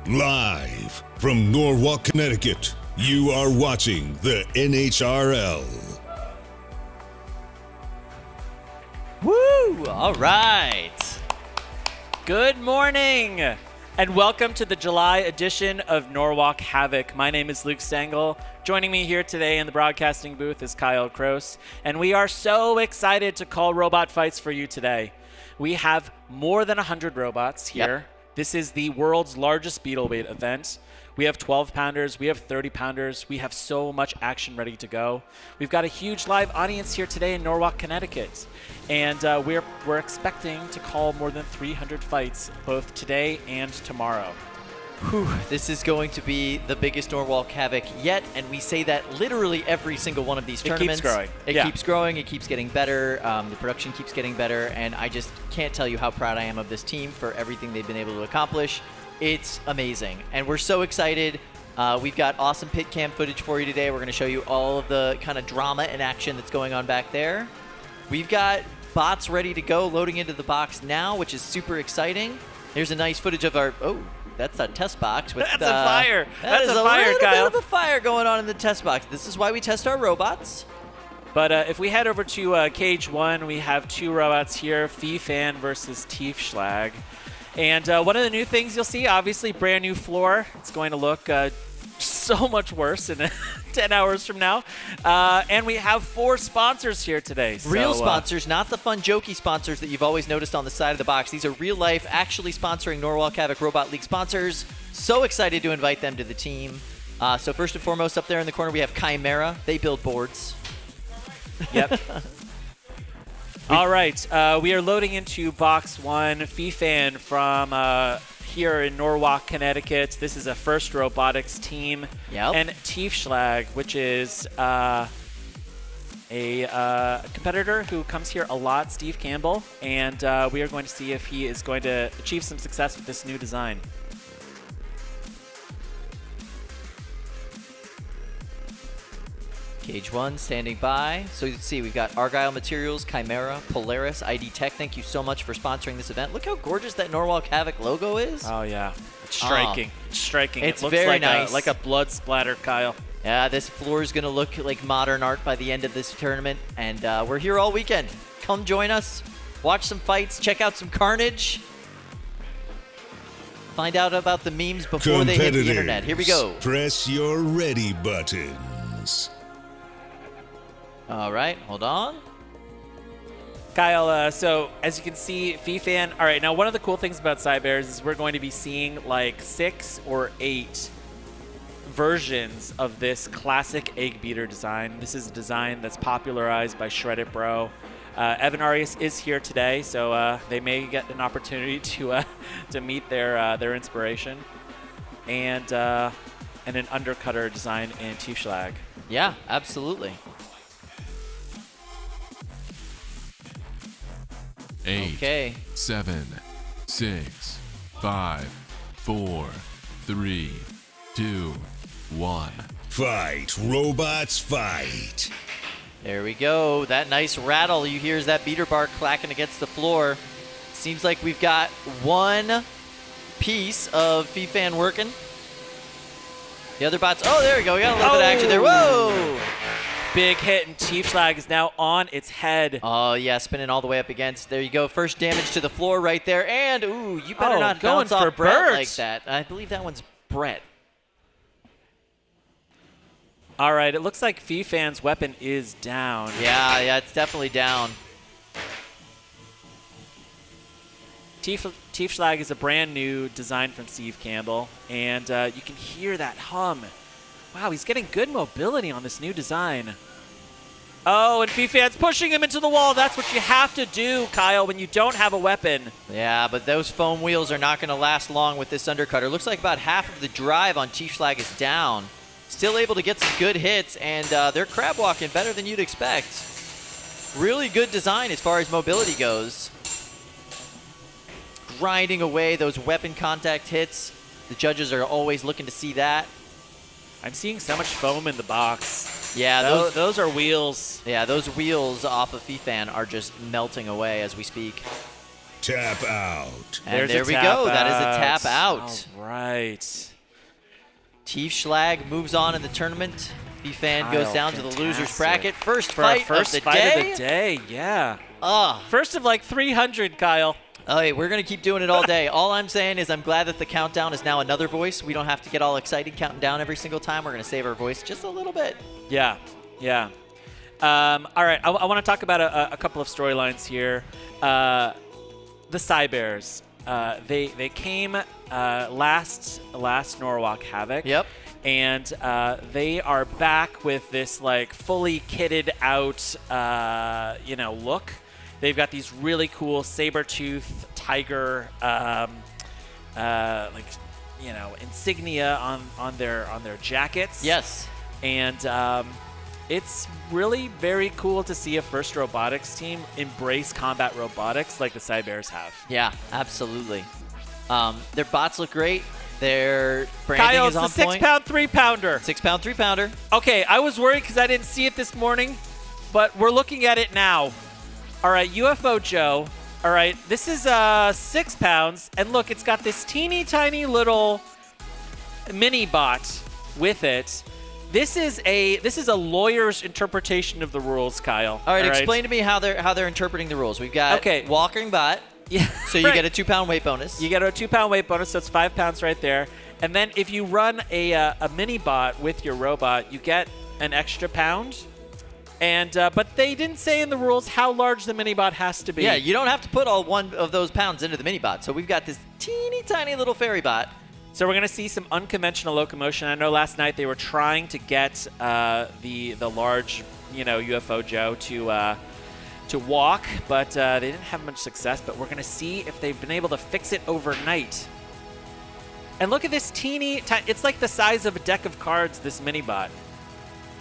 Live from Norwalk, Connecticut, you are watching the NHRL. Woo! All right. Good morning, and welcome to the July edition of Norwalk Havoc. My name is Luke Stengel. Joining me here today in the broadcasting booth is Kyle Kroos, and we are so excited to call robot fights for you today. We have more than 100 robots here. Yep. This is the world's largest beetle weight event. We have 12-pounders, we have 30-pounders. We have so much action ready to go. We've got a huge live audience here today in Norwalk, Connecticut. And we're expecting to call more than 300 fights both today and tomorrow. Whew, this is going to be the biggest Norwalk Havoc yet, and we say that literally every single one of these tournaments. It keeps growing. It keeps growing, it keeps getting better, the production keeps getting better, and I just can't tell you how proud I am of this team for everything they've been able to accomplish. It's amazing, and we're so excited. We've got awesome pit cam footage for you today. We're going to show you all of the kind of drama and action that's going on back there. We've got bots ready to go, loading into the box now, which is super exciting. Here's a nice footage of our... Oh, that's a test box. With, that's a fire. That's a fire, Kyle. There's a little bit of a fire going on in the test box. This is why we test our robots. But if we head over to Cage 1, we have two robots here, Fee-Fan versus Tiefschlag. And one of the new things you'll see, obviously, brand new floor. It's going to look so much worse in 10 hours from now. And we have 4 sponsors here today. Real sponsors, not the fun, jokey sponsors that you've always noticed on the side of the box. These are real life, actually sponsoring Norwalk Havoc Robot League sponsors. So excited to invite them to the team. So first and foremost, up there in the corner, we have Chimera. They build boards. Yep. All right, we are loading into box 1. Fee-Fan from here in Norwalk, Connecticut. This is a First Robotics team. Yep. And Tiefschlag, which is a competitor who comes here a lot, Steve Campbell. And we are going to see if he is going to achieve some success with this new design. Cage 1 standing by. So you can see we've got Argyle Materials, Chimera, Polaris, ID Tech. Thank you so much for sponsoring this event. Look how gorgeous that Norwalk Havoc logo is. Oh, yeah. It's striking. It's striking. It's it looks very like nice. like a blood splatter, Kyle. Yeah, this floor is going to look like modern art by the end of this tournament. And we're here all weekend. Come join us. Watch some fights. Check out some carnage. Find out about the memes before they hit the internet. Here we go. Press your ready buttons. All right, hold on. Kyle, so as you can see, Fee-Fan. All right, now one of the cool things about Cybears is we're going to be seeing like 6 or 8 versions of this classic egg beater design. This is a design that's popularized by Shred It Bro. Evan Arias is here today, so they may get an opportunity to meet their inspiration, and an undercutter design in Tiefschlag. Yeah, absolutely. 8, 7, 6, 5, 4, 3, 2, 1. Fight, robots, fight. There we go. That nice rattle you hear is that beater bar clacking against the floor. Seems like we've got one piece of Fee-Fan working. The other bots. Oh, there we go. We got a little bit of action there. Whoa! Big hit, and Tiefschlag is now on its head. Oh, yeah, spinning all the way up against. There you go. First damage to the floor right there. And, ooh, you better not bounce off Brett like that. I believe that one's Brett. All right, it looks like Fee-Fan's weapon is down. Yeah, it's definitely down. Tiefschlag is a brand new design from Steve Campbell, and you can hear that hum. Wow, he's getting good mobility on this new design. Oh, and Fee-Fan's pushing him into the wall. That's what you have to do, Kyle, when you don't have a weapon. Yeah, but those foam wheels are not going to last long with this undercutter. Looks like about half of the drive on Tiefschlag is down. Still able to get some good hits, and they're crab walking better than you'd expect. Really good design as far as mobility goes. Grinding away those weapon contact hits. The judges are always looking to see that. I'm seeing so much foam in the box. Yeah, those are wheels. Yeah, those wheels off of Fee-Fan are just melting away as we speak. Tap out. And There's there a we tap go. That is a out. tap out. All right. Tiefschlag moves on in the tournament. V-Fan goes Kyle, down to the fantastic. losers bracket. First For our fight first of the fight day. of the day, yeah. Ah. First of like 300, Kyle. Okay, we're going to keep doing it all day. All I'm saying is I'm glad that the countdown is now another voice. We don't have to get all excited counting down every single time. We're going to save our voice just a little bit. Yeah, yeah. All right, I want to talk about a couple of storylines here. The Cybears. They came last Norwalk Havoc. Yep. And they are back with this like fully kitted out, look. They've got these really cool saber-tooth tiger, insignia on their jackets. Yes. And it's really very cool to see a FIRST Robotics team embrace combat robotics like the Cybears have. Yeah, absolutely. Their bots look great. Their branding Kyle, is on it's a point. 6-pound 3-pounder. 6-pound 3-pounder. Okay, I was worried because I didn't see it this morning, but we're looking at it now. All right, UFO Joe. All right, this is 6 pounds, and look, it's got this teeny tiny little mini bot with it. This is a lawyer's interpretation of the rules, Kyle. All right, explain to me how they're interpreting the rules. We've got walking bot. Yeah, so you get a 2-pound weight bonus. You get a 2-pound weight bonus, so it's 5 pounds right there. And then if you run a mini bot with your robot, you get an extra pound. And but they didn't say in the rules how large the mini bot has to be. Yeah, you don't have to put all one of those pounds into the mini bot. So we've got this teeny tiny little fairy bot. So we're going to see some unconventional locomotion. I know last night they were trying to get the large, UFO Joe to walk, but they didn't have much success. But we're going to see if they've been able to fix it overnight. And look at this it's like the size of a deck of cards, this mini bot.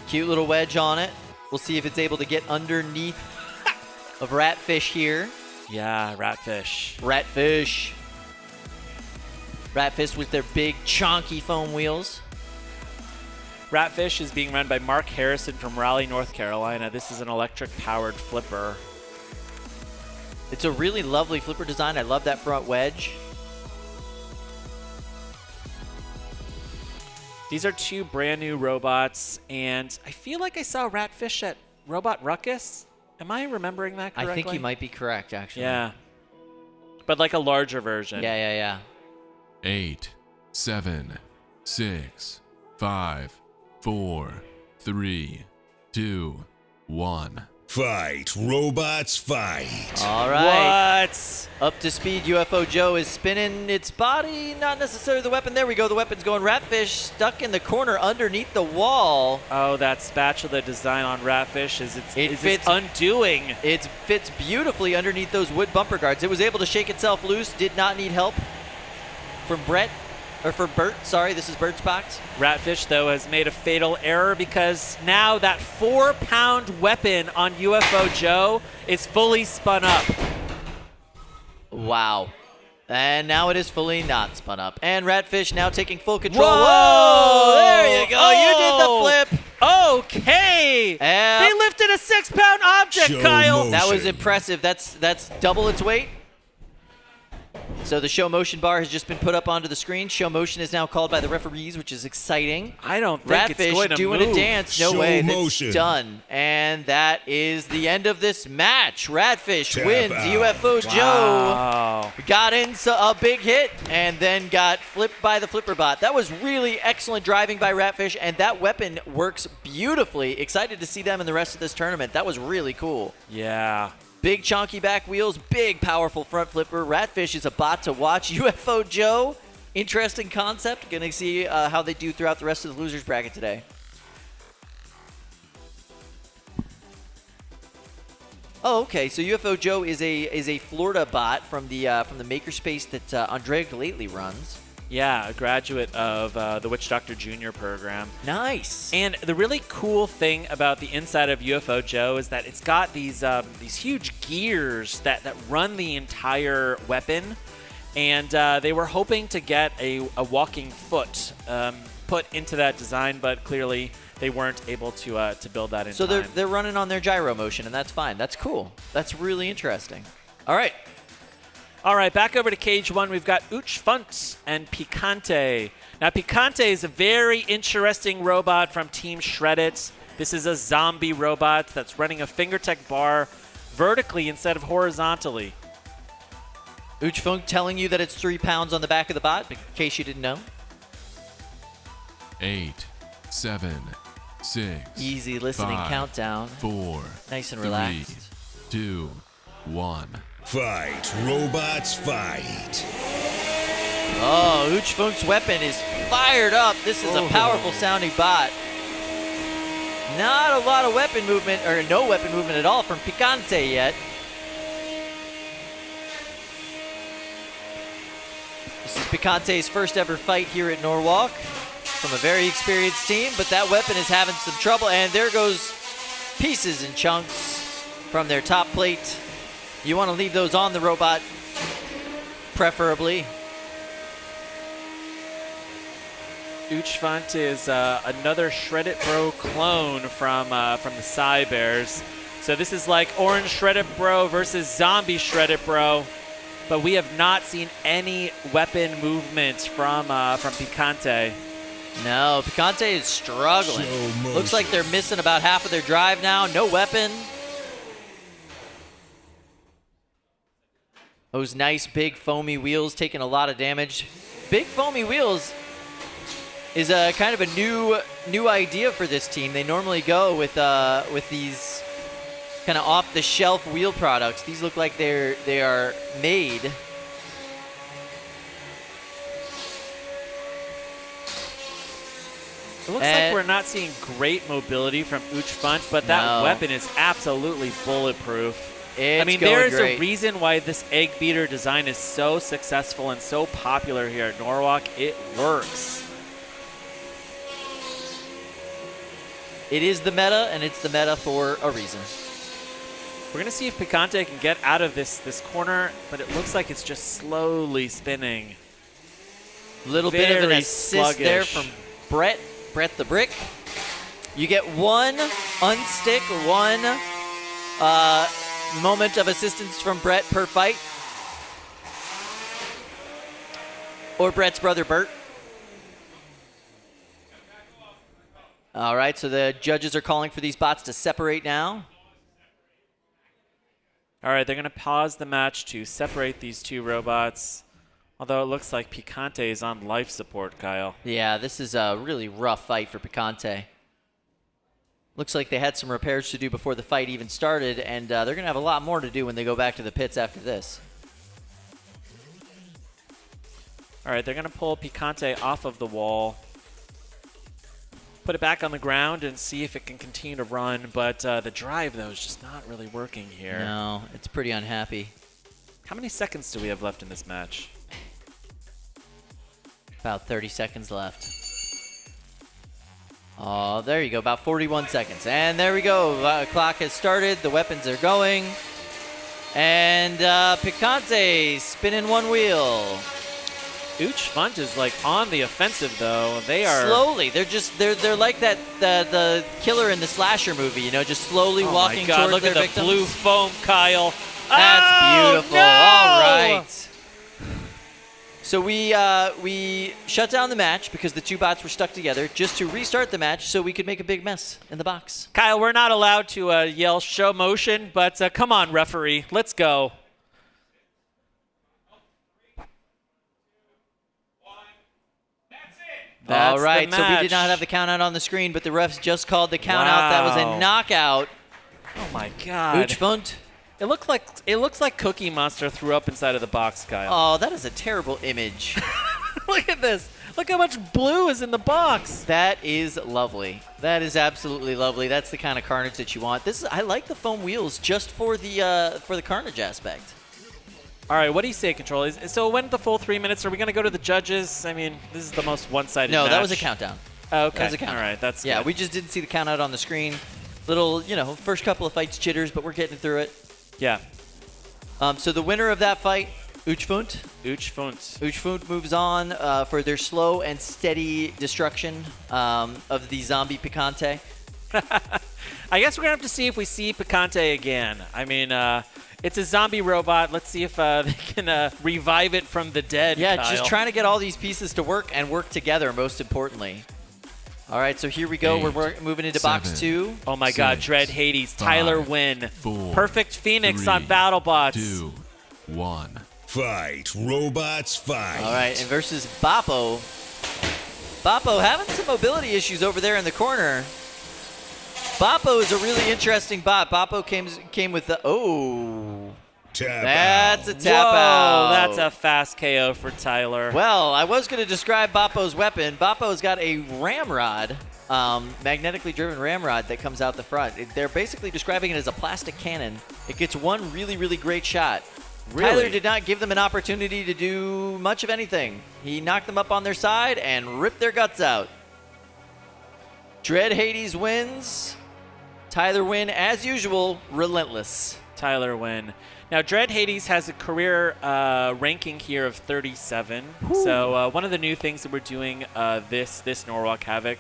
Cute little wedge on it. We'll see if it's able to get underneath of Ratfish here. Yeah, Ratfish. Ratfish. Ratfish with their big chonky foam wheels. Ratfish is being run by Mark Harrison from Raleigh, North Carolina. This is an electric-powered flipper. It's a really lovely flipper design. I love that front wedge. These are 2 brand new robots, and I feel like I saw Ratfish at Robot Ruckus. Am I remembering that correctly? I think you might be correct, actually. Yeah. But like a larger version. Yeah. 8, 7, 6, 5, 4, 3, 2, 1. Fight, robots, fight. All right. What? Up to speed, UFO Joe is spinning its body. Not necessarily the weapon. There we go. The weapon's going. Ratfish stuck in the corner underneath the wall. Oh, that spatula design on Ratfish is it's undoing. It fits beautifully underneath those wood bumper guards. It was able to shake itself loose. Did not need help from Bert. Sorry, this is Bert's box. Ratfish, though, has made a fatal error because now that 4-pound weapon on UFO Joe is fully spun up. Wow. And now it is fully not spun up. And Ratfish now taking full control. Whoa! There you go. Oh! You did the flip. Okay. Yep. They lifted a 6-pound object, Show Kyle. motion. That was impressive. That's double its weight. So the show motion bar has just been put up onto the screen. Show motion is now called by the referees, which is exciting. I don't think it's going Ratfish to doing move. a dance. No Show way. motion. That's done. And that is the end of this match. Ratfish Tap wins. out. UFO Joe Wow. got in a big hit and then got flipped by the flipper bot. That was really excellent driving by Ratfish, and that weapon works beautifully. Excited to see them in the rest of this tournament. That was really cool. Yeah. Big chonky back wheels, big powerful front flipper. Ratfish is a bot to watch. UFO Joe, interesting concept. Gonna see how they do throughout the rest of the losers bracket today. Oh, okay. So UFO Joe is a Florida bot from the makerspace that Andrea Galately runs. Yeah, a graduate of the Witch Doctor Jr. program. Nice. And the really cool thing about the inside of UFO Joe is that it's got these huge gears that run the entire weapon. And they were hoping to get a walking foot put into that design, but clearly they weren't able to build that in So time. they're running on their gyro motion, and that's fine. That's cool. That's really interesting. All right. All right, back over to Cage 1. We've got Uchfunt and Picante. Now, Picante is a very interesting robot from Team Shreddit. This is a zombie robot that's running a fingertech bar vertically instead of horizontally. Uchfunk telling you that it's 3 pounds on the back of the bot, in case you didn't know. 8, 7, 6. Easy listening 5, countdown. 4. Nice and 3, relaxed. 2, 1. Fight, robots, fight. Oh, Uchfunk's weapon is fired up. This is a powerful sounding bot. Not a lot of weapon movement, or no weapon movement at all from Picante yet. This is Picante's first ever fight here at Norwalk from a very experienced team, but that weapon is having some trouble, and there goes pieces and chunks from their top plate. You want to leave those on the robot, preferably. Uchfunt is another Shreddit Bro clone from the Psy Bears. So this is like Orange Shreddit Bro versus Zombie Shreddit Bro, but we have not seen any weapon movement from Picante. No, Picante is struggling. Looks like they're missing about half of their drive now. No weapon. Those nice big foamy wheels taking a lot of damage. Big foamy wheels is a kind of a new idea for this team. They normally go with these kind of off-the-shelf wheel products. These look like they are made. It looks like we're not seeing great mobility from Uchfunt, but that weapon is absolutely bulletproof. I mean, there is a reason why this egg beater design is so successful and so popular here at Norwalk. It works. It is the meta, and it's the meta for a reason. We're going to see if Picante can get out of this corner, but it looks like it's just slowly spinning. A little bit of an assist there from Brett the Brick. You get one unstick, one moment of assistance from Brett per fight. Or Brett's brother Bert. All right, so the judges are calling for these bots to separate now. All right, they're going to pause the match to separate these two robots. Although it looks like Picante is on life support, Kyle. Yeah, this is a really rough fight for Picante. Looks like they had some repairs to do before the fight even started, and they're going to have a lot more to do when they go back to the pits after this. All right, they're going to pull Picante off of the wall, put it back on the ground, and see if it can continue to run. But the drive, though, is just not really working here. No, it's pretty unhappy. How many seconds do we have left in this match? About 30 seconds left. Oh, there you go, about 41 seconds. And there we go, clock has started, the weapons are going. And Picante spinning one wheel. Uchfunt is like on the offensive though. They are slowly. They're like that the killer in the slasher movie, you know, just slowly walking towards look their at the victims. blue foam, Kyle. That's beautiful. No! All right. So we shut down the match because the two bots were stuck together just to restart the match so we could make a big mess in the box. Kyle, we're not allowed to yell show motion, but come on, referee. Let's go. All right, so we did not have the count out on the screen, but the refs just called the count out. That was a knockout. Oh my God. Uchfunt. It looks like Cookie Monster threw up inside of the box, Kyle. Oh, that is a terrible image. Look at this. Look how much blue is in the box. That is lovely. That is absolutely lovely. That's the kind of carnage that you want. I like the foam wheels just for the carnage aspect. All right, what do you say, Control? So when the full 3 minutes, are we going to go to the judges? I mean, this is the most one-sided match. No, that was a countdown. Okay. That was a countdown. All right, that's yeah. good. We just didn't see the count out on the screen. Little, first couple of fights jitters, but we're getting through it. Yeah. So the winner of that fight, Uchfunt. Uchfunt moves on for their slow and steady destruction of the zombie Picante. I guess we're going to have to see if we see Picante again. I mean, It's a zombie robot. Let's see if they can revive it from the dead. Yeah, Kyle. just trying to get all these pieces to work and work together, most importantly. All right, so here we go. 8, We're moving into box 7, 2. Oh my God, 6, Dread Hades, 5, Tyler Wynn. 4, Perfect Phoenix 3, on BattleBots. 2, 1. Fight, robots, fight. All right, and versus Boppo. Boppo having some mobility issues over there in the corner. Boppo is a really interesting bot. Boppo came with the Tap That's a out. tap Whoa, out. that's a fast KO for Tyler. Well, I was going to describe Boppo's weapon. Boppo's got a ramrod, magnetically driven ramrod that comes out the front. They're basically describing it as a plastic cannon. It gets one really, really great shot. Really? Tyler did not give them an opportunity to do much of anything. He knocked them up on their side and ripped their guts out. Dread Hades wins. Tyler Wynn, as usual, relentless. Tyler Wynn. Now, Dread Hades has a career ranking here of 37. So one of the new things that we're doing this Norwalk Havoc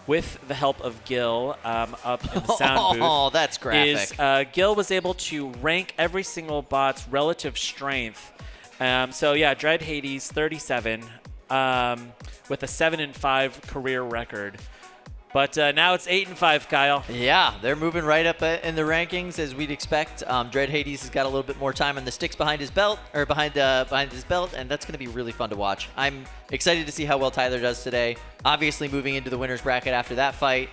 with the help of Gil up in the sound booth. Oh, that's graphic. Is Gil was able to rank every single bot's relative strength. So yeah, Dread Hades 37 with a 7-5 career record. But now it's 8-5, Kyle. Yeah, they're moving right up in the rankings as we'd expect. Dread Hades has got a little bit more time on the sticks behind his belt, or behind his belt, and that's going to be really fun to watch. I'm excited to see how well Tyler does today. Obviously, moving into the winner's bracket after that fight,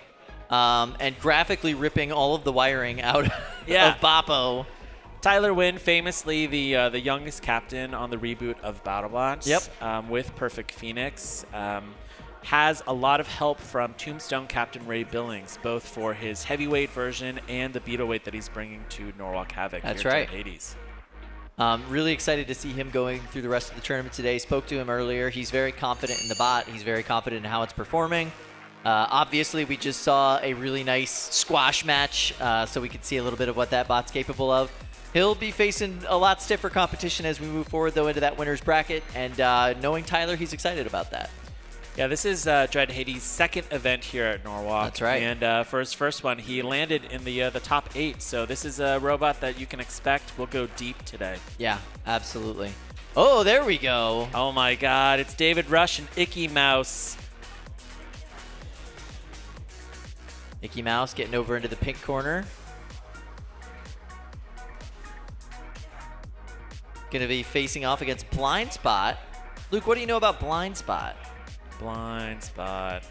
and graphically ripping all of the wiring out of Boppo. Tyler Wynn, famously the youngest captain on the reboot of BattleBots. Yep. With Perfect Phoenix. Has a lot of help from Tombstone Captain Ray Billings, both for his heavyweight version and the beetleweight that he's bringing to Norwalk Havoc. That's here at right. Dread Hades. Really excited to see him going through the rest of the tournament today. Spoke to him earlier. He's very confident in the bot. He's very confident in how it's performing. Obviously, we just saw a really nice squash match, so we could see a little bit of what that bot's capable of. He'll be facing a lot stiffer competition as we move forward, though, into that winner's bracket. And knowing Tyler, he's excited about that. Yeah, this is Dread Hades' second event here at Norwalk. That's right. And for his first one, he landed in the top 8. So this is a robot that you can expect will go deep today. Yeah, absolutely. Oh, there we go. Oh my God, it's David Rush and Icky Mouse. Mickey Mouse getting over into the pink corner. Going to be facing off against Blind Spot. Luke, what do you know about Blind Spot? Blind Spot.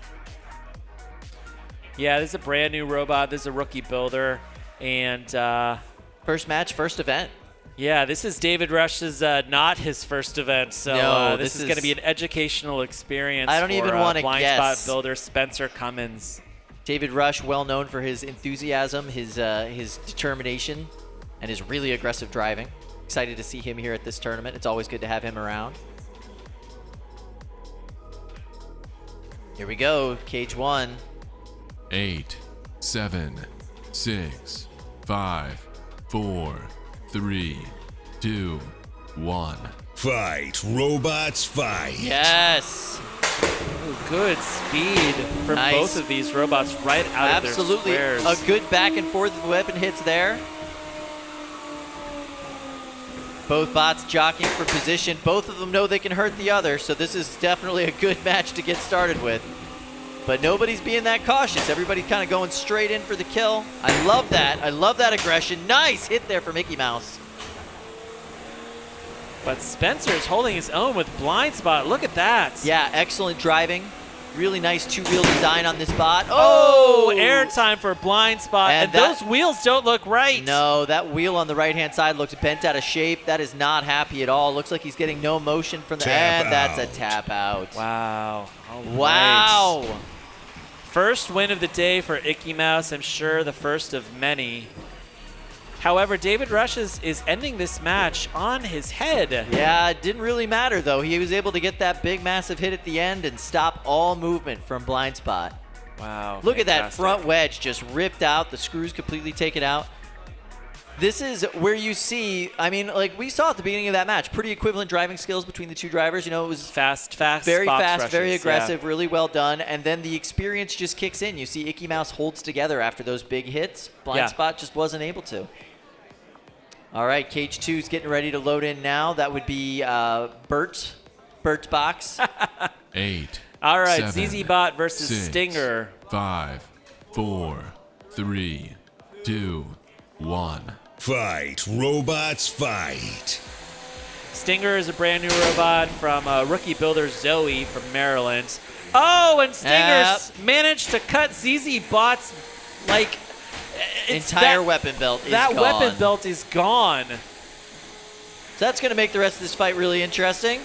Yeah, this is a brand new robot. This is a rookie builder. And First match, first event. yeah, this is David Rush's not his first event. So No, this is going to be an educational experience I don't for even wanna Blind guess. Spot builder Spencer Cummins. David Rush, well known for his enthusiasm, his determination, and his really aggressive driving. Excited to see him here at this tournament. It's always good to have him around. Here we go, cage 1. 8, 7, 6, 5, 4, 3, 2, 1. Fight, robots, fight. Yes, Ooh, good speed from Nice. both of these robots right out absolutely. of their squares. A good back and forth weapon hits there. Both bots jockeying for position. Both of them know they can hurt the other, so this is definitely a good match to get started with. But nobody's being that cautious. Everybody's kind of going straight in for the kill. I love that. I love that aggression. Nice hit there for Mickey Mouse. But Spencer's holding his own with Blind Spot. Look at that. Yeah, excellent driving. Really nice two-wheel design on this bot. Oh, airtime for Blind Spot. And And that- those wheels don't look right. No, that wheel on the right-hand side looks bent out of shape. That is not happy at all. Looks like he's getting no motion from the Tap and that's a out. tap out. Wow. All right. Wow. First win of the day for Icky Mouse. I'm sure the first of many. However, David Rush is ending this match on his head. Yeah, it didn't really matter, though. He was able to get that big, massive hit at the end and stop all movement from Blind Spot. Wow. Look at that fantastic. front wedge just ripped out. The screws completely taken out. This is where you see, I mean, like we saw at the beginning of that match, pretty equivalent driving skills between the two drivers. You know, it was Fast, very box fast, rushes, very yeah. aggressive, really well done. And then the experience just kicks in. You see Icky Mouse holds together after those big hits. Blind Yeah. Spot just wasn't able to. All right, Cage 2's getting ready to load in now. That would be Bert's box. 8. All right, 7, ZZ Bot versus 6, Stinger. 5, 4, 3, 2, 1. Fight, robots, fight. Stinger is a brand new robot from rookie builder Zoe from Maryland. Oh, and Stinger's managed to cut ZZ Bot's Entire weapon belt is that gone. weapon belt is gone. So that's going to make the rest of this fight really interesting.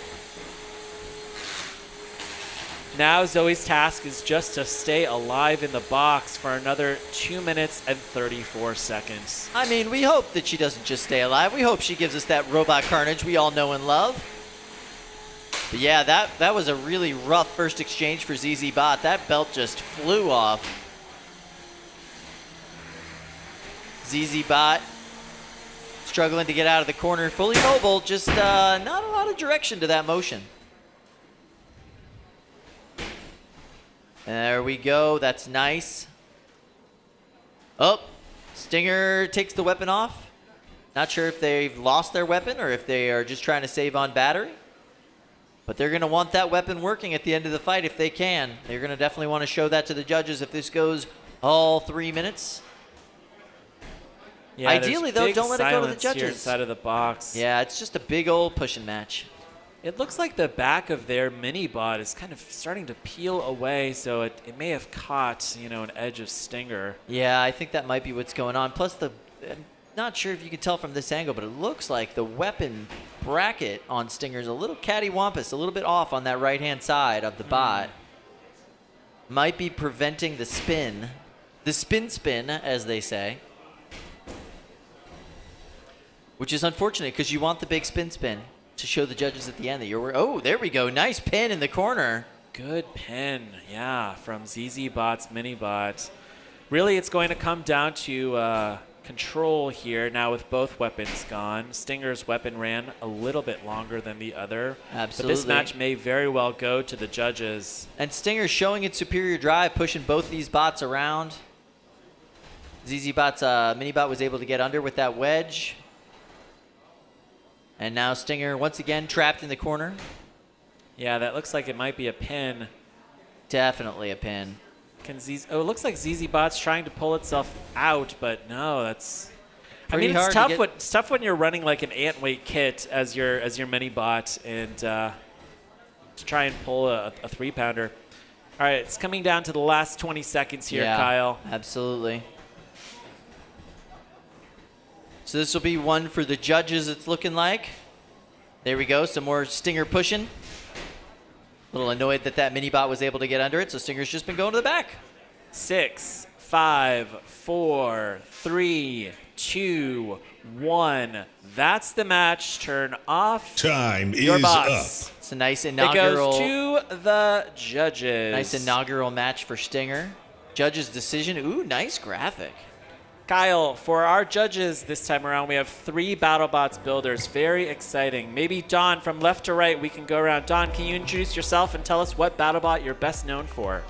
Now Zoe's task is just to stay alive in the box for another 2 minutes and 34 seconds. I mean, we hope that she doesn't just stay alive. We hope she gives us that robot carnage we all know and love. But yeah, that was a really rough first exchange for ZZ Bot. That belt just flew off. ZZ Bot struggling to get out of the corner. Fully mobile, just not a lot of direction to that motion. There we go. That's nice. Oh, Stinger takes the weapon off. Not sure if they've lost their weapon or if they are just trying to save on battery. But they're going to want that weapon working at the end of the fight if they can. They're going to definitely want to show that to the judges if this goes all 3 minutes. Yeah, Ideally, though, don't let it go to the silence here judges. inside of the box. Yeah, it's just a big old pushing match. It looks like the back of their mini bot is kind of starting to peel away, so it may have caught, an edge of Stinger. Yeah, I think that might be what's going on. Plus, I'm not sure if you can tell from this angle, but it looks like the weapon bracket on Stinger's a little cattywampus, a little bit off on that right-hand side of the bot. Might be preventing the spin, as they say. Which is unfortunate because you want the big spin to show the judges at the end that you're. Oh, there we go. Nice pin in the corner. Good pin, yeah, from ZZ Bot's mini bot. Really, it's going to come down to control here now with both weapons gone. Stinger's weapon ran a little bit longer than the other. Absolutely. But this match may very well go to the judges. And Stinger showing its superior drive, pushing both these bots around. ZZ Bot's mini bot was able to get under with that wedge. And now Stinger once again trapped in the corner. Yeah, that looks like it might be a pin. Definitely a pin. It looks like ZZ Bot's trying to pull itself out, but no, that's. Pretty it's hard to tough. get- It's tough when you're running like an ant weight kit as your mini bot and to try and pull a 3-pounder. All right, it's coming down to the last 20 seconds here, Yeah, Kyle. absolutely. So this will be one for the judges, it's looking like. There we go, some more Stinger pushing. A little annoyed that mini bot was able to get under it, so Stinger's just been going to the back. 6, 5, 4, 3, 2, 1. That's the match. Turn off Time your is bots. up. It's a nice It inaugural, goes to the judges. nice inaugural match for Stinger. Judge's decision. Ooh, nice graphic. Kyle, for our judges this time around, we have 3 BattleBots builders. Very exciting. Maybe Don, from left to right, we can go around. Don, can you introduce yourself and tell us what BattleBot you're best known for?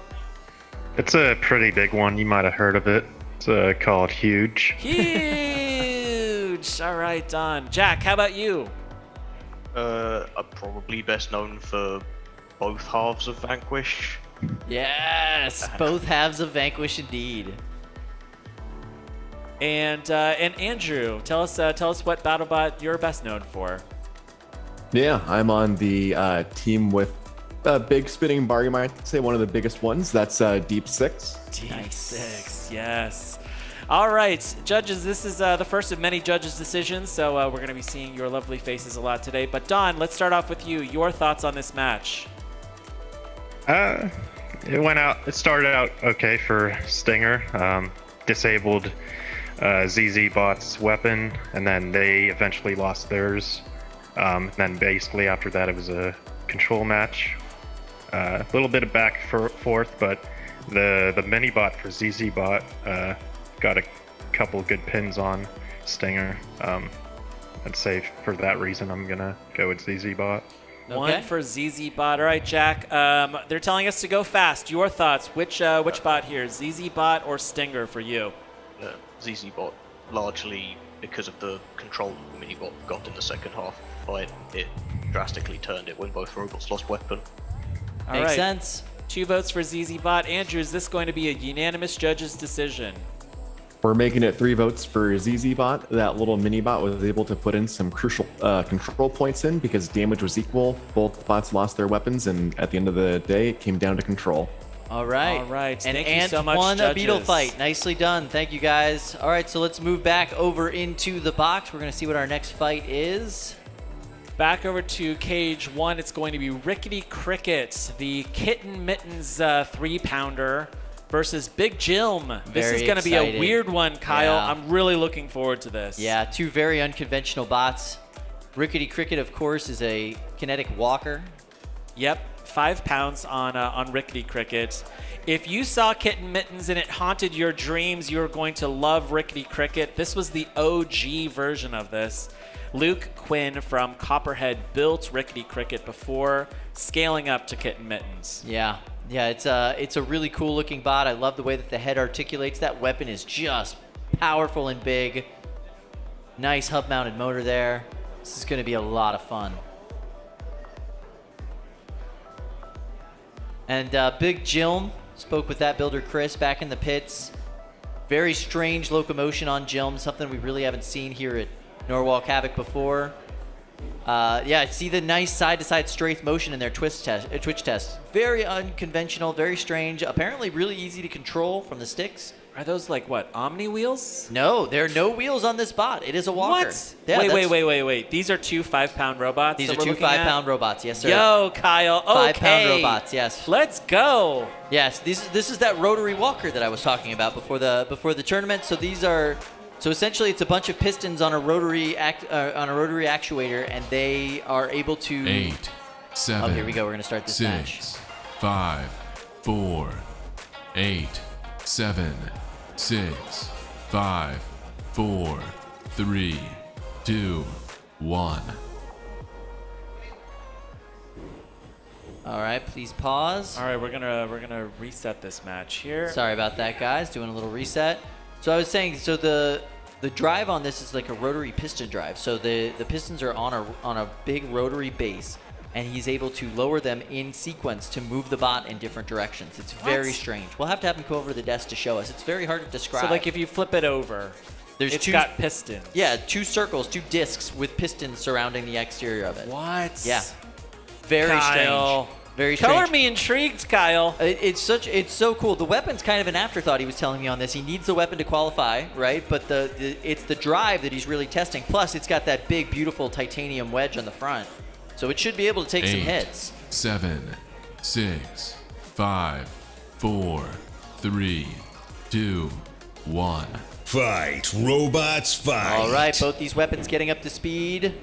It's a pretty big one. You might have heard of it. It's called Huge. Huge. All right, Don. Jack, how about you? I'm probably best known for both halves of Vanquish. Yes, both halves of Vanquish indeed. And Andrew, tell us what BattleBot you're best known for. Yeah, I'm on the team with a big spinning bar. You might say one of the biggest ones. That's Deep Six. Deep Six, yes. All right, judges, this is the first of many judges' decisions, so we're going to be seeing your lovely faces a lot today. But Don, let's start off with you. Your thoughts on this match? It started out okay for Stinger. Disabled ZZ Bot's weapon, and then they eventually lost theirs. Then basically after that, it was a control match. A little bit of back and forth, but the mini bot for ZZ Bot got a couple good pins on Stinger. I'd say for that reason, I'm gonna go with ZZ Bot. One for ZZ Bot. All right, Jack. They're telling us to go fast. Your thoughts? Which bot here, ZZ Bot or Stinger for you? ZZ Bot largely because of the control Minibot got in the second half. But it drastically turned it when both robots lost weapon. All Makes right. sense. 2 votes for ZZ Bot. Andrew, is this going to be a unanimous judge's decision? We're making it 3 votes for ZZ Bot. That little mini bot was able to put in some crucial control points in because damage was equal. Both bots lost their weapons, and at the end of the day, it came down to control. All right. All right. And Thank you Ant so much, won a beetle judges. fight. Nicely done. Thank you, guys. All right, so let's move back over into the box. We're going to see what our next fight is. Back over to cage 1, it's going to be Rickety Cricket, the Kitten Mittens 3-pounder versus Big Jilm. This Very is going to be a excited. weird one, Kyle. Yeah. I'm really looking forward to this. Yeah, 2 very unconventional bots. Rickety Cricket, of course, is a kinetic walker. Yep, 5 pounds on Rickety Cricket. If you saw Kitten Mittens and it haunted your dreams, you're going to love Rickety Cricket. This was the OG version of this. Luke Quinn from Copperhead built Rickety Cricket before scaling up to Kitten Mittens. Yeah, it's a really cool looking bot. I love the way that the head articulates. That weapon is just powerful and big. Nice hub mounted motor there. This is going to be a lot of fun. And Big Jilm spoke with that builder Chris back in the pits. Very strange locomotion on Jilm, something we really haven't seen here at Norwalk Havoc before. Yeah, see the nice side-to-side strafe motion in their twitch test. Very unconventional, very strange. Apparently really easy to control from the sticks. Are those like what, Omni wheels? No, there are no wheels on this bot. It is a walker. What? Yeah, wait. These are 2 5-pound robots. These that are we're 2 looking at? 5-pound robots. Yes, sir. Yo, Kyle. Okay. 5-pound robots. Yes. Let's go. Yes. This is that rotary walker that I was talking about before the tournament. So these are. So essentially, it's a bunch of pistons on a rotary actuator, and they are able to. 8, 7. Oh, here we go. We're gonna start this 6, match. 5, 4, 8, 7, 6, 5, 4, 3, 2, 1. All right, please pause. All right, we're gonna reset this match here. Sorry about that, guys. Doing a little reset. So I was saying, so the drive on this is like a rotary piston drive. So the pistons are on a big rotary base, and he's able to lower them in sequence to move the bot in different directions. It's very strange. We'll have to have him go over to the desk to show us. It's very hard to describe. So like if you flip it over, it's got pistons. Yeah, 2 circles, 2 discs with pistons surrounding the exterior of it. What? Yeah. Very Kyle. strange. Very strange. Color me intrigued, Kyle. It's so cool. The weapon's kind of an afterthought. He was telling me on this. He needs the weapon to qualify, right? But it's the drive that he's really testing. Plus, it's got that big, beautiful titanium wedge on the front, so it should be able to take some 8, hits. 7, 6, 5, 4, 3, 2, 1. Fight, robots, fight. All right, both these weapons getting up to speed.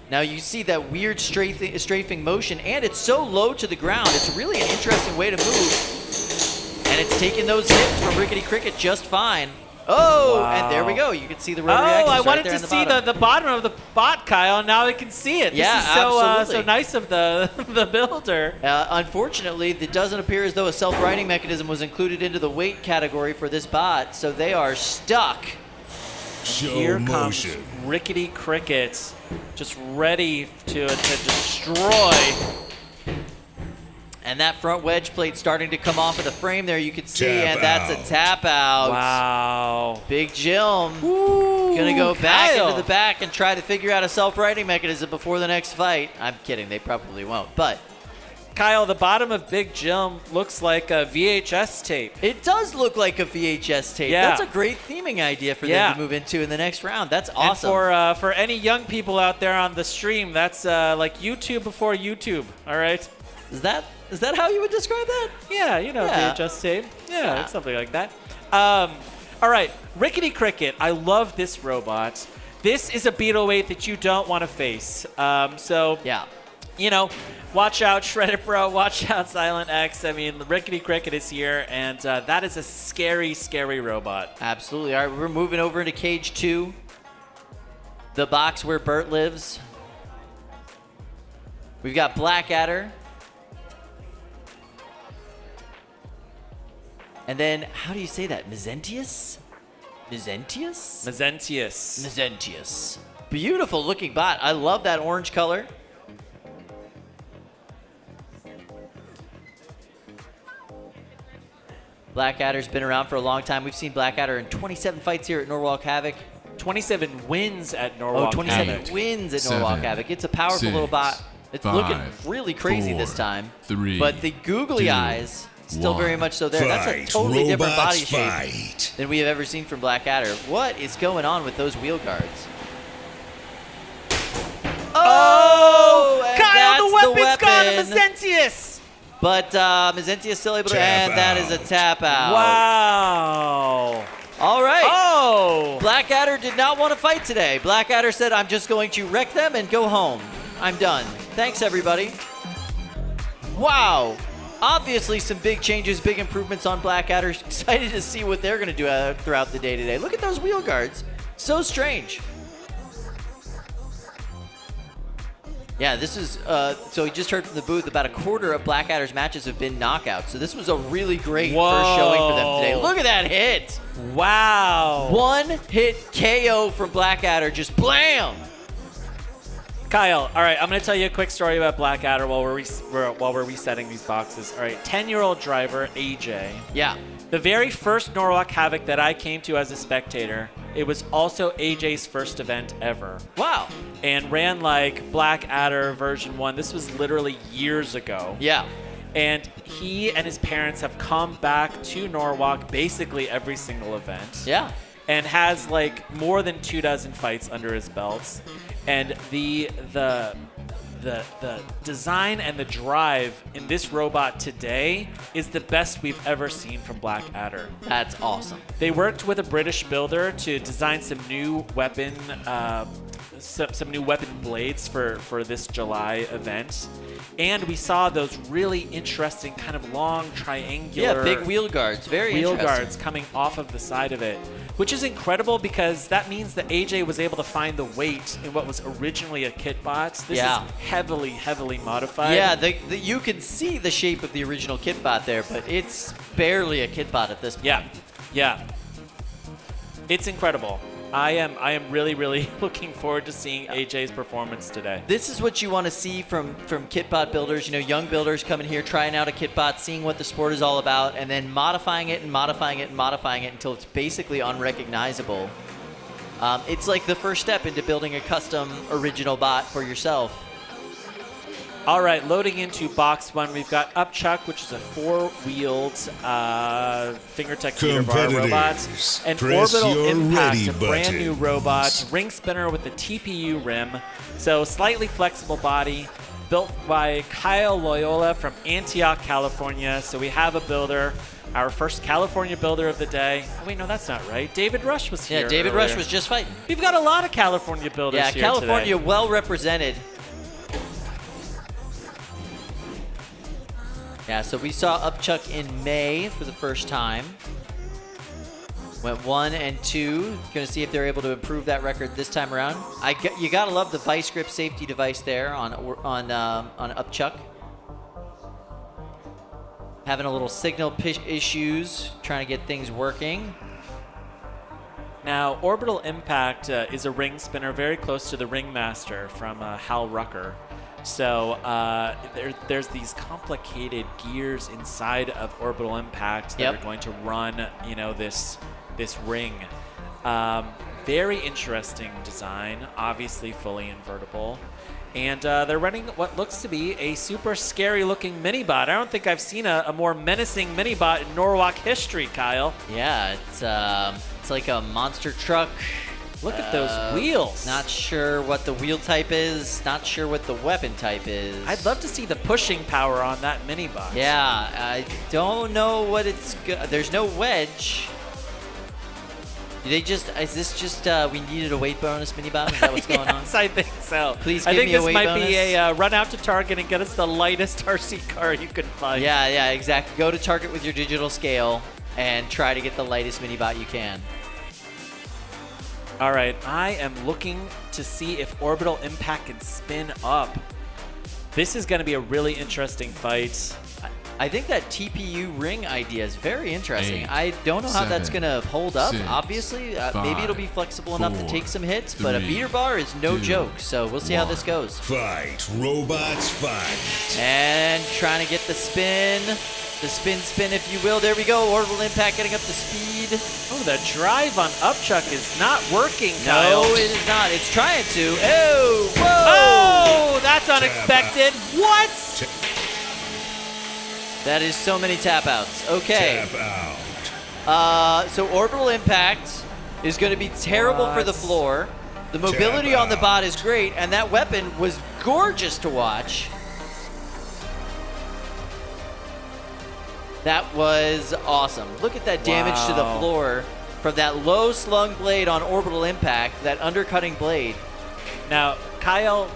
Now you see that weird strafing motion, and it's so low to the ground. It's really an interesting way to move. And it's taking those hits from Rickety Cricket just fine. Oh, Wow. And there we go. You can see the rotary Oh, axis I right wanted there to in the see bottom. the bottom of the bot, Kyle. Now I can see it. Yeah, this is so absolutely. so nice of the the builder. Unfortunately, it doesn't appear as though a self-righting mechanism was included into the weight category for this bot, so they are stuck. Show Here motion. comes Rickety Cricket, just ready to destroy. And that front wedge plate starting to come off of the frame there, you can see, Tap and that's out. a tap out. Wow. Big Jilm Ooh, gonna go back Kyle. into the back and try to figure out a self-righting mechanism before the next fight. I'm kidding, they probably won't, but Kyle, the bottom of Big Jilm looks like a VHS tape. it does look like a VHS tape. Yeah. That's a great theming idea for Yeah. them to move into in the next round. That's awesome. And for any young people out there on the stream, that's like YouTube before YouTube. All right. Is that how you would describe that? Yeah, you know, Yeah. VHS tape. Yeah, Yeah. it's something like that. All right, Rickety Cricket. I love this robot. This is a beetle weight that you don't want to face. So Yeah. you know, watch out, Shredded Bro. Watch out, Silent X. I mean, Rickety Cricket is here, and that is a scary, scary robot. Absolutely. All right, we're moving over into cage 2. The box where Bert lives. We've got Blackadder. And then, how do you say that? Mezentius? Mezentius? Mezentius. Mezentius. Beautiful looking bot. I love that orange color. Blackadder's been around for a long time. We've seen Blackadder in 27 fights here at Norwalk Havoc. 27 wins at Norwalk 27 Havoc. wins at 7, Norwalk Havoc. It's a powerful 6, little bot. It's 5, looking really crazy 4, this time. 3, but the googly 2, eyes, still 1. very much so there. That's a Fight, totally different body robots, shape fight. than we have ever seen from Blackadder. What is going on with those wheel guards? Oh! And Kyle, the that's weapon's gone to weapon. Mezentius. But Mezentius is still able to, Tap and that is a out. tap out. Wow. All right. Oh. Blackadder did not want to fight today. Blackadder said, I'm just going to wreck them and go home. I'm done. Thanks, everybody. Wow. Obviously, some big changes, big improvements on Blackadder. Excited to see what they're going to do throughout the day today. Look at those wheel guards. So strange. Yeah, this is, so we just heard from the booth, about a quarter of Blackadder's matches have been knockouts. So this was a really great first showing for them today. Look at that hit. Wow. One hit KO from Blackadder, just blam. Kyle, all right, I'm going to tell you a quick story about Blackadder while we're resetting these boxes. All right, 10-year-old driver, AJ. Yeah. The very first Norwalk Havoc that I came to as a spectator, it was also AJ's first event ever. Wow. And ran like Blackadder version 1. This was literally years ago. Yeah. And he and his parents have come back to Norwalk basically every single event. Yeah. And has like more than 24 fights under his belts. And the design and the drive in this robot today is the best we've ever seen from Blackadder. That's awesome. They worked with a British builder to design some new weapon, some new weapon blades for this July event, and we saw those really interesting kind of long triangular Yeah, big wheel guards. Very wheel interesting. guards coming off of the side of it, which is incredible because that means that AJ was able to find the weight in what was originally a kit box. This Yeah. is heavily modified. Yeah, you can see the shape of the original Kitbot there, but it's barely a Kitbot at this point. Yeah. It's incredible. I am really looking forward to seeing AJ's performance today. This is what you want to see from Kitbot builders. You know, young builders coming here, trying out a Kitbot, seeing what the sport is all about, and then modifying it and modifying it and modifying it until it's basically unrecognizable. It's like the first step into building a custom original bot for yourself. All right, loading into box 1, we've got Upchuck, which is a 4-wheeled fingertech beater bar robot. Competitors, And press Orbital your Impact, ready a brand new buttons. robot, ring spinner with the TPU rim. So slightly flexible body, built by Kyle Loyola from Antioch, California. So we have a builder, our first California builder of the day. Oh, wait, no, that's not right. David Rush was here Yeah, David earlier. Rush was just fighting. We've got a lot of California builders Yeah, here California today. well represented. Yeah, so we saw Upchuck in May for the first time. Went 1 and 2. Going to see if they're able to improve that record this time around. You gotta love the vice grip safety device there on Upchuck. Having a little signal issues, trying to get things working. Now, Orbital Impact is a ring spinner very close to the Ringmaster from Hal Rucker. So there's these complicated gears inside of Orbital Impact that are going to run, this ring. Very interesting design, obviously fully invertible. And they're running what looks to be a super scary looking mini-bot. I don't think I've seen a more menacing mini-bot in Norwalk history, Kyle. Yeah, it's like a monster truck. Look at those wheels. Not sure what the wheel type is. Not sure what the weapon type is. I'd love to see the pushing power on that mini-bot. Yeah, I don't know what it's... There's no wedge. Is this just we needed a weight bonus mini-bot? Is that what's going on? Yes, I think so. Please I give think me a this weight might bonus. be a run out to Target and get us the lightest RC car you can find. Yeah, exactly. Go to Target with your digital scale and try to get the lightest mini-bot you can. All right, I am looking to see if Orbital Impact can spin up. This is going to be a really interesting fight. I think that TPU ring idea is very interesting. 8, I don't know how that's 7, going to hold up, 6, obviously. Maybe it'll be 5, flexible enough to 4, take some hits, but a 3, beater bar is no 2, joke, so we'll see how this 1. goes. Fight, robots, fight. And trying to get the spin, if you will. There we go. Orbital impact getting up to speed. Oh, the drive on Upchuck is not working, Kyle. No, it is not. It's trying to. Oh, whoa! Oh, that's unexpected. What? That is so many tap outs. Okay. Tap out. So orbital impact is going to be terrible for the What? floor. The mobility Tap on the out. bot is great, and that weapon was gorgeous to watch. That was awesome. Look at that damage to the Wow. floor from that low slung blade on orbital impact, that undercutting blade. Now, Kyle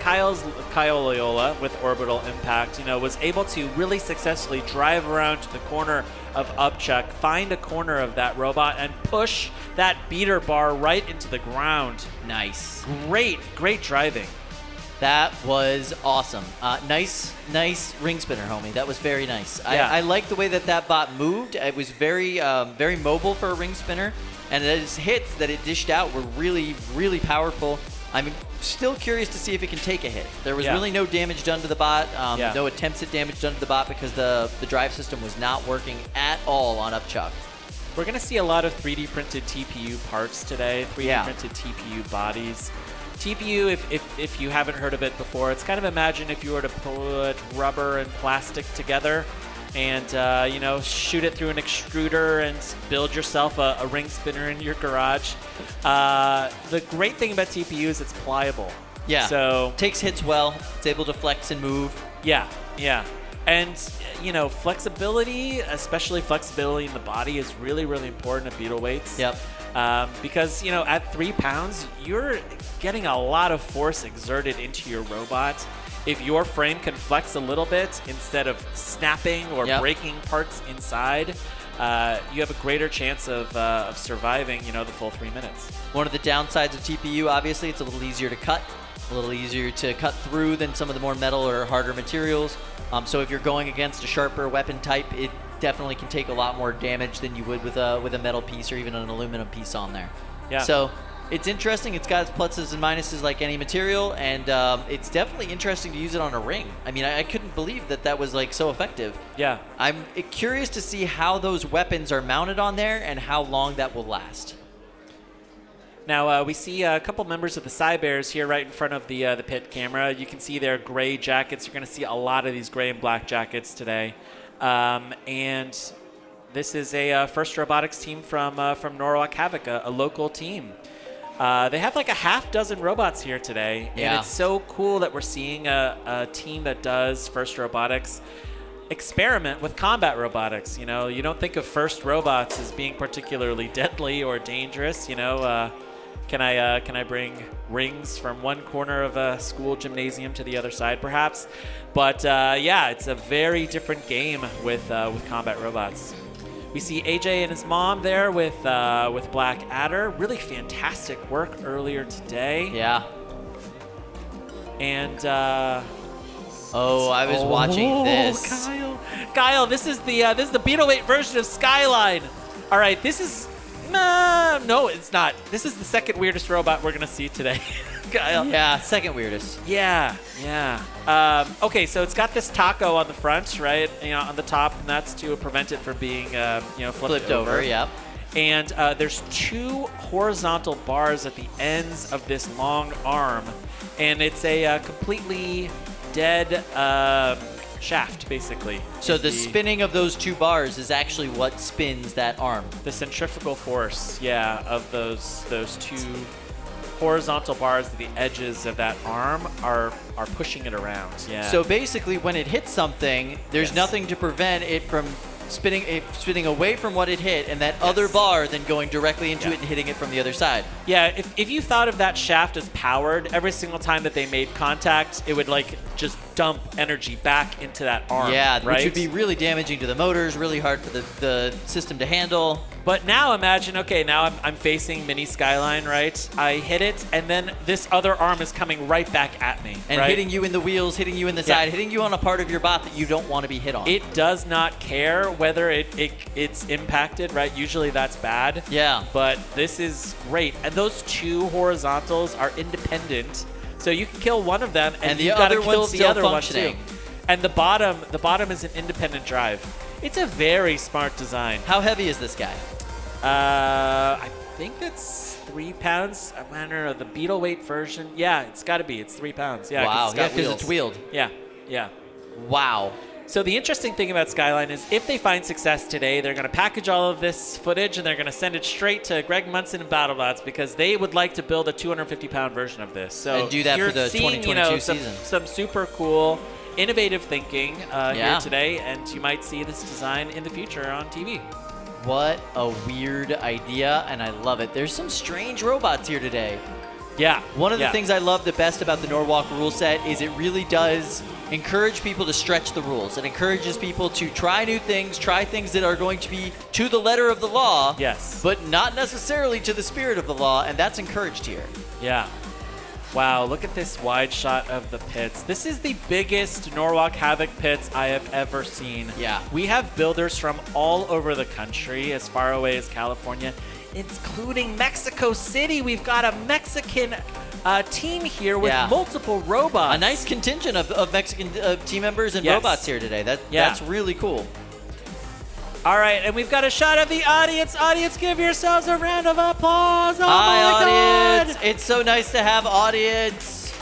Loyola with Orbital Impact, was able to really successfully drive around to the corner of Upchuck, find a corner of that robot, and push that beater bar right into the ground. Nice. Great driving. That was awesome. Nice ring spinner, homie. That was very nice. Yeah. I like the way that bot moved. It was very mobile for a ring spinner, and his hits that it dished out were really, really powerful. I'm still curious to see if it can take a hit. There was really no damage done to the bot, no attempts at damage done to the bot because the drive system was not working at all on Upchuck. We're going to see a lot of 3D printed TPU parts today, 3D Yeah. printed TPU bodies. TPU, if you haven't heard of it before, it's kind of imagine if you were to put rubber and plastic together and, shoot it through an extruder and build yourself a ring spinner in your garage. The great thing about TPU is it's pliable. Yeah. So, Takes hits well. It's able to flex and move. yeah. And, flexibility, especially flexibility in the body, is really, really important at beetle weights. Yep. Because, at 3 pounds, you're getting a lot of force exerted into your robot. If your frame can flex a little bit instead of snapping or breaking parts inside, you have a greater chance of surviving, the full 3 minutes. One of the downsides of TPU, obviously, it's a little easier to cut. A little easier to cut through than some of the more metal or harder materials. So if you're going against a sharper weapon type, it definitely can take a lot more damage than you would with a metal piece or even an aluminum piece on there. Yeah. So it's interesting. It's got its pluses and minuses like any material, and it's definitely interesting to use it on a ring. I mean, I couldn't believe that was so effective. Yeah. I'm curious to see how those weapons are mounted on there and how long that will last. Now, we see a couple members of the Cybears here right in front of the pit camera. You can see their gray jackets. You're going to see a lot of these gray and black jackets today. And this is a First Robotics team from Norwalk Havoc, a local team. They have like a half dozen robots here today. Yeah. And it's so cool that we're seeing a team that does First Robotics experiment with combat robotics. You don't think of First robots as being particularly deadly or dangerous. Can I bring rings from one corner of a school gymnasium to the other side, perhaps? But it's a very different game with combat robots. We see AJ and his mom there with Black Adder. Really fantastic work earlier today. Yeah. And I was watching this. Kyle, this is the Beetleweight version of Skyline. All right, this is no, it's not. This is the second weirdest robot we're gonna see today, Kyle. Yeah, second weirdest. Yeah. Okay, so it's got this taco on the front, right? On the top, and that's to prevent it from being, flipped over. Yep. And there's 2 horizontal bars at the ends of this long arm, and it's a completely dead shaft, basically. So the spinning of those 2 bars is actually what spins that arm. The centrifugal force, of those 2 horizontal bars at the edges of that arm are pushing it around. Yeah. So basically, when it hits something, there's nothing to prevent it from spinning away from what it hit, and that other bar then going directly into it and hitting it from the other side. Yeah, if you thought of that shaft as powered, every single time that they made contact, it would just dump energy back into that arm. Yeah, right? which would be really damaging to the motors, really hard for the system to handle. But now imagine, okay, now I'm facing Mini Skyline, right? I hit it, and then this other arm is coming right back at me. And right? hitting you in the wheels, hitting you in the side, hitting you on a part of your bot that you don't want to be hit on. It does not care whether it's impacted, right? Usually that's bad. Yeah. But this is great. And those two horizontals are independent. So you can kill one of them, and the you've got to other kill one's the still other functioning. one too. And the bottom is an independent drive. It's a very smart design. How heavy is this guy? I think it's 3 pounds. I don't know, the Beetle weight version. Yeah, it's got to be. It's 3 pounds. Yeah, Wow, because because it's wheeled. Yeah, yeah. Wow. So the interesting thing about Skyline is if they find success today, they're going to package all of this footage and they're going to send it straight to Greg Munson and BattleBots because they would like to build a 250-pound version of this. So And do that you're for the seeing, 2022 some, season. some super cool, innovative thinking here today, and you might see this design in the future on TV. What a weird idea, and I love it. There's some strange robots here today. Yeah. One of the things I love the best about the Norwalk rule set is it really does encourage people to stretch the rules. It encourages people to try new things, try things that are going to be to the letter of the law, Yes. but not necessarily to the spirit of the law, and that's encouraged here. Yeah. Wow, look at this wide shot of the pits. This is the biggest Norwalk Havoc pits I have ever seen. Yeah. We have builders from all over the country, as far away as California, including Mexico City. We've got a Mexican team here with multiple robots. A nice contingent of Mexican team members and Yes. robots here today. That's really cool. All right, and we've got a shot of the audience. Audience, give yourselves a round of applause. Oh Hi, my audience. God. It's so nice to have audience.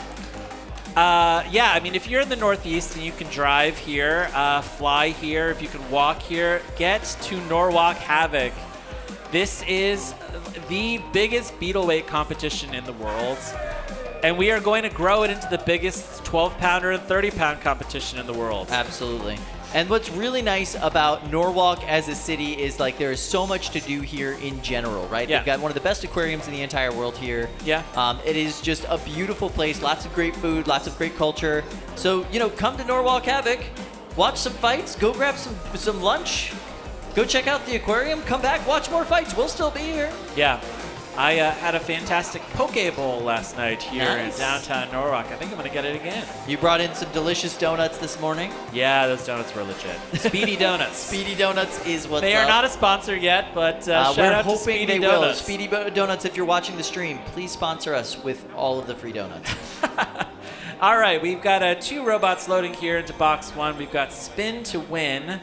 Yeah, I mean, if you're in the Northeast and you can drive here, fly here, if you can walk here, get to Norwalk Havoc. This is the biggest Beetleweight competition in the world, and we are going to grow it into the biggest 12-pounder and 30-pound competition in the world. Absolutely. And what's really nice about Norwalk as a city is like there is so much to do here in general, right? Yeah. They've got one of the best aquariums in the entire world here. Yeah. It is just a beautiful place, lots of great food, lots of great culture. So, come to Norwalk Havoc, watch some fights, go grab some lunch, go check out the aquarium, come back, watch more fights. We'll still be here. Yeah. I had a fantastic poke bowl last night here in downtown Norwalk. I think I'm going to get it again. You brought in some delicious donuts this morning. Yeah, those donuts were legit. Speedy Donuts. Speedy Donuts is what's They are up. not a sponsor yet, but shout we're out to hoping Speedy they Donuts. will. Speedy Donuts, if you're watching the stream, please sponsor us with all of the free donuts. All right, we've got 2 robots loading here into box 1. We've got Spin to Win.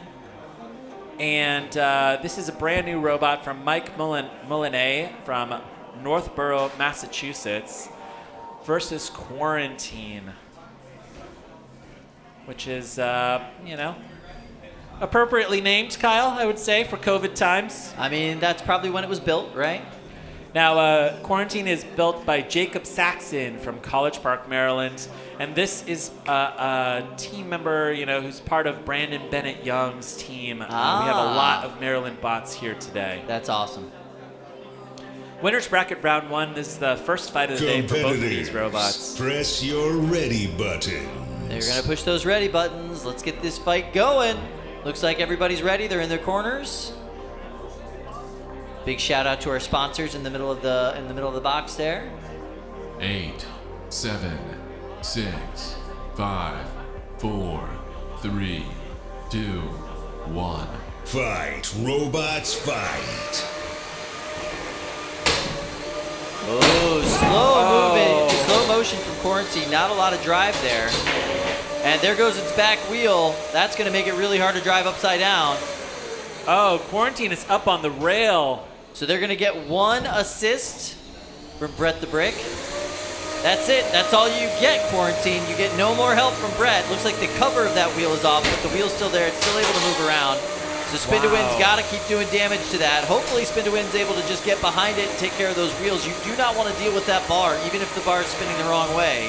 And this is a brand new robot from Mike Molinet from Northborough, Massachusetts, versus Quarantine, which is, appropriately named, Kyle, I would say, for COVID times. I mean, that's probably when it was built, right? Now, Quarantine is built by Jacob Saxon from College Park, Maryland, and this is a team member, who's part of Brandon Bennett Young's team. We have a lot of Maryland bots here today. That's awesome. Winners bracket round 1. This is the first fight of the day for both of these robots. Press your ready button. They're going to push those ready buttons. Let's get this fight going. Looks like everybody's ready. They're in their corners. Big shout out to our sponsors in the middle of the box there. 8, 7, 6, 5, 4, 3, 2, 1. Fight, robots, fight. Oh, slow motion from Quarantine. Not a lot of drive there. And there goes its back wheel. That's going to make it really hard to drive upside down. Oh, Quarantine is up on the rail. So they're going to get 1 assist from Brett the Brick. That's it. That's all you get, Quarantine. You get no more help from Brett. Looks like the cover of that wheel is off, but the wheel's still there. It's still able to move around. So Spin to Win's got to keep doing damage to that. Hopefully Spin to Win's able to just get behind it and take care of those wheels. You do not want to deal with that bar, even if the bar is spinning the wrong way.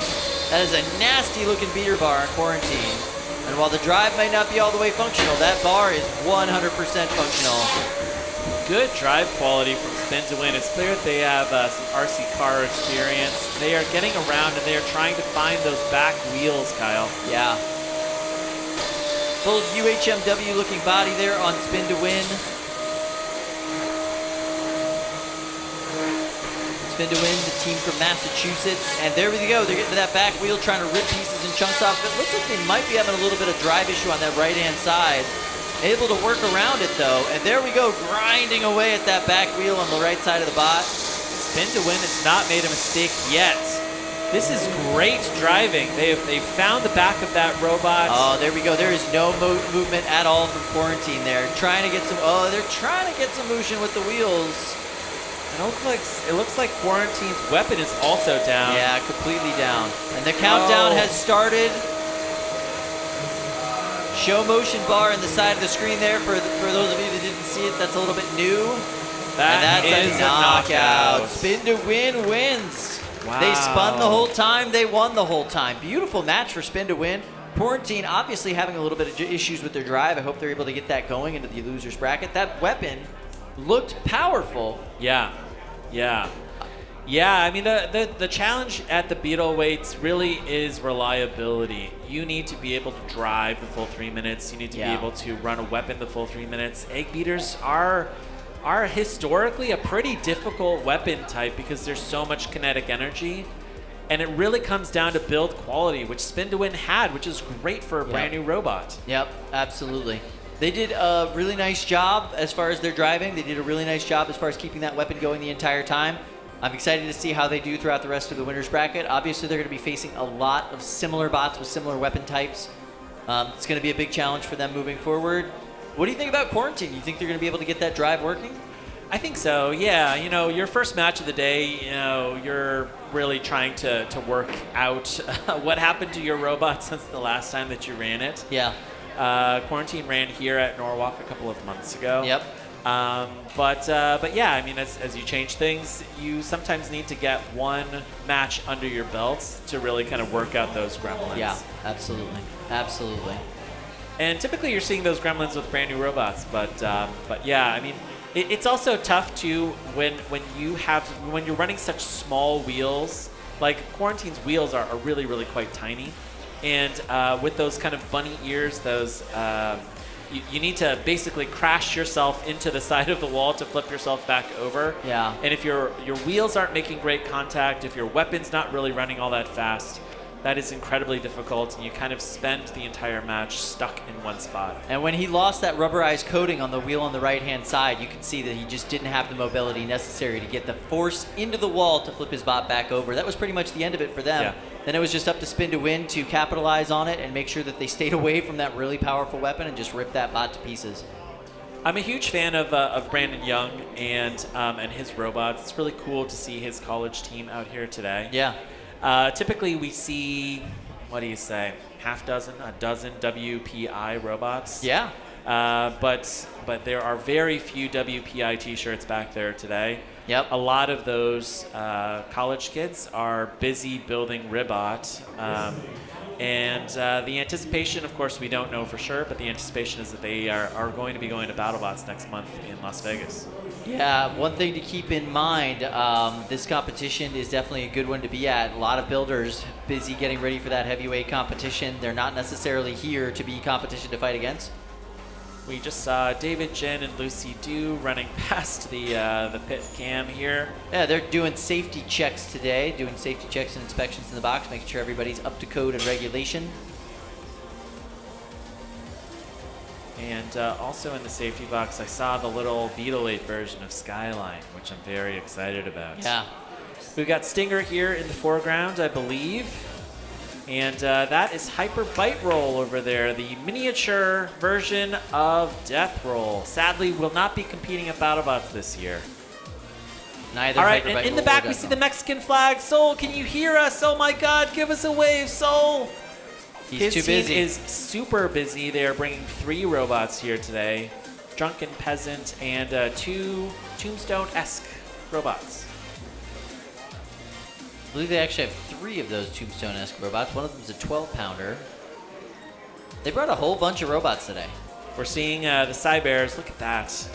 That is a nasty looking beater bar in Quarantine. And while the drive might not be all the way functional, that bar is 100% functional. Good drive quality from Spin to Win. It's clear that they have some RC car experience. They are getting around and they are trying to find those back wheels, Kyle. Yeah. Full UHMW looking body there on Spin to Win. Spin to Win, the team from Massachusetts. And there we go. They're getting to that back wheel, trying to rip pieces and chunks off. It looks like they might be having a little bit of drive issue on that right-hand side. Able to work around it, though. And there we go, grinding away at that back wheel on the right side of the bot. Spin to Win has not made a mistake yet. This is great driving. They've found the back of that robot. Oh, there we go. There is no movement at all from Quarantine there. Trying to get some, they're trying to get some motion with the wheels. It looks like Quarantine's weapon is also down. Yeah, completely down. And the countdown has started. Show motion bar in the side of the screen there for those of you that didn't see it. That's a little bit new. That is a knockout. Spin to Win wins. Wow. They spun the whole time. They won the whole time. Beautiful match for Spin to Win. Quarantine obviously having a little bit of issues with their drive. I hope they're able to get that going into the losers bracket. That weapon looked powerful. Yeah. I mean, the challenge at the Beetle weights really is reliability. You need to be able to drive the full 3 minutes. You need to be able to run a weapon the full 3 minutes. Egg beaters are historically a pretty difficult weapon type because there's so much kinetic energy. And it really comes down to build quality, which Spin to Win had, which is great for a brand new robot. Yep, absolutely. They did a really nice job as far as their driving. They did a really nice job as far as keeping that weapon going the entire time. I'm excited to see how they do throughout the rest of the winners bracket. Obviously, they're going to be facing a lot of similar bots with similar weapon types. It's going to be a big challenge for them moving forward. What do you think about Quarantine? You think they're going to be able to get that drive working? I think so, yeah. You know, your first match of the day, you know, you're really trying to work out what happened to your robot since the last time that you ran it. Yeah. Quarantine ran here at Norwalk a couple of months ago. Yep. But yeah, I mean, as you change things, you sometimes need to get one match under your belt to really kind of work out those gremlins. Yeah, absolutely. Absolutely. And typically you're seeing those gremlins with brand new robots, but yeah, I mean, it's also tough too when you're running such small wheels. Like Quarantine's wheels are really quite tiny, and with those kind of bunny ears, those you need to basically crash yourself into the side of the wall to flip yourself back over. Yeah. And if your wheels aren't making great contact, if your weapon's not really running all that fast, that is incredibly difficult, and you kind of spend the entire match stuck in one spot. And when he lost that rubberized coating on the wheel on the right-hand side, you could see that he just didn't have the mobility necessary to get the force into the wall to flip his bot back over. That was pretty much the end of it for them. Yeah. Then it was just up to Spin to Win to capitalize on it and make sure that they stayed away from that really powerful weapon and just rip that bot to pieces. I'm a huge fan of Brandon Young and his robots. It's really cool to see his college team out here today. Yeah. Typically we see, what do you say, a dozen WPI robots. Yeah. But there are very few WPI t-shirts back there today. Yep. A lot of those college kids are busy building Ribot. And the anticipation, of course, we don't know for sure, but the anticipation is that they are going to be going to BattleBots next month in Las Vegas. Yeah, one thing to keep in mind, this competition is definitely a good one to be at. A lot of builders busy getting ready for that heavyweight competition. They're not necessarily here to be competition to fight against. We just saw David, Jen, and Lucy Dew running past the pit cam here. Yeah, they're doing safety checks today, doing safety checks and inspections in the box, making sure everybody's up to code and regulation. And also in the safety box, I saw the little Beetle 8 version of Skyline, which I'm very excited about. Yeah. We've got Stinger here in the foreground, I believe. And that is Hyper Bite Roll over there, the miniature version of Death Roll. Sadly, will not be competing at BattleBots this year. Neither. All right, and in the back we see the Mexican flag. Soul, can you hear us? Oh my God, give us a wave, Soul. He's too busy. His team is super busy. They are bringing 3 robots here today. Drunken Peasant and 2 Tombstone-esque robots. I believe they actually have 3 of those Tombstone-esque robots. One of them is a 12-pounder. They brought a whole bunch of robots today. We're seeing the Cybears. Look at that.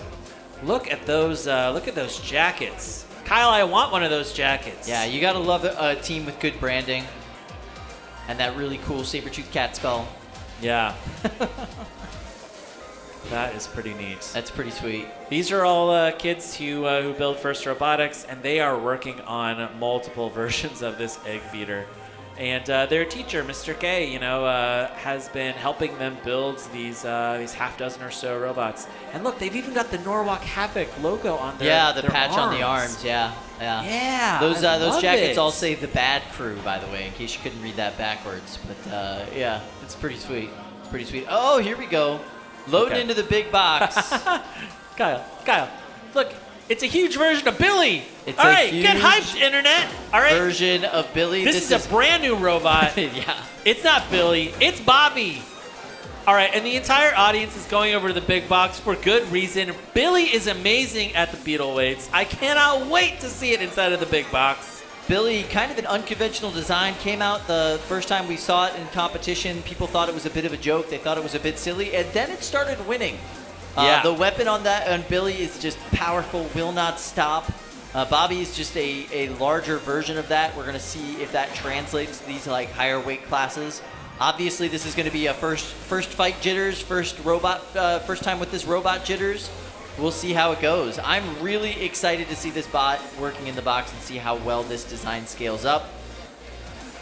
Look at those jackets. Kyle, I want one of those jackets. Yeah, you gotta love a team with good branding and that really cool saber-tooth cat skull. Yeah. That is pretty neat. That's pretty sweet. These are all kids who build First Robotics, and they are working on multiple versions of this egg beater. And their teacher, Mr. K, has been helping them build these half dozen or so robots. And look, they've even got the Norwalk Havoc logo on their the their patch on the arms. arms. Yeah. Yeah. Those I love jackets it. all say the Bad Crew, by the way, in case you couldn't read that backwards. But yeah, it's pretty sweet. It's pretty sweet. Oh, here we go. Loading into the big box. Kyle, look. It's a huge version of Billy. It's all a right, huge get hyped, Internet. All right. Version of Billy. This is a brand new robot. Yeah. It's not Billy. It's Bobby. All right, and the entire audience is going over to the big box for good reason. Billy is amazing at the beetle weights. I cannot wait to see it inside of the big box. Billy, kind of an unconventional design, came out the first time we saw it in competition. People thought it was a bit of a joke. They thought it was a bit silly, and then it started winning. The weapon on Billy is just powerful, will not stop. Bobby is just a larger version of that. We're going to see if that translates to these higher weight classes. Obviously, this is going to be a first fight jitters, first time with this robot jitters. We'll see how it goes. I'm really excited to see this bot working in the box and see how well this design scales up.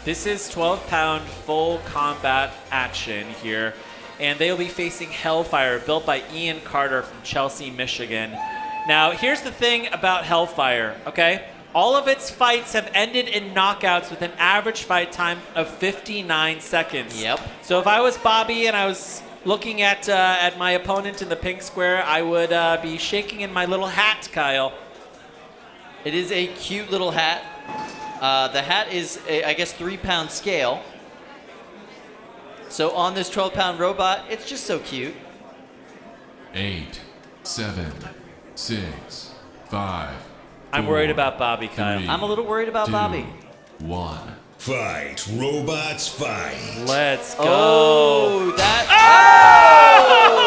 This is 12-pound full combat action here. And they'll be facing Hellfire, built by Ian Carter from Chelsea, Michigan. Now, here's the thing about Hellfire, okay? All of its fights have ended in knockouts with an average fight time of 59 seconds. Yep. So if I was Bobby and I was looking at my opponent in the pink square, I would be shaking in my little hat, Kyle. It is a cute little hat. The hat is, I guess, 3-pound scale. So on this 12-pound robot, it's just so cute. 8, 7, 6, 5. I'm worried about Bobby, Kyle. I'm a little worried about 2, Bobby. 1. Fight, robots, fight. Let's go. Oh, that.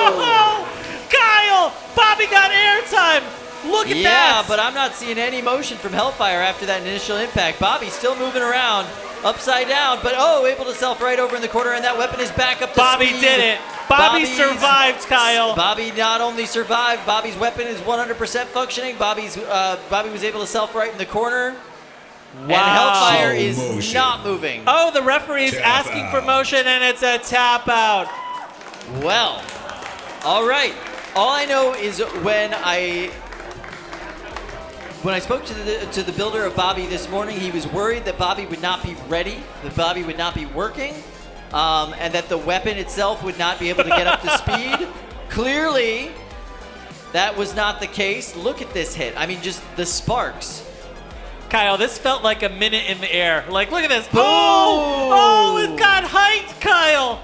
Oh! Kyle! Bobby got airtime! Look at that! Yeah, but I'm not seeing any motion from Hellfire after that initial impact. Bobby's still moving around. Upside down, but able to self right over in the corner, and that weapon is back up to Bobby speed. did it. Bobby survived, Kyle. Bobby not only survived, Bobby's weapon is 100% functioning. Bobby was able to self right in the corner. Wow. And Hellfire is Motion. not moving. Oh, the referee is Tap asking for out. motion, and it's a tap out. Well, all right. All I know is when I spoke to the builder of Bobby this morning, he was worried that Bobby would not be ready, that Bobby would not be working, and that the weapon itself would not be able to get up to speed. Clearly, that was not the case. Look at this hit. I mean, just the sparks. Kyle, this felt like a minute in the air. Look at this. Boom! Oh, it got height, Kyle.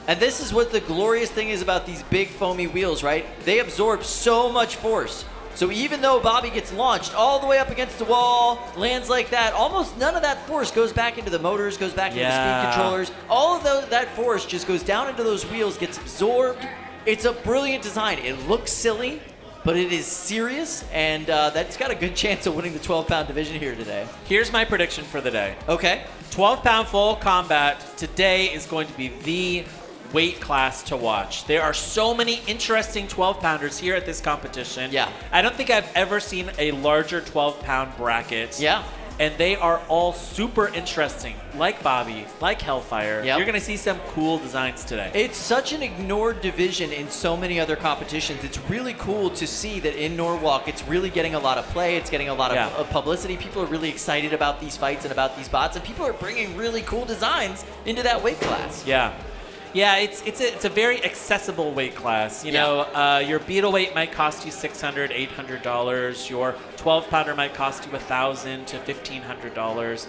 And this is what the glorious thing is about these big foamy wheels, right? They absorb so much force. So even though Bobby gets launched all the way up against the wall, lands like that, almost none of that force goes back into the motors, goes back into the speed controllers. All of that force just goes down into those wheels, gets absorbed. It's a brilliant design. It looks silly, but it is serious, and that's got a good chance of winning the 12-pound division here today. Here's my prediction for the day. Okay. 12-pound full combat today is going to be the weight class to watch. There are so many interesting 12-pounders here at this competition. Yeah. I don't think I've ever seen a larger 12-pound bracket. Yeah. And they are all super interesting, like Bobby, like Hellfire. Yep. You're going to see some cool designs today. It's such an ignored division in so many other competitions. It's really cool to see that in Norwalk, it's really getting a lot of play. It's getting a lot of publicity. People are really excited about these fights and about these bots, and people are bringing really cool designs into that weight class. Yeah. Yeah, it's a very accessible weight class. You know, your beetle weight might cost you $600, $800. Your 12-pounder might cost you $1,000 to $1,500.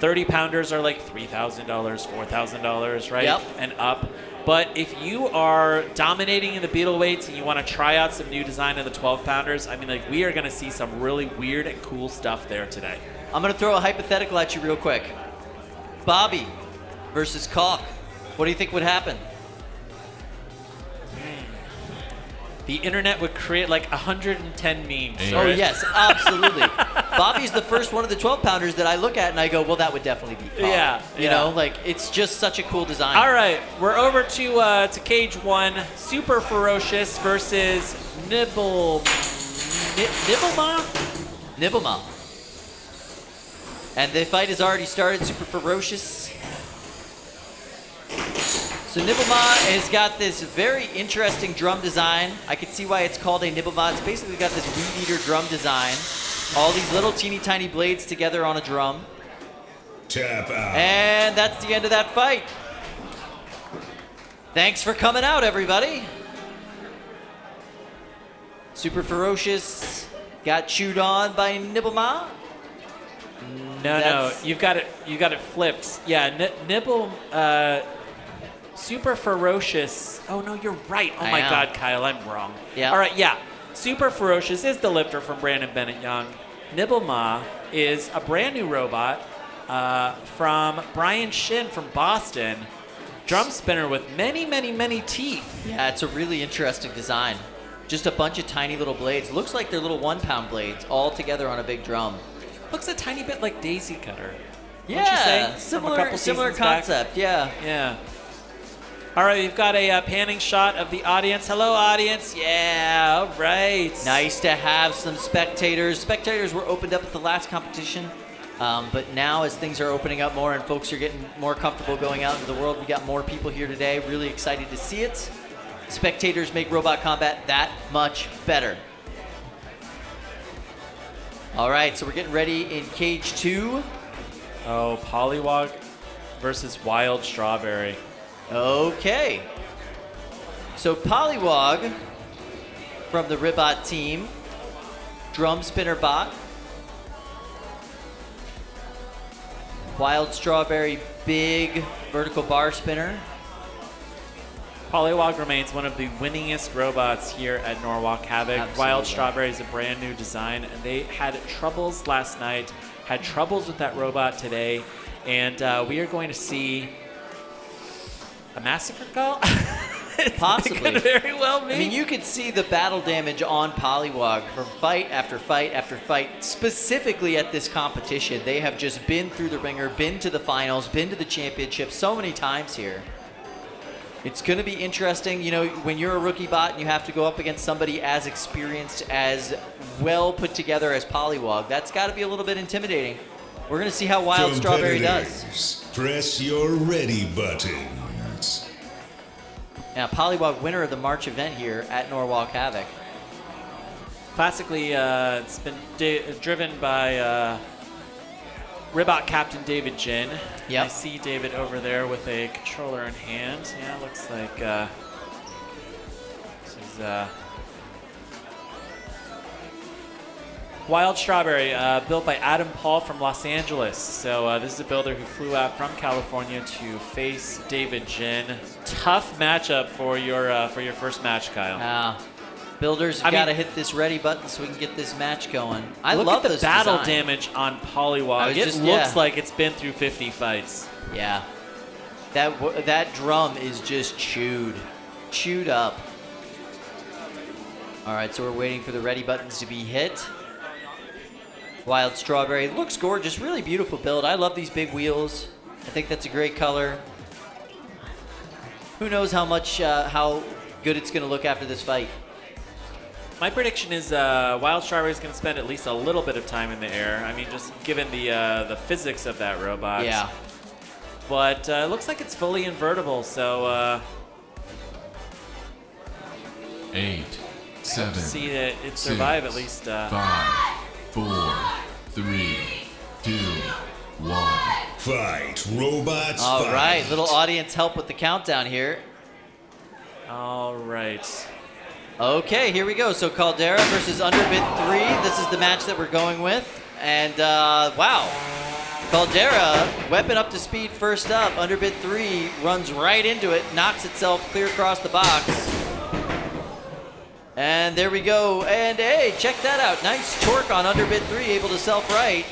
30-pounders are like $3,000, $4,000, right? Yep. And up. But if you are dominating in the beetle weights and you want to try out some new design in the 12-pounders, I mean, like, we are going to see some really weird and cool stuff there today. I'm going to throw a hypothetical at you real quick. Bobby versus Caulk. What do you think would happen? the internet would create like 110 memes. Hey. Oh, right? yes, absolutely. Bobby's the first one of the 12-pounders that I look at and I go, well, that would definitely be Cobb. Yeah, You yeah. know, like, it's just such a cool design. All right, we're over to cage 1, Super Ferocious versus Nibblema? Nibblema. And the fight has already started, Super Ferocious. So Nibblema has got this very interesting drum design. I can see why it's called a Nibblema. It's basically got this weed eater drum design. All these little teeny tiny blades together on a drum. Tap out. And that's the end of that fight. Thanks for coming out, everybody. Super Ferocious got chewed on by Nibblema. No, That's- you've got it flipped. Yeah, Nibble, Super Ferocious. Oh no, you're right. Oh I my am. God, Kyle, I'm wrong. Yeah. All right, yeah. Super Ferocious is the lifter from Brandon Bennett Young. Nibblema is a brand new robot from Brian Shin from Boston. Drum spinner with many, many, many teeth. Yeah, it's a really interesting design. Just a bunch of tiny little blades. Looks like they're little 1-pound blades all together on a big drum. Looks a tiny bit like Daisy Cutter. Yeah, Wouldn't you say? From a similar couple seasons back? concept. Yeah. Yeah. All right, we've got a panning shot of the audience. Hello, audience. Yeah, all right. Nice to have some spectators. Spectators were opened up at the last competition, but now as things are opening up more and folks are getting more comfortable going out into the world, we got more people here today. Really excited to see it. Spectators make robot combat that much better. All right, so we're getting ready in cage 2. Oh, Pollywog versus Wild Strawberry. Okay. So Pollywog from the Ribot team, drum spinner bot. Wild Strawberry, big vertical bar spinner. Pollywog remains one of the winningest robots here at Norwalk Havoc. Absolutely. Wild Strawberry is a brand new design, and they had troubles last night, had troubles with that robot today, and we are going to see a massacre call? It Possibly. could very well be. I mean, you could see the battle damage on Pollywog from fight after fight after fight. Specifically at this competition, they have just been through the ringer, been to the finals, been to the championship so many times here. It's going to be interesting, you know, when you're a rookie bot and you have to go up against somebody as experienced, as well put together as Pollywog. That's got to be a little bit intimidating. We're going to see how Wild Strawberry does. Competitors, press your ready buttons. Now, Pollywog, winner of the March event here at Norwalk Havoc. Classically, it's been driven by Ribot Captain David Jin. Yep. I see David over there with a controller in hand. Yeah, looks like this is Wild Strawberry, built by Adam Paul from Los Angeles. So this is a builder who flew out from California to face David Jin. Tough matchup for your first match, Kyle. Builders I got to mean- hit this ready button so we can get this match going. I Look love at the this battle design. damage on Pollywog. It just- looks yeah. like it's been through 50 fights. Yeah. That drum is just chewed up. All right, so we're waiting for the ready buttons to be hit. Wild Strawberry looks gorgeous, really beautiful build. I love these big wheels. I think that's a great color. Who knows how good it's going to look after this fight. My prediction is Wild Strawberry is going to spend at least a little bit of time in the air. I mean, just given the physics of that robot. Yeah. But it looks like it's fully invertible, so 8, 7, see it survive at 6, least. 5, 4, 3, 2, 1. Fight, robots, All fight. right, little audience help with the countdown here. All right. Okay, here we go. So Caldera versus Underbit 3. This is the match that we're going with. And wow. Caldera, weapon up to speed first up. Underbit 3 runs right into it, knocks itself clear across the box. And there we go. And hey, check that out. Nice torque on Underbit 3, able to self-right.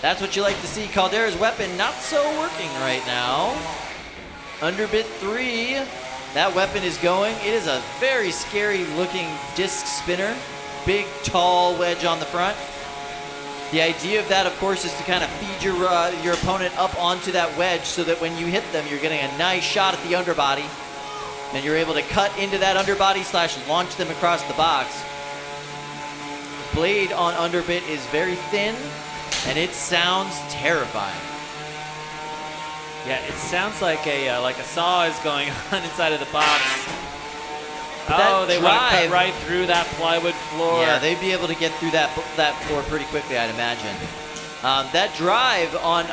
That's what you like to see. Caldera's weapon not so working right now. Underbit 3 That weapon is going. It is a very scary looking disc spinner. Big, tall wedge on the front. The idea of that, of course, is to kind of feed your opponent up onto that wedge so that when you hit them, you're getting a nice shot at the underbody. And you're able to cut into that underbody / launch them across the box. The blade on Underbit is very thin, and it sounds terrifying. Yeah, it sounds like a saw is going on inside of the box. But they want to cut right through that plywood floor. Yeah, they'd be able to get through that floor pretty quickly, I'd imagine. That drive on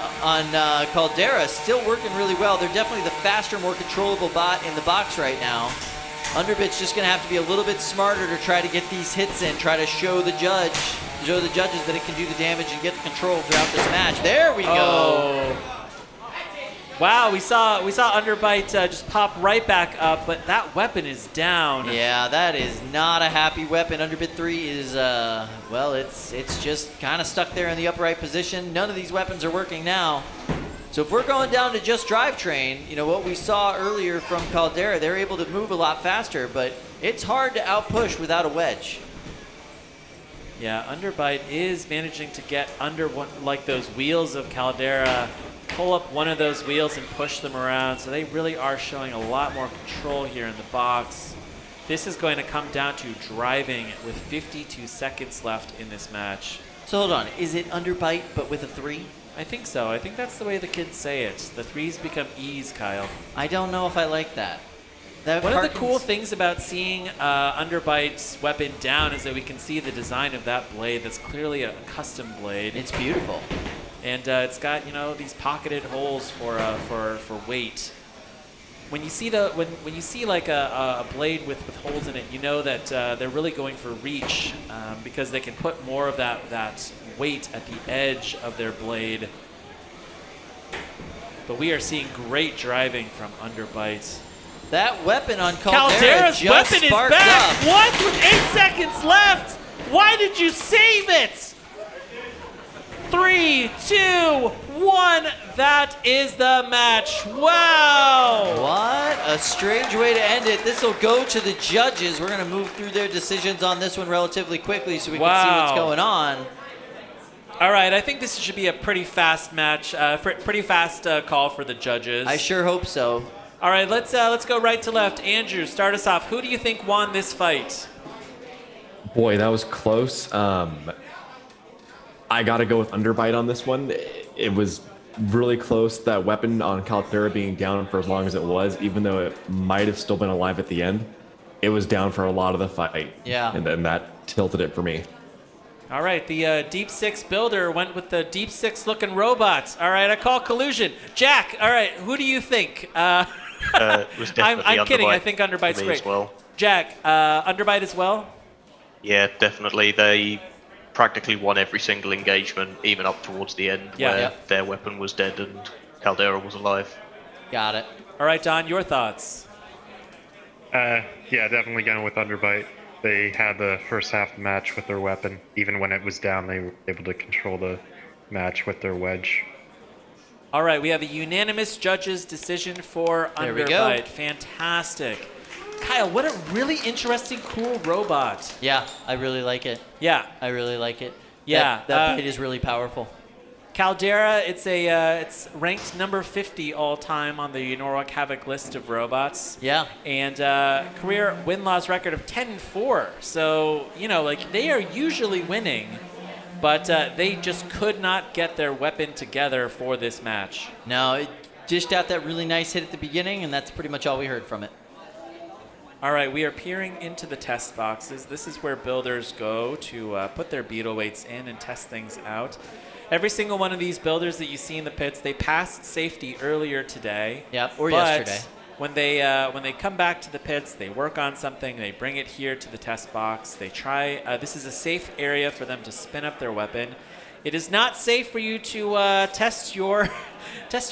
Caldera still working really well. They're definitely the faster, more controllable bot in the box right now. Underbit's just going to have to be a little bit smarter to try to get these hits in, try to show the judges that it can do the damage and get the control throughout this match. There we go. Wow, we saw Underbite just pop right back up, but that weapon is down. Yeah, that is not a happy weapon. Underbit 3 is, well, it's just kind of stuck there in the upright position. None of these weapons are working now. So if we're going down to just drivetrain, you know, what we saw earlier from Caldera, they're able to move a lot faster, but it's hard to outpush without a wedge. Yeah, Underbite is managing to get under those wheels of Caldera, pull up one of those wheels and push them around. So they really are showing a lot more control here in the box. This is going to come down to driving with 52 seconds left in this match. So hold on, is it Underbite but with a 3? I think so. I think that's the way the kids say it. The 3s become E's, Kyle. I don't know if I like that. One of the cool things about seeing Underbite's weapon down is that we can see the design of that blade. That's clearly a custom blade. It's beautiful. And it's got, you know, these pocketed holes for weight. When you see when you see like a blade with holes in it, you know that they're really going for reach because they can put more of that weight at the edge of their blade. But we are seeing great driving from Underbite. That weapon on Caldera Caldera's just weapon is sparked back. up. What? With 8 seconds left. Why did you save it? 3, 2, 1. That is the match. Wow. What a strange way to end it. This will go to the judges. We're going to move through their decisions on this one relatively quickly so we can see what's going on. All right, I think this should be a pretty fast match, pretty fast call for the judges. I sure hope so. All right, let's go right to left. Andrew, start us off. Who do you think won this fight? Boy, that was close. I got to go with Underbite on this one. It was really close. That weapon on Caldera being down for as long as it was, even though it might have still been alive at the end, it was down for a lot of the fight. Yeah. And then that tilted it for me. All right, the Deep Six builder went with the Deep Six looking robot. All right, I call collusion. Jack, all right, who do you think? Was definitely I'm kidding. Underbite I think Underbite's for me great. as well. Jack, Underbite as well? Yeah, definitely. They practically won every single engagement, even up towards the end, where their weapon was dead and Caldera was alive. Got it. All right, Don, your thoughts? Yeah, definitely going with Underbite. They had the first half of the match with their weapon. Even when it was down, they were able to control the match with their wedge. All right, we have a unanimous judges' decision for There we Underbite. go. Fantastic. Kyle, what a really interesting, cool robot. Yeah, I really like it. Yeah. I really like it. Yeah, That blade is really powerful. Caldera, it's ranked number 50 all time on the Norwalk Havoc list of robots. Yeah. And career win-loss record of 10-4. So, you know, like they are usually winning, but they just could not get their weapon together for this match. No, it dished out that really nice hit at the beginning, and that's pretty much all we heard from it. All right, we are peering into the test boxes. This is where builders go to put their beetle weights in and test things out. Every single one of these builders that you see in the pits, they passed safety earlier today. Yep, or yesterday. When they come back to the pits, they work on something, they bring it here to the test box. They try. This is a safe area for them to spin up their weapon. It is not safe for you to test your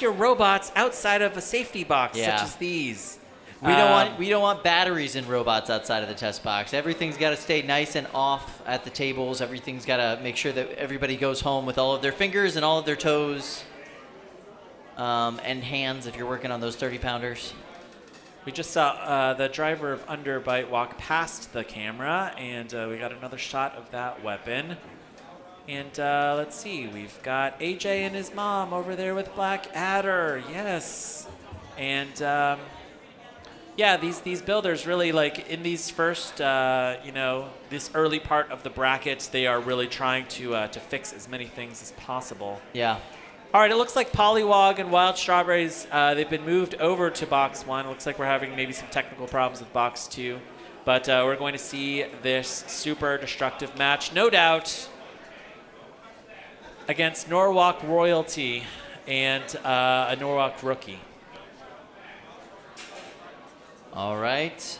robots outside of a safety box such as these. We don't want batteries in robots outside of the test box. Everything's got to stay nice and off at the tables. Everything's got to make sure that everybody goes home with all of their fingers and all of their toes and hands if you're working on those 30-pounders. We just saw the driver of Underbite walk past the camera, and we got another shot of that weapon. And let's see, we've got AJ and his mom over there with Black Adder. Yes. And yeah, these builders really, like, in these first, this early part of the brackets, they are really trying to fix as many things as possible. Yeah. All right, it looks like Pollywog and Wild Strawberries, they've been moved over to Box 1. It looks like we're having maybe some technical problems with Box 2. But we're going to see this super destructive match, no doubt, against Norwalk Royalty and a Norwalk rookie. All right.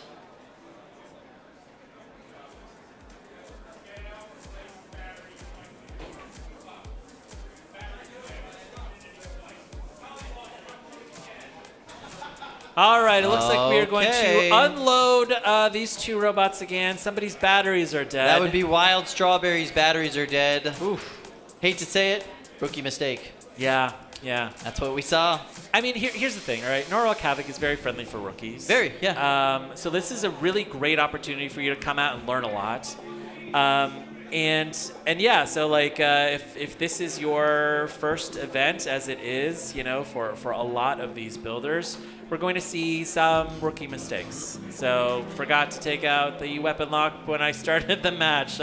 All right, it looks like we are going Okay. to unload these two robots again. Somebody's batteries are dead. That would be Wild Strawberries. Batteries are dead. Oof. Hate to say it, rookie mistake. Yeah, yeah. That's what we saw. I mean, here's the thing, all right? Norwalk Havoc is very friendly for rookies. Very, yeah. So this is a really great opportunity for you to come out and learn a lot. And yeah, so like if this is your first event, as it is, for a lot of these builders, we're going to see some rookie mistakes. So forgot to take out the weapon lock when I started the match.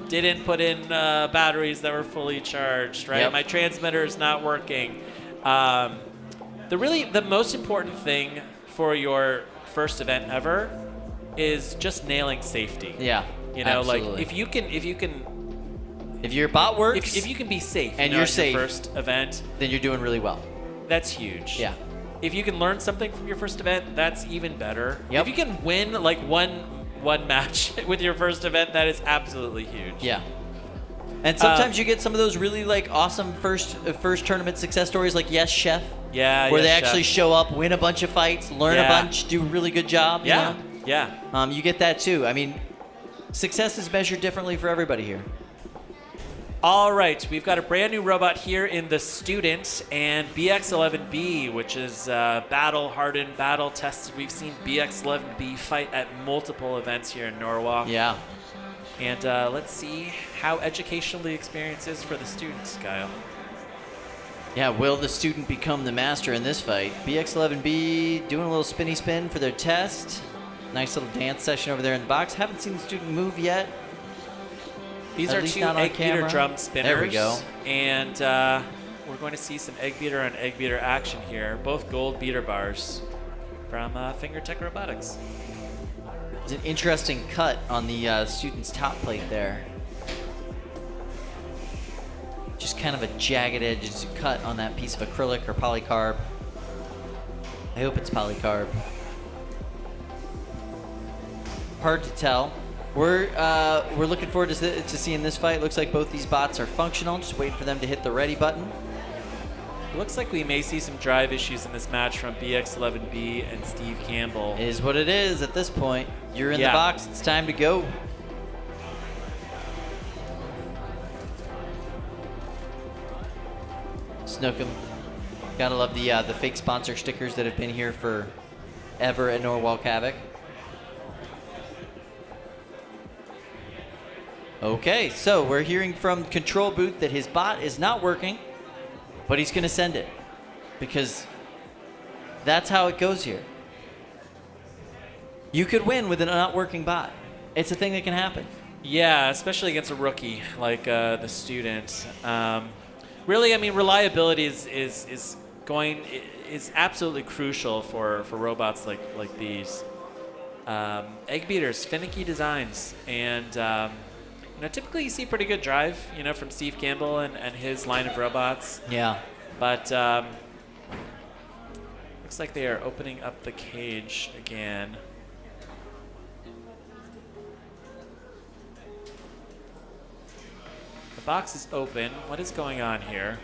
Didn't put in batteries that were fully charged, right? Yep. My transmitter is not working. The most important thing for your first event ever is just nailing safety. Yeah. Absolutely. Absolutely. If your bot works, if you can be safe and in you're your safe, first event, then you're doing really well. that's huge. Yeah. If you can learn something from your first event, that's even better. Yep. If you can win like one match with your first event, that is absolutely huge. Yeah. And sometimes you get some of those really like awesome first tournament success stories, like Yes Chef. Yeah. Where yes, they actually Chef. show up, win a bunch of fights, learn a Yeah. bunch, do a really good job. you Yeah. know? Yeah. You get that too. I mean, success is measured differently for everybody here. All right, we've got a brand new robot here in the Student, and BX11B, which is battle-hardened, battle-tested. We've seen BX11B fight at multiple events here in Norwalk. Yeah. And let's see how educational the experience is for the students, Kyle. Yeah, will the student become the master in this fight? BX11B doing a little spinny spin for their test. Nice little dance session over there in the box. Haven't seen the student move yet. These At are least two not on egg beater camera. drum spinners. There we go. And we're going to see some egg beater on egg beater action here. Both gold beater bars from Fingertech Robotics. It's an interesting cut on the student's top plate there. Just kind of a jagged edge cut on that piece of acrylic or polycarb. I hope it's polycarb. Hard to tell. We're looking forward to seeing this fight. Looks like both these bots are functional. Just waiting for them to hit the ready button. Looks like we may see some drive issues in this match from BX11B and Steve Campbell. It is what it is at this point. You're in Yeah. the box. It's time to go. Snookum. Gotta love the fake sponsor stickers that have been here for ever at Norwalk Havoc. Okay, so we're hearing from Control Booth that his bot is not working, but he's gonna send it because that's how it goes here. You could win with a not working bot. It's a thing that can happen. Yeah, especially against a rookie like the Student. Really, I mean, reliability is absolutely crucial for robots like these. Egg beaters, finicky designs, and typically you see pretty good drive, from Steve Campbell and his line of robots. Yeah. But looks like they are opening up the cage again. The box is open. What is going on here?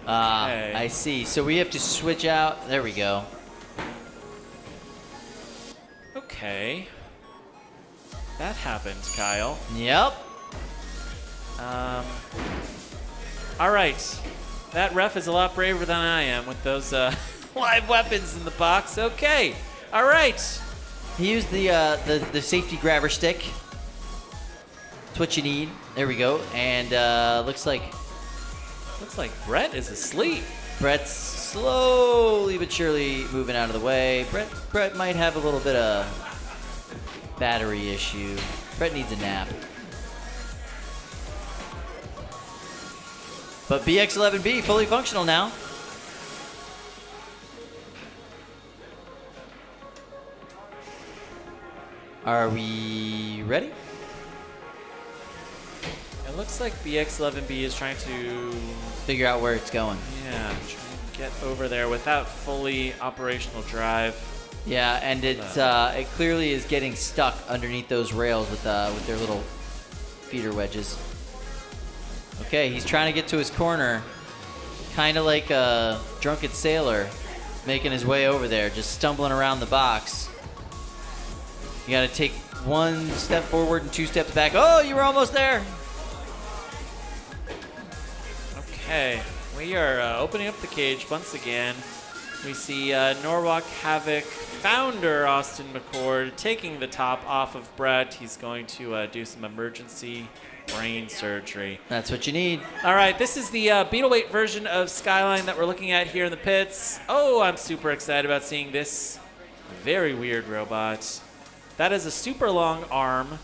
Okay. I see. So we have to switch out. There we go. Okay. That happened, Kyle. Yep. All right. That ref is a lot braver than I am with those live weapons in the box. Okay. All right. He used the safety grabber stick. That's what you need. There we go. And looks like Brett is asleep. Brett's slowly but surely moving out of the way. Brett might have a little bit of battery issue. Brett needs a nap. But BX11B fully functional now. Are we ready? It looks like BX11B is trying to Figure out where it's going. try and get over there without fully operational drive. Yeah, and it clearly is getting stuck underneath those rails with their little feeder wedges. Okay, he's trying to get to his corner, kind of like a drunken sailor, making his way over there, just stumbling around the box. You got to take one step forward and 2 steps back. Oh, you were almost there. Okay, we are opening up the cage once again. We see Norwalk Havoc founder Austin McCord taking the top off of Brett. He's going to do some emergency brain surgery. That's what you need. All right, this is the Beetleweight version of Skyline that we're looking at here in the pits. Oh, I'm super excited about seeing this very weird robot. That is a super long arm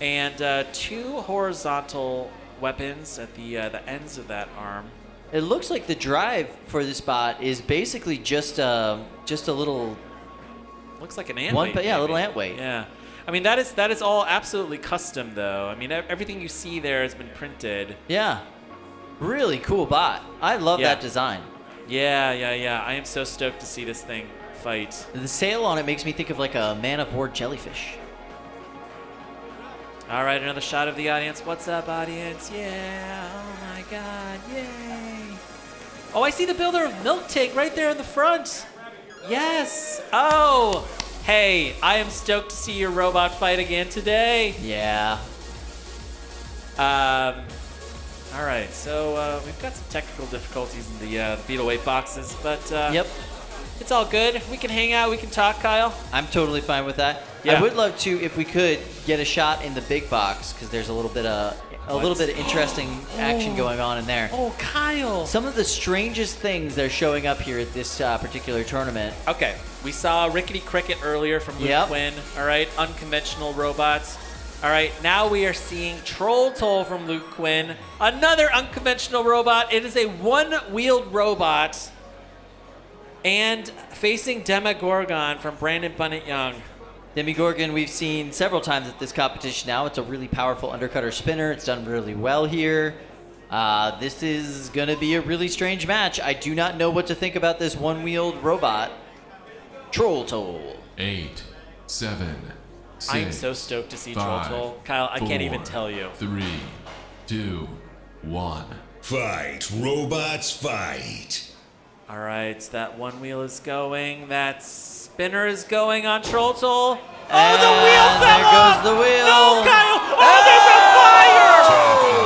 and 2 horizontal weapons at the ends of that arm. It looks like the drive for this bot is basically just a little Looks like an ant weight. a little ant weight. Yeah. I mean, that is all absolutely custom, though. I mean, everything you see there has been printed. Yeah. Really cool bot. I love that design. Yeah. I am so stoked to see this thing fight. The sail on it makes me think of like a Man of War jellyfish. All right, another shot of the audience. What's up, audience? Yeah. Oh, my God. Yay. Oh, I see the builder of Milk Tank right there in the front. Yes. Oh. Hey, I am stoked to see your robot fight again today. Yeah. All right, so we've got some technical difficulties in the Beetleweight boxes, but Yep. it's all good. We can hang out. We can talk, Kyle. I'm totally fine with that. Yeah. I would love to, if we could, get a shot in the big box because there's a little bit of interesting action going on in there. Oh, Kyle. Some of the strangest things that are showing up here at this particular tournament. Okay, we saw Rickety Cricket earlier from Luke Quinn. All right, unconventional robots. All right, now we are seeing Troll Toll from Luke Quinn. Another unconventional robot. It is a one-wheeled robot. And facing Demogorgon from Brandon Bunnett Young. Demogorgon we've seen several times at this competition now. It's a really powerful undercutter spinner. It's done really well here. This is going to be a really strange match. I do not know what to think about this one-wheeled robot. Troll Toll. 8, 7, 6. I am so stoked to see 5, Troll Toll. Kyle, I can't even 4, tell you. 3, 2, 1. Fight, robots, fight. All right, that one wheel is going. That spinner is going on Troll Toll. Oh, the wheel fell There off! goes the wheel. No, Kyle! Oh, there's a fire!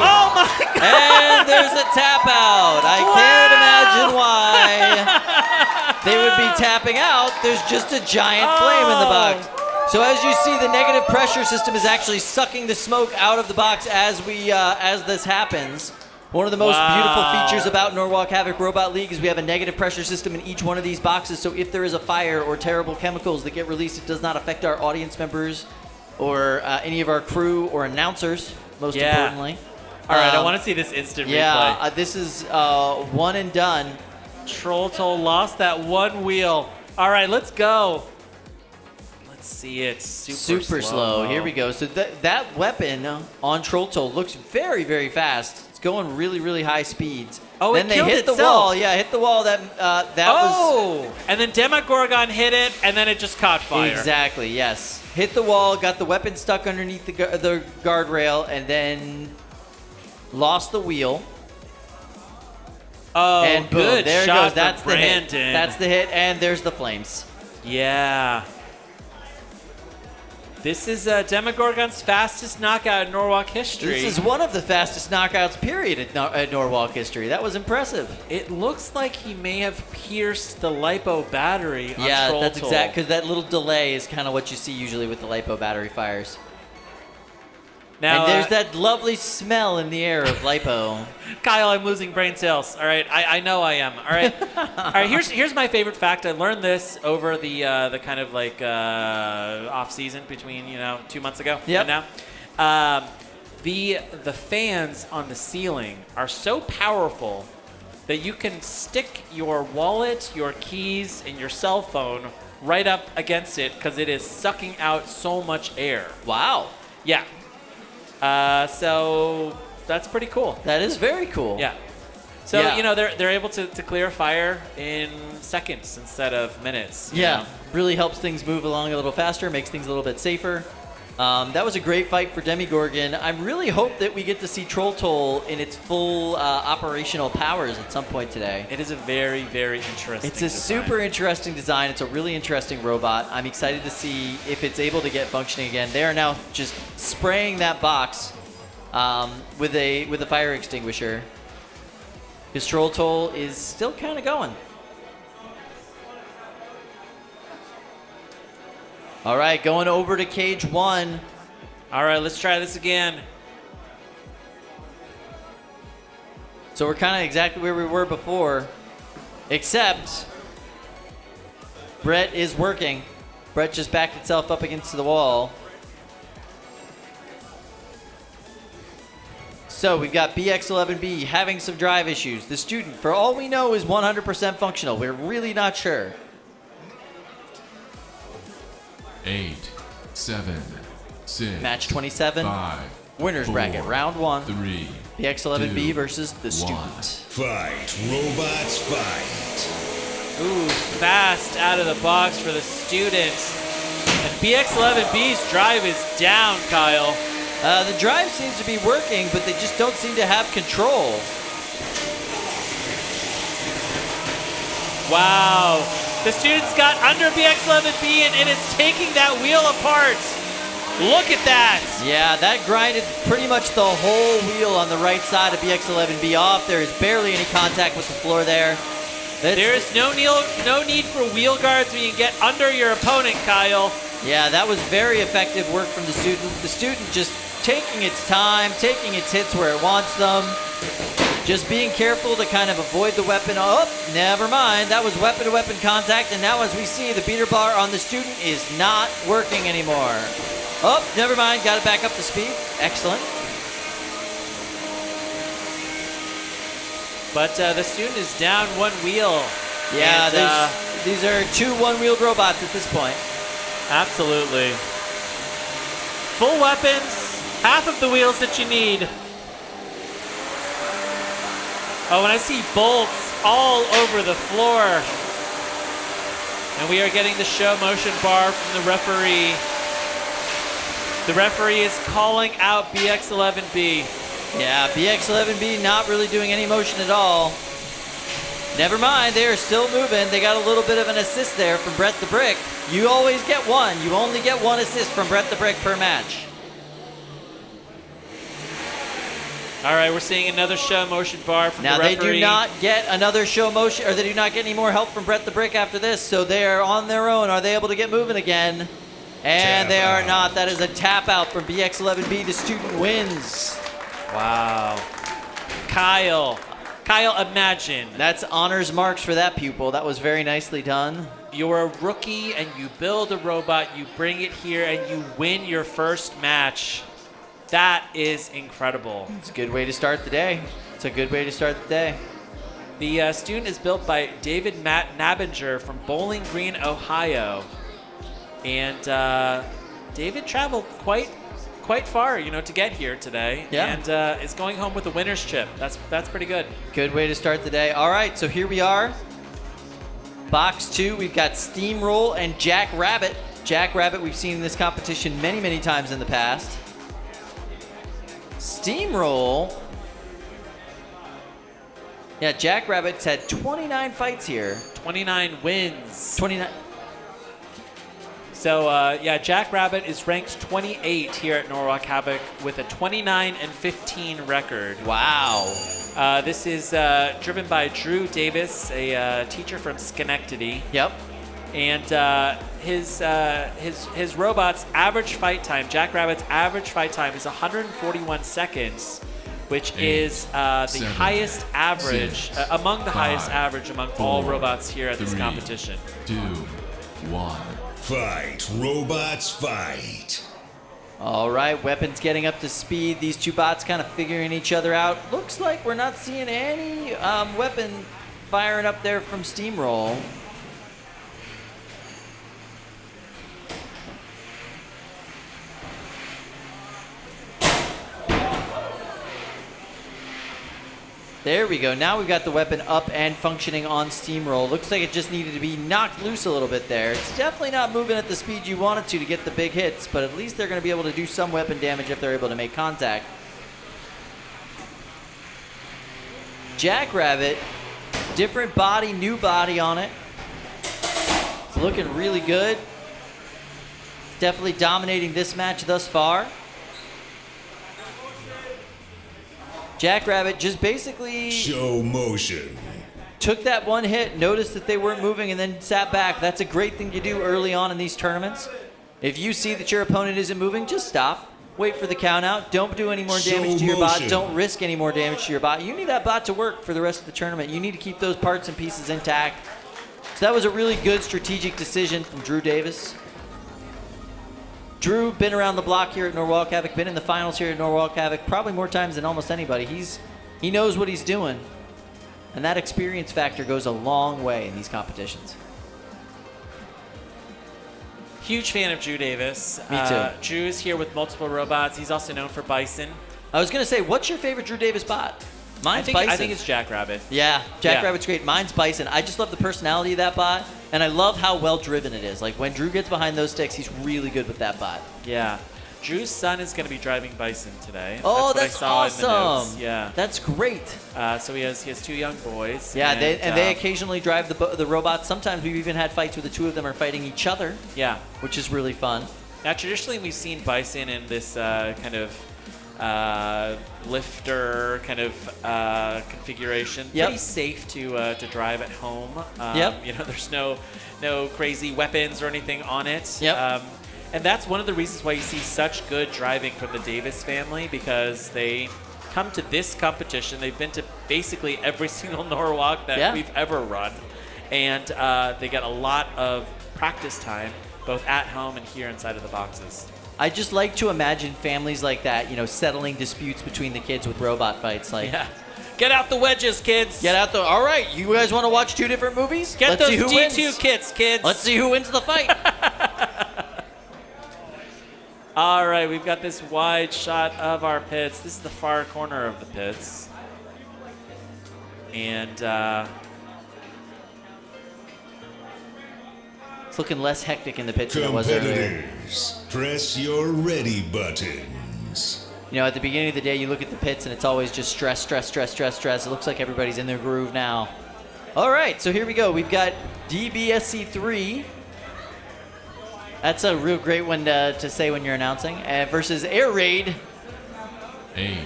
Oh, my God! And there's a tap out. I can't imagine why they would be tapping out. There's just a giant flame in the box. So as you see, the negative pressure system is actually sucking the smoke out of the box as this happens. One of the most beautiful features about Norwalk Havoc Robot League is we have a negative pressure system in each one of these boxes, so if there is a fire or terrible chemicals that get released, it does not affect our audience members or any of our crew or announcers, most importantly. All right, I want to see this instant replay. Yeah, this is one and done. Troll Toll lost that one wheel. All right, let's go. Let's see it. Super slow. Here we go. So that weapon on Troll Toll looks very, very fast. It's going really, really high speeds. Oh, then it they killed hit the itself. wall. Yeah, hit the wall. That was. And then Demogorgon hit it, and then it just caught fire. Exactly. Yes. Hit the wall. Got the weapon stuck underneath the guardrail, and then lost the wheel. Oh, and boom, good there it shot goes. That's for the hit. Brandon. That's the hit, and there's the flames. Yeah. This is Demogorgon's fastest knockout in Norwalk history. This is one of the fastest knockouts, period, at Norwalk history. That was impressive. It looks like he may have pierced the LiPo battery on Yeah, Troll that's Toll. exact, because that little delay is kind of what you see usually with the LiPo battery fires. Now, And there's that lovely smell in the air of LiPo. Kyle, I'm losing brain cells. All right, I know I am. All right, all right. Here's my favorite fact. I learned this over the kind of like off season between 2 months ago Yep. and now. The fans on the ceiling are so powerful that you can stick your wallet, your keys, and your cell phone right up against it because it is sucking out so much air. Wow. Yeah. So that's pretty cool. That is very cool. Yeah. So Yeah. they're able to clear a fire in seconds instead of minutes. you Yeah, know? really helps things move along a little faster, makes things a little bit safer. That was a great fight for Demogorgon. I really hope that we get to see Troll Toll in its full operational powers at some point today. It is a very, very interesting It's a design. super interesting design. It's a really interesting robot. I'm excited to see if it's able to get functioning again. They are now just spraying that box with a fire extinguisher. Because Troll Toll is still kind of going. All right, going over to cage 1. All right, let's try this again. So we're kind of exactly where we were before, except Brett is working. Brett just backed itself up against the wall. So we've got BX11B having some drive issues. The student, for all we know, is 100% functional. We're really not sure. 8, 7, 6. Match 27. 5. Winners 4, bracket, round 1. 3. BX11B 2, versus the 1. student. Fight, robots, fight. Ooh, fast out of the box for the student. And BX11B's drive is down, Kyle. The drive seems to be working, but they just don't seem to have control. Wow. The student's got under BX11B and it's taking that wheel apart. Look at that. Yeah, that grinded pretty much the whole wheel on the right side of BX11B off. There is barely any contact with the floor there. There is no need for wheel guards when you get under your opponent, Kyle. Yeah, that was very effective work from the student. The student just taking its time, taking its hits where it wants them. Just being careful to kind of avoid the weapon. Oh, never mind. That was weapon-to-weapon contact, and now as we see, the beater bar on the student is not working anymore. Oh, never mind. Got it back up to speed. Excellent. But the student is down one wheel. Yeah, And, these are 2 one-wheeled robots at this point. absolutely. Full weapons, half of the wheels that you need. Oh, and I see bolts all over the floor. And we are getting the show motion bar from the referee. The referee is calling out BX11B. Yeah, BX11B not really doing any motion at all. Never mind, they are still moving. They got a little bit of an assist there from Brett the Brick. You always get one. You only get 1 assist from Brett the Brick per match. All right, we're seeing another show motion bar from Now the they referee. do not get another show motion, or they do not get any more help from Brett the Brick after this, so they are on their own. Are they able to get moving again? And they are not. That is a tap out from BX11B. The student wins. Wow. Kyle, imagine. That's honors marks for that pupil. That was very nicely done. You're a rookie and you build a robot, you bring it here and you win your first match. That is incredible. It's a good way to start the day. It's a good way to start the day. The student is built by David Matt Nabinger from Bowling Green, Ohio. And David traveled quite far, to get here today. Yeah. And is going home with a winner's chip. That's pretty good. Good way to start the day. All right, so here we are. Box 2, we've got Steamroll and Jack Rabbit. Jack Rabbit we've seen in this competition many, many times in the past. Steamroll. Yeah, Jack Rabbit's had 29 fights here. 29 wins. 29. So, yeah, Jackrabbit is ranked 28 here at Norwalk Havoc with a 29-15 record. Wow. This is driven by Drew Davis, a teacher from Schenectady. Yep. And his robot's average fight time, Jackrabbit's average fight time is 141 seconds, which is the 7, highest average, 6, among the 5, highest average among all 4, robots here at this 3, competition. 2, 1. Fight, robots, fight. All right, weapons getting up to speed. These two bots kind of figuring each other out. Looks like we're not seeing any weapon firing up there from Steamroll. There we go. Now we've got the weapon up and functioning on Steamroll. Looks like it just needed to be knocked loose a little bit there. It's definitely not moving at the speed you want it to get the big hits, but at least they're going to be able to do some weapon damage if they're able to make contact. Jackrabbit, different body, new body on it. It's looking really good. Definitely dominating this match thus far. Jackrabbit just basically Show motion. took that one hit, noticed that they weren't moving, and then sat back. That's a great thing to do early on in these tournaments. If you see that your opponent isn't moving, just stop. Wait for the count out. Don't do any more damage to your bot. motion. Don't risk any more damage to your bot. You need that bot to work for the rest of the tournament. You need to keep those parts and pieces intact. So that was a really good strategic decision from Drew Davis. Drew, been around the block here at Norwalk Havoc, been in the finals here at Norwalk Havoc probably more times than almost anybody. He knows what he's doing, and that experience factor goes a long way in these competitions. Huge fan of Drew Davis. Me too. Drew is here with multiple robots. He's also known for Bison. I was going to say, what's your favorite Drew Davis bot? Mine's Bison. I think it's Jackrabbit. Yeah, Jackrabbit's great. Mine's Bison. I just love the personality of that bot, and I love how well driven it is. Like when Drew gets behind those sticks, he's really good with that bot. Yeah. Drew's son is going to be driving Bison today. Oh, that's that's what I saw in the awesome. notes. Yeah. That's great. So he has 2 young boys. Yeah, they occasionally drive the robots. Sometimes we've even had fights where the two of them are fighting each other. Yeah. Which is really fun. Now, traditionally, we've seen Bison in this kind of lifter kind of configuration. Yep. Pretty safe to drive at home. Yep. You know, there's no crazy weapons or anything on it. Yep. And that's one of the reasons why you see such good driving from the Davis family, because they come to this competition. They've been to basically every single Norwalk that we've ever run. And they get a lot of practice time, both at home and here inside of the boxes. I just like to imagine families like that, you know, settling disputes between the kids with robot fights. Like, Yeah. Get out the wedges, kids. get out the. All right, you guys want to watch 2 different movies? Get Let's those see who D2 wins. kits, kids. Let's see who wins the fight. All right, we've got this wide shot of our pits. This is the far corner of the pits. And It's looking less hectic in the pits than it was earlier. Competitors, press your ready buttons. You know, at the beginning of the day, you look at the pits and it's always just stress, stress, stress, stress, stress. It looks like everybody's in their groove now. All right, so here we go. We've got DBSC3. That's a real great one to say when you're announcing. Versus Air Raid. 8,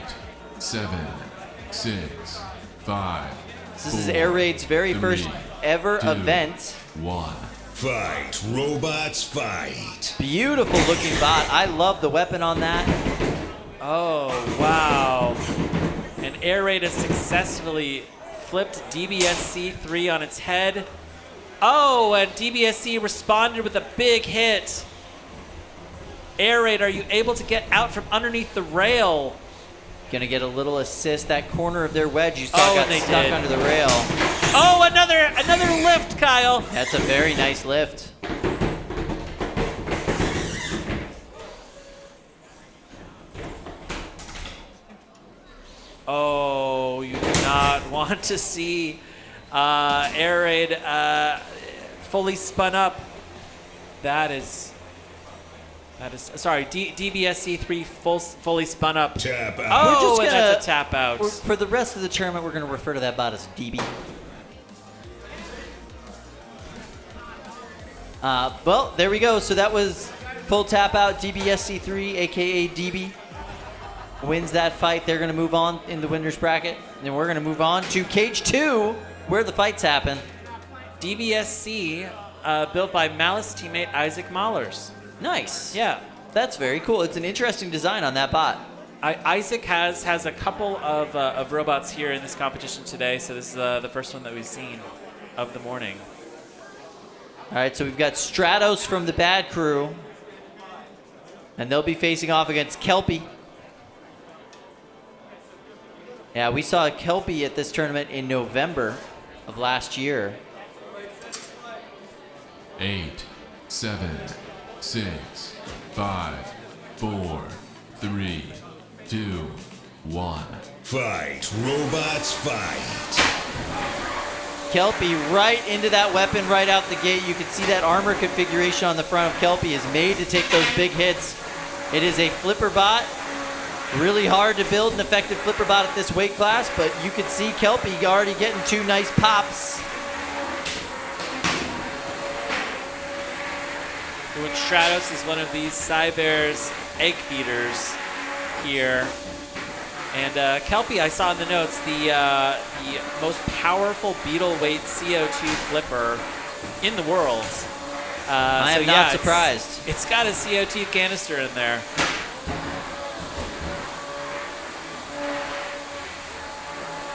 7, 6, 5. This is Air Raid's very first ever 2, event. 1. Fight, robots, fight. Beautiful looking bot. I love the weapon on that. oh, wow. And Air Raid has successfully flipped DBSC3 on its head. Oh, and DBSC responded with a big hit. Air Raid, are you able to get out from underneath the rail? Gonna get a little assist. That corner of their wedge you saw got they stuck did. under the rail. Oh, another lift, Kyle. That's a very nice lift. Oh, you do not want to see Air Raid fully spun up. That is sorry, DBSC3 fully spun up. Tap out. Oh, We're and just that's a tap out. For the rest of the tournament, we're gonna refer to that bot as DB. Well, there we go. So that was full tap out. DBSC3, aka DB, wins that fight. They're going to move on in the winner's bracket. And then we're going to move on to Cage 2, where the fights happen. DBSC, built by Malice teammate Isaac Mahlers. Nice. Yeah. That's very cool. It's an interesting design on that bot. Isaac has a couple of robots here in this competition today, so this is the first one that we've seen of the morning. All right, so we've got Stratos from the Bad Crew, and they'll be facing off against Kelpie. Yeah, we saw Kelpie at this tournament in November of last year. 8, 7, 6, 5, 4, 3, 2, 1. Fight, robots, fight. Kelpie right into that weapon right out the gate. You can see that armor configuration on the front of Kelpie is made to take those big hits. It is a flipper bot. Really hard to build an effective flipper bot at this weight class, but you can see Kelpie already getting 2 nice pops. Doing Stratos is one of these Cybear's egg beaters here. And Kelpie, I saw in the notes, the most powerful beetle weight CO2 flipper in the world. I am not surprised. It's got a CO2 canister in there.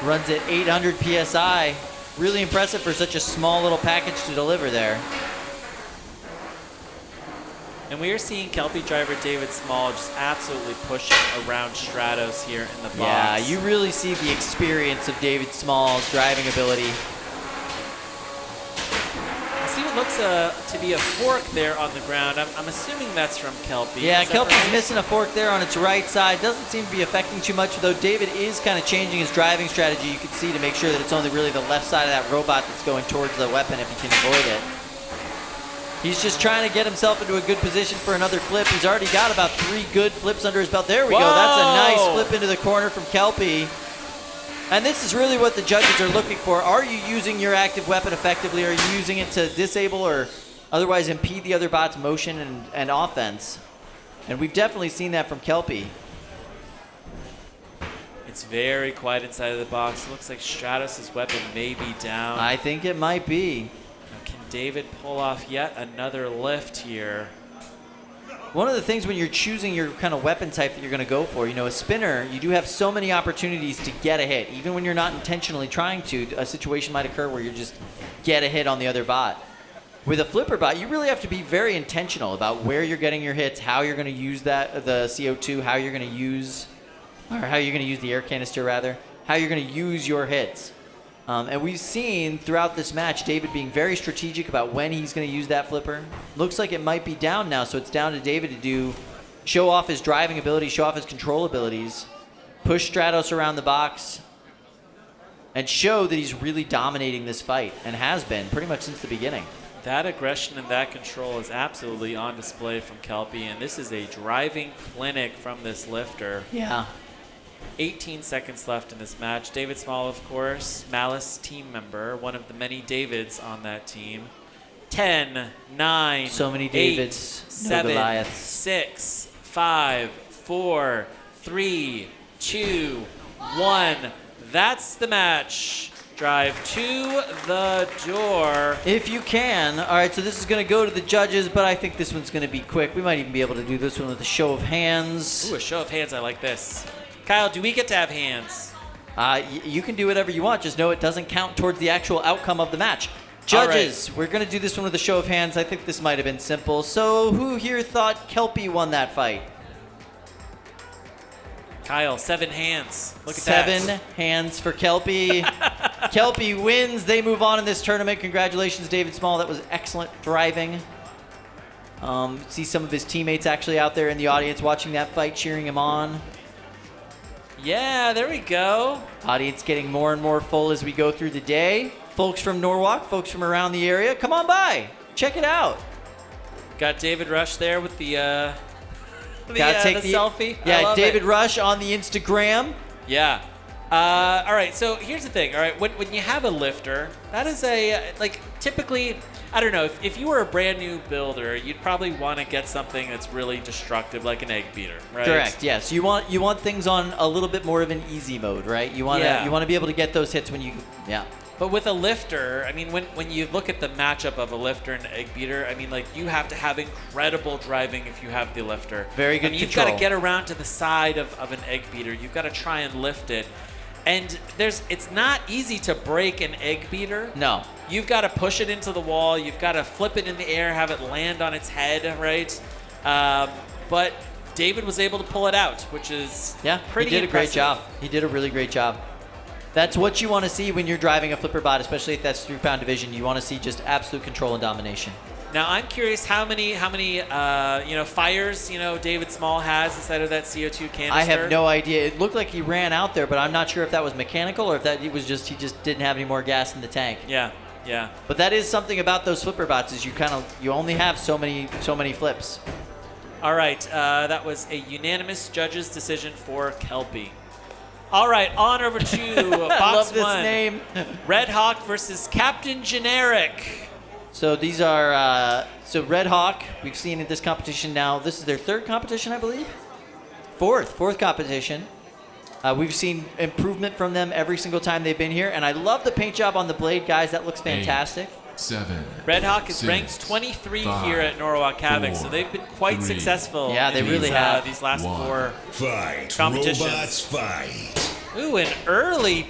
Runs at 800 PSI. Really impressive for such a small little package to deliver there. And we are seeing Kelpie driver David Small just absolutely pushing around Stratos here in the box. Yeah, you really see the experience of David Small's driving ability. I see what looks to be a fork there on the ground. I'm assuming that's from Kelpie. Yeah, Is that Kelpie's right? missing a fork there on its right side. Doesn't seem to be affecting too much, though David is kind of changing his driving strategy. You can see to make sure that it's only really the left side of that robot that's going towards the weapon if he can avoid it. He's just trying to get himself into a good position for another flip. He's already got about 3 good flips under his belt. There we go. That's a nice flip into the corner from Kelpie. And this is really what the judges are looking for. Are you using your active weapon effectively? Are you using it to disable or otherwise impede the other bot's motion and offense? And we've definitely seen that from Kelpie. It's very quiet inside of the box. It looks like Stratos' weapon may be down. I think it might be. Can David pull off yet another lift here? One of the things when you're choosing your kind of weapon type that you're going to go for, you know, a spinner, you do have so many opportunities to get a hit. Even when you're not intentionally trying to, a situation might occur where you just get a hit on the other bot. With a flipper bot, you really have to be very intentional about where you're getting your hits, how you're going to use the CO2, how you're going to use the air canister rather, how you're going to use your hits. And we've seen throughout this match David being very strategic about when he's going to use that flipper. Looks like it might be down now, so it's down to David to show off his driving ability, show off his control abilities, push Stratos around the box, and show that he's really dominating this fight, and has been pretty much since the beginning. That aggression and that control is absolutely on display from Kelpie, and this is a driving clinic from this lifter. Yeah. 18 seconds left in this match. David Small, of course, Malice team member, one of the many Davids on that team. 10, 9, so many Davids, 8, 7, no Goliaths. 6, 5, 4, 3, 2, 1. That's the match. Drive to the door. If you can. All right, so this is going to go to the judges, but I think this one's going to be quick. We might even be able to do this one with a show of hands. Ooh, a show of hands. I like this. Kyle, do we get to have hands? You can do whatever you want. Just know it doesn't count towards the actual outcome of the match. Judges, we're going to do this one with a show of hands. I think this might have been simple. So who here thought Kelpie won that fight? Kyle, 7 hands. Look at that. 7 hands for Kelpie. Kelpie wins. They move on in this tournament. Congratulations, David Small. That was excellent driving. See some of his teammates actually out there in the audience watching that fight, cheering him on. Yeah, there we go. Audience getting more and more full as we go through the day. Folks from Norwalk, folks from around the area, come on by. Check it out. Got David Rush there with the Gotta take the selfie. Yeah, David Rush on the Instagram. Yeah. All right, so here's the thing. All right, when you have a lifter, that is typically, I don't know, if you were a brand new builder, you'd probably want to get something that's really destructive, like an egg beater, right? Correct. Yes. You want things on a little bit more of an easy mode, right? You want to be able to get those hits when you. Yeah. But with a lifter, I mean, when you look at the matchup of a lifter and an egg beater, I mean, you have to have incredible driving if you have the lifter. Very good You've control. got to get around to the side of an egg beater. You've got to try and lift it. And it's not easy to break an egg beater. No. You've got to push it into the wall. You've got to flip it in the air, have it land on its head, right? But David was able to pull it out, which is pretty he did impressive. a great job. He did a really great job. That's what you want to see when you're driving a flipper bot, especially at that 3-pound division. You want to see just absolute control and domination. Now I'm curious how many fires David Small has inside of that CO2 canister. I have no idea. It looked like he ran out there, but I'm not sure if that was mechanical or if that he just didn't have any more gas in the tank. Yeah. But that is something about those flipper bots is you only have so many flips. All right, that was a unanimous judge's decision for Kelpie. All right, on over to box I love this one. name. Red Hawk versus Captain Generic. So these are Red Hawk. We've seen in this competition now. This is their third competition, I believe. Fourth competition. We've seen improvement from them every single time they've been here, and I love the paint job on the blade, guys. That looks fantastic. 8, 7. Red Hawk is 6, ranked 23 5, here at Norwalk Havoc, 4, so they've been quite 3, successful. Yeah, they in really have. These last 1. 4 Fight, competitions. robots, fight. Ooh, an early,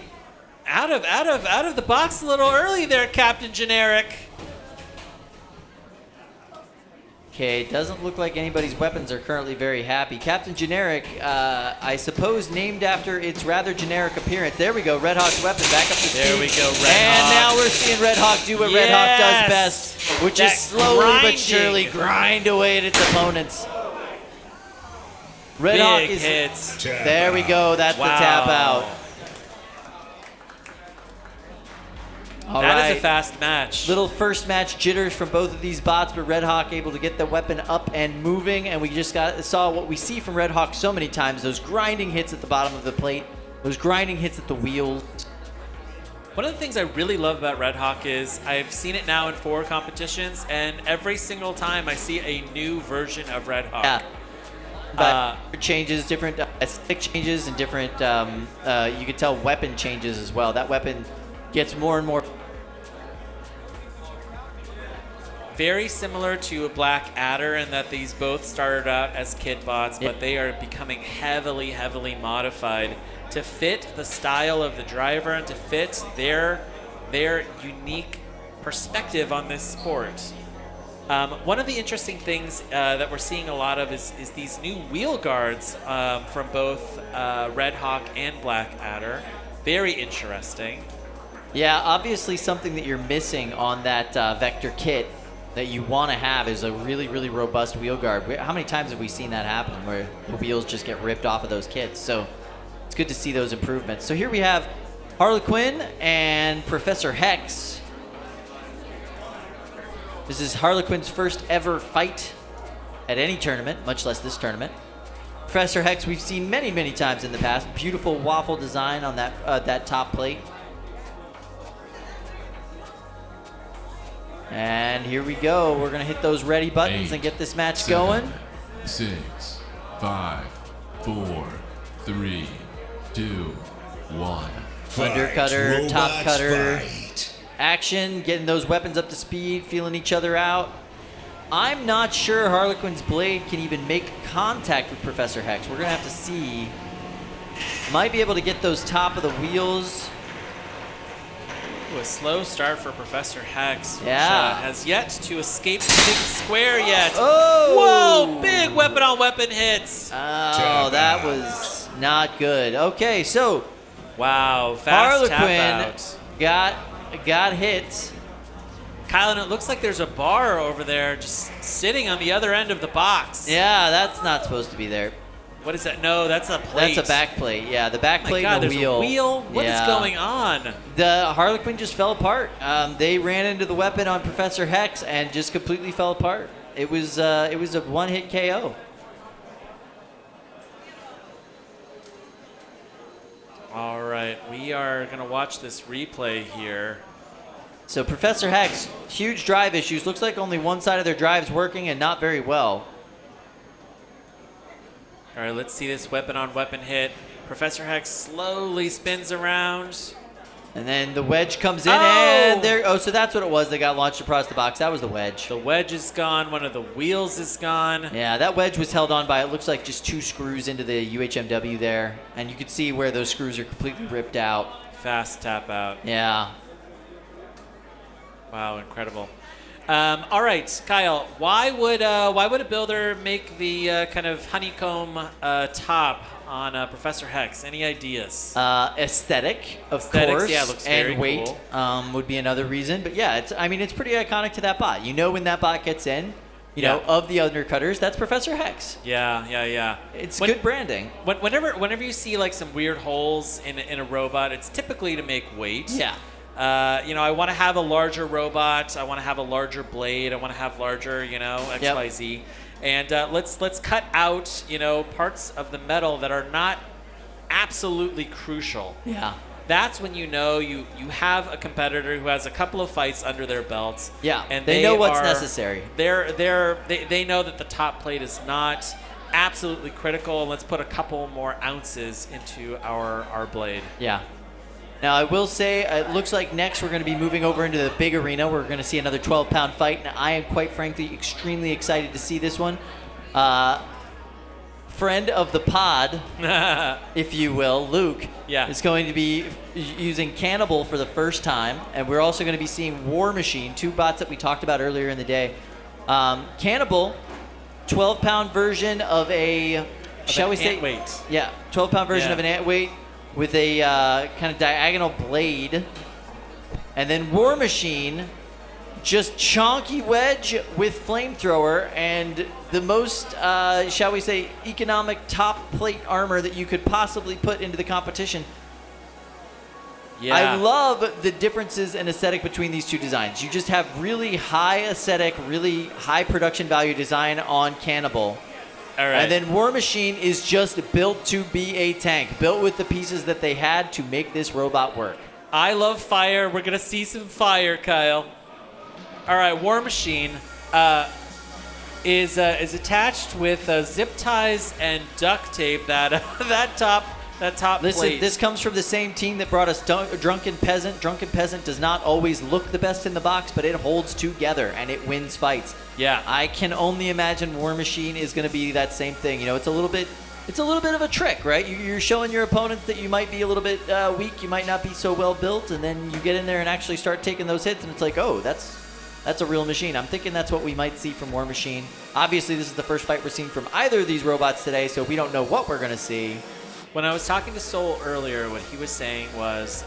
out of the box a little early there, Captain Generic. Okay, it doesn't look like anybody's weapons are currently very happy. Captain Generic, I suppose named after its rather generic appearance. There we go, Red Hawk's weapon back up to speed. There we go, Red and Hawk. now we're seeing Red Hawk do what Red Hawk does best, which That is slowly grinding. but surely grind away at its opponents. Red Big Hawk is hits. there. We go. That's the tap out. All That right. is a fast match. Little first match jitters from both of these bots, but Red Hawk able to get the weapon up and moving, and we just saw what we see from Red Hawk so many times, those grinding hits at the bottom of the plate, those grinding hits at the wheels. One of the things I really love about Red Hawk is I've seen it now in 4 competitions, and every single time I see a new version of Red Hawk. Yeah. But changes, different stick changes, and different, you could tell weapon changes as well. That weapon gets more and more. Very similar to a Black Adder in that these both started out as kit bots, but they are becoming heavily, heavily modified to fit the style of the driver and to fit their unique perspective on this sport. One of the interesting things that we're seeing a lot of is these new wheel guards from both Red Hawk and Black Adder. Very interesting. Yeah, obviously something that you're missing on that Vector kit that you want to have is a really, really robust wheel guard. How many times have we seen that happen where the wheels just get ripped off of those kits? So it's good to see those improvements. So here we have Harlequin and Professor Hex. This is Harlequin's first ever fight at any tournament, much less this tournament. Professor Hex we've seen many, many times in the past. Beautiful waffle design on that top plate. And here we go. We're going to hit those ready buttons 8, and get this match 7, going. 6, 5, 4, 3, 2, 1. Fight, Undercutter, top robots, cutter. fight. Action, getting those weapons up to speed, feeling each other out. I'm not sure Harlequin's blade can even make contact with Professor Hex. We're going to have to see. Might be able to get those top of the wheels. Ooh, a slow start for Professor Hex, which Yeah. has yet to escape the big square yet. Oh! Whoa, big weapon-on-weapon hits. Oh, that was not good. Okay, so Wow, fast tap Harlequin out. got hit. Kylan, it looks like there's a bar over there just sitting on the other end of the box. Yeah, that's not supposed to be there. What is that? No, that's a plate. That's a back plate. Yeah, the back Oh my plate God, and the there's wheel. a wheel? What is Yeah. going on? The Harlequin just fell apart. They ran into the weapon on Professor Hex and just completely fell apart. It was a one-hit KO. All right. right, we are going to watch this replay here. So Professor Hex, huge drive issues. Looks like only one side of their drive's working and not very well. All right, let's see this weapon-on-weapon hit. Professor Hex slowly spins around. And then the wedge comes in, Oh! and there. Oh, so that's what it was. They got launched across the box. That was the wedge. The wedge is gone. One of the wheels is gone. Yeah, that wedge was held on by, it looks like, just 2 screws into the UHMW there. And you can see where those screws are completely ripped out. Fast tap out. Yeah. Wow, incredible. All right, Kyle, why would a builder make the kind of honeycomb top on Professor Hex? Any ideas? Aesthetic, of Aesthetics, course, yeah, it looks very and weight cool. would be another reason. But yeah, it's pretty iconic to that bot. You know when that bot gets in, you know, of the undercutters, that's Professor Hex. Yeah. It's good branding. Whenever you see like some weird holes in a robot, it's typically to make weight. Yeah. I want to have a larger robot. I want to have a larger blade. I want to have larger, X, Yep. Y, Z. And let's cut out, parts of the metal that are not absolutely crucial. Yeah. That's when you know you have a competitor who has a couple of fights under their belts. Yeah. And they know what's necessary. They know that the top plate is not absolutely critical. And let's put a couple more ounces into our blade. Yeah. Now, I will say, it looks like next we're going to be moving over into the big arena. We're going to see another 12-pound fight, and I am quite frankly extremely excited to see this one. Friend of the pod, if you will, Luke, is going to be using Cannibal for the first time, and we're also going to be seeing War Machine, 2 bots that we talked about earlier in the day. Cannibal, 12-pound version of a, shall we say? Weight. Yeah, 12-pound version of an ant weight, with a kind of diagonal blade. And then War Machine, just chonky wedge with flamethrower and the most, shall we say, economic top plate armor that you could possibly put into the competition. Yeah. I love the differences in aesthetic between these 2 designs. You just have really high aesthetic, really high production value design on Cannibal. All right. And then War Machine is just built to be a tank, built with the pieces that they had to make this robot work. I love fire. We're going to see some fire, Kyle. All right, War Machine is attached with zip ties and duct tape that top Listen, plate. this comes from the same team that brought us Drunken Peasant. Drunken Peasant does not always look the best in the box, but it holds together and it wins fights. Yeah. I can only imagine War Machine is going to be that same thing. It's a little bit of a trick, right? You're showing your opponents that you might be a little bit weak, you might not be so well built, and then you get in there and actually start taking those hits, and it's like, oh, that's a real machine. I'm thinking that's what we might see from War Machine. Obviously, this is the first fight we're seeing from either of these robots today, so we don't know what we're going to see. When I was talking to Soul earlier, what he was saying was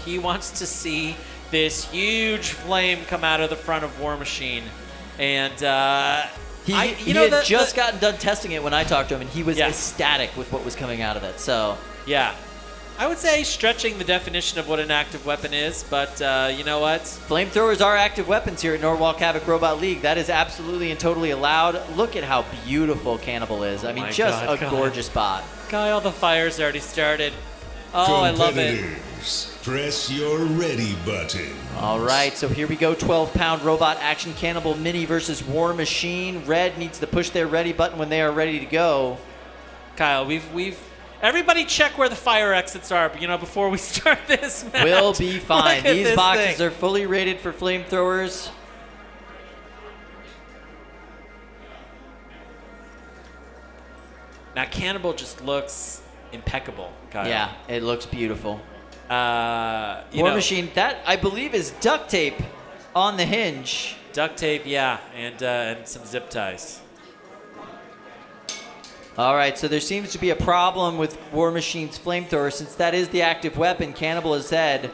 he wants to see this huge flame come out of the front of War Machine. And he had just gotten done testing it when I talked to him, and he was ecstatic with what was coming out of it. So yeah. I would say stretching the definition of what an active weapon is, but you know what? Flamethrowers are active weapons here at Norwalk Havoc Robot League. That is absolutely and totally allowed. Look at how beautiful Cannibal is. I mean, just a gorgeous bot. Kyle, the fire's already started. Oh, I love it. Competitors, press your ready button. All right, so here we go. 12-pound robot action Cannibal Mini versus War Machine. Red needs to push their ready button when they are ready to go. Kyle, we've everybody check where the fire exits are, before we start this match. We'll be fine. These boxes thing. are fully rated for flamethrowers. Now, Cannibal just looks impeccable, Kyle. Yeah, it looks beautiful. War Machine, that I believe is duct tape on the hinge. Duct tape, yeah, and some zip ties. All right, so there seems to be a problem with War Machine's flamethrower. Since that is the active weapon, Cannibal has said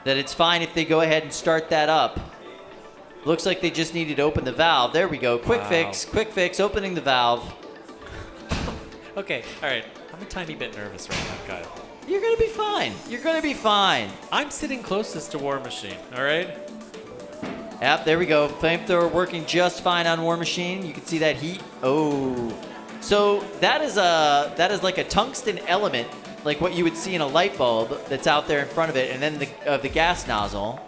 that it's fine if they go ahead and start that up. Looks like they just needed to open the valve. There we go. Quick fix, opening the valve. Okay, all right. I'm a tiny bit nervous right now, Kyle. You're going to be fine. You're going to be fine. I'm sitting closest to War Machine, all right? Yep, there we go. Flamethrower working just fine on War Machine. You can see that heat. Oh. So that is like a tungsten element like what you would see in a light bulb that's out there in front of it, and then the gas nozzle.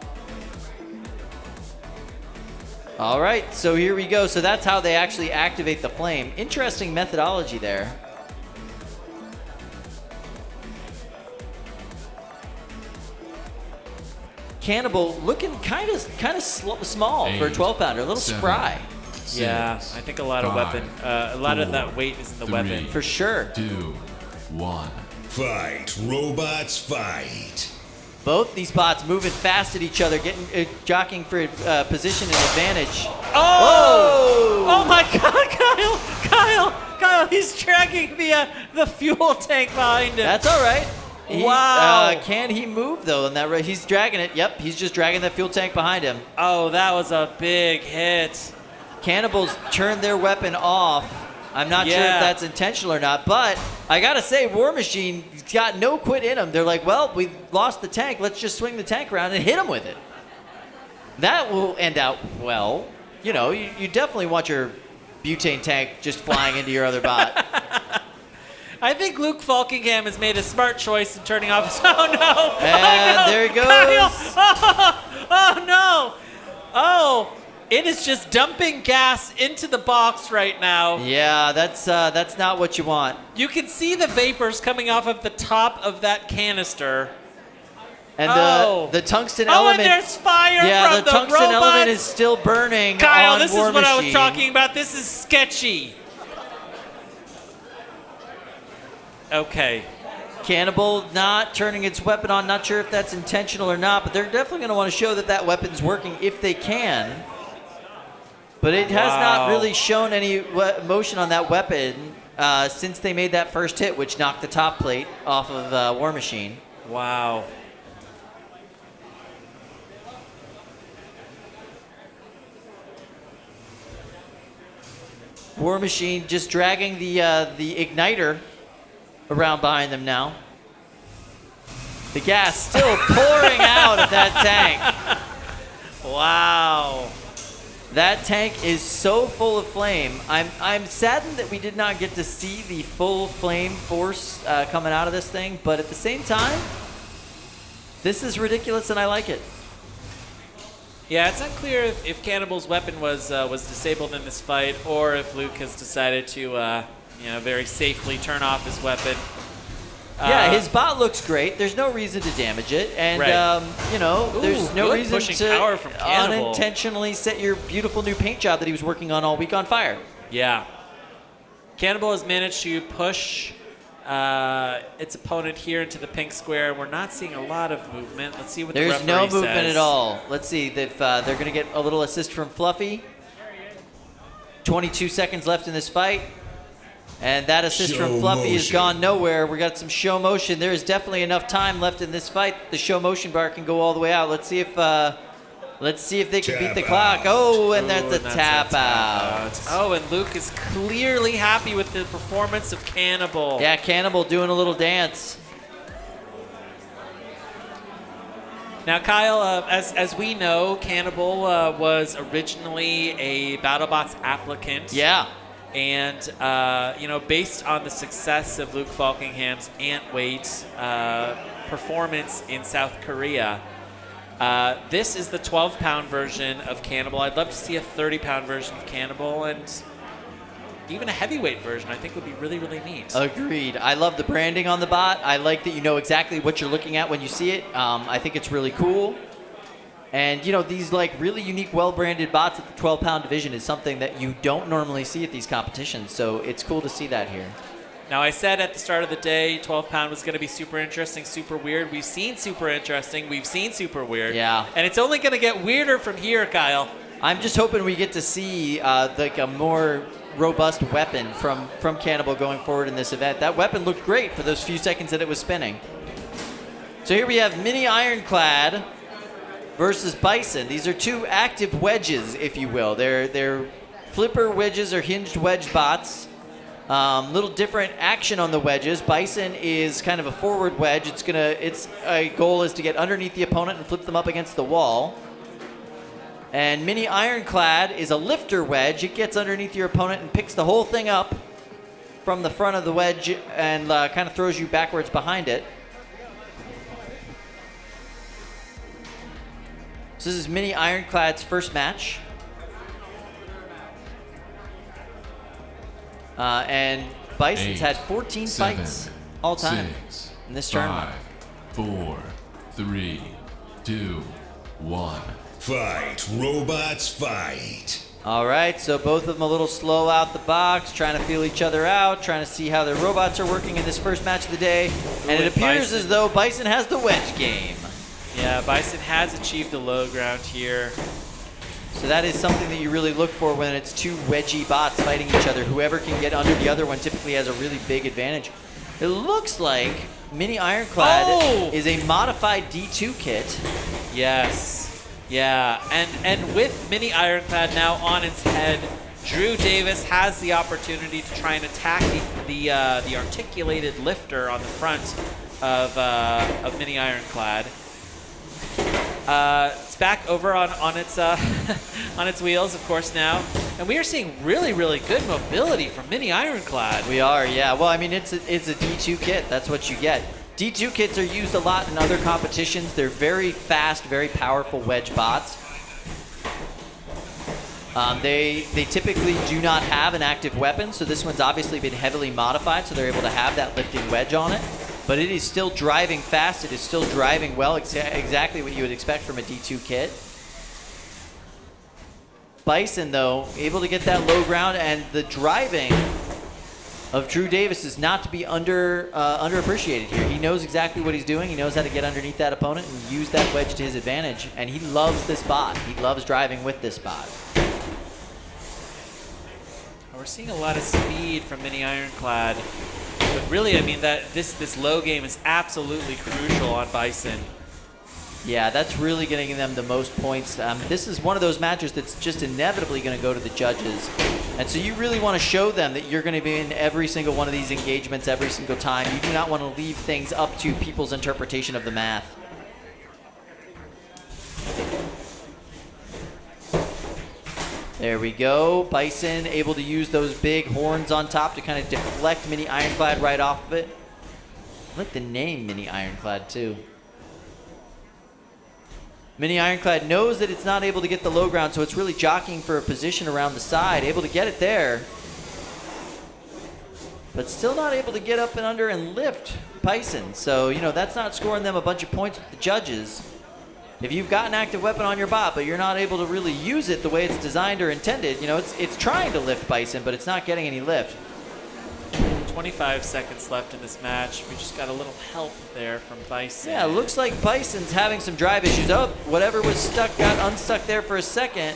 All right, so here we go. So that's how they actually activate the flame. Interesting methodology there. Cannibal looking kind of small for a 12-pounder, a little spry. Yeah, I think a lot of that weight is in the weapon. For sure. 2, 1. Fight, robots, fight. Both these bots moving fast at each other, jockeying for position and advantage. Oh! Oh my God, Kyle! He's dragging the fuel tank behind him. That's all right. Wow. Can he move though? In that he's dragging it. Yep, he's just dragging that fuel tank behind him. Oh, that was a big hit. Cannibals turned their weapon off. I'm not sure if that's intentional or not, but I gotta say, War Machine's got no quit in them. They're like, well, we lost the tank. Let's just swing the tank around and hit him with it. That will end out well. You know, you definitely want your butane tank just flying into your other bot. I think Luke Falkingham has made a smart choice in turning off his... Oh, no! And oh, no. there he goes. Kyle. Oh, no! Oh, it is just dumping gas into the box right now. Yeah, that's not what you want. You can see the vapors coming off of the top of that canister. And the tungsten Oh, element... and there's fire yeah, from the the tungsten robots. element is still burning Kyle, on this War is what I was Machine. talking about. This is sketchy. Okay. Cannibal not turning its weapon on. Not sure if that's intentional or not, but they're definitely going to want to show that weapon's working if they can. But it has not really shown any motion on that weapon since they made that first hit, which knocked the top plate off of War Machine. Wow. War Machine just dragging the igniter around behind them now. The gas still pouring out of that tank. Wow. That tank is so full of flame. I'm saddened that we did not get to see the full flame force coming out of this thing, but at the same time, this is ridiculous and I like it. Yeah, it's unclear if Cannibal's weapon was disabled in this fight, or if Luke has decided to, very safely turn off his weapon. Yeah, his bot looks great. There's no reason to damage it, and there's no reason to unintentionally set your beautiful new paint job that he was working on all week on fire. Yeah, Cannibal has managed to push its opponent here into the pink square. We're not seeing a lot of movement. Let's see what the referee says. There's no movement at all. Let's see if they're going to get a little assist from Fluffy. 22 seconds left in this fight. And that assist from Fluffy has gone nowhere. We got some show motion. There is definitely enough time left in this fight. The show motion bar can go all the way out. Let's see if they can beat the clock. Oh, and that's a tap out. Oh, and Luke is clearly happy with the performance of Cannibal. Yeah, Cannibal doing a little dance. Now, Kyle, as we know, Cannibal was originally a BattleBots applicant. Yeah. And, based on the success of Luke Falkingham's Antweight performance in South Korea, this is the 12-pound version of Cannibal. I'd love to see a 30-pound version of Cannibal, and even a heavyweight version I think would be really, really neat. Agreed. I love the branding on the bot. I like that you know exactly what you're looking at when you see it. I think it's really cool. And, these really unique, well-branded bots at the 12-pound division is something that you don't normally see at these competitions. So it's cool to see that here. Now, I said at the start of the day, 12-pound was going to be super interesting, super weird. We've seen super interesting. We've seen super weird. Yeah. And it's only going to get weirder from here, Kyle. I'm just hoping we get to see a more robust weapon from Cannibal going forward in this event. That weapon looked great for those few seconds that it was spinning. So here we have Mini Ironclad versus Bison. These are two active wedges, if you will. They're flipper wedges or hinged wedge bots. Little different action on the wedges. Bison is kind of a forward wedge. Its goal is to get underneath the opponent and flip them up against the wall. And Mini Ironclad is a lifter wedge. It gets underneath your opponent and picks the whole thing up from the front of the wedge and kind of throws you backwards behind it. So this is Mini Ironclad's first match. And Bison's had 14 fights all time in this tournament. 5, 4, 3, 2, 1. Fight, robots, fight. All right, so both of them a little slow out the box, trying to feel each other out, trying to see how their robots are working in this first match of the day. And it appears as though Bison has the wedge game. Yeah, Bison has achieved the low ground here. So that is something that you really look for when it's two wedgy bots fighting each other. Whoever can get under the other one typically has a really big advantage. It looks like Mini Ironclad is a modified D2 kit. Yes. Yeah. And with Mini Ironclad now on its head, Drew Davis has the opportunity to try and attack the articulated lifter on the front of Mini Ironclad. It's back over on its on its wheels, of course, now, and we are seeing really good mobility from Mini Ironclad. We are, yeah. Well, I mean, it's a D2 kit. That's what you get. D2 kits are used a lot in other competitions. They're very fast, very powerful wedge bots. They typically do not have an active weapon, so this one's obviously been heavily modified, so they're able to have that lifting wedge on it. But it is still driving fast. It is still driving well, exactly what you would expect from a D2 kit. Bison, though, able to get that low ground, and the driving of Drew Davis is not to be underappreciated here. He knows exactly what he's doing. He knows how to get underneath that opponent and use that wedge to his advantage, and he loves this bot. He loves driving with this bot. We're seeing a lot of speed from Mini Ironclad. But really, I mean, that this low game is absolutely crucial on Bison. Yeah, that's really getting them the most points. This is one of those matches that's just inevitably going to go to the judges. And so you really want to show them that you're going to be in every single one of these engagements every single time. You do not want to leave things up to people's interpretation of the math. There we go. Bison able to use those big horns on top to kind of deflect Mini Ironclad right off of it. I like the name Mini Ironclad too. Mini Ironclad knows that it's not able to get the low ground, so it's really jockeying for a position around the side. Able to get it there, but still not able to get up and under and lift Bison. So, you know, that's not scoring them a bunch of points with the judges. If you've got an active weapon on your bot, but you're not able to really use it the way it's designed or intended, you know, it's trying to lift Bison, but it's not getting any lift. 25 seconds left in this match. We just got a little help there from Bison. Yeah, it looks like Bison's having some drive issues. Oh, whatever was stuck got unstuck there for a second.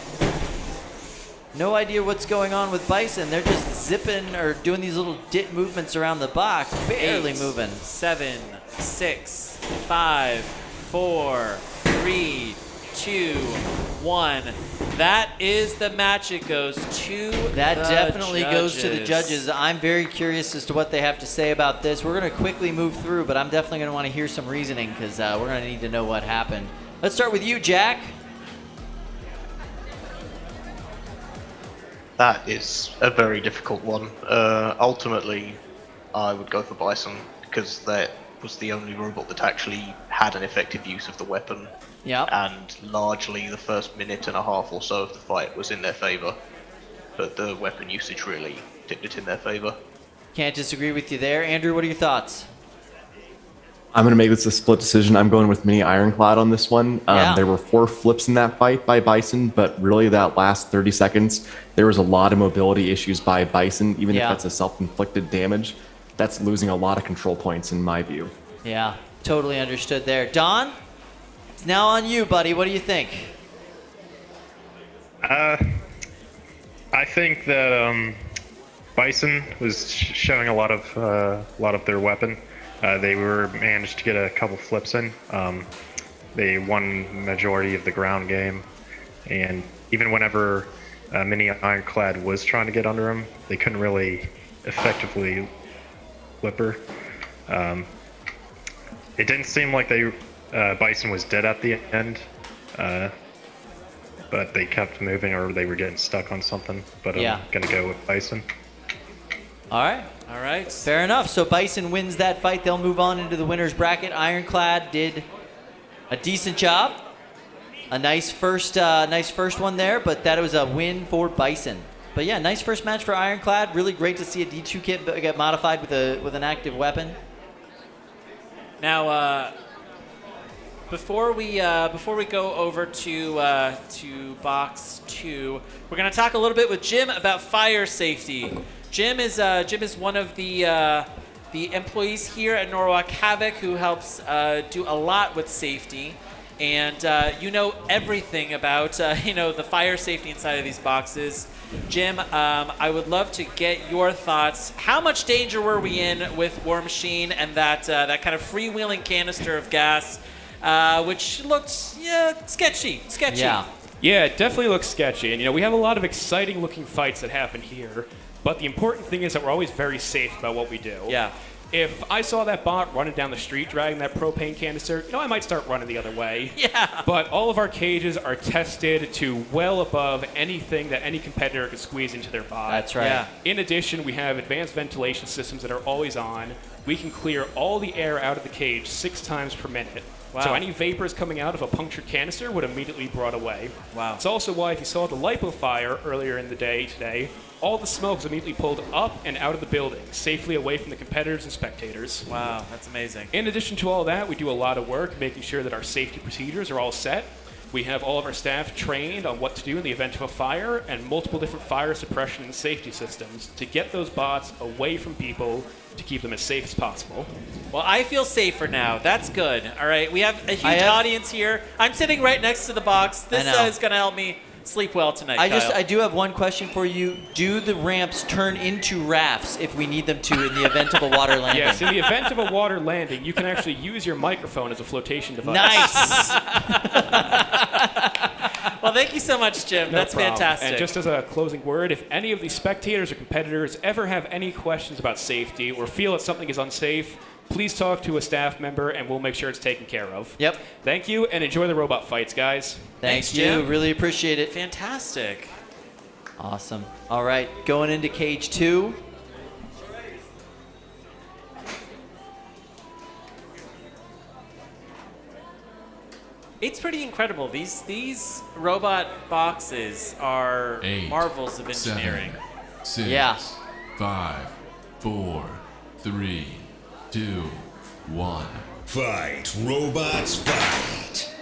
No idea what's going on with Bison. They're just zipping or doing these little dit movements around the box, barely moving. 7, 6, 5, 4, 3, 2, 1. That is the match. It goes to That the definitely judges. goes to the judges. I'm very curious as to what they have to say about this. We're going to quickly move through, but I'm definitely going to want to hear some reasoning because we're going to need to know what happened. Let's start with you, Jack. That is a very difficult one. Ultimately, I would go for Bison because that was the only robot that actually had an effective use of the weapon. Yeah. And largely the first minute and a half or so of the fight was in their favor. But the weapon usage really tipped it in their favor. Can't disagree with you there. Andrew, what are your thoughts? I'm going to make this a split decision. I'm going with Mini Ironclad on this one. Yeah. There were 4 flips in that fight by Bison, but really that last 30 seconds, there was a lot of mobility issues by Bison. Even if that's a self-inflicted damage, that's losing a lot of control points in my view. Yeah, totally understood there. Don, it's now on you, buddy. What do you think? I think that Bison was showing a lot of their weapon. They managed to get a couple flips in. They won majority of the ground game, and even whenever Mini Ironclad was trying to get under him, they couldn't really effectively flip her. It didn't seem like Bison was dead at the end, but they kept moving or they were getting stuck on something. But I'm gonna go with Bison. All right. All right. Fair enough. So Bison wins that fight. They'll move on into the winner's bracket. Ironclad did a decent job. A nice first one there, but that was a win for Bison. But yeah, nice first match for Ironclad. Really great to see a D2 kit get modified with an active weapon. Now, before we go over to box 2, we're gonna talk a little bit with Jim about fire safety. Jim is one of the employees here at Norwalk Havoc who helps do a lot with safety, and you know everything about the fire safety inside of these boxes. Jim, I would love to get your thoughts. How much danger were we in with War Machine and that kind of freewheeling canister of gas, which looked sketchy? Yeah, it definitely looks sketchy. And we have a lot of exciting looking fights that happen here. But the important thing is that we're always very safe about what we do. Yeah. If I saw that bot running down the street dragging that propane canister, I might start running the other way. Yeah. But all of our cages are tested to well above anything that any competitor could squeeze into their bot. That's right. Yeah. In addition, we have advanced ventilation systems that are always on. We can clear all the air out of the cage 6 times per minute. Wow. So any vapors coming out of a punctured canister would immediately be brought away. Wow. It's also why if you saw the lipo fire earlier in the day today, all the smoke was immediately pulled up and out of the building, safely away from the competitors and spectators. Wow, that's amazing. In addition to all that, we do a lot of work making sure that our safety procedures are all set. We have all of our staff trained on what to do in the event of a fire and multiple different fire suppression and safety systems to get those bots away from people to keep them as safe as possible. Well, I feel safer now. That's good. All right, we have a huge audience here. I'm sitting right next to the box. This is going to help me sleep well tonight, Kyle. I do have one question for you. Do the ramps turn into rafts if we need them to in the event of a water landing? Yes, in the event of a water landing, you can actually use your microphone as a flotation device. Nice. Well, thank you so much, Jim. No That's problem. fantastic. And just as a closing word, if any of the spectators or competitors ever have any questions about safety or feel that something is unsafe, please talk to a staff member and we'll make sure it's taken care of. Yep. Thank you, and enjoy the robot fights, guys. Thanks, Jim. Jim. Really appreciate it. Fantastic. Awesome. All right, going into cage 2. It's pretty incredible. These robot boxes are 8, marvels of engineering. 7, 6, Yeah. 5, 4, 3, 2, 1. Fight, robots, fight.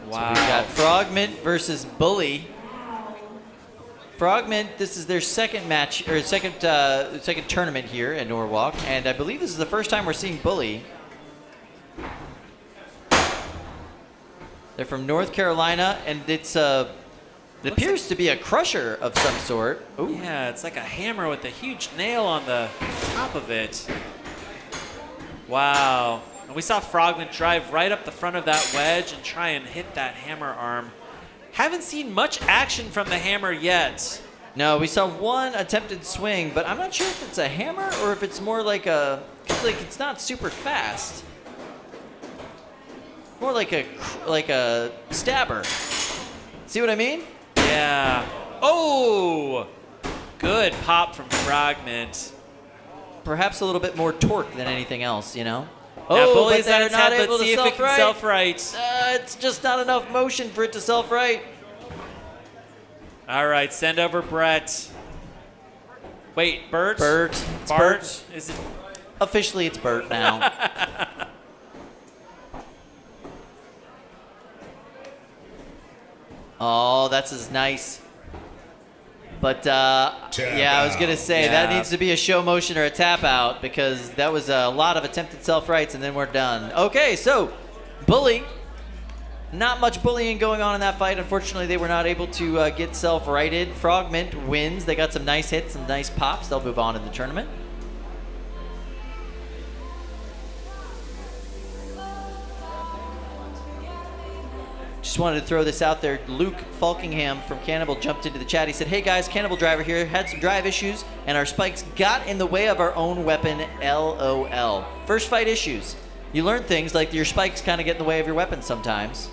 Wow. We've got Frogment versus Bully. Frogment, this is their second match or second tournament here at Norwalk, and I believe this is the first time we're seeing Bully. They're from North Carolina, and it appears to be a crusher of some sort. Ooh. Yeah, it's like a hammer with a huge nail on the top of it. Wow. And we saw Frogman drive right up the front of that wedge and try and hit that hammer arm. Haven't seen much action from the hammer yet. No, we saw one attempted swing, but I'm not sure if it's a hammer or if it's more like a, 'cause like it's not super fast. More like a stabber. See what I mean? Yeah. Oh! Good pop from Frogment. Perhaps a little bit more torque than anything else, you know? Now, Bully's but they're on its not head. able Let's to see if it can self-right. self-right. It's just not enough motion for it to self-right. All right, send over Brett. Wait, Bert? Bert. It's Bart? Bert. Is it? Officially, it's Bert now. Oh, that's as nice. But, yeah, I was going to say, that needs to be a show motion or a tap out because that was a lot of attempted self-rights and then we're done. Okay, so, Bully. Not much bullying going on in that fight. Unfortunately, they were not able to get self-righted. Frogment wins. They got some nice hits, some nice pops. They'll move on in the tournament. Just wanted to throw this out there. Luke Falkingham from Cannibal jumped into the chat. He said, hey guys, Cannibal Driver here. Had some drive issues, and our spikes got in the way of our own weapon, LOL. First fight issues. You learn things like your spikes kind of get in the way of your weapon sometimes.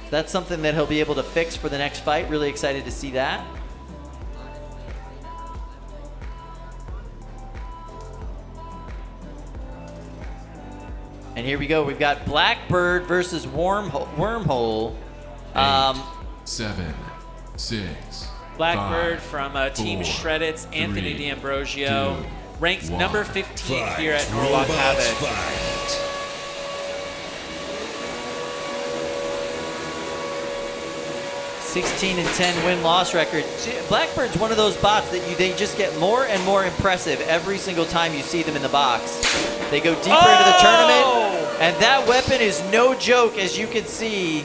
That's something that he'll be able to fix for the next fight. Really excited to see that. here we go. We've got Blackbird versus Wormhole. 8, 7, 6. Blackbird 5, from Team 4, Shreddit's Anthony 3, D'Ambrosio, 2, ranked 1. number 15 Fight. here at Norwalk Robots Havoc. fight. 16-10 win-loss record. Blackbird's one of those bots that they just get more and more impressive every single time you see them in the box. They go deeper into the tournament, and that weapon is no joke. As you can see,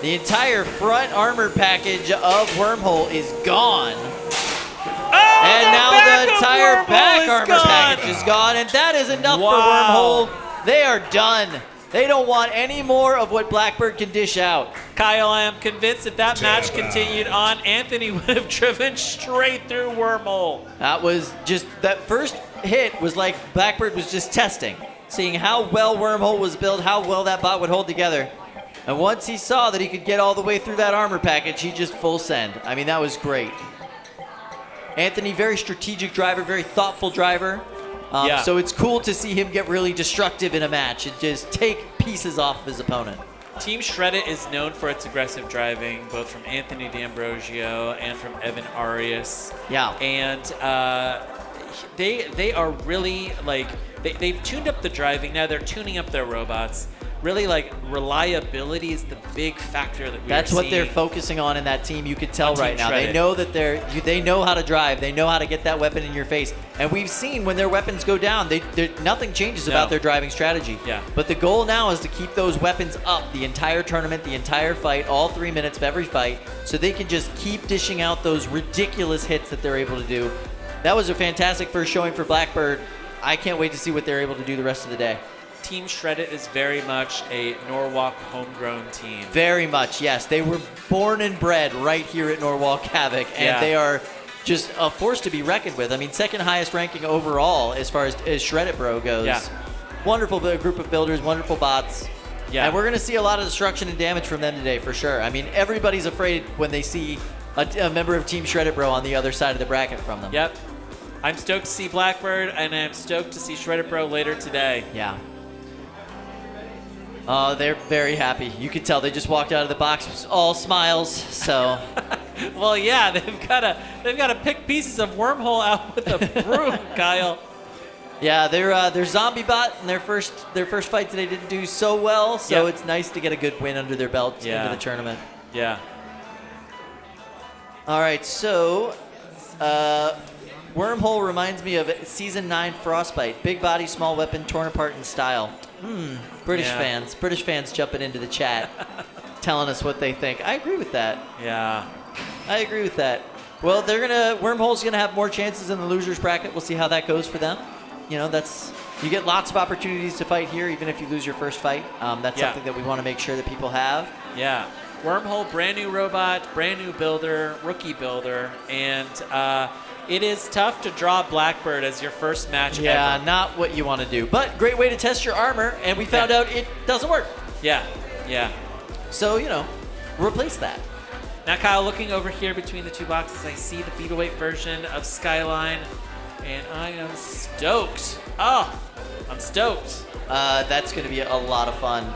the entire front armor package of Wormhole is gone. And now the entire back armor package is gone, and that is enough for Wormhole. They are done. They don't want any more of what Blackbird can dish out. Kyle, I am convinced if that match Tap continued on, Anthony would have driven straight through Wormhole. That was just, that first hit was like Blackbird was just testing, seeing how well Wormhole was built, how well that bot would hold together. And once he saw that he could get all the way through that armor package, he just full send. I mean, that was great. Anthony, very strategic driver, very thoughtful driver. So it's cool to see him get really destructive in a match and just take pieces off of his opponent. Team Shreddit is known for its aggressive driving, both from Anthony D'Ambrosio and from Evan Arias. Yeah. And they are really, like, they've tuned up the driving. Now they're tuning up their robots. Really, like, reliability is the big factor that That's what they're focusing on in that team. You could tell right now. Shreddit. They know that they know how to drive. They know how to get that weapon in your face. And we've seen when their weapons go down, nothing changes about their driving strategy. Yeah. But the goal now is to keep those weapons up the entire tournament, the entire fight, all 3 minutes of every fight, so they can just keep dishing out those ridiculous hits that they're able to do. That was a fantastic first showing for Blackbird. I can't wait to see what they're able to do the rest of the day. Team Shreddit is very much a Norwalk homegrown team. Very much, yes. They were born and bred right here at Norwalk Havoc, and they are just a force to be reckoned with. I mean, second highest ranking overall as far as Shreddit Bro goes. Yeah. Wonderful group of builders, wonderful bots. Yeah. And we're going to see a lot of destruction and damage from them today for sure. I mean, everybody's afraid when they see a member of Team Shreddit Bro on the other side of the bracket from them. Yep. I'm stoked to see Blackbird, and I'm stoked to see Shreddit Bro later today. Yeah. Oh, they're very happy. You could tell they just walked out of the box all smiles. So, well, yeah, they've got to pick pieces of Wormhole out with a broom, Kyle. yeah, their zombie bot in their first fight today didn't do so well. So it's nice to get a good win under their belt into the tournament. Yeah. All right, so Wormhole reminds me of Season 9 Frostbite. Big body, small weapon, torn apart in style. British fans jumping into the chat, telling us what they think. I agree with that. Yeah. I agree with that. Well, Wormhole's gonna have more chances in the losers bracket. We'll see how that goes for them. You know, you get lots of opportunities to fight here, even if you lose your first fight. That's something that we want to make sure that people have. Yeah. Wormhole, brand new robot, brand new builder, rookie builder, and it is tough to draw Blackbird as your first match ever. Yeah, not what you want to do. But great way to test your armor, and we found out it doesn't work. Yeah, yeah. So, replace that. Now, Kyle, looking over here between the two boxes, I see the beetleweight version of Skyline, and I am stoked. Oh, I'm stoked. That's going to be a lot of fun.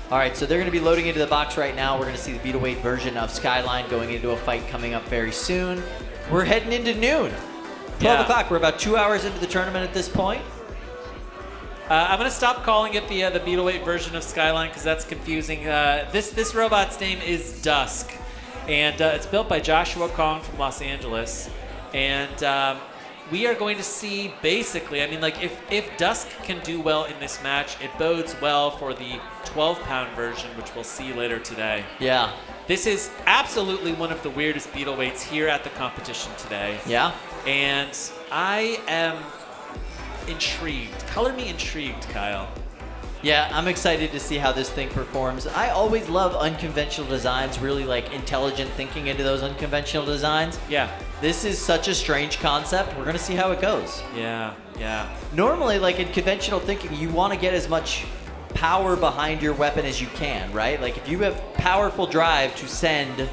All right, so they're going to be loading into the box right now. We're going to see the beetleweight version of Skyline going into a fight coming up very soon. We're heading into noon. 12 o'clock. We're about 2 hours into the tournament at this point. I'm going to stop calling it the beetleweight version of Skyline because that's confusing. This robot's name is Dusk, and it's built by Joshua Kong from Los Angeles. And we are going to see basically, I mean, like if Dusk can do well in this match, it bodes well for the 12-pound version, which we'll see later today. Yeah. This is absolutely one of the weirdest beetleweights here at the competition today. Yeah. And I am intrigued. Color me intrigued, Kyle. Yeah, I'm excited to see how this thing performs. I always love unconventional designs, really like intelligent thinking into those unconventional designs. Yeah. This is such a strange concept. We're going to see how it goes. Yeah, yeah. Normally, like in conventional thinking, you want to get as much power behind your weapon as you can, right? Like if you have powerful drive to send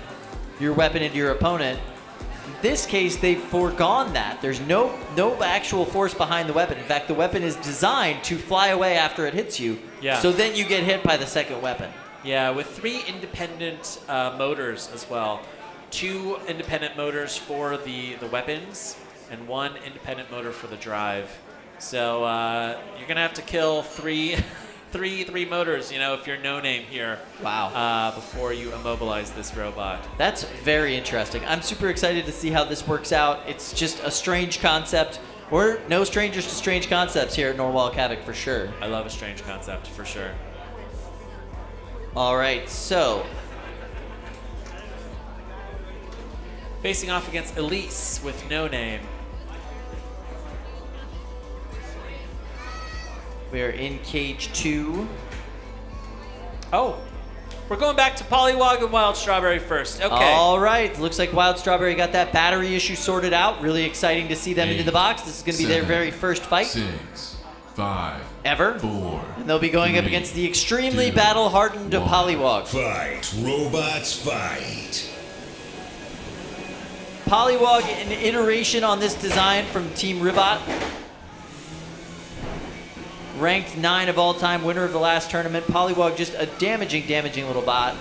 your weapon into your opponent, In this case, they've foregone that. There's no actual force behind the weapon. In fact, the weapon is designed to fly away after it hits you. Yeah. So then you get hit by the second weapon. Yeah, with 3 independent motors as well. 2 independent motors for the weapons and 1 independent motor for the drive. So you're going to have to kill 3 motors, if you're no name here. Wow. Before you immobilize this robot. That's very interesting. I'm super excited to see how this works out. It's just a strange concept. We're no strangers to strange concepts here at Norwalk Havoc for sure. I love a strange concept for sure. All right, so facing off against Elise with no name. we're in cage 2. Oh, we're going back to Pollywog and Wild Strawberry first. Okay. All right, looks like Wild Strawberry got that battery issue sorted out. Really exciting to see them into the box. This is going to be their very first fight 6, 5, ever. 4. And they'll be going up 3, against the extremely 2, battle-hardened 1. Pollywog. Fight, robots, fight. Pollywog, an iteration on this design from Team Ribot. Ranked 9 of all time, winner of the last tournament. Pollywog, just a damaging little bot.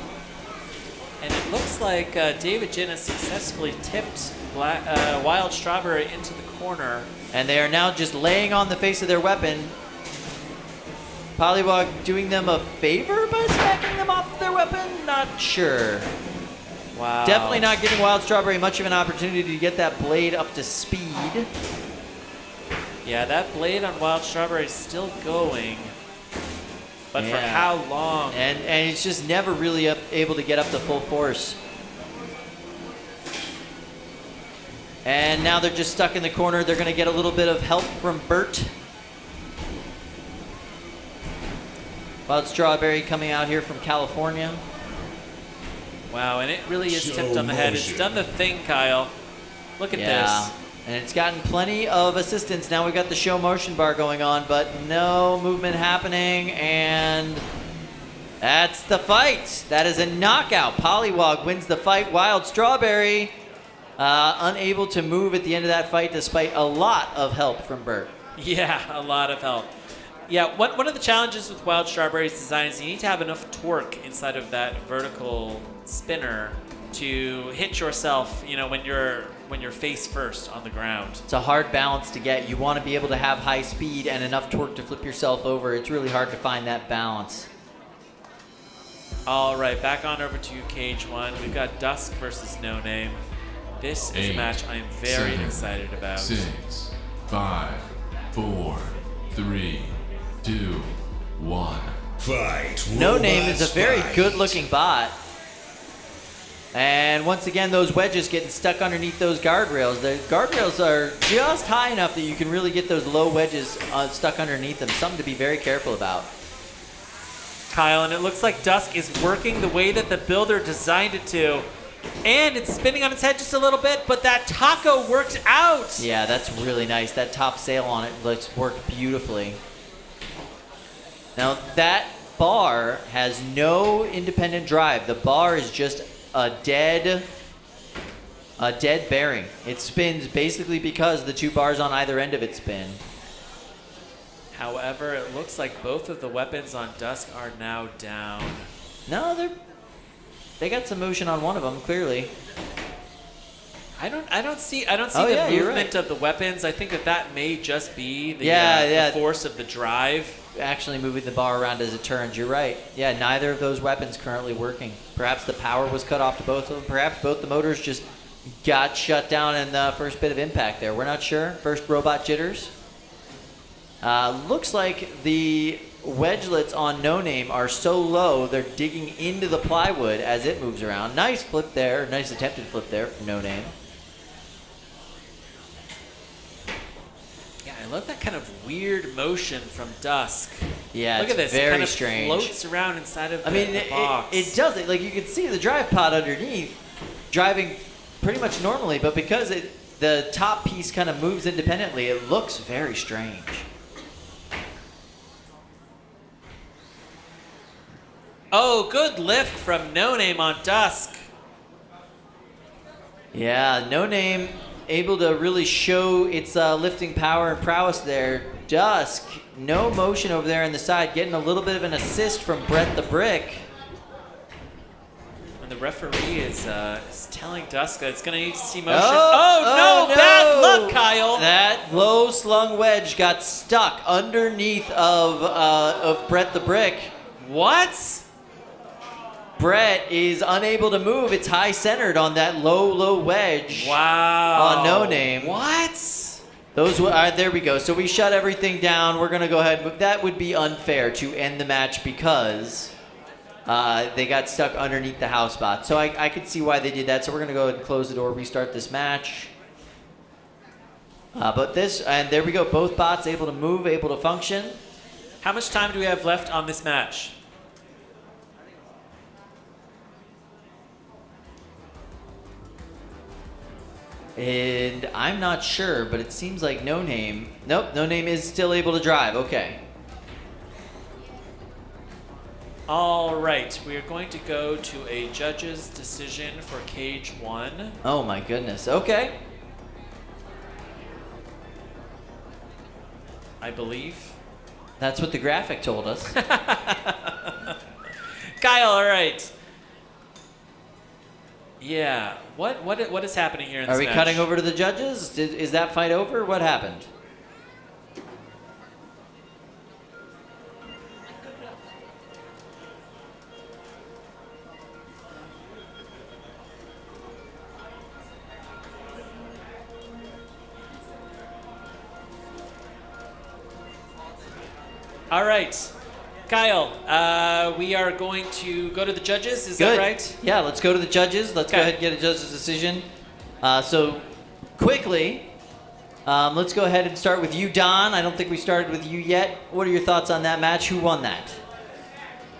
And it looks like David Jin has successfully tipped Wild Strawberry into the corner. And they are now just laying on the face of their weapon. Pollywog doing them a favor by smacking them off of their weapon? Not sure. Wow. Definitely not giving Wild Strawberry much of an opportunity to get that blade up to speed. Yeah, that blade on Wild Strawberry is still going. But for how long? And it's just never really able to get up to full force. And now they're just stuck in the corner. They're going to get a little bit of help from Bert. Wild Strawberry coming out here from California. Wow, and it really is Show tipped on the head. It's motion. done the thing, Kyle. Look at this. And it's gotten plenty of assistance. Now we've got the show motion bar going on, but no movement happening, and that's the fight. That is a knockout. Pollywog wins the fight. Wild Strawberry unable to move at the end of that fight despite a lot of help from Bert. Yeah, a lot of help. Yeah, one of the challenges with Wild Strawberry's design is you need to have enough torque inside of that vertical spinner to hit yourself, when you're face first on the ground. It's a hard balance to get. You want to be able to have high speed and enough torque to flip yourself over. It's really hard to find that balance. All right, back on over to cage 1. We've got Dusk versus No Name. This is a 8, match I am very 7, excited about. 6, 5, 4, 3, 2, 1. Fight, No Name robots, is a very fight. good-looking bot. And once again, those wedges getting stuck underneath those guardrails. The guardrails are just high enough that you can really get those low wedges stuck underneath them. Something to be very careful about. Kyle, and it looks like Dusk is working the way that the builder designed it to. And it's spinning on its head just a little bit, but that taco worked out. Yeah, that's really nice. That top sail on it looks worked beautifully. Now, that bar has no independent drive. The bar is just a dead bearing. It spins basically because the 2 bars on either end of it spin. However, it looks like both of the weapons on Dusk are now down. No, they got some motion on one of them, clearly. I don't see Oh, the yeah, you're movement right. of the weapons. I think that may just be the, Yeah. the force of the drive. Actually moving the bar around as it turns. You're right. Yeah, neither of those weapons currently working. Perhaps the power was cut off to both of them. Perhaps both the motors just got shut down in the first bit of impact there. We're not sure. First robot jitters. Looks like the wedgelets on No Name are so low they're digging into the plywood as it moves around. Nice flip there. Nice attempted flip there from No Name. Yeah, I love that kind of weird motion from Dusk. Yeah, Look it's at this. very It kind of strange. floats around inside of the, it box. does it. Like, you can see the drive pod underneath driving pretty much normally, but because the top piece kind of moves independently, it looks very strange. Oh, good lift from No Name on Dusk. Yeah, No Name able to really show its lifting power and prowess there. Dusk, no motion over there on the side, getting a little bit of an assist from Brett the Brick. And the referee is telling Dusk that it's going to need to see motion. Oh, no, bad luck, Kyle. That low slung wedge got stuck underneath of Brett the Brick. What? Brett is unable to move. It's high centered on that low wedge. Wow. On No Name. What? Those there we go. So we shut everything down. We're gonna go ahead. But that would be unfair to end the match because they got stuck underneath the house bot. So I could see why they did that. So we're gonna go ahead and close the door, restart this match. But there we go. Both bots able to move, able to function. How much time do we have left on this match? And I'm not sure, but it seems like No Name. Nope, No Name is still able to drive. Okay. All right, we are going to go to a judge's decision for Cage 1. Oh my goodness. Okay. I believe. That's what the graphic told us. Kyle, all right. Yeah, what is happening here in this Are we match? cutting over to the judges? Is that fight over? What happened? All right. Kyle, we are going to go to the judges. Is Good. that right? Yeah, let's go to the judges. Let's go Okay. ahead and get a judge's decision. So, quickly, let's go ahead and start with you, Don. I don't think we started with you yet. What are your thoughts on that match? Who won that?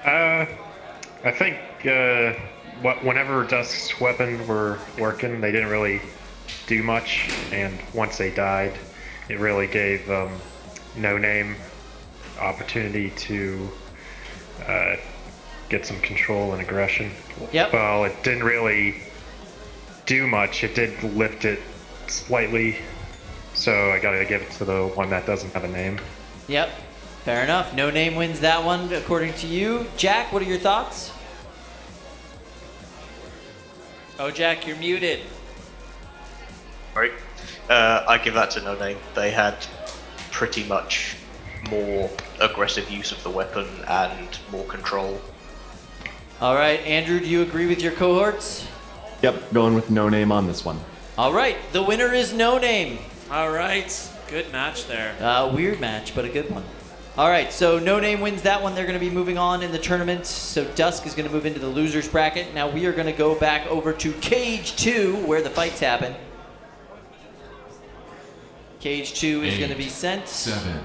I think whenever Dusk's weapons were working, they didn't really do much, and once they died, it really gave No Name opportunity to get some control and aggression. Yep. Well, it didn't really do much. It did lift it slightly, so I gotta give it to the one that doesn't have a name. Yep. Fair enough. No Name wins that one, according to you. Jack, what are your thoughts? Oh, Jack, you're muted. Right. I give that to No Name. They had pretty much more aggressive use of the weapon and more control. All right, Andrew, do you agree with your cohorts? Yep, going with No Name on this one. All right, the winner is No Name. All right. Good match there. Weird match, but a good one. All right, so No Name wins that one. They're going to be moving on in the tournament. So Dusk is going to move into the losers bracket. Now we are going to go back over to Cage 2, where the fights happen. Cage 2 is going to be sent. 7,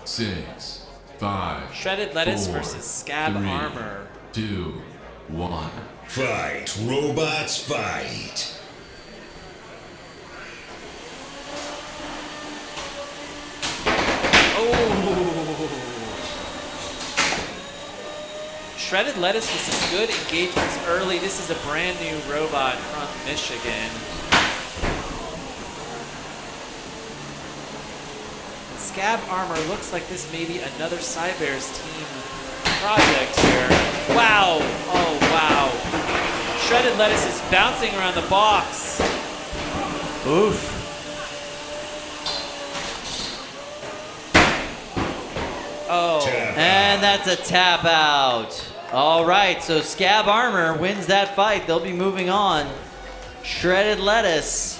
6, 5. Shredded Lettuce 4, versus Scab 3, Armor. 2, 1. Fight, robots, fight. Shredded Lettuce with some good engagements early. This is a brand new robot from Michigan. And Scab Armor looks like this may be another Cybears team project here. Wow. Oh, wow. Shredded Lettuce is bouncing around the box. Oof. Oh. And that's a tap out. All right, so Scab Armor wins that fight. They'll be moving on. Shredded Lettuce.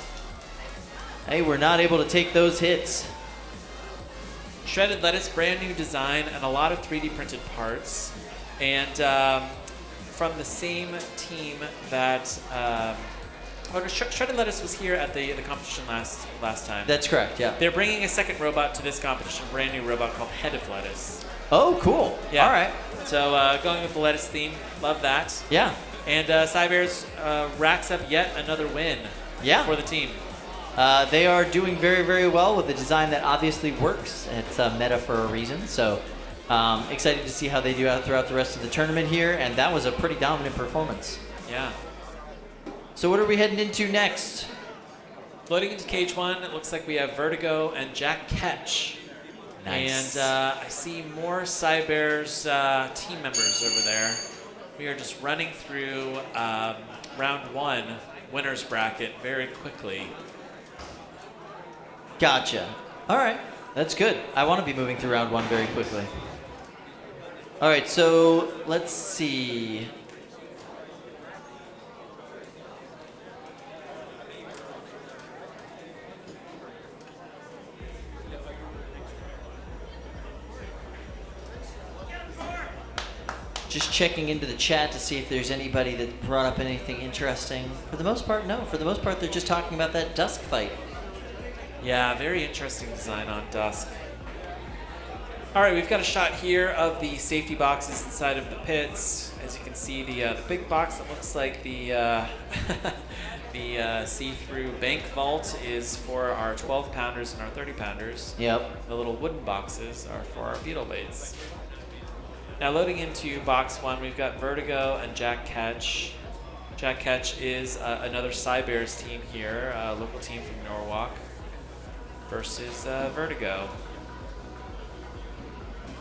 Hey, we're not able to take those hits. Shredded Lettuce, brand new design and a lot of 3D printed parts. And from the same team that Shredded Lettuce was here at the competition last time. That's correct, yeah. They're bringing a second robot to this competition, brand new robot called Head of Lettuce. Oh, cool. Yeah. All right. So going with the lettuce theme, love that. Yeah. And Cybears racks up yet another win for the team. They are doing very, very well with a design that obviously works. It's meta for a reason. So excited to see how they do out throughout the rest of the tournament here. And that was a pretty dominant performance. Yeah. So what are we heading into next? Loading into cage 1, it looks like we have Vertigo and Jack Ketch. Nice. And I see more Cybears team members over there. We are just running through round 1 winner's bracket very quickly. Gotcha. All right. That's good. I want to be moving through round 1 very quickly. All right, so let's see. Just checking into the chat to see if there's anybody that brought up anything interesting. For the most part, no. For the most part, they're just talking about that Dusk fight. Yeah, very interesting design on Dusk. All right, we've got a shot here of the safety boxes inside of the pits. As you can see, the big box that looks like the the see-through bank vault is for our 12-pounders and our 30-pounders. Yep. The little wooden boxes are for our beetle weights. Now loading into box 1, we've got Vertigo and Jack Ketch. Jack Ketch is another Cybears team here, a local team from Norwalk, versus Vertigo.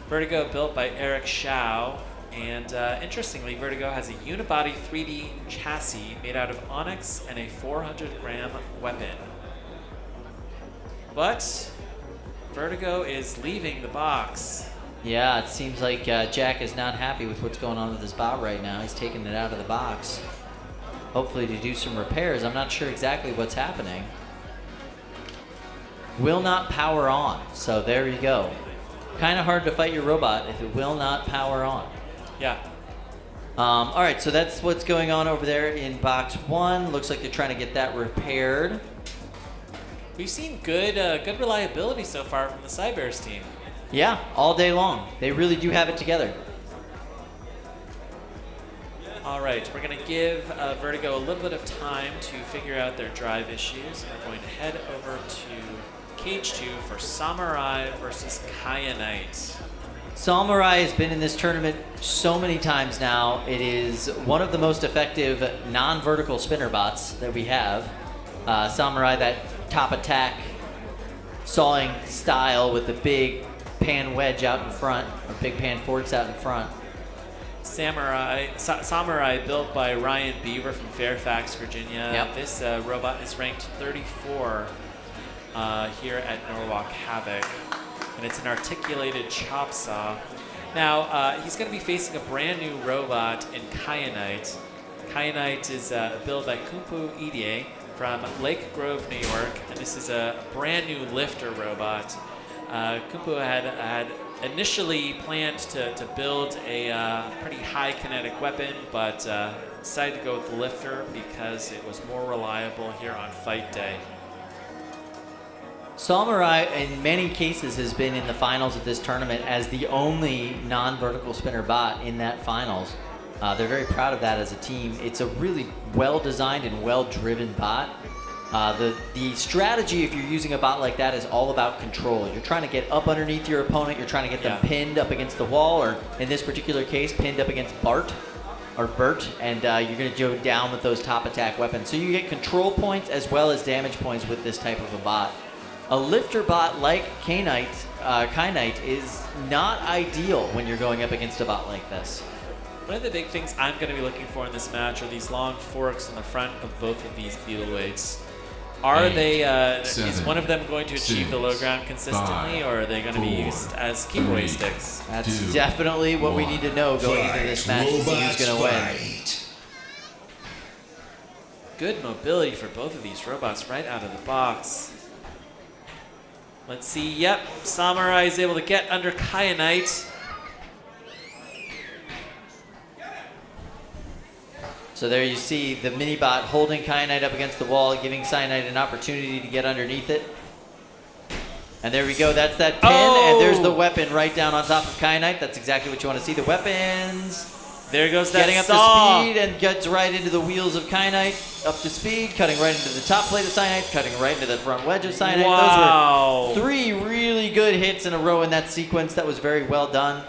Vertigo built by Eric Shao, and interestingly, Vertigo has a unibody 3D chassis made out of onyx and a 400-gram weapon. But Vertigo is leaving the box. Yeah, it seems like Jack is not happy with what's going on with his bot right now. He's taking it out of the box. Hopefully to do some repairs. I'm not sure exactly what's happening. Will not power on. So there you go. Kind of hard to fight your robot if it will not power on. Yeah. All right, so that's what's going on over there in box 1. Looks like they're trying to get that repaired. We've seen good good reliability so far from the Cybears team. Yeah, all day long. They really do have it together. All right, we're going to give Vertigo a little bit of time to figure out their drive issues. We're going to head over to Cage 2 for Samurai versus Kyanite. Samurai has been in this tournament so many times now. It is one of the most effective non-vertical spinner bots that we have. Samurai, that top attack sawing style with the big pan wedge out in front, or big pan forks out in front. Samurai built by Ryan Beaver from Fairfax, Virginia. Yep. This robot is ranked 34 here at Norwalk Havoc, and it's an articulated chop saw. Now, he's going to be facing a brand new robot in Kyanite. Kyanite is built by Kumpu Idie from Lake Grove, New York, and this is a brand new lifter robot. Kumpu had initially planned to build a pretty high kinetic weapon, but decided to go with the lifter because it was more reliable here on fight day. Samurai, in many cases, has been in the finals of this tournament as the only non-vertical spinner bot in that finals. They're very proud of that as a team. It's a really well-designed and well-driven bot. The strategy, if you're using a bot like that, is all about control. You're trying to get up underneath your opponent. You're trying to get them pinned up against the wall, or in this particular case, pinned up against Bert, and you're going to go down with those top attack weapons. So you get control points as well as damage points with this type of a bot. A lifter bot like Kyanite is not ideal when you're going up against a bot like this. One of the big things I'm going to be looking for in this match are these long forks in the front of both of these beetle weights. Are they, is one of them going to achieve the low ground consistently, or are they going to be used as keepaway sticks? That's definitely what we need to know going into this match to see who's going to win. Good mobility for both of these robots right out of the box. Let's see, yep, Samurai is able to get under Kyanite. So there you see the mini-bot holding Kyanite up against the wall, giving Kyanite an opportunity to get underneath it. And there we go, that's that pin, and there's the weapon right down on top of Kyanite. That's exactly what you want to see, the weapons. There goes that Getting up saw. to speed and gets right into the wheels of Kyanite. Up to speed, cutting right into the top plate of Kyanite, cutting right into the front wedge of Kyanite. Wow. Those were 3 really good hits in a row in that sequence. That was very well done.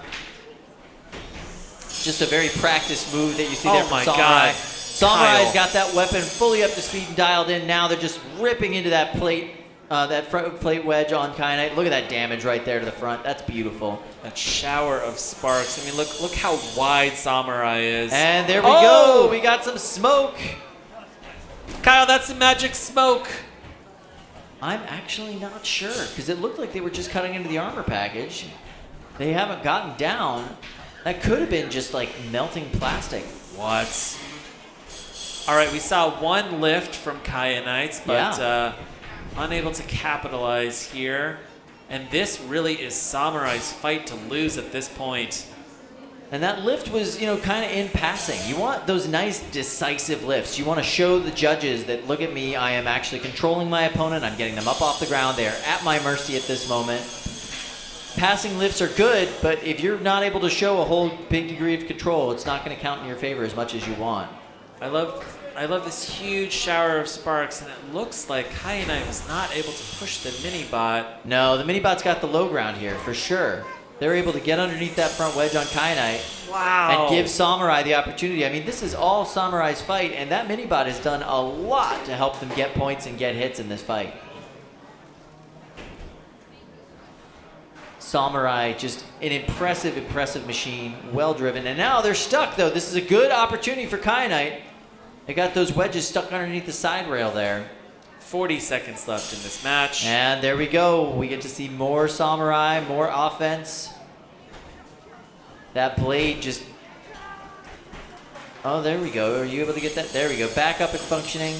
Just a very practiced move that you see there from Samurai. Samurai's Kyle. got that weapon fully up to speed and dialed in. Now they're just ripping into that plate, that front plate wedge on Kyanite. Look at that damage right there to the front. That's beautiful. That shower of sparks. I mean, look how wide Samurai is. And there we Oh! go. We got some smoke. Kyle, that's the magic smoke. I'm actually not sure because it looked like they were just cutting into the armor package. They haven't gotten down. That could have been just like melting plastic. What? All right, we saw one lift from Kyanites, but unable to capitalize here. And this really is Samurai's fight to lose at this point. And that lift was, kind of in passing. You want those nice decisive lifts. You want to show the judges that, look at me, I am actually controlling my opponent. I'm getting them up off the ground. They're at my mercy at this moment. Passing lifts are good, but if you're not able to show a whole big degree of control, it's not going to count in your favor as much as you want. I love this huge shower of sparks, and it looks like Kyanite was not able to push the mini-bot. No, the mini-bot's got the low ground here, for sure. They're able to get underneath that front wedge on Kyanite. Wow. And give Samurai the opportunity. I mean, this is all Samurai's fight, and that mini-bot has done a lot to help them get points and get hits in this fight. Samurai, just an impressive machine, well-driven. And now they're stuck, though. This is a good opportunity for Kyanite. They got those wedges stuck underneath the side rail there. 40 seconds left in this match. And there we go. We get to see more Samurai, more offense. That blade just... Oh, there we go. Are you able to get that? There we go. Back up and functioning.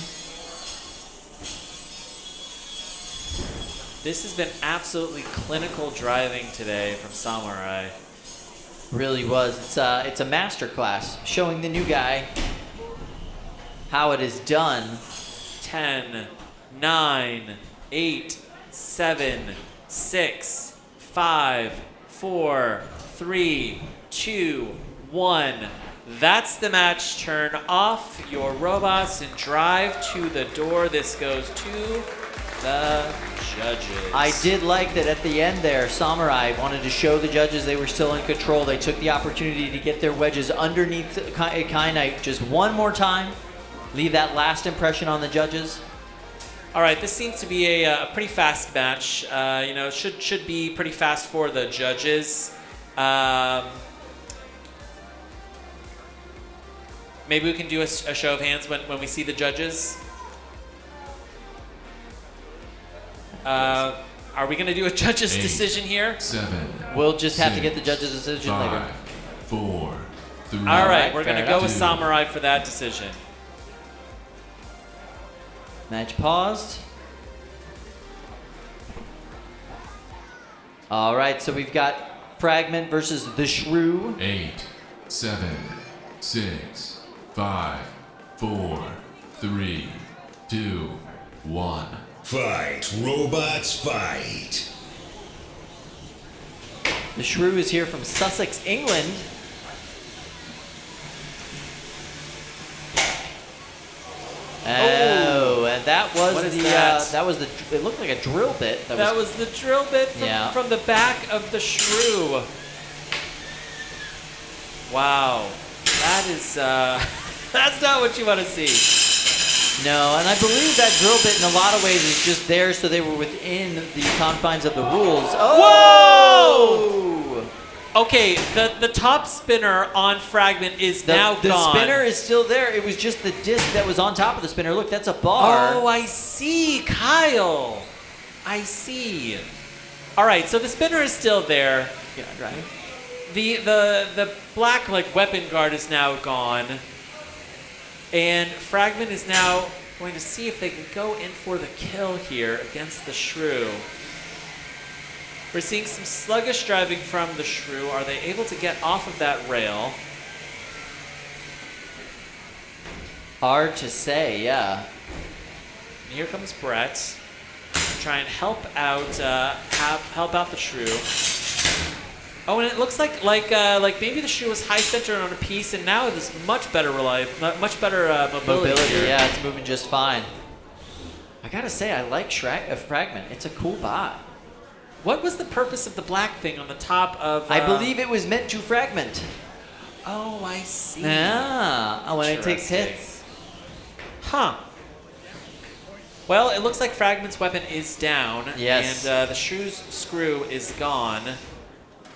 This has been absolutely clinical driving today from Samurai. Really was. It's a master class showing the new guy how it is done. 10, 9, 8, 7, 6, 5, 4, 3, 2, 1. That's the match. Turn off your robots and drive to the door. This goes to the judges. I did like that at the end there, Samurai wanted to show the judges they were still in control. They took the opportunity to get their wedges underneath Kyanite just one more time. Leave that last impression on the judges. All right, this seems to be a pretty fast match. Should be pretty fast for the judges. Maybe we can do a show of hands when we see the judges. Are we going to do a judge's 8, decision here? 7. We'll just have to 6, get the judge's decision 5, later. 4, 3. All right, we're fair going to go with enough. Samurai for that decision. Match paused. All right, so we've got Fragment versus the Shrew. 8, 7, 6, 5, 4, 3, 2, 1. Fight, robots, fight. The Shrew is here from Sussex, England. Oh, and that was What is the that? that was the it looked like a drill bit. That was the drill bit from the back of the Shrew. Wow, that is that's not what you want to see. No, and I believe that drill bit in a lot of ways is just there so they were within the confines of the rules. Oh! Okay, the top spinner on Fragment is now The gone. spinner is still there. It was just the disc that was on top of the spinner. Look, that's a bar. Oh, I see, Kyle. I see. All right, so the spinner is still there. Yeah, right. The black weapon guard is now gone. And Fragment is now going to see if they can go in for the kill here against the Shrew. We're seeing some sluggish driving from the Shrew. Are they able to get off of that rail? Hard to say, yeah. And here comes Brett to try and help out the Shrew. Oh, and it looks like maybe the Shrew was high centered on a piece, and now there's much better mobility here. Yeah, it's moving just fine. I gotta say, I like Fragment. It's a cool bot. What was the purpose of the black thing on the top of... I believe it was meant to fragment. Oh, I see. Yeah, when it takes hits. Huh. Well, it looks like Fragment's weapon is down. Yes. And the Shrew's screw is gone.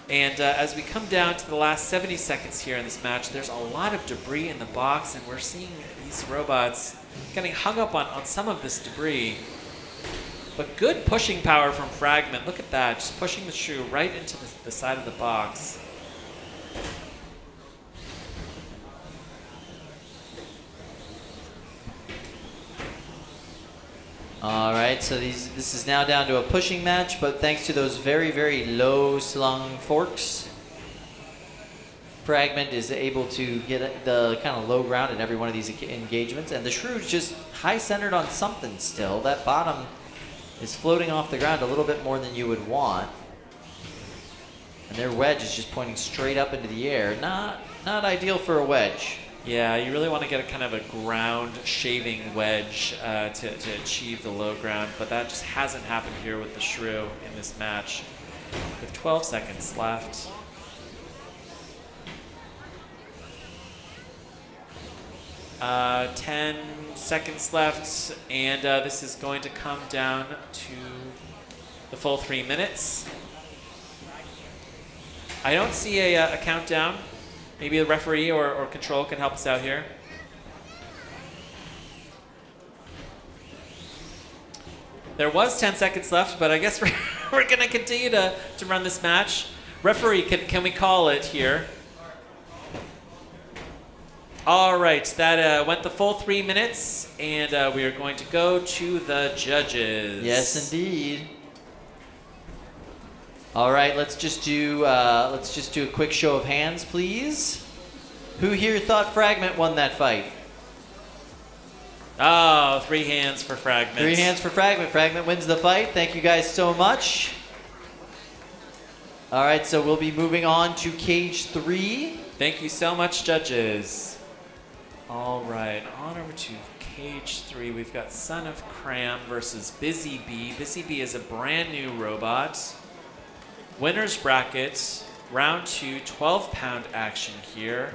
And as we come down to the last 70 seconds here in this match, there's a lot of debris in the box, and we're seeing these robots getting hung up on some of this debris. But good pushing power from Fragment. Look at that, just pushing the Shrew right into the side of the box. All right, so this is now down to a pushing match, but thanks to those very, very low slung forks, Fragment is able to get the kind of low ground in every one of these engagements, and the Shrew's just high centered on something still. That bottom is floating off the ground a little bit more than you would want. And their wedge is just pointing straight up into the air. Not ideal for a wedge. Yeah, you really want to get a kind of a ground shaving wedge to achieve the low ground, but that just hasn't happened here with the Shrew in this match. With 12 seconds left. Uh, 10 seconds left, and this is going to come down to the full 3 minutes. I don't see a countdown. Maybe the referee or control can help us out here. There was 10 seconds left, but I guess we're going to continue to run this match. Referee, can we call it here? All right, that went the full 3 minutes, and we are going to go to the judges. Yes, indeed. All right, let's just do a quick show of hands, please. Who here thought Fragment won that fight? Oh, 3 hands for Fragment. 3 hands for Fragment. Fragment wins the fight. Thank you guys so much. All right, so we'll be moving on to cage 3. Thank you so much, judges. All right, on over to cage 3. We've got Son of Cram versus Busy Bee. Busy Bee is a brand new robot. Winner's bracket, round 2, 12-pound action here.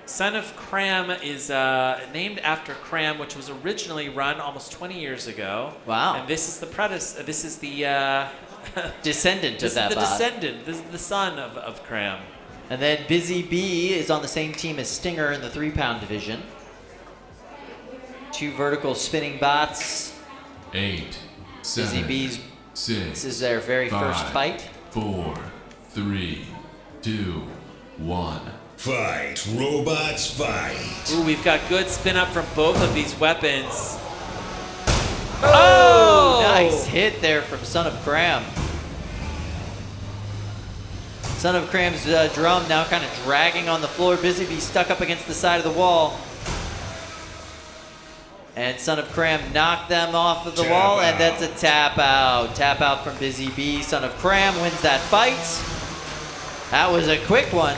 Son of Cram is named after Cram, which was originally run almost 20 years ago. Wow. And this is the this is the descendant of that bot. descendant. This is the son of Cram. And then Busy Bee is on the same team as Stinger in the 3-pound division. 2 vertical spinning bots. 8, 7, Busy Bees. 6. This is their very 5, first fight. 4, 3, 2, 1. Fight, robots, fight. Ooh, we've got good spin up from both of these weapons. Oh! Nice hit there from Son of Cram. Son of Cram's drum now kind of dragging on the floor. Busy Bee stuck up against the side of the wall. And Son of Cram knocked them off of the wall, and that's a tap out. Tap out from Busy Bee. Son of Cram wins that fight. That was a quick one.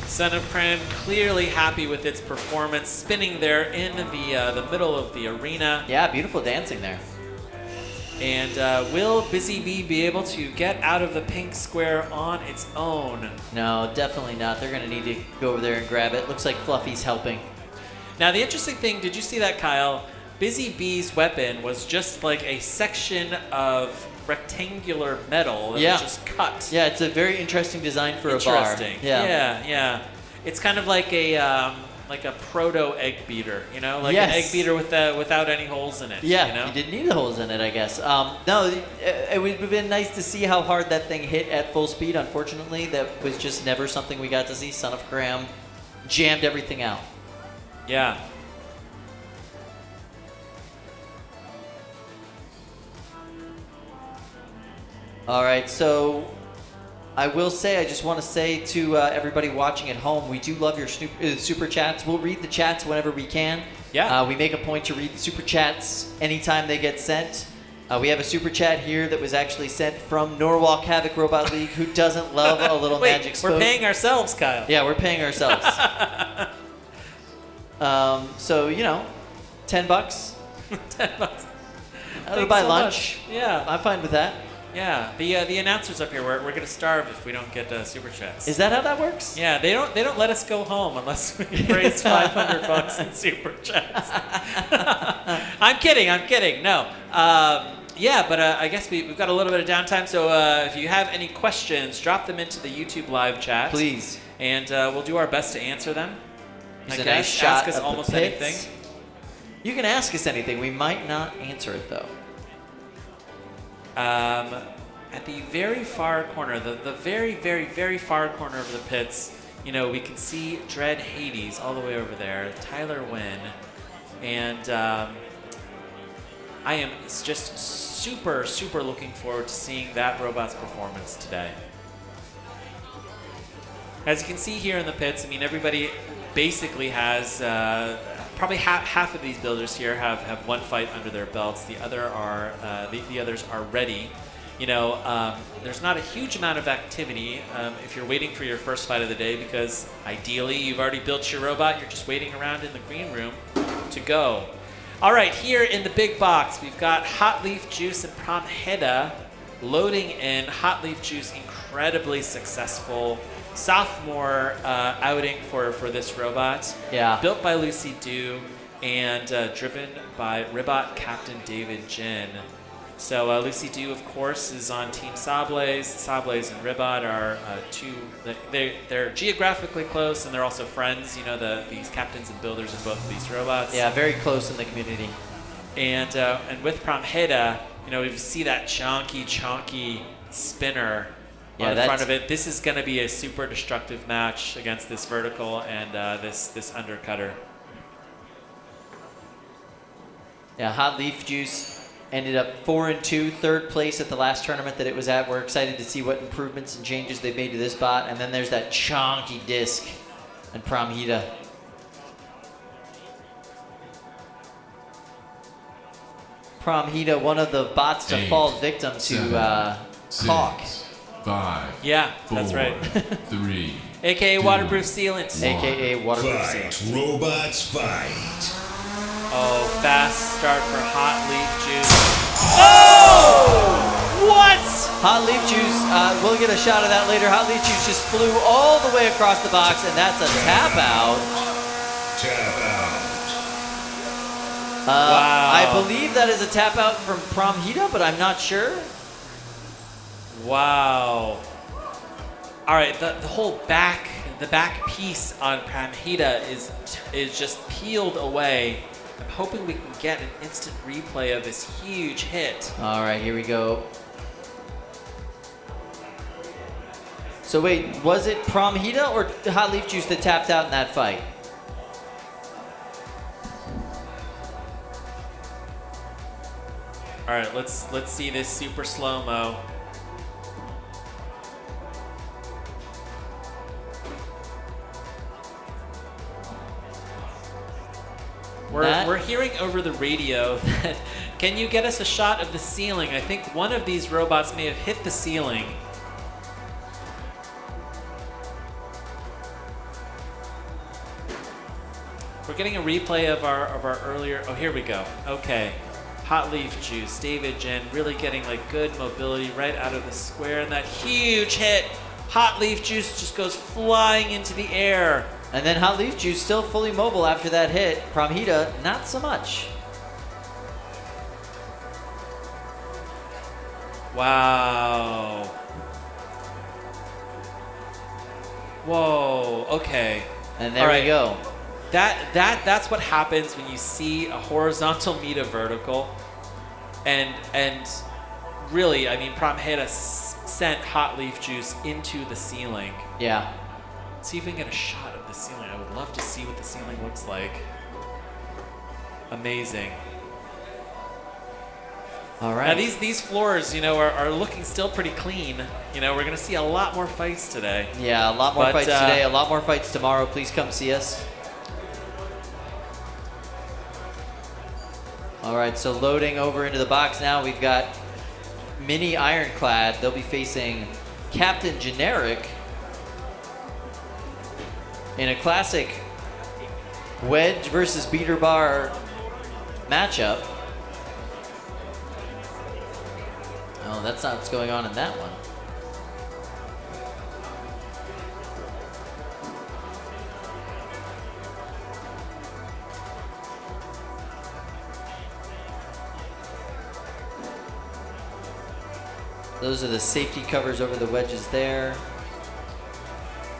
Son of Cram clearly happy with its performance, spinning there in the middle of the arena. Yeah, beautiful dancing there. And will Busy Bee be able to get out of the pink square on its own? No, definitely not. They're going to need to go over there and grab it. Looks like Fluffy's helping. Now, the interesting thing, did you see that, Kyle? Busy Bee's weapon was just like a section of rectangular metal that was just cut. Yeah, it's a very interesting design for a bar. Interesting. Yeah. It's kind of like a proto egg beater, you know, like an egg beater without any holes in it. Yeah, you know? you didn't need the holes in it, I guess. No, it would have been nice to see how hard that thing hit at full speed. Unfortunately, that was just never something we got to see. Son of Cram jammed everything out. Yeah. All right, so I will say, I just want to say to everybody watching at home, we do love your super chats. We'll read the chats whenever we can. Yeah. We make a point to read the super chats anytime they get sent. We have a super chat here that was actually sent from Norwalk Havoc Robot League, who doesn't love a little Wait, magic spoke. we're paying ourselves, Kyle. Yeah, we're paying ourselves. So, you know, $10. $10. I'll buy so lunch. much. Yeah. I'm fine with that. Yeah, the announcers up here, we're gonna starve if we don't get super chats. Is that how that works? Yeah, they don't let us go home unless we raise $500 in super chats. I'm kidding. No. Yeah, but I guess we've got a little bit of downtime. So if you have any questions, drop them into the YouTube live chat. Please. And we'll do our best to answer them. Here's I a guess nice shot ask us of the almost pits. anything. You can ask us anything. We might not answer it though. At the very far corner, the very, very, very far corner of the pits, we can see Dread Hades all the way over there, Tyler Wynn, and I am just super, super looking forward to seeing that robot's performance today. As you can see here in the pits, I mean, everybody basically has, probably half of these builders here have one fight under their belts. The others are ready. There's not a huge amount of activity if you're waiting for your first fight of the day, because ideally you've already built your robot. You're just waiting around in the green room to go. All right, here in the big box, we've got Hot Leaf Juice and Promheda loading in. Hot Leaf Juice, incredibly successful sophomore outing for this robot. Yeah. Built by Lucy Dew and driven by Ribot Captain David Jin. So Lucy Dew, of course, is on Team Sablaze. Sablaze and Ribot are they're geographically close, and they're also friends. These captains and builders of both of these robots. Yeah, very close in the community. And with Promheda, we see that chonky spinner on the front of it. This is going to be a super destructive match against this vertical and this undercutter. Yeah, Hot Leaf Juice ended up 4-2, third place at the last tournament that it was at. We're excited to see what improvements and changes they've made to this bot. And then there's that chonky disc and Promheda. Promheda, one of the bots to fall victim to Caulk. 5. Yeah, that's right. 3. AKA waterproof sealant. AKA waterproof Fight, sealant. robots, fight. Oh, fast start for Hot Leaf Juice. Oh! What? Hot Leaf Juice, we'll get a shot of that later. Hot Leaf Juice just flew all the way across the box, and that's a tap out. Tap out. Wow. I believe that is a tap out from Promheda, but I'm not sure. Wow. All right, the whole back piece on Promheda is just peeled away. I'm hoping we can get an instant replay of this huge hit. All right, here we go. So wait, was it Promheda or Hot Leaf Juice that tapped out in that fight? All right, let's see this super slow-mo. We're hearing over the radio that, can you get us a shot of the ceiling? I think one of these robots may have hit the ceiling. We're getting a replay of our earlier, oh, here we go. Okay. Hot Leaf Juice, David Jen really getting like good mobility right out of the square, and that huge hit. Hot Leaf Juice just goes flying into the air. And then Hot Leaf Juice still fully mobile after that hit. Promheda, not so much. Wow. Whoa, okay. And there we go. That's what happens when you see a horizontal meet a vertical. And really, I mean, Promheda sent Hot Leaf Juice into the ceiling. Yeah. Let's see if we can get a shot of the ceiling. I would love to see what the ceiling looks like. Amazing. All right. Now these floors, are looking still pretty clean. We're gonna see a lot more fights today. Yeah, a lot more fights today, a lot more fights tomorrow. Please come see us. All right, so loading over into the box now, we've got Mini Ironclad. They'll be facing Captain Generic in a classic wedge versus beater bar matchup. Oh, that's not what's going on in that one. Those are the safety covers over the wedges there.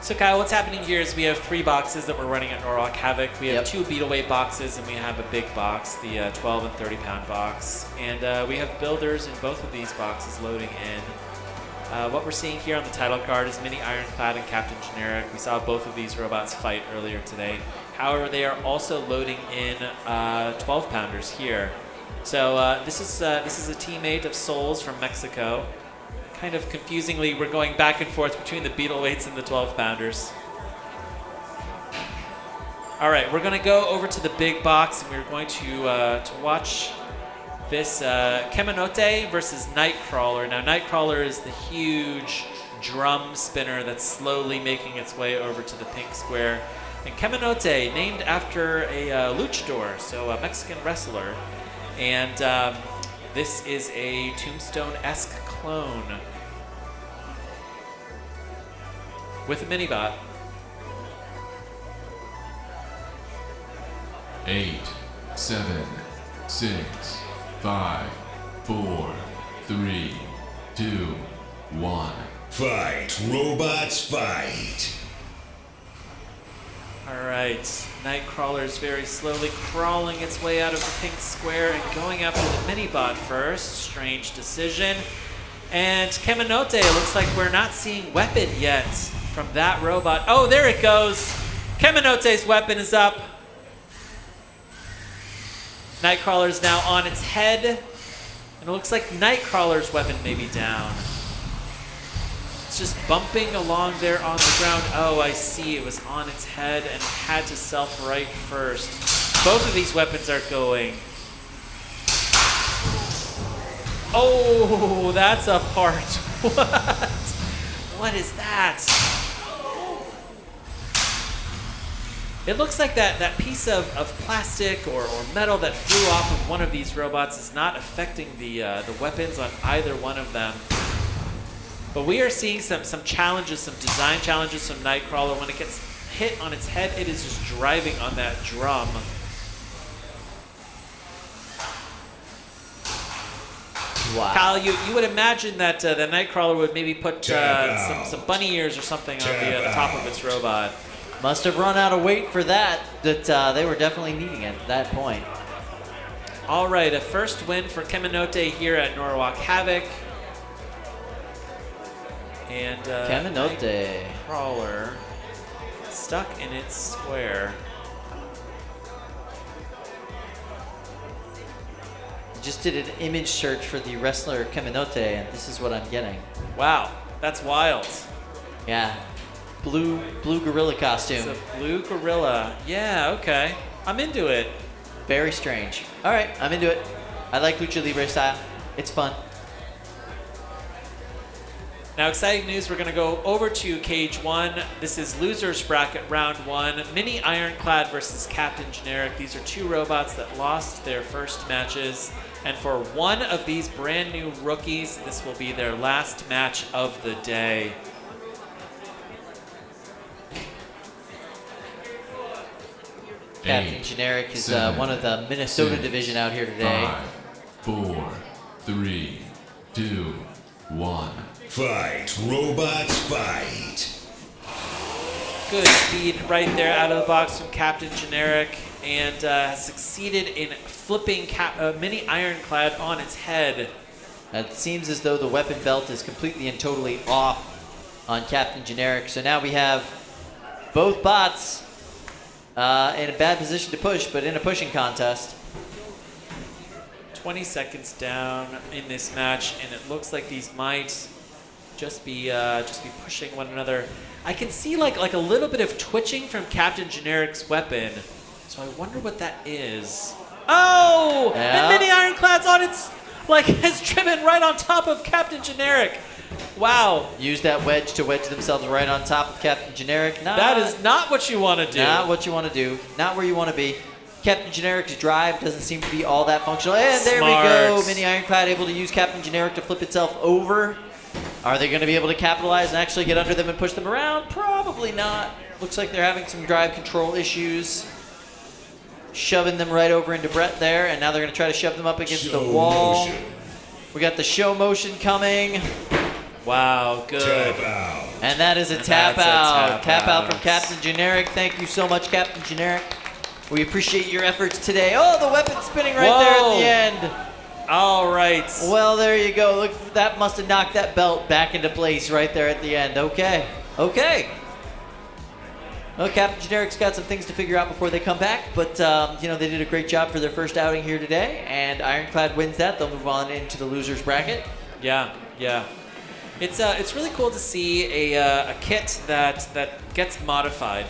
So Kyle, what's happening here is we have 3 boxes that we're running at Norwalk Havoc. We have 2 beetle weight boxes and we have a big box, the 12 and 30 pound box. And we have builders in both of these boxes loading in. What we're seeing here on the title card is Mini Ironclad and Captain Generic. We saw both of these robots fight earlier today. However, they are also loading in 12 pounders here. So this is a teammate of Souls from Mexico. Kind of confusingly, we're going back and forth between the beetle weights and the 12 pounders. All right, we're going to go over to the big box and we're going to watch this Keminote versus Nightcrawler. Now, Nightcrawler is the huge drum spinner that's slowly making its way over to the pink square. And Keminote, named after a luchador, so a Mexican wrestler. And this is a Tombstone-esque clone with a mini-bot. 8, 7, 6, 5, 4, 3, 2, 1. Fight, robots, fight. All right, Nightcrawler is very slowly crawling its way out of the pink square and going after the mini-bot first. Strange decision. And Keminote, looks like we're not seeing weapon yet from that robot. Oh, there it goes. Keminote's weapon is up. Nightcrawler's now on its head. And it looks like Nightcrawler's weapon may be down. It's just bumping along there on the ground. Oh, I see. It was on its head and had to self-right first. Both of these weapons are going. Oh, that's a part. What? What is that? It looks like that piece of plastic or metal that flew off of one of these robots is not affecting the weapons on either one of them. But we are seeing some challenges, some design challenges from Nightcrawler. When it gets hit on its head, it is just driving on that drum. Wow. Kyle, you would imagine that the Nightcrawler would maybe put some bunny ears or something on the top of its robot. Must have run out of weight for that they were definitely needing it at that point. All right, a first win for Keminote here at Norwalk Havoc. And Keminote. Nightcrawler stuck in its square. Just did an image search for the wrestler Keminote, and this is what I'm getting. Wow, that's wild. Yeah, blue gorilla costume. It's a blue gorilla. Yeah, okay. I'm into it. Very strange. All right, I'm into it. I like Lucha Libre style. It's fun. Now, exciting news, we're going to go over to Cage 1. This is Losers Bracket Round 1. Mini Ironclad versus Captain Generic. These are 2 robots that lost their first matches. And for one of these brand new rookies, this will be their last match of the day. Captain Generic is one of the Minnesota division out here today. 5, 4, 3, 2, 1. Fight, robots, fight. Good speed right there out of the box from Captain Generic, and has succeeded in flipping Mini Ironclad on its head. It seems as though the weapon belt is completely and totally off on Captain Generic. So now we have both bots in a bad position to push, but in a pushing contest. 20 seconds down in this match, and it looks like these might just be pushing one another. I can see like a little bit of twitching from Captain Generic's weapon, so I wonder what that is. Oh! Yeah. And Mini Ironclad's on its, has driven right on top of Captain Generic. Wow. Use that wedge to wedge themselves right on top of Captain Generic. That is not what you want to do. Not what you want to do. Not where you want to be. Captain Generic's drive doesn't seem to be all that functional. And there Smart. we go. Mini Ironclad able to use Captain Generic to flip itself over. Are they going to be able to capitalize and actually get under them and push them around? Probably not. Looks like they're having some drive control issues. Shoving them right over into Brett there, and now they're going to try to shove them up against the wall. We got the show motion coming. Wow, good. Tap out. And that is a tap That's a out. tap Tap out out. from Captain Generic. Thank you so much, Captain Generic. We appreciate your efforts today. Oh, the weapon spinning right there at the end. All right. Well, there you go. Look, that must have knocked that belt back into place right there at the end. Okay. Okay. Well, Captain Generic's got some things to figure out before they come back, but they did a great job for their first outing here today, and Ironclad wins that. They'll move on into the losers bracket. Yeah, yeah. It's really cool to see a kit that gets modified.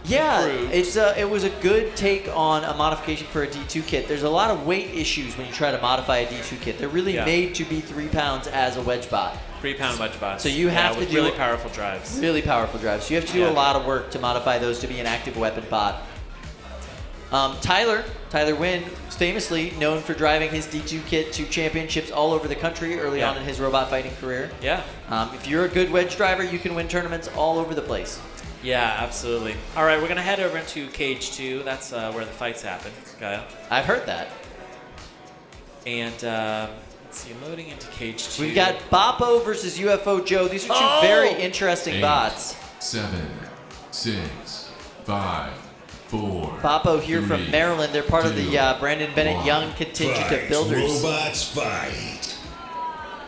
Yeah, Improved. it was a good take on a modification for a D2 kit. There's a lot of weight issues when you try to modify a D2 kit. They're really made to be 3 pounds as a wedge bot. 3-pound wedge bots. So you have to with do really powerful drives. Really powerful drives. So you have to do a lot of work to modify those to be an active weapon bot. Tyler Wynn, famously known for driving his D2 kit to championships all over the country early on in his robot fighting career. Yeah. If you're a good wedge driver, you can win tournaments all over the place. Yeah, absolutely. All right, we're going to head over into Cage 2. That's where the fights happen, Kyle. I've heard that. And let's see, loading into Cage 2. We've got Boppo versus UFO Joe. These are two very interesting 8, bots. 7, 6, 5, 4. Boppo here 3, from Maryland. They're part of the 2, Brandon Bennett 1. Young contingent Fight. of builders. Robots fight.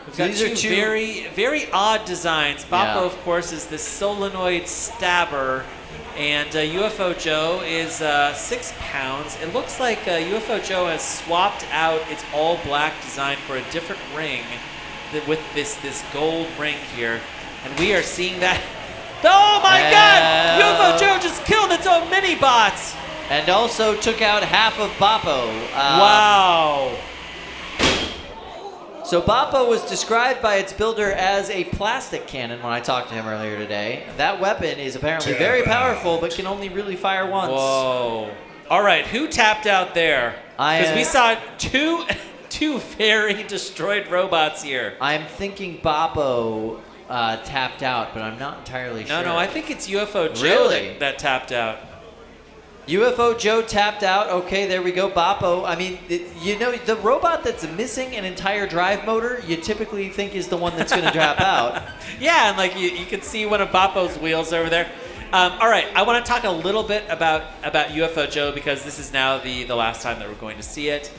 We've So got these are two two- very, very odd designs. Boppo, Yeah. of course, is this solenoid stabber, and UFO Joe is 6 pounds. It looks like UFO Joe has swapped out its all-black design for a different ring with this gold ring here, and we are seeing that. Oh my God! UFO Joe just killed its own mini bots. And also took out half of Boppo. Wow. So Boppo was described by its builder as a plastic cannon when I talked to him earlier today. That weapon is apparently very powerful, but can only really fire once. Whoa. All right, who tapped out there? Because we saw two very destroyed robots here. I'm thinking Boppo tapped out, but I'm not entirely sure. No, I think it's UFO Joe Really? that tapped out. UFO Joe tapped out. Okay, there we go. Boppo. I mean, the robot that's missing an entire drive motor, you typically think is the one that's going to drop out. Yeah, and like you can see one of Boppo's wheels over there. All right, I want to talk a little bit about UFO Joe because this is now the last time that we're going to see it.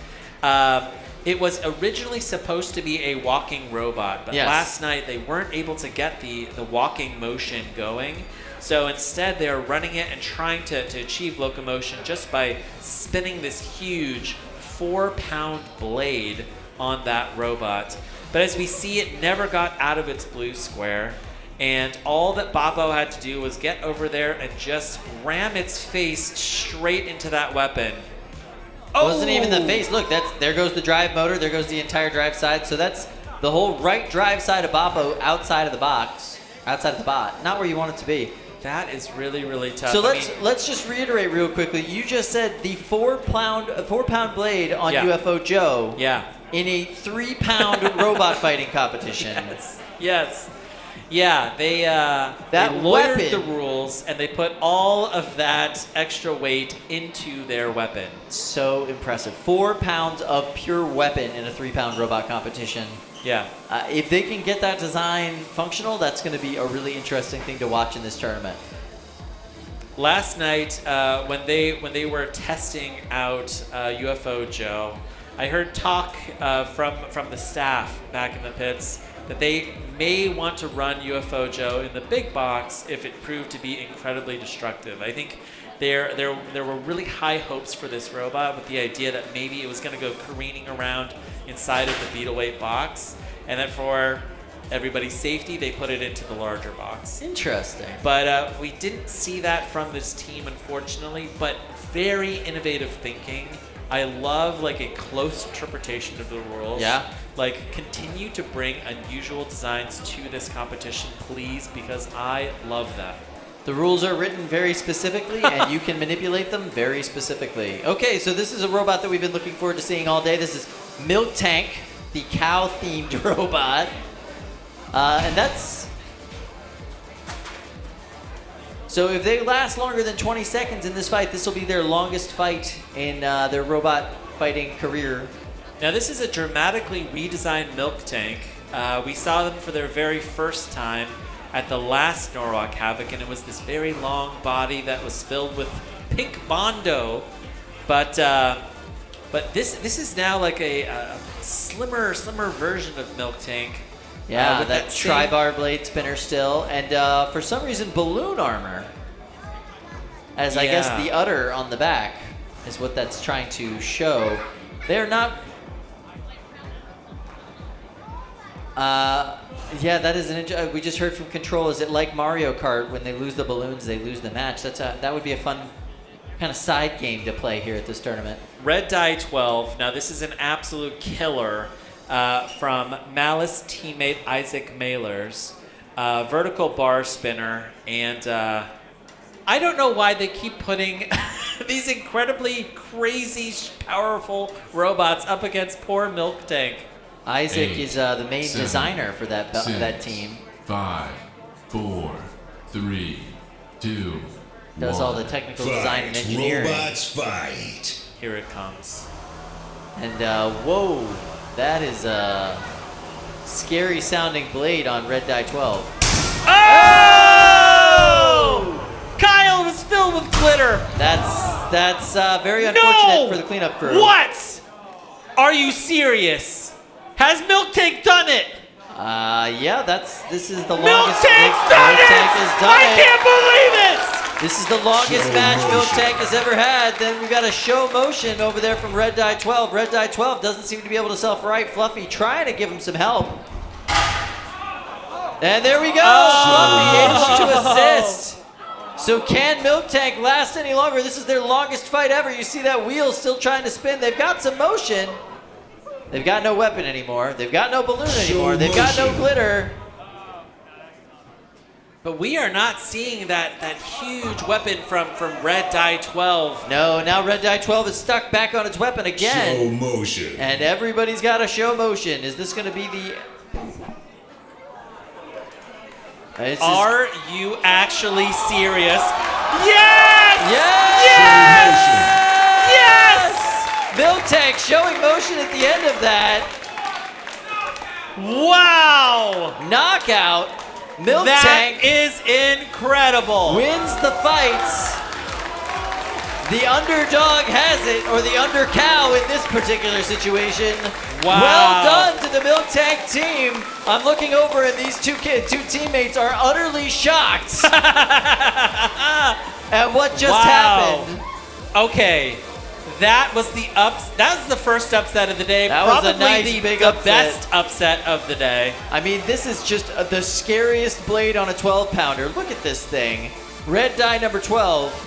It was originally supposed to be a walking robot, but last night they weren't able to get the walking motion going. So instead, they're running it and trying to achieve locomotion just by spinning this huge 4-pound blade on that robot. But as we see, it never got out of its blue square. And all that Boppo had to do was get over there and just ram its face straight into that weapon. Wasn't even the face. Look, there goes the drive motor. There goes the entire drive side. So that's the whole right drive side of Boppo outside of the box, outside of the bot. Not where you want it to be. That is really, really tough. So let's just reiterate real quickly. You just said the 4-pound blade on UFO Joe. Yeah. In a 3-pound robot fighting competition. Yes. Yeah, they lawyered weapon. the rules and they put all of that extra weight into their weapon. So impressive. 4 pounds of pure weapon in a 3-pound robot competition. Yeah. If they can get that design functional, that's going to be a really interesting thing to watch in this tournament. Last night, when they were testing out UFO Joe, I heard talk from the staff back in the pits that they may want to run UFO Joe in the big box if it proved to be incredibly destructive. I think there were really high hopes for this robot with the idea that maybe it was going to go careening around inside of the Beetleweight box, and that for everybody's safety, they put it into the larger box. Interesting. But we didn't see that from this team, unfortunately, but very innovative thinking. I love like a close interpretation of the rules. Yeah. Like, continue to bring unusual designs to this competition, please, because I love them. The rules are written very specifically, and you can manipulate them very specifically. Okay, so this is a robot that we've been looking forward to seeing all day. This is Milk Tank, the cow-themed robot. And that's... So if they last longer than 20 seconds in this fight, this will be their longest fight in their robot fighting career. Now this is a dramatically redesigned Milk Tank. We saw them for their very first time at the last Norwalk Havoc, and it was this very long body that was filled with pink Bondo. But this is now like a slimmer version of Milk Tank. Yeah, with that same- tri-bar blade spinner still, and for some reason balloon armor. As I guess Yeah. the udder on the back is what that's trying to show. They're not... yeah, that is an we just heard from Control. Is it like Mario Kart when they lose the balloons, they lose the match? That would be a fun kind of side game to play here at this tournament. Red Die 12. Now this is an absolute killer from Malice teammate Isaac Maylers. Vertical bar spinner, and I don't know why they keep putting these incredibly crazy, powerful robots up against poor Milk Tank. Isaac 8, is the main 7, designer for that 6, team. 5, 4, 3, 2, Does all the 1. technical design and Fight, engineering. robots, fight. Here it comes. And whoa, that is a scary sounding blade on Red Die 12. Oh! Kyle was filled with glitter. That's very unfortunate for the cleanup crew. What? Are you serious? Has Milk Tank done it? Yeah, this is the Milk longest. Tank's done Milk it! Tank has done I it. can't believe it! This is the longest Slow match Milk motion. Tank has ever had. Then we got a show motion over there from Red Die 12. Red Die 12 doesn't seem to be able to self-right. Fluffy trying to give him some help. And there we go. Fluffy able to assist. So can Milk Tank last any longer? This is their longest fight ever. You see that wheel still trying to spin. They've got some motion. They've got no weapon anymore. They've got no balloon anymore. They've got no motion. glitter. But we are not seeing that huge weapon from Red Die 12. No, now Red Die 12 is stuck back on its weapon again. Slow motion. And everybody's got a show motion. Is this going to be the... Are you actually serious? Yes! Yes! Yes! Yes! Milk Tank showing motion at the end of that. Wow! Knockout. Milk That Tank is incredible. wins the fights. The underdog has it, or the undercow in this particular situation. Wow. Well done to the Milk Tank team. I'm looking over and these two teammates are utterly shocked at what just happened. Okay. That was the first upset of the day. That was a Probably nice the big upset. best upset of the day. I mean, this is just the scariest blade on a 12-pounder. Look at this thing. Red Die number 12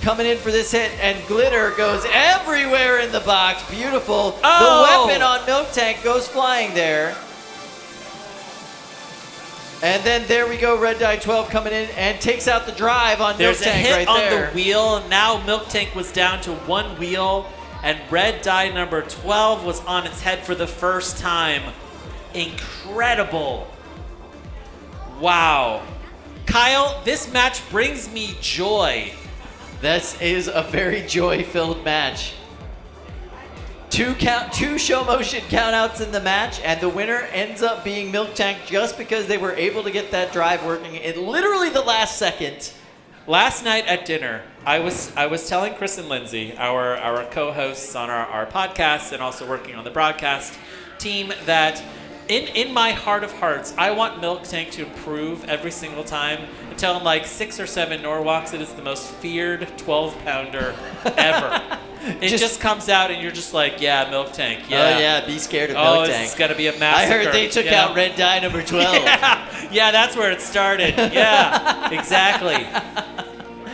coming in for this hit, and glitter goes everywhere in the box. Beautiful. Oh! The weapon on Milk Tank goes flying there. And then there we go, Red Die 12 coming in and takes out the drive on There's Milk a Tank hit right on there. the wheel. Now Milk Tank was down to one wheel, and Red Die number 12 was on its head for the first time. Incredible. Wow. Kyle, this match brings me joy. This is a very joy-filled match. Two show motion countouts in the match, and the winner ends up being Milk Tank just because they were able to get that drive working in literally the last second. Last night at dinner, I was telling Chris and Lindsay, our co-hosts on our podcast and also working on the broadcast team, that in my heart of hearts, I want Milk Tank to improve every single time until in like 6 or 7 Norwalks, it is the most feared 12-pounder ever. It just comes out and you're just like, yeah, Milk Tank, yeah. Oh yeah, be scared of Milk Tank. It's gonna be a I massacre. heard they took yeah. out Red Die number 12. Yeah, that's where it started. Yeah, exactly.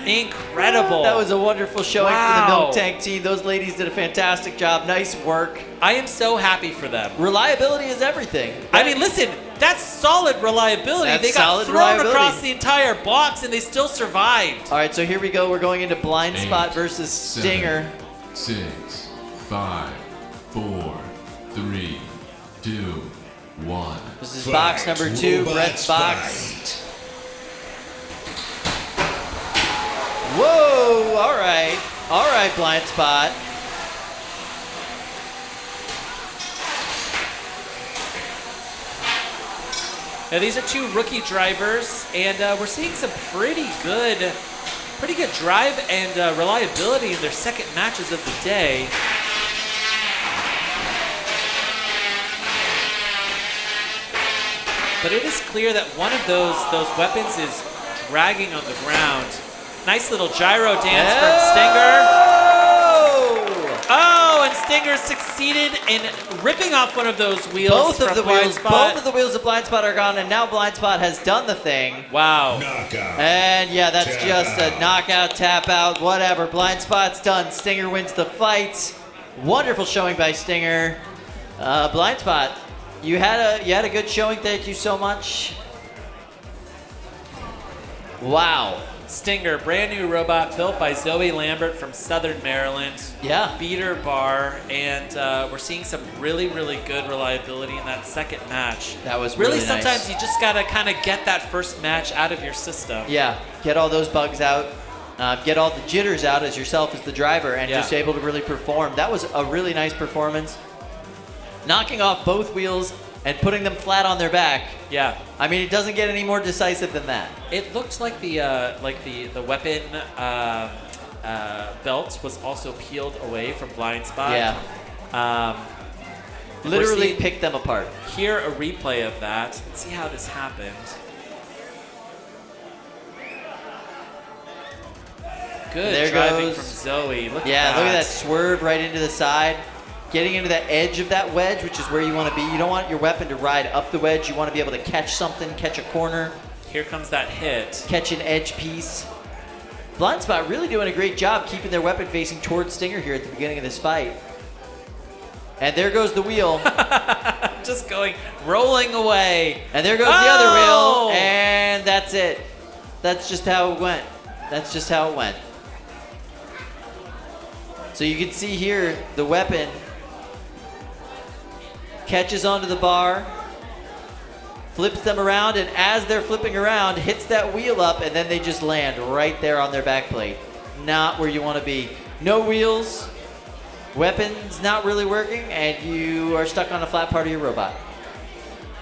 Incredible. That was a wonderful showing for the Wow. Milk Tank team. Those ladies did a fantastic job. Nice work. I am so happy for them. Reliability is everything. I mean, listen, That's solid reliability. That's they got solid thrown reliability. across the entire box, and they still survived. All right, so here we go. We're going into blind 8, spot versus 7, Stinger. 6, 5, 4, 3, 2, 1. This is box number 2, Robots Brett's box. fight. Whoa! All right, blind spot. Now, these are 2 rookie drivers, and we're seeing some pretty good drive and reliability in their second matches of the day. But it is clear that one of those weapons is dragging on the ground. Nice little gyro dance from Stinger. Oh, and Stinger succeeded in ripping off one of those wheels. Both of from the Blind wheels, Spot. both of the wheels of blind spot are gone, and now blind spot has done the thing. Wow. Knockout. And yeah, that's Tap just a out. knockout, tap out, whatever. Blind spot's done. Stinger wins the fight. Wonderful showing by Stinger. Blind spot, you had a good showing. Thank you so much. Wow. Stinger, brand new robot built by Zoe Lambert from Southern Maryland. Yeah. Beater bar, and we're seeing some really, really good reliability in that second match. That was really really nice. sometimes you just gotta kind of get that first match out of your system. Yeah, get all those bugs out, get all the jitters out as yourself as the driver, and Yeah. just able to really perform. That was a really nice performance. Knocking off both wheels and putting them flat on their back. Yeah. I mean, it doesn't get any more decisive than that. It looked like the weapon belt was also peeled away from Blind Spot. Yeah. We're Literally seeing picked them apart. here a replay of that. Let's see how this happened. Good There driving goes- from Zoe. Look Yeah, at look at that swerve right into the side. Getting into the edge of that wedge, which is where you want to be. You don't want your weapon to ride up the wedge. You want to be able to catch something, catch a corner, Here comes that hit. catch an edge piece. Blind Spot really doing a great job keeping their weapon facing towards Stinger here at the beginning of this fight. And there goes the wheel. Just rolling away. And there goes the other Oh! wheel. And that's it. That's just how it went. That's just how it went. So you can see here the weapon catches onto the bar, flips them around, and as they're flipping around, hits that wheel up, and then they just land right there on their back plate. Not where you want to be. No wheels, weapons not really working, and you are stuck on a flat part of your robot.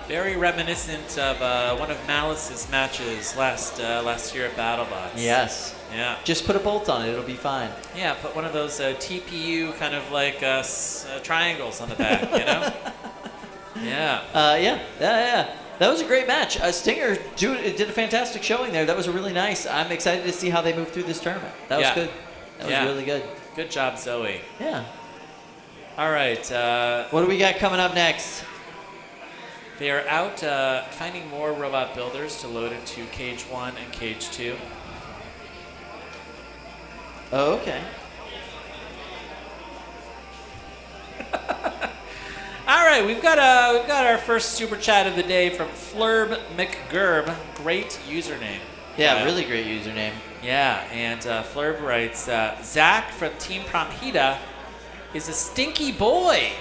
Very reminiscent of one of Malice's matches last year at BattleBots. Yes. Yeah. Just put a bolt on it, it'll be fine. Yeah, put one of those TPU kind of like triangles on the back, you know? Yeah. Yeah. That was a great match. Stinger did a fantastic showing there. That was really nice. I'm excited to see how they move through this tournament. That was Yeah. good. That was Yeah. really good. Good job, Zoe. Yeah. All right. What do we got coming up next? They are out finding more robot builders to load into Cage 1 and Cage 2. Oh, okay. All right, we've got our first super chat of the day from Flurb McGurb. Great username. Yeah, really great username. Yeah, and Flurb writes, Zach from Team Promhita is a stinky boy.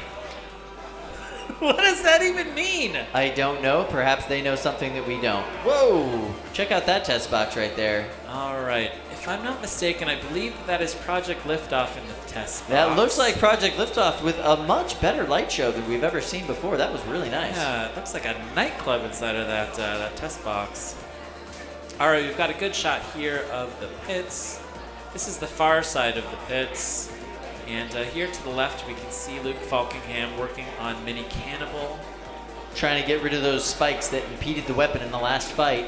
What does that even mean? I don't know. Perhaps they know something that we don't. Whoa! Check out that test box right there. All right. If I'm not mistaken, I believe that is Project Liftoff in the test box. That looks like Project Liftoff with a much better light show than we've ever seen before. That was really nice. Yeah, it looks like a nightclub inside of that test box. All right, we've got a good shot here of the pits. This is the far side of the pits. And here to the left, we can see Luke Falkingham working on Mini Cannibal. Trying to get rid of those spikes that impeded the weapon in the last fight.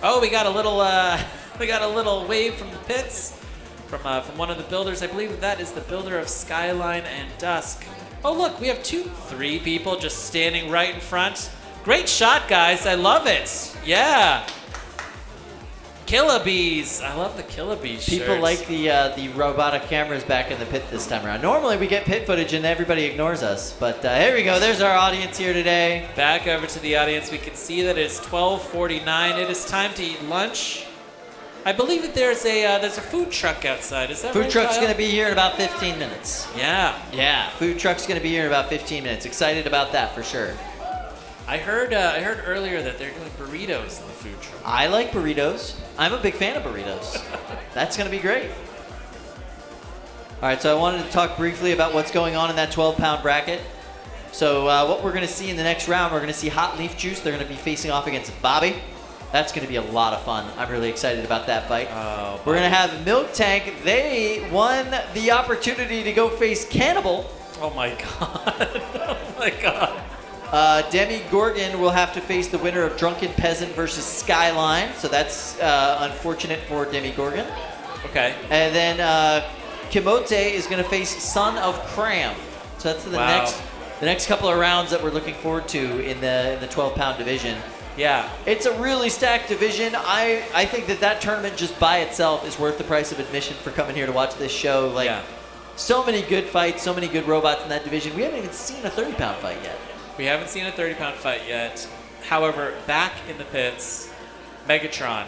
Oh, we got a little wave from the pits from one of the builders. I believe that is the builder of Skyline and Dusk. Oh, look, we have three people just standing right in front. Great shot, guys. I love it. Yeah. Killabees. I love the Killabees People shirts. like the robotic cameras back in the pit this time around. Normally we get pit footage and everybody ignores us, but here we go. There's our audience here today. Back over to the audience, we can see that it's 12:49. It is time to eat lunch. I believe that there's a food truck outside. Is that right, Food truck's Kyle? going to be here in about 15 minutes. Yeah. Yeah, food truck's going to be here in about 15 minutes. Excited about that for sure. I heard earlier that they're doing burritos in the food truck. I like burritos. I'm a big fan of burritos. That's going to be great. All right, so I wanted to talk briefly about what's going on in that 12-pound bracket. So what we're going to see in the next round, we're going to see Hot Leaf Juice. They're going to be facing off against Bobby. That's going to be a lot of fun. I'm really excited about that fight. We're going to have Milk Tank. They won the opportunity to go face Cannibal. Oh my god. Oh my god. Demi Gorgon will have to face the winner of Drunken Peasant versus Skyline. So that's unfortunate for Demi Gorgon. Okay. And then Kimote is going to face Son of Cram. So that's the next couple of rounds that we're looking forward to in the 12-pound division. Yeah. It's a really stacked division. I think that tournament just by itself is worth the price of admission for coming here to watch this show. Like, so many good fights, so many good robots in that division. We haven't even seen a 30-pound fight yet. We haven't seen a 30-pound fight yet. However, back in the pits, Megatron.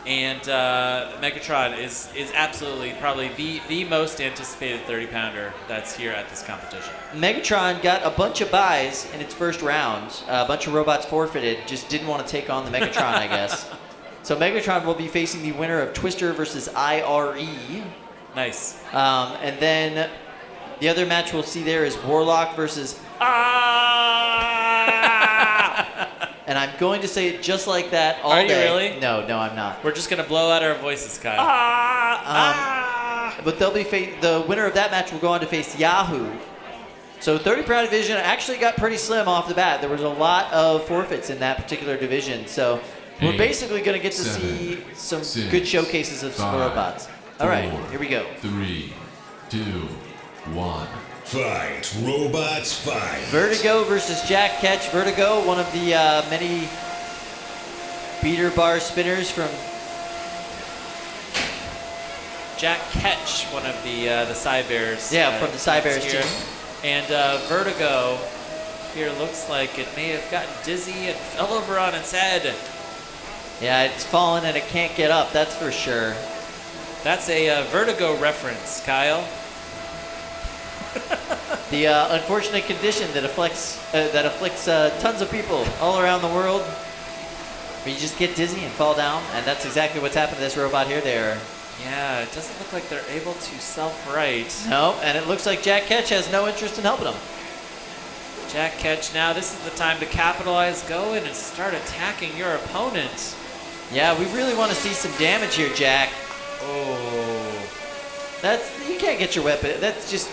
Megatron is absolutely probably the most anticipated 30-pounder that's here at this competition. Megatron got a bunch of buys in its first round. A bunch of robots forfeited, just didn't want to take on the Megatron, I guess. So Megatron will be facing the winner of Twister versus IRE. Nice. And then the other match we'll see there is Warlock versus And I'm going to say it just like that all day. Are you really? No, I'm not. We're just going to blow out our voices, Kyle. But they'll be the winner of that match will go on to face Yahoo. So 30-pound division actually got pretty slim off the bat. There was a lot of forfeits in that particular division. So we're basically going to get to see some good showcases of some robots. All right, here we go. 3, 2, 1. Fight, robots, fight. Vertigo versus Jack Ketch. Vertigo, one of the many beater bar spinners from Jack Ketch, one of the Cybears. Yeah, from the Cybears team. And Vertigo here looks like it may have gotten dizzy and fell over on its head. Yeah, it's fallen and it can't get up, that's for sure. That's a Vertigo reference, Kyle. The unfortunate condition that afflicts tons of people all around the world, where you just get dizzy and fall down, and that's exactly what's happened to this robot here. Yeah, it doesn't look like they're able to self-right. No, and it looks like Jack Ketch has no interest in helping him. Jack Ketch, now this is the time to capitalize. Go in and start attacking your opponent. Yeah, we really want to see some damage here, Jack. Oh. You can't get your weapon. That's just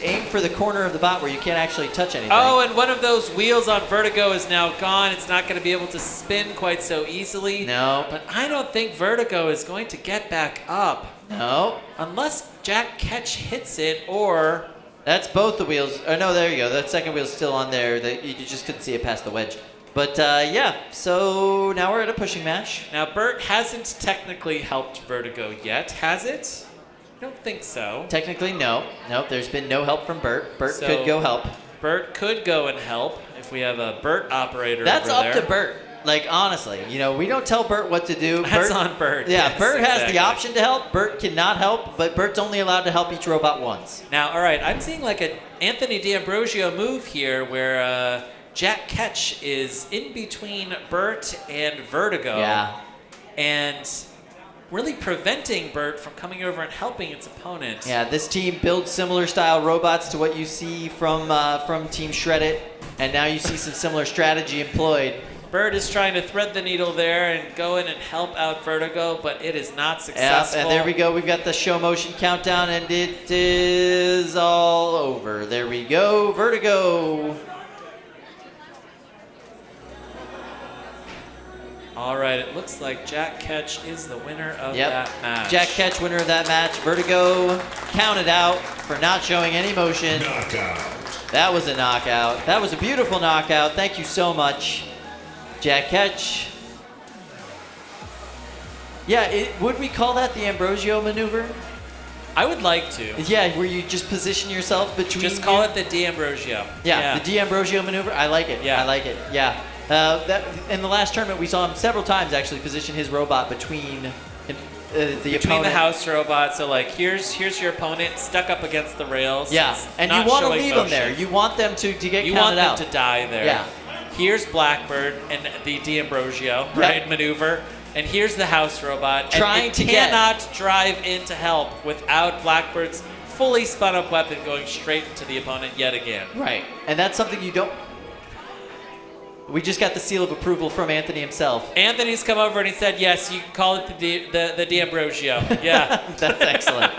aim for the corner of the bot where you can't actually touch anything. Oh, and one of those wheels on Vertigo is now gone. It's not going to be able to spin quite so easily. No. But I don't think Vertigo is going to get back up. No. Unless Jack Ketch hits it, or... That's both the wheels. Oh, no, there you go. That second wheel's still on there. You just couldn't see it past the wedge. But, yeah, so now we're at a pushing match. Now, Bert hasn't technically helped Vertigo yet, has it? I don't think so. Technically, no. Nope, there's been no help from Bert. Bert could go help. Bert could go and help if we have a Bert operator That's over up there. to Bert. Like, honestly, we don't tell Bert what to do. That's on Bert. Yeah, yes, Bert has exactly. the option to help. Bert cannot help, but Bert's only allowed to help each robot once. Now, all right, I'm seeing like an Anthony D'Ambrosio move here where Jack Ketch is in between Bert and Vertigo. Yeah. And really preventing Bert from coming over and helping its opponent. Yeah, this team builds similar style robots to what you see from Team Shred It, and now you see some similar strategy employed. Bert is trying to thread the needle there and go in and help out Vertigo, but it is not successful. And there we go. We've got the show motion countdown, and it is all over. There we go. Vertigo. All right, it looks like Jack Ketch is the winner of that match. Jack Ketch, winner of that match. Vertigo counted out for not showing any motion. Knockout. That was a knockout. That was a beautiful knockout. Thank you so much Jack catch. Yeah, would we call that the Ambrosio maneuver? I would like to. Yeah, where you just position yourself between. Just call it the D'Ambrosio. Yeah, the D'Ambrosio maneuver. I like it. Yeah. I like it. Yeah. That in the last tournament, we saw him several times actually position his robot between the opponent. The house robot. So like, here's your opponent stuck up against the rails. Yeah, It's and not you want to showing leave them motion. there. You want them to get You counted want them out. to die there. Yeah. Here's Blackbird and the D'Ambrosio, right, maneuver. And here's the house robot. Trying and to it cannot drive in to help without Blackbird's fully spun up weapon going straight into the opponent yet again. Right, and that's something you don't. We just got the seal of approval from Anthony himself. Anthony's come over and he said, yes, you can call it the D'Ambrosio. Yeah. That's excellent.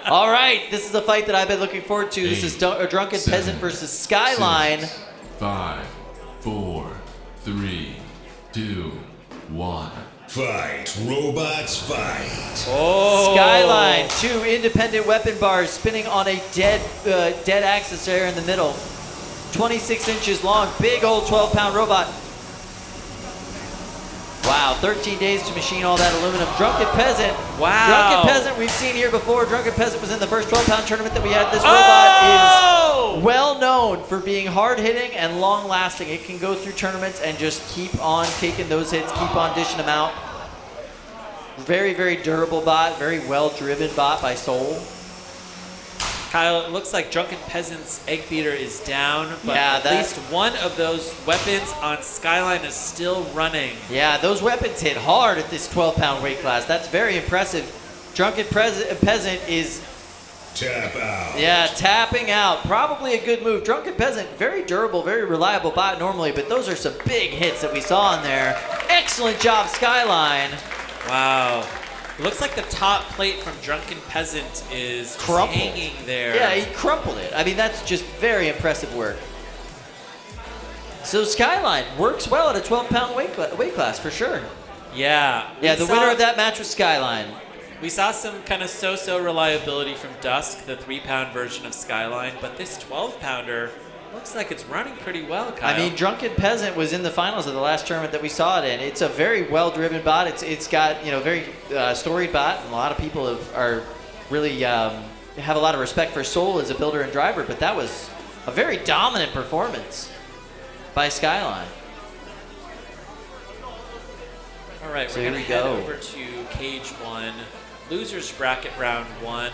All right, this is a fight that I've been looking forward to. This is Drunken 7, Peasant versus Skyline. 6, 5, 4, 3, 2, 1. Fight, robots, fight. Oh. Skyline, 2 independent weapon bars spinning on a dead axis there in the middle. 26 inches long, big old 12-pound robot. Wow, 13 days to machine all that aluminum. Drunken Peasant. Wow. Drunken Peasant we've seen here before. Drunken Peasant was in the first 12-pound tournament that we had. This robot is well known for being hard-hitting and long-lasting. It can go through tournaments and just keep on taking those hits, keep on dishing them out. Very, very durable bot, very well-driven bot by Soul. Kyle, it looks like Drunken Peasant's egg beater is down, but Yeah, at least one of those weapons on Skyline is still running. Yeah, those weapons hit hard at this 12-pound weight class. That's very impressive. Drunken Peasant is, Tap out. yeah, tapping out. Probably a good move. Drunken Peasant, very durable, very reliable bot normally, but those are some big hits that we saw in there. Excellent job, Skyline. Wow. It looks like the top plate from Drunken Peasant is Crumpled. hanging there. Yeah, he crumpled it. I mean, that's just very impressive work. So Skyline works well at a 12-pound weight class for sure. Yeah. Yeah, We the saw- winner of that match was Skyline. We saw some kind of so-so reliability from Dusk, the 3-pound version of Skyline, but this 12-pounder looks like it's running pretty well, Kyle. I mean, Drunken Peasant was in the finals of the last tournament that we saw it in. It's a very well-driven bot. It's got, you know, very storied bot, and a lot of people are really have a lot of respect for Soul as a builder and driver. But that was a very dominant performance by Skyline. All right, So we're here going we to head go. over to Cage 1. Losers bracket round 1.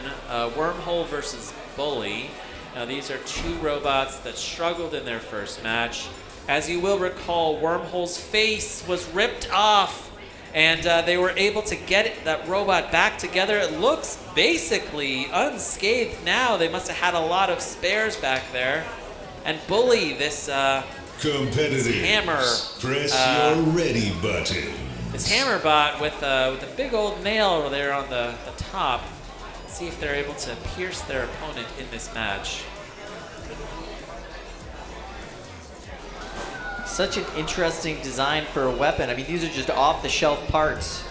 Wormhole versus Bully. Now, these are 2 robots that struggled in their first match. As you will recall, Wormhole's face was ripped off, and they were able to get that robot back together. It looks basically unscathed now. They must have had a lot of spares back there. And Bully, this Competitive. hammer, Press your ready button. this hammer bot with a big old nail over there on the top. Let's see if they're able to pierce their opponent in this match. Such an interesting design for a weapon. I mean, these are just off-the-shelf parts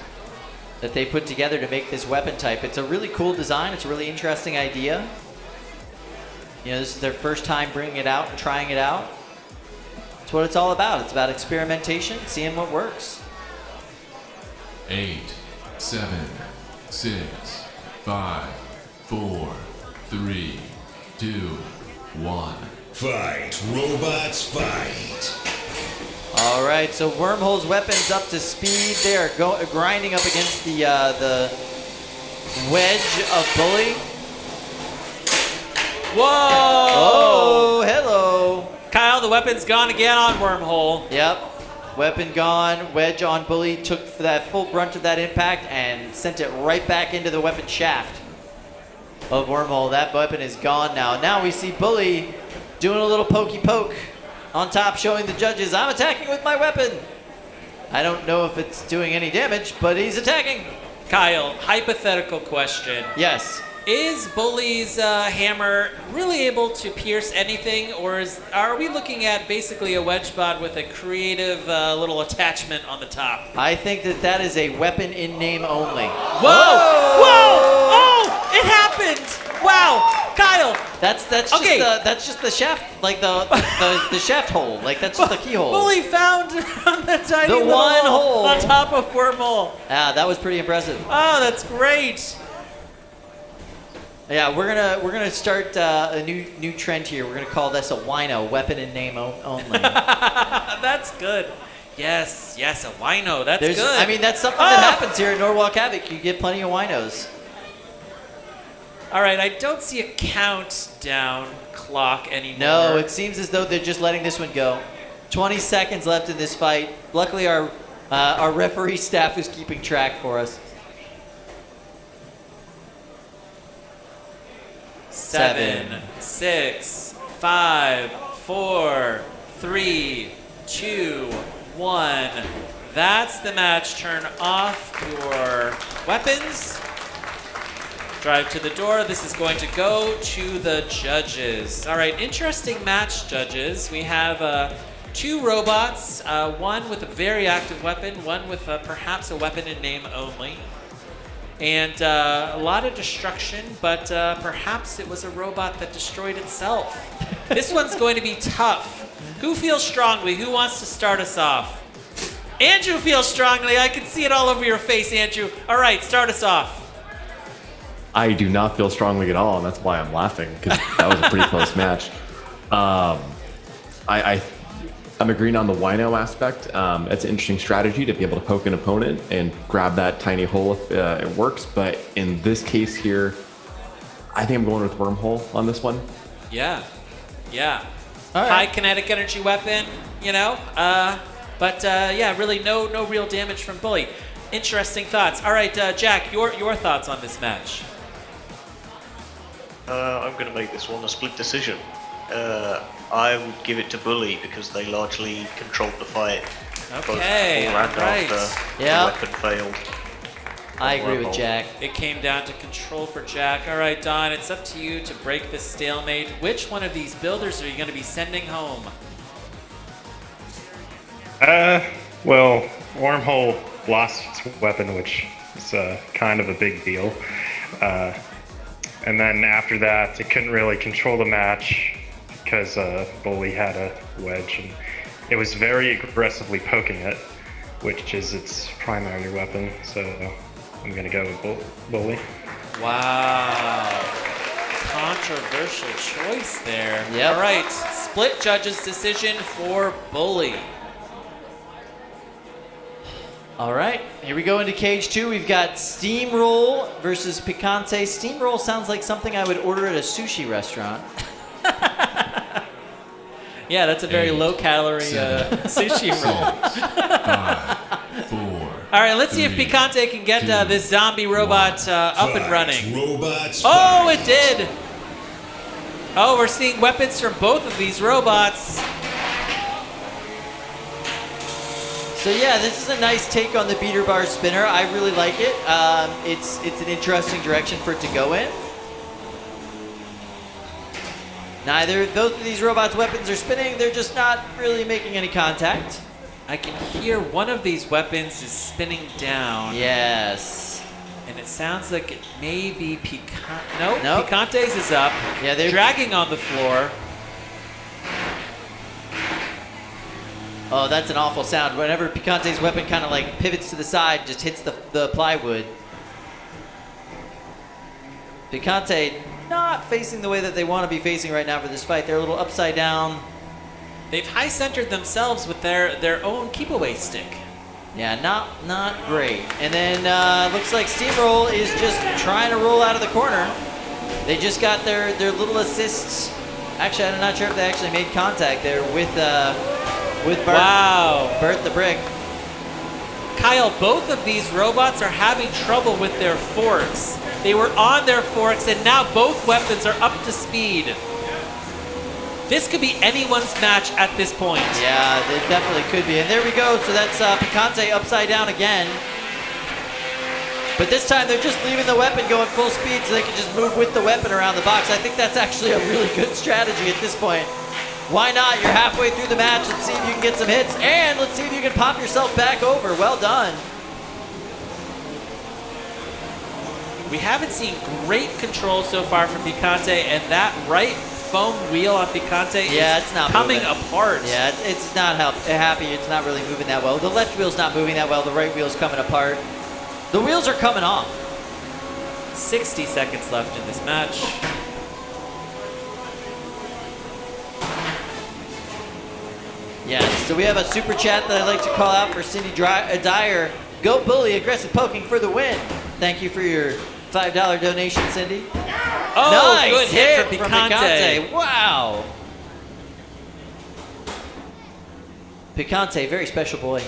that they put together to make this weapon type. It's a really cool design. It's a really interesting idea. You know, this is their first time bringing it out and trying it out. That's what it's all about. It's about experimentation, seeing what works. 8, 7, 6, 5, 4, 3, 2, 1. Fight, robots, fight. All right, so Wormhole's weapon's up to speed. They are grinding up against the wedge of Bully. Whoa! Oh, hello. Kyle, the weapon's gone again on Wormhole. Yep. Weapon gone. Wedge on Bully took that full brunt of that impact and sent it right back into the weapon shaft of Wormhole. That weapon is gone now. Now we see Bully doing a little pokey poke on top, showing the judges, I'm attacking with my weapon. I don't know if it's doing any damage, but he's attacking. Kyle, hypothetical question. Yes. Is Bully's hammer really able to pierce anything, or are we looking at basically a wedge bot with a creative little attachment on the top? I think that is a weapon in name only. Whoa! Whoa! Oh! It happened! Wow! Kyle, That's Okay. that's just the shaft, like the shaft hole. Like that's just the keyhole. Bully found the tiny The little one hole. on top of wormhole. Yeah, that was pretty impressive. Oh, that's great. Yeah, we're gonna start a new trend here. We're gonna call this a wino, weapon in name only. That's good. Yes, a wino. That's good. I mean, that's something that happens here at Norwalk Havoc. You get plenty of winos. All right, I don't see a countdown clock anymore. No, it seems as though they're just letting this one go. 20 seconds left in this fight. Luckily, our referee staff is keeping track for us. 7, 6, 5, 4, 3, 2, 1. That's the match. Turn off your weapons. Drive to the door. This is going to go to the judges. All right, interesting match, judges. We have 2 robots, one with a very active weapon, one with perhaps a weapon in name only. And a lot of destruction, but perhaps it was a robot that destroyed itself. This one's going to be tough. Who feels strongly? Who wants to start us off? Andrew feels strongly. I can see it all over your face, Andrew. All right, start us off. I do not feel strongly at all, and that's why I'm laughing, because that was a pretty close match. I'm agreeing on the wino aspect. It's an interesting strategy to be able to poke an opponent and grab that tiny hole if it works. But in this case here, I think I'm going with wormhole on this one. Yeah. All right. High kinetic energy weapon, you know. But yeah, really no real damage from Bully. Interesting thoughts. All right, Jack, your thoughts on this match? I'm going to make this one a split decision. I would give it to Bully because they largely controlled the fight. Okay, both before and right. after Yeah. the weapon failed. I agree with Wormhole. Jack. It came down to control for Jack. All right, Don, it's up to you to break this stalemate. Which one of these builders are you going to be sending home? Well, Wormhole lost its weapon, which is kind of a big deal. And then after that, it couldn't really control the match because Bully had a wedge, and it was very aggressively poking it, which is its primary weapon. So I'm gonna go with Bully. Wow. Controversial choice there. Yep. All right, split judges decision for Bully. All right, here we go into cage 2. We've got Steamroll versus Picante. Steamroll sounds like something I would order at a sushi restaurant. Yeah, that's a very 8, low-calorie 7, sushi roll. 6, 5, 4. All right, let's see if 3, Picante can get 2, this zombie robot up and Fight, running. Robots, Oh, fight. it did. Oh, we're seeing weapons from both of these robots. So yeah, this is a nice take on the beater bar spinner. I really like it. It's an interesting direction for it to go in. Both of these robots' weapons are spinning. They're just not really making any contact. I can hear one of these weapons is spinning down. Yes. And it sounds like it may be Picante. Nope, Nope. Picante's is up. Yeah, they're Dragging on the floor. Oh, that's an awful sound. Whenever Picante's weapon kind of like pivots to the side, just hits the plywood. Picante not facing the way that they want to be facing right now for this fight. They're a little upside down. They've high-centered themselves with their own keep-away stick. Yeah, not great. And then looks like Steamroll is just trying to roll out of the corner. They just got their little assists. Actually, I'm not sure if they actually made contact there with Bert. Wow. Bert the Brick. Kyle, both of these robots are having trouble with their forks. They were on their forks, and now both weapons are up to speed. This could be anyone's match at this point. Yeah, it definitely could be. And there we go. So that's Picante upside down again. But this time they're just leaving the weapon going full speed so they can just move with the weapon around the box. I think that's actually a really good strategy at this point. Why not? You're halfway through the match. Let's see if you can get some hits. And let's see if you can pop yourself back over. Well done. We haven't seen great control so far from Picante, and that right foam wheel on Picante it's not coming moving. apart. Yeah, it's not happy. It's not really moving that well. The left wheel's not moving that well. The right wheel's coming apart. The wheels are coming off. 60 seconds left in this match. Yes, so we have a super chat that I'd like to call out for Cindy Dyer. Go Bully, aggressive poking for the win. Thank you for your $5 donation, Cindy. Oh, nice good hit from Picante. Picante. Wow. Picante, very special boy.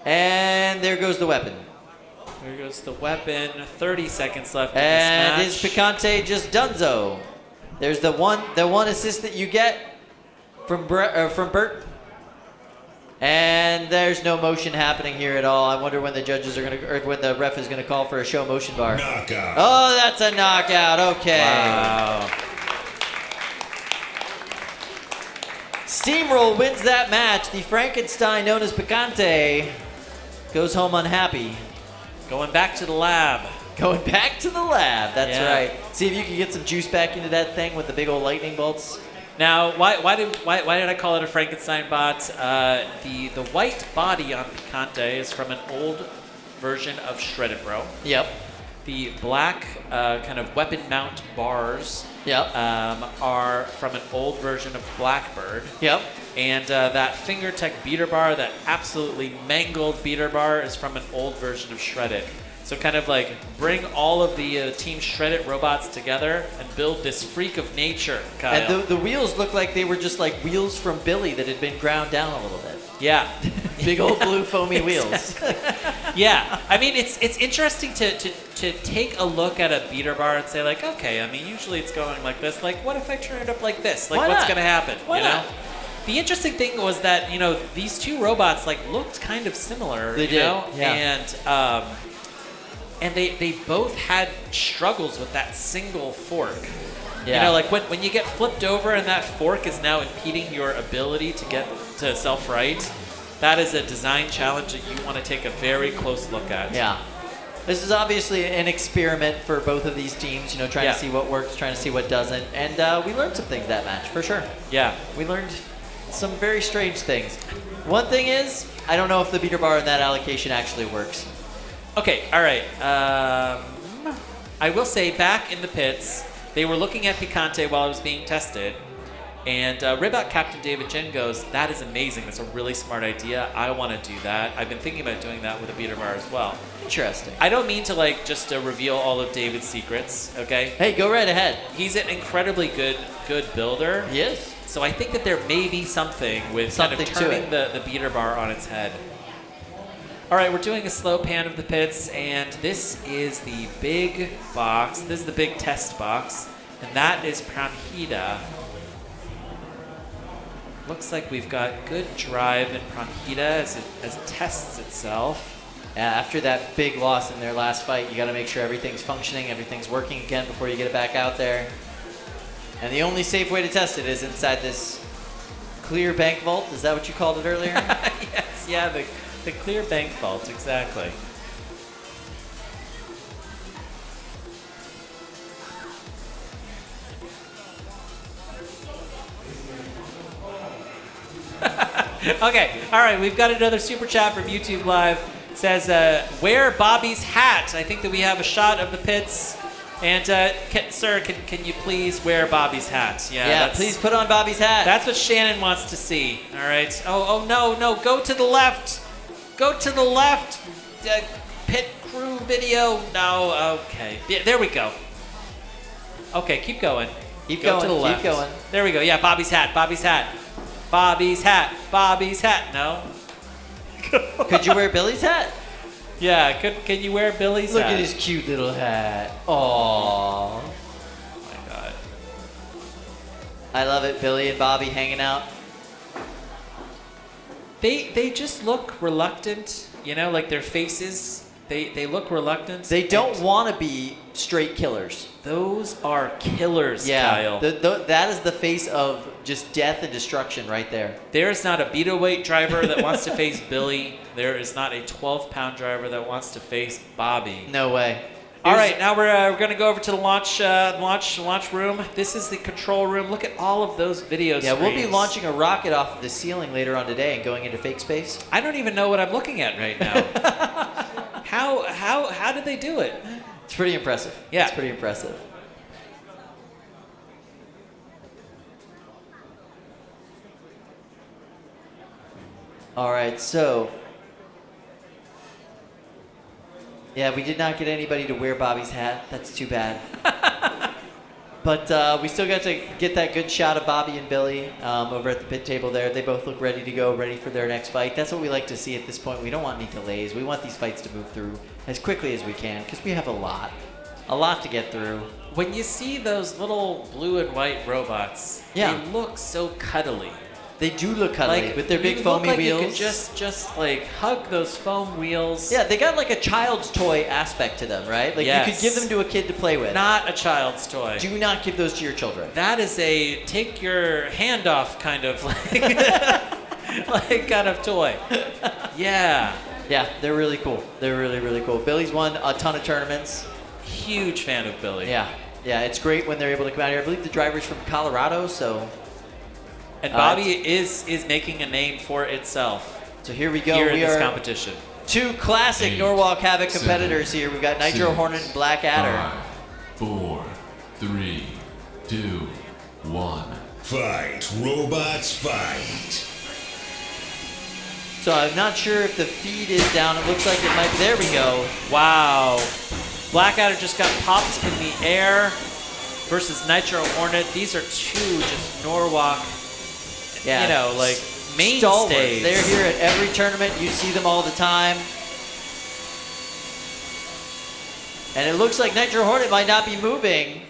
And there goes the weapon. There goes the weapon. 30 seconds left in And this is match. Picante just donezo? There's the one assist that you get from Bert. And there's no motion happening here at all. I wonder when the judges are or when the ref is gonna call for a show motion bar. Knockout. Oh, that's a knockout. Okay. Wow. Steamroll wins that match. The Frankenstein known as Picante goes home unhappy. Going back to the lab. Going back to the lab. That's Yeah. right. See if you can get some juice back into that thing with the big old lightning bolts. Now, why did I call it a Frankenstein bot? The white body on Picante is from an old version of Shredded Bro. Yep. The black kind of weapon mount bars Yep. are from an old version of Blackbird. Yep. And that FingerTech beater bar, that absolutely mangled beater bar, is from an old version of Shredded. So kind of like bring all of the Team Shredded robots together and build this freak of nature, Kyle. And the wheels look like they were just like wheels from Billy that had been ground down a little bit. Yeah. Big old blue foamy wheels. Yeah. I mean, it's interesting to take a look at a beater bar and say like, okay, I mean, usually it's going like this. Like, what if I turn it up like this? Like, Why what's not? going to happen? Why you know? not? The interesting thing was that, you know, these two robots like looked kind of similar. They you did, know? yeah. And they both had struggles with that single fork. Yeah. You know, like when you get flipped over and that fork is now impeding your ability to get to self-right, that is a design challenge that you want to take a very close look at. Yeah. This is obviously an experiment for both of these teams, you know, trying Yeah. to see what works, trying to see what doesn't. And we learned some things that match, for sure. Yeah. We learned some very strange things. One thing is, I don't know if the beater bar in that allocation actually works. Okay, all right. I will say, back in the pits, they were looking at Picante while it was being tested, and Ribot Captain David Jen goes, "That is amazing. That's a really smart idea. I want to do that. I've been thinking about doing that with a beater bar as well." Interesting. I don't mean to like just reveal all of David's secrets. Okay, Hey, go right ahead. he's an incredibly good builder. He is. So I think that there may be something with Something kind of to turning it. the beater bar on its head. All right, we're doing a slow pan of the pits, and this is the big box. This is the big test box, and that is Pranhida. Looks like we've got good drive in Pranhida as it tests itself. Yeah, after that big loss in their last fight, you got to make sure everything's functioning, everything's working again before you get it back out there. And the only safe way to test it is inside this clear bank vault. Is that what you called it earlier? Yes, yeah, the clear bank vault, exactly. Okay, all right, we've got another super chat from YouTube Live. It says, wear Bobby's hat. I think that we have a shot of the pits. And, sir, can you please wear Bobby's hat? Yeah, please put on Bobby's hat. That's what Shannon wants to see. All right. Oh no, go to the left. Go to the left. Pit crew video. No, okay. Yeah, there we go. Okay, keep going. Keep go going, to the keep left. going. There we go. Yeah, Bobby's hat. Bobby's hat. Bobby's hat. Bobby's hat. No. Could you wear Billy's hat? Yeah, can you wear Billy's Look hat? at his cute little hat. Aww. Oh my God. I love it. Billy and Bobby hanging out. They just look reluctant, you know, like their faces They look reluctant. They don't want to be straight killers. Those are killers, Yeah, Kyle. that is the face of just death and destruction right there. There is not a beta-weight driver that wants to face Billy. There is not a 12-pound driver that wants to face Bobby. No way. All right, now we're going to go over to the launch room. This is the control room. Look at all of those video Yeah, screens. we'll be launching a rocket off of the ceiling later on today and going into fake space. I don't even know what I'm looking at right now. How did they do it? It's pretty impressive. Yeah. It's pretty impressive. All right, so yeah, we did not get anybody to wear Bobby's hat. That's too bad. But we still got to get that good shot of Bobby and Billy over at the pit table there. They both look ready to go, ready for their next fight. That's what we like to see at this point. We don't want any delays. We want these fights to move through as quickly as we can because we have a lot to get through. When you see those little blue and white robots, Yeah. they look so cuddly. They do look cuddly with their big you foamy look like wheels. You could just like hug those foam wheels. Yeah, they got like a child's toy aspect to them, right? Like you could Yes. give them to a kid to play with. Not a child's toy. Do not give those to your children. That is a take your hand off kind of like, like kind of toy. Yeah. Yeah, they're really cool. They're really, really cool. Billy's won a ton of tournaments. Huge fan of Billy. Yeah, it's great when they're able to come out here. I believe the driver's from Colorado, so. And Bobby is making a name for itself. So here we go. Here we in this are competition. two classic 8, Norwalk Havoc 7, competitors here. We've got Nitro 6, Hornet and Black Adder. 5, 4, 3, 2, 1. Fight, robots, fight. So I'm not sure if the feed is down. It looks like it might be. There we go. Wow. Blackadder just got popped in the air versus Nitro Hornet. These are two just Norwalk, Yeah. you know, like Stalwarts. mainstays. They're here at every tournament. You see them all the time. And it looks like Nitro Hornet might not be moving.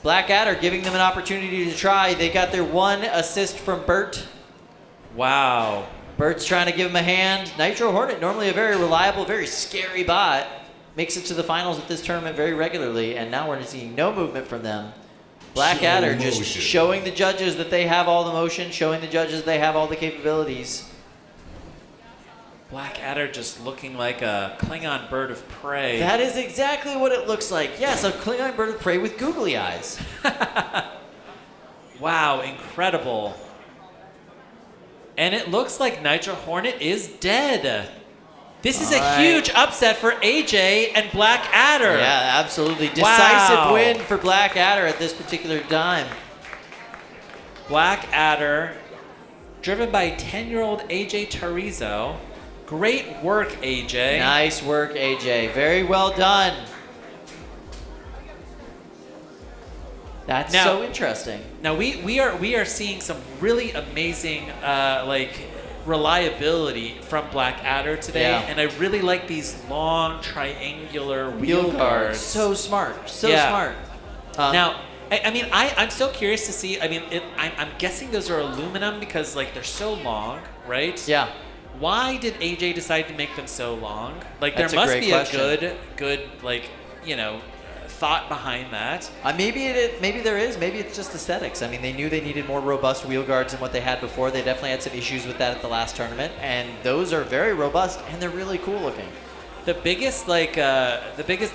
Black Adder giving them an opportunity to try. They got their one assist from Bert. Wow. Bert's trying to give him a hand. Nitro Hornet, normally a very reliable, very scary bot, makes it to the finals at this tournament very regularly, and now we're seeing no movement from them. Black Slow Adder just motion. showing the judges that they have all the motion, showing the judges they have all the capabilities. Blackadder just looking like a Klingon bird of prey. That is exactly what it looks like. Yes, a Klingon bird of prey with googly eyes. Wow, incredible. And it looks like Nitro Hornet is dead. This is a huge upset for AJ and Blackadder. Yeah, absolutely. Decisive Wow. win for Black Adder at this particular time. Blackadder, driven by 10-year-old AJ Tarizo. Great work, AJ. Nice work, AJ. Very well done. That's Now- so interesting. Now we are seeing some really amazing reliability from Blackadder today, Yeah. and I really like these long triangular Wheel wheel guards. So smart. So Yeah. smart. Now, I'm so curious to see. I mean, I'm guessing those are aluminum because like they're so long, right? Yeah. Why did AJ decide to make them so long? Like That's a there must great be question. a good like thought behind that. Maybe there is. Maybe it's just aesthetics. I mean, they knew they needed more robust wheel guards than what they had before. They definitely had some issues with that at the last tournament, and those are very robust and they're really cool looking. The biggest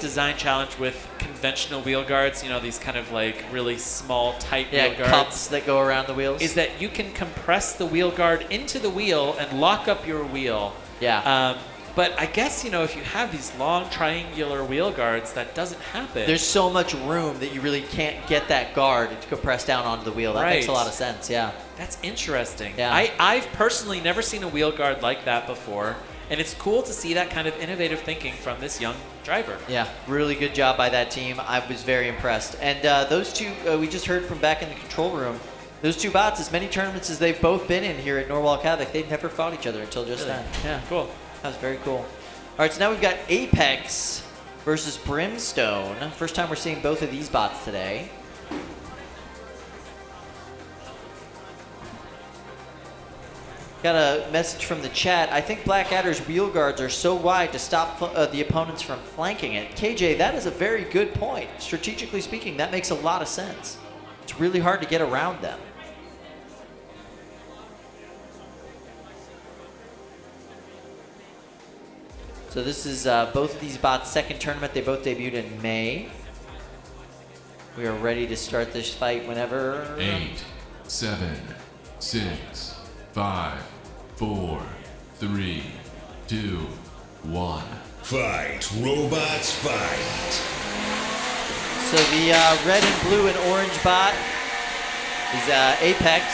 design challenge with conventional wheel guards, these kind of like really small, tight Yeah, wheel guards, cups that go around the wheels. is that you can compress the wheel guard into the wheel and lock up your wheel. Yeah. But I guess, if you have these long triangular wheel guards, that doesn't happen. There's so much room that you really can't get that guard to compress down onto the wheel. That makes a Right. lot of sense, yeah. That's interesting. Yeah. I've personally never seen a wheel guard like that before, and it's cool to see that kind of innovative thinking from this young driver. Yeah, really good job by that team. I was very impressed. And those two, we just heard from back in the control room, those two bots, as many tournaments as they've both been in here at Norwalk Havoc, they've never fought each other until just then. Yeah, Cool. that was very cool. All right, so now we've got Apex versus Brimstone. First time we're seeing both of these bots today. Got a message from the chat. I think Blackadder's wheel guards are so wide to stop the opponents from flanking it. KJ, that is a very good point. Strategically speaking, that makes a lot of sense. It's really hard to get around them. So this is both of these bots' second tournament. They both debuted in May. We are ready to start this fight whenever. 8, 7, 6, 5, 4, 3, 2, 1. Fight, robots, fight. So the red and blue and orange bot is Apex,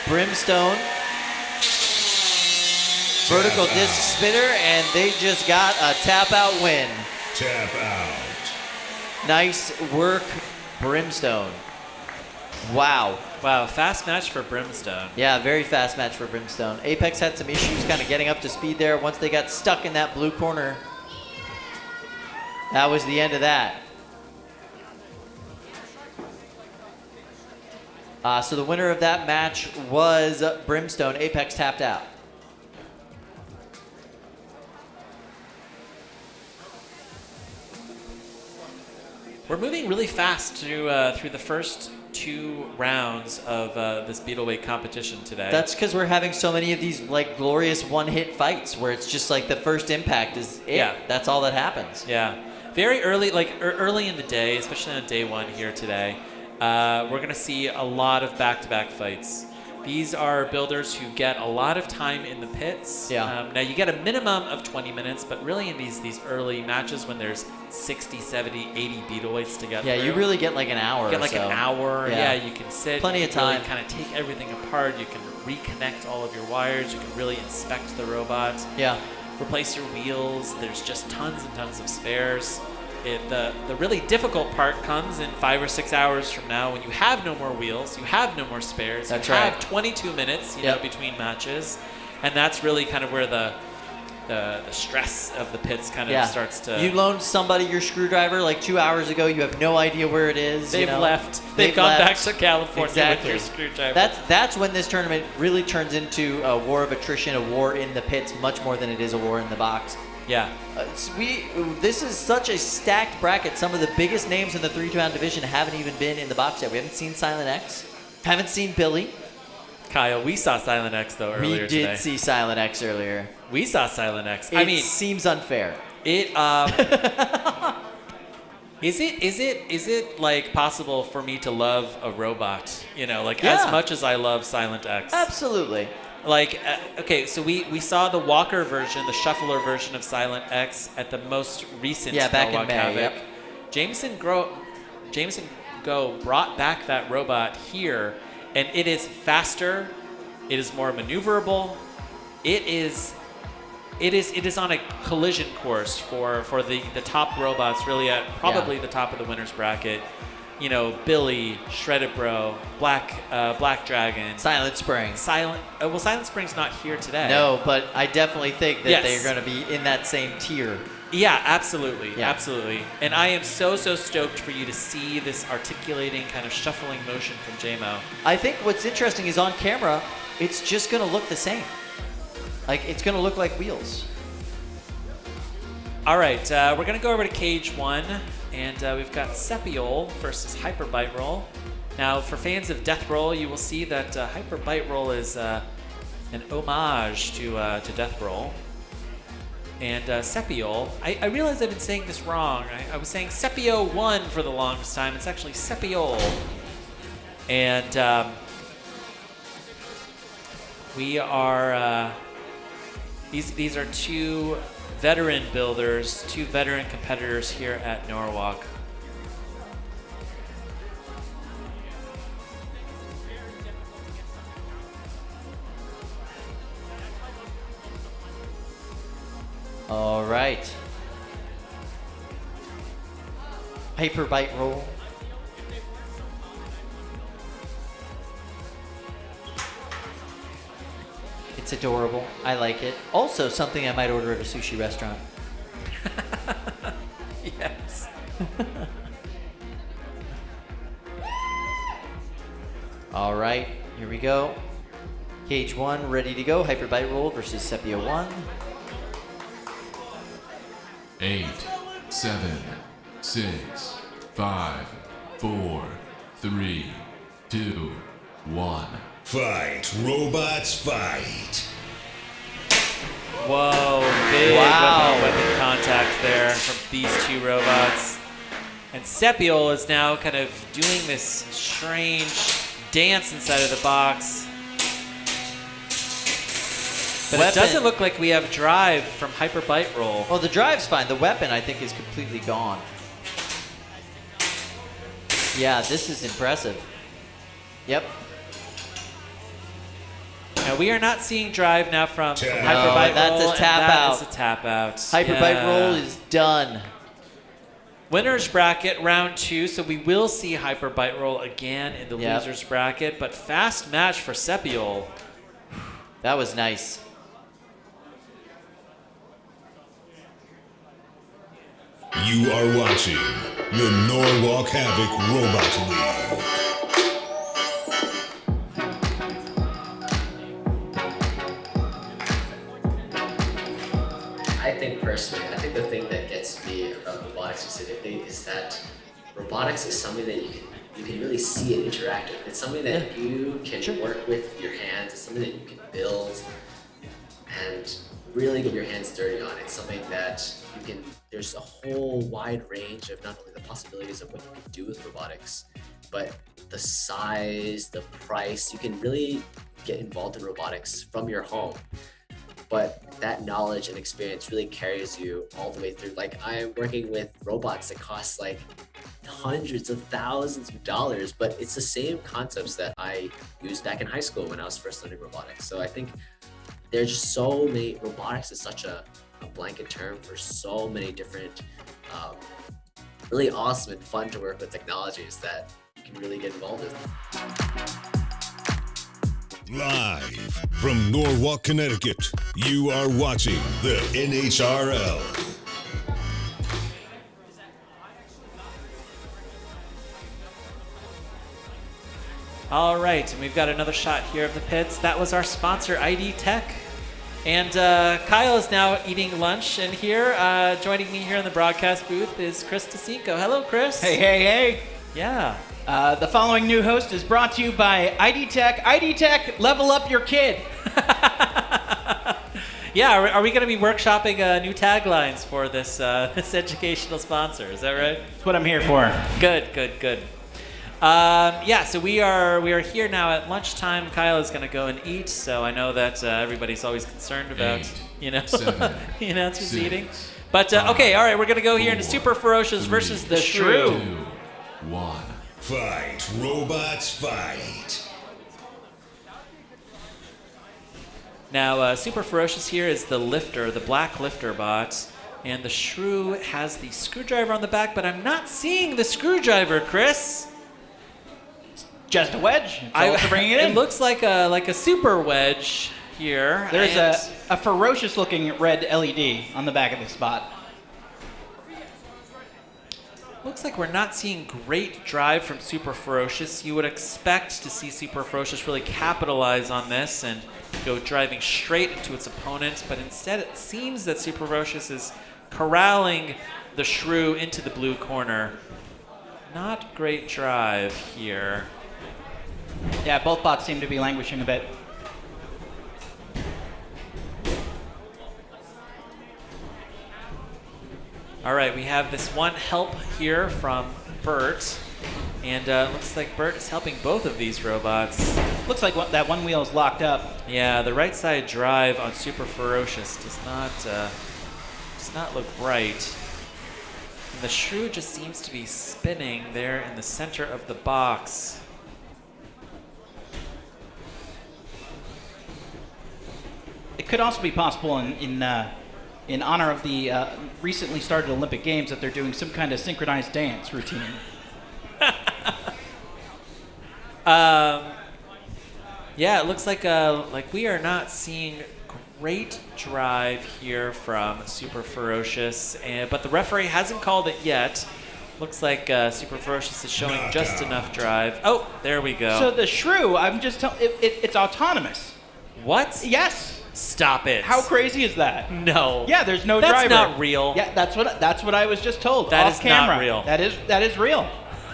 Brimstone, Vertical Disc Spinner, and they just got a tap out win. Tap out. Nice work, Brimstone. Wow. Wow, fast match for Brimstone. Yeah, very fast match for Brimstone. Apex had some issues kind of getting up to speed there. Once they got stuck in that blue corner, that was the end of that. So the winner of that match was Brimstone. Apex tapped out. We're moving really fast through the first 2 rounds of this Beetleweight competition today. That's because we're having so many of these like glorious one-hit fights where it's just like the first impact is it. Yeah. That's all that happens. Yeah, very early, like early in the day, especially on day 1 here today. We're gonna see a lot of back-to-back fights. These are builders who get a lot of time in the pits. Yeah. Now you get a minimum of 20 minutes, but really in these early matches when there's 60, 70, 80 Beetleweights to get Yeah, through, you really get like an hour. you get like or so. an hour. Yeah. Yeah, you can sit. Plenty you of can really time. kind of take everything apart. You can reconnect all of your wires. You can really inspect the robot. Yeah. Replace your wheels. There's just tons and tons of spares. The really difficult part comes in 5 or 6 hours from now when you have no more wheels, you have no more spares, That's you right. have 22 minutes, you Yep. know, between matches, and that's really kind of where the stress of the pits kind of starts to. You loaned somebody your screwdriver like 2 hours ago. You have no idea where it is. They've you know? left. They've gone left. back to California Exactly. with your screwdriver. That's when this tournament really turns into a war of attrition, a war in the pits, much more than it is a war in the box. Yeah. This is such a stacked bracket. Some of the biggest names in the 3-round division haven't even been in the box yet. We haven't seen Silent X, haven't seen Billy. Kyle, we saw Silent X though earlier today. We did see Silent X earlier. We saw Silent X. It seems unfair. It is it like possible for me to love a robot? You know, like Yeah. as much as I love Silent X. Absolutely. Like, okay, so we saw the Walker version, the shuffler version of Silent X at the most recent back in Norwalk May, Havoc. yep. Jameson Go brought back that robot here, and it is faster, it is more maneuverable, it is on a collision course for the top robots, really at probably the top of the winner's bracket. You know, Billy, Shredded Bro, Black Dragon, Silent Spring. Silent Spring's not here today. No, but I definitely think that Yes. they're going to be in that same tier. Yeah, absolutely, Yeah. absolutely. And I am so stoked for you to see this articulating kind of shuffling motion from JMO. I think what's interesting is on camera, it's just going to look the same. Like, it's going to look like wheels. All right, we're gonna go over to Cage 1, and we've got Sepiol versus Hyper Bite Roll. Now, for fans of Death Roll, you will see that Hyper Bite Roll is an homage to Death Roll. And Sepiol, I realize I've been saying this wrong. I was saying Sepio 1 for the longest time. It's actually Sepiol. And we are, these are 2 veteran builders, 2 veteran competitors here at Norwalk. All right. Hyper Bite Roll. It's adorable. I like it. Also, something I might order at a sushi restaurant. Yes. All right, here we go. Cage 1 ready to go. Hyper Bite Roll versus Sepia 1. 8, 7, 6, 5, 4, 3, 2, 1. Fight, robots, fight. Whoa, big weapon contact there from these two robots. And Sepiol is now kind of doing this strange dance inside of the box. But it doesn't look like we have drive from Hyper Bite Roll. Well, the drive's fine. The weapon, I think, is completely gone. Yeah, this is impressive. Yep. Now, we are not seeing drive now from Hyper No, Bite Roll. that's a tap out. That is a tap out. Hyper Bite Roll is done. Winner's bracket, round 2, so we will see Hyper Bite Roll again in the loser's bracket, but fast match for Sepiol. That was nice. You are watching the Norwalk Havoc Robot League. I think personally, I think the thing that gets me about robotics specifically is that robotics is something that you can really see and interact with. It's something that you can work with your hands. It's something that you can build and really get your hands dirty on. It's something that you can, there's a whole wide range of not only the possibilities of what you can do with robotics, but the size, the price. You can really get involved in robotics from your home. But that knowledge and experience really carries you all the way through. Like, I'm working with robots that cost like hundreds of thousands of dollars, but it's the same concepts that I used back in high school when I was first learning robotics. So I think there's just so many, robotics is such a blanket term for so many different, really awesome and fun to work with technologies that you can really get involved with. Live from Norwalk, Connecticut, you are watching the NHRL. All right, and we've got another shot here of the pits. That was our sponsor, ID Tech. And Kyle is now eating lunch, and here, joining me here in the broadcast booth is Chris DeCinco. Hello, Chris. Hey, hey, hey. Yeah. The following new host is brought to you by ID Tech. ID Tech, level up your kid. Yeah, are we going to be workshopping new taglines for this this educational sponsor? Is that right? That's what I'm here for. Good, good, good. Yeah, so we are here now at lunchtime. Kyle is going to go and eat, so I know that everybody's always concerned about, 8, 7, the announcers 6, eating. But okay, all right, we're going to go here into 4, Super Ferocious 3, versus the 2, Shrew. 1. Fight, robots, fight. Now, Super Ferocious here is the lifter, the black lifter bot, and the Shrew has the screwdriver on the back, but I'm not seeing the screwdriver, Chris. Just a wedge. It's all bringing it in. It looks like a super wedge here. There's a ferocious looking red LED on the back of this bot. Looks like we're not seeing great drive from Super Ferocious. You would expect to see Super Ferocious really capitalize on this and go driving straight into its opponent, but instead it seems that Super Ferocious is corralling the Shrew into the blue corner. Not great drive here. Yeah, both bots seem to be languishing a bit. All right, we have this one help here from Bert, and looks like Bert is helping both of these robots. Looks like that one wheel is locked up. Yeah, the right side drive on Super Ferocious does not look bright. And the Shrew just seems to be spinning there in the center of the box. It could also be possible in honor of the recently started Olympic Games that they're doing some kind of synchronized dance routine. Yeah, it looks like we are not seeing great drive here from Super Ferocious, but the referee hasn't called it yet. Looks like Super Ferocious is showing just enough drive. Oh, there we go. So the Shrew, I'm just telling it's autonomous. What? Yes. Stop it. How crazy is that? No. Yeah, there's no That's driver. not real. Yeah, that's what I was just told. That off is camera. not real. That is real.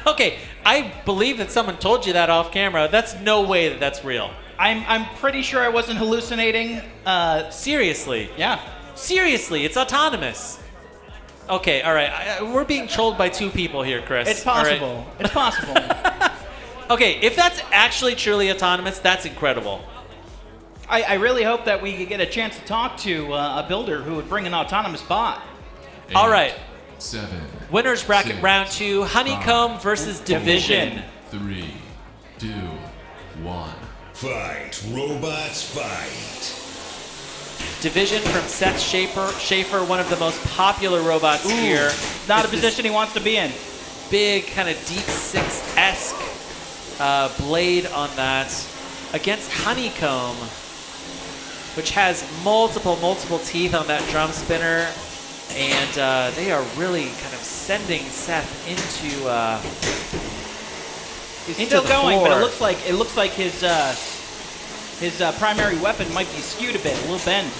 Okay, I believe that someone told you that off camera. That's no way that that's real. I'm pretty sure I wasn't hallucinating. Seriously. Yeah. Seriously, it's autonomous. Okay, all right. We're being trolled by two people here, Chris. It's all right? possible. It's possible. Okay, if that's actually truly autonomous, that's incredible. I really hope that we could get a chance to talk to a builder who would bring an autonomous bot. 8, All right. 7. Winners bracket 6, round 2, Honeycomb 5, versus Division. 3, 2, 1. Fight, robots, fight. Division from Seth Schaefer, one of the most popular robots here. Not a It's this position he wants to be in. big kind of Deep Six-esque blade on that against Honeycomb, which has multiple teeth on that drum spinner, and they are really kind of sending Seth into He's still going, floor. but it looks like his primary weapon might be skewed a bit, a little bend.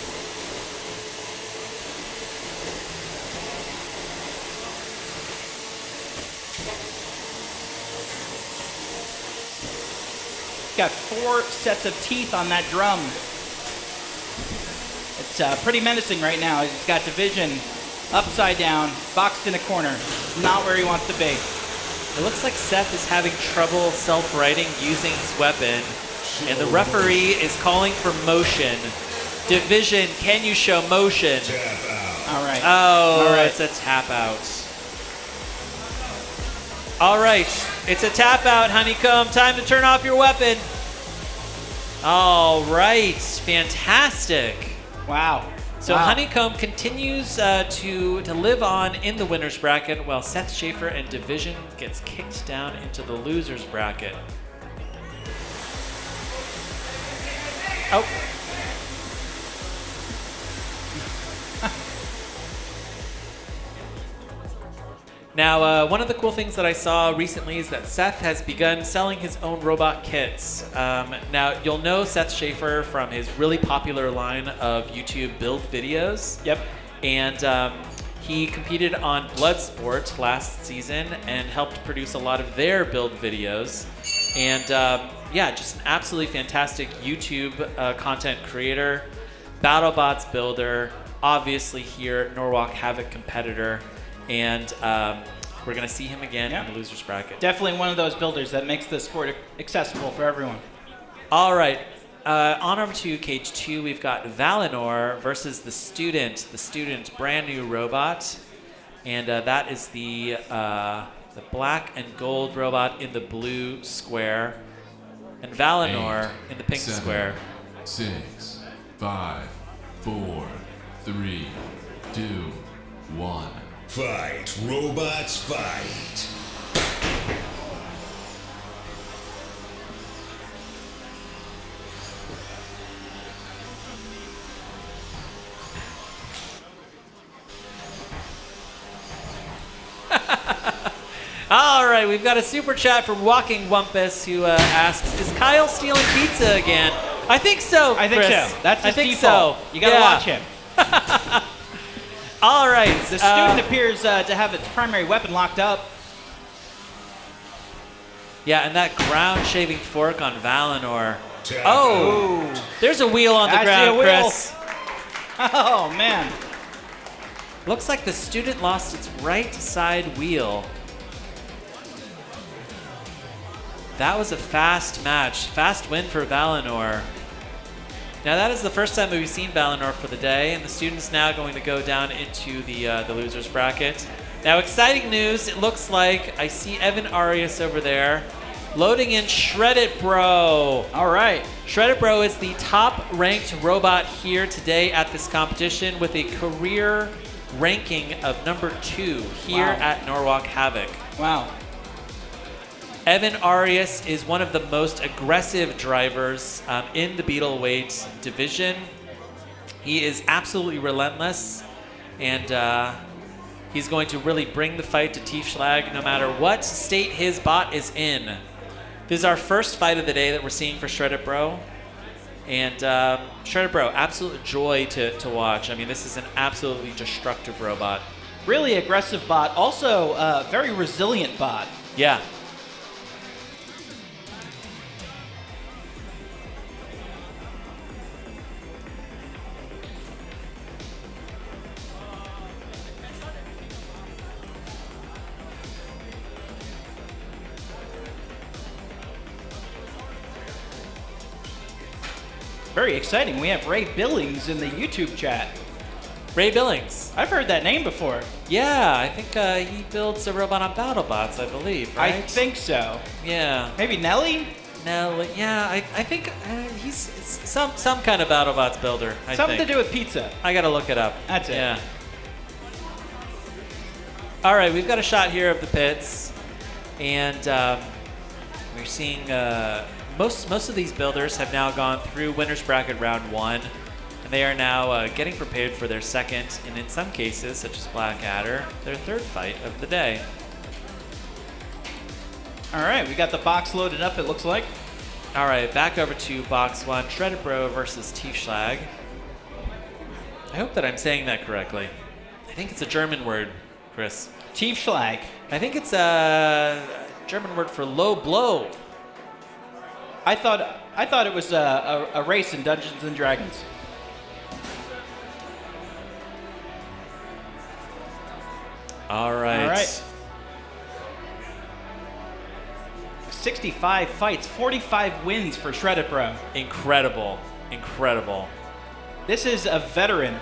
Got 4 sets of teeth on that drum. It's pretty menacing right now. He's got Division upside down, boxed in a corner. Not where he wants to be. It looks like Seth is having trouble self-righting using his weapon, and the referee is calling for motion. Division, can you show motion? Tap out. All right. Oh, All right. it's a tap out. All right, it's a tap out, Honeycomb. Time to turn off your weapon. All right, fantastic. Wow. So Wow. Honeycomb continues to live on in the winner's bracket, while Seth Schaefer and Division gets kicked down into the loser's bracket. Oh. Now, one of the cool things that I saw recently is that Seth has begun selling his own robot kits. Now, you'll know Seth Schaefer from his really popular line of YouTube build videos. Yep. And he competed on Bloodsport last season and helped produce a lot of their build videos. And yeah, just an absolutely fantastic YouTube content creator, BattleBots builder, obviously here, Norwalk Havoc competitor. And we're going to see him again in the loser's bracket. Definitely one of those builders that makes the sport accessible for everyone. All right. On over to Cage 2, we've got Valinor versus the Student, brand new robot. And that is the black and gold robot in the blue square. And Valinor 8, in the pink 7, square. 6, 5, 4, 3, 2, 1. Fight, robots, fight. All right, we've got a super chat from Walking Wumpus who asks, "Is Kyle stealing pizza again?" I think so. I think Chris. so. That's his I think default. so. You gotta Yeah. watch him. All right. The student appears to have its primary weapon locked up. Yeah, and that ground shaving fork on Valinor. Tap Oh, out. there's a wheel on the I see ground, a wheel. Chris. Oh, man. Looks like the student lost its right side wheel. That was a fast match. Fast win for Valinor. Now that is the first time that we've seen Valinor for the day, and the student's now going to go down into the loser's bracket. Now, exciting news. It looks like I see Evan Arias over there loading in Shred It Bro. All right. Shred It Bro is the top-ranked robot here today at this competition with a career ranking of number 2 here Wow. at Norwalk Havoc. Wow. Evan Arias is one of the most aggressive drivers in the Beetleweight division. He is absolutely relentless, and he's going to really bring the fight to Tiefschlag no matter what state his bot is in. This is our first fight of the day that we're seeing for Shred It Bro. And Shredder Bro, absolute joy to watch. I mean, this is an absolutely destructive robot. Really aggressive bot. Also, very resilient bot. Yeah. Very exciting. We have Ray Billings in the YouTube chat. Ray Billings. I've heard that name before. Yeah, I think he builds a robot on BattleBots, I believe, right? I think so. Yeah. Maybe Nelly? No, yeah, I think he's some kind of BattleBots builder, I Something think. to do with pizza. I gotta look it up. That's it. Yeah. All right, we've got a shot here of the pits, and we're seeing most of these builders have now gone through Winners Bracket Round 1, and they are now getting prepared for their second, and in some cases, such as Blackadder, their third fight of the day. All right, we got the box loaded up, it looks like. All right, back over to box 1, Shredded Bro versus Tiefschlag. I hope that I'm saying that correctly. I think it's a German word, Chris. Tiefschlag. I think it's a German word for low blow. I thought it was a race in Dungeons and Dragons. All right. All right. 65 fights, 45 wins for Shredded Bro. Incredible. Incredible. This is a veteran.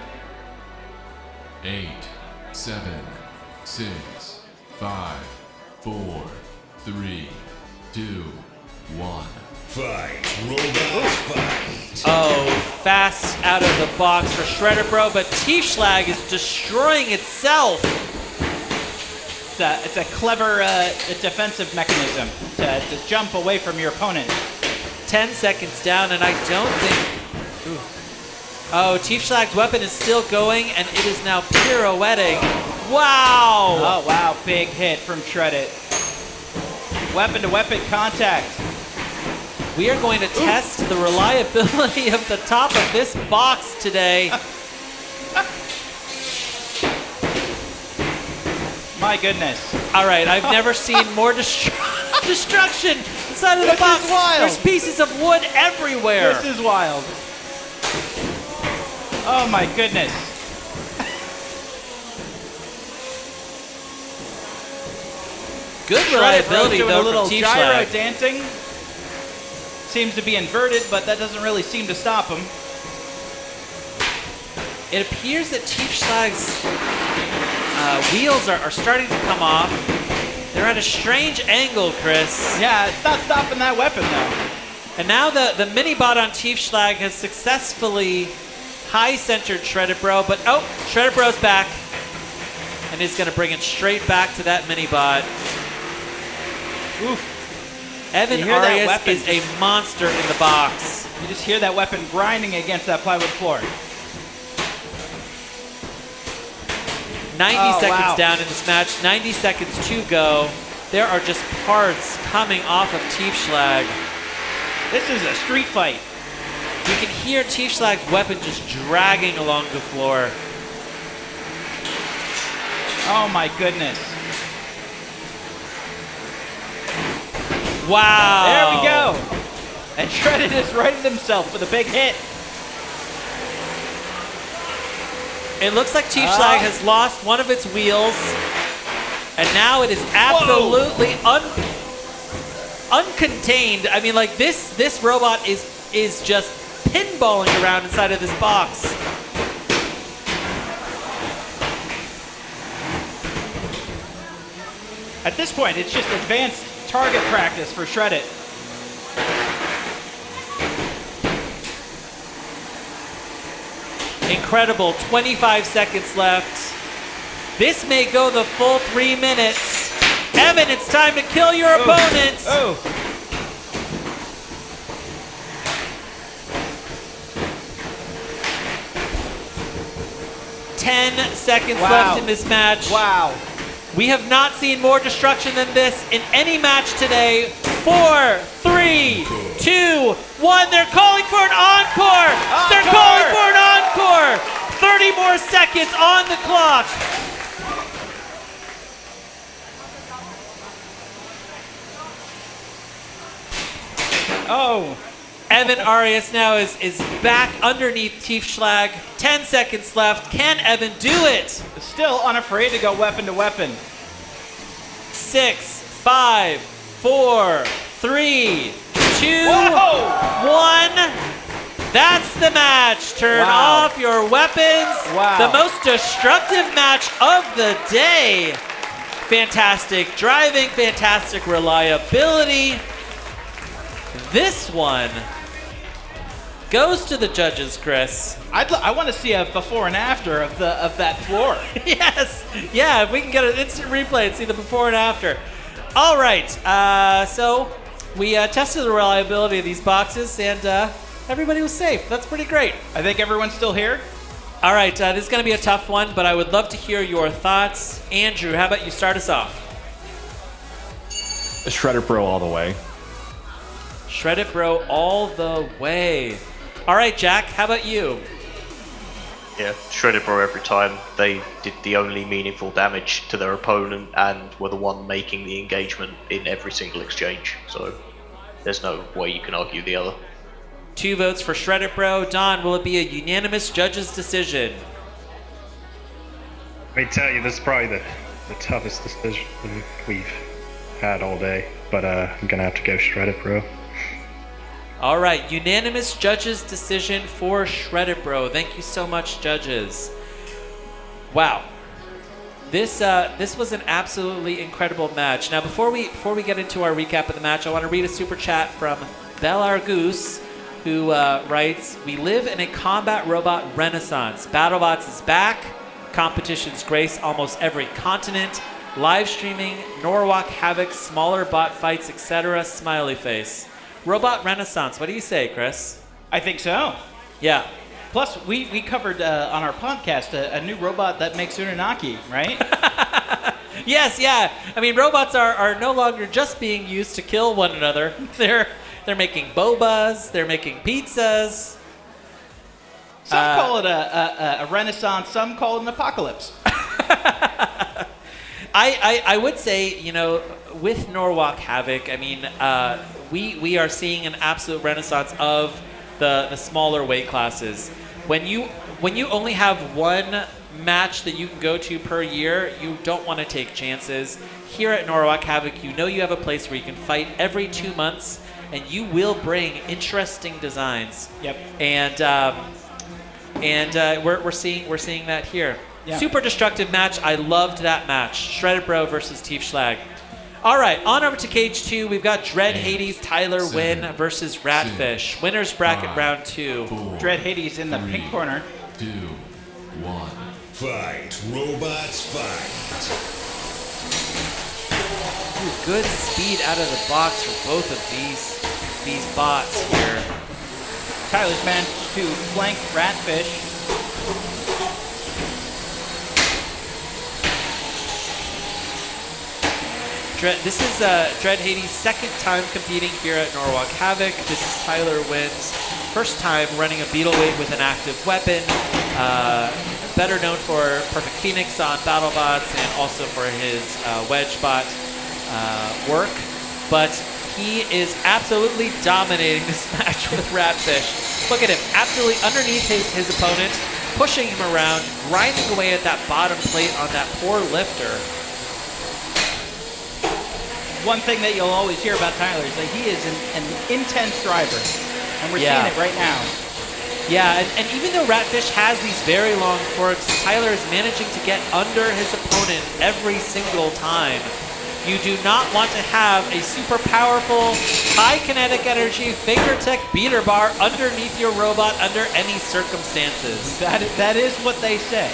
8, 7, 6, 5, 4, 3, 2, 1. Fight, robot, fight. Oh, fast out of the box for Shredder Bro, but Tiefschlag is destroying itself. It's a clever defensive mechanism to jump away from your opponent. 10 seconds down, and I don't think... Ooh. Oh, Tiefschlag's weapon is still going, and it is now pirouetting. Wow! Oh, wow. Big hit from Shredded. Weapon-to-weapon contact. We are going to test the reliability of the top of this box today. My goodness. All right, I've never seen more destruction inside of the box. This is wild. There's pieces of wood everywhere. This is wild. Oh my goodness. Good reliability doing though a little from gyro Tiefschlag. dancing. Seems to be inverted, but that doesn't really seem to stop him. It appears that Tiefschlag's wheels are starting to come off. They're at a strange angle, Chris. Yeah, it's not stopping that weapon though. And now the mini-bot on Tiefschlag has successfully high-centered Shredded Bro, but oh, Shredded Bro's back. And he's gonna bring it straight back to that mini-bot. Oof. Evan You hear that Arias weapon is a monster in the box. You just hear that weapon grinding against that plywood floor. 90 seconds wow. down in this match, 90 seconds to go. There are just parts coming off of Tiefschlag. This is a street fight. You can hear Tiefschlag's weapon just dragging along the floor. Oh my goodness. Wow. There we go. And Shredded has righted himself with a big hit. It looks like Tiefschlag has lost one of its wheels, and now it is absolutely uncontained. I mean, like this robot is just pinballing around inside of this box. At this point, it's just advanced target practice for Shredded. Incredible, 25 seconds left. This may go the full 3 minutes. Evan, it's time to kill your opponents. Oh. 10 seconds Wow. left in this match. Wow. We have not seen more destruction than this in any match today. 4, 3, 2, 1. They're calling for an encore. They're calling for an encore. 30 more seconds on the clock. Oh. Evan Arias now is back underneath Tiefschlag. 10 seconds left. Can Evan do it? Still unafraid to go weapon to weapon. 6, 5, 4, 3, 2, Whoa! 1. That's the match. Turn Wow. off your weapons. Wow. The most destructive match of the day. Fantastic driving, fantastic reliability. This one goes to the judges, Chris. I want to see a before and after of that floor. Yes. Yeah, if we can get an instant replay and see the before and after. All right. So we tested the reliability of these boxes, and everybody was safe. That's pretty great. I think everyone's still here. All right. This is going to be a tough one, but I would love to hear your thoughts. Andrew, how about you start us off? Shredder Pro all the way. Shred it, bro, all the way. All right, Jack, how about you? Yeah, Shredded Bro every time. They did the only meaningful damage to their opponent and were the one making the engagement in every single exchange. So there's no way you can argue the other. 2 votes for Shred it, bro. Don, will it be a unanimous judge's decision? Let me tell you, this is probably the toughest decision we've had all day, but I'm gonna have to go Shredded Bro. All right, unanimous judge's decision for Shred it, bro. Thank you so much, judges. Wow. This was an absolutely incredible match. Now, before we get into our recap of the match, I want to read a super chat from Belargoose, who writes, "We live in a combat robot renaissance. BattleBots is back. Competitions grace almost every continent. Live streaming, Norwalk Havoc, smaller bot fights, etc. Smiley face. Robot renaissance. What do you say, Chris?" I think so. Yeah. Plus, we covered on our podcast a new robot that makes Unanaki, right? Yes, yeah. I mean, robots are no longer just being used to kill one another. They're making bobas. They're making pizzas. Some call it a renaissance. Some call it an apocalypse. I would say, you know, with Norwalk Havoc, I mean, we are seeing an absolute renaissance of the smaller weight classes. When you only have one match that you can go to per year, you don't want to take chances. Here at Norwalk Havoc, you know you have a place where you can fight every 2 months, and you will bring interesting designs. Yep. And we're seeing that here. Yeah. Super destructive match. I loved that match. Shredded Bro versus Tiefschlag. All right, on over to cage 2. We've got Dread Hades, Tyler Wynn versus Ratfish. Winners bracket round 2. Dread Hades in the pink corner. 2, 1. Fight, robots, fight. Ooh, good speed out of the box for both of these bots here. Tyler's managed to flank Ratfish. This is Dread Hades' second time competing here at Norwalk Havoc. This is Tyler Wynn's first time running a Beetle Wave with an active weapon. Better known for Perfect Phoenix on BattleBots and also for his WedgeBot work. But he is absolutely dominating this match with Ratfish. Look at him, absolutely underneath his opponent, pushing him around, grinding away at that bottom plate on that poor lifter. One thing that you'll always hear about Tyler is that he is an intense driver, and we're seeing it right now. Yeah, and even though Ratfish has these very long forks, Tyler is managing to get under his opponent every single time. You do not want to have a super powerful, high kinetic energy fingertech beater bar underneath your robot under any circumstances. That is what they say.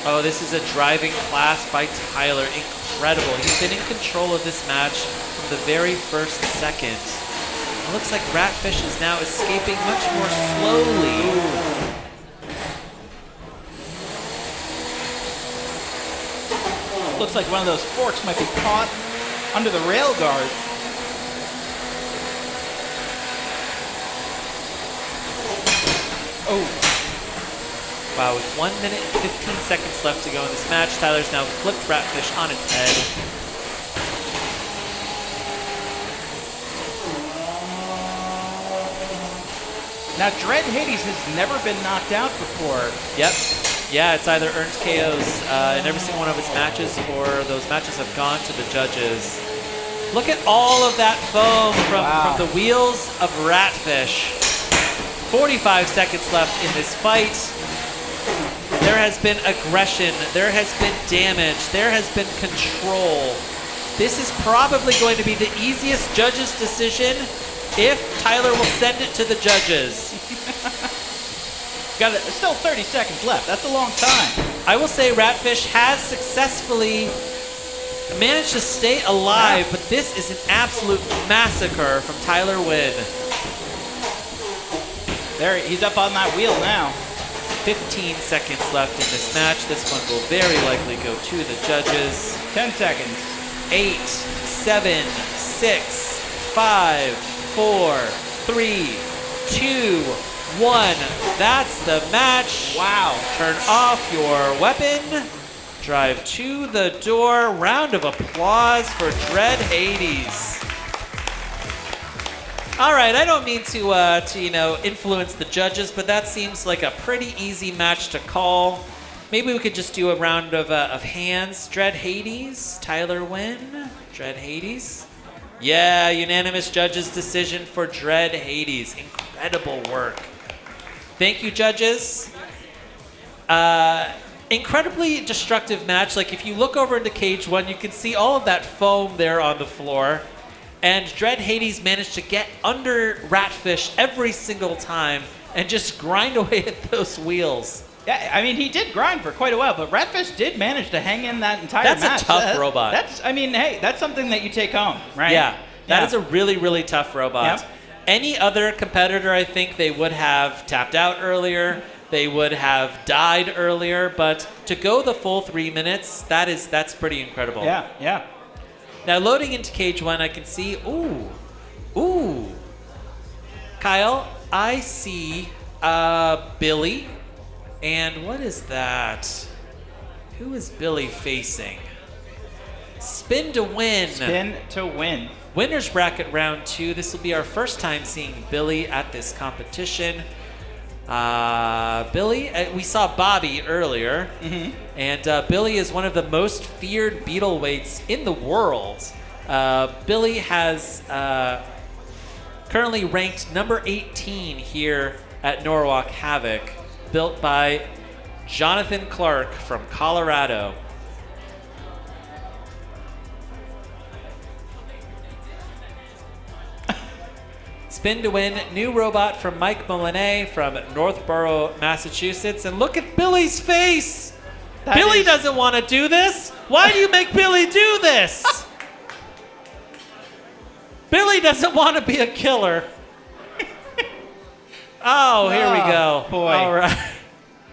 Oh, this is a driving class by Tyler. Incredible. He's been in control of this match from the very first second. It looks like Ratfish is now escaping much more slowly. looks like one of those forks might be caught under the rail guard. Oh. Wow, with 1 minute and 15 seconds left to go in this match, Tyler's now flipped Ratfish on its head. Now, Dread Hades has never been knocked out before. Yep. Yeah, it's either earned KOs in every single one of its matches, or those matches have gone to the judges. Look at all of that foam from the wheels of Ratfish. 45 seconds left in this fight. There has been aggression, there has been damage, there has been control. This is probably going to be the easiest judge's decision if Tyler will send it to the judges. Still 30 seconds left. That's a long time. I will say Ratfish has successfully managed to stay alive, but this is an absolute massacre from Tyler Wynn. There, he's up on that wheel now. 15 seconds left in this match. This one will very likely go to the judges. 10 seconds. 8, 7, 6, 5, 4, 3, 2, 1. That's the match. Wow. Turn off your weapon. Drive to the door. Round of applause for Dread Hades. All right, I don't mean to influence the judges, but that seems like a pretty easy match to call. Maybe we could just do a round of hands. Dread Hades, Tyler Wynn, Dread Hades. Yeah, unanimous judges' decision for Dread Hades. Incredible work. Thank you, judges. Incredibly destructive match. Like, if you look over into cage one, you can see all of that foam there on the floor. And Dread Hades managed to get under Ratfish every single time and just grind away at those wheels. Yeah, I mean, he did grind for quite a while, but Ratfish did manage to hang in that entire match. That's a tough robot. That's something that you take home, right? Yeah, that is a really, really tough robot. Yep. Any other competitor, I think they would have tapped out earlier. They would have died earlier, but to go the full 3 minutes, that's pretty incredible. Yeah, yeah. Now, loading into cage one, I can see, ooh. Kyle, I see Billy. And what is that? Who is Billy facing? Spin to win. Spin to win. Winner's bracket round 2. This will be our first time seeing Billy at this competition. Billy, we saw Bobby earlier, and Billy is one of the most feared beetle weights in the world. Billy has currently ranked number 18 here at Norwalk Havoc, built by Jonathan Clark from Colorado. Spin to win, new robot from Mike Molinet from Northborough, Massachusetts. And look at Billy's face. Billy doesn't want to do this. Why do you make Billy do this? Billy doesn't want to be a killer. Oh, here we go. Boy. All right.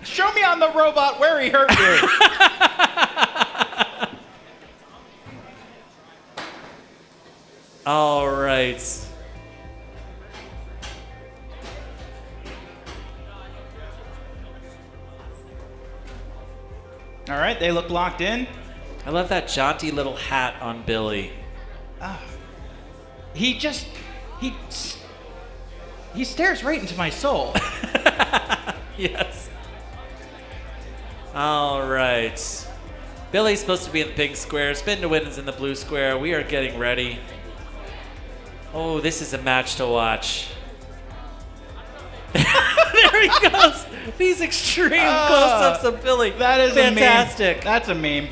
Show me on the robot where he hurt you. All right. All right, they look locked in. I love that jaunty little hat on Billy. He stares right into my soul. Yes. All right. Billy's supposed to be in the pink square. Spin to win is in the blue square. We are getting ready. Oh, this is a match to watch. There he goes. These extreme close-ups of Billy. That is fantastic. A meme. That's a meme.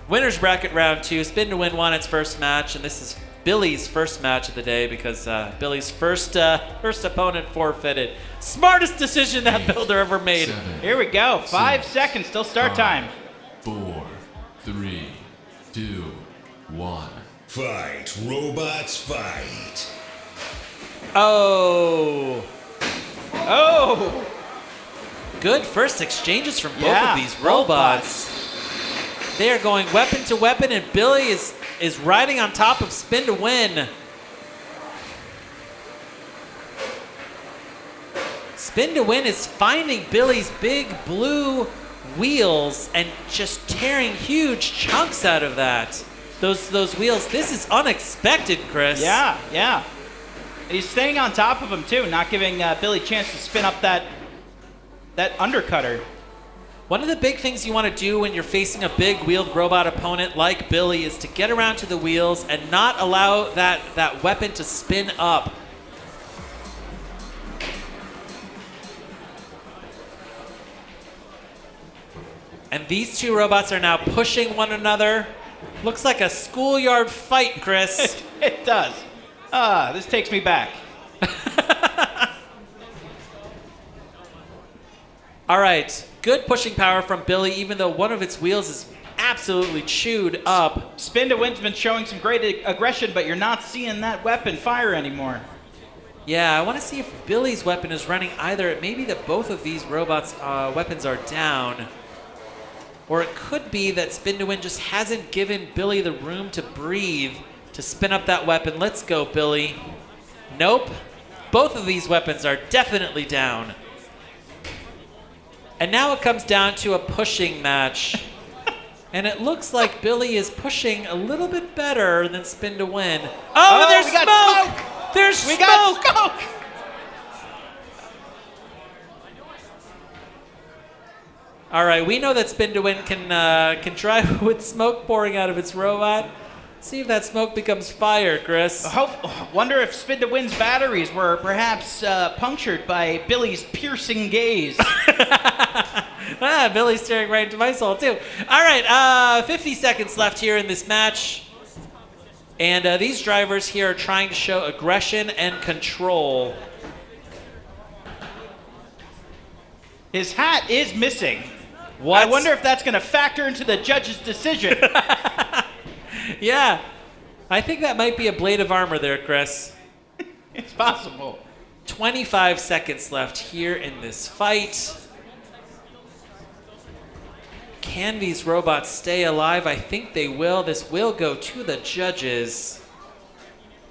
Winner's bracket round 2. Spin to win won its first match, and this is Billy's first match of the day because Billy's first opponent forfeited. Smartest decision that builder ever made. 7, Here we go. 5 6, seconds till start 5, time. 4, 3, 2, 1. Fight, robots, fight. Oh. Oh! good first exchanges from both Yeah, of these both robots. They are going weapon to weapon, and Billy is riding on top of Spin to Win. Spin to Win is finding Billy's big blue wheels and just tearing huge chunks out of that. Those wheels. This is unexpected, Chris. Yeah, yeah. He's staying on top of him too, not giving Billy a chance to spin up that undercutter. One of the big things you want to do when you're facing a big wheeled robot opponent like Billy is to get around to the wheels and not allow that weapon to spin up. And these two robots are now pushing one another. Looks like a schoolyard fight, Chris. It does. This takes me back. All right, good pushing power from Billy, even though one of its wheels is absolutely chewed up. Spin to Win's been showing some great aggression, but you're not seeing that weapon fire anymore. Yeah, I want to see if Billy's weapon is running either. It may be that both of these robots' weapons are down. Or it could be that Spin to Win just hasn't given Billy the room to breathe to spin up that weapon. Let's go, Billy. Nope. Both of these weapons are definitely down. And now it comes down to a pushing match. And it looks like Billy is pushing a little bit better than Spin to Win. Oh, there's we smoke! got smoke! There's We smoke! got smoke! All right, we know that Spin to Win can drive with smoke pouring out of its robot. See if that smoke becomes fire, Chris. Wonder if Spin to Win's batteries were perhaps punctured by Billy's piercing gaze. Billy's staring right into my soul, too. All right, 50 seconds left here in this match. And these drivers here are trying to show aggression and control. His hat is missing. What? I wonder if that's going to factor into the judge's decision. Yeah, I think that might be a blade of armor there, Chris. It's possible. 25 seconds left here in this fight. Can these robots stay alive? I think they will. This will go to the judges.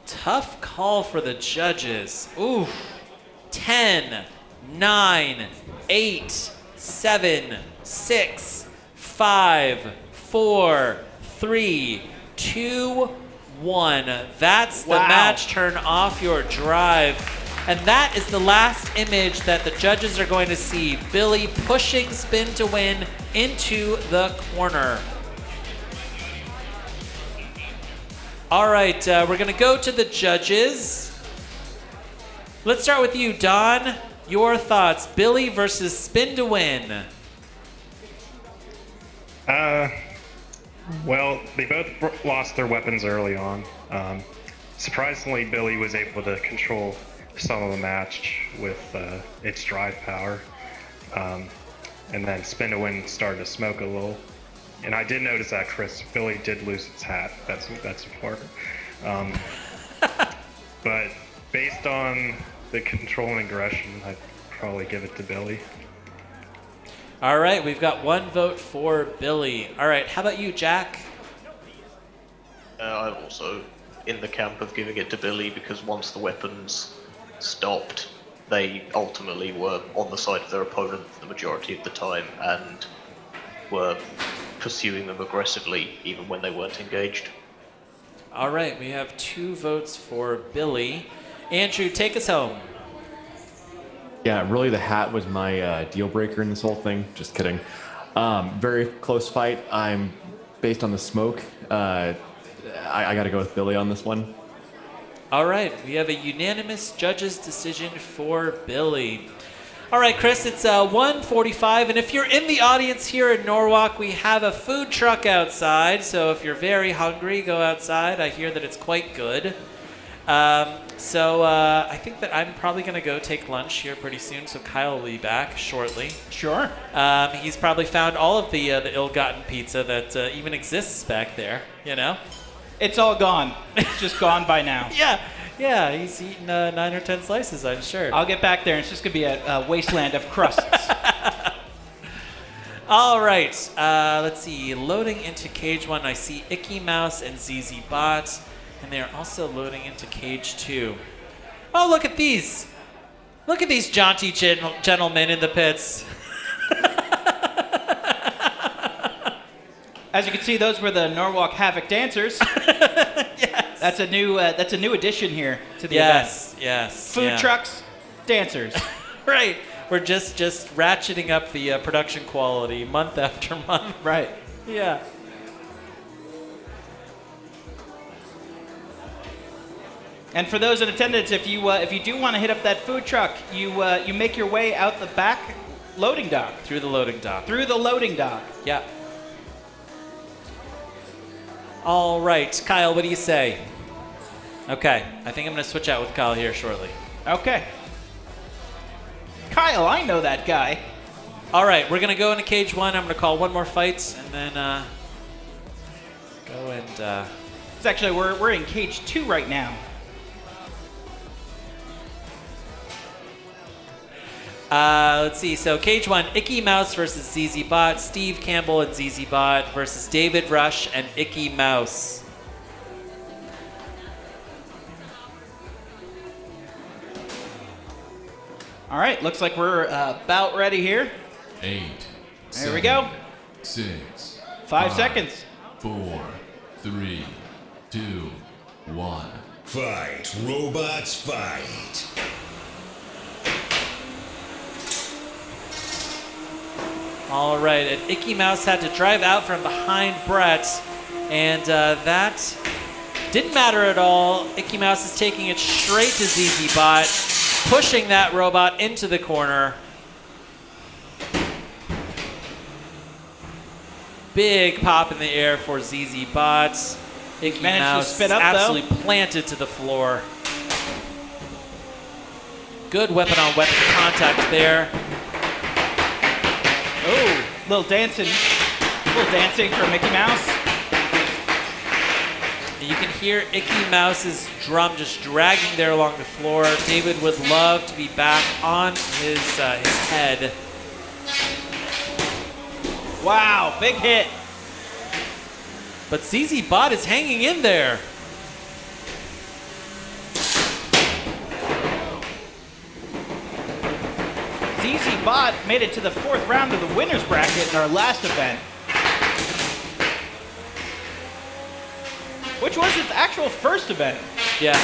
Tough call for the judges. Ooh. 10, 9, 8, 7, 6, 5, 4, 3, 2, 1. That's the match. Turn off your drive. And that is the last image that the judges are going to see. Billy pushing Spin to Win into the corner. All right, we're going to go to the judges. Let's start with you, Don. Your thoughts, Billy versus Spin to Win. Well, they both lost their weapons early on. Surprisingly, Billy was able to control some of the match with its drive power. And then Spin to Win started to smoke a little. And I did notice that, Chris, Billy did lose its hat. That's important. But based on the control and aggression, I'd probably give it to Billy. All right, we've got one vote for Billy. All right, how about you, Jack? I'm also in the camp of giving it to Billy because once the weapons stopped, they ultimately were on the side of their opponent for the majority of the time and were pursuing them aggressively even when they weren't engaged. All right, we have 2 votes for Billy. Andrew, take us home. Yeah, really the hat was my deal breaker in this whole thing. Just kidding. Very close fight. I'm based on the smoke. I got to go with Billy on this one. All right, we have a unanimous judges' decision for Billy. All right, Chris, it's 1:45, and if you're in the audience here in Norwalk, we have a food truck outside, so if you're very hungry, go outside. I hear that it's quite good. So I think that I'm probably going to go take lunch here pretty soon, so Kyle will be back shortly. Sure. He's probably found all of the ill-gotten pizza that even exists back there, you know? It's all gone. It's just gone by now. Yeah, he's eaten 9 or 10 slices, I'm sure. I'll get back there, and it's just going to be a wasteland of crusts. All right. Let's see. Loading into cage 1, I see Icky Mouse and ZZ Bot, and they're also loading into cage 2. Oh, look at these. Look at these jaunty gentlemen in the pits. As you can see, those were the Norwalk Havoc dancers. Yes. That's a new addition here to the Yes, event. yes. Food yeah. trucks, dancers. Right. We're just ratcheting up the production quality month after month. Right. Yeah. And for those in attendance, if you do want to hit up that food truck, you make your way out the back loading dock. Through the loading dock. Through the loading dock. Yeah. All right, Kyle, what do you say? Okay, I think I'm going to switch out with Kyle here shortly. Okay. Kyle, I know that guy. All right, we're going to go into cage 1. I'm going to call one more fight, and then go and... It's actually, we're in cage 2 right now. Let's see. So cage 1, Icky Mouse versus ZZ Bot. Steve Campbell and ZZ Bot versus David Rush and Icky Mouse. All right, looks like we're about ready here. 8. There we go. 6. 5 seconds. 4, 3, 2, 1. Fight, robots, fight. All right, and Icky Mouse had to drive out from behind Brett, and that didn't matter at all. Icky Mouse is taking it straight to ZZ Bot, pushing that robot into the corner. Big pop in the air for ZZ Bot. Icky Managed to Mouse spit up, absolutely planted to the floor. Good weapon-on-weapon contact there. Oh, little dancing for Mickey Mouse. And you can hear Icky Mouse's drum just dragging there along the floor. David would love to be back on his head. Wow, big hit. But ZZ Bot is hanging in there. ZZ Bot made it to the 4th round of the winner's bracket in our last event. Which was its actual first event. Yeah.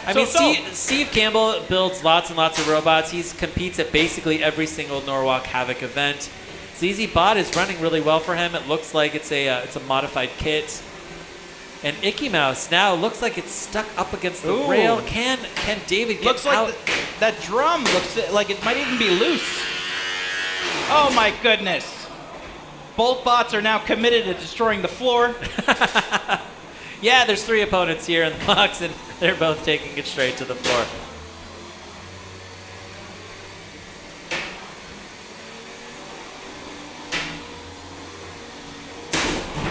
I mean, Steve Campbell builds lots and lots of robots. He competes at basically every single Norwalk Havoc event. ZZ Bot is running really well for him. It looks like it's a modified kit. And Icky Mouse now looks like it's stuck up against the rail. Can David get looks out? Like that drum looks like it might even be loose. Oh my goodness. Both bots are now committed to destroying the floor. Yeah, there's 3 opponents here in the box, and they're both taking it straight to the floor.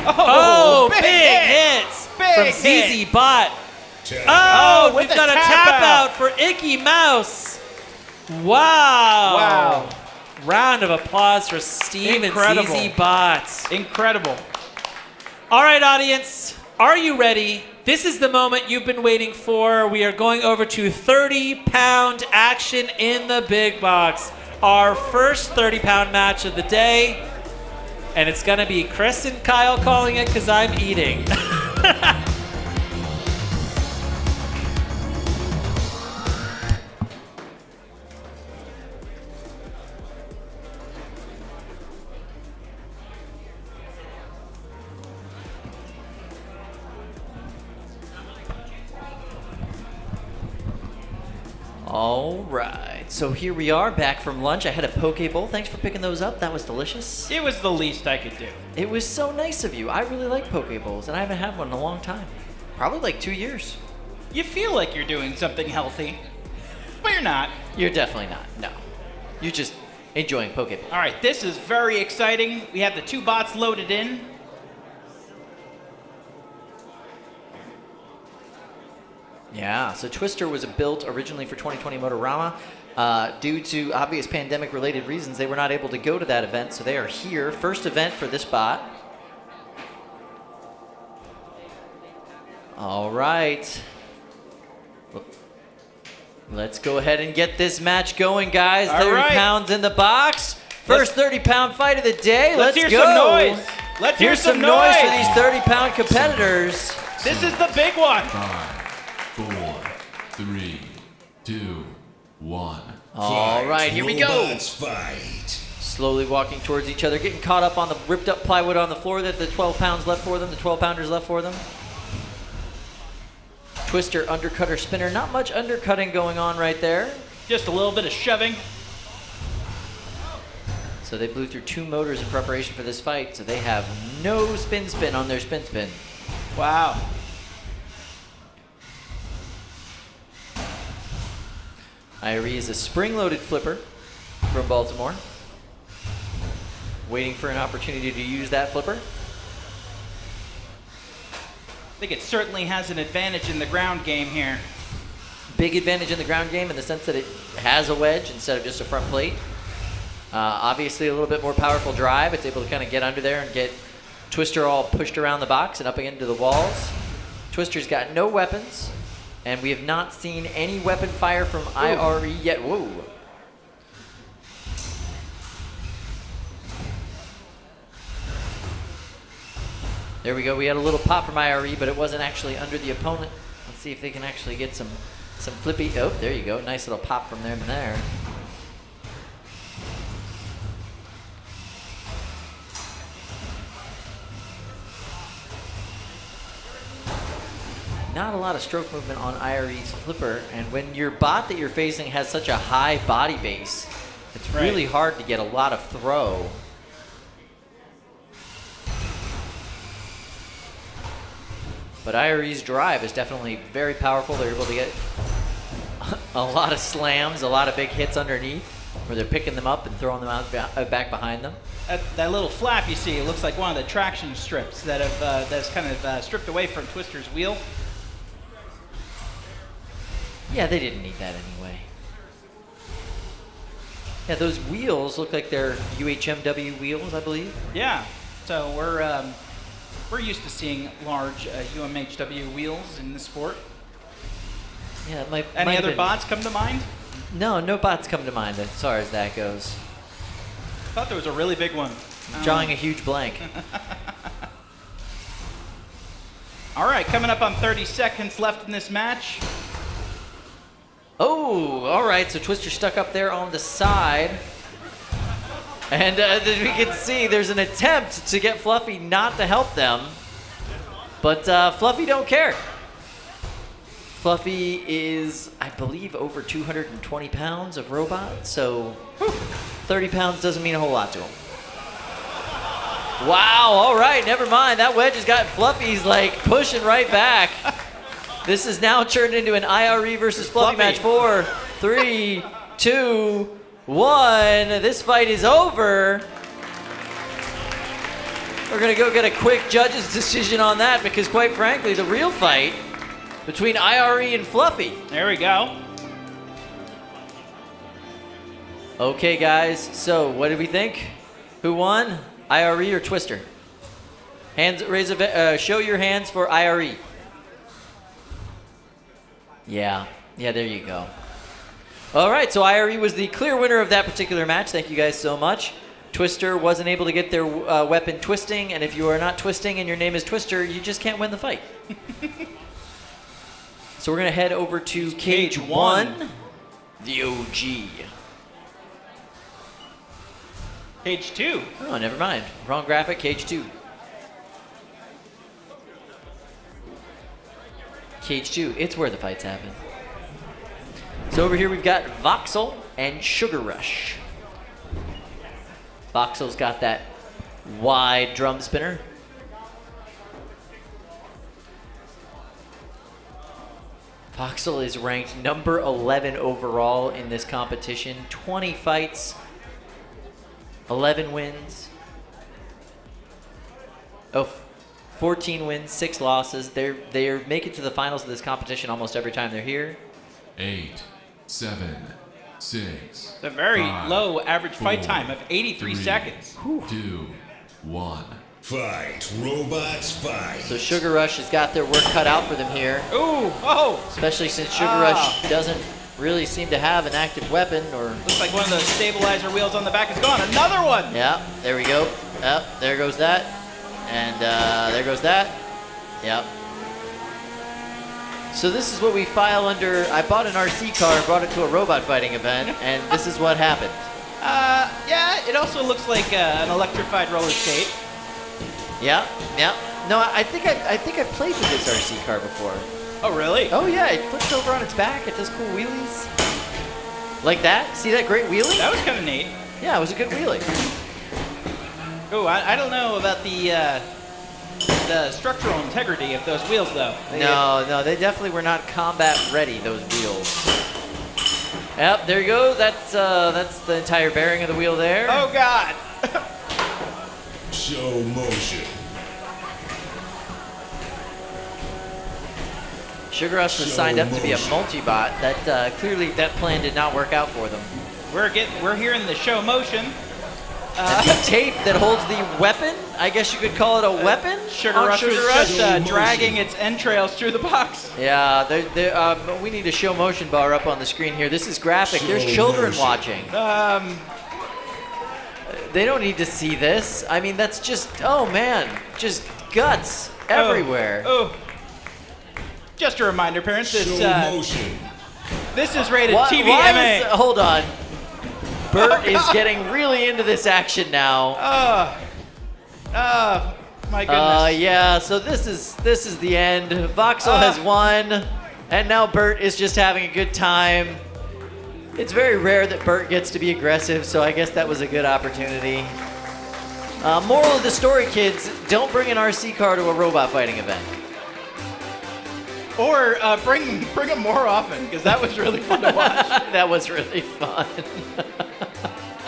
Oh, big hits from ZZ Bot. Oh, we've got a tap out for Icky Mouse. Wow. Round of applause for Steve and ZZ Bot. Incredible. All right, audience, are you ready? This is the moment you've been waiting for. We are going over to 30-pound action in the big box. Our first 30-pound match of the day. And it's going to be Chris and Kyle calling it because I'm eating. All right, so here we are back from lunch. I had a poke bowl. Thanks for picking those up. That was delicious. It was the least I could do. It was so nice of you. I really like poke bowls, and I haven't had one in a long time. Probably like 2 years. You feel like you're doing something healthy, but you're not. You're definitely not. No. You're just enjoying poke bowl. All right, this is very exciting. We have the 2 bots loaded in. Yeah, so Twister was built originally for 2020 Motorama. Due to obvious pandemic-related reasons, they were not able to go to that event, so they are here. First event for this bot. All right. Let's go ahead and get this match going, guys. All 30 right. pounds in the box. First 30-pound fight of the day. Let's hear go. some noise. Let's hear some noise for noise. these 30-pound competitors. This is the big one. 5, 4, 3, 2, 1. All right, here we go. Robots fight. Slowly walking towards each other, getting caught up on the ripped up plywood on the floor that the 12 pounds left for them, the 12 pounders left for them. Twister, undercutter, spinner. Not much undercutting going on right there. Just a little bit of shoving. So they blew through 2 motors in preparation for this fight, so they have no spin on their spin. Wow. Irie is a spring-loaded flipper from Baltimore. Waiting for an opportunity to use that flipper. I think it certainly has an advantage in the ground game here. Big advantage in the ground game in the sense that it has a wedge instead of just a front plate. Obviously a little bit more powerful drive. It's able to kind of get under there and get Twister all pushed around the box and up into the walls. Twister's got no weapons, and we have not seen any weapon fire from IRE yet. Whoa. There we go. We had a little pop from IRE, but it wasn't actually under the opponent. Let's see if they can actually get some flippy. Oh, there you go. Nice little pop from them there. Not a lot of stroke movement on IRE's flipper, and when your bot that you're facing has such a high body base, it's really hard to get a lot of throw. But IRE's drive is definitely very powerful. They're able to get a lot of slams, a lot of big hits underneath, where they're picking them up and throwing them out back behind them. That little flap you see, it looks like one of the traction strips that have that's kind of stripped away from Twister's wheel. Yeah, they didn't need that anyway. Yeah, those wheels look like they're UHMW wheels, I believe. Yeah, so we're used to seeing large UMHW wheels in the sport. Yeah, it might. Any other bots come to mind? No, no bots come to mind as far as that goes. I thought there was a really big one. Drawing a huge blank. All right, coming up on 30 seconds left in this match. Oh, all right. So Twister stuck up there on the side. And as we can see, there's an attempt to get Fluffy not to help them. But Fluffy don't care. Fluffy is, I believe, over 220 pounds of robot. So 30 pounds doesn't mean a whole lot to him. Wow, all right, never mind. That wedge has got Fluffy's like pushing right back. This is now turned into an IRE versus Fluffy match. 4, 3, 2, 1. This fight is over. We're going to go get a quick judge's decision on that because, quite frankly, the real fight between IRE and Fluffy. There we go. Okay, guys, so what did we think? Who won? IRE or Twister? Hands, raise show your hands for IRE. Yeah, there you go. All right, so IRE was the clear winner of that particular match. Thank you guys so much. Twister wasn't able to get their weapon twisting, and if you are not twisting and your name is Twister, you just can't win the fight. So we're going to head over to Cage 1, the OG. Cage 2. Oh, never mind. Wrong graphic, Cage 2. Cage 2, it's where the fights happen. So over here we've got Voxel and Sugar Rush. Voxel's got that wide drum spinner. Voxel is ranked number 11 overall in this competition. 20 fights, 11 wins. Oh, 14 wins, 6 losses. They make it to the finals of this competition almost every time they're here. 8, 7, 6. It's a very low average fight time of 83 seconds. 2, 1. Fight, robots, fight. So Sugar Rush has got their work cut out for them here. Ooh, oh! Especially since Sugar Rush doesn't really seem to have an active weapon or... Looks like one of those stabilizer wheels on the back is gone. Another one! Yeah, there we go. Yep, there goes that. And there goes that. Yep. So this is what we file under... I bought an RC car and brought it to a robot fighting event, and this is what happened. Yeah, it also looks like an electrified roller skate. Yeah, yeah. No, I think I've played with this RC car before. Oh, really? Oh yeah, it flips over on its back. It does cool wheelies. Like that? See that great wheelie? That was kind of neat. Yeah, it was a good wheelie. Oh, I don't know about the structural integrity of those wheels, though. No, they definitely were not combat ready, those wheels. Yep, there you go. That's the entire bearing of the wheel there. Oh, God. Show motion. Sugar Rush was signed up to be a multi-bot. That clearly that plan did not work out for them. We're hearing the show motion. The tape that holds the weapon, I guess you could call it a weapon? Sugar Rush was just dragging its entrails through the box. Yeah, we need a show motion bar up on the screen here. This is graphic. There's children watching. They don't need to see this. I mean, that's just, oh man, just guts everywhere. Oh. Just a reminder, parents, this is rated TVMA. Hold on. Bert is getting really into this action now. My goodness. Yeah, so this is the end. Voxel has won, and now Bert is just having a good time. It's very rare that Bert gets to be aggressive, so I guess that was a good opportunity. Moral of the story, kids, don't bring an RC car to a robot fighting event. Or bring them more often, because that was really fun to watch. That was really fun.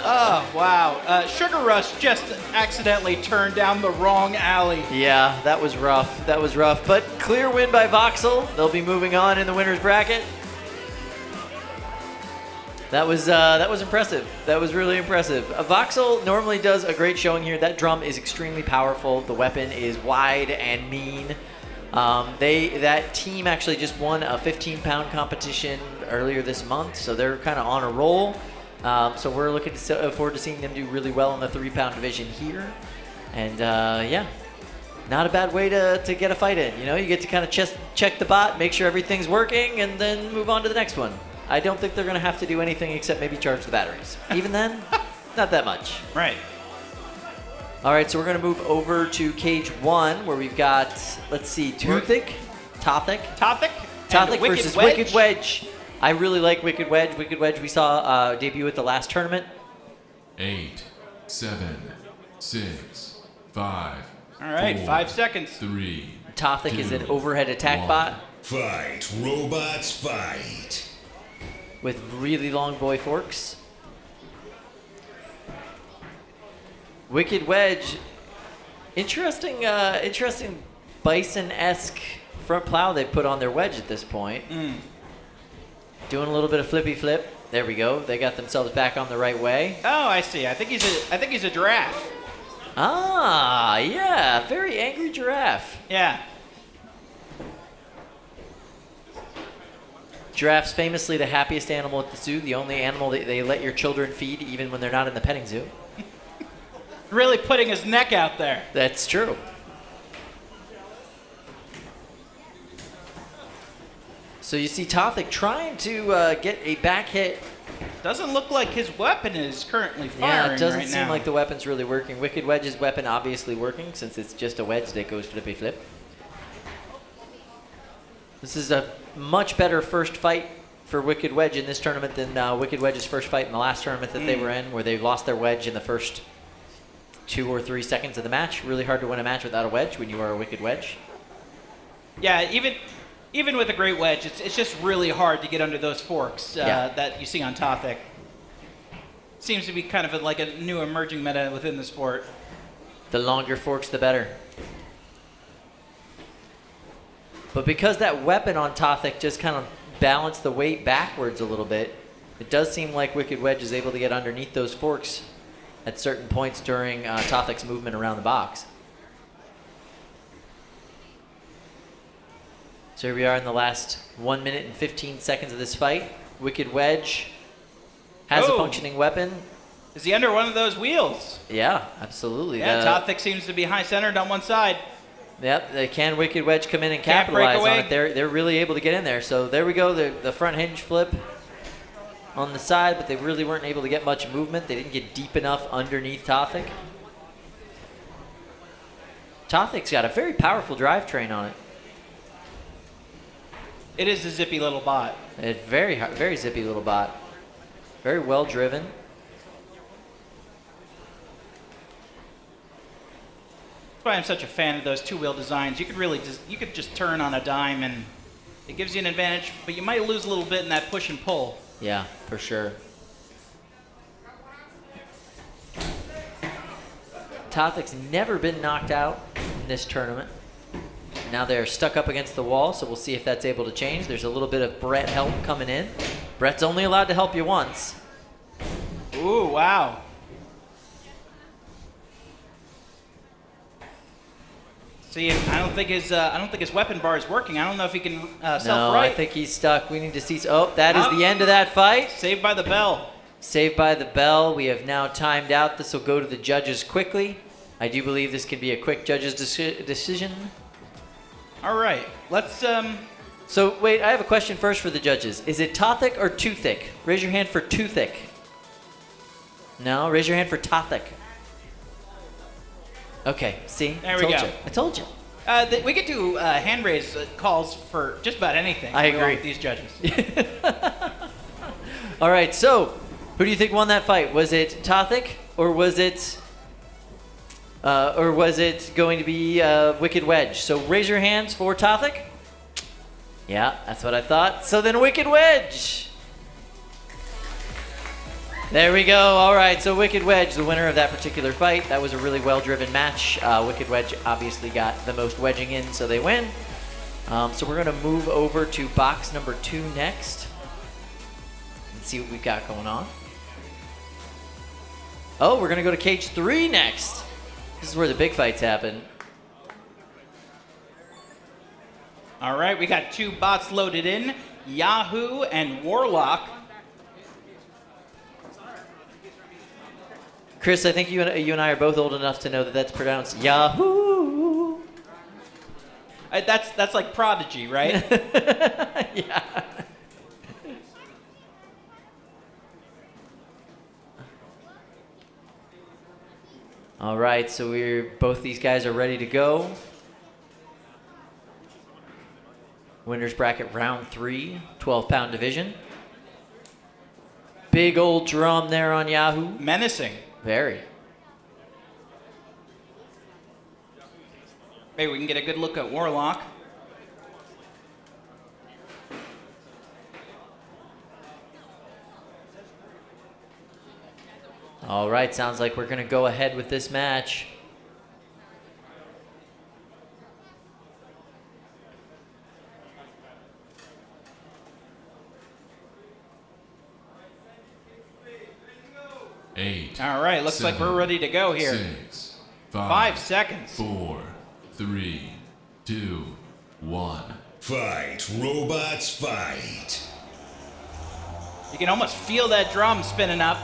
Oh, wow. Sugar Rush just accidentally turned down the wrong alley. Yeah, that was rough. That was rough. But clear win by Voxel. They'll be moving on in the winner's bracket. That was impressive. That was really impressive. Voxel normally does a great showing here. That drum is extremely powerful. The weapon is wide and mean. That team actually just won a 15-pound competition earlier this month, so they're kind of on a roll. So we're looking forward to seeing them do really well in the 3-pound division here. And yeah, not a bad way to get a fight in. You know, you get to kind of check the bot, make sure everything's working, and then move on to the next one. I don't think they're going to have to do anything except maybe charge the batteries. Even then, not that much. Right. All right, so we're going to move over to cage 1, where we've got, let's see, Tothic versus Wicked Wedge. I really like Wicked Wedge. Wicked Wedge we saw debut at the last tournament. 8, 7, 6, 5. All right, 4, 5 seconds. 3. Tothic is an overhead attack 1. bot. Fight, robots, fight. With really long boy forks. Wicked Wedge, interesting Bison-esque front plow they've put on their wedge at this point. Doing a little bit of flippy flip. There we go. They got themselves back on the right way. Oh, I see. I think he's a giraffe. Ah, yeah, very angry giraffe. Yeah. Giraffes famously the happiest animal at the zoo, the only animal that they let your children feed even when they're not in the petting zoo. Really putting his neck out there. That's true. So you see Tothic trying to get a back hit. Doesn't look like his weapon is currently firing Yeah, it doesn't right seem now. like the weapon's really working. Wicked Wedge's weapon obviously working since it's just a wedge that goes flippy flip. This is a much better first fight for Wicked Wedge in this tournament than Wicked Wedge's first fight in the last tournament that they were in, where they lost their wedge in the first 2 or 3 seconds of the match. Really hard to win a match without a wedge when you are a Wicked Wedge. Yeah, even with a great wedge, it's just really hard to get under those forks that you see on Tothic. Seems to be kind of like a new emerging meta within the sport. The longer forks, the better. But because that weapon on Tothic just kind of balanced the weight backwards a little bit, it does seem like Wicked Wedge is able to get underneath those forks at certain points during Tothic's movement around the box. So here we are in the last 1 minute and 15 seconds of this fight. Wicked Wedge has a functioning weapon. Is he under one of those wheels? Yeah, absolutely. Yeah, Tothic seems to be high-centered on one side. Yep, can Wicked Wedge come in and capitalize on it? They're really able to get in there. So there we go, the front hinge flip on the side, but they really weren't able to get much movement. They didn't get deep enough underneath Tothic. Tothic's got a very powerful drivetrain on it. It is a zippy little bot. It's very zippy little bot. Very well driven. That's why I'm such a fan of those two-wheel designs. You could just turn on a dime and it gives you an advantage, but you might lose a little bit in that push and pull. Yeah, for sure. Tothic's never been knocked out in this tournament. Now they're stuck up against the wall, so we'll see if that's able to change. There's a little bit of Brett help coming in. Brett's only allowed to help you once. Ooh, wow. See, I don't think his weapon bar is working. I don't know if he can self-right. No, I think he's stuck. We need to see. Oh, that is the end of that fight. Saved by the bell. Saved by the bell. We have now timed out. This will go to the judges quickly. I do believe this can be a quick judges' decision. All right, let's. So wait, I have a question first for the judges. Is it Tothic or Toothic? Raise your hand for Toothic. No, raise your hand for Tothic. Okay, see? There we go. I told you. We could do hand raise calls for just about anything. I agree. With these judges. All right, so who do you think won that fight? Was it Tothic or was it going to be Wicked Wedge? So raise your hands for Tothic. Yeah, that's what I thought. So then Wicked Wedge. There we go. All right, so Wicked Wedge, the winner of that particular fight. That was a really well-driven match. Wicked Wedge obviously got the most wedging in, so they win. So we're going to move over to box number 2 next and see what we've got going on. Oh, we're going to go to cage 3 next. This is where the big fights happen. All right, we got 2 bots loaded in, Yahoo and Warlock. Chris, I think you and I are both old enough to know that that's pronounced Yahoo. That's like Prodigy, right? Yeah. All right, so both these guys are ready to go. Winners bracket round 3, 12-pound division. Big old drum there on Yahoo. Menacing. Very. Maybe we can get a good look at Warlock. All right, sounds like we're going to go ahead with this match. Eight. All right, looks like we're ready to go here. 6, 5 seconds. 4, 3, 2, 1. Fight, robots, fight. You can almost feel that drum spinning up.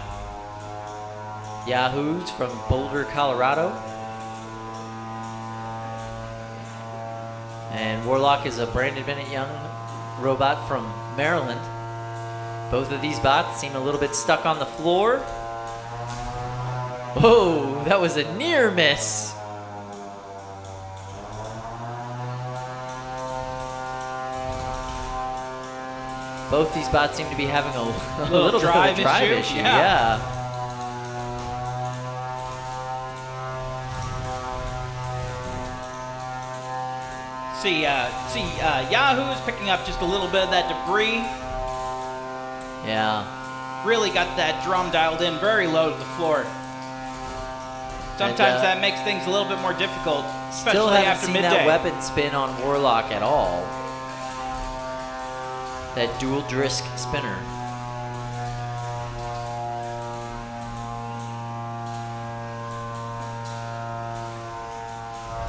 Yahoo's from Boulder, Colorado. And Warlock is a Brandon Bennett Young robot from Maryland. Both of these bots seem a little bit stuck on the floor. Oh, that was a near miss. Both these bots seem to be having a little bit of a drive issue. Yeah. See, Yahoo is picking up just a little bit of that debris. Yeah. Really got that drum dialed in very low to the floor. Sometimes that makes things a little bit more difficult, especially Still haven't after seen midday. that weapon spin on Warlock at all. That dual Drisk spinner.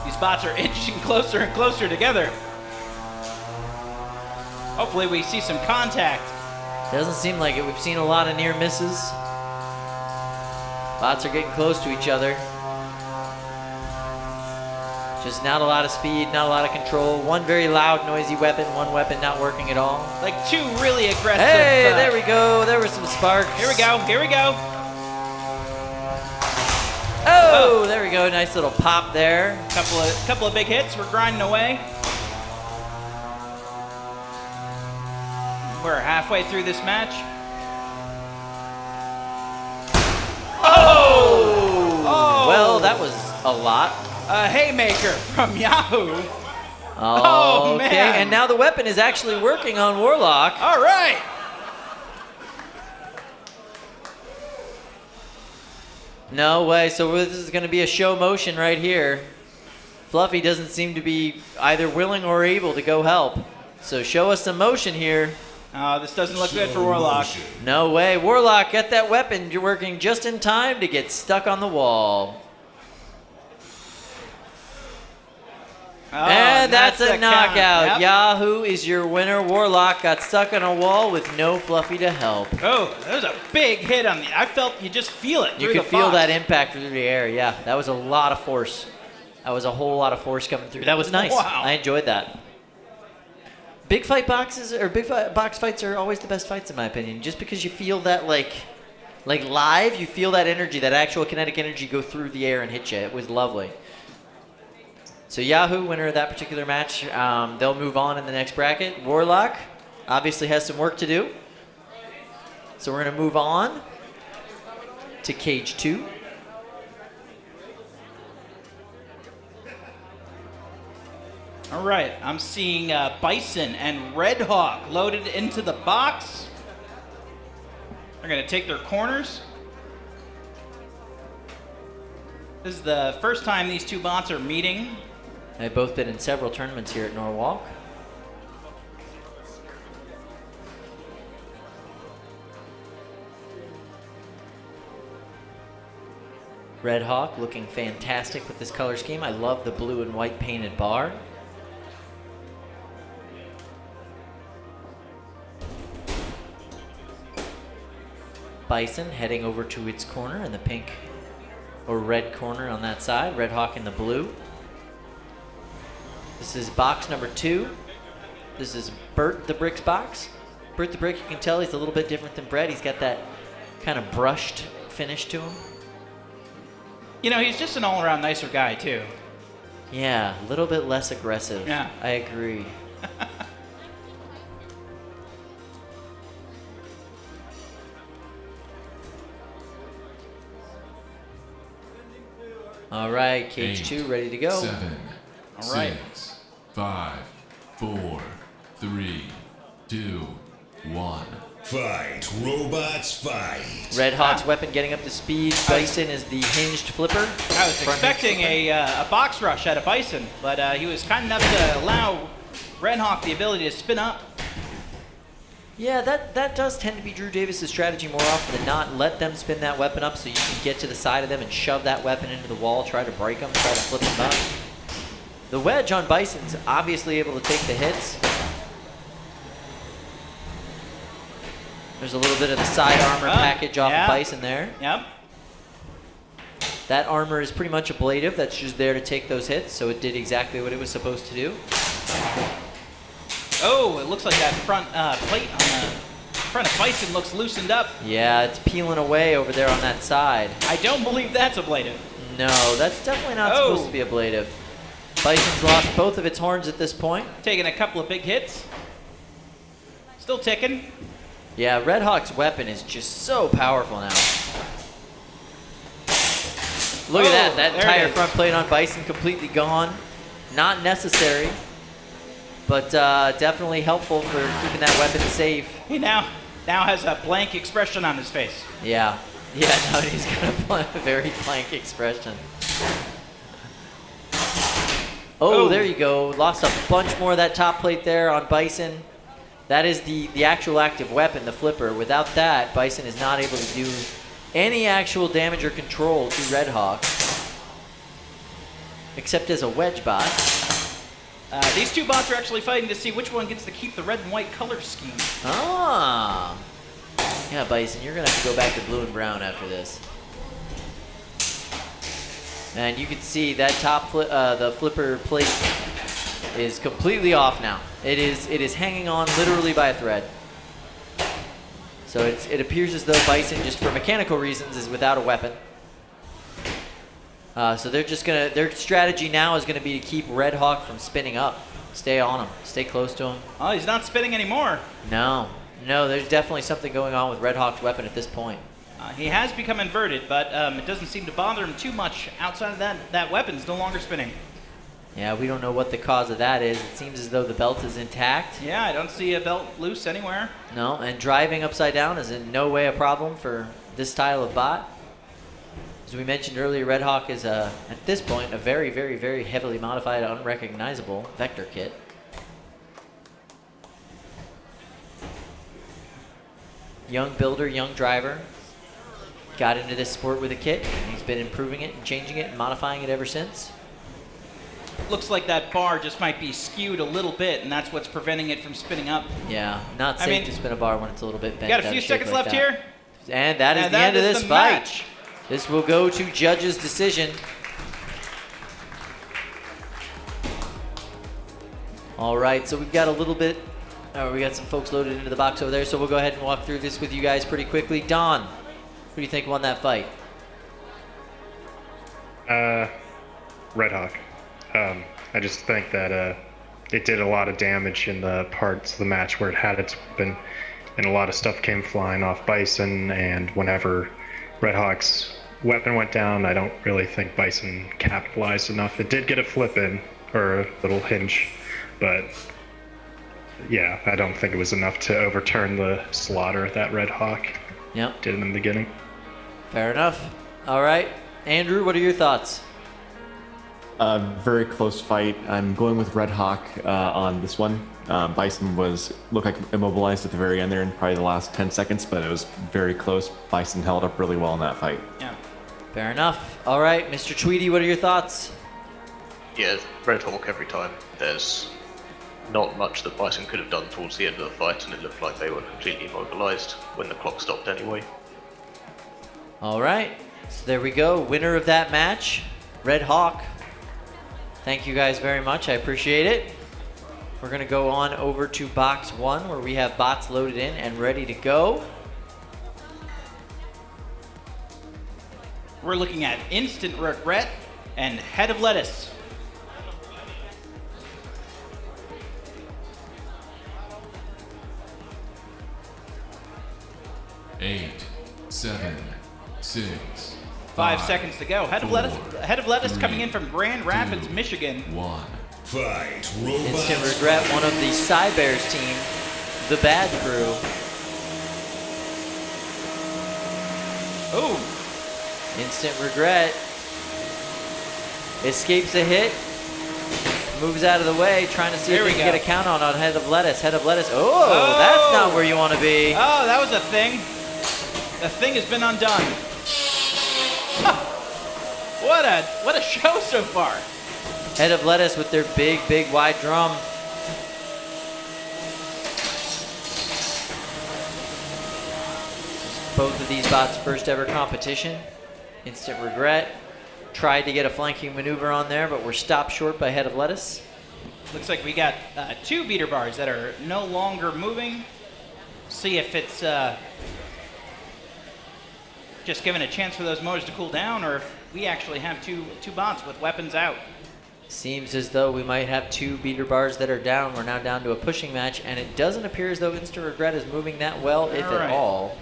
These bots are inching closer and closer together. Hopefully we see some contact. Doesn't seem like it. We've seen a lot of near misses. Bots are getting close to each other. Just not a lot of speed, not a lot of control. One very loud, noisy weapon, one weapon not working at all. Like two really aggressive. Hey, there we go. There were some sparks. Here we go. Here we go. Oh, there we go. Nice little pop there. Couple of big hits. We're grinding away. We're halfway through this match. Oh! Well, that was a lot. A haymaker from Yahoo. Oh, okay. Man. And now the weapon is actually working on Warlock. All right. No way. So this is going to be a show motion right here. Fluffy doesn't seem to be either willing or able to go help. So show us some motion here. Oh, this doesn't look good for Warlock. No way. Warlock, get that weapon. You're working just in time to get stuck on the wall. Oh, and that's a the knockout. count. Yep. Yahoo is your winner. Warlock got stuck on a wall with no Fluffy to help. Oh, that was a big hit on the. I felt you just feel it. You through could the feel box. that impact through the air. Yeah, that was a lot of force. That was a whole lot of force coming through. That was nice. Wow. I enjoyed that. Big fight boxes or box fights are always the best fights in my opinion. Just because you feel that like live, you feel that energy, that actual kinetic energy go through the air and hit you. It was lovely. So Yahoo, winner of that particular match, they'll move on in the next bracket. Warlock obviously has some work to do. So we're going to move on to Cage 2. All right, I'm seeing Bison and Red Hawk loaded into the box. They're going to take their corners. This is the first time these two bots are meeting. They've both been in several tournaments here at Norwalk. Red Hawk looking fantastic with this color scheme. I love the blue and white painted bar. Bison heading over to its corner in the pink or red corner on that side. Red Hawk in the blue. This is box number 2. This is Bert the Brick's box. Bert the Brick, you can tell he's a little bit different than Brett. He's got that kind of brushed finish to him. You know, he's just an all-around nicer guy, too. Yeah, a little bit less aggressive. Yeah. I agree. All right, Cage 2 ready to go. 7, All right. 6, 5, 4, 3, 2, 1. Fight, robots, fight. Red Hawk's weapon getting up to speed. Bison is the hinged flipper. I was expecting a box rush out of Bison, but he was kind enough to allow Red Hawk the ability to spin up. Yeah, that does tend to be Drew Davis's strategy more often than not. Let them spin that weapon up so you can get to the side of them and shove that weapon into the wall, try to break them, try to flip them up. The wedge on Bison's obviously able to take the hits. There's a little bit of the side armor package off of Bison there. Yep. That armor is pretty much ablative. That's just there to take those hits, so it did exactly what it was supposed to do. Oh, it looks like that front plate on the front of Bison looks loosened up. Yeah, it's peeling away over there on that side. I don't believe that's ablative. No, that's definitely not supposed to be ablative. Bison's lost both of its horns at this point. Taking a couple of big hits. Still ticking. Yeah, Red Hawk's weapon is just so powerful now. Look at that. That entire front plate on Bison completely gone. Not necessary, but definitely helpful for keeping that weapon safe. He now has a blank expression on his face. Yeah. Yeah, now he's got a very blank expression. Oh, there you go. Lost a bunch more of that top plate there on Bison. That is the actual active weapon, the flipper. Without that, Bison is not able to do any actual damage or control to Red Hawk, except as a wedge bot. These two bots are actually fighting to see which one gets to keep the red and white color scheme. Ah. Yeah, Bison, you're going to have to go back to blue and brown after this. And you can see that the flipper plate is completely off now. It is hanging on literally by a thread. So it appears as though Bison, just for mechanical reasons, is without a weapon. So their strategy now is gonna be to keep Red Hawk from spinning up. Stay on him, stay close to him. Oh, he's not spinning anymore. No, there's definitely something going on with Red Hawk's weapon at this point. He has become inverted, but it doesn't seem to bother him too much. Outside of that weapon's no longer spinning. Yeah, we don't know what the cause of that is. It seems as though the belt is intact. Yeah, I don't see a belt loose anywhere. No, and driving upside down is in no way a problem for this style of bot. As we mentioned earlier, Red Hawk is, at this point, a very, very, very heavily modified, unrecognizable vector kit. Young builder, young driver. Got into this sport with a kit. He's been improving it and changing it and modifying it ever since. Looks like that bar just might be skewed a little bit, and that's what's preventing it from spinning up. Yeah, not safe to spin a bar when it's a little bit bent. Got a few seconds left here. And that is the end of this fight. This will go to judges' decision. All right, so we've got a little bit, we got some folks loaded into the box over there, so we'll go ahead and walk through this with you guys pretty quickly. Don, who do you think won that fight? Red Hawk. I just think that it did a lot of damage in the parts of the match where it had its weapon, and a lot of stuff came flying off Bison, and whenever Red Hawk's weapon went down, I don't really think Bison capitalized enough. It did get a flip in, or a little hinge, but yeah, I don't think it was enough to overturn the slaughter that Red Hawk did in the beginning. Fair enough. All right. Andrew, what are your thoughts? Very close fight. I'm going with Red Hawk on this one. Bison looked like immobilized at the very end there in probably the last 10 seconds, but it was very close. Bison held up really well in that fight. Yeah. Fair enough. All right, Mr. Tweedy, what are your thoughts? Yeah, Red Hawk every time. There's not much that Bison could have done towards the end of the fight, and it looked like they were completely immobilized when the clock stopped anyway. All right, so there we go. Winner of that match, Red Hawk. Thank you guys very much. I appreciate it. We're going to go on over to box 1 where we have bots loaded in and ready to go. We're looking at Instant Regret and Head of Lettuce. Eight, 7, 6, 5 seconds to go. Head of Lettuce coming in from Grand Rapids, Michigan. 1. Fight, robot. Instant Regret, one of the Cybears team, the bad crew. Oh. Instant Regret escapes a hit, moves out of the way, trying to see if he can get a count on Head of Lettuce. Head of Lettuce. Oh, that's not where you want to be. Oh, that was a thing. The thing has been undone. What a show so far. Head of Lettuce with their big wide drum. Both of these bots' first ever competition. Instant Regret tried to get a flanking maneuver on there, but were stopped short by Head of Lettuce. Looks like we got 2 beater bars that are no longer moving. See if it's just giving a chance for those motors to cool down, or if we actually have two bots with weapons out. Seems as though we might have 2 beater bars that are down. We're now down to a pushing match, and it doesn't appear as though Instant Regret is moving that well, if at all.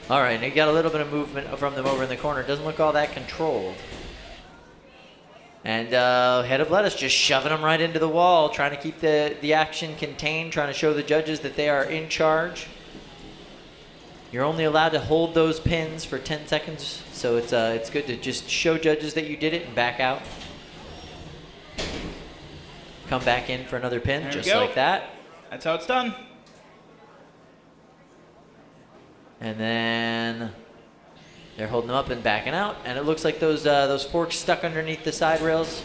All right, and you got a little bit of movement from them over in the corner. Doesn't look all that controlled. And Head of Lettuce just shoving them right into the wall, trying to keep the action contained, trying to show the judges that they are in charge. You're only allowed to hold those pins for 10 seconds, so it's good to just show judges that you did it and back out. come back in for another pin, There we just go. like that. That's how it's done. And then they're holding them up and backing out, and it looks like those forks stuck underneath the side rails.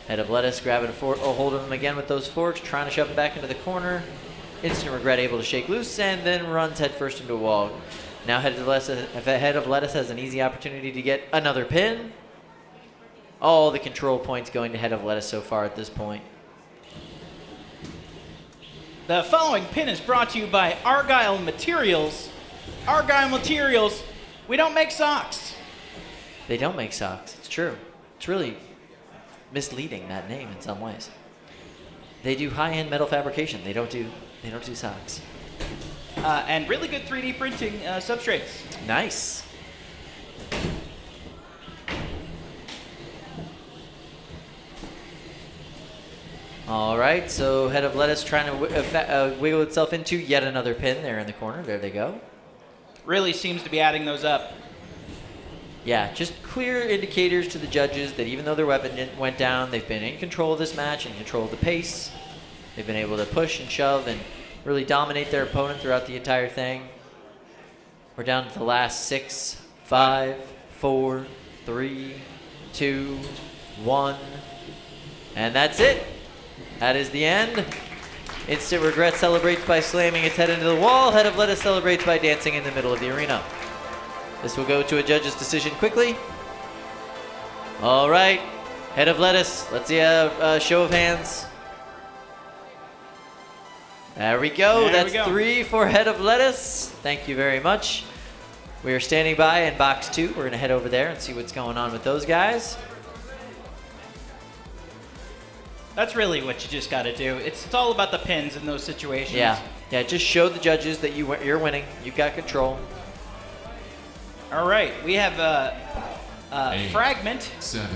Head of Lettuce grabbing a hold of them again with those forks, trying to shove them back into the corner. Instant Regret able to shake loose, and then runs headfirst into a wall. Now Head of Lettuce has an easy opportunity to get another pin. All the control points going to Head of Lettuce so far at this point. The following pin is brought to you by Argyle Materials. Argyle Materials, we don't make socks. They don't make socks. It's true. It's really misleading, that name, in some ways. They do high-end metal fabrication. They don't do socks. And really good 3D printing substrates. Nice. All right, so Head of Lettuce trying to wiggle itself into yet another pin there in the corner. There they go. Really seems to be adding those up. Yeah, just clear indicators to the judges that even though their weapon went down, they've been in control of this match and control of the pace. They've been able to push and shove and really dominate their opponent throughout the entire thing. We're down to the last 6, 5, 4, 3, 2, 1. And that's it. That is the end. Instant Regret celebrates by slamming its head into the wall. Head of Lettuce celebrates by dancing in the middle of the arena. This will go to a judge's decision quickly. All right, Head of Lettuce, let's see a show of hands. There we go. There That's we go. 3 for Head of Lettuce. Thank you very much. We are standing by in box 2. We're going to head over there and see what's going on with those guys. That's really what you just got to do. It's all about the pins in those situations. Yeah, just show the judges that you're winning. You've got control. All right, we have 8, Fragment 7,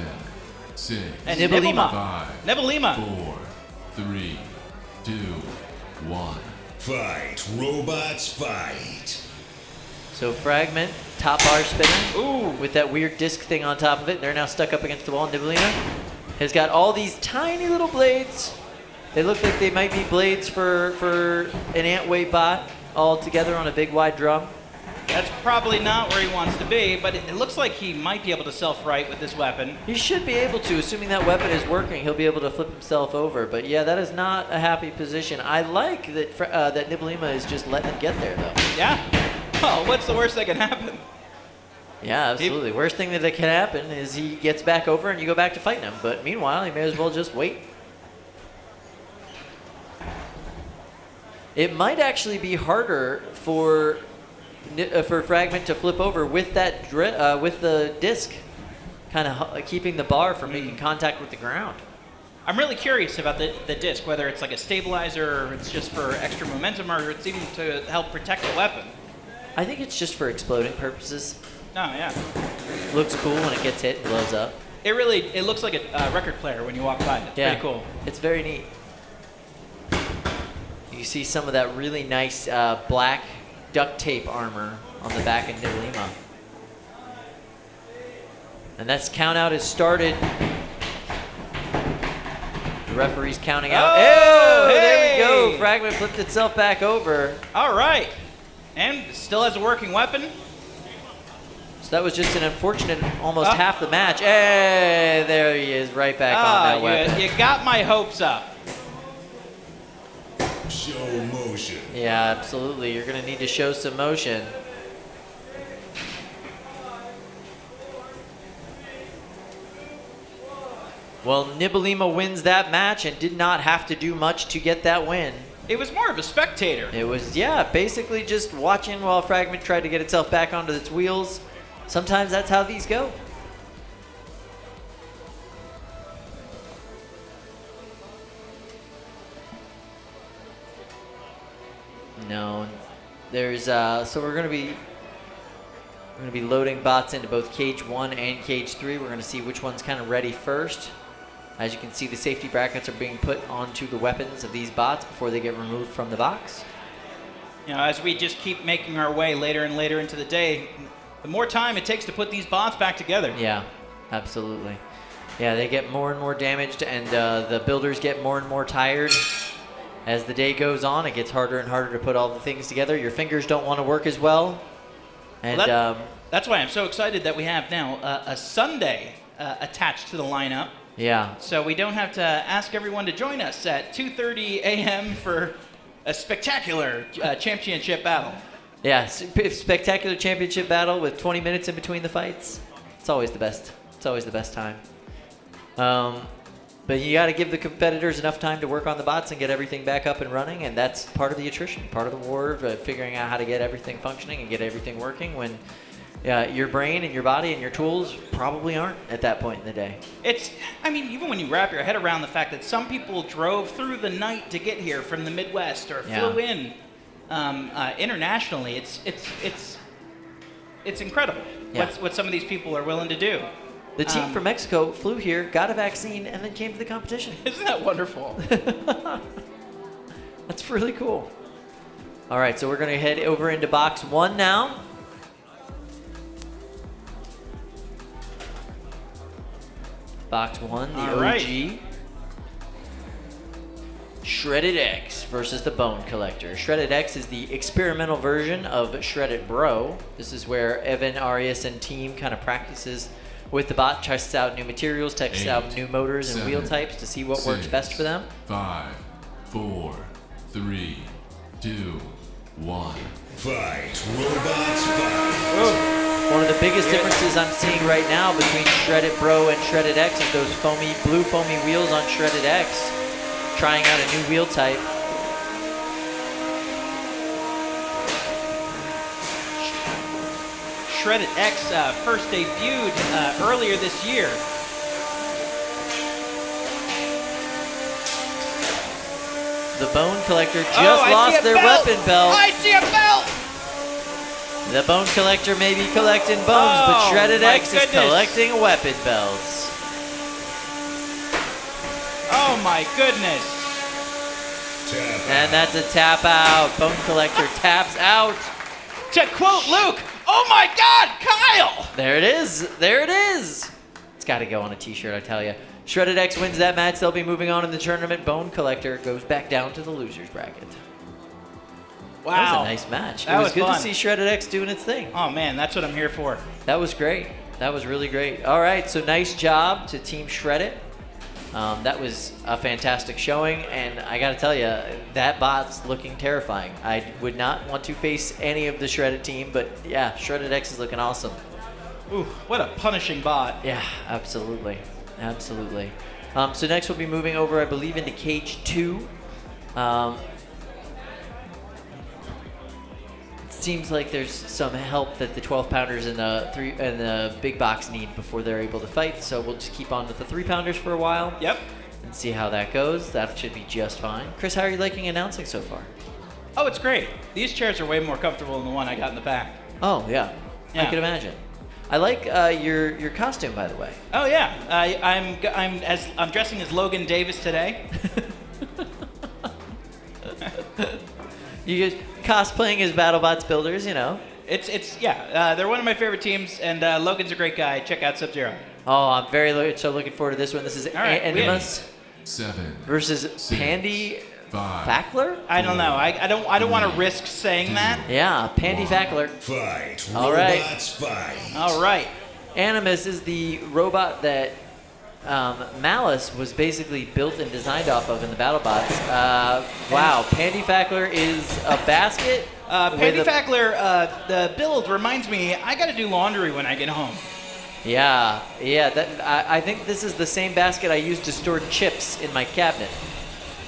6, and Nibelima. 5, Nibelima. 4, 3, 2, 1. Fight, robots, fight. So Fragment, top bar spinner. Ooh. With that weird disc thing on top of it. They're now stuck up against the wall. Nibelina has got all these tiny little blades. They look like they might be blades for an ant-weight bot all together on a big wide drum. That's probably not where he wants to be, but it looks like he might be able to self-right with this weapon. He should be able to, assuming that weapon is working. He'll be able to flip himself over. But yeah, that is not a happy position. I like that that Nibelima is just letting him get there, though. Yeah. Oh, what's the worst that can happen? Yeah, absolutely. Worst thing that can happen is he gets back over and you go back to fighting him. But meanwhile, he may as well just wait. It might actually be harder for Fragment to flip over with that with the disc, kind of keeping the bar from making contact with the ground. I'm really curious about the disc, whether it's like a stabilizer or it's just for extra momentum or it's even to help protect the weapon. I think it's just for exploding purposes. Oh, yeah. Looks cool when it gets hit and blows up. It looks like a record player when you walk by. It's pretty cool. It's very neat. You see some of that really nice black duct tape armor on the back of Nibelima. And that's count out has started. The referee's counting out. Oh, Ew, there hey! we go. Fragment flipped itself back over. All right. And still has a working weapon. So that was just an unfortunate almost half the match. Hey, there he is, right back on that weapon. You got my hopes up. Show motion. Yeah, absolutely. You're going to need to show some motion. Well, Nibelima wins that match and did not have to do much to get that win. It was more of a spectator. It was, yeah, basically just watching while Fragment tried to get itself back onto its wheels. Sometimes that's how these go. No, there's so we're gonna be loading bots into both cage 1 and cage 3. We're gonna see which one's kind of ready first. As you can see, the safety brackets are being put onto the weapons of these bots before they get removed from the box. You know, as we just keep making our way later and later into the day, the more time it takes to put these bots back together. Yeah, absolutely. Yeah, they get more and more damaged, and the builders get more and more tired. As the day goes on, it gets harder and harder to put all the things together. Your fingers don't want to work as well. And that's why I'm so excited that we have now a Sunday attached to the lineup. Yeah. So we don't have to ask everyone to join us at 2:30 a.m. for a spectacular championship battle. Yeah, spectacular championship battle with 20 minutes in between the fights. It's always the best. It's always the best time. But you got to give the competitors enough time to work on the bots and get everything back up and running, and that's part of the attrition, part of the war of figuring out how to get everything functioning and get everything working when your brain and your body and your tools probably aren't at that point in the day. I mean, even when you wrap your head around the fact that some people drove through the night to get here from the Midwest or flew in internationally, it's incredible what some of these people are willing to do. The team from Mexico flew here, got a vaccine, and then came to the competition. Isn't that wonderful? That's really cool. All right, so we're going to head over into box 1 now. Box 1, the All OG. right. Shredded X versus the Bone Collector. Shredded X is the experimental version of Shredded Bro. This is where Evan, Arias, and team kind of practices with the bot, tests out new materials, tests out new motors and wheel types to see what works best for them. 5, 4, 3, 2, 1. Fight, robots, fight. One of the biggest differences I'm seeing right now between Shredded Bro and Shredded X is those blue foamy wheels on Shredded X. Trying out a new wheel type. Shredded X first debuted earlier this year. The Bone Collector just lost their weapon belt. I see a belt! The Bone Collector may be collecting bones, but Shredded X is collecting weapon belts. Oh my goodness. And that's a tap out. Bone Collector taps out. To quote Luke, oh my God, Kyle! There it is. There it is. It's got to go on a t-shirt, I tell you. Shredded X wins that match. They'll be moving on in the tournament. Bone Collector goes back down to the loser's bracket. Wow. That was a nice match. It was good to see Shredded X doing its thing. Oh man, that's what I'm here for. That was great. That was really great. All right, so nice job to Team Shredded. That was a fantastic showing, and I gotta tell you, that bot's looking terrifying. I would not want to face any of the Shredded team, but yeah, Shredded X is looking awesome. Ooh, what a punishing bot. Yeah, absolutely. Absolutely. So next we'll be moving over, I believe, into Cage 2. It seems like there's some help that the 12-pounders and the big box need before they're able to fight, so we'll just keep on with the 3-pounders for a while. Yep. And see how that goes. That should be just fine. Chris, how are you liking announcing so far? Oh, it's great. These chairs are way more comfortable than the one I got in the back. Oh, yeah. I could imagine. I like your costume, by the way. Oh yeah, I'm dressing as Logan Davis today. You guys cosplaying as BattleBots builders, you know. They're one of my favorite teams, and Logan's a great guy. Check out Sub-Zero. Oh, I'm very looking forward to this one. This is Animus 7 versus 6, Pandy 5. Fackler. I don't know. I don't want to risk saying that. Yeah, Pandy Fackler. Fight, All right. robots, fight. All right. Animus is the robot that Malice was basically built and designed off of in the BattleBots. Wow, Pandy Fackler is a basket. Pandy Fackler, the build reminds me, I got to do laundry when I get home. Yeah. I think this is the same basket I used to store chips in my cabinet.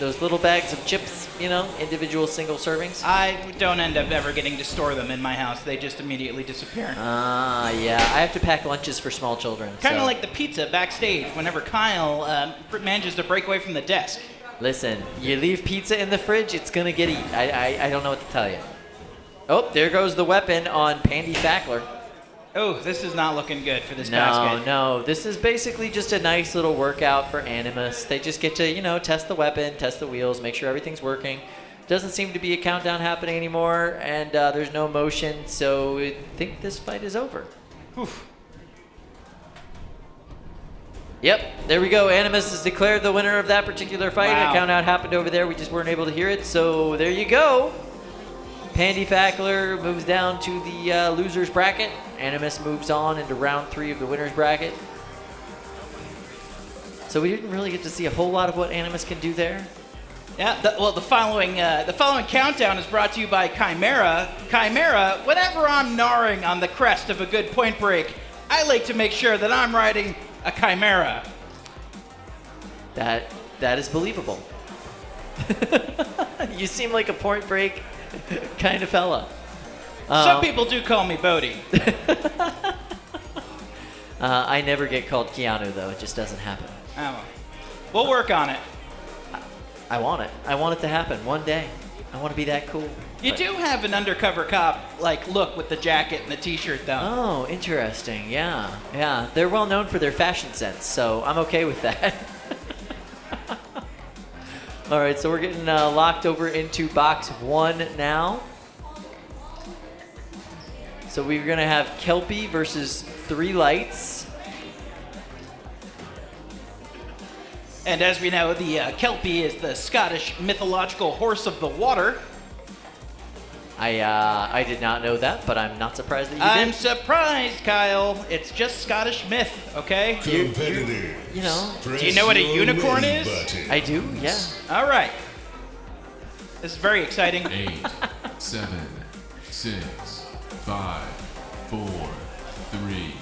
Those little bags of chips, you know, individual single servings. I don't end up ever getting to store them in my house. They just immediately disappear. Yeah. I have to pack lunches for small children. Kind of like the pizza backstage whenever Kyle manages to break away from the desk. Listen, you leave pizza in the fridge, it's going to get eaten. I don't know what to tell you. Oh, there goes the weapon on Pandy Fackler. Oh, this is not looking good for this basket. No. This is basically just a nice little workout for Animus. They just get to, you know, test the weapon, test the wheels, make sure everything's working. Doesn't seem to be a countdown happening anymore, and there's no motion, so I think this fight is over. Oof. Yep, there we go. Animus is declared the winner of that particular fight. Wow. The count out happened over there. We just weren't able to hear it. So there you go. Pandy Fackler moves down to the loser's bracket. Animus moves on into round 3 of the winner's bracket. So we didn't really get to see a whole lot of what Animus can do there. Yeah, the following countdown is brought to you by Chimera. Chimera, whenever I'm gnawing on the crest of a good point break, I like to make sure that I'm riding a Chimera. That is believable. You seem like a point break kind of fella. Some people do call me Bodhi. I never get called Keanu, though. It just doesn't happen. Oh, we'll work on it. I want it. I want it to happen one day. I want to be that cool. You do have an undercover cop like look with the jacket and the t-shirt though. Oh, interesting. Yeah. Yeah. They're well known for their fashion sense, so I'm okay with that. All right, so we're getting locked over into box 1 now. So we're going to have Kelpie versus 3 Lights. And as we know, the Kelpie is the Scottish mythological horse of the water. I did not know that, but I'm not surprised that you I'm did. surprised, Kyle. It's just Scottish myth, okay? Competitors. You know. Press Do you know what a your unicorn ready is? button. I do, yeah. All right. This is very exciting. 8, 7, 6, 5, 4, 3,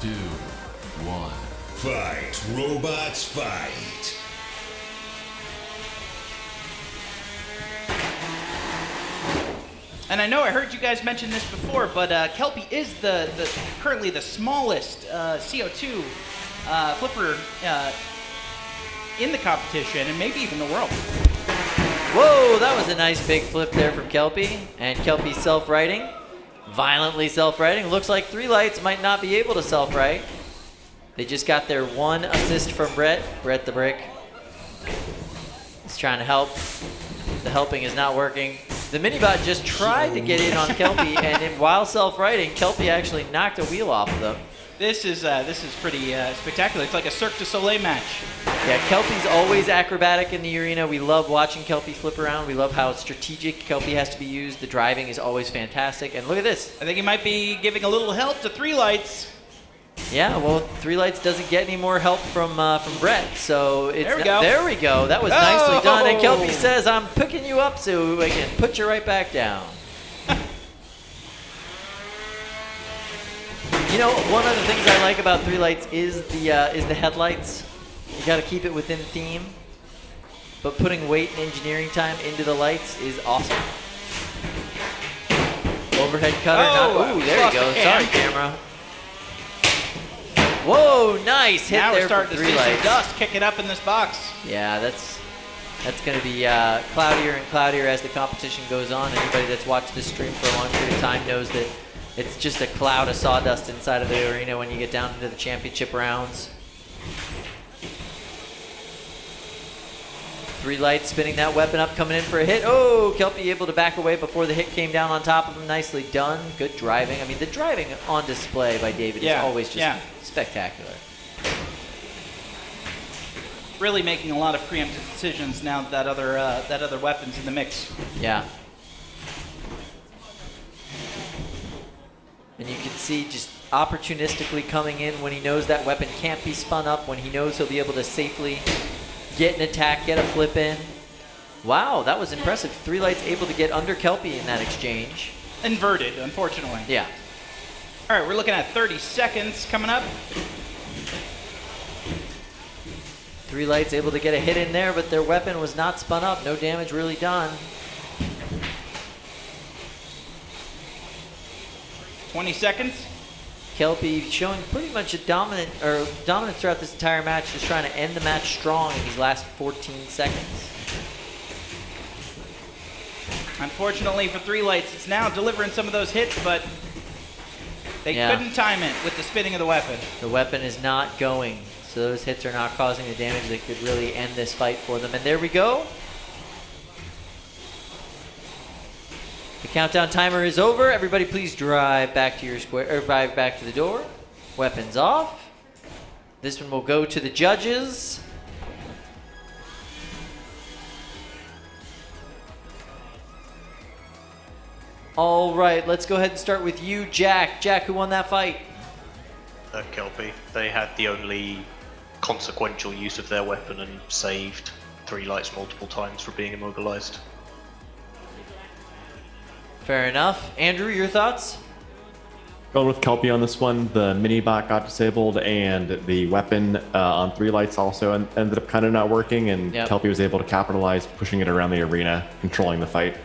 2, 1. Fight, robots, fight. And I know I heard you guys mention this before, but Kelpie is the currently the smallest CO2 flipper in the competition, and maybe even the world. Whoa, that was a nice big flip there from Kelpie. And Kelpie's self-righting. Violently self-righting. Looks like 3 Lights might not be able to self-right. They just got their 1 assist from Brett. Brett the Brick. He's trying to help. The helping is not working. The Minibot just tried to get in on Kelpie, and while self-righting, Kelpie actually knocked a wheel off of them. This is pretty spectacular. It's like a Cirque du Soleil match. Yeah, Kelpie's always acrobatic in the arena. We love watching Kelpie flip around. We love how strategic Kelpie has to be used. The driving is always fantastic. And look at this. I think he might be giving a little help to 3 Lights. Yeah, well, 3 Lights doesn't get any more help from Brett, so it's There we go. There we go. That was nicely done. And Kelpie says, "I'm picking you up so I can put you right back down." You know, one of the things I like about 3 Lights is the headlights. You got to keep it within theme, but putting weight and engineering time into the lights is awesome. Overhead cutter. Ooh, there you go. Sorry, camera. Whoa, nice hit now there we're starting for to 3 see Lights. some dust kicking up in this box. Yeah, that's going to be cloudier and cloudier as the competition goes on. Anybody that's watched this stream for a long period of time knows that it's just a cloud of sawdust inside of the arena when you get down into the championship rounds. 3 Lights spinning that weapon up, coming in for a hit. Oh, Kelpie able to back away before the hit came down on top of him. Nicely done. Good driving. I mean, the driving on display by David is always just spectacular. Really making a lot of preemptive decisions now that other weapon's in the mix. Yeah. And you can see just opportunistically coming in when he knows that weapon can't be spun up, when he knows he'll be able to safely get an attack, get a flip in. Wow, that was impressive. 3 Lights able to get under Kelpie in that exchange. Inverted, unfortunately. Yeah. All right, we're looking at 30 seconds coming up. 3 Lights able to get a hit in there, but their weapon was not spun up. No damage really done. 20 seconds. Kelpie showing pretty much a dominance throughout this entire match, just trying to end the match strong in these last 14 seconds. Unfortunately for 3 Lights, it's now delivering some of those hits, but they couldn't time it with the spinning of the weapon. The weapon is not going, so those hits are not causing the damage that could really end this fight for them. And there we go. The countdown timer is over. Everybody please drive back to your square, or drive back to the door. Weapons off. This one will go to the judges. All right, let's go ahead and start with you, Jack. Jack, who won that fight? Kelpie. They had the only consequential use of their weapon and saved 3 lights multiple times for being immobilized. Fair enough. Andrew, your thoughts? Going with Kelpie on this one. The mini bot got disabled, and the weapon on 3 lights also ended up kind of not working, and Kelpie was able to capitalize, pushing it around the arena, controlling the fight.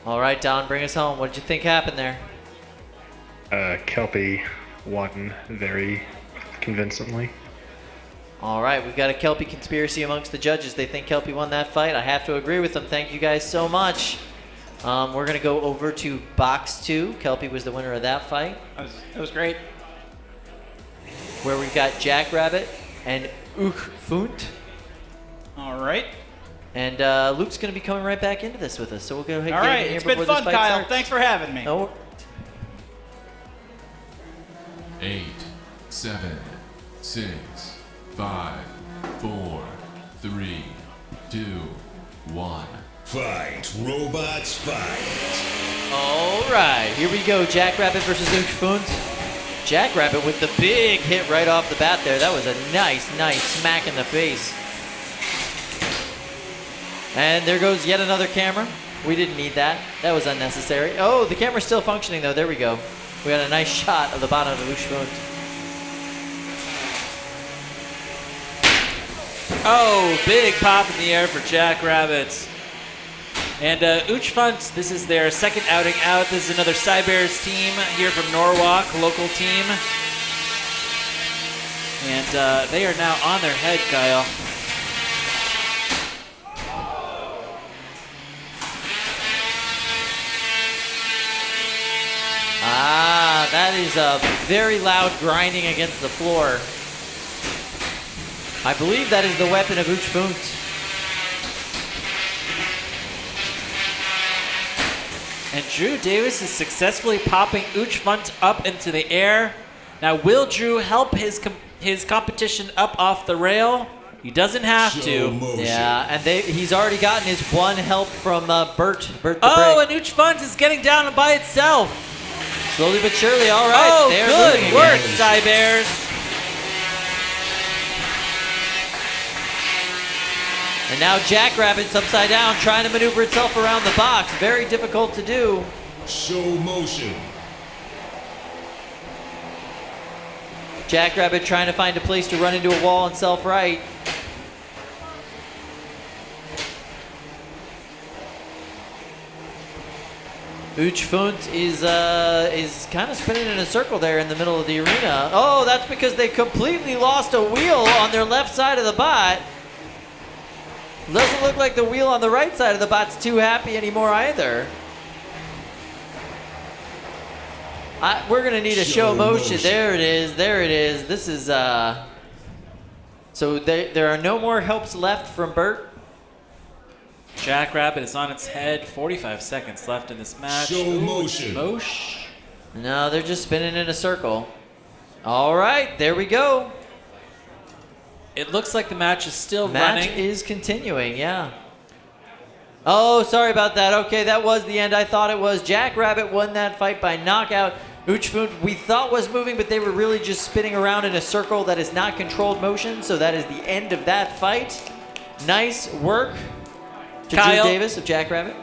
All right, Don, bring us home. What did you think happened there? Kelpie won very convincingly. All right, we've got a Kelpie conspiracy amongst the judges. They think Kelpie won that fight. I have to agree with them. Thank you guys so much. We're going to go over to box 2. Kelpie was the winner of that fight. That was great. Where we've got Jackrabbit and Funt. All right. And Luke's going to be coming right back into this with us. So we'll go ahead and All get right, in here it's been before fun, this fight Kyle. starts. Thanks for having me. No. 8, 7, 6, 5, 4, 3, 2, 1. Fight, robots, fight. All right, here we go. Jackrabbit versus Funt. Jackrabbit with the big hit right off the bat there. That was a nice smack in the face. And there goes yet another camera. We didn't need that. That was unnecessary. Oh, the camera's still functioning though. There we go. We got a nice shot of the bottom of Funt. Oh, big pop in the air for Jackrabbit. And Funt, this is their second outing out. This is another Cybears team here from Norwalk, local team. And they are now on their head, Kyle. Ah, that is a very loud grinding against the floor. I believe that is the weapon of Funt. And Drew Davis is successfully popping Funt up into the air. Now, will Drew help his competition up off the rail? He doesn't have to. Motion. Yeah, and he's already gotten his one help from Bert the Oh, Brick. and Funt is getting down by itself. Slowly but surely, all right. Oh, they're good moving work, again. Cybears. And now Jackrabbit's upside down, trying to maneuver itself around the box. Very difficult to do. Show motion. Jackrabbit trying to find a place to run into a wall and self-right. Funt is kind of spinning in a circle there in the middle of the arena. Oh, that's because they completely lost a wheel on their left side of the bot. Doesn't look like the wheel on the right side of the bot's too happy anymore either. We're going to need a show motion. There it is. There it is. This is... So there are no more helps left from Bert. Jackrabbit is on its head. 45 seconds left in this match. Show motion. No, they're just spinning in a circle. All right, there we go. It looks like the match is still Match running. is continuing, yeah. Oh, sorry about that. Okay, that was the end. I thought it was. Jackrabbit won that fight by knockout. Funt, we thought was moving, but they were really just spinning around in a circle that is not controlled motion, so that is the end of that fight. Nice work to Kyle. Drew Davis of Jackrabbit.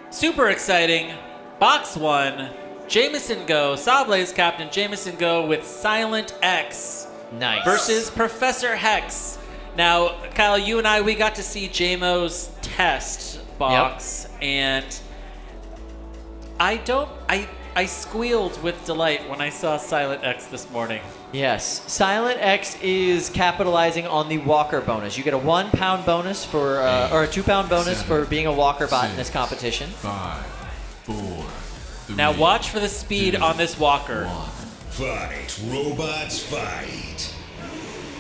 Super exciting. Box 1. Jameson Go. Sawblaze Captain Jameson Go with Silent X. Nice. Versus Professor Hex. Now, Kyle, you and we got to see JMO's test box, and I squealed with delight when I saw Silent X this morning. Yes, Silent X is capitalizing on the walker bonus. You get a 1 pound bonus for, or a 2 pound bonus for being a walker bot in this competition. 5, 4, 3. Now watch for the speed on this walker. 1. Fight, robots, fight.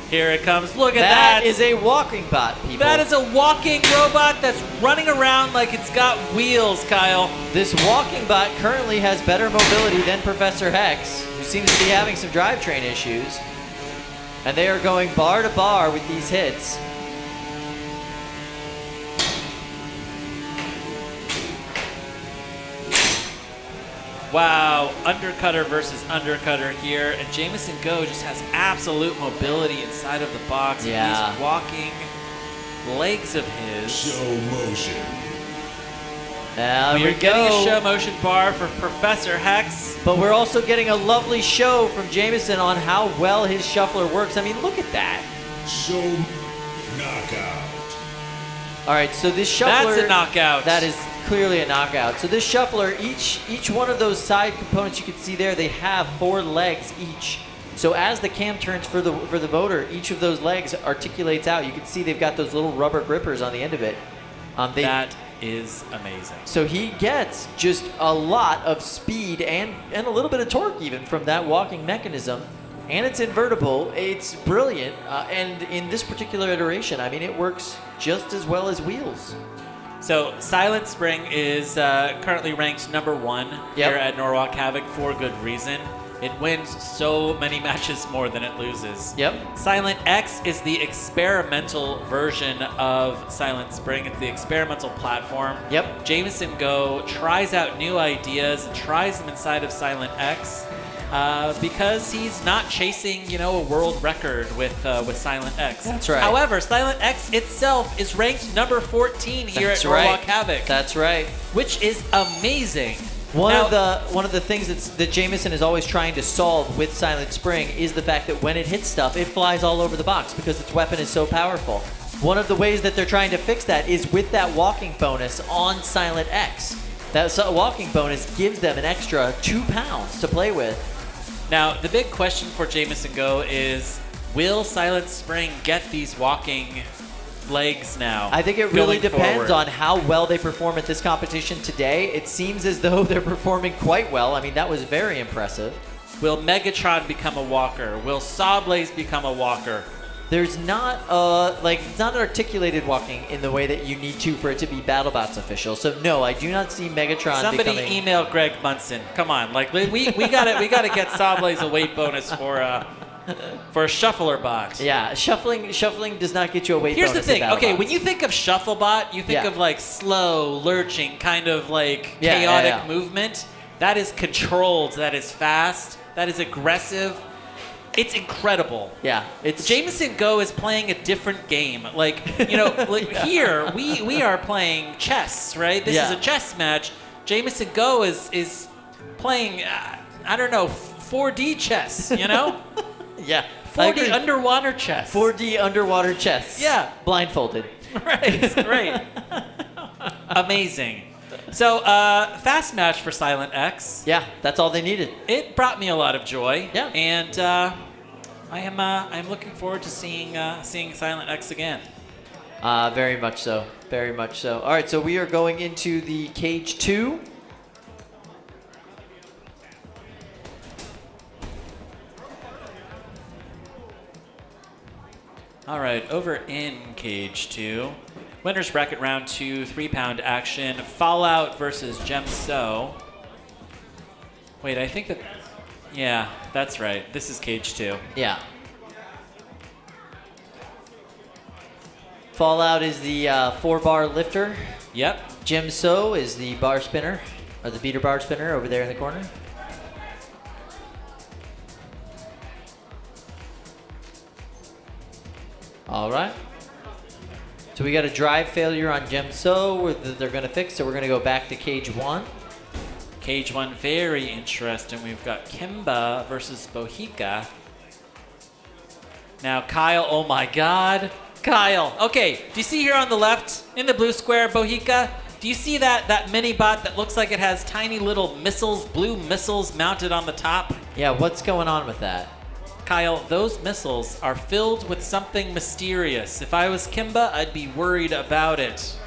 Here it comes. Look at That that. is a walking bot, people. That is a walking robot that's running around like it's got wheels, Kyle. This walking bot currently has better mobility than Professor Hex, who seems to be having some drivetrain issues. And they are going bar to bar with these hits. Wow, undercutter versus undercutter here, and Jameson Go just has absolute mobility inside of the box. Yeah. These walking legs of his. Show motion. There We we are getting go. a show motion bar for Professor Hex. But we're also getting a lovely show from Jameson on how well his shuffler works. I mean, look at that. Show knockout. All right, so this shuffler... That's a knockout. That is clearly a knockout. So this shuffler, each one of those side components you can see there, they have 4 legs each. So as the cam turns for the motor, each of those legs articulates out. You can see they've got those little rubber grippers on the end of it. That is amazing. So he gets just a lot of speed and a little bit of torque even from that walking mechanism. And it's invertible. It's brilliant. And in this particular iteration, I mean, it works just as well as wheels. So Silent Spring is currently ranked number 1 here at Norwalk Havoc for good reason. It wins so many matches more than it loses. Yep. Silent X is the experimental version of Silent Spring. It's the experimental platform. Yep. Jameson Go tries out new ideas, tries them inside of Silent X. Because he's not chasing, a world record with Silent X. That's right. However, Silent X itself is ranked number 14 here That's at Norwalk right. Havoc. That's right. Which is amazing. One of the things that Jameson is always trying to solve with Silent Spring is the fact that when it hits stuff, it flies all over the box because its weapon is so powerful. One of the ways that they're trying to fix that is with that walking bonus on Silent X. That walking bonus gives them an extra 2 pounds to play with. Now, the big question for Jameson Go is, will Silent Spring get these walking legs now? I think it really going depends forward? on how well they perform at this competition today. It seems as though they're performing quite well. I mean, that was very impressive. Will Megatron become a walker? Will Sawblaze become a walker? There's not it's not articulated walking in the way that you need to for it to be BattleBots official. So no, I do not see Megatron Somebody becoming... email Greg Munson. Come on, we gotta get Sawblaze a weight bonus for a shuffler bot. Yeah, shuffling does not get you a weight Here's bonus. the thing. in Okay, BattleBots. when you think of shufflebot, you think Yeah. of like slow, lurching, kind of like Yeah, chaotic yeah. movement. That is controlled. That is fast. That is aggressive. It's incredible. Yeah, it's Jameson Go is playing a different game. Like, here we are playing chess, right? This is Yeah. a chess match. Jameson Go is playing, I don't know, 4D chess, yeah, I 4D agree. underwater chess. 4D underwater chess. Yeah. blindfolded. Right, right. Amazing. So, fast match for Silent X. Yeah, that's all they needed. It brought me a lot of joy. Yeah. And I'm looking forward to seeing Silent X again. Very much so. Very much so. All right, so we are going into the Cage 2. All right, over in Cage 2. Winners bracket round 2, 3-pound action. Fallout versus Gem So. Wait, I think that... Yeah, that's right. This is Cage 2. Yeah. Fallout is the 4-bar lifter. Yep. Jim So is the bar spinner, or the beater bar spinner over there in the corner. All right. So we got a drive failure on Gem So that they're going to fix, so we're going to go back to Cage 1. Cage 1, very interesting. We've got Kimba versus Bohica. Now, Kyle, oh my god. Kyle, okay, do you see here on the left, in the blue square, Bohica? Do you see that mini bot that looks like it has tiny little missiles, blue missiles mounted on the top? Yeah, what's going on with that? Kyle, those missiles are filled with something mysterious. If I was Kimba, I'd be worried about it.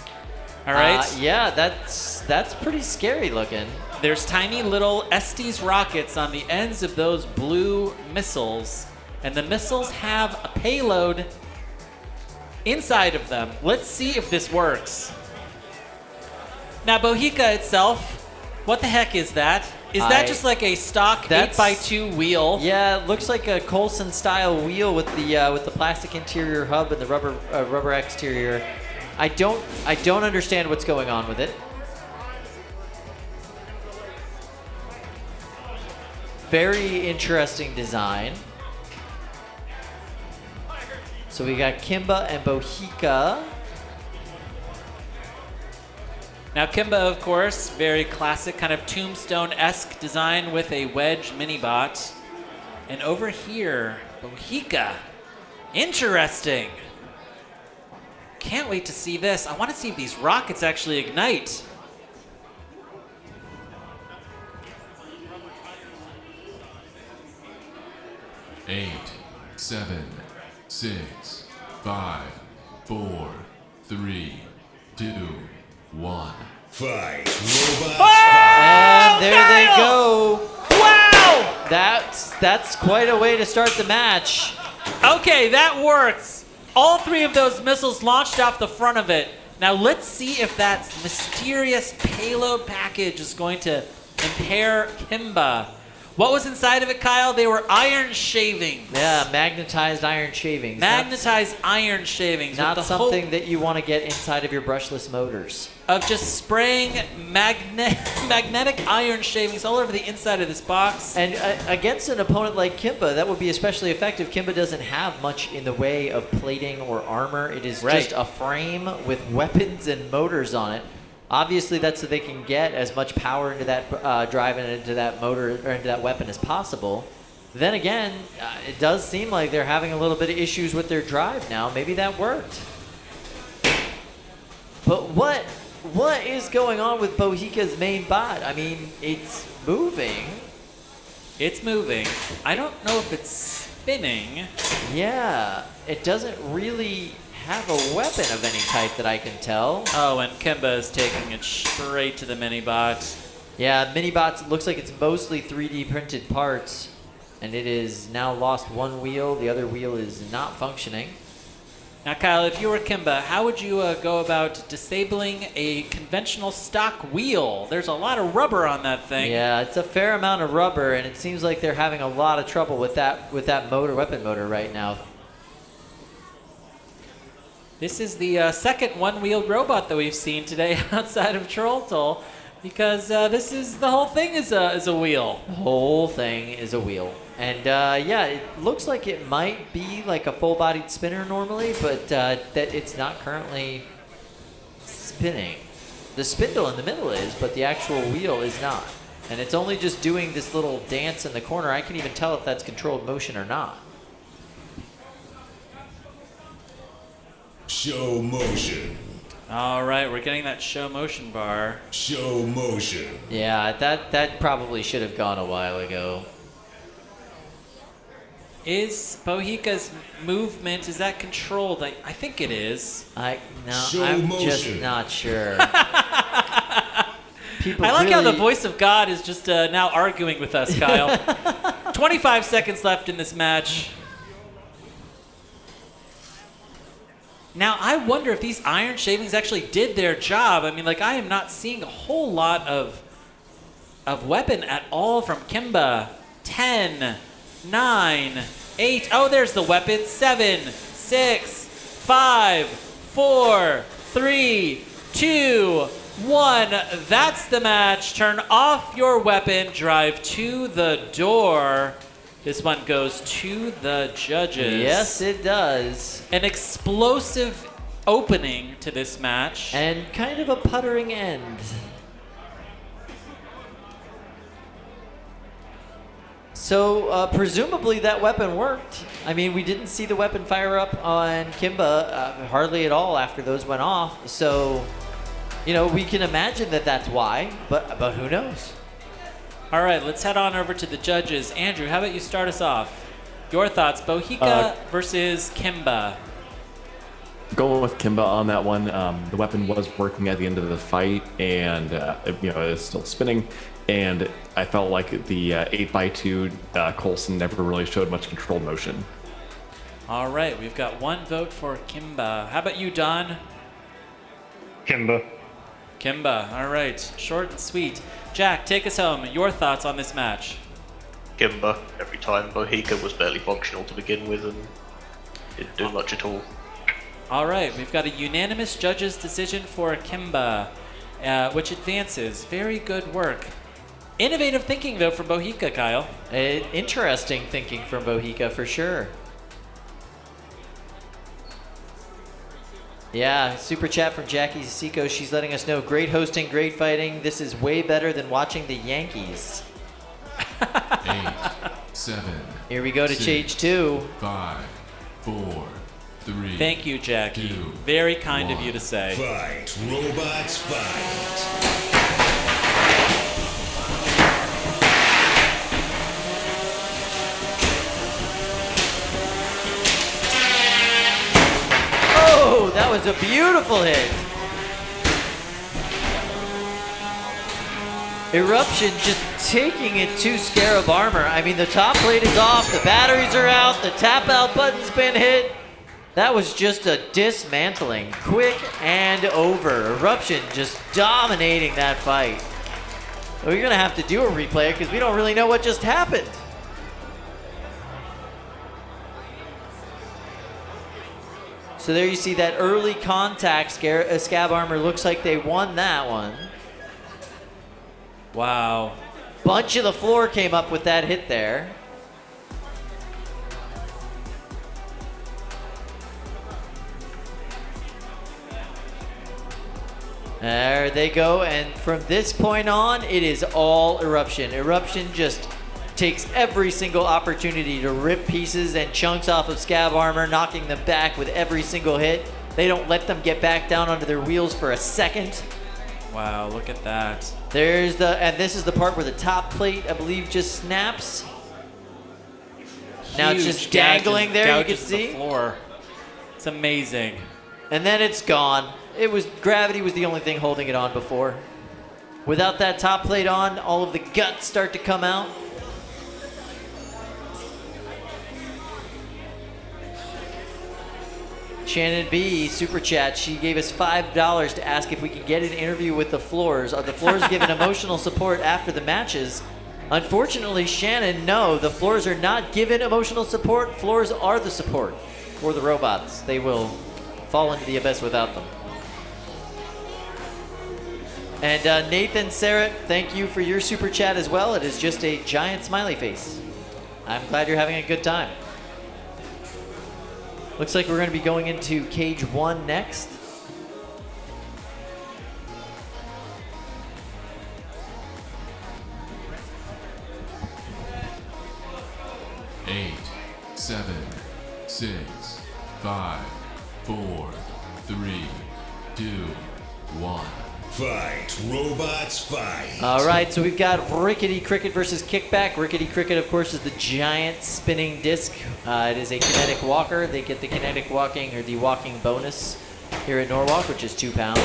All right? Yeah, that's pretty scary looking. There's tiny little Estes rockets on the ends of those blue missiles, and the missiles have a payload inside of them. Let's see if this works. Now, Bohica itself, what the heck is that? Is that just like a stock 8x2 wheel? Yeah, it looks like a Coulson style wheel with the plastic interior hub and the rubber exterior. I don't understand what's going on with it. Very interesting design. So we got Kimba and Bohica. Now Kimba, of course, very classic, kind of tombstone-esque design with a wedge mini-bot. And over here, Bohica. Interesting. Can't wait to see this. I want to see if these rockets actually ignite. Eight, 7, 6, 5, 4, 3, 2, 1. Fight. Robots. And there they go. Wow! That's quite a way to start the match. Okay, that works. All three of those missiles launched off the front of it. Now let's see if that mysterious payload package is going to impair Kimba. What was inside of it, Kyle? They were iron shavings. Yeah, magnetized iron shavings. Magnetized iron shavings. Not with the something that you want to get inside of your brushless motors. Of just spraying magnetic iron shavings all over the inside of this box. And against an opponent like Kimba, that would be especially effective. Kimba doesn't have much in the way of plating or armor. It is just a frame with weapons and motors on it. Obviously, that's so they can get as much power into that drive and into that motor or into that weapon as possible. Then again, it does seem like they're having a little bit of issues with their drive now. Maybe that worked. But what is going on with Bohica's main bot? I mean, it's moving. It's moving. I don't know if it's spinning. Yeah, it doesn't really have a weapon of any type that I can tell. Oh, and Kimba is taking it straight to the mini-bot. Yeah, mini-bots looks like it's mostly 3D printed parts, and it is now lost one wheel. The other wheel is not functioning. Now, Kyle, if you were Kimba, how would you go about disabling a conventional stock wheel? There's a lot of rubber on that thing. Yeah, it's a fair amount of rubber, and it seems like they're having a lot of trouble with that weapon motor right now. This is the second one-wheeled robot that we've seen today outside of Trolltol, because the whole thing is a wheel. The whole thing is a wheel. And yeah, it looks like it might be like a full-bodied spinner normally, but that it's not currently spinning. The spindle in the middle is, but the actual wheel is not. And it's only just doing this little dance in the corner. I can't even tell if that's controlled motion or not. Show motion. All right, we're getting that show motion bar. Show motion. Yeah, that probably should have gone a while ago. Is Bohica's movement, is that controlled? I think it is. I'm motion. just not sure. I like how the voice of God is just now arguing with us, Kyle. 25 seconds left in this match. Now, I wonder if these iron shavings actually did their job. I mean, like, I am not seeing a whole lot of weapon at all from Kimba. 10, 9, 8. Oh, there's the weapon. 7, 6, 5, 4, 3, 2, 1. That's the match. Turn off your weapon. Drive to the door. This one goes to the judges. Yes, it does. An explosive opening to this match. And kind of a puttering end. So, presumably that weapon worked. I mean, we didn't see the weapon fire up on Kimba hardly at all after those went off. So, we can imagine that that's why, but who knows? All right, let's head on over to the judges. Andrew, how about you start us off? Your thoughts, Bohica versus Kimba. Going with Kimba on that one. The weapon was working at the end of the fight, and it is still spinning. And I felt like the 8x2 Coulson never really showed much controlled motion. All right, we've got one vote for Kimba. How about you, Don? Kimba. Kimba, all right. Short and sweet. Jack, take us home. Your thoughts on this match? Kimba every time. Bohica was barely functional to begin with and didn't do much at all. All right, we've got a unanimous judges' decision for Kimba, which advances. Very good work. Innovative thinking, though, from Bohica, Kyle. Interesting thinking from Bohica, for sure. Yeah, super chat from Jackie Seco. She's letting us know, great hosting, great fighting. This is way better than watching the Yankees. 8, 7. Here we go to 6, stage 2. 5, 4, 3. Thank you, Jackie. 2, Very kind of 1. you to say. Fight, robots, fight. Oh, that was a beautiful hit. Eruption just taking it to Scarab Armor. I mean, the top plate is off, the batteries are out, the tap out button's been hit. That was just a dismantling, quick and over. Eruption just dominating that fight. We're gonna have to do a replay because we don't really know what just happened. So there you see that early contact. Scab Armor looks like they won that one. Wow. Bunch of the floor came up with that hit there. There they go, and from this point on, it is all Eruption. Eruption just takes every single opportunity to rip pieces and chunks off of Scab Armor, knocking them back with every single hit. They don't let them get back down onto their wheels for a second. Wow, look at that. And this is the part where the top plate, I believe, just snaps. Now it's just dangling there, you can see. The floor. It's amazing. And then it's gone. Gravity was the only thing holding it on before. Without that top plate on, all of the guts start to come out. Shannon B, super chat, she gave us $5 to ask if we could get an interview with the Floors. Are the Floors given emotional support after the matches? Unfortunately, Shannon, no, the Floors are not given emotional support. Floors are the support for the robots. They will fall into the abyss without them. And Nathan Serrett, thank you for your super chat as well. It is just a giant smiley face. I'm glad you're having a good time. Looks like we're going to be going into cage 1 next. Eight, 7, 6, 5, 4, 3, 2, 1. Fight, robots, fight. All right, so we've got Rickety Cricket versus Kickback. Rickety Cricket, of course, is the giant spinning disc. It is a kinetic walker. They get the kinetic walking or the walking bonus here at Norwalk, which is 2 pounds.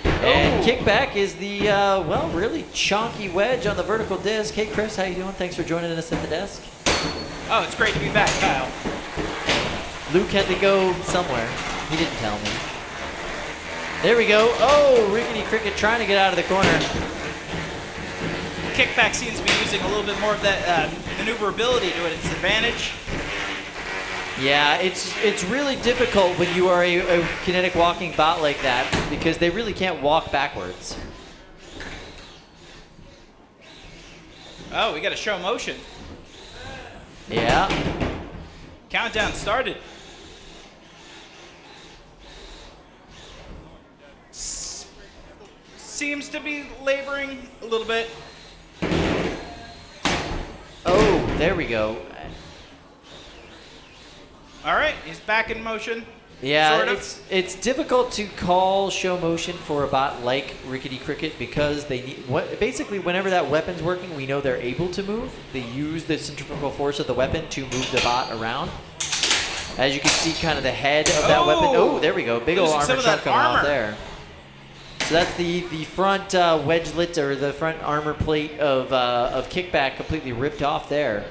And Kickback is the, well, really chonky wedge on the vertical disc. Hey, Chris, how you doing? Thanks for joining us at the desk. Oh, it's great to be back, Kyle. Luke had to go somewhere. He didn't tell me. There we go. Oh, Rickety Cricket trying to get out of the corner. Kickback seems to be using a little bit more of that maneuverability to its advantage. Yeah, it's really difficult when you are a kinetic walking bot like that because they really can't walk backwards. Oh, we got to show motion. Yeah. Countdown started. Seems to be laboring a little bit. Oh, there we go. All right, he's back in motion. Yeah, sort of. it's difficult to call show motion for a bot like Rickety Cricket because they need basically whenever that weapon's working, we know they're able to move. They use the centrifugal force of the weapon to move the bot around. As you can see, kind of the head of that weapon. Oh, there we go. Big old armor chunk coming off there. So that's the front wedgelet or the front armor plate of Kickback completely ripped off there.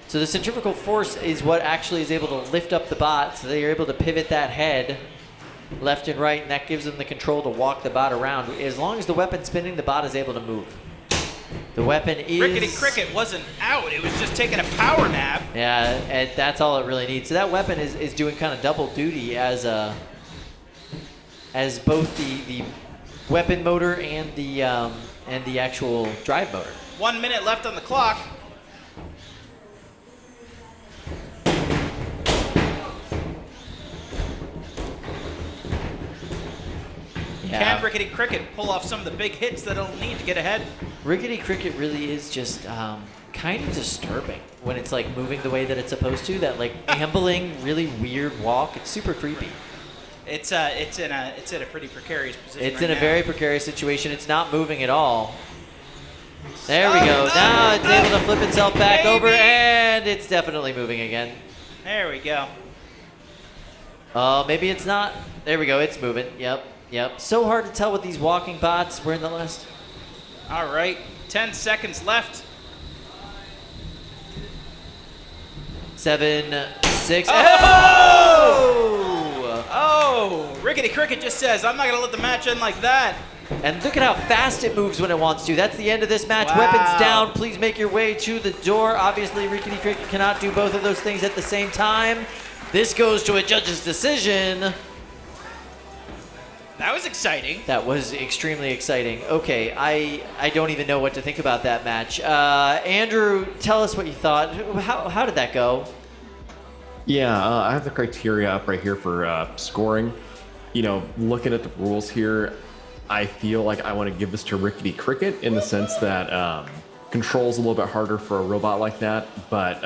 So the centrifugal force is what actually is able to lift up the bot, so they are able to pivot that head left and right, and that gives them the control to walk the bot around. As long as the weapon's spinning, the bot is able to move. The weapon is... Rickety Cricket wasn't out. It was just taking a power nap. Yeah, and that's all it really needs. So that weapon is doing kind of double duty as both the weapon motor and the actual drive motor. 1 minute left on the clock. Yeah. Can Rickety Cricket pull off some of the big hits that it'll need to get ahead? Rickety Cricket really is just kind of disturbing when it's like moving the way that it's supposed to. That like ambling, really weird walk. It's super creepy. It's in a pretty precarious position. It's right in a now. very precarious situation. It's not moving at all. There we go. Now it's able to flip itself back Maybe. over, and it's definitely moving again. There we go. Maybe it's not. There we go. It's moving. Yep. So hard to tell with these walking bots. We're in the last. All right, 10 seconds left. 7, 6. Oh! Rickety Cricket just says, I'm not going to let the match end like that. And look at how fast it moves when it wants to. That's the end of this match. Wow. Weapons down. Please make your way to the door. Obviously, Rickety Cricket cannot do both of those things at the same time. This goes to a judge's decision. That was exciting. That was extremely exciting. Okay, I don't even know what to think about that match. Andrew, tell us what you thought. How did that go? Yeah, I have the criteria up right here for scoring. You know, looking at the rules here, I feel like I want to give this to Rickety Cricket in the sense that control's a little bit harder for a robot like that, but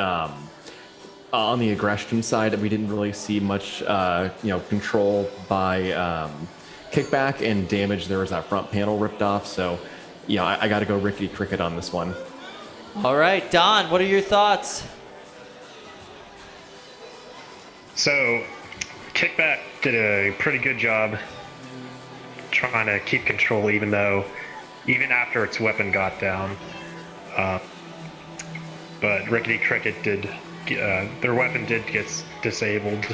on the aggression side, we didn't really see much, control by kickback and damage. There was that front panel ripped off, so I got to go Rickety Cricket on this one. All right, Don, what are your thoughts? So, Kickback did a pretty good job trying to keep control, even after its weapon got down. But Rickety Cricket their weapon did get disabled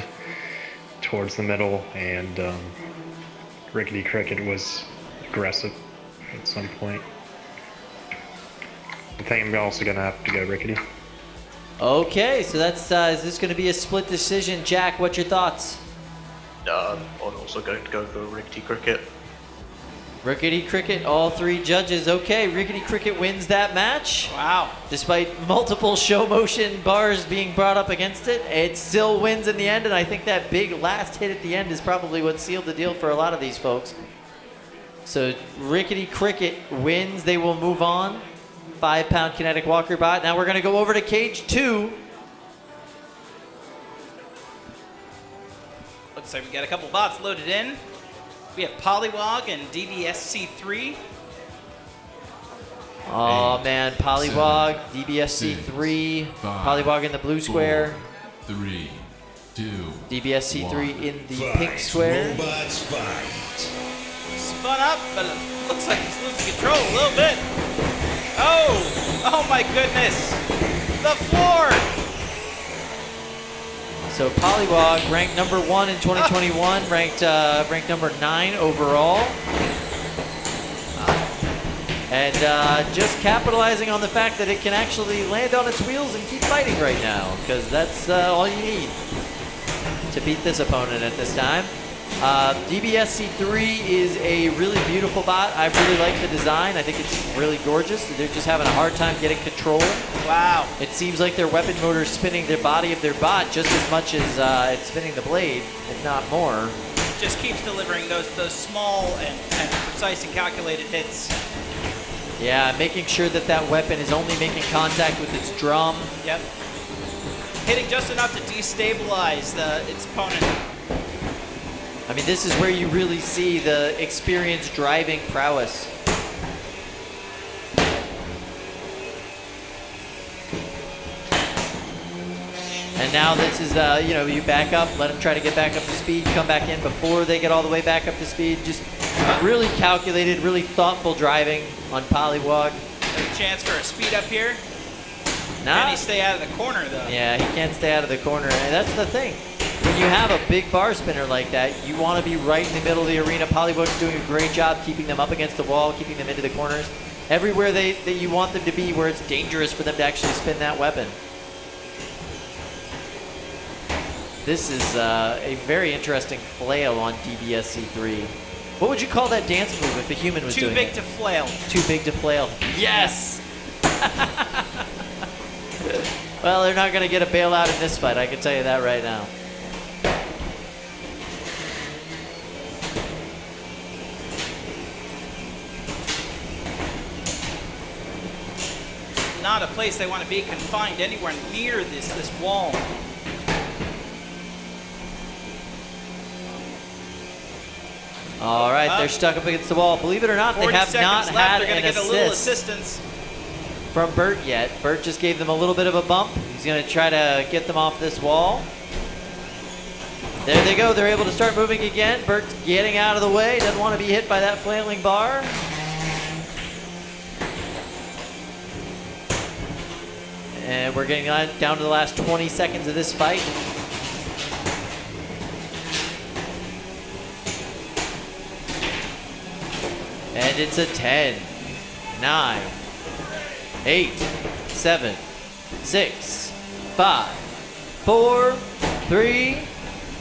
towards the middle, and Rickety Cricket was aggressive at some point. I think I'm also gonna have to go Rickety. Okay, so that's is this going to be a split decision? Jack, what's your thoughts? I'm also going to go for Rickety Cricket. Rickety Cricket, all three judges. Okay, Rickety Cricket wins that match. Wow. Despite multiple show motion bars being brought up against it, it still wins in the end, and I think that big last hit at the end is probably what sealed the deal for a lot of these folks. So Rickety Cricket wins. They will move on. 5-pound kinetic walker bot. Now we're going to go over to cage 2. Looks like we got a couple bots loaded in. We have Polywog and DBSC3. Oh man, Polywog, 7, DBSC3, 6, 5, Polywog in the blue square, 4, 3, 2, DBSC3 in the Fight, pink square. robots fight. Spun up, but it looks like he's losing control a little bit. Oh my goodness. The floor. So Polywog ranked number 1 in 2021, ranked number 9 overall. And just capitalizing on the fact that it can actually land on its wheels and keep fighting right now, because that's all you need to beat this opponent at this time. DBSC3 is a really beautiful bot. I really like the design. I think it's really gorgeous. They're just having a hard time getting control. Wow. It seems like their weapon motor is spinning the body of their bot just as much as it's spinning the blade, if not more. Just keeps delivering those small and precise and calculated hits. Yeah, making sure that that weapon is only making contact with its drum. Yep. Hitting just enough to destabilize its opponent. I mean, this is where you really see the experienced driving prowess. And now this is, you back up, let them try to get back up to speed, come back in before they get all the way back up to speed. Just really calculated, really thoughtful driving on Polywog. There's a chance for a speed up here. Nah. Can he stay out of the corner, though? Yeah, he can't stay out of the corner, and that's the thing. When you have a big bar spinner like that, you want to be right in the middle of the arena. Polywog's doing a great job keeping them up against the wall, keeping them into the corners. Everywhere that you want them to be where it's dangerous for them to actually spin that weapon. This is a very interesting flail on DBSC3. What would you call that dance move if a human was doing it? Too big to flail. Too big to flail. Yes! Well, they're not going to get a bailout in this fight, I can tell you that right now. Not a place they want to be confined anywhere near this wall. All right, they're stuck up against the wall. Believe it or not, they have not had They're an going to get a little assistance from Bert yet. Bert just gave them a little bit of a bump. He's going to try to get them off this wall. There they go. They're able to start moving again. Bert's getting out of the way. Doesn't want to be hit by that flailing bar. And we're getting down to the last 20 seconds of this fight. And it's a 10, 9, 8, 7, 6, 5, 4, 3,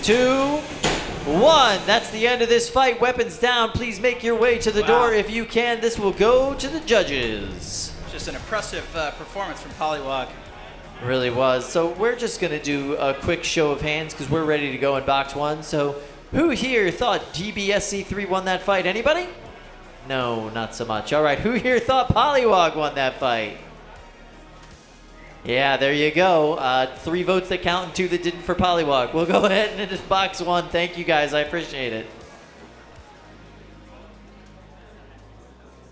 2, 1. That's the end of this fight. Weapons down. Please make your way to the door if you can. This will go to the judges. Just an impressive performance from Polywog. Really was. So we're just going to do a quick show of hands because we're ready to go in box one. So who here thought DBSC3 won that fight? Anybody? No, not so much. All right, who here thought Polywog won that fight? Yeah, there you go. 3 votes that count and 2 that didn't for Polywog. We'll go ahead and into box one. Thank you guys, I appreciate it.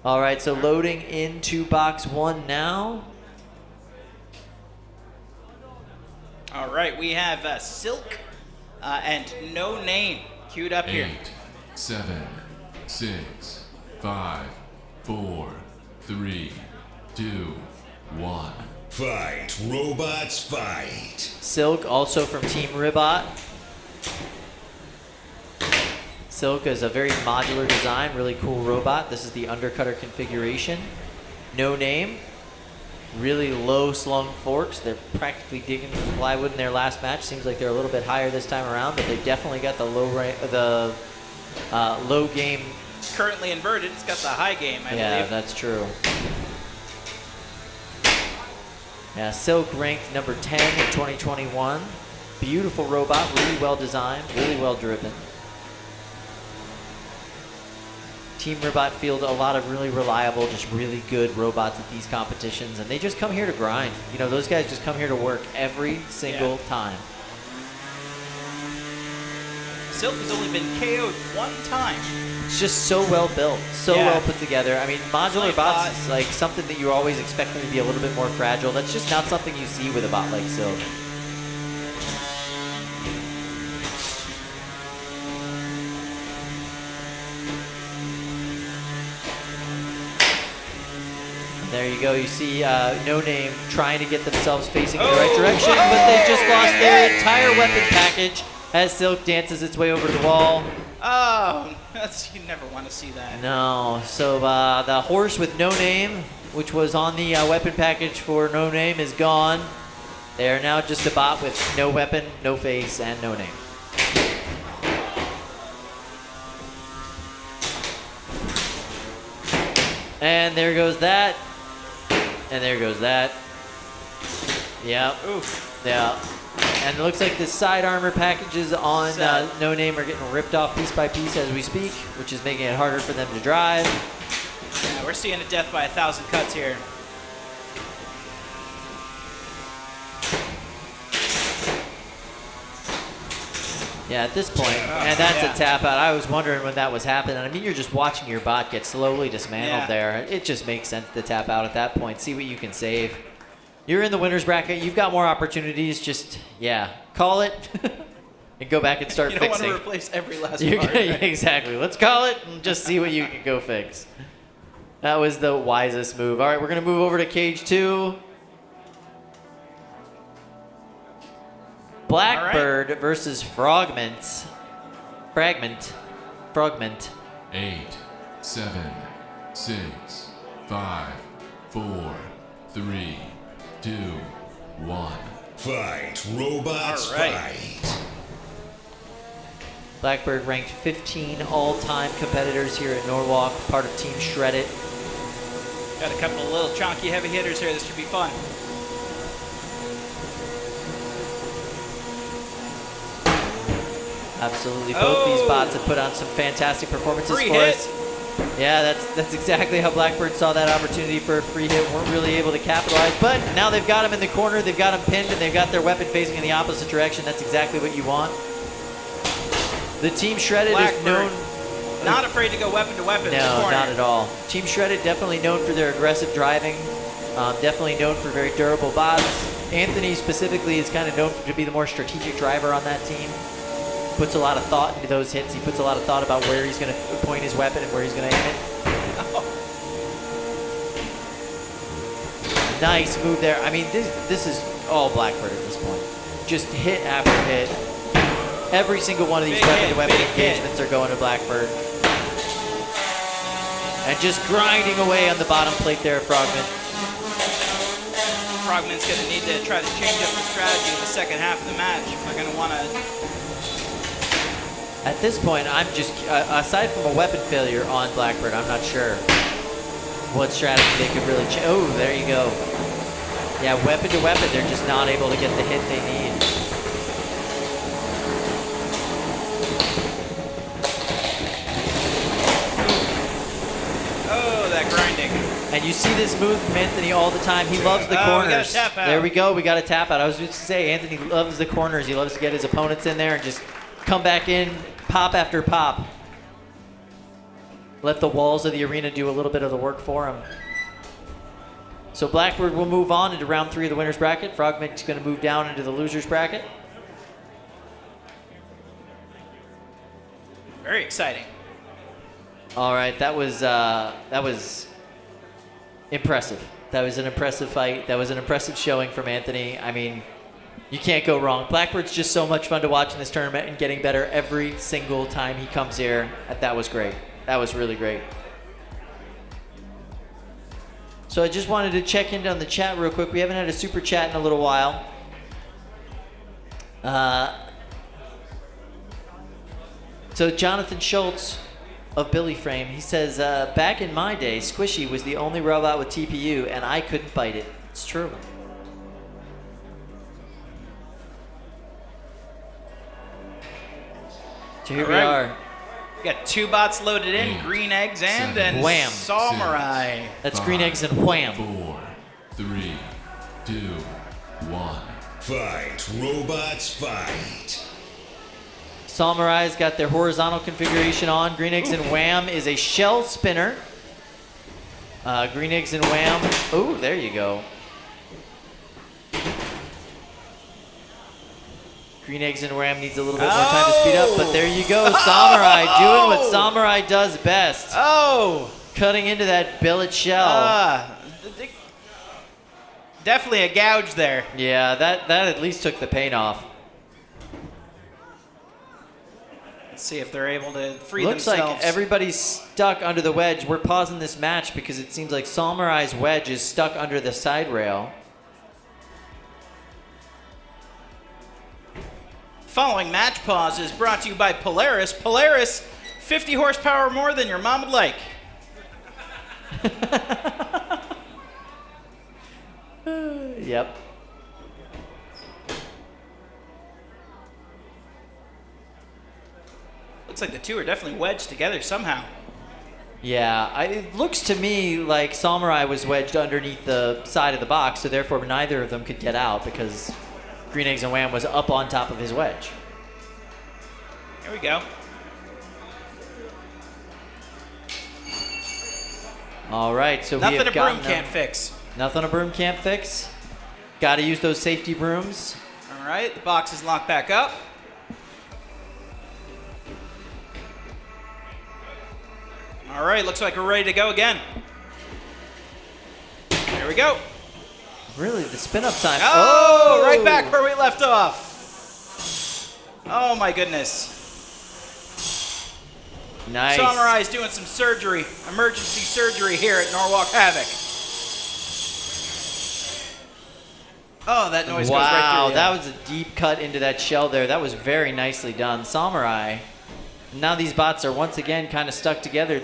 All right, so loading into box one now. All right, we have Silk and No Name queued up here. 8, 7, 6, 5, 4, 3, 2, 1. Fight, robots, fight. Silk, also from Team Ribot. Silk is a very modular design, really cool robot. This is the undercutter configuration. No Name, really low slung forks. They're practically digging for plywood in their last match. Seems like they're a little bit higher this time around, but they definitely got the low game. Currently inverted, it's got the high game, I Yeah, believe. that's true. Yeah, Silk ranked number 10 in 2021. Beautiful robot, really well designed, really well driven. Team Ribot field a lot of really reliable, just really good robots at these competitions, and they just come here to grind. You know, those guys just come here to work every single time. Silk has only been KO'd one time. It's just so well built, so well put together. I mean, modular bots is like something that you're always expecting to be a little bit more fragile. That's just not something you see with a bot like Silk. There you go. You see No Name trying to get themselves facing in the right direction, but they just lost their entire weapon package as Silk dances its way over to the wall. Oh, you never want to see that. No. So the horse with No Name, which was on the weapon package for No Name, is gone. They are now just a bot with no weapon, no face, and no name. And there goes that. And there goes that. Yeah. Oof. Yeah. And it looks like the side armor packages on No Name are getting ripped off piece by piece as we speak, which is making it harder for them to drive. Yeah, we're seeing a death by 1,000 cuts here. Yeah, at this point, and that's a tap out. I was wondering when that was happening. I mean, you're just watching your bot get slowly dismantled there. It just makes sense to tap out at that point. See what you can save. You're in the winner's bracket. You've got more opportunities. Just, call it and go back and start fixing. You don't want to replace every last part. Right? Exactly. Let's call it and just see what you can go fix. That was the wisest move. All right, we're going to move over to cage 2. Blackbird versus Fragment. 8, 7, 6, 5, 4, 3, 2, 1. Fight, robots, All right. fight. Blackbird ranked 15 all-time competitors here at Norwalk, part of Team Shred It. Got a couple of little chunky heavy hitters here. This should be fun. Absolutely. Both these bots have put on some fantastic performances Free for hit. us. Yeah, that's exactly how Blackbird saw that opportunity for a free hit. Weren't really able to capitalize, but now they've got him in the corner, they've got him pinned, and they've got their weapon facing in the opposite direction. That's exactly what you want. The Team Shredded is Blackbird, known... not afraid to go weapon to weapon. in the No, corner. not at all. Team Shredded definitely known for their aggressive driving. Definitely known for very durable bots. Anthony specifically is kind of known to be the more strategic driver on that team. Puts a lot of thought into those hits. He puts a lot of thought about where he's going to point his weapon and where he's going to aim it. Nice move there. I mean, this is all Blackbird at this point. Just hit after hit. Every single one of these weapon-to-weapon engagements are going to Blackbird. And just grinding away on the bottom plate there, Frogman. Frogman's going to need to try to change up the strategy in the second half of the match. They're going to want to... At this point, I'm just, aside from a weapon failure on Blackbird, I'm not sure what strategy they could really change. Oh, there you go. Yeah, weapon to weapon, they're just not able to get the hit they need. Oh, that grinding. And you see this move from Anthony all the time. He loves the Oh, corners. we got a tap out. There we go. We got a tap out. I was just to say, Anthony loves the corners. He loves to get his opponents in there and just come back in, pop after pop. Let the walls of the arena do a little bit of the work for him. So Blackbird will move on into round 3 of the winner's bracket. Frogman's going to move down into the loser's bracket. Very exciting. All right, that was impressive. That was an impressive fight. That was an impressive showing from Anthony. I mean, you can't go wrong. Blackbird's just so much fun to watch in this tournament and getting better every single time he comes here. That was great. That was really great. So I just wanted to check in on the chat real quick. We haven't had a super chat in a little while. So Jonathan Schultz of Billy Frame, he says, back in my day, Squishy was the only robot with TPU, and I couldn't bite it. It's true. So here we are. We got 2 bots loaded in, Green Eggs and then Wham. Samurai. That's Green Eggs and Wham. 4, 3, 2, 1. Fight, robots, fight. Samurai's got their horizontal configuration on. Green Eggs and Wham is a shell spinner. Green Eggs and Wham. Oh, there you go. Green Eggs and Wham needs a little bit more time to speed up, but there you go. Samurai doing what Samurai does best. Oh! Cutting into that billet shell. Definitely a gouge there. Yeah, that at least took the pain off. Let's see if they're able to free Looks themselves. like everybody's stuck under the wedge. We're pausing this match because it seems like Samurai's wedge is stuck under the side rail. Following match pause is brought to you by Polaris. Polaris, 50 horsepower more than your mom would like. Yep. Looks like the two are definitely wedged together somehow. Yeah, it looks to me like Samurai was wedged underneath the side of the box, so therefore neither of them could get out because Green Eggs and Wham was up on top of his wedge. Here we go. All right, so Nothing we have a broom gotten can't fix. Nothing a broom can't fix. Got to use those safety brooms. All right, the box is locked back up. All right, looks like we're ready to go again. There we go. Really, the spin-up time. Oh, right back where we left off. Oh my goodness. Nice. Samurai's doing some surgery, emergency surgery here at Norwalk Havoc. Oh, that noise goes right Wow, through. that was a deep cut into that shell there. That was very nicely done. Samurai. Now these bots are once again kind of stuck together.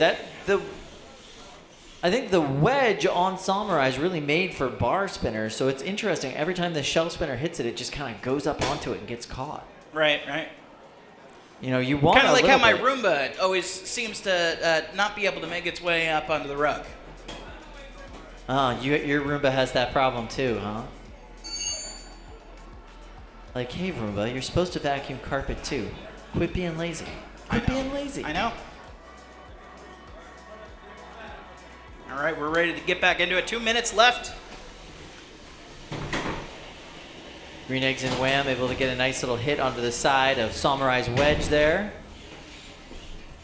I think the wedge on Samurai is really made for bar spinners, so it's interesting. Every time the shell spinner hits it, it just kind of goes up onto it and gets caught. Right. You know, you want Kind of like how my bit. Roomba always seems to not be able to make its way up onto the rug. Your Roomba has that problem too, huh? Like, hey Roomba, you're supposed to vacuum carpet too. Quit being lazy. Quit being lazy. I know. All right, we're ready to get back into it. 2 minutes left. Green Eggs and Wham able to get a nice little hit onto the side of Samurai's wedge there.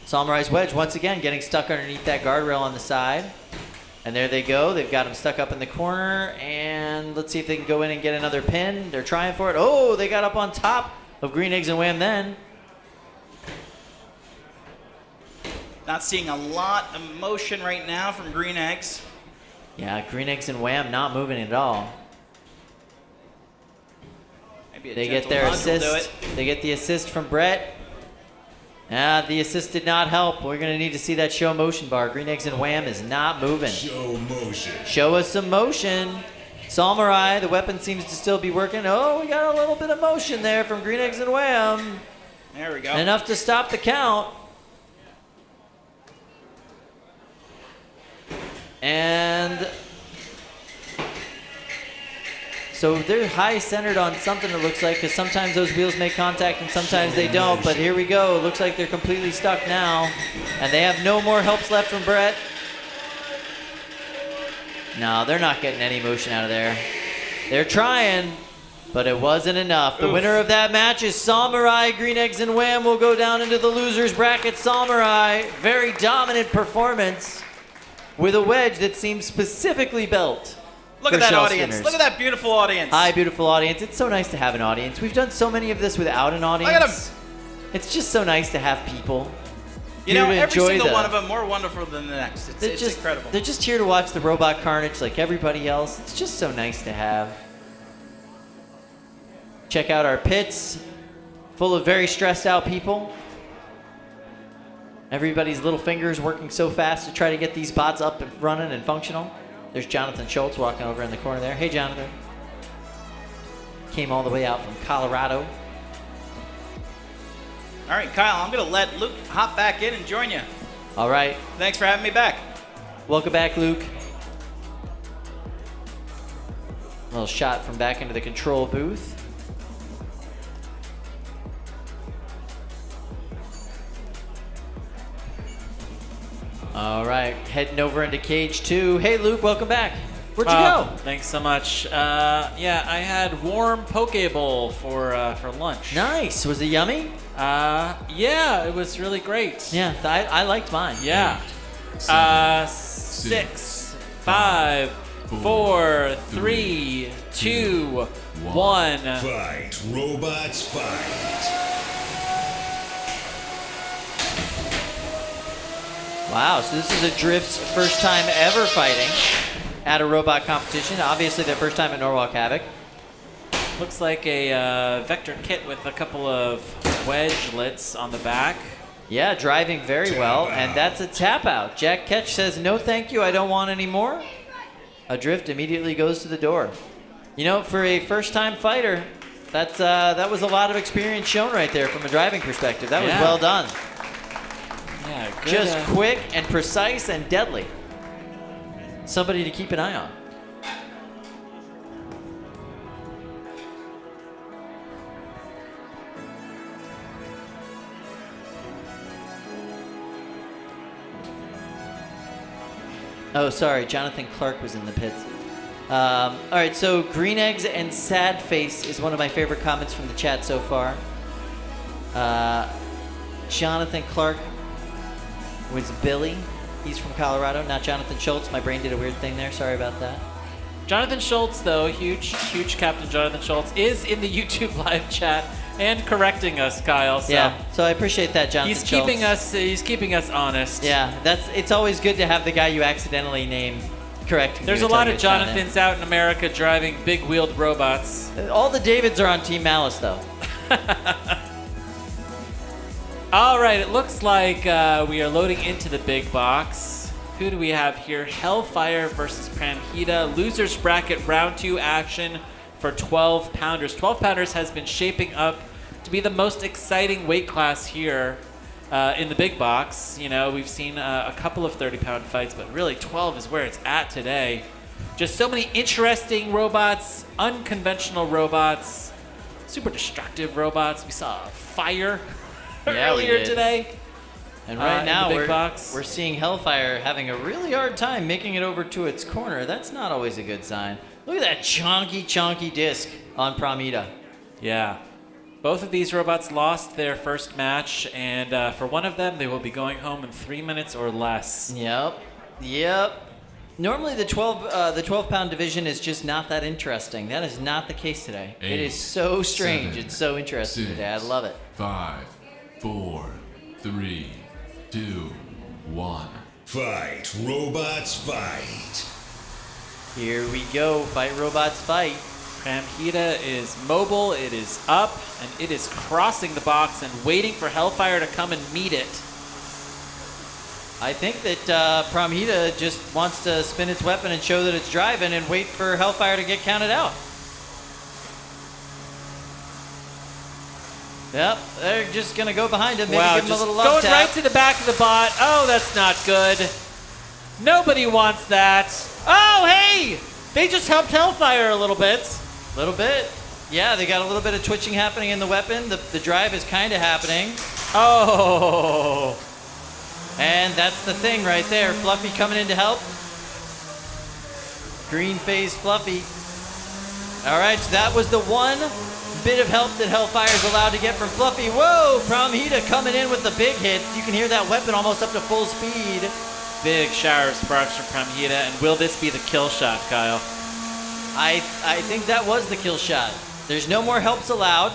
Samurai's wedge once again getting stuck underneath that guardrail on the side. And there they go. They've got him stuck up in the corner. And let's see if they can go in and get another pin. They're trying for it. Oh, they got up on top of Green Eggs and Wham then. Not seeing a lot of motion right now from Green Eggs. Yeah, Green Eggs and Wham not moving at all. Maybe a They get gentle their nudge will do assist. it. They get the assist from Brett. The assist did not help. We're going to need to see that show motion bar. Green Eggs and Wham is not moving. Show motion. Show us some motion. Samurai, the weapon seems to still be working. Oh, we got a little bit of motion there from Green Eggs and Wham. There we go. Enough to stop the count. And so they're high centered on something, it looks like, because sometimes those wheels make contact and sometimes they don't. But here we go. It looks like they're completely stuck now. And they have no more helps left from Brett. No, they're not getting any motion out of there. They're trying, but it wasn't enough. The winner of that match is Samurai. Green Eggs and Wham will go down into the losers bracket. Samurai, very dominant performance with a wedge that seems specifically built. Look for at that shell audience. spinners. Look at that beautiful audience. Hi, beautiful audience. It's so nice to have an audience. We've done so many of this without an audience. Look at 'em. It's just so nice to have people. You here know, to every enjoy single the- one of them more wonderful than the next. It's just incredible. They're just here to watch the robot carnage like everybody else. It's just so nice to have. Check out our pits, full of very stressed out people. Everybody's little fingers working so fast to try to get these bots up and running and functional. There's Jonathan Schultz walking over in the corner there. Hey, Jonathan. Came all the way out from Colorado. All right, Kyle, I'm going to let Luke hop back in and join you. All right. Thanks for having me back. Welcome back, Luke. A little shot from back into the control booth. All right, heading over into cage 2. Hey, Luke, welcome back. Where'd you go? Thanks so much. Yeah, I had warm poke bowl for lunch. Nice. Was it yummy? Yeah, it was really great. Yeah, I liked mine. Yeah. 6, 5, 4, 3, 2, 1. Fight, robots, fight. Wow, so this is a Drift's first time ever fighting at a robot competition. Obviously their first time at Norwalk Havoc. Looks like a vector kit with a couple of wedgelets on the back. Yeah, driving very well, and that's a tap out. Jack Ketch says, no thank you, I don't want any more. Adrift immediately goes to the door. You know, for a first time fighter, that was a lot of experience shown right there from a driving perspective. That was Yeah. well done. Yeah, good. Just quick and precise and deadly. Somebody to keep an eye on. Oh, sorry, Jonathan Clark was in the pits. All right, so Green Eggs and Sad Face is one of my favorite comments from the chat so far. Jonathan Clark was Billy. He's from Colorado, not Jonathan Schultz. My brain did a weird thing there. Sorry about that. Jonathan Schultz, though, huge Captain Jonathan Schultz, is in the YouTube live chat And correcting us, Kyle. So Yeah, so I appreciate that, Jonathan he's keeping Schultz. us honest. Yeah, it's always good to have the guy you accidentally name correct. There's a lot of Jonathans out in America driving big-wheeled robots. All the Davids are on Team Malice, though. All right, it looks like we are loading into the big box. Who do we have here? Hellfire versus Pramhita. Losers bracket round 2 action for 12 pounders. 12 pounders has been shaping up to be the most exciting weight class here in the big box. You know, we've seen a couple of 30-pound fights, but really 12 is where it's at today. Just so many interesting robots, unconventional robots, super destructive robots. We saw fire earlier today. And right now we're we're seeing Hellfire having a really hard time making it over to its corner. That's not always a good sign. Look at that chonky disc on Pramhita. Yeah. Both of these robots lost their first match, and for one of them, they will be going home in 3 minutes or less. Yep. Normally the 12-pound division is just not that interesting. That is not the case today. 8, it is so strange. 7, it's so interesting 6, today. I love it. 5, 4, 3, 2, 1. Fight, robots, fight. Here we go. Fight, robots, fight. Pramhita is mobile, it is up, and it is crossing the box and waiting for Hellfire to come and meet it. I think that Pramhita just wants to spin its weapon and show that it's driving and wait for Hellfire to get counted out. Yep, they're just going to go behind him, maybe give him a little love going tap. right to the back of the bot. Oh, that's not good. Nobody wants that. Oh, hey! They just helped Hellfire a little bit. Little bit. Yeah, they got a little bit of twitching happening in the weapon. The drive is kind of happening. Oh. And that's the thing right there. Fluffy coming in to help. Green phase Fluffy. All right, so that was the one bit of help that Hellfire's allowed to get from Fluffy. Whoa, Pramhita coming in with the big hits. You can hear that weapon almost up to full speed. Big shower of sparks from Pramhita, and will this be the kill shot, Kyle? I think that was the kill shot. There's no more helps allowed,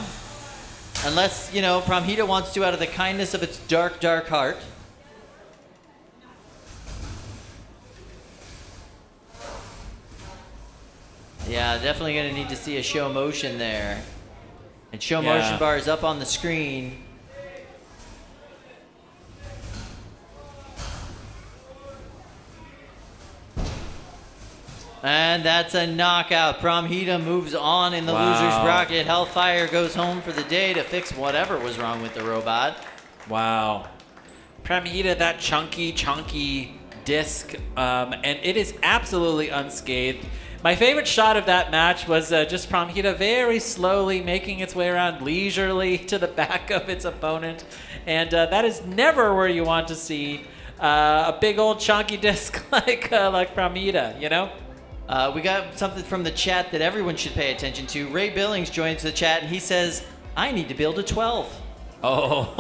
unless, you know, Pramhita wants to out of the kindness of its dark, dark heart. Yeah, definitely going to need to see a show motion there. And show motion bar is up on the screen. And that's a knockout. Pramhita moves on in the loser's bracket. Hellfire goes home for the day to fix whatever was wrong with the robot. Wow. Pramhita, that chunky disc, and it is absolutely unscathed. My favorite shot of that match was just Pramhita very slowly making its way around leisurely to the back of its opponent. And that is never where you want to see a big old chunky disc like Pramhita, you know? We got something from the chat that everyone should pay attention to. Ray Billings joins the chat and he says, I need to build a 12. Oh.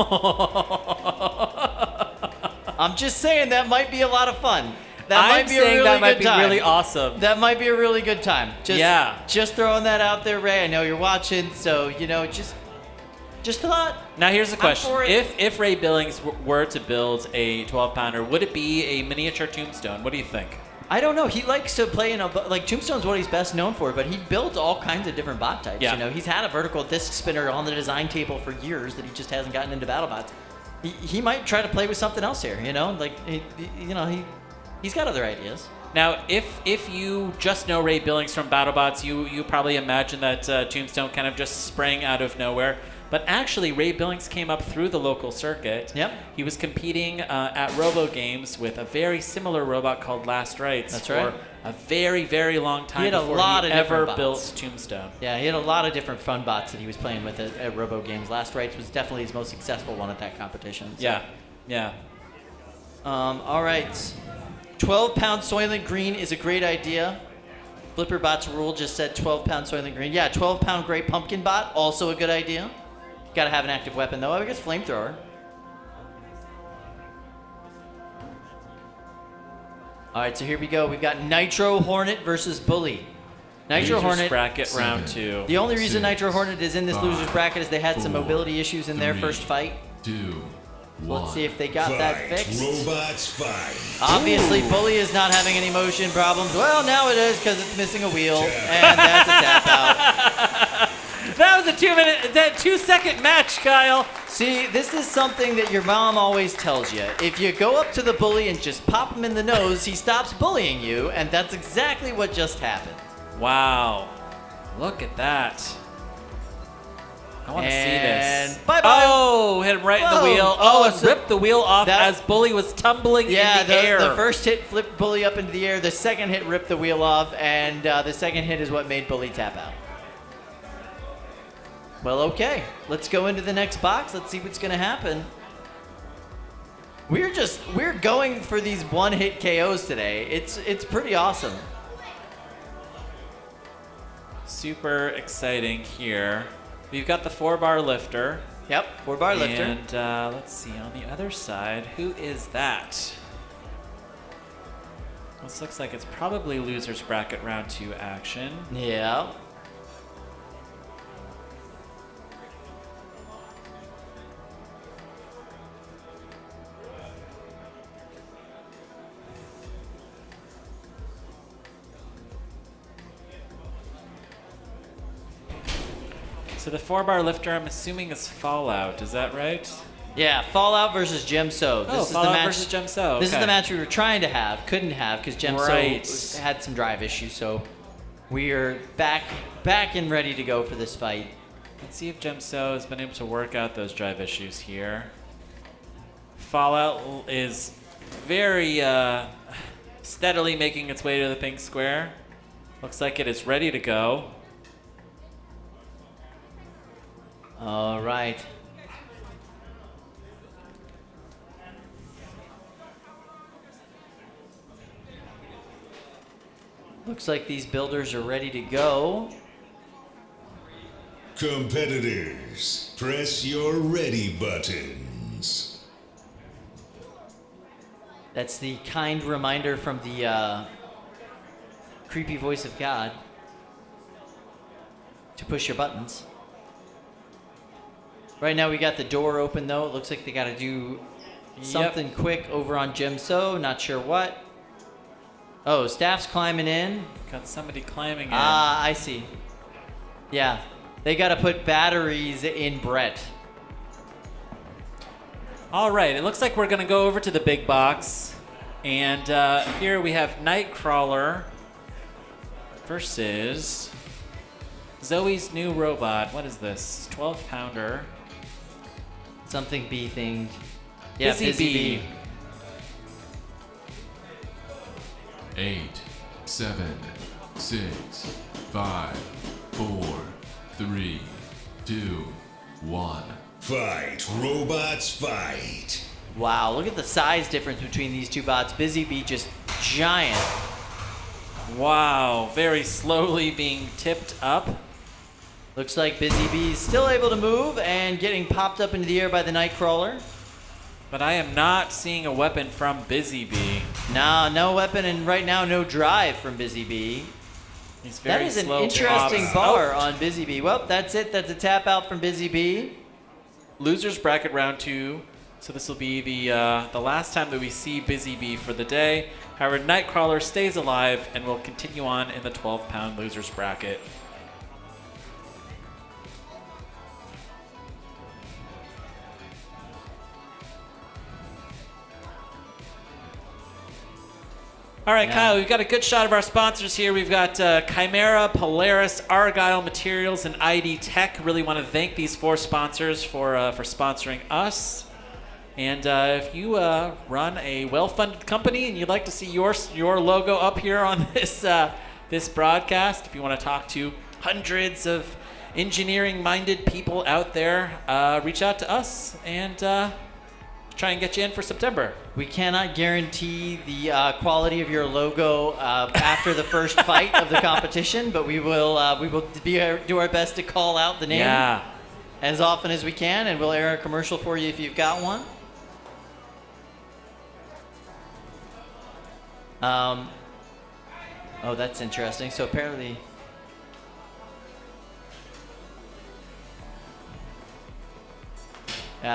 I'm just saying that might be a lot of fun. That might be really awesome. That might be a really good time. Just throwing that out there, Ray. I know you're watching, so, you know, just a thought. Now here's the question. If Ray Billings were to build a 12-pounder, would it be a miniature Tombstone? What do you think? I don't know. He likes to play in like Tombstone's what he's best known for, but he builds all kinds of different bot types. Yeah. You know, he's had a vertical disc spinner on the design table for years that he just hasn't gotten into BattleBots. He might try to play with something else here. You know, like he's got other ideas. Now, if you just know Ray Billings from BattleBots, you probably imagine that Tombstone kind of just sprang out of nowhere. But actually, Ray Billings came up through the local circuit. Yep. He was competing at Robo Games with a very similar robot called Last Rites for a very, very long time before he ever built Tombstone. Yeah, he had a lot of different fun bots that he was playing with at Robo Games. Last Rites was definitely his most successful one at that competition. So. Yeah. All right. 12-pound Soylent Green is a great idea. Flipperbot's rule just said 12-pound Soylent Green. Yeah, 12-pound Great Pumpkin Bot, also a good idea. Got to have an active weapon, though. I guess Flamethrower. All right, so here we go. We've got Nitro Hornet versus Bully. Nitro Losers Hornet. bracket round 2. The only reason 6, Nitro Hornet is in this 5, losers bracket is they had some 4, mobility issues in their 3, first fight. 2, So 1. let's see if they got that Fight, fixed. robots, fight. Obviously, Bully is not having any motion problems. Well, now it is because it's missing a wheel, and that's a tap out. That was a 2-second match, Kyle. See, this is something that your mom always tells you. If you go up to the bully and just pop him in the nose, he stops bullying you, and that's exactly what just happened. Wow. Look at that. I want to see this. And bye-bye. Oh, hit him right in the Whoa. wheel. Oh, and so ripped the wheel off that- as Bully was tumbling in the air. The first hit flipped Bully up into the air. The second hit ripped the wheel off, and the second hit is what made Bully tap out. Well, okay. Let's go into the next box. Let's see what's going to happen. We're going for these one-hit KOs today. It's pretty awesome. Super exciting here. We've got the 4-bar lifter. Yep, 4-bar lifter. And let's see, on the other side, who is that? This looks like it's probably losers bracket round 2 action. Yeah. So the 4-bar lifter, I'm assuming, is Fallout. Is that right? Yeah, Fallout versus Gemso. Oh, Fallout versus Gemso. This is okay. the match we were trying to have, couldn't have, because Gemso Right. had some drive issues. So we are back and ready to go for this fight. Let's see if Gemso has been able to work out those drive issues here. Fallout is very steadily making its way to the pink square. Looks like it is ready to go. All right. Looks like these builders are ready to go. Competitors, press your ready buttons. That's the kind reminder from the creepy voice of God to push your buttons. Right now we got the door open though. It looks like they got to do something quick over on Gemso. Not sure what. Oh, Staff's climbing in. Got somebody climbing in. Ah, I see. Yeah, they got to put batteries in Brett. All right, it looks like we're gonna go over to the big box, and here we have Nightcrawler versus Zoe's new robot. What is this? 12-pounder. Something B themed. Yeah, Busy Bee. 8, 7, 6, 5, 4, 3, 2, 1. Fight, robots, fight. Wow, look at the size difference between these two bots. Busy Bee just giant. Wow, very slowly being tipped up. Looks like Busy Bee's still able to move and getting popped up into the air by the Nightcrawler. But I am not seeing a weapon from Busy Bee. No weapon, and right now no drive from Busy Bee. He's very That is an slow interesting pops. bar Oh. on Busy Bee. Well, that's it. That's a tap out from Busy Bee. Losers bracket round 2. So this will be the last time that we see Busy Bee for the day. However, Nightcrawler stays alive and will continue on in the 12-pound losers bracket. All right, Yeah. Kyle, we've got a good shot of our sponsors here. We've got Chimera, Polaris, Argyle Materials, and ID Tech. Really want to thank these 4 sponsors for sponsoring us. And if you run a well-funded company and you'd like to see your logo up here on this broadcast, if you want to talk to hundreds of engineering-minded people out there, reach out to us and try and get you in for September. We cannot guarantee the quality of your logo after the first fight of the competition, but we will do our best to call out the name as often as we can, and we'll air a commercial for you if you've got one. Oh, that's interesting. So apparently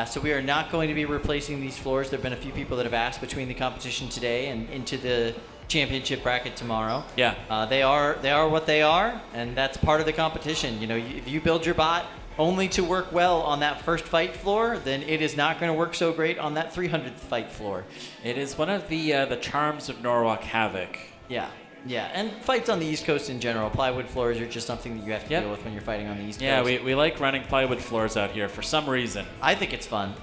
So we are not going to be replacing these floors. There have been a few people that have asked between the competition today and into the championship bracket tomorrow. Yeah. They are what they are, and that's part of the competition. You know, if you build your bot only to work well on that first fight floor, then it is not going to work so great on that 300th fight floor. It is one of the charms of Norwalk Havoc. Yeah. Yeah, and fights on the East Coast in general. Plywood floors are just something that you have to deal with when you're fighting on the East Coast. Yeah, we like running plywood floors out here for some reason. I think it's fun.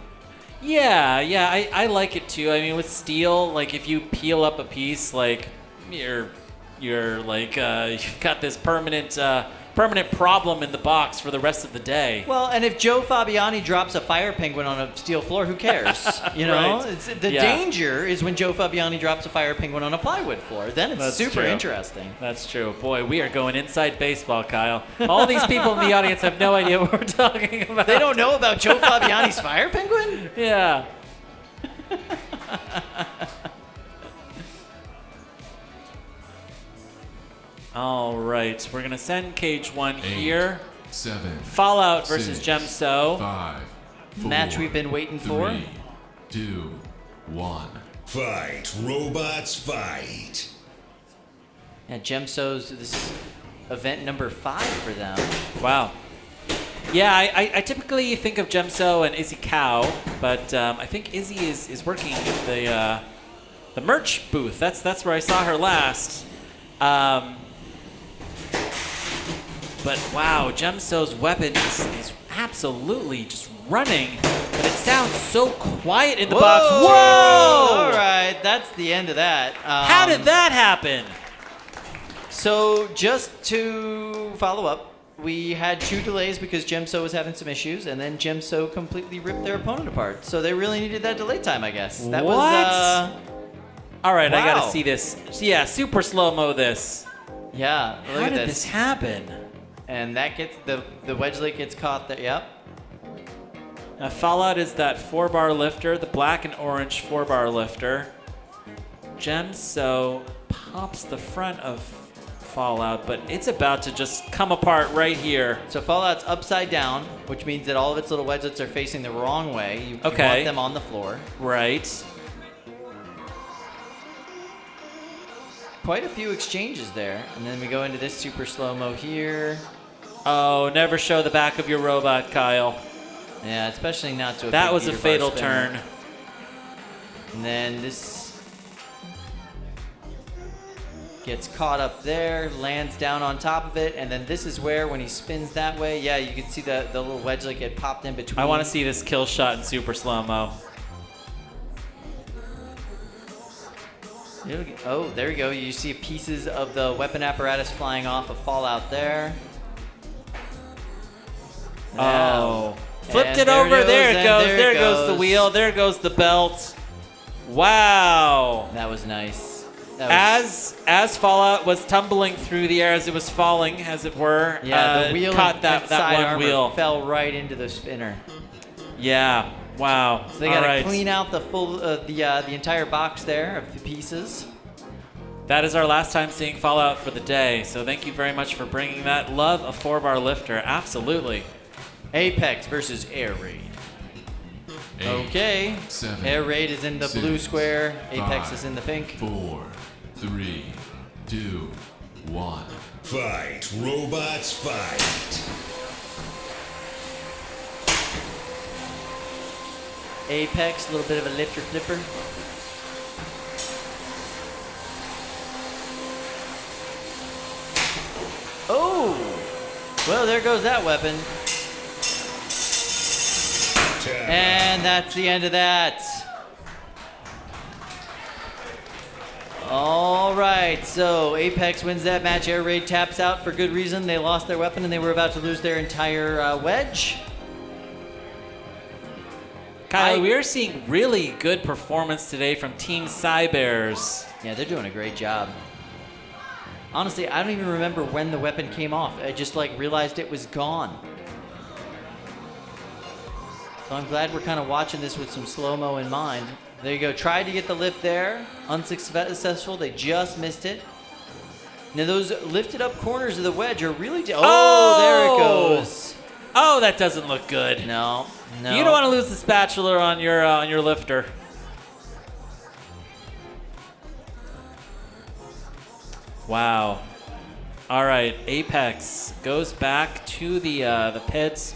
Yeah, I like it too. I mean, with steel, like if you peel up a piece, like you're like you've got this permanent problem in the box for the rest of the day. Well, and if Joe Fabiani drops a fire penguin on a steel floor, who cares? You know, Right. The danger is when Joe Fabiani drops a fire penguin on a plywood floor. Then it's That's super true. interesting. That's true. Boy, we are going inside baseball, Kyle. All these people in the audience have no idea what we're talking about. They don't know about Joe Fabiani's fire penguin? Yeah. All right, we're gonna send cage 1 8, here. 7, Fallout versus 6, Gemso. 5, 4, Match we've been waiting for. 3, 2, 1. Fight, robots, fight. Yeah, Gemso's, this is event number 5 for them. Wow. Yeah, I typically think of Gemso and Izzy Cow, but I think Izzy is working at the merch booth. That's where I saw her last. But wow, Gemso's weapon is absolutely just running, but it sounds so quiet in the box. Whoa! All right, that's the end of that. How did that happen? So just to follow up, we had 2 delays because Gemso was having some issues, and then Gemso completely ripped their opponent apart. So they really needed that delay time, I guess. That What? was, All right, I wow. gotta see this. Yeah, super slow-mo this. yeah, look How at did this happen? And that gets, the wedge leg gets caught there, yep. Now, Fallout is that 4-bar lifter, the black and orange 4-bar lifter. Gemso pops the front of Fallout, but it's about to just come apart right here. So Fallout's upside down, which means that all of its little wedgelets are facing the wrong way. You Okay. want them on the floor. Right. Quite a few exchanges there. And then we go into this super slow-mo here. Oh, never show the back of your robot, Kyle. Yeah, especially not to a That big was a beater bar fatal spinner. turn. And then this gets caught up there, lands down on top of it, and then this is where, when he spins that way, yeah, you can see the little wedge like get popped in between. I want to see this kill shot in super slow-mo. Oh, there we go. You see pieces of the weapon apparatus flying off of Fallout there. Oh. Flipped And it over. There it and goes. There goes the wheel. There goes the belt. Wow. That was nice. That was, As Fallout was tumbling through the air as it was falling, as it were, yeah, the wheel caught and that side one armor wheel. fell right into the spinner. Yeah. Wow. So they All got to right. clean out the full, the entire box there of the pieces. That is our last time seeing Fallout for the day. So thank you very much for bringing that. Love a 4-bar lifter. Absolutely. Apex versus Air Raid. 8, Okay. 7, Air Raid is in the 6, blue square. Apex 5, is in the pink. 4, 3, 2, 1. Fight, robots, fight. Apex, a little bit of a lifter flipper. Oh! Well, there goes that weapon. And that's the end of that. All right, so Apex wins that match. Air Raid taps out for good reason. They lost their weapon and they were about to lose their entire wedge. Kyle, we are seeing really good performance today from Team Cybears. Yeah, they're doing a great job. Honestly, I don't even remember when the weapon came off. I just realized it was gone. So I'm glad we're kind of watching this with some slow-mo in mind. There you go. Tried to get the lift there. Unsuccessful. They just missed it. Now those lifted up corners of the wedge are really... Oh, there it goes. Oh, that doesn't look good. No. You don't want to lose the spatula on your lifter. Wow. All right, Apex goes back to the pits,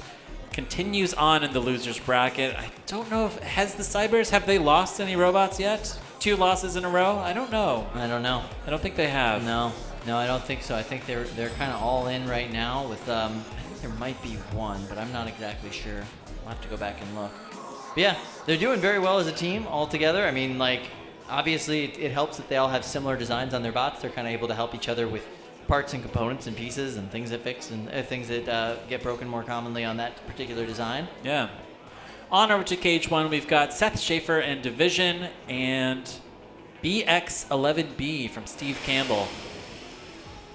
continues on in the losers bracket. I don't know if have the Cybears, have they lost any robots yet? 2 losses in a row? I don't know. I don't know. I don't think they have. No, I don't think so. I think they're kind of all in right now with I think there might be one, but I'm not exactly sure. I'll have to go back and look. But yeah, they're doing very well as a team all together. I mean, like, obviously it helps that they all have similar designs on their bots. They're kind of able to help each other with parts and components and pieces and things that fix and things that get broken more commonly on that particular design. Yeah. On over to Cage 1, we've got Seth Schaefer and Division and BX11B from Steve Campbell.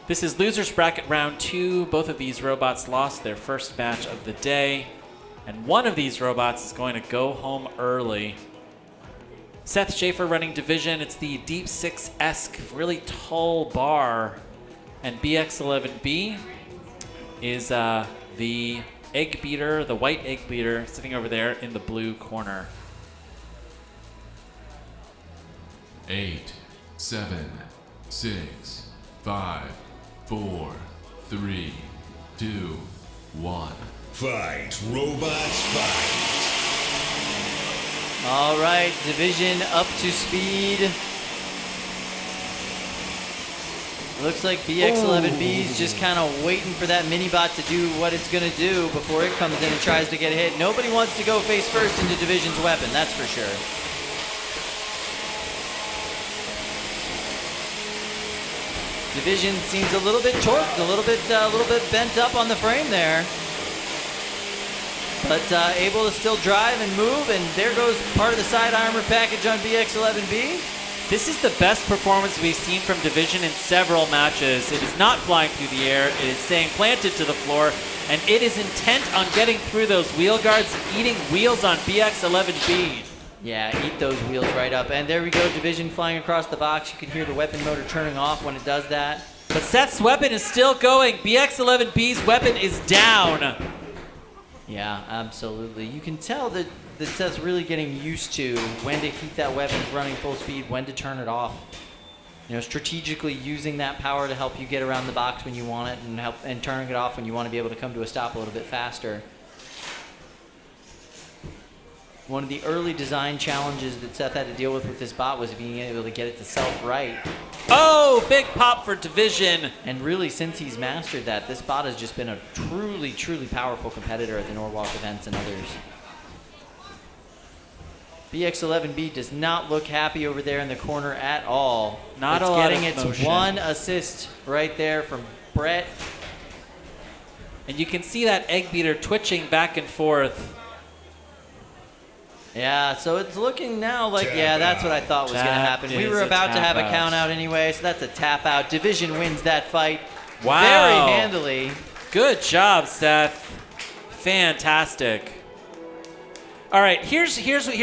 This is losers bracket round 2. Both of these robots lost their first match of the day, and one of these robots is going to go home early. Seth Schaefer running Division. It's the Deep 6-esque, really tall bar. And BX11B is the egg beater, the white egg beater, sitting over there in the blue corner. 8, 7, 6, 5, 4, 3, 2, 1. Fight, robots, fight. All right, Division up to speed. Looks like BX11B's just kind of waiting for that mini-bot to do what it's going to do before it comes in and tries to get a hit. Nobody wants to go face first into Division's weapon, that's for sure. Division seems a little bit torqued, a little bit bent up on the frame there. But able to still drive and move, and there goes part of the side armor package on BX11B. This is the best performance we've seen from Division in several matches. It is not flying through the air, it is staying planted to the floor, and it is intent on getting through those wheel guards and eating wheels on BX11B. Yeah, eat those wheels right up. And there we go, Division flying across the box. You can hear the weapon motor turning off when it does that. But Seth's weapon is still going. BX11B's weapon is down. Yeah, absolutely. You can tell that Seth's really getting used to when to keep that weapon running full speed, when to turn it off. You know, strategically using that power to help you get around the box when you want it, and turning it off when you want to be able to come to a stop a little bit faster. One of the early design challenges that Seth had to deal with this bot was being able to get it to self-right. Oh, big pop for Division. And really, since he's mastered that, this bot has just been a truly, truly powerful competitor at the Norwalk events and others. BX11B does not look happy over there in the corner at all. Not it's a lot getting of its motion. one assist right there from Brett. And you can see that egg beater twitching back and forth. Yeah, so it's looking now like, yeah, that's what I thought was going to happen. We were about to have a count out anyway, so that's a tap out. Division wins that fight very handily. Good job, Seth. Fantastic. All right, here's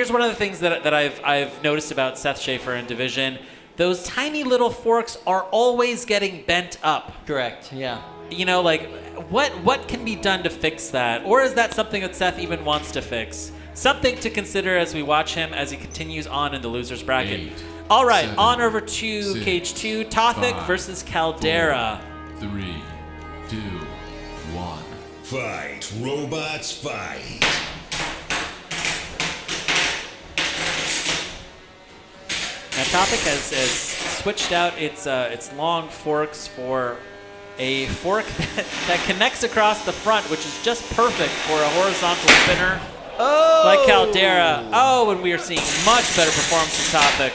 one of the things that I've noticed about Seth Schaefer in Division. Those tiny little forks are always getting bent up. Correct, yeah. You know, like, what can be done to fix that? Or is that something that Seth even wants to fix? Something to consider as we watch him as he continues on in the loser's bracket. 8, All right, 7, on over to 6, Cage 2, Tothic 5, versus Caldera. 4, 3, 2, 1. Fight, robots, fight. Now Tothic has switched out its long forks for a fork that connects across the front, which is just perfect for a horizontal spinner. Oh! Like Caldera. Oh, and we are seeing much better performance from Tothic.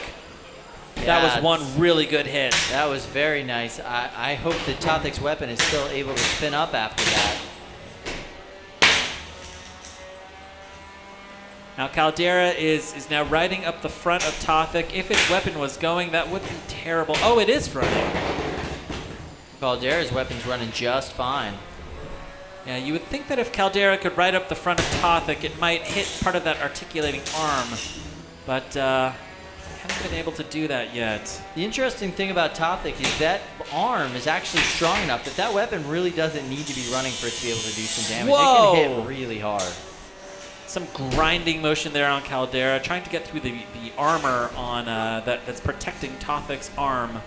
That was one really good hit. That was very nice. I hope that Tothic's weapon is still able to spin up after that. Now Caldera is now riding up the front of Tothic. If its weapon was going, that would be terrible. Oh, it is running. Caldera's weapon's running just fine. Yeah, you would think that if Caldera could ride up the front of Tothic, it might hit part of that articulating arm. But Haven't been able to do that yet. The interesting thing about Tothic is that arm is actually strong enough that that weapon really doesn't need to be running for it to be able to do some damage. Whoa! It can hit really hard. Some grinding motion there on Caldera, trying to get through the armor on that's protecting Tothic's arm.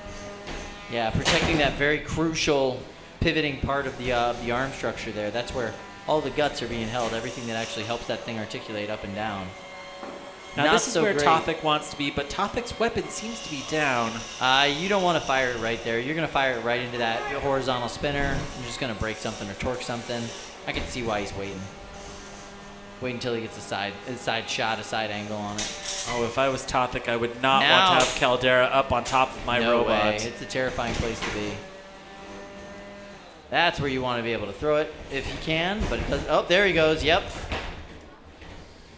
Yeah, protecting that very crucial pivoting part of the arm structure there. That's where all the guts are being held, everything that actually helps that thing articulate up and down. Now Not this is so where great. Tothic wants to be, but Tothic's weapon seems to be down. You don't want to fire it right there. You're going to fire it right into that horizontal spinner. You're just going to break something or torque something. I can see why he's waiting. Wait until he gets a side shot, a side angle on it. Oh, if I was Tothic, I would not Now- want to have Caldera up on top of my No robot. way. It's a terrifying place to be. That's where you want to be able to throw it if you can, but it doesn't. Oh, there he goes. Yep.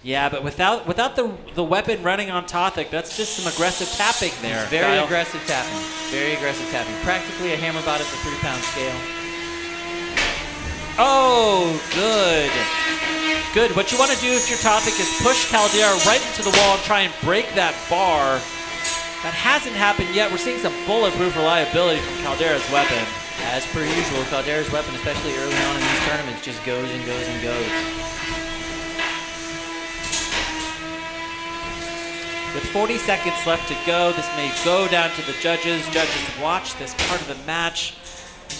Yeah, but without the weapon running on Tothic, that's just some aggressive tapping there. Very Kyle. aggressive tapping. Very aggressive tapping. Practically a hammer bot at the 3-pound scale. Oh, good. Good. What you want to do if you're Tothic is push Caldera right into the wall and try and break that bar. That hasn't happened yet. We're seeing some bulletproof reliability from Caldera's weapon. As per usual, Caldera's weapon, especially early on in these tournaments, just goes and goes and goes. With 40 seconds left to go, this may go down to the judges. Judges watch this part of the match.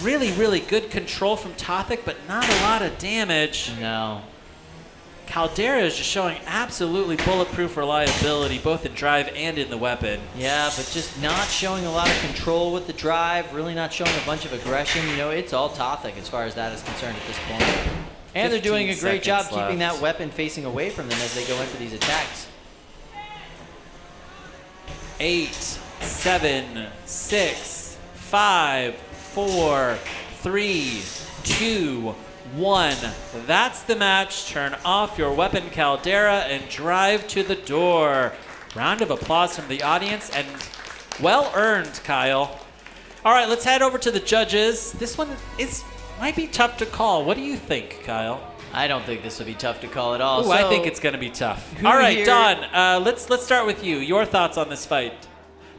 Really, really good control from Tothic, but not a lot of damage. No. Caldera is just showing absolutely bulletproof reliability, both in drive and in the weapon. Yeah, but just not showing a lot of control with the drive, really not showing a bunch of aggression. You know, it's all Tothic as far as that is concerned at this point. And they're doing a great job keeping that weapon facing away from them as they go in for these attacks. 8, 7, 6, 5, 4, 3, 2, 1. That's the match. Turn off your weapon, Caldera, and drive to the door. Round of applause from the audience, and well earned, Kyle. All right, let's head over to the judges. This one might be tough to call. What do you think, Kyle? I don't think this will be tough to call at all. Ooh, I think it's going to be tough. who All right, here- Don, let's start with you. Your thoughts on this fight.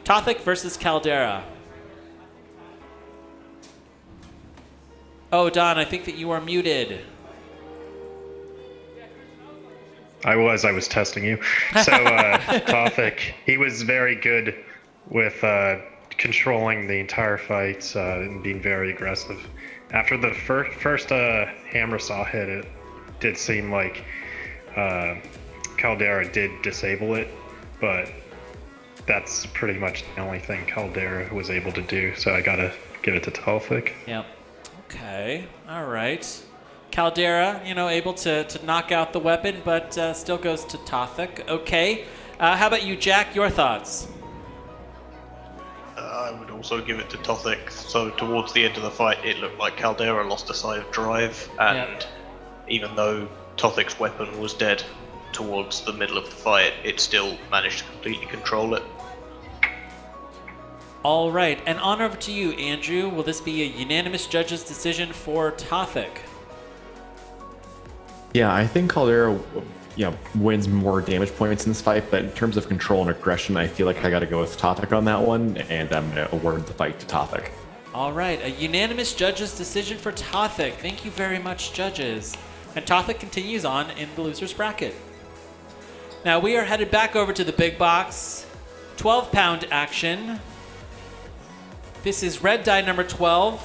Tothic versus Caldera. Oh, Don, I think that you are muted. I was testing you. So Tothic, he was very good with controlling the entire fight and being very aggressive. After the first hammer saw hit, it did seem like Caldera did disable it, but that's pretty much the only thing Caldera was able to do. So I gotta give it to Tothic. Yep. Okay, all right. Caldera, able to knock out the weapon, but still goes to Tothic. Okay. How about you, Jack? Your thoughts? I would also give it to Tothic. So towards the end of the fight, it looked like Caldera lost a side of drive, and even though Tothic's weapon was dead towards the middle of the fight, it still managed to completely control it. All right, and on over to you, Andrew. Will this be a unanimous judge's decision for Tothic? Yeah, I think Caldera wins more damage points in this fight, but in terms of control and aggression, I feel like I got to go with Tothic on that one, and I'm going to award the fight to Tothic. All right, a unanimous judge's decision for Tothic. Thank you very much, judges. And Tothic continues on in the loser's bracket. Now we are headed back over to the big box. 12-pound action. This is red die number 12,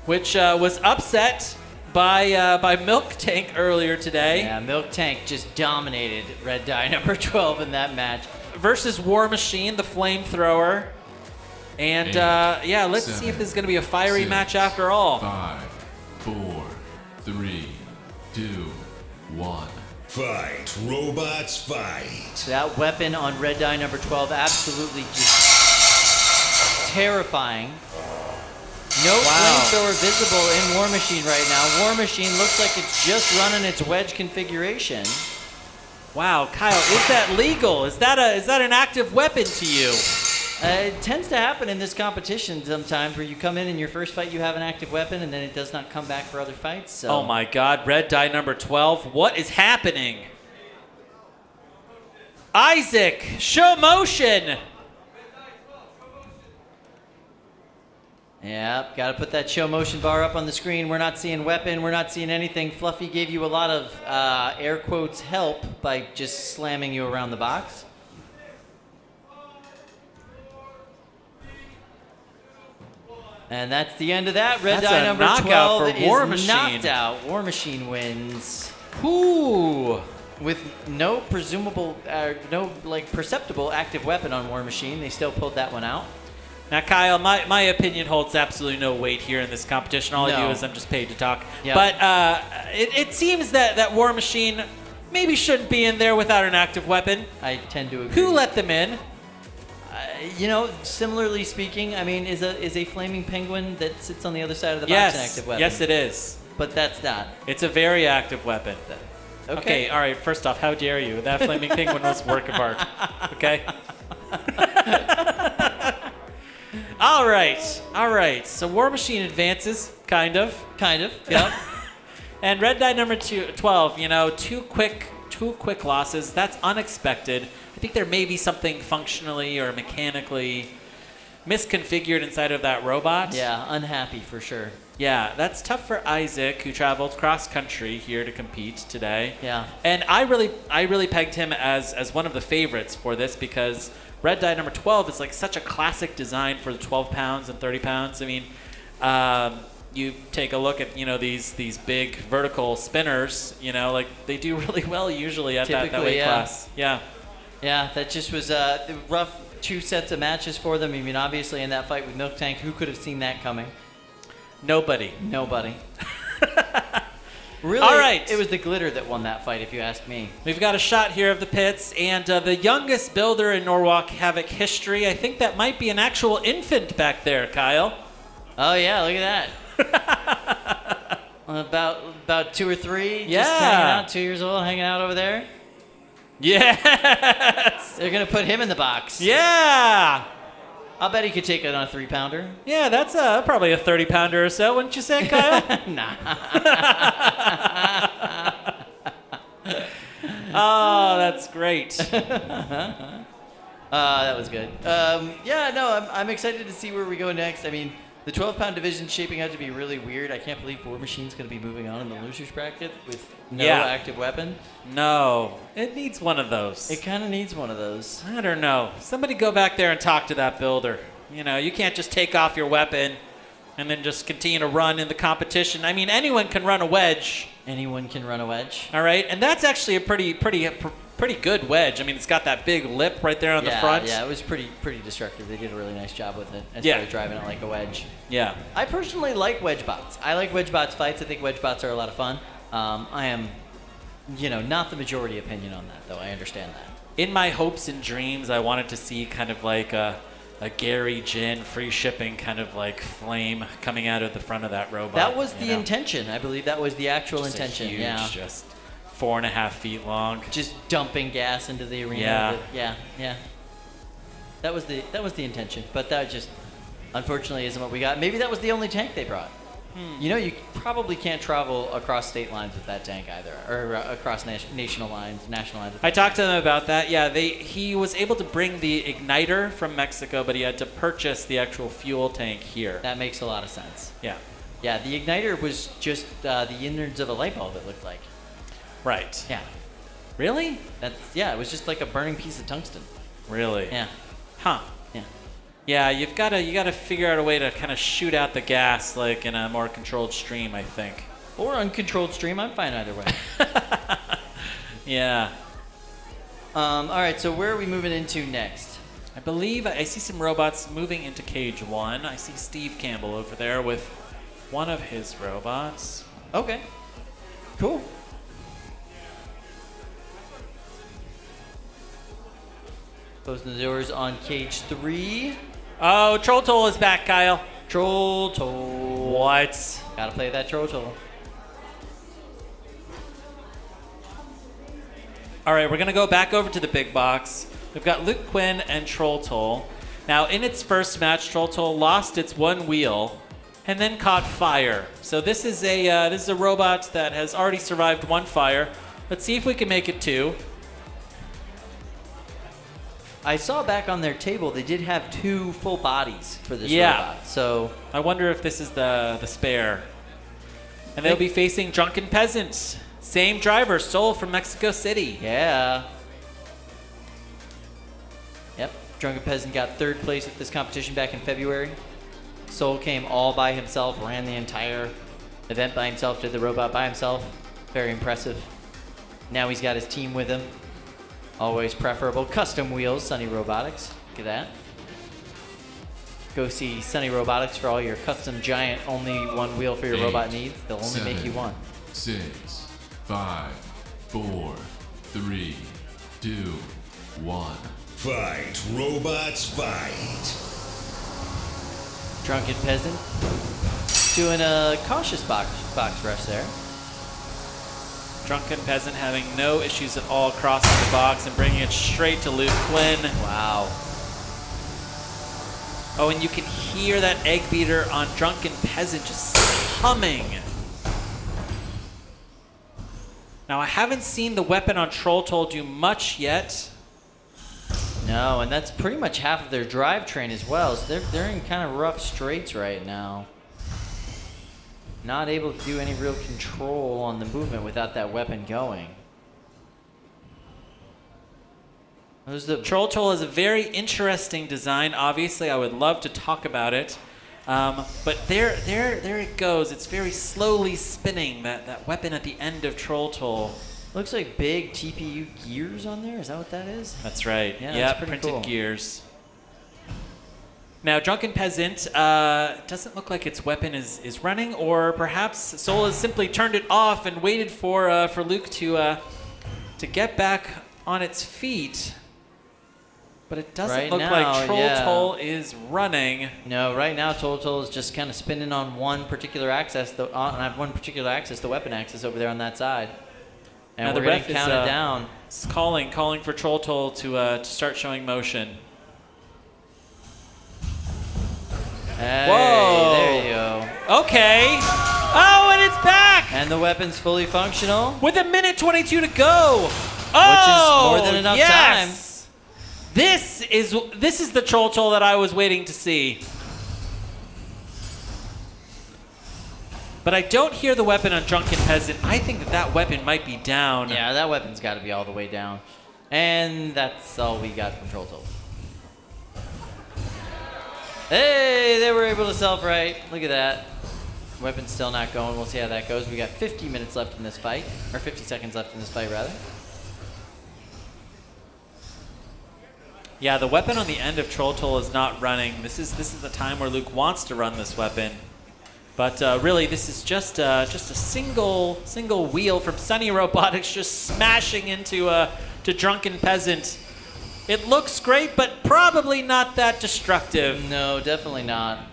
which was upset by Milk Tank earlier today. Yeah, Milk Tank just dominated red die number 12 in that match. Versus War Machine, the flamethrower. And let's see if this is going to be a fiery match after all. 5, 4, 3, 2, 1. Fight, robots, fight. That weapon on red die number 12, absolutely just terrifying. No flamethrower visible in War Machine right now. War Machine looks like it's just running its wedge configuration. Wow, Kyle, is that legal? Is that an active weapon to you? It tends to happen in this competition sometimes, where you come in your first fight you have an active weapon and then it does not come back for other fights. So. Oh my God, red die number 12. What is happening? Isaac, show motion. Yep, got to put that show motion bar up on the screen. We're not seeing weapon. We're not seeing anything. Fluffy gave you a lot of air quotes help by just slamming you around the box. And that's the end of that. Red That's die a number knockout 12 for War is Machine. knocked out. War Machine wins. Ooh. With no presumable, no like perceptible active weapon on War Machine, they still pulled that one out. Now, Kyle, my opinion holds absolutely no weight here in this competition. All I do No. is I'm just paid to talk. Yeah. But it seems that War Machine maybe shouldn't be in there without an active weapon. I tend to agree. Who let them in? You know, similarly speaking, I mean, is a flaming penguin that sits on the other side of the box an active weapon? Yes, it is. But that's not. It's a very active weapon. Okay. All right. First off, how dare you? That flaming penguin was a work of art. Okay. All right. So War Machine advances, kind of. Yep. And red die number 12. You know, two quick losses. That's unexpected. I think there may be something functionally or mechanically misconfigured inside of that robot. Yeah, unhappy for sure. Yeah, that's tough for Isaac, who traveled cross country here to compete today. Yeah. And I really pegged him as one of the favorites for this because red die number 12 is like such a classic design for the 12 pounds and 30 pounds. I mean, you take a look at, these big vertical spinners, like they do really well usually at that weight class. Yeah. Yeah, that just was the rough 2 sets of matches for them. I mean, obviously in that fight with Milk Tank, who could have seen that coming? Nobody. Really, all right. It was the glitter that won that fight, if you ask me. We've got a shot here of the pits, and the youngest builder in Norwalk Havoc history. I think that might be an actual infant back there, Kyle. Oh, yeah, look at that. about 2 or 3, Yeah. just hanging out, 2 years old, hanging out over there. Yes! They're going to put him in the box. Yeah! I'll bet he could take it on a 3-pounder. Yeah, that's probably a 30-pounder or so, wouldn't you say, Kyle? Nah. Oh, that's great. That was good. Yeah, no, I'm excited to see where we go next. I mean, the 12-pound division's shaping out to be really weird. I can't believe War Machine's going to be moving on in the losers bracket with no active weapon. No, it needs one of those. It kind of needs one of those. I don't know. Somebody go back there and talk to that builder. You can't just take off your weapon and then just continue to run in the competition. I mean, anyone can run a wedge. Anyone can run a wedge. All right, and that's actually a pretty good wedge. I mean, it's got that big lip right there on the front. Yeah, it was pretty destructive. They did a really nice job with it instead of driving it like a wedge. Yeah. I personally like wedge bots. I like wedge bots fights. I think wedge bots are a lot of fun. I am, not the majority opinion on that, though. I understand that. In my hopes and dreams, I wanted to see kind of like a Gary Jin free shipping kind of like flame coming out of the front of that robot. That was the intention. I believe that was the actual just intention. A huge, yeah. Just 4.5 feet long. Just dumping gas into the arena. Yeah. That was the intention, but that just unfortunately isn't what we got. Maybe that was the only tank they brought. You probably can't travel across state lines with that tank either, or across national lines. I talked to them about that. Yeah, he was able to bring the igniter from Mexico, but he had to purchase the actual fuel tank here. That makes a lot of sense. Yeah. Yeah, the igniter was just the innards of a light bulb, it looked like. Right. Yeah. Really? It was just like a burning piece of tungsten. Really? Yeah. Huh. Yeah. Yeah, you gotta figure out a way to kind of shoot out the gas like in a more controlled stream, I think. Or uncontrolled stream, I'm fine either way. Yeah. All right, so where are we moving into next? I believe I see some robots moving into cage 1. I see Steve Campbell over there with one of his robots. Okay. Cool. Closing the doors on cage 3. Oh, Troll Toll is back, Kyle. Troll Toll. What? Gotta play that Troll Toll. All right, we're going to go back over to the big box. We've got Luke Quinn and Troll Toll. Now, in its first match, Troll Toll lost its one wheel and then caught fire. So this is a robot that has already survived one fire. Let's see if we can make it 2. I saw back on their table they did have 2 full bodies for this Yeah. robot. So I wonder if this is the spare. And they'll be facing Drunken Peasant. Same driver, Sol from Mexico City. yeah. Yep. Drunken Peasant got 3rd place at this competition back in February. Sol came all by himself, ran the entire event by himself, did the robot by himself. Very impressive. Now he's got his team with him. Always preferable. Custom wheels, Sunny Robotics. Look at that. Go see Sunny Robotics for all your custom giant, only one wheel for your 8, robot needs. They'll only make you 7, one. 6, 5, 4, 3, 2, 1. Fight, robots, fight. Drunken Peasant doing a cautious box rush there. Drunken Peasant having no issues at all crossing the box and bringing it straight to Luke Quinn. Wow. Oh, and you can hear that egg beater on Drunken Peasant just humming. Now, I haven't seen the weapon on Troll Toll do much yet. No, and that's pretty much half of their drivetrain as well. So they're in kind of rough straits right now. Not able to do any real control on the movement without that weapon going. Troll Toll is a very interesting design. Obviously, I would love to talk about it. But there it goes. It's very slowly spinning, that weapon at the end of Troll Toll. Looks like big TPU gears on there. Is that what that is? That's right. Yeah, Yeah, that's pretty printed cool. gears. Now, Drunken Peasant doesn't look like its weapon is running, or perhaps Sol has simply turned it off and waited for Luke to get back on its feet. But it doesn't Right look now, like Troll yeah. Toll is running. No, right now Troll Toll is just kind of spinning on one particular axis, the weapon axis over there on that side. And Now we're the going ref to count it down. is calling for Troll Toll to start showing motion. Hey, Whoa. there you go. Okay. Oh, and it's back! And the weapon's fully functional. With 1:22 to go. Oh, more than enough yes. This is the Troll Toll that I was waiting to see. But I don't hear the weapon on Drunken Peasant. I think that weapon might be down. Yeah, that weapon's got to be all the way down. And that's all we got from Troll Toll. Hey, they were able to self-right. Look at that. Weapon's still not going. We'll see how that goes. We got 50 minutes left in this fight. Or 50 seconds left in this fight, rather. Yeah, the weapon on the end of Troll Toll is not running. This is the time where Luke wants to run this weapon. But really, this is just a single wheel from Sunny Robotics just smashing into to Drunken Peasant. It looks great, but probably not that destructive. No, definitely not.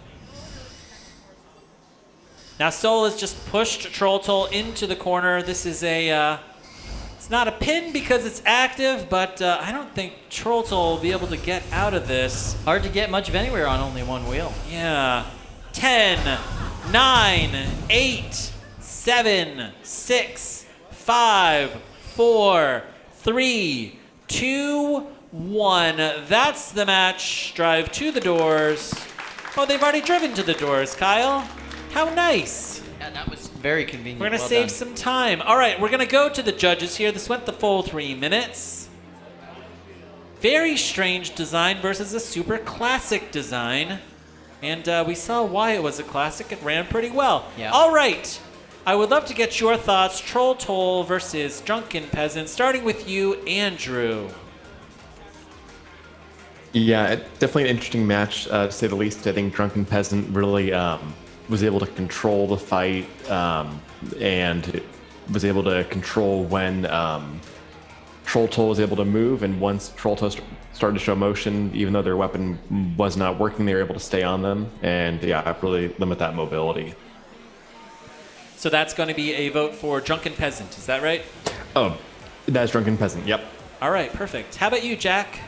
Now Sol has just pushed Troll Toll into the corner. This is it's not a pin because it's active, but I don't think Troll Toll will be able to get out of this. Hard to get much of anywhere on only one wheel. Yeah. 10, 9, 8, 7, 6, 5, 4, 3, 2, 1. That's the match. Drive to the doors. Oh, they've already driven to the doors, Kyle. How nice. Yeah, that was very convenient. We're going to Well save done. some time. All right, we're going to go to the judges here. This went the full 3 minutes. Very strange design versus a super classic design. And we saw why it was a classic. It ran pretty well. Yeah. All right. I would love to get your thoughts. Troll Toll versus Drunken Peasant. Starting with you, Andrew. Yeah, definitely an interesting match, to say the least. I think Drunken Peasant really was able to control the fight and was able to control when Troll Toll was able to move. And once Troll Toll started to show motion, even though their weapon was not working, they were able to stay on them and really limit that mobility. So that's going to be a vote for Drunken Peasant. Is that right? Oh, that's Drunken Peasant, yep. All right, perfect. How about you, Jack?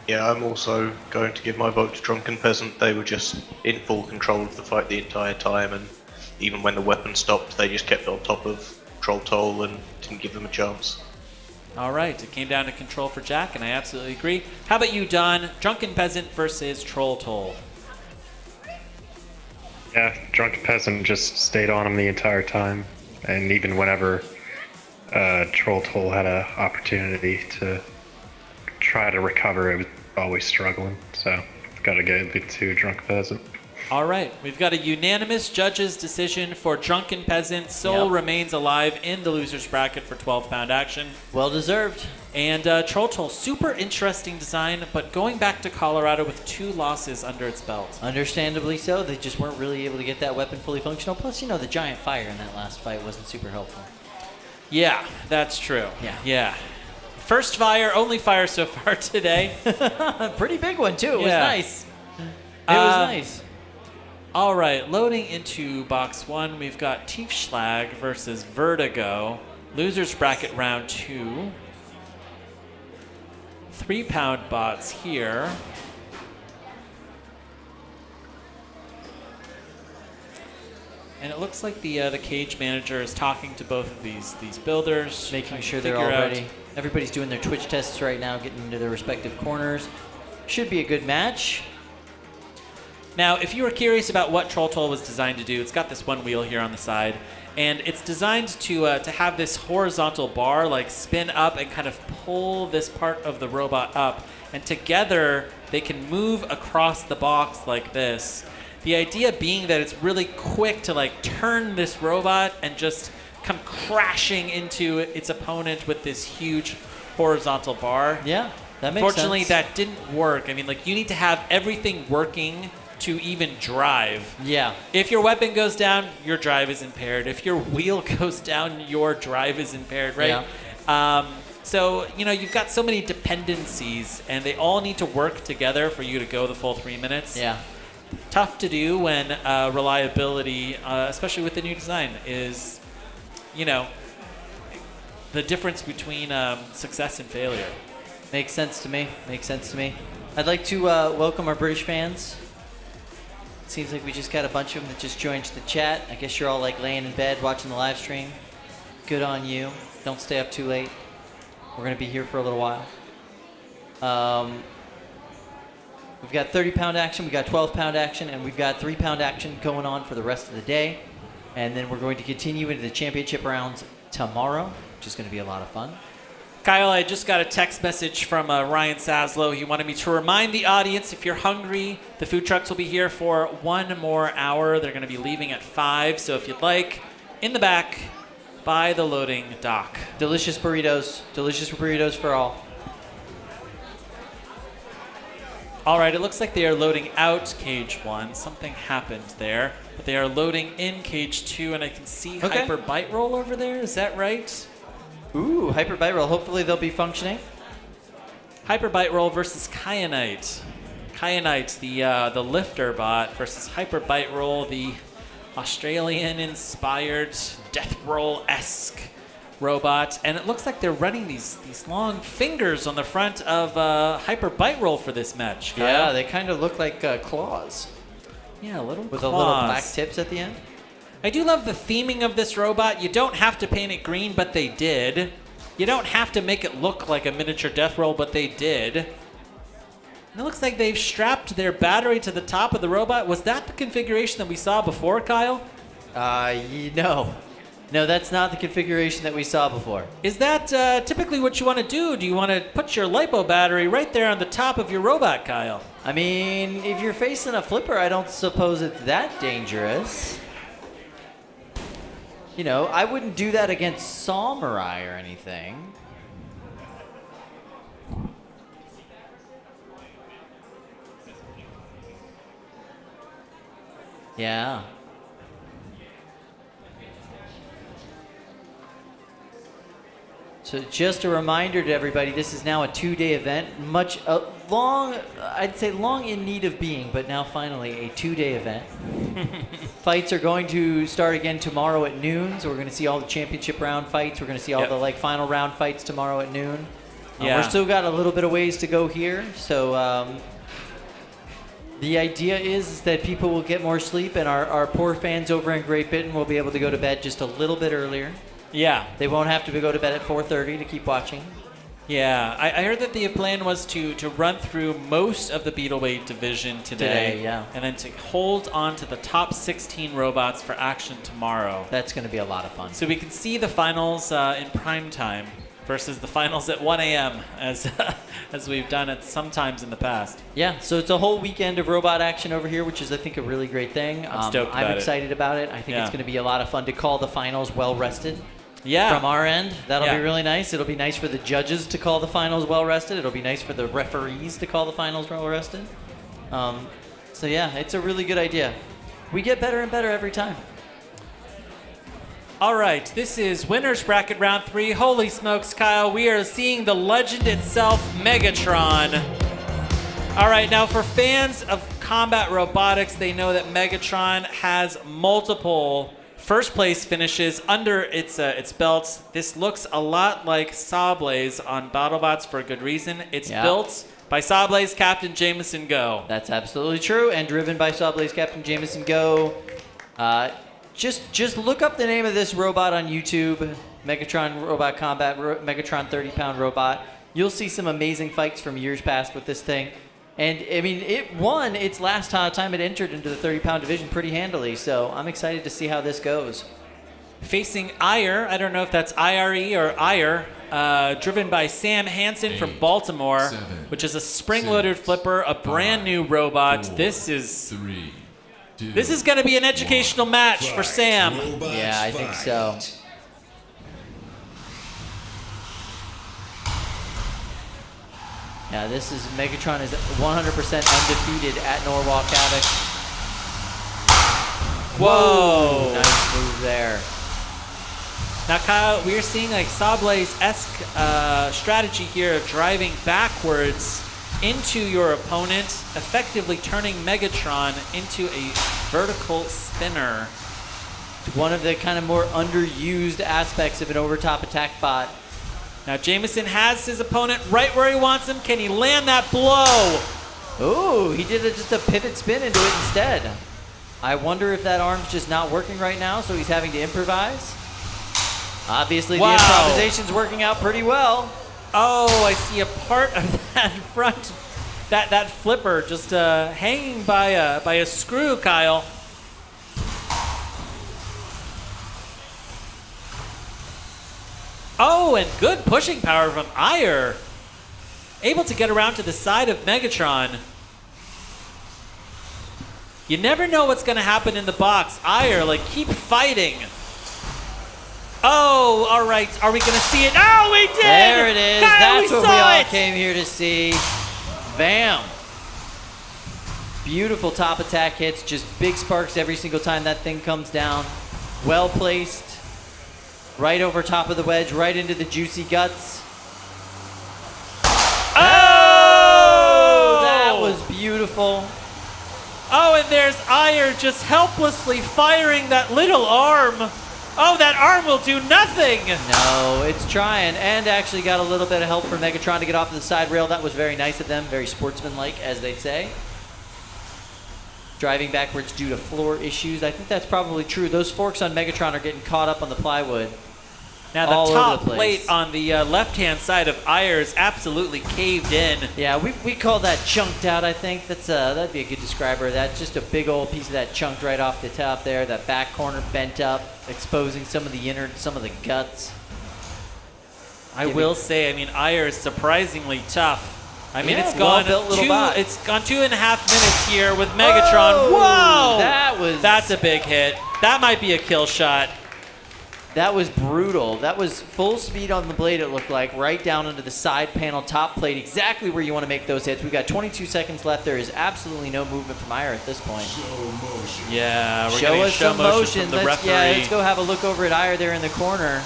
Yeah, I'm also going to give my vote to Drunken Peasant. They were just in full control of the fight the entire time, and even when the weapon stopped, they just kept on top of Troll Toll and didn't give them a chance. All right, it came down to control for Jack, and I absolutely agree. How about you, Don? Drunken Peasant versus Troll Toll. Yeah, Drunken Peasant just stayed on him the entire time, and even whenever Troll Toll had an opportunity to try to recover, it was always struggling. So, gotta give it to Drunken Peasant. All right, we've got a unanimous judges' decision for Drunken Peasant. Soul remains alive in the loser's bracket for 12-pound action. Well deserved. And Troll Toll, super interesting design, but going back to Colorado with 2 losses under its belt. Understandably so. They just weren't really able to get that weapon fully functional. Plus, the giant fire in that last fight wasn't super helpful. Yeah, that's true. Yeah. First fire, only fire so far today. Pretty big one, too. It was nice. It was nice. All right, loading into box 1, we've got Tiefschlag versus Vertigo. Loser's bracket round 2. 3-pound bots here. And it looks like the cage manager is talking to both of these builders, making sure they're all ready. Everybody's doing their Twitch tests right now, getting into their respective corners. Should be a good match. Now, if you were curious about what Troll Toll was designed to do, it's got this one wheel here on the side, and it's designed to have this horizontal bar like spin up and kind of pull this part of the robot up, and together they can move across the box like this. The idea being that it's really quick to like turn this robot and just come crashing into its opponent with this huge horizontal bar. Yeah, that makes sense. Fortunately, that didn't work. I mean, like, you need to have everything working to even drive. Yeah. If your weapon goes down, your drive is impaired. If your wheel goes down, your drive is impaired, right? Yeah. So, you've got so many dependencies, and they all need to work together for you to go the full 3 minutes. Yeah. Tough to do when reliability, especially with the new design, is, the difference between success and failure. Makes sense to me. I'd like to welcome our British fans. Seems like we just got a bunch of them that just joined the chat. I guess you're all like laying in bed watching the live stream. Good on you. Don't stay up too late. We're going to be here for a little while. We've got 30-pound action, we've got 12-pound action, and we've got 3-pound action going on for the rest of the day. And then we're going to continue into the championship rounds tomorrow, which is going to be a lot of fun. Kyle, I just got a text message from Ryan Saslow. He wanted me to remind the audience, if you're hungry, the food trucks will be here for 1 more hour. They're going to be leaving at 5. So if you'd like, in the back, by the loading dock. Delicious burritos for all. All right, it looks like they are loading out cage 1. Something happened there. But they are loading in cage 2, and I can see Hyper Bite Roll over there. Is that right? Ooh, Hyper Bite Roll. Hopefully they'll be functioning. Hyper Bite Roll versus Kyanite. Kyanite, the lifter bot, versus Hyper Bite Roll, the Australian-inspired Death Roll-esque robot. And it looks like they're running these long fingers on the front of Hyper Bite Roll for this match. Kyle. Yeah, they kind of look like claws. Yeah, with claws. a little black tips at the end. I do love the theming of this robot. You don't have to paint it green, but they did. You don't have to make it look like a miniature death roll, but they did. And it looks like they've strapped their battery to the top of the robot. Was that the configuration that we saw before, Kyle? No. No, that's not the configuration that we saw before. Is that typically what you want to do? Do you want to put your LiPo battery right there on the top of your robot, Kyle? I mean, if you're facing a flipper, I don't suppose it's that dangerous. I wouldn't do that against Samurai or anything. Yeah. So just a reminder to everybody, this is now a 2-day event. I'd say long in need of being, but now finally a 2-day event. Fights are going to start again tomorrow at noon, so we're going to see all the championship round fights. We're going to see all the final round fights tomorrow at noon. We're still got a little bit of ways to go here, so the idea is that people will get more sleep, and our poor fans over in Great Britain will be able to go to bed just a little bit earlier. Yeah. They won't have to go to bed at 4:30 to keep watching. Yeah, I heard that the plan was to run through most of the Beetleweight division today, yeah. and then to hold on to the top 16 robots for action tomorrow. That's going to be a lot of fun. So we can see the finals in prime time versus the finals at 1 a.m. as as we've done it sometimes in the past. Yeah, so it's a whole weekend of robot action over here, which is, I think, a really great thing. I'm stoked about I'm it. excited about it. I think it's going to be a lot of fun to call the finals well-rested. Yeah. From our end, that'll Yeah. be really nice. It'll be nice for the judges to call the finals well-rested. It'll be nice for the referees to call the finals well-rested. So yeah, it's a really good idea. We get better and better every time. All right, this is Winners Bracket Round 3. Holy smokes, Kyle, we are seeing the legend itself, Megatron. All right, now for fans of combat robotics, they know that Megatron has multiple first place finishes under its belt. This looks a lot like Sawblaze on BattleBots for a good reason. It's built by Sawblaze Captain Jameson Go. That's absolutely true, and driven by Sawblaze Captain Jameson Go. Just look up the name of this robot on YouTube, Megatron Robot Combat, Megatron 30-pound robot. You'll see some amazing fights from years past with this thing. And, I mean, it won its last time it entered into the 30-pound division pretty handily, so I'm excited to see how this goes. Facing Ire, I don't know if that's IRE or Ire, driven by Sam Hansen from Baltimore, which is a spring-loaded flipper, a brand new robot. This is going to be an educational match for Sam. Yeah, I think so. Yeah, this is Megatron is 100% undefeated at Norwalk Havoc. Whoa! Nice move there. Now, Kyle, we're seeing like Sawblaze-esque strategy here of driving backwards into your opponent, effectively turning Megatron into a vertical spinner. One of the kind of more underused aspects of an overtop attack bot. Now, Jameson has his opponent right where he wants him. Can he land that blow? Ooh, he did just a pivot spin into it instead. I wonder if that arm's just not working right now, so he's having to improvise. Obviously, the improvisation's working out pretty well. Oh, I see a part of that front, that flipper just hanging by a screw, Kyle. Oh, and good pushing power from Ire. Able to get around to the side of Megatron. You never know what's going to happen in the box. Ire, like, keep fighting. Oh, all right. Are we going to see it? Oh, we did! There it is. Kyle, That's what we all came here to see. Bam. Beautiful top attack hits. Just big sparks every single time that thing comes down. Well placed. Right over top of the wedge, right into the juicy guts. Oh! That was beautiful. Oh, and there's Ire just helplessly firing that little arm. Oh, that arm will do nothing. No, it's trying, and actually got a little bit of help from Megatron to get off of the side rail. That was very nice of them, very sportsmanlike, as they say. Driving backwards due to floor issues. I think that's probably true. Those forks on Megatron are getting caught up on the plywood. Now the top plate on the left-hand side of Ire is absolutely caved in. Yeah, we call that chunked out, I think. That'd be a good describer of that. Just a big old piece of that chunked right off the top there. That back corner bent up, exposing some of the innards, some of the guts. I will say, I mean, Ire is surprisingly tough. I mean, Yeah, it's gone well-built little bot. it's gone 2.5 minutes here with Megatron. Whoa! That's a big hit. That might be a kill shot. That was brutal. That was full speed on the blade, it looked like, right down into the side panel top plate, exactly where you want to make those hits. We've got 22 seconds left. There is absolutely no movement from Ire at this point. Yeah, we're Show getting us show some motion from the referee. Yeah, let's go have a look over at Ire there in the corner.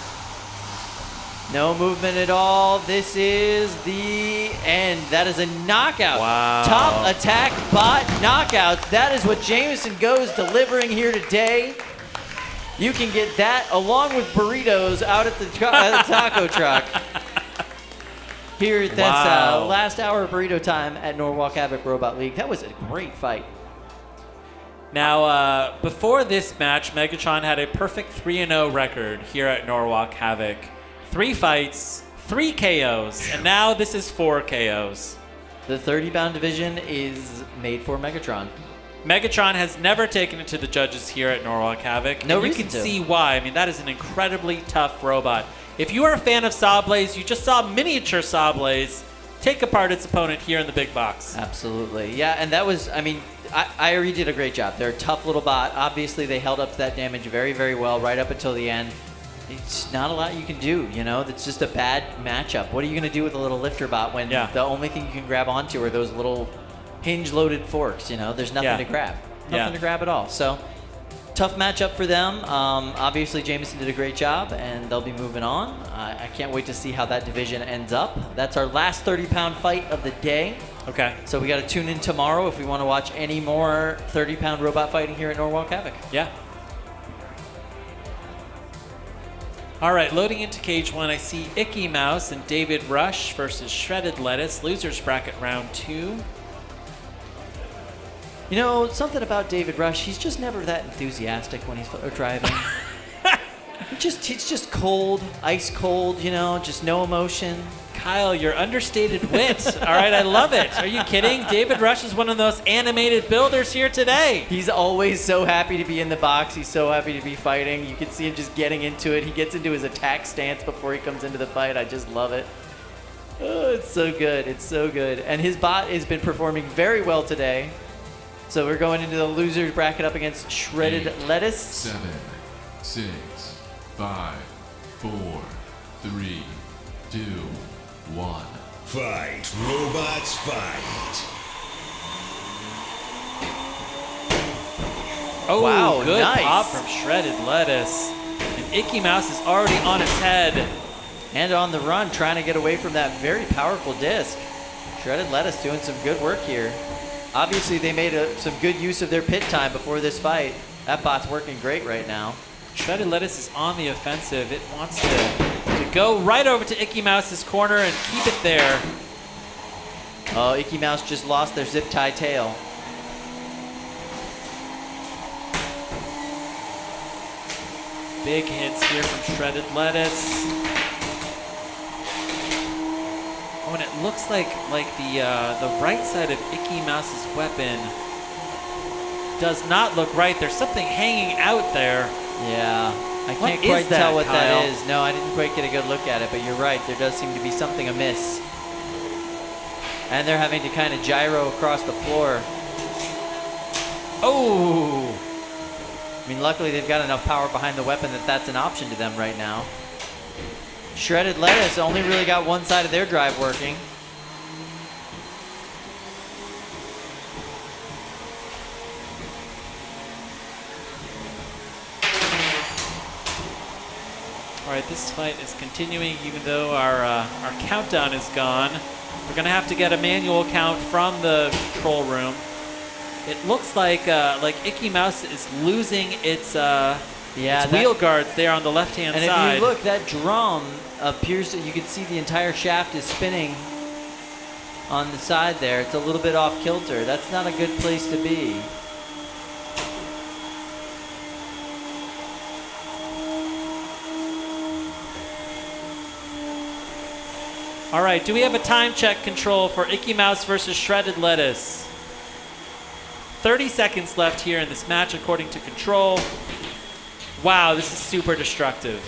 No movement at all. This is the end. That is a knockout. Wow. Top attack bot knockout. That is what Jameson Go's delivering here today. You can get that along with burritos out at the taco truck. Here, that's last hour of burrito time at Norwalk Havoc Robot League. That was a great fight. Now, before this match, Megatron had a perfect 3-0 record here at Norwalk Havoc. 3 fights, 3 KOs, and now this is 4 KOs. The 30-pound division is made for Megatron. Megatron has never taken it to the judges here at Norwalk Havoc. No and reason you can to. see why. I mean, that is an incredibly tough robot. If you are a fan of Sawblaze, you just saw miniature Sawblaze take apart its opponent here in the big box. Absolutely. Yeah, and that was, I mean, IRE did a great job. They're a tough little bot. Obviously, they held up to that damage very, very well right up until the end. It's not a lot you can do, you know? That's just a bad matchup. What are you going to do with a little lifter bot when the only thing you can grab onto are those little hinge-loaded forks, you know? There's nothing to grab. Nothing to grab at all. So, tough matchup for them. Obviously, Jameson did a great job, and they'll be moving on. I can't wait to see how that division ends up. That's our last 30-pound fight of the day. Okay. So we got to tune in tomorrow if we want to watch any more 30-pound robot fighting here at Norwalk Havoc. Yeah. All right, loading into Cage 1, I see Icky Mouse and David Rush versus Shredded Lettuce, losers bracket round 2. You know, something about David Rush, he's just never that enthusiastic when he's driving. He's just cold, ice cold, you know, just no emotion. Kyle, your understated wit. All right, I love it. Are you kidding? David Rush is one of those animated builders here today. He's always so happy to be in the box. He's so happy to be fighting. You can see him just getting into it. He gets into his attack stance before he comes into the fight. I just love it. Oh, it's so good. It's so good. And his bot has been performing very well today. So we're going into the losers bracket up against Shredded Lettuce. 7, 6, 5, 4, 3, 2, 1. Fight, robots, fight. Oh, wow, good nice. pop from Shredded Lettuce. And Icky Mouse is already on its head. And on the run, trying to get away from that very powerful disc. Shredded Lettuce doing some good work here. Obviously, they made some good use of their pit time before this fight. That bot's working great right now. Shredded Lettuce is on the offensive. It wants to go right over to Icky Mouse's corner and keep it there. Oh, Icky Mouse just lost their zip tie tail. Big hits here from Shredded Lettuce. Oh, and it looks like the right side of Icky Mouse's weapon does not look right. There's something hanging out there. Yeah, I can't quite tell what that is. No, I didn't quite get a good look at it, but you're right. There does seem to be something amiss. And they're having to kind of gyro across the floor. Oh! I mean, luckily they've got enough power behind the weapon that that's an option to them right now. Shredded Lettuce only really got one side of their drive working. All right, this fight is continuing even though our countdown is gone. We're going to have to get a manual count from the control room. It looks like Icky Mouse is losing its wheel guards there on the left-hand side. And if you look, that drum appears that you can see the entire shaft is spinning on the side there. It's a little bit off kilter. That's not a good place to be. All right, do we have a time check control for Icky Mouse versus Shredded Lettuce? 30 seconds left here in this match according to control. Wow, this is super destructive.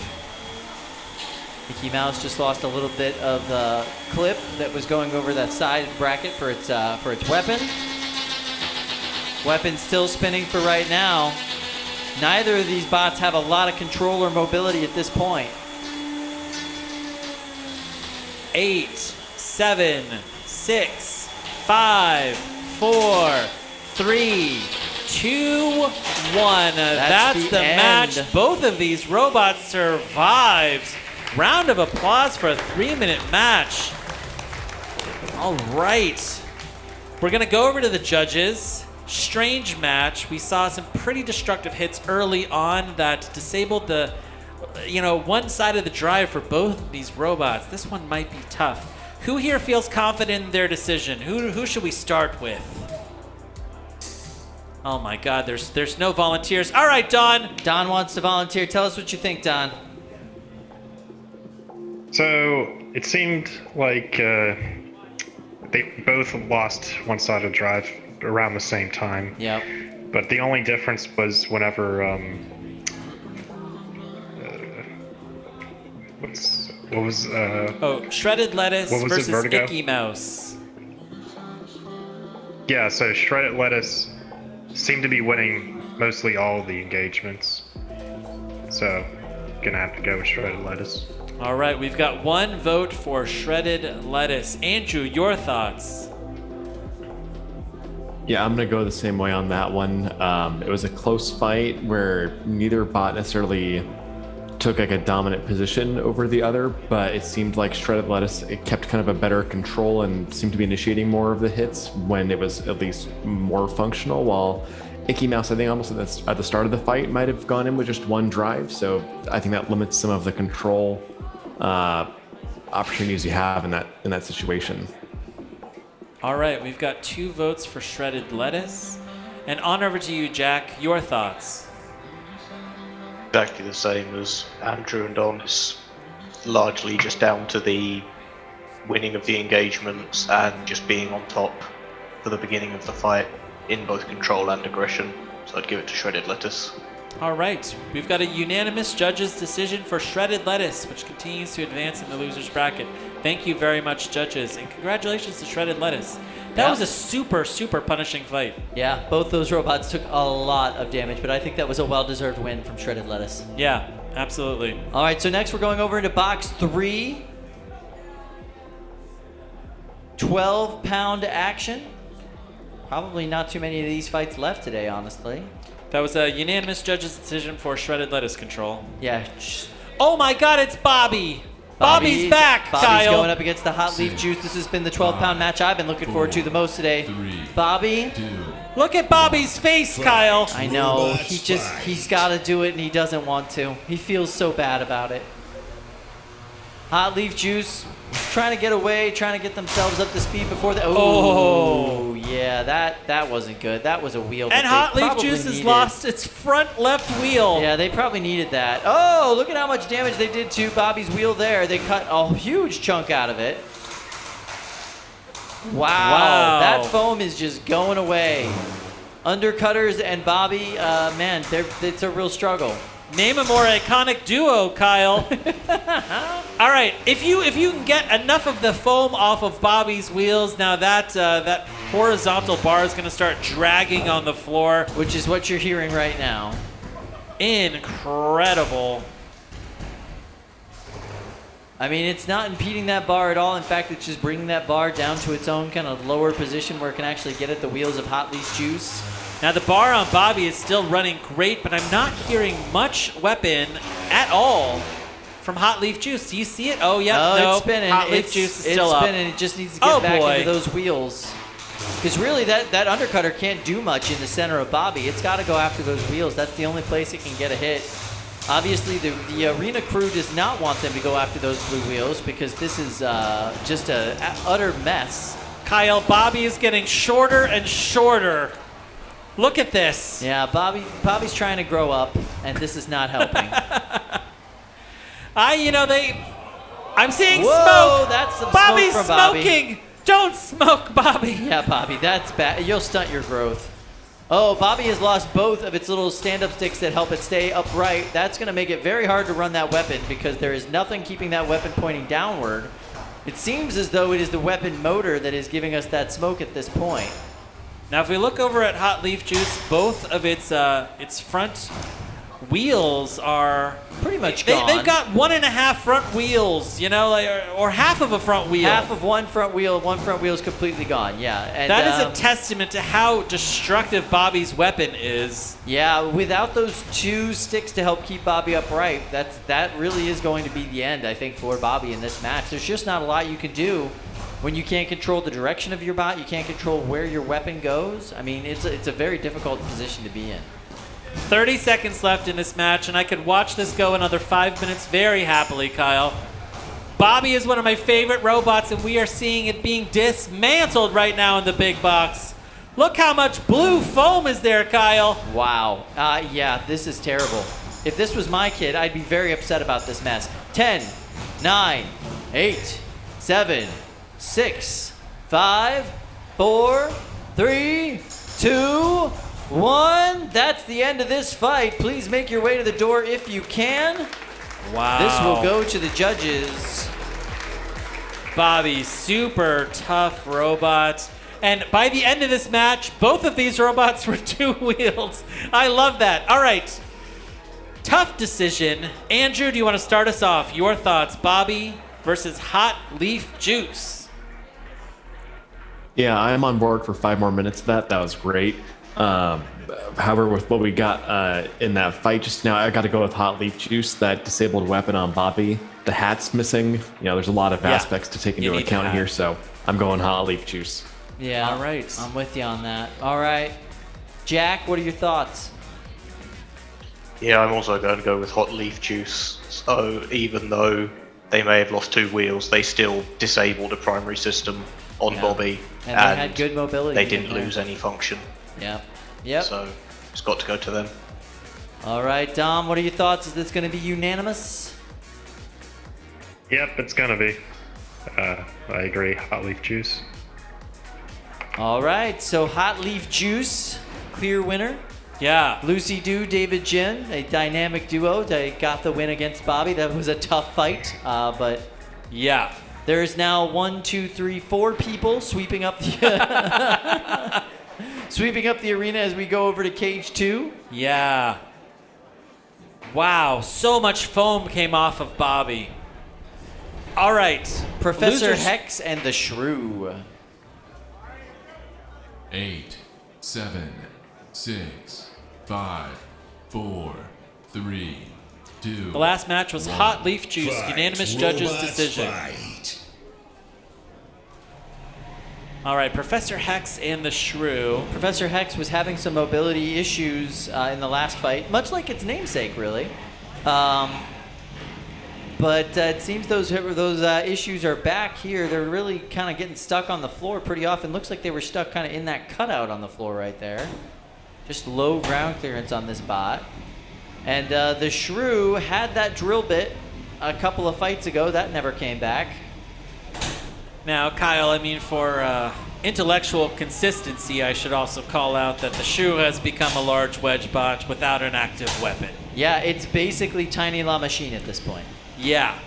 Icky Mouse just lost a little bit of the clip that was going over that side bracket for its weapon. Weapon still spinning for right now. Neither of these bots have a lot of control or mobility at this point. 8, 7, 6, 5, 4, 3, 2, 1. That's the match. Both of these robots survives. Round of applause for a 3-minute match. All right. We're going to go over to the judges. Strange match. We saw some pretty destructive hits early on that disabled the one side of the drive for both of these robots. This one might be tough. Who here feels confident in their decision? Who should we start with? Oh my God, there's no volunteers. All right, Don. Don wants to volunteer. Tell us what you think, Don. So it seemed like they both lost one-sided drive around the same time. Yep. But the only difference was whenever Shredded Lettuce what was it, versus Vertigo? Icky Mouse. Yeah, so Shredded Lettuce seemed to be winning mostly all the engagements. So gonna have to go with Shredded Lettuce. All right, we've got one vote for Shredded Lettuce. Andrew, your thoughts? Yeah, I'm gonna go the same way on that one. It was a close fight where neither bot necessarily took like a dominant position over the other, but it seemed like Shredded Lettuce, it kept kind of a better control and seemed to be initiating more of the hits when it was at least more functional, while Icky Mouse, I think almost at the start of the fight, might have gone in with just one drive, so I think that limits some of the control opportunities you have in that situation. All right, we've got 2 votes for Shredded Lettuce. And on over to you, Jack. Your thoughts? Exactly the same as Andrew and Don. It's largely just down to the winning of the engagements and just being on top for the beginning of the fight in both control and aggression. So I'd give it to Shredded Lettuce. All right, we've got a unanimous judges' decision for Shredded Lettuce, which continues to advance in the losers bracket. Thank you very much, judges, and congratulations to Shredded Lettuce. That was a super, super punishing fight. Yeah, both those robots took a lot of damage, but I think that was a well-deserved win from Shredded Lettuce. Yeah, absolutely. All right, so next we're going over into box 3. 12-pound action. Probably not too many of these fights left today, honestly. That was a unanimous judges' decision for Shredded Lettuce control. Yeah. Oh my God, it's Bobby. Bobby's back, Kyle. Bobby's going up against the Hot Leaf Juice. This has been the 12-pound match I've been looking forward to the most today. Bobby. Look at Bobby's face, Kyle. I know. He's got to do it, and he doesn't want to. He feels so bad about it. Hot Leaf Juice trying to get away, trying to get themselves up to speed before the... Oh, yeah, that wasn't good. That was a wheel. And Hot Leaf Juice has lost its front left wheel. Yeah, they probably needed that. Oh, look at how much damage they did to Bobby's wheel there. They cut a huge chunk out of it. Wow. That foam is just going away. Undercutters and Bobby, man, it's a real struggle. Name a more iconic duo, Kyle. All right, if you can get enough of the foam off of Bobby's wheels, now that horizontal bar is going to start dragging on the floor, which is what you're hearing right now. Incredible. I mean, it's not impeding that bar at all. In fact, it's just bringing that bar down to its own kind of lower position where it can actually get at the wheels of Hot Leaf Juice. Now the bar on Bobby is still running great, but I'm not hearing much weapon at all from Hot Leaf Juice. Do you see it? Oh, yeah. No, it's spinning. Hot Leaf Juice is still up. It's spinning. It just needs to get back into those wheels. Because really, that undercutter can't do much in the center of Bobby. It's got to go after those wheels. That's the only place it can get a hit. Obviously, the arena crew does not want them to go after those blue wheels because this is just an utter mess. Kyle, Bobby is getting shorter and shorter. Look at this. Yeah, Bobby's trying to grow up, and this is not helping. I'm seeing smoke. That's some Bobby's smoke from Bobby. smoking. Don't smoke, Bobby. Yeah, Bobby, that's bad. You'll stunt your growth. Oh, Bobby has lost both of its little stand-up sticks that help it stay upright. That's going to make it very hard to run that weapon because there is nothing keeping that weapon pointing downward. It seems as though it is the weapon motor that is giving us that smoke at this point. Now, if we look over at Hot Leaf Juice, both of its front wheels are pretty much gone. They've got 1.5 front wheels, or half of a front wheel. Half of one front wheel is completely gone. Yeah, and that is a testament to how destructive Bobby's weapon is. Yeah, without those 2 sticks to help keep Bobby upright, that really is going to be the end, I think, for Bobby in this match. There's just not a lot you can do. When you can't control the direction of your bot, you can't control where your weapon goes. I mean, it's a very difficult position to be in. 30 seconds left in this match, and I could watch this go another 5 minutes very happily, Kyle. Bobby is one of my favorite robots, and we are seeing it being dismantled right now in the big box. Look how much blue foam is there, Kyle. Wow. Yeah, this is terrible. If this was my kid, I'd be very upset about this mess. 10, 9, 8, 7, 6, 5, 4, 3, 2, 1. That's the end of this fight. Please make your way to the door if you can. Wow. This will go to the judges. Bobby, super tough robot. And by the end of this match, both of these robots were 2 wheels. I love that. All right. Tough decision. Andrew, do you want to start us off? Your thoughts, Bobby versus Hot Leaf Juice. Yeah, I'm on board for 5 more minutes of that. That was great. However, with what we got in that fight just now, I got to go with Hot Leaf Juice, that disabled weapon on Bobby. The hat's missing. You know, there's a lot of aspects to take into account here, so I'm going Hot Leaf Juice. Yeah. All right. I'm with you on that. All right. Jack, what are your thoughts? Yeah, I'm also going to go with Hot Leaf Juice. So even though they may have lost 2 wheels, they still disabled a primary system on Bobby. And they had good mobility. They didn't lose any function. Yep. Yep. So it's got to go to them. All right, Dom, what are your thoughts? Is this going to be unanimous? Yep, it's gonna be. I agree. Hot Leaf Juice. All right, so Hot Leaf Juice, clear winner. Yeah. Lucy Doo, David Jin, a dynamic duo. They got the win against Bobby. That was a tough fight, but yeah. There's now 1, 2, 3, 4 people sweeping up the sweeping up the arena as we go over to cage 2. Yeah. Wow, so much foam came off of Bobby. All right. Professor Losers. Hex and the Shrew. 8, 7, 6, 5, 4, 3, 2. The last match was Hot Leaf Juice, unanimous judges' decision. Fight. All right, Professor Hex and the Shrew. Professor Hex was having some mobility issues in the last fight, much like its namesake, really. But it seems those issues are back here. They're really kind of getting stuck on the floor pretty often. Looks like they were stuck kind of in that cutout on the floor right there. Just low ground clearance on this bot. And the Shrew had that drill bit a couple of fights ago. That never came back. Now, Kyle, I mean, for intellectual consistency, I should also call out that the Shrew has become a large wedge bot without an active weapon. Yeah, it's basically Tiny La Machine at this point. Yeah.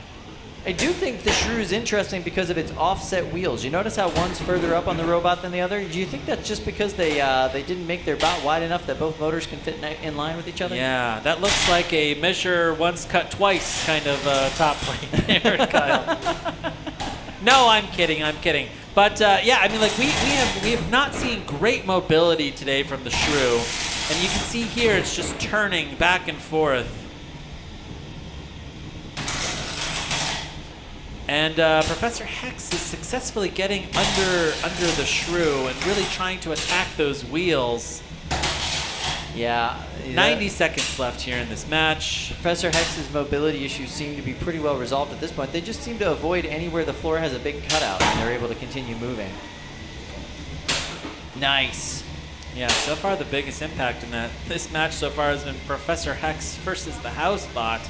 I do think the Shrew is interesting because of its offset wheels. You notice how one's further up on the robot than the other? Do you think that's just because they didn't make their bot wide enough that both motors can fit in line with each other? Yeah, that looks like a measure once cut twice kind of top plate there, Kyle. No, I'm kidding. But yeah, I mean, like we have not seen great mobility today from the Shrew, and you can see here it's just turning back and forth. And Professor Hex is successfully getting under the Shrew and really trying to attack those wheels. Yeah. 90 seconds left here in this match. Professor Hex's mobility issues seem to be pretty well resolved at this point. They just seem to avoid anywhere the floor has a big cutout, and they're able to continue moving. Nice. Yeah, so far the biggest impact in this match so far has been Professor Hex versus the House Bot.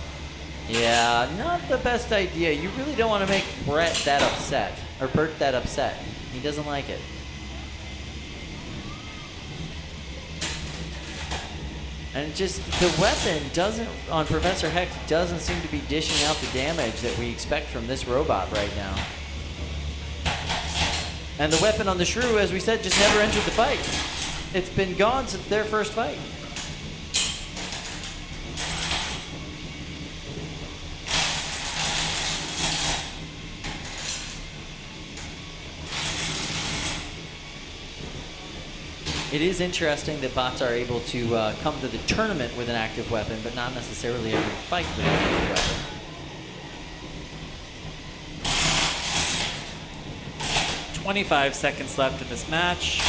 Yeah, not the best idea. You really don't want to make Bert that upset. He doesn't like it. And just the weapon on Professor Hex doesn't seem to be dishing out the damage that we expect from this robot right now. And the weapon on the Shrew, as we said, just never entered the fight. It's been gone since their first fight. It is interesting that bots are able to come to the tournament with an active weapon, but not necessarily every fight with an active weapon. 25 seconds left in this match.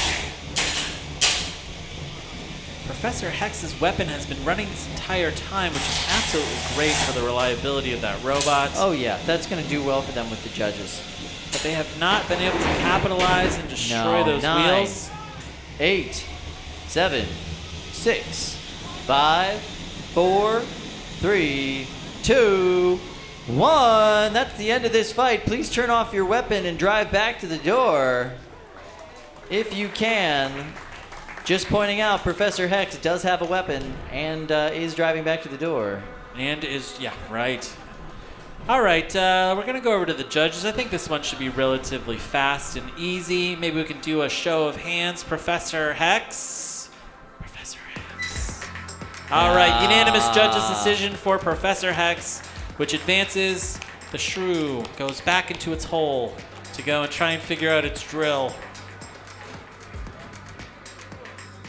Professor Hex's weapon has been running this entire time, which is absolutely great for the reliability of that robot. Oh yeah, that's going to do well for them with the judges. But they have not been able to capitalize and destroy those wheels. 8, 7, 6, 5, 4, 3, 2, 1. That's the end of this fight. Please turn off your weapon and drive back to the door. If you can. Just pointing out, Professor Hex does have a weapon and is driving back to the door. And is, yeah, right. All right, we're going to go over to the judges. I think this one should be relatively fast and easy. Maybe we can do a show of hands. Professor Hex. Professor Hex. All right, unanimous judges' decision for Professor Hex, which advances. The shrew goes back into its hole to go and try and figure out its drill.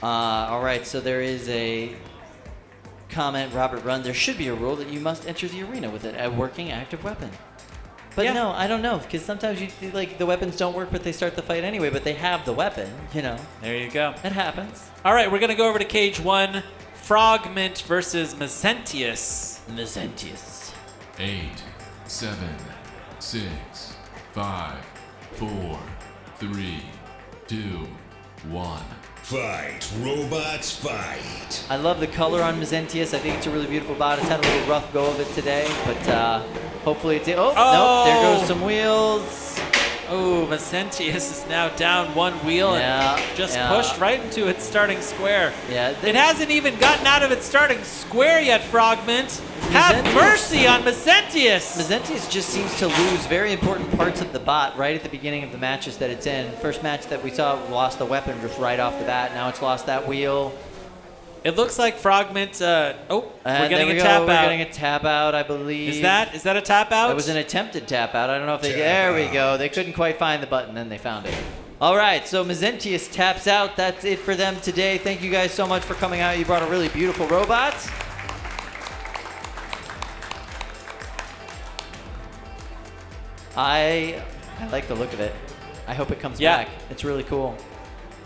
All right, so there is a comment, Robert Run. There should be a rule that you must enter the arena with a working active weapon. But no, I don't know, because sometimes the weapons don't work, but they start the fight anyway, but they have the weapon, you know. There you go. It happens. All right, we're going to go over to cage 1. Frogment versus Mezentius. 8, 7, 6, 5, 4, 3, 2, 1. Fight, robots, fight. I love the color on Mezentius. I think it's a really beautiful bot. It's had a little rough go of it today, but hopefully it's... Oh, nope, there goes some wheels. Oh, Mezentius is now down one wheel and just pushed right into its starting square. Yeah, it hasn't even gotten out of its starting square yet, Frogment. Have mercy on Mezentius. Mezentius just seems to lose very important parts of the bot right at the beginning of the matches that it's in. First match that we saw lost the weapon just right off the bat. Now it's lost that wheel. It looks like Frogment. We're getting a tap out. We're getting a tap out, I believe. Is that a tap out? It was an attempted tap out. I don't know if they. There we go. They couldn't quite find the button, then they found it. All right, so Mezentius taps out. That's it for them today. Thank you guys so much for coming out. You brought a really beautiful robot. I like the look of it. I hope it comes back. It's really cool.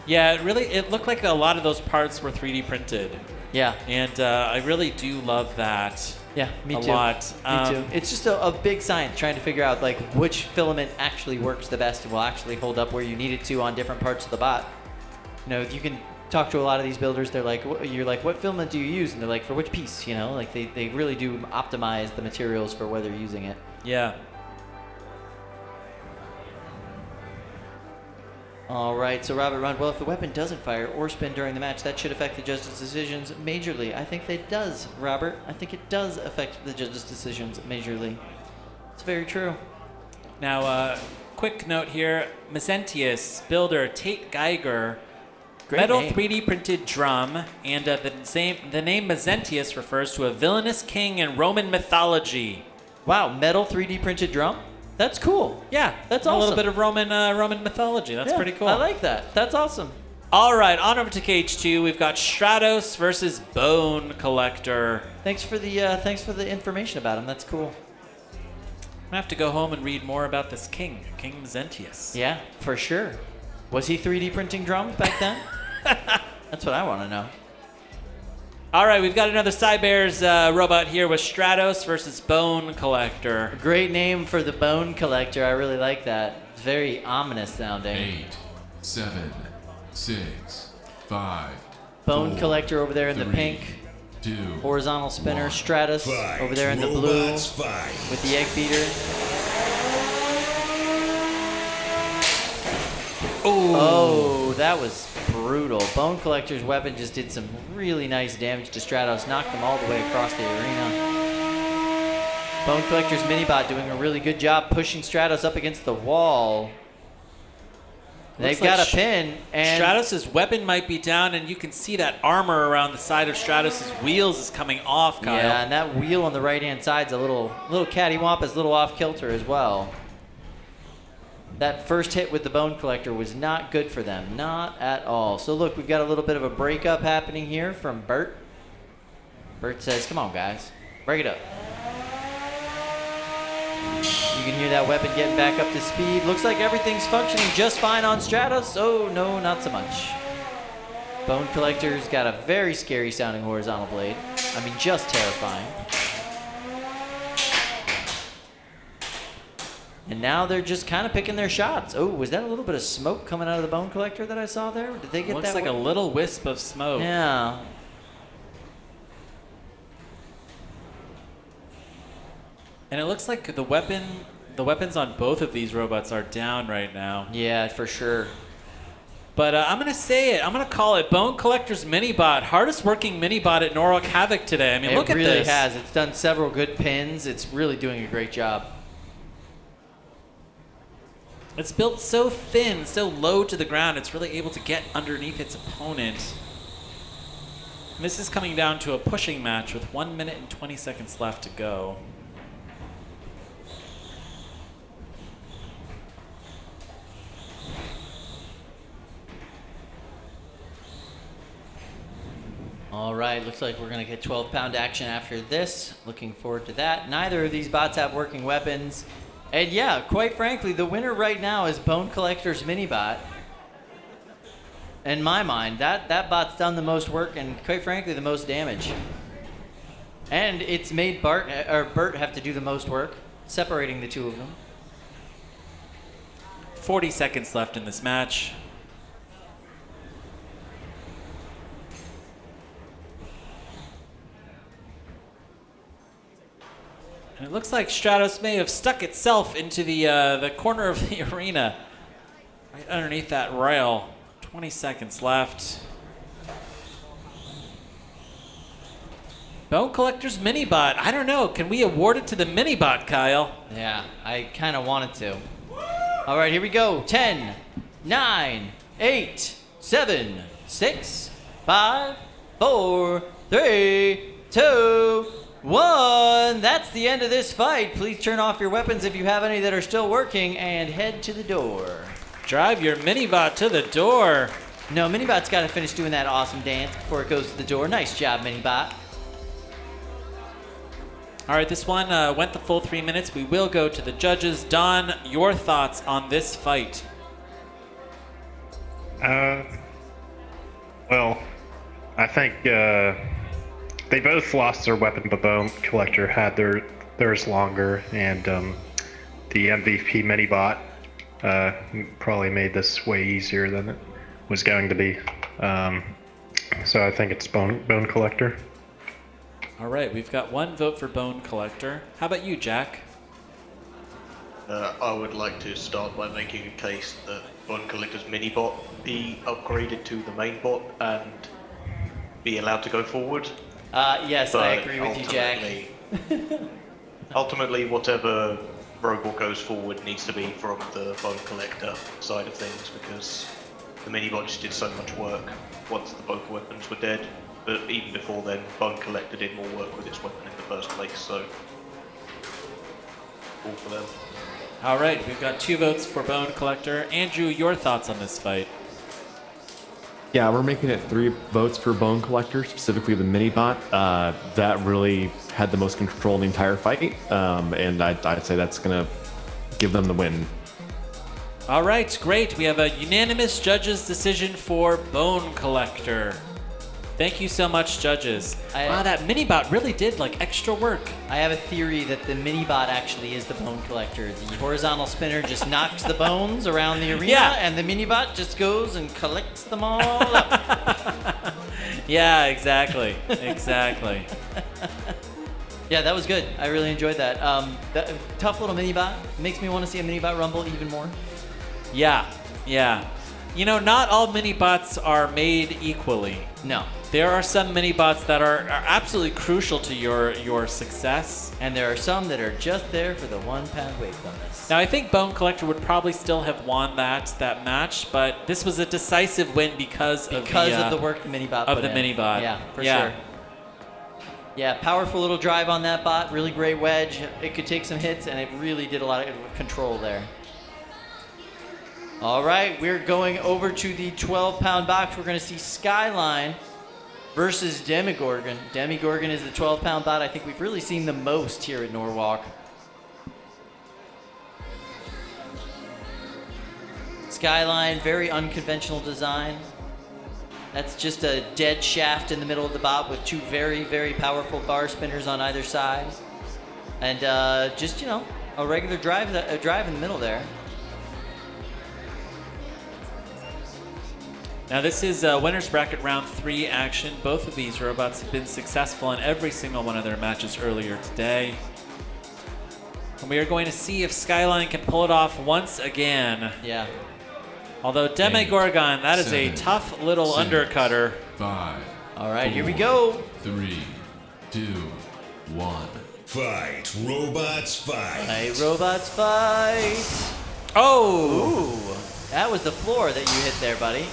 Yeah, it looked like a lot of those parts were 3D printed. Yeah. And I really do love that. Yeah, me too. A lot. Me too. It's just a big science trying to figure out like which filament actually works the best and will actually hold up where you need it to on different parts of the bot. You know, you can talk to a lot of these builders. They're like, you're like, what filament do you use? And they're like, for which piece? You know, like they really do optimize the materials for where they're using it. Yeah. All right, so Robert Run, well, if the weapon doesn't fire or spin during the match, that should affect the judges' decisions majorly. I think it does, Robert. I think it does affect the judges' decisions majorly. It's very true. Now, quick note here. Mezentius, builder Tate Geiger, Great metal name. 3D printed drum, and the name Mezentius refers to a villainous king in Roman mythology. Wow, metal 3D printed drum? That's cool. Yeah, that's a awesome. little bit of Roman mythology. That's pretty cool. I like that. That's awesome. All right, on over to cage 2. We've got Stratos versus Bone Collector. Thanks for the information about him. That's cool. I'm gonna have to go home and read more about this King Mezentius. Yeah, for sure. Was he 3D printing drums back then? That's what I want to know. All right, we've got another Cybears robot here with Stratos versus Bone Collector. Great name for the Bone Collector. I really like that. It's very ominous sounding. 8, 7, 6, 5. Bone 4, Collector over there in 3, the pink. 2. Horizontal spinner. 1. Stratus Fight, over there in the blue robots, fight. with the egg beater. Oh, that was brutal. Bone Collector's weapon just did some really nice damage to Stratos, knocked them all the way across the arena. Bone Collector's minibot doing a really good job pushing Stratos up against the wall. They've got a pin, and Stratos' weapon might be down, and you can see that armor around the side of Stratos' wheels is coming off, Kyle. Yeah, and that wheel on the right-hand side's a little cattywampus, a little off-kilter as well. That first hit with the Bone Collector was not good for them. Not at all. So look, we've got a little bit of a breakup happening here from Bert. Bert says, come on, guys. Break it up. You can hear that weapon getting back up to speed. Looks like everything's functioning just fine on Stratos. Oh, no, not so much. Bone Collector's got a very scary sounding horizontal blade. I mean, just terrifying. And now they're just kind of picking their shots. Oh, was that a little bit of smoke coming out of the Bone Collector that I saw there? Did they get Looks that? like a little wisp of smoke. Yeah. And it looks like the weapons on both of these robots are down right now. Yeah, for sure. But I'm going to say it. I'm going to call it Bone Collector's Minibot. Hardest working Minibot at Norwalk Havoc today. I mean, look at this. It really has. It's done several good pins. It's really doing a great job. It's built so thin, so low to the ground, it's really able to get underneath its opponent. And this is coming down to a pushing match with 1 minute and 20 seconds left to go. All right, looks like we're going to get 12-pound action after this. Looking forward to that. Neither of these bots have working weapons. And yeah, quite frankly, the winner right now is Bone Collector's Minibot. In my mind, that bot's done the most work and quite frankly the most damage. And it's made Bert have to do the most work, separating the two of them. 40 seconds left in this match. And it looks like Stratos may have stuck itself into the corner of the arena, right underneath that rail. 20 seconds left. Bone Collector's Minibot. I don't know. Can we award it to the Minibot, Kyle? Yeah, I kind of wanted to. All right, here we go. 10, 9, 8, 7, 6, 5, 4, 3, 2, 1. That's the end of this fight. Please turn off your weapons if you have any that are still working and head to the door. Drive your Minibot to the door. No, Minibot's got to finish doing that awesome dance before it goes to the door. Nice job, Minibot. All right, this one went the full 3 minutes. We will go to the judges. Don, your thoughts on this fight? Well, I think they both lost their weapon, but Bone Collector had theirs longer, and the MVP Minibot probably made this way easier than it was going to be. So I think it's Bone Collector. All right, we've got one vote for Bone Collector. How about you, Jack? I would like to start by making a case that Bone Collector's Minibot be upgraded to the main bot and be allowed to go forward. Yes, But I agree with you, Jack. Ultimately, whatever robot goes forward needs to be from the Bone Collector side of things, because the Minibot just did so much work once the both weapons were dead. But even before then, Bone Collector did more work with its weapon in the first place, so all for them. All right, we've got 2 votes for Bone Collector. Andrew, your thoughts on this fight? Yeah, we're making it 3 votes for Bone Collector, specifically the Minibot. That really had the most control in the entire fight, and I'd say that's going to give them the win. All right, great. We have a unanimous judges' decision for Bone Collector. Thank you so much, judges. Wow, that Minibot really did like extra work. I have a theory that the Minibot actually is the Bone Collector. The horizontal spinner just knocks the bones around the arena, and the Minibot just goes and collects them all up. Yeah, exactly. Exactly. Yeah, that was good. I really enjoyed that. Tough little Minibot. Makes me want to see a Minibot Rumble even more. Yeah, yeah. You know, not all Minibots are made equally. No. There are some Minibots that are absolutely crucial to your success. And there are some that are just there for the 1 pound weight bonus. Now, I think Bone Collector would probably still have won that match, but this was a decisive win because of the work the Minibot put in. Minibot. Yeah, for sure. Yeah, powerful little drive on that bot. Really great wedge. It could take some hits, and it really did a lot of control there. All right, we're going over to the 12-pound box. We're going to see Skyline versus Demigorgon. Demigorgon is the 12-pound bot I think we've really seen the most here at Norwalk. Skyline, very unconventional design. That's just a dead shaft in the middle of the bot with 2 very, very powerful bar spinners on either side. And just, A regular drive in the middle there. Now this is winner's bracket round 3 action. Both of these robots have been successful in every single one of their matches earlier today. And we are going to see if Skyline can pull it off once again. Yeah. Although Demigorgon, that is a 7, tough little 6, undercutter. 5. All right, here we 4, go. 3, 2, 1. Fight, robots, fight. Hey, robots fight. Oh! Ooh, that was the floor that you hit there, buddy.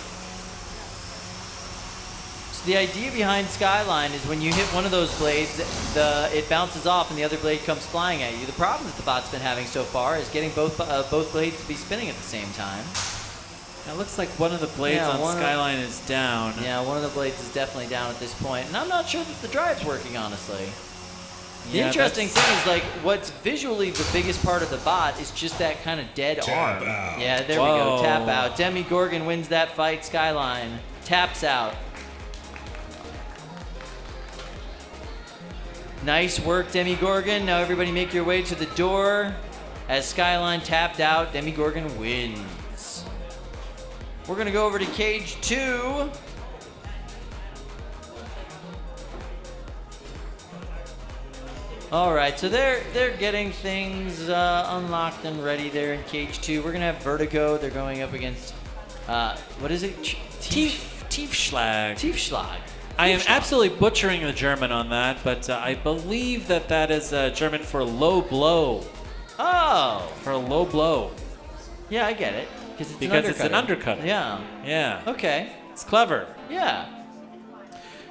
So the idea behind Skyline is when you hit one of those blades, it bounces off and the other blade comes flying at you. The problem that the bot's been having so far is getting both blades to be spinning at the same time. It looks like one of the blades on Skyline is down. Yeah, one of the blades is definitely down at this point, and I'm not sure that the drive's working, honestly. The interesting thing is, like, what's visually the biggest part of the bot is just that kind of dead Tap arm. out. Yeah, there we go. Tap out. Demigorgon wins that fight. Skyline taps out. Nice work, Demigorgon. Now everybody make your way to the door. As Skyline tapped out, Demigorgon wins. We're going to go over to cage 2. All right, so they're getting things unlocked and ready there in cage 2. We're gonna have Vertigo. They're going up against what is it? Tiefschlag. Tiefschlag. I am absolutely butchering the German on that, but I believe that is German for low blow. Oh. For a low blow. Yeah, I get it. Because it's an undercutter. Yeah. Yeah. Okay. It's clever. Yeah.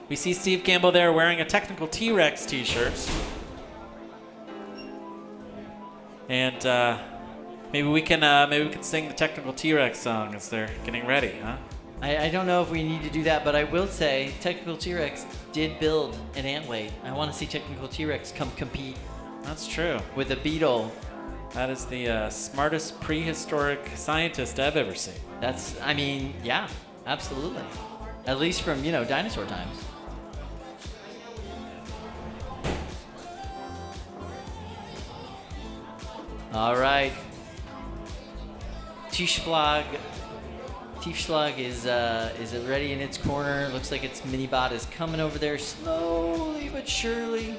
We see Steve Campbell there wearing a Technical T-Rex t-shirt. And maybe we can sing the Technical T-Rex song as they're getting ready, huh? I don't know if we need to do that, but I will say Technical T-Rex did build an antweight. I want to see Technical T-Rex come compete. That's true. With a beetle. That is the smartest prehistoric scientist I've ever seen. Yeah, absolutely. At least from, dinosaur times. All right. Tiefschlag is ready in its corner. Looks like its mini-bot is coming over there slowly but surely.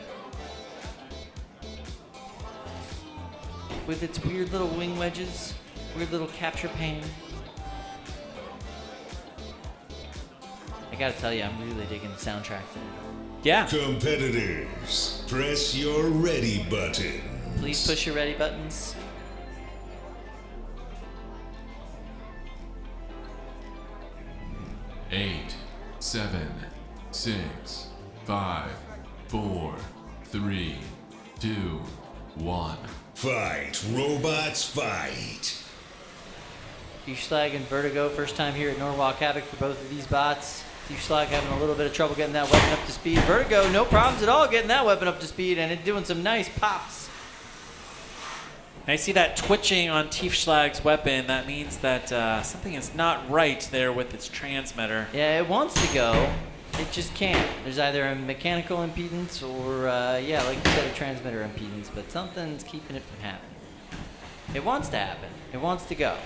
With its weird little wing wedges, weird little capture pane. I gotta tell you, I'm really digging the soundtrack today. Yeah. Competitors, press your ready button. Please push your ready buttons. Eight, 7, 6, 5, 4, 3, 2, 1. Fight, robots, fight. Tiefschlag and Vertigo, first time here at Norwalk Havoc for both of these bots. Tiefschlag having a little bit of trouble getting that weapon up to speed. Vertigo, no problems at all getting that weapon up to speed, and it's doing some nice pops. I see that twitching on Tiefschlag's weapon. That means that something is not right there with its transmitter. Yeah, it wants to go. It just can't. There's either a mechanical impedance or, like you said, a transmitter impedance, but something's keeping it from happening. It wants to happen. It wants to go.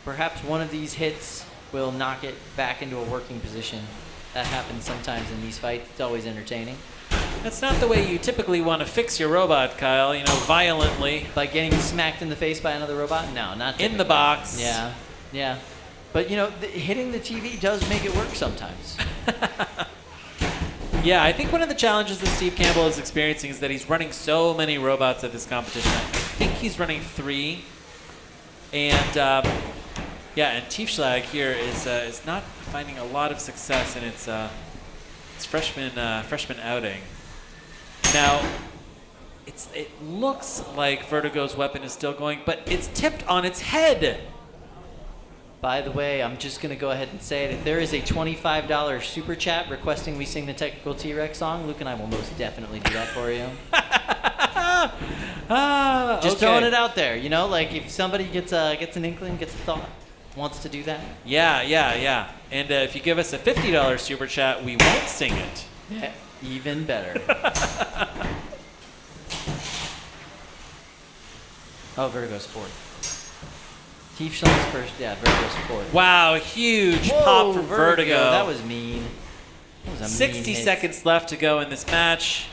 Perhaps one of these hits will knock it back into a working position. That happens sometimes in these fights. It's always entertaining. That's not the way you typically want to fix your robot, Kyle, violently. By getting smacked in the face by another robot? No, not typically. In the box. Yeah. But, hitting the TV does make it work sometimes. Yeah, I think one of the challenges that Steve Campbell is experiencing is that he's running so many robots at this competition. I think he's running 3. And, and Tiefschlag here is not finding a lot of success in its freshman outing. Now, it looks like Vertigo's weapon is still going, but it's tipped on its head. By the way, I'm just going to go ahead and say it. If there is a $25 super chat requesting we sing the Technical T-Rex song, Luke and I will most definitely do that for you. Just throwing it out there, like if somebody gets an inkling, gets a thought, wants to do that. Yeah. And if you give us a $50 super chat, we won't sing it. Yeah, even better. Oh, Vertigo's fourth. Tiefschlag's first. Yeah, Vertigo's fourth. Wow, huge Whoa, pop from Vertigo. That was mean. That was a 60 mean hit. seconds left to go in this match.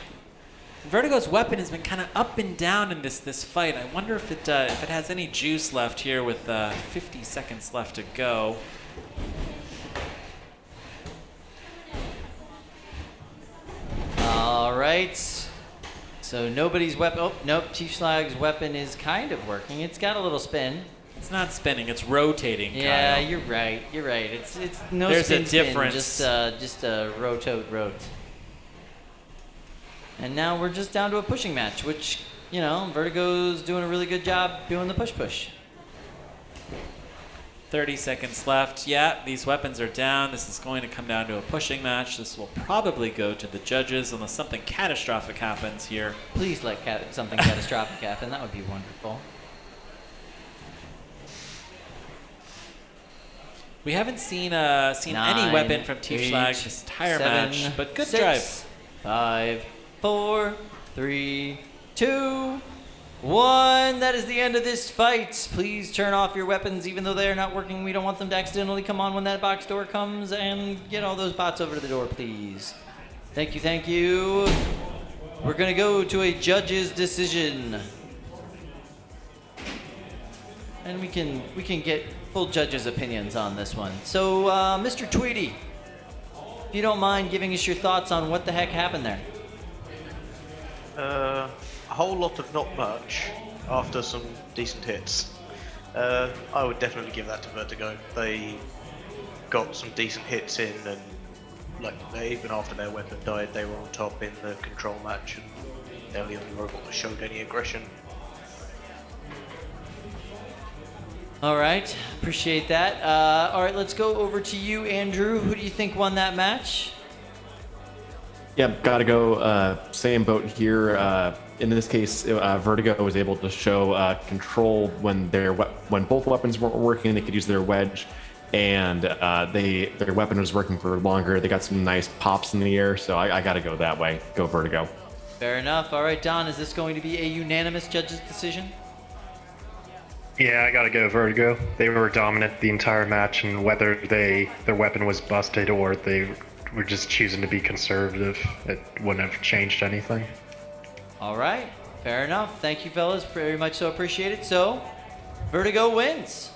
Vertigo's weapon has been kind of up and down in this fight. I wonder if it has any juice left here with 50 seconds left to go. All right. So nobody's weapon. Oh, nope. Tiefschlag's weapon is kind of working. It's got a little spin. It's not spinning. It's rotating. Yeah, Kyle. you're right. You're right. It's no There's spin, a difference. Just a rote. And now we're just down to a pushing match, which, you know, Vertigo's doing a really good job doing the push. 30 seconds left. Yeah, these weapons are down. This is going to come down to a pushing match. This will probably go to the judges unless something catastrophic happens here. Please let something catastrophic happen. That would be wonderful. We haven't seen any weapon from Tiefschlag this entire match, but good drive. 5, 4, 3, 2, 1. That is the end of this fight. Please turn off your weapons even though they are not working. We don't want them to accidentally come on when that box door comes, and get all those bots over to the door, please. Thank you. We're going to go to a judge's decision. And we can get full judges' opinions on this one. So, Mr. Tweedy, if you don't mind giving us your thoughts on what the heck happened there. A whole lot of not much after some decent hits. I would definitely give that to Vertigo. They got some decent hits in, and like even after their weapon died, they were on top in the control match, and they were the only robot that showed any aggression. All right, appreciate that. All right, let's go over to you, Andrew. Who do you think won that match? Yep, gotta go. Same boat here. In this case, Vertigo was able to show control when both weapons weren't working. They could use their wedge, and their weapon was working for longer. They got some nice pops in the air, so I gotta go that way. Go Vertigo. Fair enough. All right, Don, is this going to be a unanimous judge's decision? Yeah, I gotta go Vertigo. They were dominant the entire match, and whether their weapon was busted or they were just choosing to be conservative, it wouldn't have changed anything. All right, fair enough. Thank you, fellas. Very much so appreciated. So, Vertigo wins.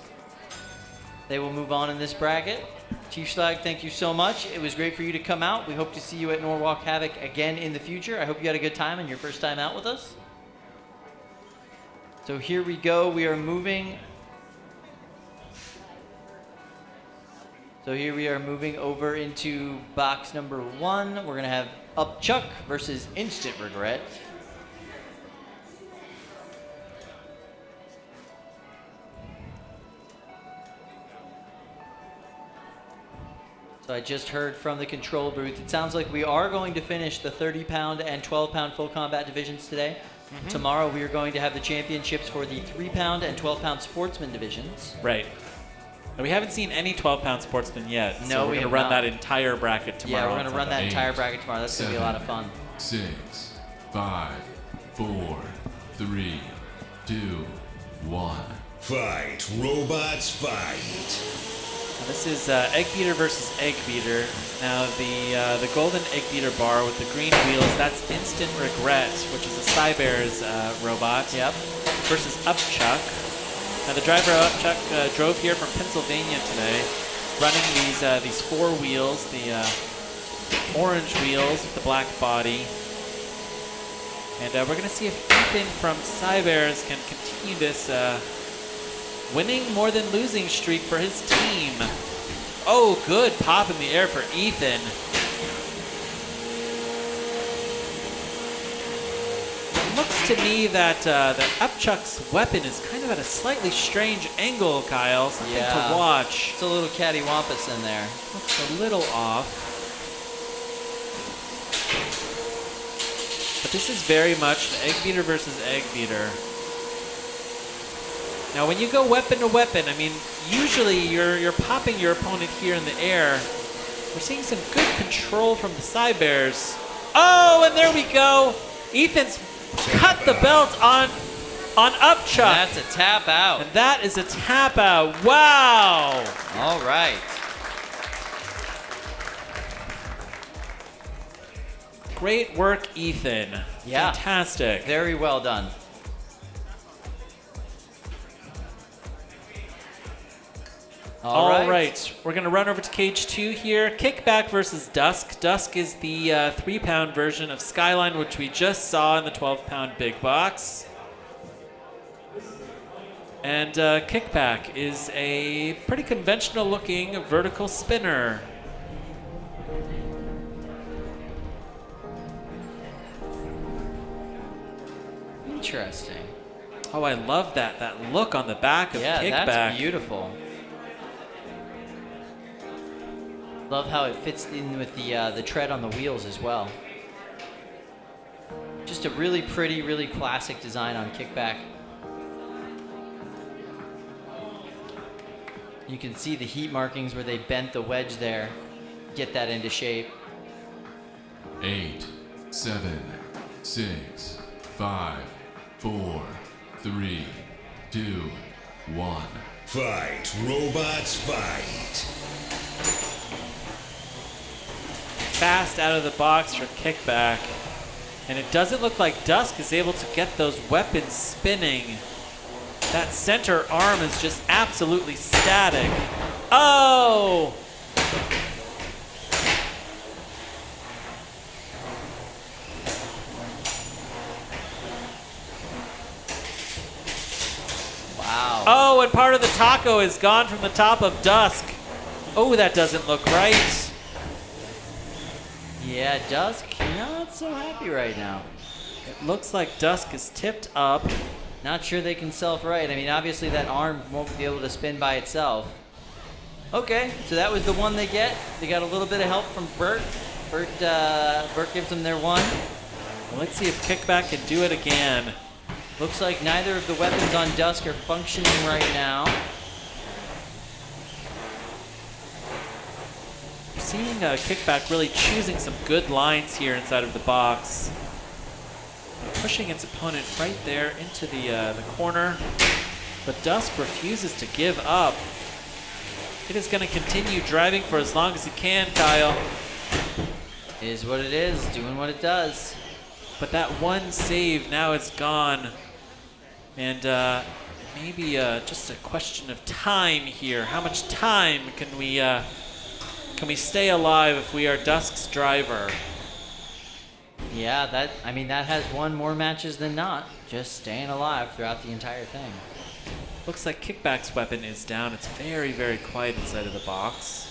They will move on in this bracket. Tiefschlag, thank you so much. It was great for you to come out. We hope to see you at Norwalk Havoc again in the future. I hope you had a good time and your first time out with us. So here we go. We are moving. So here we are moving over into box number 1. We're going to have Up Chuck versus Instant Regret. So I just heard from the control booth. It sounds like we are going to finish the 30-pound and 12-pound full combat divisions today. Mm-hmm. Tomorrow we are going to have the championships for the 3-pound and 12-pound sportsman divisions. Right. And we haven't seen any 12-pound sportsmen yet. No, so we're we going have to run not. that entire bracket tomorrow. Yeah, we're going to run that 8, entire bracket tomorrow. That's going to be a lot of fun. 6, 5, 4, 3, 2, 1. Fight, robots, fight. Now this is Egg Beater versus Egg Beater. Now the golden Egg Beater bar with the green wheels, that's Instant Regret, which is a Cybears robot. Yep. Versus Upchuck. Now the driver of Upchuck drove here from Pennsylvania today, running these 4 wheels, the orange wheels with the black body. And we're going to see if Ethan from Cybears can continue this winning more than losing streak for his team. Oh, good pop in the air for Ethan. It looks to me that Upchuck's weapon is kind of at a slightly strange angle, Kyle. Something to watch. It's a little cattywampus in there. Looks a little off. But this is very much the Egg Beater versus Egg Beater. Now, when you go weapon to weapon, I mean, usually you're popping your opponent here in the air. We're seeing some good control from the Cybears. Oh, and there we go. Ethan's cut the belt on on up chuck. That's a tap out. And that is a tap out. Wow. All right. Great work, Ethan. Yeah. Fantastic. Very well done. All right. We're going to run over to cage 2 here. Kickback versus Dusk. Dusk is the 3-pound version of Skyline, which we just saw in the 12-pound big box. And Kickback is a pretty conventional-looking vertical spinner. Interesting. Oh, I love that look on the back of Kickback. Yeah, that's beautiful. Love how it fits in with the tread on the wheels as well. Just a really pretty, really classic design on Kickback. You can see the heat markings where they bent the wedge there. Get that into shape. 8, 7, 6, 5, 4, 3, 2, 1. Fight, robots, fight. Fast out of the box for Kickback. And it doesn't look like Dusk is able to get those weapons spinning. That center arm is just absolutely static. Oh! Wow. Oh, and part of the taco is gone from the top of Dusk. Oh, that doesn't look right. Yeah, Dusk, not so happy right now. It looks like Dusk is tipped up. Not sure they can self-right. I mean, obviously that arm won't be able to spin by itself. Okay, so that was the one they get. They got a little bit of help from Bert. Bert gives them their one. Well, let's see if Kickback can do it again. Looks like neither of the weapons on Dusk are functioning right now. We're seeing Kickback really choosing some good lines here inside of the box. Pushing its opponent right there into the corner. But Dusk refuses to give up. It is going to continue driving for as long as it can, Kyle. Is what it is, doing what it does. But that one save now is gone. And maybe just a question of time here. How much time can we stay alive if we are Dusk's driver? Yeah, that has won more matches than not. Just staying alive throughout the entire thing. Looks like Kickback's weapon is down. It's very, very quiet inside of the box.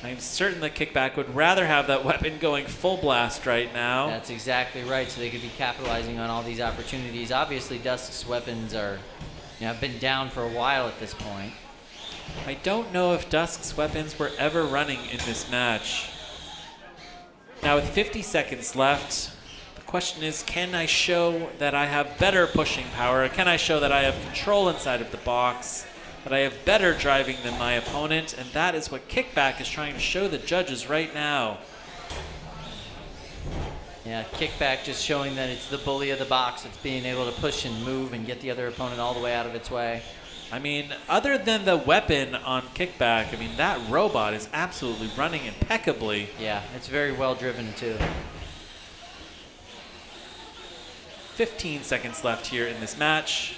I'm certain that Kickback would rather have that weapon going full blast right now. That's exactly right, so they could be capitalizing on all these opportunities. Obviously, Dusk's weapons are, have been down for a while at this point. I don't know if Dusk's weapons were ever running in this match. Now with 50 seconds left, the question is, can I show that I have better pushing power? Can I show that I have control inside of the box? That I have better driving than my opponent? And that is what Kickback is trying to show the judges right now. Yeah, Kickback just showing that it's the bully of the box. It's being able to push and move and get the other opponent all the way out of its way. I mean, other than the weapon on Kickback, I mean, that robot is absolutely running impeccably. Yeah, it's very well driven too. 15 seconds left here in this match.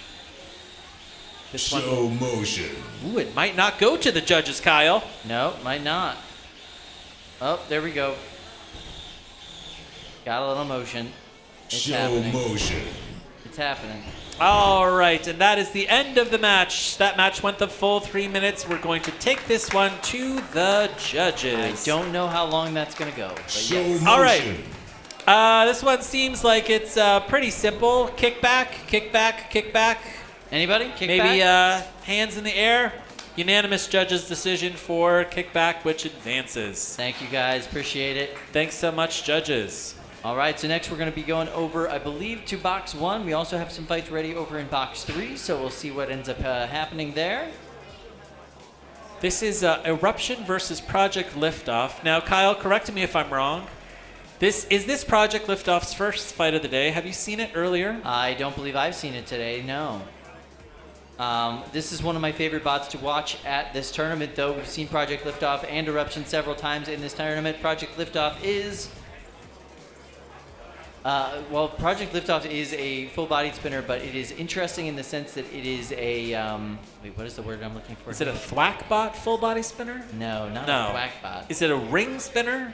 Slow motion. Ooh, it might not go to the judges, Kyle. No, might not. Oh, there we go. Got a little motion. It's Slow happening. motion. It's happening. All right, and that is the end of the match. That match went the full 3 minutes. We're going to take this one to the judges. I don't know how long that's going to go. But Slow yes. motion. All right. This one seems like it's pretty simple. Kickback, kickback, kickback. Anybody? Kickback? Maybe hands in the air. Unanimous judges' decision for Kickback, which advances. Thank you guys. Appreciate it. Thanks so much, judges. All right, so next we're going to be going over, I believe, to box 1. We also have some fights ready over in box 3, so we'll see what ends up happening there. This is Eruption versus Project Liftoff. Now, Kyle, correct me if I'm wrong. Is this Project Liftoff's first fight of the day? Have you seen it earlier? I don't believe I've seen it today, no. This is one of my favorite bots to watch at this tournament, though. We've seen Project Liftoff and Eruption several times in this tournament. Project Liftoff is... Project Liftoff is a full-bodied spinner, but it is interesting in the sense that it is a... wait, what is the word I'm looking for? Is it a thwack bot full-body spinner? No, not No. a thwack bot. Is it a ring spinner?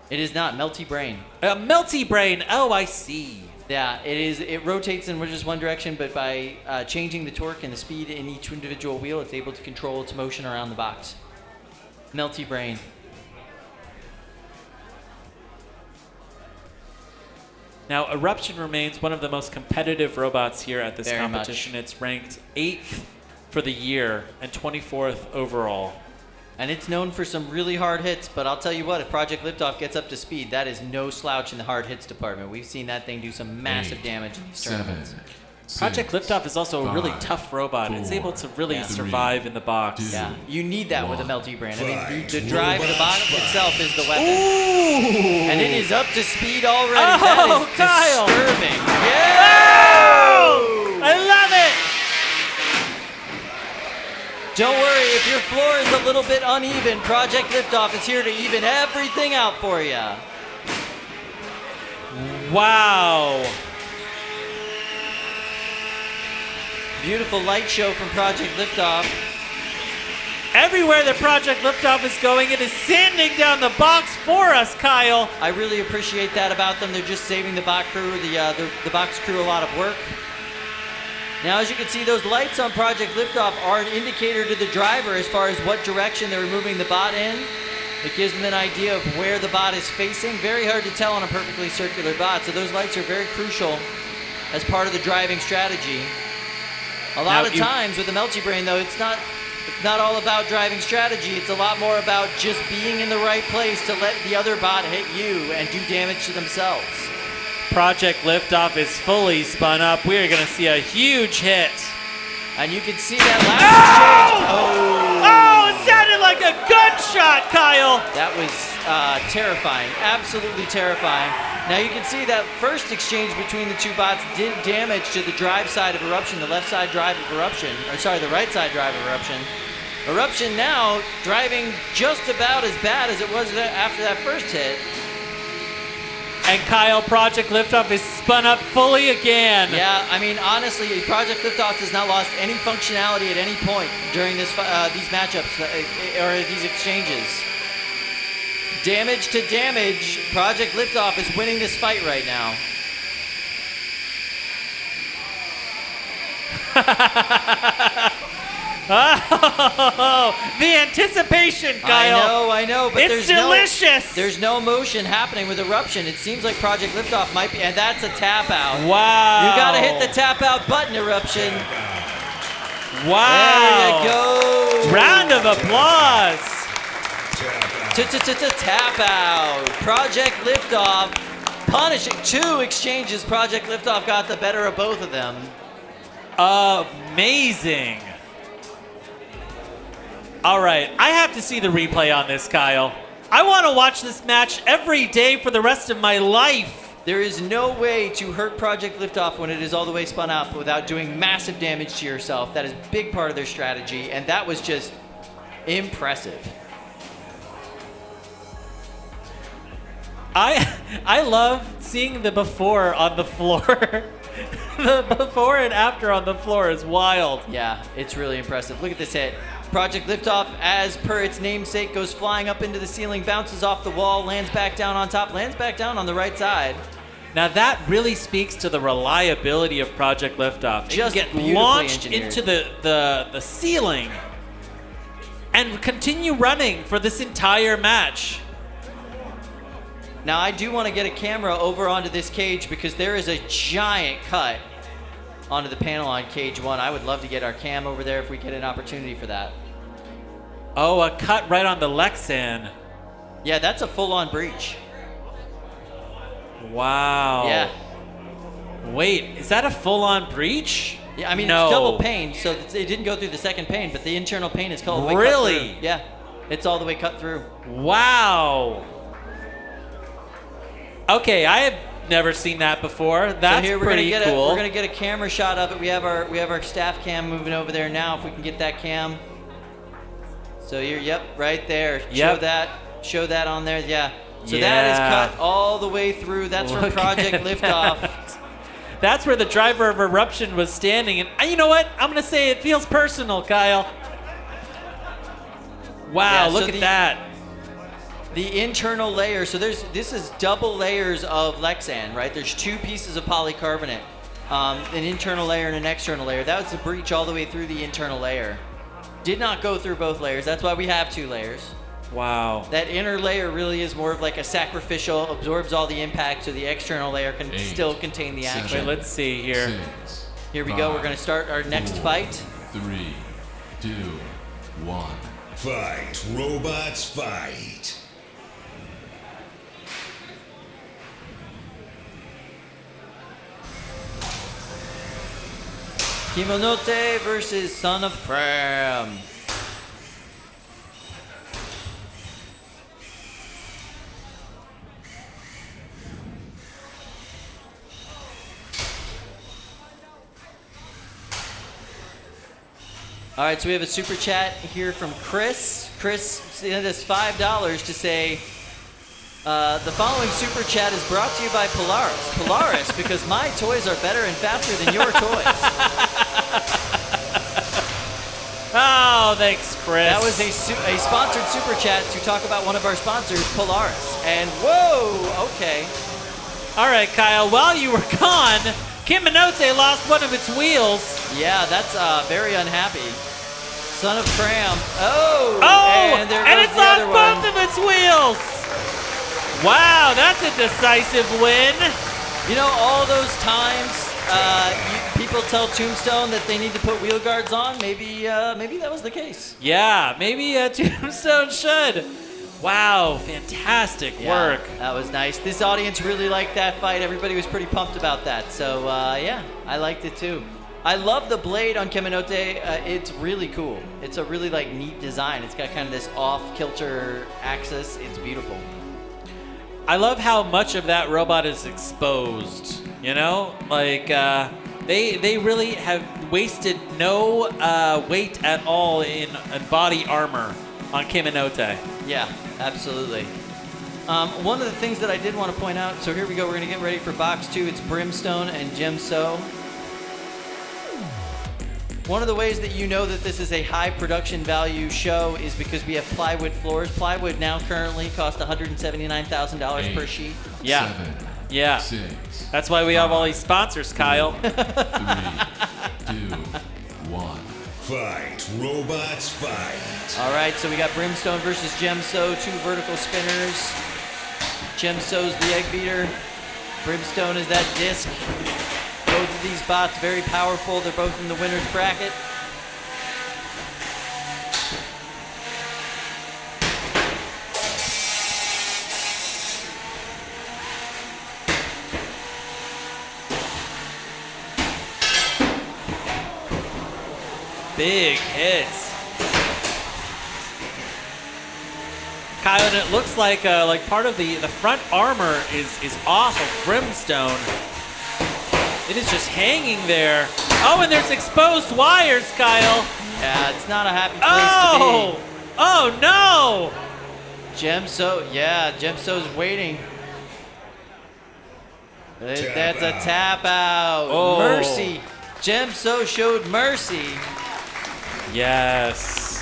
It is not. Melty Brain. A melty brain. Oh, I see. Yeah, it is. It rotates in just one direction, but by changing the torque and the speed in each individual wheel, it's able to control its motion around the box. Melty Brain. Now, Eruption remains one of the most competitive robots here at this Very competition. It's ranked 8th for the year and 24th overall. And it's known for some really hard hits, but I'll tell you what, if Project Liftoff gets up to speed, that is no slouch in the hard hits department. We've seen that thing do some massive damage in these tournaments. Project Liftoff is also a really tough robot. It's able to really survive in the box. Yeah, you need that with a Melty Brain. I mean, the drive, the box itself is the weapon. Ooh! And it is up to speed already. Oh, that is Kyle! disturbing. Yeah! Oh! I love it! Don't worry, if your floor is a little bit uneven, Project Liftoff is here to even everything out for you. Wow. Beautiful light show from Project Liftoff. Everywhere that Project Liftoff is going, it is sanding down the box for us, Kyle. I really appreciate that about them. They're just saving the box crew, the box crew a lot of work. Now, as you can see, those lights on Project Liftoff are an indicator to the driver as far as what direction they're moving the bot in. It gives them an idea of where the bot is facing. Very hard to tell on a perfectly circular bot, so those lights are very crucial as part of the driving strategy. A lot of times with the Melty Brain, though, it's not all about driving strategy. It's a lot more about just being in the right place to let the other bot hit you and do damage to themselves. Project Liftoff is fully spun up. We are going to see a huge hit. And you can see that last exchange. Oh, it sounded like a gunshot, Kyle. That was terrifying, absolutely terrifying. Now you can see that first exchange between the two bots did damage to the drive side of Eruption, the left side drive of Eruption, or sorry, the right side drive of Eruption. Eruption now driving just about as bad as it was after that first hit. And Kyle, Project Liftoff is spun up fully again. Yeah, I mean, honestly, Project Liftoff has not lost any functionality at any point during these matchups or these exchanges. Damage to damage, Project Liftoff is winning this fight right now. Oh, the anticipation, Kyle. I know, but it's delicious. There's no motion happening with Eruption. It seems like Project Liftoff might be, and that's a tap out. Wow. You gotta hit the tap out button, Eruption. Wow. There you go. Round of applause. Tap out. Project Liftoff punishing 2 exchanges. Project Liftoff got the better of both of them. Amazing. All right, I have to see the replay on this, Kyle. I want to watch this match every day for the rest of my life. There is no way to hurt Project Liftoff when it is all the way spun up without doing massive damage to yourself. That is a big part of their strategy, and that was just impressive. I love seeing the before on the floor. The before and after on the floor is wild. Yeah, it's really impressive. Look at this hit. Project Liftoff, as per its namesake, goes flying up into the ceiling, bounces off the wall, lands back down on top, lands back down on the right side. Now that really speaks to the reliability of Project Liftoff. Just it can get launched engineered into the ceiling and continue running for this entire match. Now I do want to get a camera over onto this cage because there is a giant cut onto the panel on cage 1. I would love to get our cam over there if we get an opportunity for that. Oh, a cut right on the Lexan. Yeah, that's a full-on breach. Wow. Yeah. Wait, is that a full-on breach? Yeah, I mean, no. It's double pane, so it didn't go through the second pane, but the internal pane is all the way cut Really? through. Yeah, it's all the way cut through. Wow. Okay, I have never seen that before. That's so here we're pretty gonna get cool. we're gonna get a camera shot of it. We have our staff cam moving over there now. If we can get that cam. So here, yep, right there. Yep. Show that on there. Yeah. So Yeah. that is cut all the way through. That's from Look Project at Liftoff. that. That's where the driver of Eruption was standing. And you know what? I'm going to say it feels personal, Kyle. Wow, Yeah, so look at that. The internal layer. So this is double layers of Lexan, right? There's 2 pieces of polycarbonate, an internal layer and an external layer. That was the breach all the way through the internal layer. Did not go through both layers. That's why we have 2 layers. Wow. That inner layer really is more of like a sacrificial, absorbs all the impact, so the external layer can 8, still contain the action. Wait, let's see here. 6, Here we go. We're going to start our next 4, fight. 3, 2, 1. Fight, robots, fight. Kimonote versus Son of Pram. All right, so we have a super chat here from Chris. Chris sent us $5 to say, the following super chat is brought to you by Polaris. Polaris, because my toys are better and faster than your toys. Oh, thanks, Chris. That was a sponsored super chat to talk about one of our sponsors, Polaris. And whoa, okay. All right, Kyle, while you were gone, Kimonote lost one of its wheels. Yeah, that's very unhappy. Son of Cram. Oh, and there goes it's the lost other both one. of its wheels. Wow, that's a decisive win. You know, all those times people tell Tombstone that they need to put wheel guards on. Maybe that was the case. Yeah, maybe Tombstone should. Wow, fantastic work. That was nice. This audience really liked that fight. Everybody was pretty pumped about that. So yeah, I liked it too. I love the blade on Kimonote. It's really cool. It's a really like neat design. It's got kind of this off-kilter axis. It's beautiful. I love how much of that robot is exposed. You know, like they really have wasted no weight at all in body armor on Kimonote. Yeah, absolutely. One of the things that I did want to point out, so here we go, we're going to get ready for box 2. It's Brimstone and Gemso. One of the ways that you know that this is a high production value show is because we have plywood floors. Plywood now currently costs $179,000 per sheet. Yeah. 7, Yeah. 6. That's why we have all these sponsors, Kyle. 3, 2, 1. Fight, robots, fight. All right, so we got Brimstone versus Gemso, 2 vertical spinners. Gemso's the egg beater. Brimstone is that disc. Both of these bots very powerful. They're both in the winner's bracket. Big hits. Kyle, and it looks like part of the front armor is off of Brimstone. It is just hanging there. Oh, and there's exposed wires, Kyle. Yeah, it's not a happy place to be. Oh no! Gemso's waiting. Tap That's a out. tap out. Oh. Mercy. Gemso showed mercy Yes.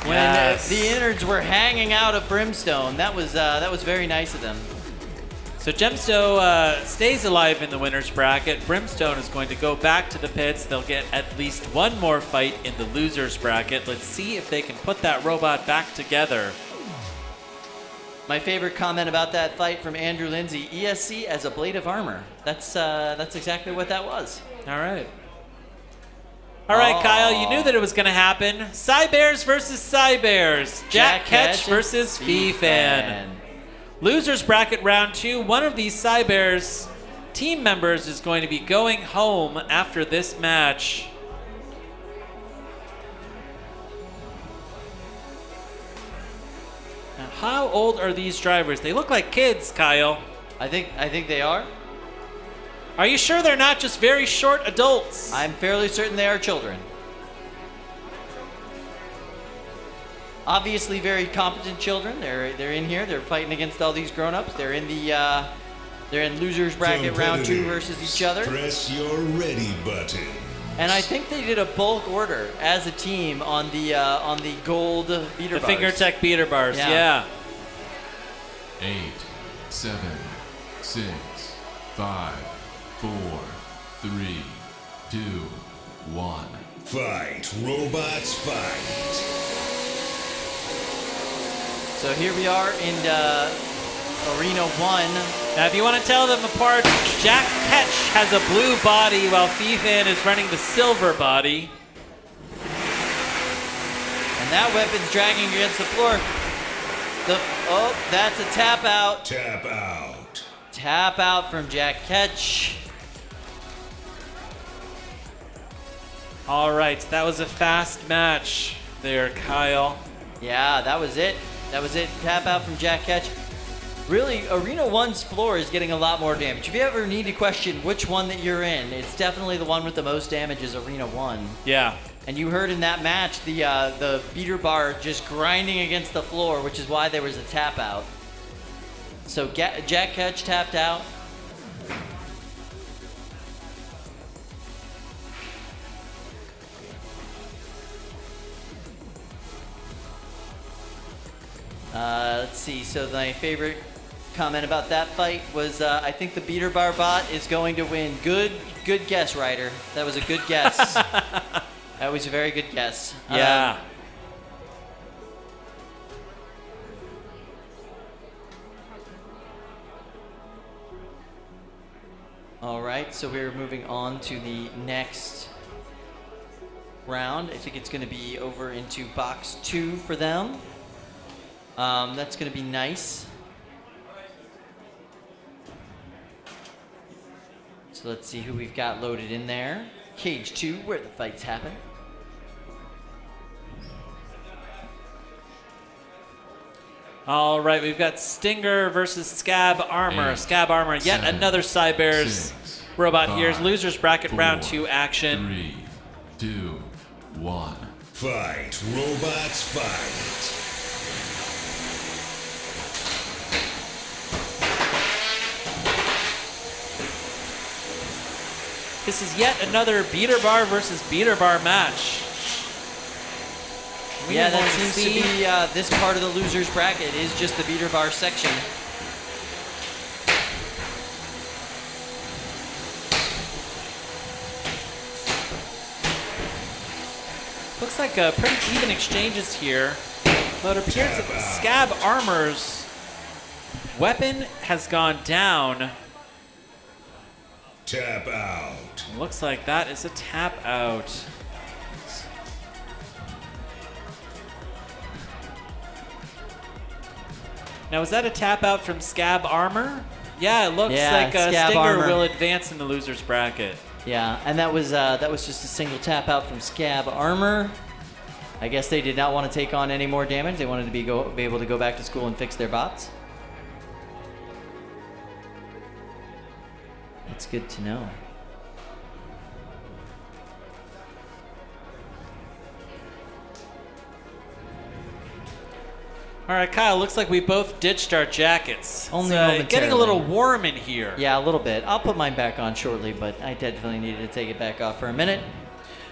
when Yes. the innards were hanging out of Brimstone. That was very nice of them. So Gemso stays alive in the winner's bracket. Brimstone is going to go back to the pits. They'll get at least one more fight in the loser's bracket. Let's see if they can put that robot back together. My favorite comment about that fight from Andrew Lindsay: ESC as a blade of armor. That's exactly what that was. All right. All right, Kyle, you knew that it was going to happen. Cybears versus Cybears. Jack Ketch versus Fee-Fan. Losers bracket round 2. One of these Cybears team members is going to be going home after this match. Now, how old are these drivers? They look like kids, Kyle. I think they are. Are you sure they're not just very short adults? I'm fairly certain they are children. Obviously, very competent children. They're in here. They're fighting against all these grown-ups. They're in losers bracket round 2 versus each other. Press your ready button. And I think they did a bulk order as a team on the gold beater bars. The FingerTech beater bars. Yeah. 8, 7, 6, 5, 4, 3, 2, 1. Fight, robots, fight. So here we are in Arena 1. Now, if you want to tell them apart, Jack Ketch has a blue body while Fifan is running the silver body. And that weapon's dragging against the floor. That's a tap out. Tap out. Tap out from Jack Ketch. All right, that was a fast match there, Kyle. Yeah, that was it. Tap out from Jack Ketch. Really, Arena 1's floor is getting a lot more damage. If you ever need to question which one that you're in, it's definitely the one with the most damage is Arena 1. Yeah. And you heard in that match the beater bar just grinding against the floor, which is why there was a tap out. So Jack Ketch tapped out. Let's see. So my favorite comment about that fight was I think the beater bar bot is going to win. Good guess, Ryder. That was a good guess. That was a very good guess. Yeah. All right, so we're moving on to the next round. I think it's going to be over into box 2 for them. That's going to be nice. So let's see who we've got loaded in there. Cage 2, where the fights happen. All right, we've got Stinger versus Scab Armor. 8, Scab Armor, yet 7, another Cybears 6, robot 5, here. Losers bracket 4, round 2 action. 3, 2, 1. Fight, robots, fight. This is yet another beater bar versus beater bar match. Yeah, that seems to be this part of the losers bracket is just the beater bar section. Looks like pretty even exchanges here. Though it appears that the Scab Armor's weapon has gone down. Tap out. Looks like that is a tap out. Now, is that a tap out from Scab Armor? Yeah, it looks like Scab Stinger Armor will advance in the losers bracket. Yeah, and that was just a single tap out from Scab Armor. I guess they did not want to take on any more damage. They wanted to be able to go back to school and fix their bots. That's good to know. All right, Kyle, looks like we both ditched our jackets. Only It's, momentarily. getting a little warm in here. Yeah, a little bit. I'll put mine back on shortly, but I definitely needed to take it back off for a minute.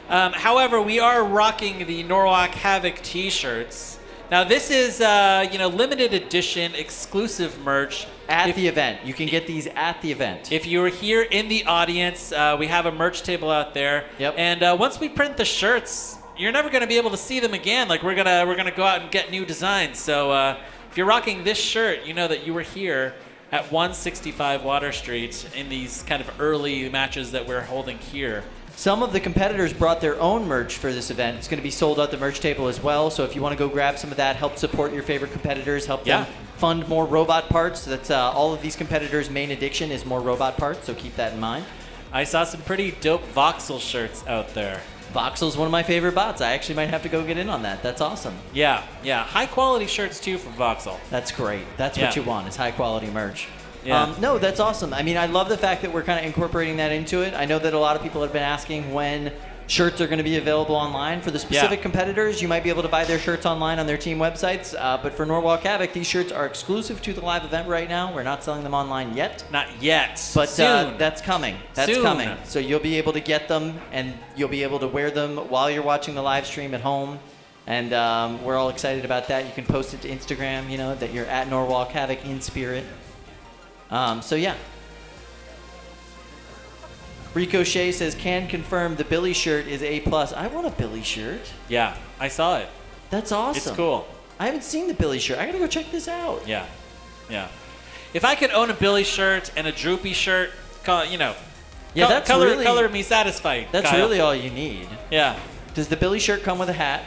However, we are rocking the Norwalk Havoc t-shirts. Now, this is limited edition exclusive merch. At the event. You can get these at the event. If you were here in the audience, we have a merch table out there. Yep. And once we print the shirts, you're never going to be able to see them again. Like, we're gonna go out and get new designs. So if you're rocking this shirt, you know that you were here at 165 Water Street in these kind of early matches that we're holding here. Some of the competitors brought their own merch for this event. It's going to be sold at the merch table as well. So if you want to go grab some of that, help support your favorite competitors, help them fund more robot parts. That's all of these competitors' main addiction is more robot parts. So keep that in mind. I saw some pretty dope Voxel shirts out there. Voxel's one of my favorite bots. I actually might have to go get in on that. That's awesome. Yeah. High quality shirts too from Voxel. That's great. That's what you want is high quality merch. Yeah. No, that's awesome. I mean, I love the fact that we're kind of incorporating that into it. I know that a lot of people have been asking when shirts are going to be available online. For the specific competitors, you might be able to buy their shirts online on their team websites. But for Norwalk Havoc, these shirts are exclusive to the live event right now. We're not selling them online yet. Not yet. But soon. that's coming. That's Soon. coming. So you'll be able to get them, and you'll be able to wear them while you're watching the live stream at home. And we're all excited about that. You can post it to Instagram, you know, that you're at Norwalk Havoc in spirit. So yeah. Ricochet says, can confirm the Billy shirt is A+. I want a Billy shirt. Yeah, I saw it. That's awesome. It's cool. I haven't seen the Billy shirt. I gotta go check this out. Yeah, yeah. If I could own a Billy shirt and a Droopy shirt, you know, Yeah, that's color, really, color me satisfied. That's Kyle. really all you need. Yeah. Does the Billy shirt come with a hat?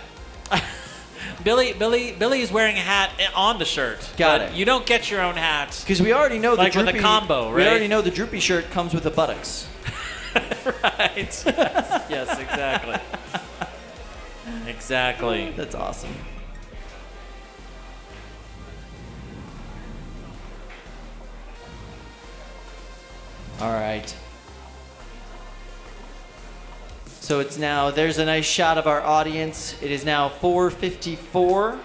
Billy is wearing a hat on the shirt. Got but it. You don't get your own hat. Because we already know like the Droopy, with a combo, right? We already know the Droopy shirt comes with the buttocks. Right. Yes, exactly. Exactly. That's awesome. All right. So it's now, there's a nice shot of our audience. It is now 4:54.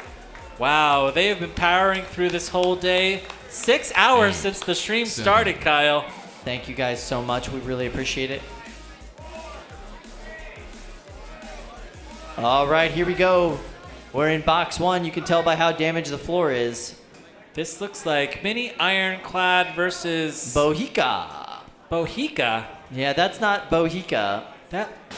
Wow, they have been powering through this whole day. 6 hours since the stream started, Kyle. Thank you guys so much. We really appreciate it. All right, here we go. We're in box one. You can tell by how damaged the floor is. This looks like Mini Ironclad versus Bohica. Bohica? Yeah, that's not Bohica.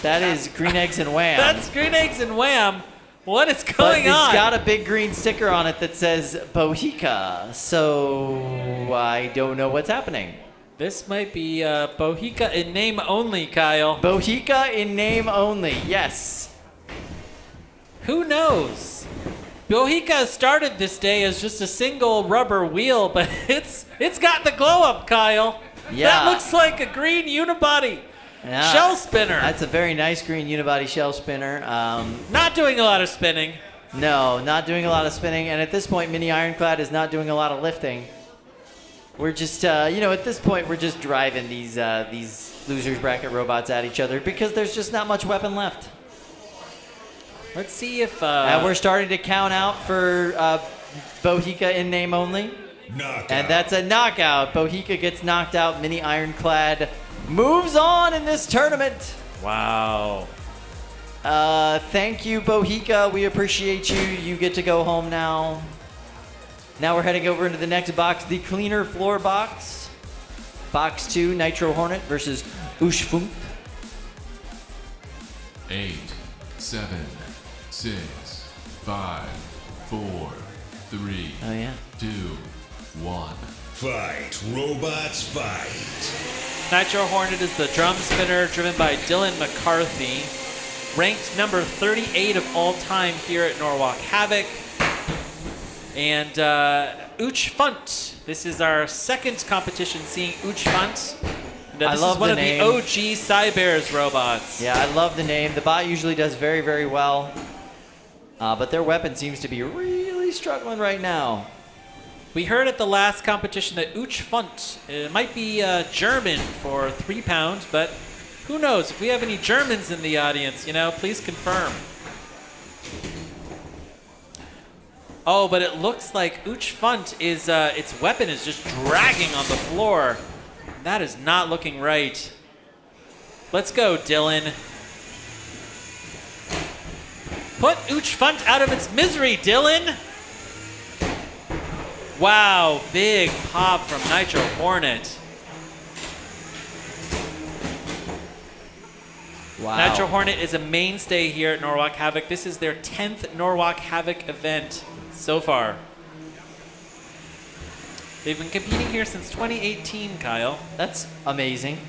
That is Green Eggs and Wham. That's Green Eggs and Wham. What is But going on? it's got a big green sticker on it that says Bohica. So I don't know what's happening. This might be Bohica in name only, Kyle. Bohica in name only, yes. Who knows? Bohica started this day as just a single rubber wheel, but it's got the glow up, Kyle. Yeah. That looks like a green unibody Yeah, shell spinner. That's a very nice green unibody shell spinner. Not doing a lot of spinning. No, not doing a lot of spinning. And at this point, Mini Ironclad is not doing a lot of lifting. We're just, at this point, we're just driving these losers bracket robots at each other because there's just not much weapon left. Let's see if... and we're starting to count out for Bohica in name only. Knockout. And that's a knockout. Bohica gets knocked out. Mini Ironclad moves on in this tournament. Wow. Thank you, Bohica. We appreciate you. You get to go home now. Now we're heading over into the next box, the cleaner floor box. Box 2, Nitro Hornet versus Ushfunk. 8, 7, 6, 5, 4, 3, Oh, yeah. 2, 1. Fight, robots, fight. Nitro Hornet is the drum spinner driven by Dylan McCarthy. Ranked number 38 of all time here at Norwalk Havoc. And Uch Funt. This is our second competition seeing Uch Funt. This love is one the of name. the OG Cybears robots. Yeah, I love the name. The bot usually does very, very well. But their weapon seems to be really struggling right now. We heard at the last competition that Uch Funt might be German for 3 pounds, but who knows? If we have any Germans in the audience, please confirm. Oh, but it looks like Uch Funt is, its weapon is just dragging on the floor. That is not looking right. Let's go, Dylan. Put Uch Funt out of its misery, Dylan. Wow, big pop from Nitro Hornet. Wow. Nitro Hornet is a mainstay here at Norwalk Havoc. This is their 10th Norwalk Havoc event so far. They've been competing here since 2018, Kyle. That's amazing.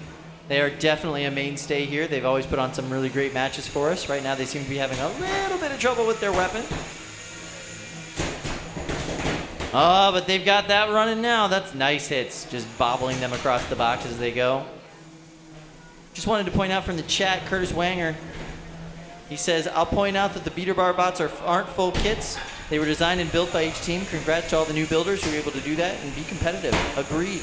They are definitely a mainstay here. They've always put on some really great matches for us. Right now they seem to be having a little bit of trouble with their weapon. Oh, but they've got that running now. That's nice hits, just bobbling them across the box as they go. Just wanted to point out from the chat, Curtis Wanger, he says, I'll point out that the beater bar bots aren't full kits. They were designed and built by each team. Congrats to all the new builders who were able to do that and be competitive. Agreed.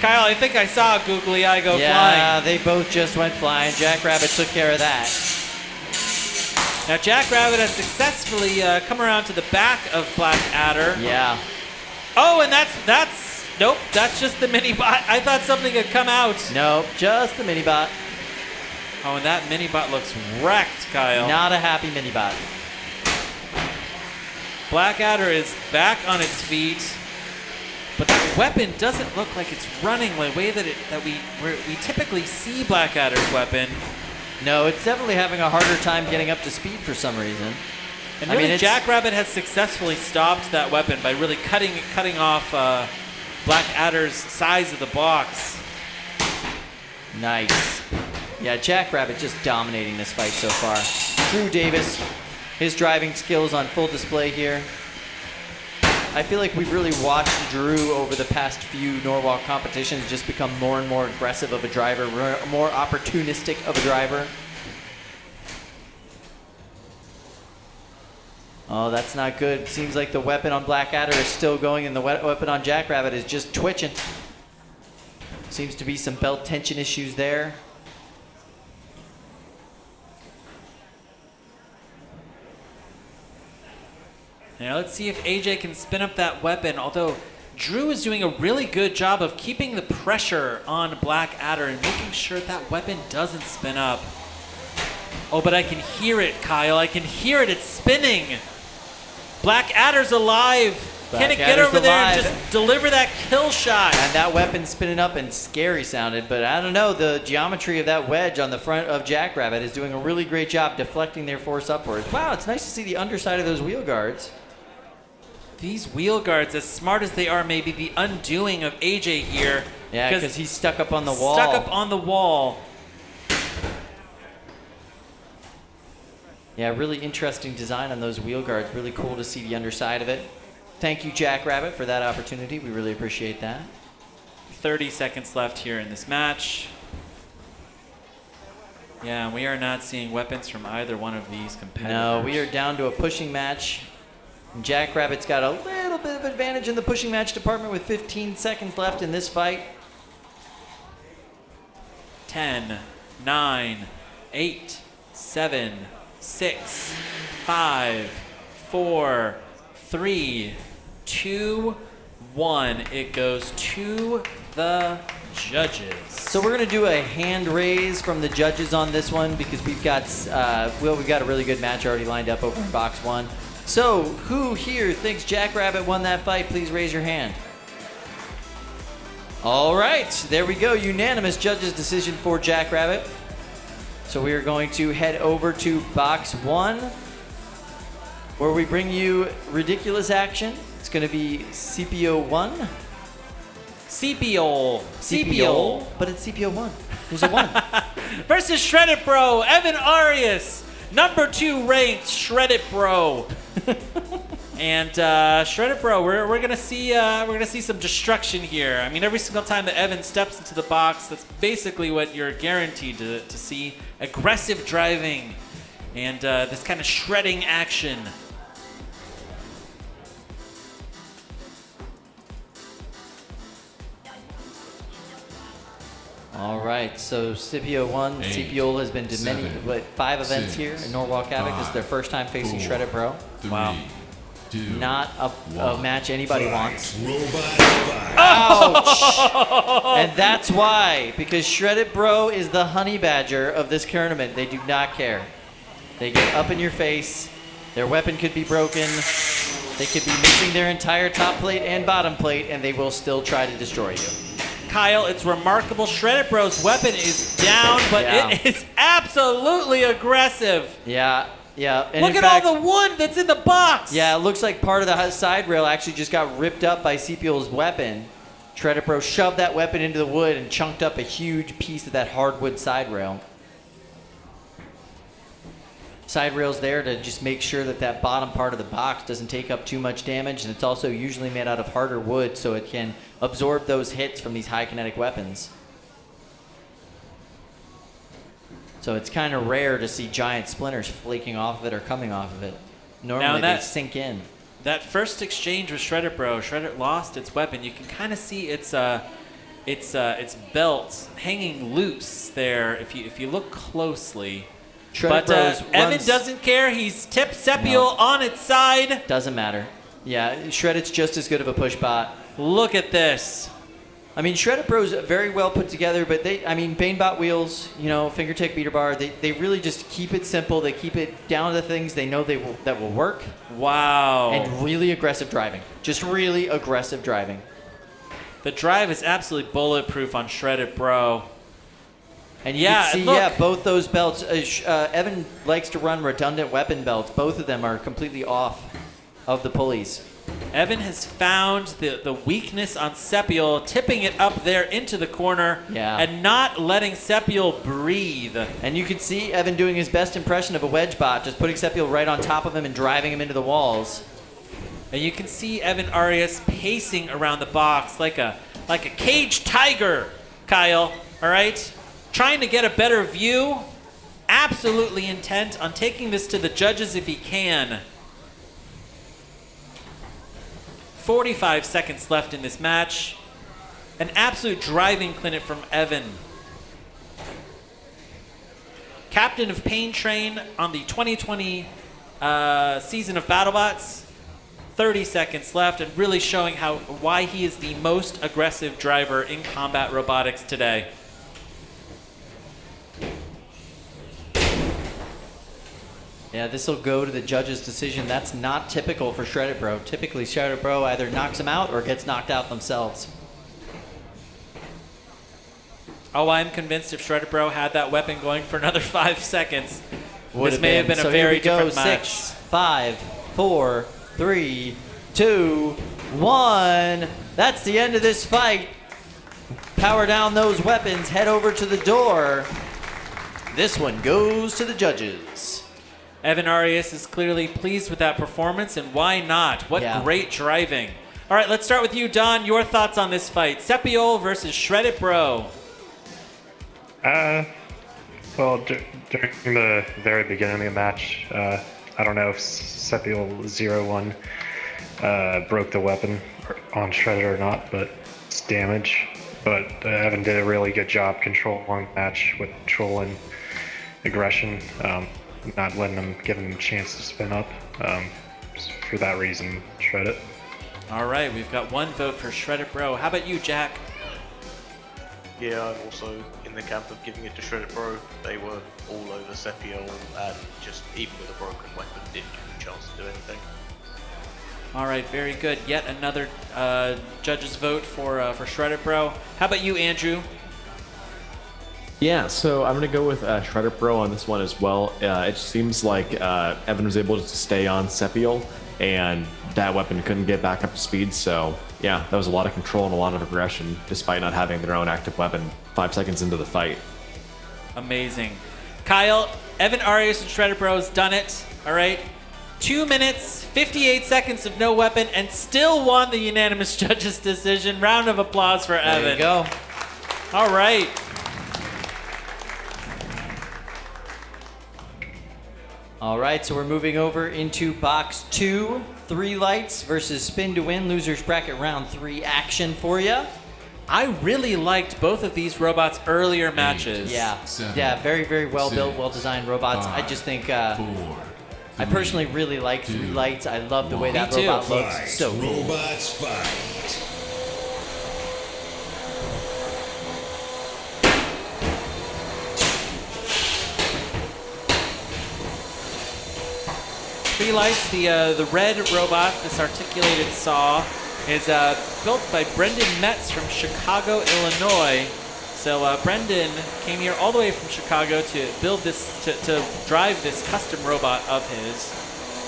Kyle, I think I saw a googly eye go Yeah, flying. they both just went flying. Jackrabbit took care of that. Now Jackrabbit has successfully come around to the back of Blackadder. Yeah. Oh, and nope, that's just the mini bot. I thought something had come out. Nope, just the mini-bot. Oh, and that mini bot looks wrecked, Kyle. Not a happy mini-bot. Blackadder is back on its feet, but that weapon doesn't look like it's running the way that we typically see Blackadder's weapon. No, it's definitely having a harder time getting up to speed for some reason. And really, Jackrabbit has successfully stopped that weapon by really cutting off Blackadder's size of the box. Nice. Yeah, Jackrabbit just dominating this fight so far. Drew Davis, his driving skills on full display here. I feel like we've really watched Drew over the past few Norwalk competitions just become more and more aggressive of a driver, more opportunistic of a driver. Oh, that's not good. Seems like the weapon on Blackadder is still going and the weapon on Jackrabbit is just twitching. Seems to be some belt tension issues there. Now let's see if AJ can spin up that weapon, although Drew is doing a really good job of keeping the pressure on Blackadder and making sure that weapon doesn't spin up. Oh, but I can hear it, Kyle. I can hear it. It's spinning. Blackadder's alive. Can it get over there and just deliver that kill shot? And that weapon spinning up and scary sounded, but I don't know. The geometry of that wedge on the front of Jackrabbit is doing a really great job deflecting their force upwards. Wow, it's nice to see the underside of those wheel guards. These wheel guards, as smart as they are, may be the undoing of AJ here. Yeah, because he's stuck up on the wall. Stuck up on the wall. Yeah, really interesting design on those wheel guards. Really cool to see the underside of it. Thank you, Jackrabbit, for that opportunity. We really appreciate that. 30 seconds left here in this match. Yeah, we are not seeing weapons from either one of these competitors. No, we are down to a pushing match. And Jackrabbit's got a little bit of advantage in the pushing match department with 15 seconds left in this fight. 10, 9, 8, 7, 6, 5, 4, 3, 2, 1. It goes to the judges. So we're gonna do a hand raise from the judges on this one because we've got we've got a really good match already lined up over in box 1. So who here thinks Jackrabbit won that fight? Please raise your hand. All right, there we go. Unanimous judges decision for Jackrabbit. So we are going to head over to box 1, where we bring you ridiculous action. It's going to be CPO 1. CPO, but it's CPO 1. There's a 1. Versus Shredded Bro, Evan Arias, number 2 ranked Shredded Bro. And Shredded Bro, we're gonna see some destruction here. I mean, every single time that Evan steps into the box, that's basically what you're guaranteed to see: aggressive driving and this kind of shredding action. All right, so CPO 1, CPO has been to many, 5 events here in Norwalk Havoc. This is their first time facing Shredded Bro. Wow. Not a match anybody wants. Ouch! And that's why, because Shredded Bro is the honey badger of this tournament. They do not care. They get up in your face. Their weapon could be broken. They could be missing their entire top plate and bottom plate, and they will still try to destroy you. Kyle, it's remarkable. Shredded Bro's weapon is down, but it is absolutely aggressive. Yeah. And look at all the wood that's in the box. Yeah, it looks like part of the side rail actually just got ripped up by CPO's weapon. Shredded Bro shoved that weapon into the wood and chunked up a huge piece of that hardwood side rail. Side rail's there to just make sure that that bottom part of the box doesn't take up too much damage, and it's also usually made out of harder wood so it can absorb those hits from these high kinetic weapons. So it's kind of rare to see giant splinters flaking off of it or coming off of it. Normally they sink in. That first exchange with Shredded Bro, Shredded lost its weapon. You can kind of see its its belt hanging loose there. If you look closely. Shredded But Bros Evan runs- doesn't care. He's tipped Sepiol on its side. Doesn't matter. Yeah, Shredded's just as good of a push bot. Look at this. I mean, Shredded Bros very well put together, but Banebot wheels, fingertick beater bar, they really just keep it simple. They keep it down to the things they know that will work. Wow. And really aggressive driving. Just really aggressive driving. The drive is absolutely bulletproof on Shredded Bro. And you can see, both those belts. Evan likes to run redundant weapon belts. Both of them are completely off of the pulleys. Evan has found the weakness on Sepiol, tipping it up there into the corner and not letting Sepiol breathe. And you can see Evan doing his best impression of a wedge bot, just putting Sepiol right on top of him and driving him into the walls. And you can see Evan Arias pacing around the box like a caged tiger, Kyle, all right? Trying to get a better view, absolutely intent on taking this to the judges if he can. 45 seconds left in this match. An absolute driving clinic from Evan. Captain of Pain Train on the 2020 season of BattleBots. 30 seconds left, and really showing why he is the most aggressive driver in combat robotics today. Yeah, this will go to the judge's decision. That's not typical for Shredded Bro. Typically, Shredded Bro either knocks him out or gets knocked out themselves. Oh, I'm convinced if Shredded Bro had that weapon going for another 5 seconds, Would this may have been so a very here we go. different match. 6, 5, 4, 3, 2, 1. That's the end of this fight. Power down those weapons. Head over to the door. This one goes to the judges. Evan Arias is clearly pleased with that performance, and why not? What great driving. All right, let's start with you, Don. Your thoughts on this fight. Sepiol versus Shredded Bro. Well, during the very beginning of the match, I don't know if Sepiol 0-1 broke the weapon on Shredded or not, but it's damage. But Evan did a really good job controlling the match with control and aggression, not letting them, giving them a chance to spin up. For that reason, Shredded. All right, we've got one vote for Shredded Bro. How about you, Jack? Yeah, I'm also in the camp of giving it to Shredded Bro. They were all over Sepiol, and just even with a broken weapon, didn't give him a chance to do anything. All right, very good. Yet another judge's vote for Shredded Bro. How about you, Andrew? Yeah, so I'm going to go with Shredder Pro on this one as well. It seems like Evan was able to stay on Sepiol, and that weapon couldn't get back up to speed. So, yeah, that was a lot of control and a lot of aggression, despite not having their own active weapon 5 seconds into the fight. Amazing. Kyle, Evan Arias and Shredder Bro has done it. All right. 2 minutes, 58 seconds of no weapon, and still won the unanimous judges' decision. Round of applause for Evan. There you go. All right. All right, so we're moving over into box 2. 3 lights versus spin to win. Losers bracket round 3 action for you. I really liked both of these robots' earlier matches. Yeah, 7, yeah, very, very well built, 6, well designed robots. 5, I just think 4, I personally really like 3 lights. I love the way that Me too. robot looks. Fight, So cool. robots fight. Three lights, the red robot, this articulated saw, is built by Brendan Metz from Chicago, Illinois. So Brendan came here all the way from Chicago to build this, to drive this custom robot of his.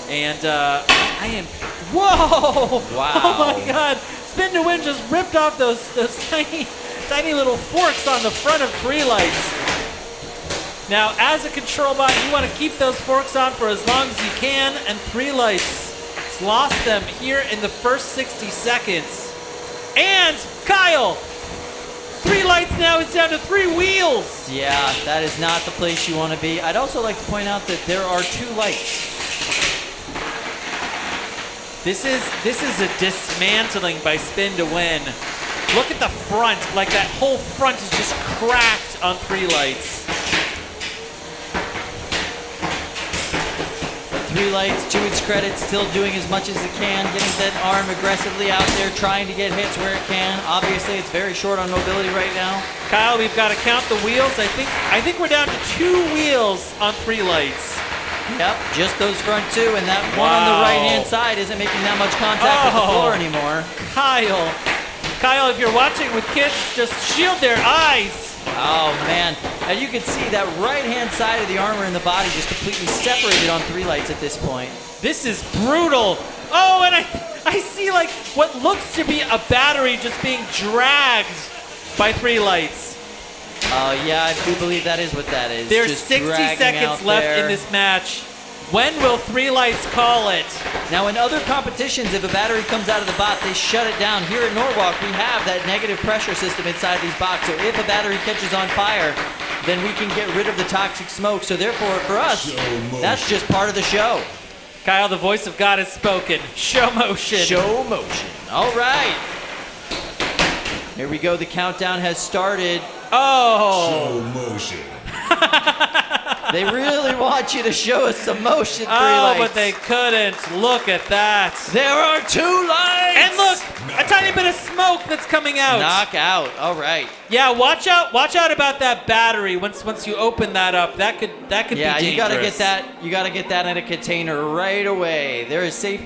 And I am, whoa! Wow. Oh my God! Spin to Win just ripped off those tiny little forks on the front of Three Lights. Now, as a control bot, you want to keep those forks on for as long as you can, and Three Lights has lost them here in the first 60 seconds. And Kyle, Three Lights now is down to 3 wheels. Yeah, that is not the place you want to be. I'd also like to point out that there are 2 lights. This is a dismantling by Spin to Win. Look at the front. Like, that whole front is just cracked on 3 lights. 3 lights, to its credit, still doing as much as it can, getting that arm aggressively out there, trying to get hits where it can. Obviously, it's very short on mobility right now. Kyle, we've got to count the wheels. I think we're down to 2 wheels on 3 lights. Yep, just those front 2, and that one on the right-hand side isn't making that much contact with the floor anymore. Kyle, if you're watching with kids, just shield their eyes. Oh, man. And you can see that right-hand side of the armor and the body just completely separated on 3 lights at this point. This is brutal. Oh, and I see like what looks to be a battery just being dragged by 3 lights. Yeah, I do believe that is what that is. There's just 60 seconds left in this match. When will 3 lights call it? Now, in other competitions, if a battery comes out of the bot, they shut it down. Here at Norwalk, we have that negative pressure system inside these bots. So if a battery catches on fire, then we can get rid of the toxic smoke. So therefore, for us, that's just part of the show. Kyle, the voice of God has spoken. Show motion. Show motion. All right. Here we go. The countdown has started. Oh. Show motion. They really want you to show us some motion, 3 lights. But they couldn't. Look at that. There are 2 lights. And look, a tiny bit of smoke that's coming out. Knock out. All right. Yeah, watch out about that battery. Once you open that up, that could be dangerous. Yeah, you gotta get that in a container right away. There is safe.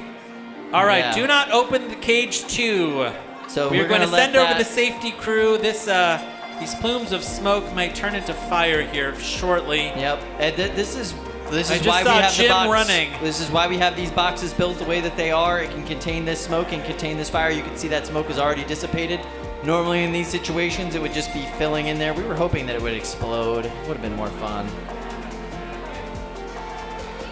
All right, do not open the cage 2. So we're going to send over the safety crew. These plumes of smoke might turn into fire here shortly. Yep. And this is I why we have Jim the box. running. This is why we have these boxes built the way that they are. It can contain this smoke and contain this fire. You can see that smoke is already dissipated. Normally in these situations, it would just be filling in there. We were hoping that it would explode. It would have been more fun.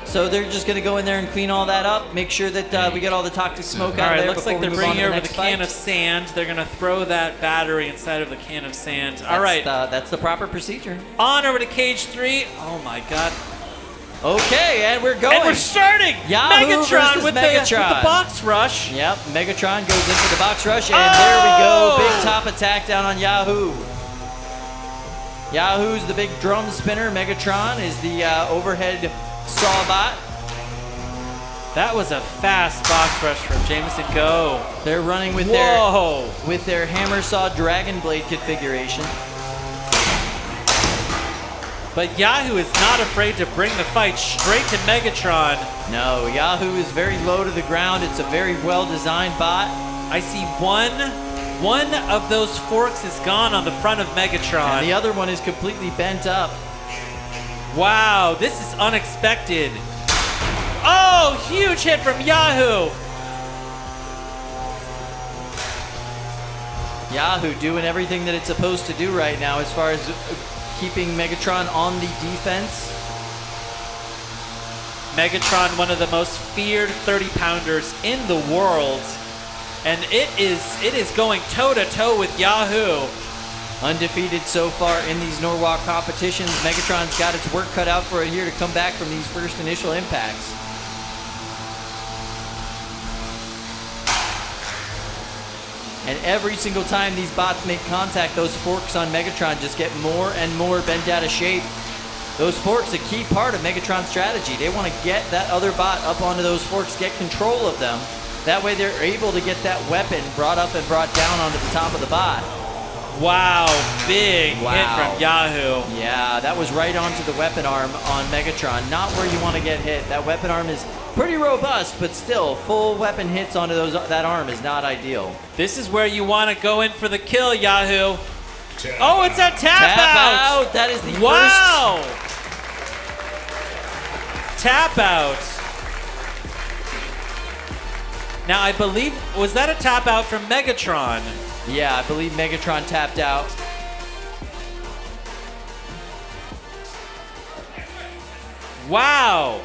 So they're just going to go in there and clean all that up, make sure that we get all the toxic smoke out of there. Looks like they're bringing over the can fight. of sand. They're going to throw that battery inside of the can of sand. All right. That's the proper procedure. On over to cage 3. Oh, my God. Okay, and we're going. And we're starting. Yahoo Megatron with Megatron. the box rush. Yep, Megatron goes into the box rush, and there we go. Big top attack down on Yahoo. Yahoo's the big drum spinner. Megatron is the overhead Sawbot. That was a fast box rush from Jameson Go. They're running with their hammer saw dragon blade configuration. But Yahoo is not afraid to bring the fight straight to Megatron. No, Yahoo is very low to the ground. It's a very well-designed bot. I see one of those forks is gone on the front of Megatron. And the other one is completely bent up. Wow, this is unexpected. Oh, huge hit from Yahoo. Yahoo doing everything that it's supposed to do right now as far as keeping Megatron on the defense. Megatron, one of the most feared 30-pounders in the world. And it is going toe-to-toe with Yahoo. Undefeated so far in these Norwalk competitions. Megatron's got its work cut out for it here to come back from these first initial impacts. And every single time these bots make contact, those forks on Megatron just get more and more bent out of shape. Those forks, a key part of Megatron's strategy. They want to get that other bot up onto those forks, get control of them. That way they're able to get that weapon brought up and brought down onto the top of the bot. Wow, big hit from Yahoo. Yeah, that was right onto the weapon arm on Megatron. Not where you want to get hit. That weapon arm is pretty robust, but still, full weapon hits onto that arm is not ideal. This is where you want to go in for the kill, Yahoo. Oh, it's a tap out. That is the first. Tap out. Now, I believe, was that a tap out from Megatron? Yeah, I believe Megatron tapped out. Wow.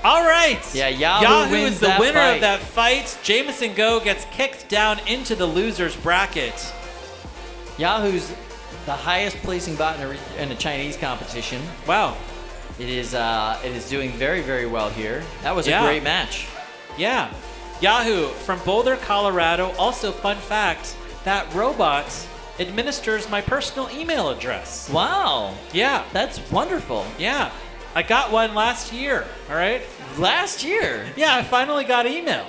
All right. Yeah, Yahoo wins is the that winner fight. of that fight. Jameson Go gets kicked down into the loser's bracket. Yahoo's the highest placing bot in a Chinese competition. Wow. It is doing very, very well here. That was a great match. Yeah. Yahoo from Boulder, Colorado. Also, fun fact, that robot administers my personal email address. Wow. Yeah. That's wonderful. Yeah. I got one last year, all right? Last year? Yeah, I finally got email.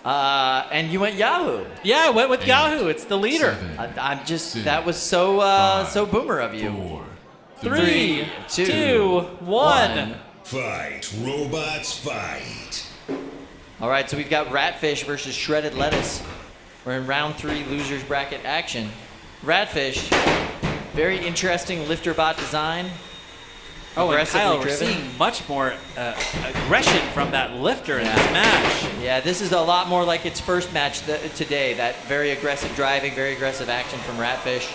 And you went Yahoo. Yeah, I went with Yahoo. It's the leader. I'm just, that was so boomer of you. 4, 3, 2, 1. Fight, robots, fight. All right, so we've got Ratfish versus Shredded Lettuce. We're in round 3 losers bracket action. Ratfish, very interesting lifter bot design. Oh, and Aggressively Kyle, we're driven. seeing much more aggression from that lifter in this match. Yeah, this is a lot more like its first match today. That very aggressive driving, very aggressive action from Ratfish.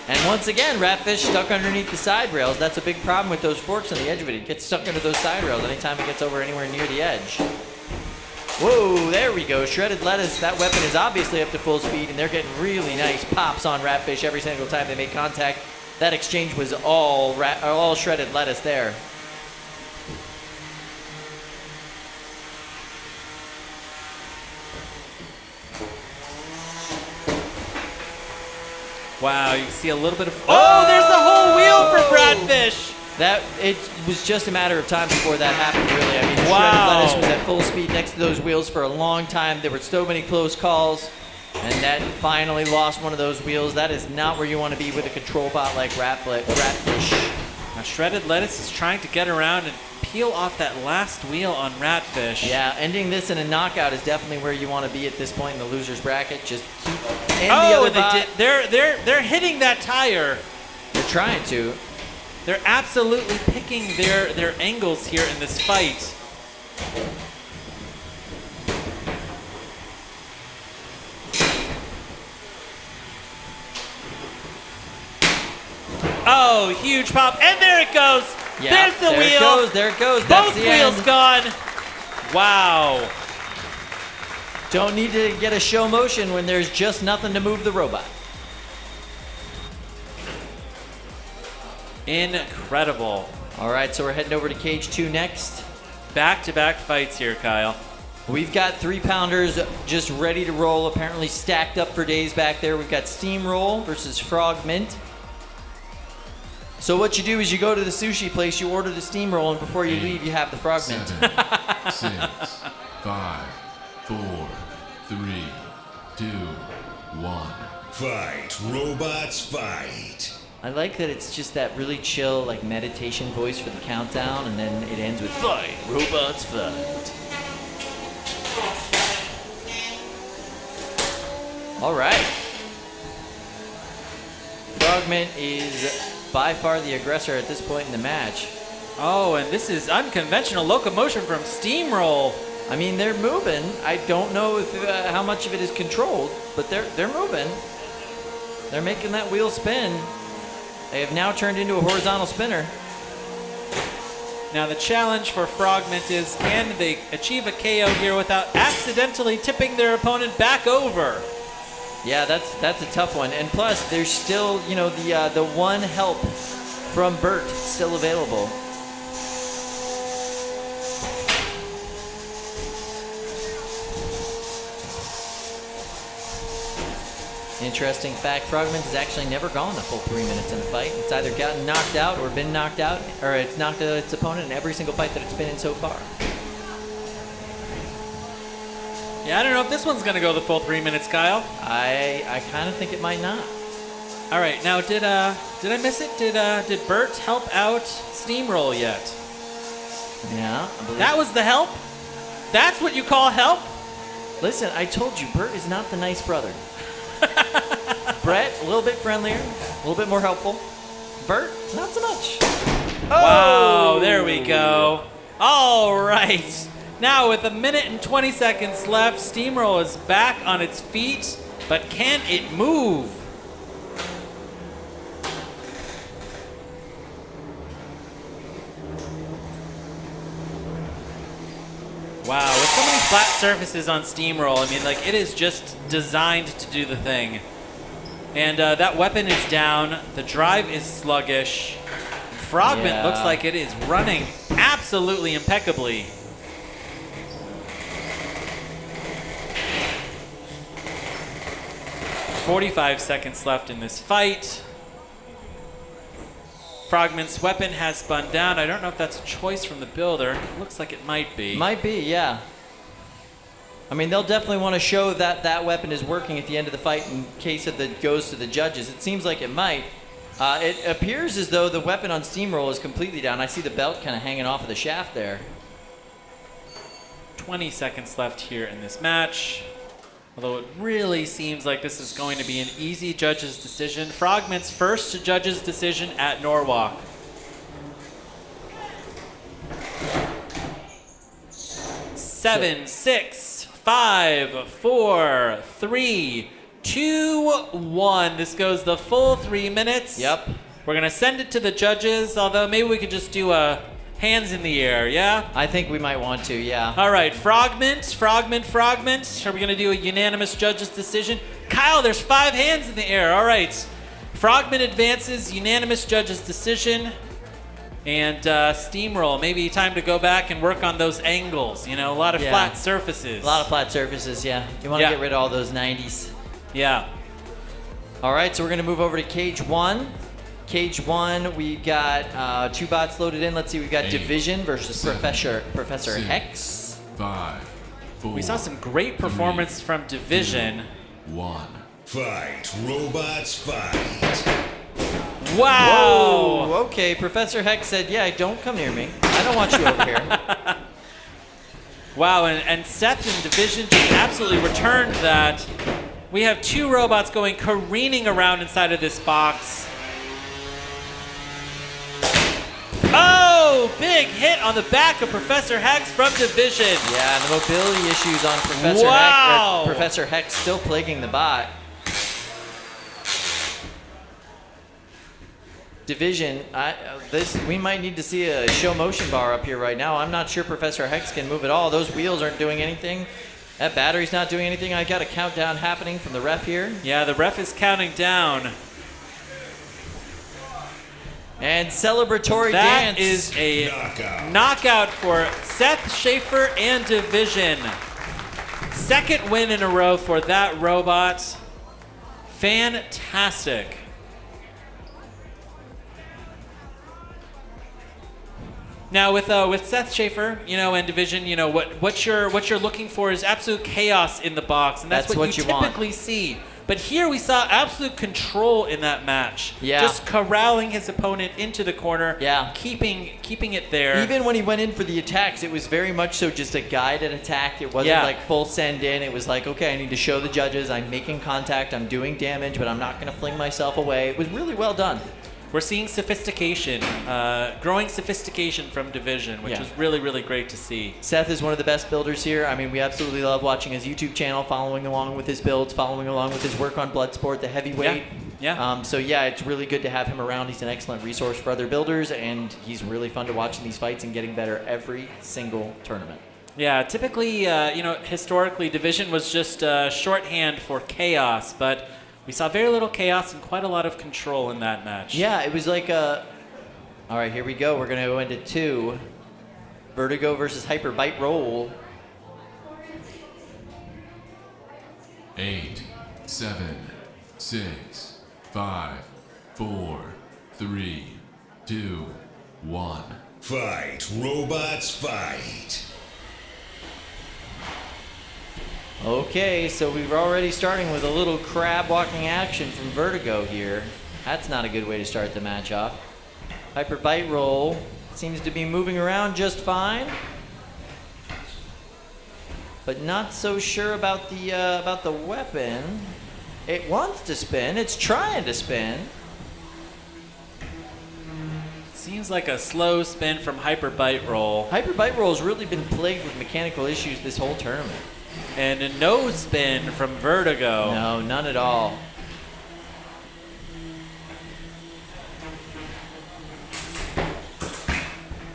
And once again, Ratfish stuck underneath the side rails. That's a big problem with those forks on the edge of it. It gets stuck under those side rails anytime it gets over anywhere near the edge. Whoa, there we go. Shredded Lettuce, that weapon is obviously up to full speed, and they're getting really nice pops on Ratfish every single time they make contact. That exchange was all Shredded Lettuce there. Wow, you can see a little bit of... Oh, there's the whole wheel for Ratfish! It was just a matter of time before that happened, really. I mean, Wow. Shredded Lettuce was at full speed next to those wheels for a long time. There were so many close calls, and that finally lost one of those wheels. That is not where you want to be with a control bot like Ratfish. Now, Shredded Lettuce is trying to get around and peel off that last wheel on Ratfish. Yeah, ending this in a knockout is definitely where you want to be at this point in the loser's bracket. Just keep the Oh, other bot. they're hitting that tire. They're trying to. They're absolutely picking their angles here in this fight. Oh, huge pop. And there it goes. Yeah, There's the wheel. There it goes. That's Both the wheels end. gone. Wow. Don't need to get a show motion when there's just nothing to move the robot. Incredible. All right, so we're heading over to cage 2 next. Back-to-back fights here, Kyle. We've got 3-pounders just ready to roll, apparently stacked up for days back there. We've got Steamroll versus Frog Mint. So what you do is you go to the sushi place, you order the Steamroll, and before you leave, you have the Frog Mint. 7, 6, 5, 4, 3, 2, 1. Fight, robots, fight. I like that it's just that really chill, like meditation voice for the countdown, and then it ends with fight, robots, fight. All right. Frogman is by far the aggressor at this point in the match. Oh, and this is unconventional locomotion from Steamroll. I mean, they're moving. I don't know if how much of it is controlled, but they're moving. They're making that wheel spin. They have now turned into a horizontal spinner. Now the challenge for Frogmint is, can they achieve a KO here without accidentally tipping their opponent back over? Yeah, that's a tough one. And plus, there's still, the one help from Bert still available. Interesting fact, Frogman has actually never gone the full 3 minutes in a fight. It's either gotten knocked out or been knocked out, or it's knocked out its opponent in every single fight that it's been in so far. Yeah, I don't know if this one's going to go the full 3 minutes, Kyle. I kind of think it might not. All right, now did I miss it? Did Bert help out Steamroll yet? Yeah, I believe That was the help? That's what you call help? Listen, I told you, Bert is not the nice brother. Brett, a little bit friendlier, a little bit more helpful. Bert, not so much. Wow, there we go. All right. Now with 1 minute and 20 seconds left, Steamroll is back on its feet, but can it move? Wow, with so many flat surfaces on Steamroll, I mean, like, it is just designed to do the thing. And that weapon is down. The drive is sluggish. Frogman Yeah. looks like it is running absolutely impeccably. 45 seconds left in this fight. Frogman's weapon has spun down. I don't know if that's a choice from the builder. It looks like it might be. Might be, yeah. I mean, they'll definitely want to show that that weapon is working at the end of the fight in case it goes to the judges. It seems like it might. It appears as though the weapon on Steamroll is completely down. I see the belt kind of hanging off of the shaft there. 20 seconds left here in this match. Although it really seems like this is going to be an easy judge's decision. Frogman's first judge's decision at Norwalk. Seven, 6, 5, 4, 3, 2, 1. This goes the full 3 minutes. Yep. We're going to send it to the judges, although maybe we could just do a hands in the air, yeah? I think we might want to, yeah. All right, Frogment. Are we going to do a unanimous judge's decision? Kyle, there's 5 hands in the air. All right. Frogment advances, unanimous judge's decision. And Steamroll, maybe time to go back and work on those angles. You know, a lot of flat surfaces. A lot of flat surfaces, yeah. You want to get rid of all those 90s. Yeah. All right, so we're going to move over to Cage 1. Cage 1, we got 2 bots loaded in. Let's see, we've got 8, Division versus 7, Professor 6, Hex. 5, 4. We saw some great performance from Division. 1. Fight, robots, fight. Wow! Whoa, okay, Professor Hex said, yeah, don't come near me. I don't want you over here. Wow, and Seth in Division just absolutely returned that. We have 2 robots going careening around inside of this box. Oh, big hit on the back of Professor Hex from Division. Yeah, and the mobility issues on Professor Hex still plaguing the bot. Division, we might need to see a show motion bar up here right now. I'm not sure Professor Hex can move at all. Those wheels aren't doing anything. That battery's not doing anything. I got a countdown happening from the ref here. Yeah, the ref is counting down. And celebratory dance. That is a knockout for Seth Schaefer and Division. 2nd win in a row for that robot. Fantastic. Now with Seth Schaefer, you know, and Division, you know, what you're looking for is absolute chaos in the box, and that's what you typically see. But here we saw absolute control in that match. Yeah. Just corralling his opponent into the corner. Yeah. Keeping it there. Even when he went in for the attacks, it was very much so just a guided attack. It wasn't like full send in. It was like, okay, I need to show the judges I'm making contact, I'm doing damage, but I'm not going to fling myself away. It was really well done. We're seeing sophistication, growing sophistication from Division, which is really, really great to see. Seth is one of the best builders here. I mean, we absolutely love watching his YouTube channel, following along with his builds, following along with his work on Bloodsport, the heavyweight. Yeah. So yeah, it's really good to have him around. He's an excellent resource for other builders, and he's really fun to watch in these fights and getting better every single tournament. Yeah, typically, you know, historically, Division was just shorthand for chaos, but we saw very little chaos and quite a lot of control in that match. Yeah, it was like a... All right, here we go. We're going to go into 2. Vertigo versus Hyper Bite Roll. 8, 7, 6, 5, 4, 3, 2, 1. Fight, robots, fight. Okay, so we're already starting with a little crab walking action from Vertigo here. That's not a good way to start the match off. Hyper Bite Roll seems to be moving around just fine, but not so sure about the weapon. It wants to spin. It's trying to spin. Seems like a slow spin from Hyper Bite Roll. Hyper Bite Roll has really been plagued with mechanical issues this whole tournament. And a no spin from Vertigo. No, none at all.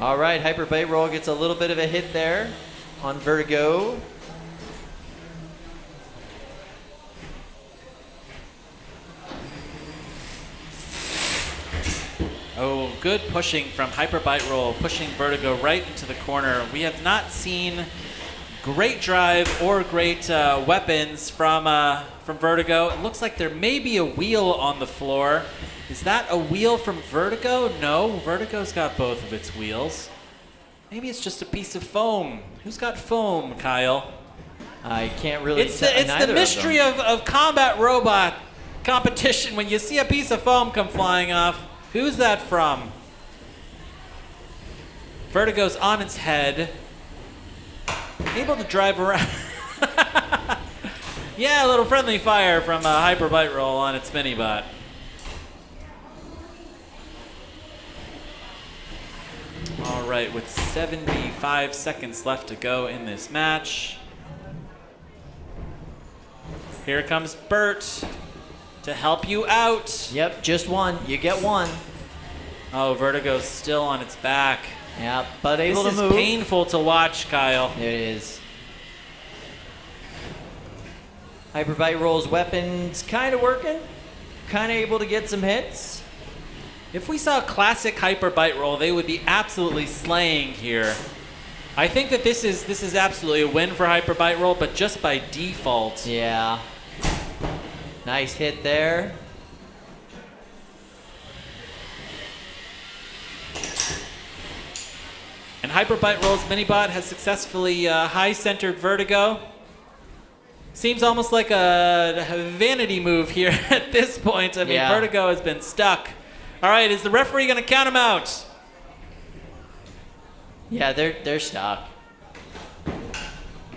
All right, Hyper Bite Roll gets a little bit of a hit there on Vertigo. Oh, good pushing from Hyper Bite Roll, pushing Vertigo right into the corner. We have not seen great drive or great weapons from Vertigo. It looks like there may be a wheel on the floor. Is that a wheel from Vertigo? No, Vertigo's got both of its wheels. Maybe it's just a piece of foam. Who's got foam, Kyle? I can't really It's the mystery of combat robot competition. When you see a piece of foam come flying off, who's that from? Vertigo's on its head. Able to drive around. Yeah, a little friendly fire from a Hyper Bite Roll on its mini-bot. All right, with 75 seconds left to go in this match. Here comes Bert to help you out. Yep, just one. You get one. Oh, Vertigo's still on its back. Yeah, but able to move. This is painful to watch, Kyle. It is. Hyper Bite Roll's weapons kind of working. Kind of able to get some hits. If we saw a classic Hyper Bite Roll, they would be absolutely slaying here. I think that this is absolutely a win for Hyper Bite Roll, but just by default. Yeah. Nice hit there. And Hyper Bite Roll's mini-bot has successfully high-centered Vertigo. Seems almost like a vanity move here at this point. I mean, Yeah. Vertigo has been stuck. All right, is the referee going to count him out? Yeah, they're stuck.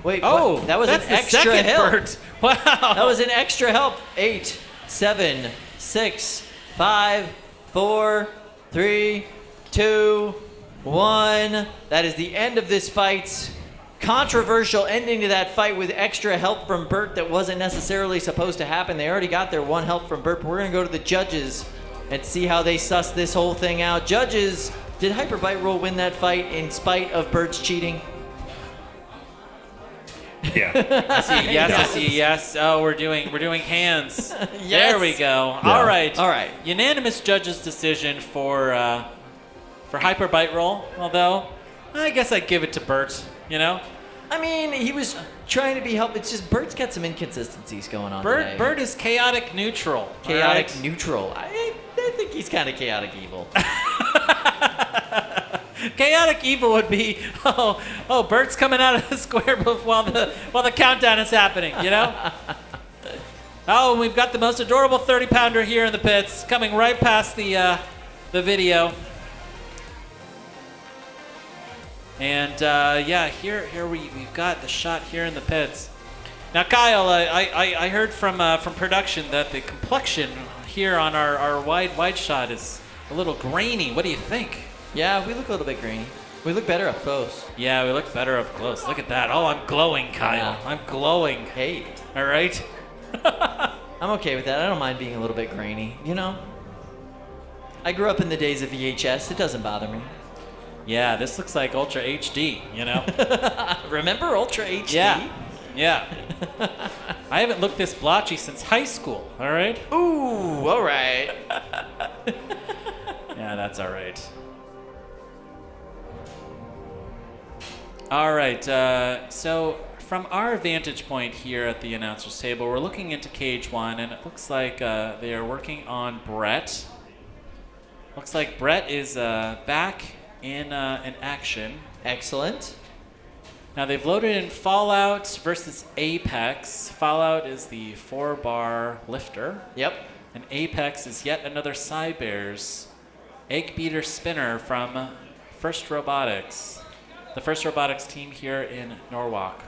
Wait, Oh, what? That was that's an the extra second help. Bert. Wow. That was an extra help. 8, 7, 6, 5, 4, 3, 2, 1. That is the end of this fight. Controversial ending to that fight with extra help from Bert that wasn't necessarily supposed to happen. They already got their one help from Bert, but we're going to go to the judges and see how they suss this whole thing out. Judges, did Hyper Bite Roll win that fight in spite of Bert's cheating? Yeah. I see yes, I see yes. Oh, we're doing hands. Yes. There we go. All right. All right. Unanimous judges' decision for Hyper Bite Roll. Although, I guess I'd give it to Bert. You know, I mean, he was trying to be helpful. It's just Bert's got some inconsistencies going on today. Bert is chaotic neutral. Chaotic all right? neutral. I think he's kind of chaotic evil. Chaotic evil would be, oh, Bert's coming out of the square while the countdown is happening. You know. Oh, and we've got the most adorable 30-pounder here in the pits, coming right past the video. And yeah, here we've got the shot here in the pits. Now, Kyle, I heard from production that the complexion here on our wide shot is a little grainy. What do you think? Yeah, we look a little bit grainy. We look better up close. Yeah, we look better up close. Look at that. Oh, I'm glowing, Kyle. Yeah. I'm glowing. Hey, All right. I'm okay with that. I don't mind being a little bit grainy. You know, I grew up in the days of VHS. It doesn't bother me. Yeah, this looks like Ultra HD. You know. Remember Ultra HD? Yeah. Yeah. I haven't looked this blotchy since high school. All right. Ooh, all right. Yeah, that's all right. All right, so from our vantage point here at the announcer's table, we're looking into Cage 1, and it looks like they are working on Brett. Looks like Brett is back in action. Excellent. Now, they've loaded in Fallout versus Apex. Fallout is the 4-bar lifter. Yep. And Apex is yet another Cybears egg beater spinner from First Robotics. The First Robotics team here in Norwalk.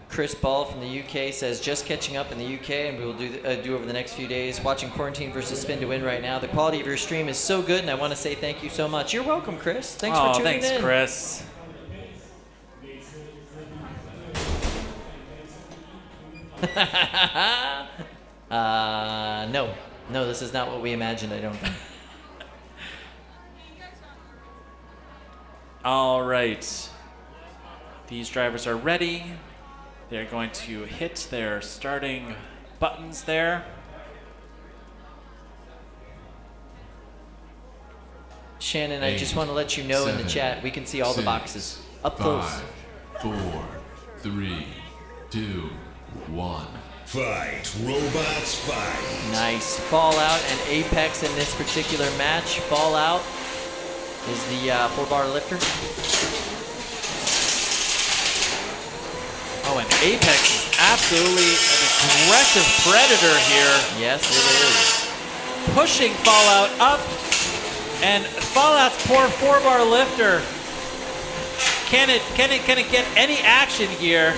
Chris Ball from the UK says, just catching up in the UK, and we will do over the next few days. Watching Quarantine versus Spin to Win right now. The quality of your stream is so good, and I want to say thank you so much. You're welcome, Chris. Thanks for tuning in. Thanks, Chris. No, this is not what we imagined, I don't think. All right. These drivers are ready. They're going to hit their starting buttons there. Shannon, I just want to let you know in the chat, we can see all the boxes. Up close. 5, 4, 3, 2, 1. Fight, robots, fight. Nice. Fallout and Apex in this particular match. Fallout is the 4-bar lifter. Oh, and Apex is absolutely an aggressive predator here. Yes, it is. Pushing Fallout up, and Fallout's poor 4-bar lifter. Can it get any action here?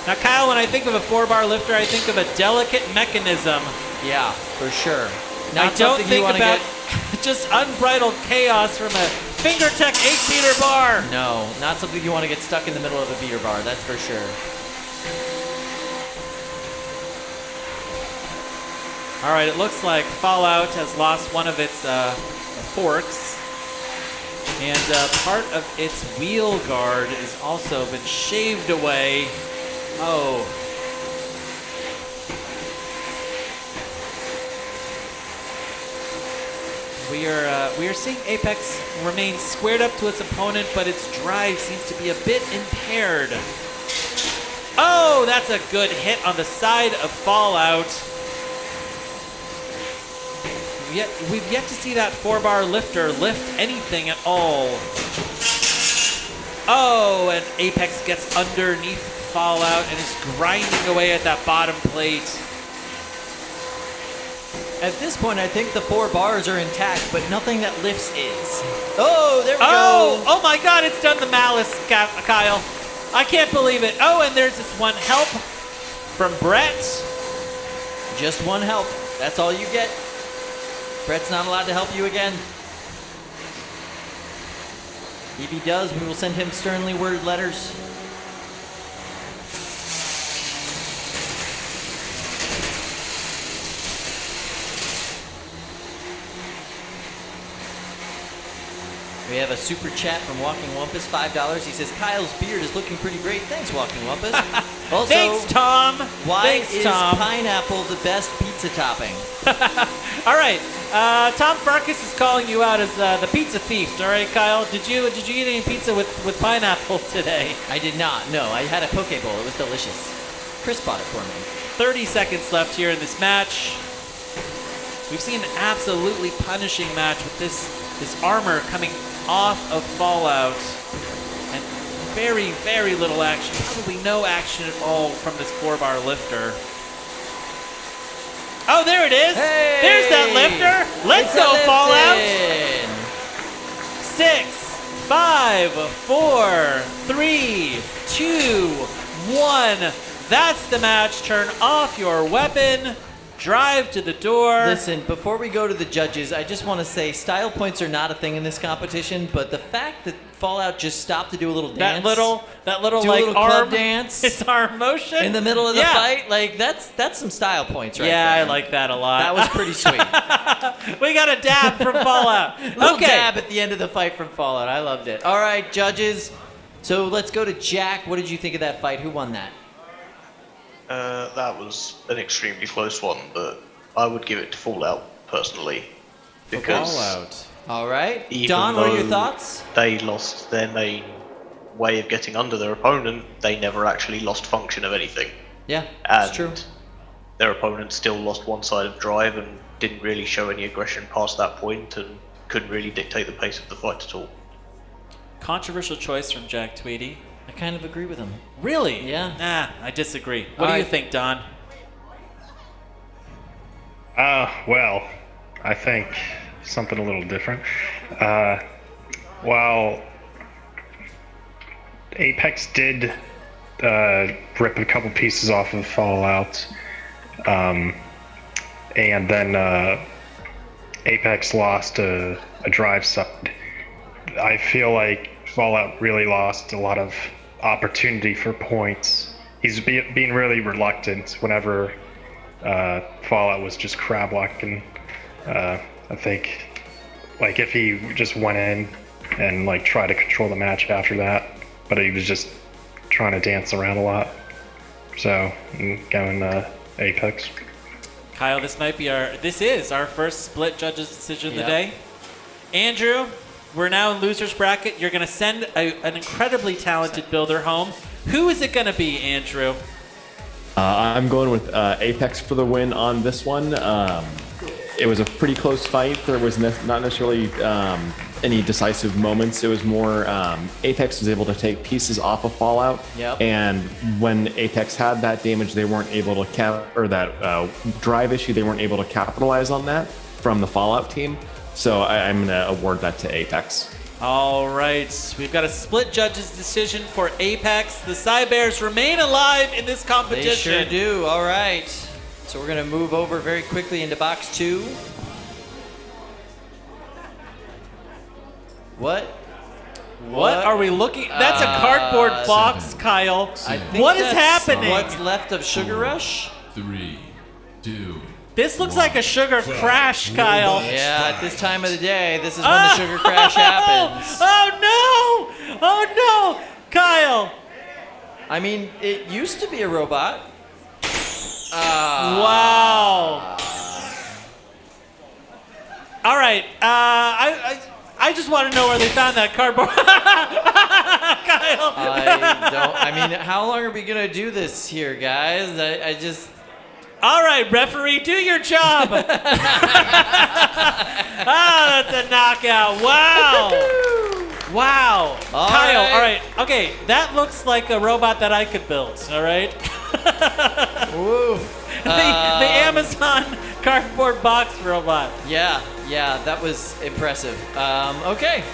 Now, Kyle, when I think of a 4-bar lifter, I think of a delicate mechanism. Yeah, for sure. I Not don't something you think wanna about get. just unbridled chaos from a FingerTech 8-meter bar. No, not something you want to get stuck in the middle of a beater bar, that's for sure. All right, it looks like Fallout has lost one of its forks, and part of its wheel guard has also been shaved away. Oh. We are seeing Apex remain squared up to its opponent, but its drive seems to be a bit impaired. Oh, that's a good hit on the side of Fallout. We've yet to see that 4-bar lifter lift anything at all. Oh, and Apex gets underneath Fallout and is grinding away at that bottom plate. At this point, I think the 4 bars are intact, but nothing that lifts is. Oh, there we go. Oh my God, it's done the malice, Kyle. I can't believe it. Oh, and there's this one help from Brett. Just one help. That's all you get. Brett's not allowed to help you again. If he does, we will send him sternly worded letters. We have a super chat from Walking Wumpus, $5. He says, Kyle's beard is looking pretty great. Thanks, Walking Wumpus. Also, Thanks, Tom. Why Thanks, is Tom. pineapple the best pizza topping? All right, Tom Farkas is calling you out as the pizza thief. All right, Kyle, did you eat any pizza with pineapple today? I did not. No, I had a poke bowl. It was delicious. Chris bought it for me. 30 seconds left here in this match. We've seen an absolutely punishing match with this armor coming off of Fallout, and very, very little action, probably no action at all from this 4-bar lifter. Oh, there it is. Hey! There's that lifter. Let's go, Fallout. 6, 5, 4, 3, 2, 1. That's the match. Turn off your weapon. Drive to the door. Listen, before we go to the judges, I just want to say style points are not a thing in this competition, but the fact that Fallout just stopped to do a little dance. That little do like a little arm club dance. It's arm motion. In the middle of the fight, like that's some style points right there. Yeah, I like that a lot. That was pretty sweet. We got a dab from Fallout. Little dab at the end of the fight from Fallout. I loved it. All right, judges. So let's go to Jack. What did you think of that fight? Who won that? That was an extremely close one, but I would give it to Fallout personally. Because Fallout. All right. even Don, what are your though thoughts? They lost their main way of getting under their opponent, they never actually lost function of anything. Yeah, And that's true. their opponent still lost one side of drive and didn't really show any aggression past that point and couldn't really dictate the pace of the fight at all. Controversial choice from Jack Tweedy. I kind of agree with him. Really? Yeah. Nah, I disagree. What do you think, Don? Well, I think something a little different. While Apex did rip a couple pieces off of Fallout, and then Apex lost a drive side, I feel like Fallout really lost a lot of opportunity for points. He's being really reluctant whenever Fallout was just crab walking. I think, like, if he just went in and like tried to control the match after that, but he was just trying to dance around a lot. So I'm going Apex. Kyle, this is our first split judges decision of the Yep. day. Andrew, We're now in loser's bracket. You're going to send an incredibly talented builder home. Who is it going to be, Andrew? I'm going with Apex for the win on this one. It was a pretty close fight. There was not necessarily any decisive moments. It was more Apex was able to take pieces off of Fallout. Yep. And when Apex had that damage, they weren't able to that drive issue. They weren't able to capitalize on that from the Fallout team. So I'm going to award that to Apex. All right, we've got a split judges decision for Apex. The Cybears remain alive in this competition. They sure do. All right. So we're going to move over very quickly into box 2. What are we looking? That's a cardboard box, Kyle. What is happening? What's left of Sugar Rush? 3, 2. This looks like a sugar crash, Kyle. Yeah, at this time of the day, this is when the sugar crash happens. Oh no! Oh no! Kyle! I mean, it used to be a robot. Wow. All right. I just want to know where they found that cardboard. Kyle. I mean, how long are we gonna do this here, guys? I just. All right, referee, do your job. That's a knockout. Wow. Wow. Kyle, all right. Okay, that looks like a robot that I could build, all right? Woo. The Amazon cardboard box robot. Yeah, that was impressive. Okay.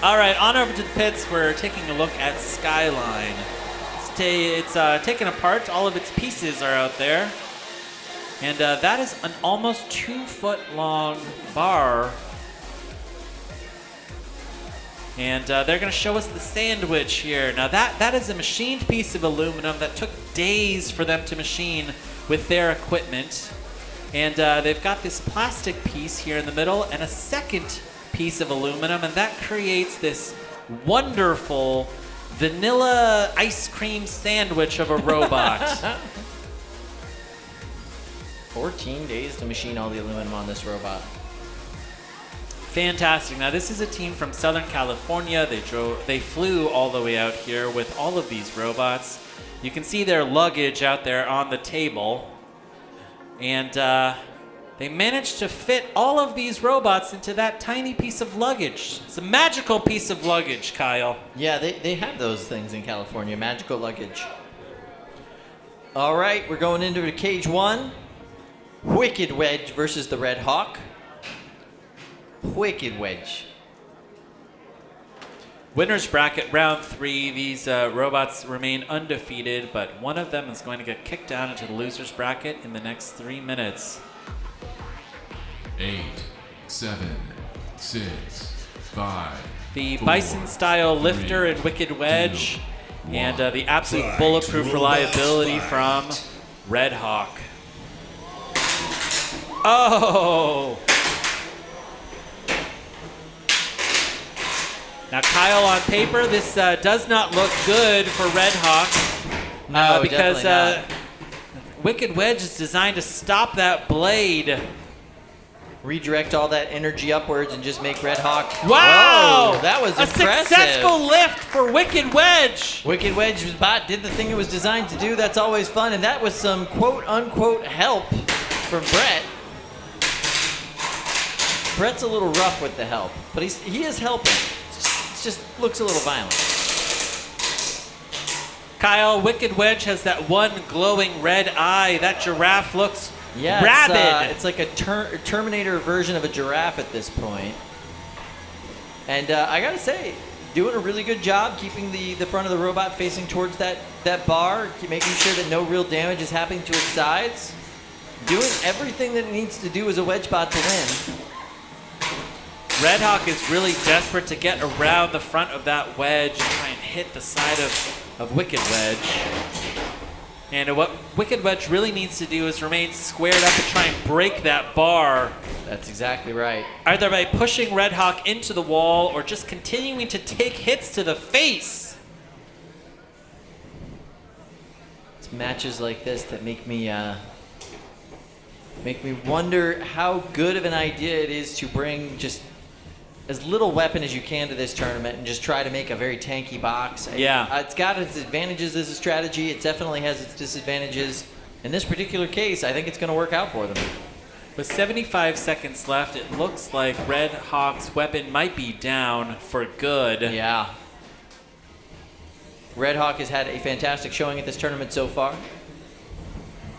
All right, on over to the pits. We're taking a look at Skyline. It's taken apart. All of its pieces are out there. And that is an almost 2-foot long bar. And they're going to show us the sandwich here. Now that is a machined piece of aluminum that took days for them to machine with their equipment. And they've got this plastic piece here in the middle and a second piece of aluminum, and that creates this wonderful vanilla ice cream sandwich of a robot. 14 days to machine all the aluminum on this robot. Fantastic. Now this is a team from Southern California. They flew all the way out here with all of these robots. You can see their luggage out there on the table. And they managed to fit all of these robots into that tiny piece of luggage. It's a magical piece of luggage, Kyle. Yeah, they have those things in California, magical luggage. All right, we're going into cage 1. Wicked Wedge versus the Red Hawk. Wicked Wedge. Winner's bracket, round 3. These robots remain undefeated, but one of them is going to get kicked down into the loser's bracket in the next 3 minutes. 8, 7, 6, 5. The 4, Bison-style lifter in Wicked Wedge, 2, and 1. the absolute bulletproof reliability from Red Hawk. Oh! Now, Kyle, on paper, this does not look good for Red Hawk. No, because definitely not. Wicked Wedge is designed to stop that blade. Redirect all that energy upwards and just make Red Hawk. Wow! Whoa, that was impressive. A successful lift for Wicked Wedge. Wicked Wedge's bot did the thing it was designed to do. That's always fun, and that was some quote-unquote help from Brett. Brett's a little rough with the help, but he is helping. It just looks a little violent. Kyle, Wicked Wedge has that one glowing red eye. That giraffe looks Yeah, rabid. It's like a Terminator version of a giraffe at this point. And I gotta say, doing a really good job keeping the front of the robot facing towards that bar, making sure that no real damage is happening to its sides. Doing everything that it needs to do as a wedge bot to win. Red Hawk is really desperate to get around the front of that wedge and try and hit the side of Wicked Wedge. And what Wicked Wedge really needs to do is remain squared up and try and break that bar. That's exactly right. Either by pushing Red Hawk into the wall or just continuing to take hits to the face. It's matches like this that make me wonder how good of an idea it is to bring just as little weapon as you can to this tournament and just try to make a very tanky box. And, Yeah. it's got its advantages as a strategy. It definitely has its disadvantages. In this particular case, I think it's going to work out for them. With 75 seconds left, it looks like Red Hawk's weapon might be down for good. Yeah. Red Hawk has had a fantastic showing at this tournament so far.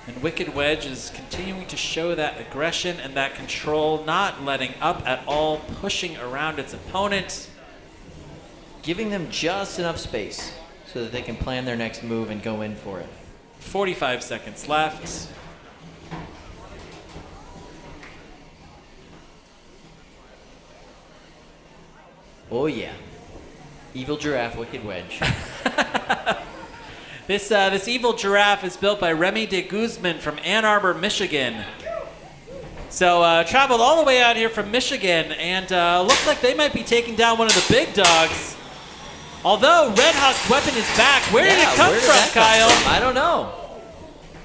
And Wicked Wedge is continuing to show that aggression and that control, not letting up at all, pushing around its opponent. Giving them just enough space so that they can plan their next move and go in for it. 45 seconds left. Oh yeah. Evil Giraffe, Wicked Wedge. This evil giraffe is built by Remy de Guzman from Ann Arbor, Michigan. So traveled all the way out here from Michigan, and looks like they might be taking down one of the big dogs. Although Red Hawk's weapon is back. Where did it come from, Kyle? I don't know.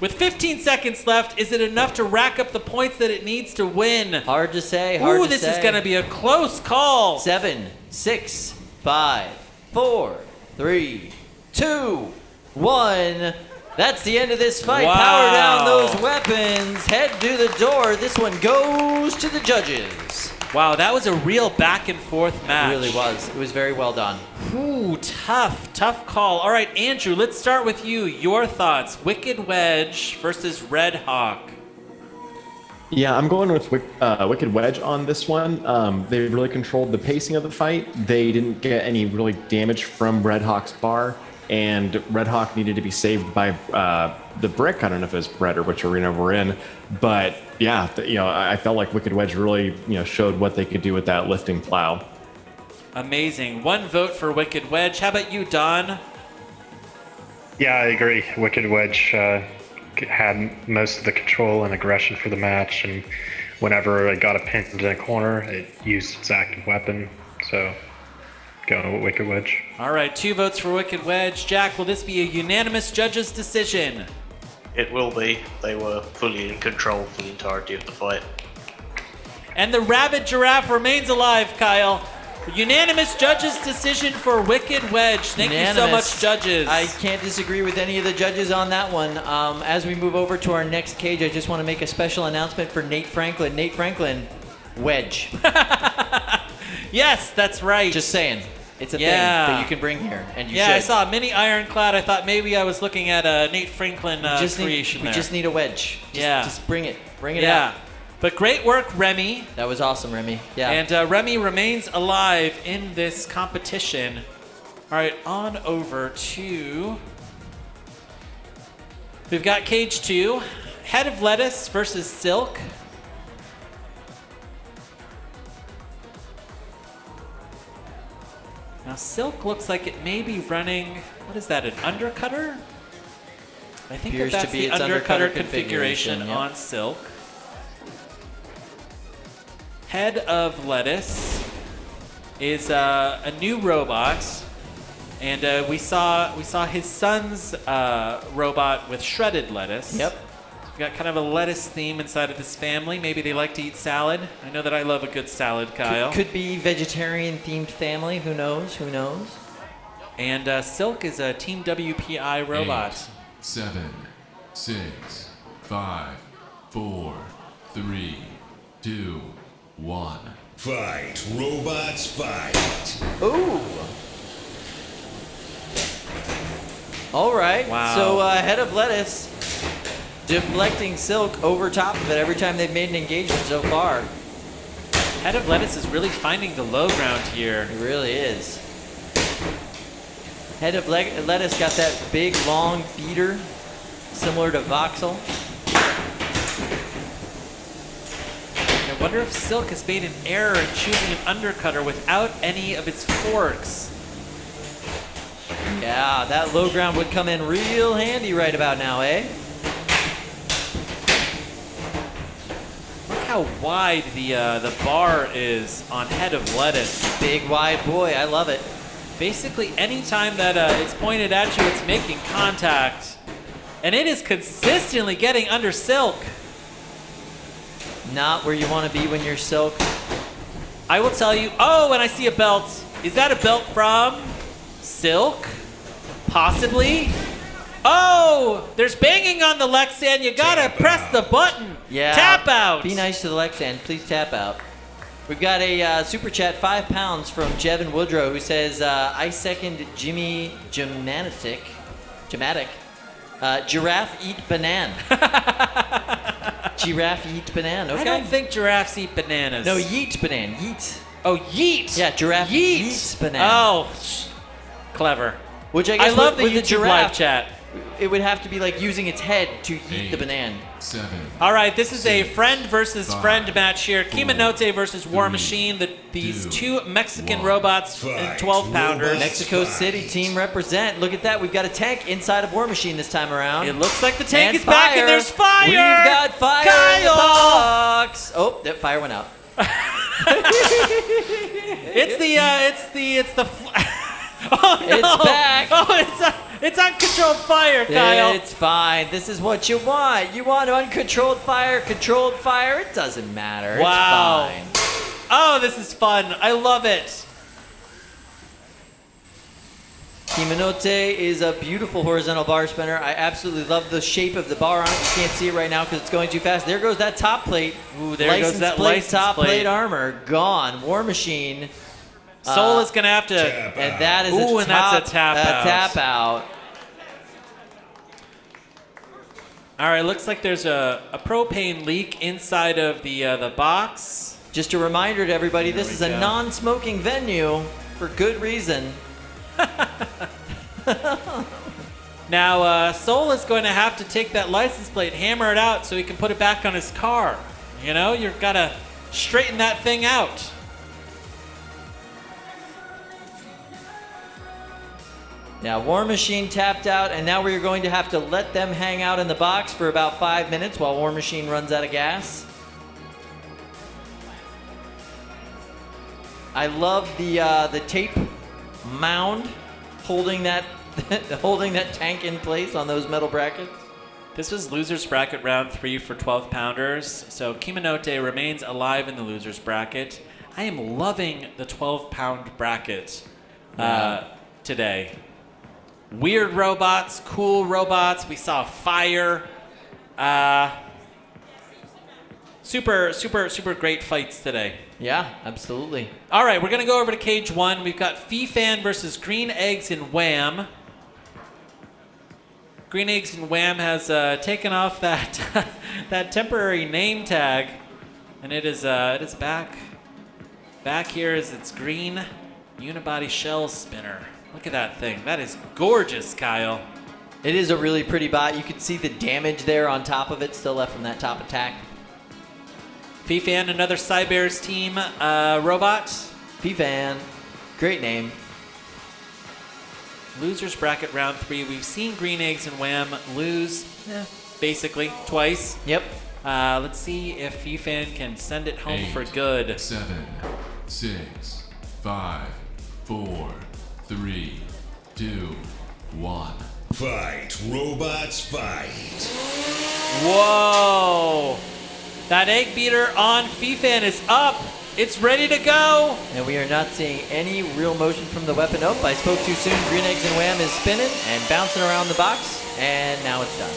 With 15 seconds left, is it enough to rack up the points that it needs to win? Hard to say. Hard to say. Ooh, this is going to be a close call. 7, 6, 5, 4, 3, 2, 1. That's the end of this fight. Wow. Power down those weapons. Head to the door. This one goes to the judges. Wow, that was a real back and forth match. It really was. It was very well done. Ooh, tough call. All right, Andrew, let's start with you. Your thoughts. Wicked Wedge versus Red Hawk. Yeah, I'm going with Wicked Wedge on this one. They really controlled the pacing of the fight. They didn't get any really damage from Red Hawk's bar, and Red Hawk needed to be saved by the brick. I don't know if it was Brett or which arena we're in, but yeah, I felt like Wicked Wedge really showed what they could do with that lifting plow. Amazing. 1 vote for Wicked Wedge. How about you, Don? Yeah, I agree. Wicked Wedge had most of the control and aggression for the match, and whenever it got a pin in a corner, it used its active weapon. So, going with Wicked Wedge. All right, 2 votes for Wicked Wedge. Jack, will this be a unanimous judge's decision? It will be. They were fully in control for the entirety of the fight. And the rabid giraffe remains alive, Kyle. Unanimous judge's decision for Wicked Wedge. Thank you so much, judges. I can't disagree with any of the judges on that one. As we move over to our next cage, I just want to make a special announcement for Nate Franklin. Nate Franklin, Wedge. Yes, that's right. Just saying. It's a thing that you can bring here, and you should. I saw a mini ironclad. I thought maybe I was looking at a Nate Franklin creation we there. just need a wedge. Just bring it. Bring it out. But great work, Remy. That was awesome, Remy. Yeah. And Remy remains alive in this competition. All right, on over to... We've got Cage 2. Head of Lettuce versus Silk. Now, Silk looks like it may be running... What is that, an undercutter? I think Appears that's to be the its undercutter configuration yep. on Silk. Head of Lettuce is a new robot, and we saw his son's robot with shredded lettuce. Yep. So we've got kind of a lettuce theme inside of this family. Maybe they like to eat salad. I know that I love a good salad, Kyle. Could be vegetarian themed family. Who knows? Who knows? And Silk is a Team WPI robot. 8, 7, 6, 5, 4, 3, 2, 1. Fight, robots, fight. Ooh. All right. Wow. So Head of Lettuce deflecting Silk over top of it every time they've made an engagement so far. Head of Lettuce is really finding the low ground here. It really is. Head of Lettuce got that big, long feeder, similar to Voxel. I wonder if Silk has made an error in choosing an undercutter without any of its forks. Yeah, that low ground would come in real handy right about now, eh? Look how wide the bar is on Head of Lettuce. Big, wide boy. I love it. Basically, anytime that it's pointed at you, it's making contact. And it is consistently getting under Silk. Not where you want to be when you're Silk. I will tell you. Oh, and I see a belt. Is that a belt from Silk? Possibly. Oh, there's banging on the Lexan. You gotta press the button. Yeah. Tap out. Be nice to the Lexan. Please tap out. We've got a super chat, £5 from Jevin Woodrow, who says, I second Jimmy Gematic. Giraffe eat banana. Giraffe eat banana. Okay. I don't think giraffes eat bananas. No, yeet banana. Yeet. Oh, yeet. Yeah, giraffe eats banana. Oh, clever. Which I guess love the with YouTube giraffe, live chat. It would have to be like using its head to eat the 8, banana. 7. All right, this is a friend versus 5, friend match here. 4, Kimanote versus War 3, Machine. These 2, two Mexican 1. robots, 12-pounders. Mexico City team represent. Look at that. We've got a tank inside of War Machine this time around. It looks like the tank And is back, and there's fire. We've got fire in the box. Oh, that fire went out. It's the. Oh no! It's back. Oh, it's uncontrolled fire, Kyle. It's fine. This is what you want. You want uncontrolled fire, controlled fire. It doesn't matter. Wow. It's fine. Oh, this is fun. I love it. Kimanote is a beautiful horizontal bar spinner. I absolutely love the shape of the bar on it. You can't see it right now because it's going too fast. There goes that top plate. Ooh, there goes that plate, license top plate. plate armor. Gone. War Machine. Soul is going to have to... And that is Ooh, a and that's a tap out. tap out. All right, looks like there's a propane leak inside of the box. Just a reminder to everybody, this is a non-smoking venue for good reason. Now, Soul is going to have to take that license plate, hammer it out so he can put it back on his car. You know, you've got to straighten that thing out. Now, War Machine tapped out, and now we're going to have to let them hang out in the box for about 5 minutes while War Machine runs out of gas. I love the tape mound holding that holding that tank in place on those metal brackets. This was Losers Bracket Round 3 for 12-pounders, so Kimanote remains alive in the Losers Bracket. I am loving the 12-pound bracket today. Weird robots, cool robots. We saw fire. Super great fights today. Yeah, absolutely. All right, we're going to go over to Cage 1. We've got Fee-Fan versus Green Eggs and Wham. Green Eggs and Wham has taken off that that temporary name tag, and it is back. Back here is its green unibody shell spinner. Look at that thing. That is gorgeous, Kyle. It is a really pretty bot. You can see the damage there on top of it still left from that top attack. Fee-Fan, another Cybears team robot. Fee-Fan, great name. Losers Bracket Round 3. We've seen Green Eggs and Wham lose, basically, twice. Yep. Let's see if Fee-Fan can send it home 8, for good. 7, 6, 5, 4, 3, 2, 1. Fight, robots, fight. Whoa! That egg beater on Fee-Fan is up. It's ready to go. And we are not seeing any real motion from the weapon. Oh, I spoke too soon. Green Eggs and Wham is spinning and bouncing around the box, and now it's done.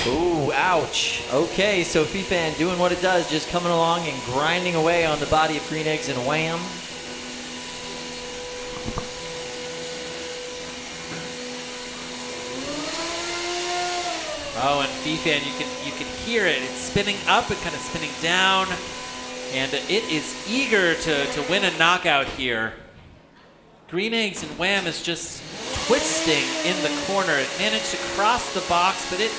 Ooh, ouch. Okay, so Fee-Fan doing what it does, just coming along and grinding away on the body of Green Eggs and Wham. Oh, and Fee-Fan, you can hear it. It's spinning up and kind of spinning down, and it is eager to win a knockout here. Green Eggs and Wham is just twisting in the corner. It managed to cross the box, but it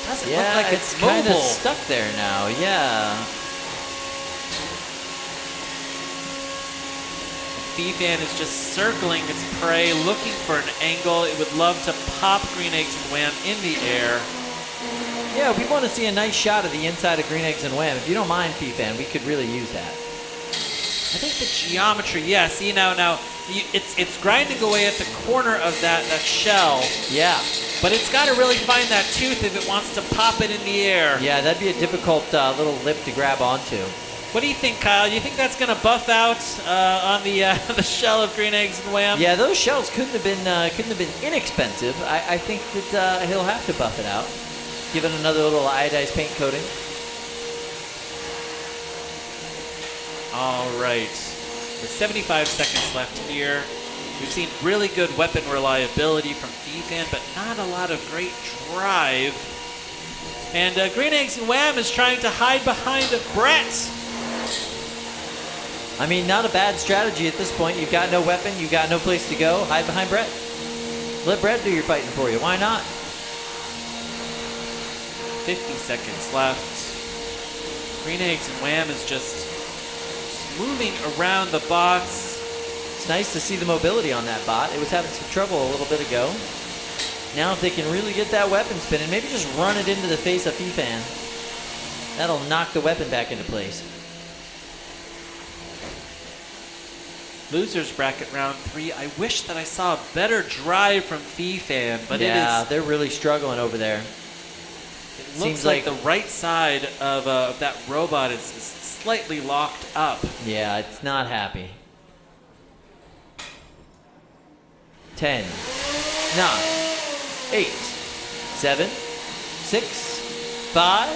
doesn't look like it's kind of mobile. stuck there now. Yeah. Fee-Fan is just circling its prey, looking for an angle. It would love to pop Green Eggs and Wham in the air. Yeah, we want to see a nice shot of the inside of Green Eggs and Wham. If you don't mind, Fee-Fan, we could really use that. I think the geometry, yeah, see now it's grinding away at the corner of that shell. Yeah. But it's got to really find that tooth if it wants to pop it in the air. Yeah, that'd be a difficult little lip to grab onto. What do you think, Kyle? You think that's going to buff out on the the shell of green eggs and wham? Yeah, those shells couldn't have been inexpensive. I think that he'll have to buff it out. Give it another little iodized paint coating. All right. With 75 seconds left here. We've seen really good weapon reliability from Defan, but not a lot of great drive. And Green Eggs and Wham is trying to hide behind Brett. I mean, not a bad strategy at this point. You've got no weapon, you've got no place to go. Hide behind Brett. Let Brett do your fighting for you. Why not? 50 seconds left. Green Eggs and Wham is just moving around the box. It's nice to see the mobility on that bot. It was having some trouble a little bit ago. Now if they can really get that weapon spinning, maybe just run it into the face of Fifan. That'll knock the weapon back into place. Losers bracket round 3. I wish that I saw a better drive from Fifan, but yeah, they're really struggling over there. It looks like the right side of that robot is slightly locked up. Yeah, it's not happy. 10, 9, 8, 7, 6, 5,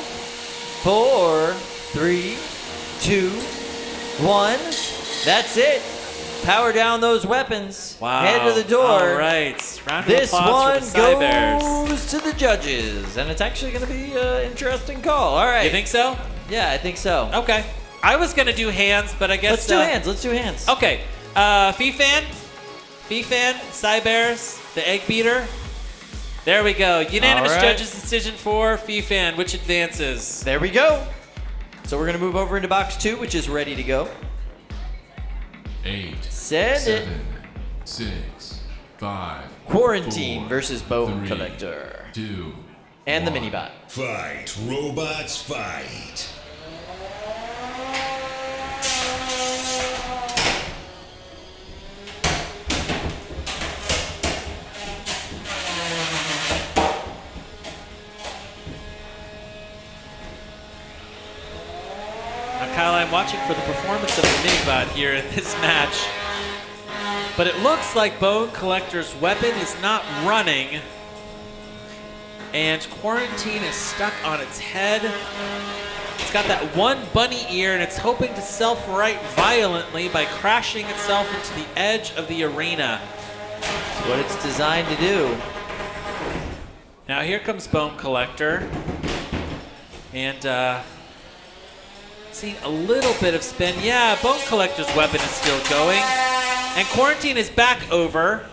4, 3, 2, 1. That's it. Power down those weapons. Wow. Head to the door. All right. Round of this one applause for the Cybears. goes to the judges, and it's actually going to be an interesting call. All right. You think so? Yeah, I think so. Okay. I was going to do hands, but I guess... Let's do hands. Let's do hands. Okay. Fifan, Cybears, the egg beater. There we go. Unanimous judges' decision for Fifan, which advances. There we go. So we're going to move over into box 2, which is ready to go. 8, Send 7, it. 6, 5, Quarantine 4, versus Bone 3, Collector. 2, and the 1. Minibot. Fight, robots, fight. Kyle, I'm watching for the performance of the Minibot here in this match. But it looks like Bone Collector's weapon is not running. And Quarantine is stuck on its head. It's got that one bunny ear, and it's hoping to self-right violently by crashing itself into the edge of the arena. That's what it's designed to do. Now here comes Bone Collector. And, seeing a little bit of spin. Yeah, Bone Collector's weapon is still going. And Quarantine is back over.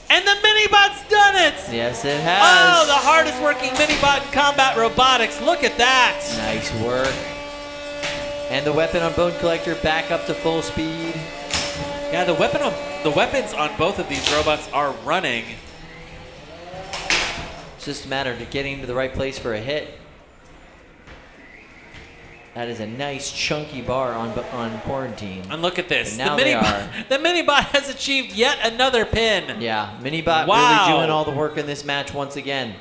And the Minibot's done it! Yes, it has. Oh, the hardest working Minibot in combat robotics. Look at that. Nice work. And the weapon on Bone Collector back up to full speed. Yeah, the weapons on both of these robots are running. It's just a matter of getting to the right place for a hit. That is a nice chunky bar on Quarantine. And look at this. And now they are. The Minibot has achieved yet another pin. Yeah, Minibot Wow. really doing all the work in this match once again.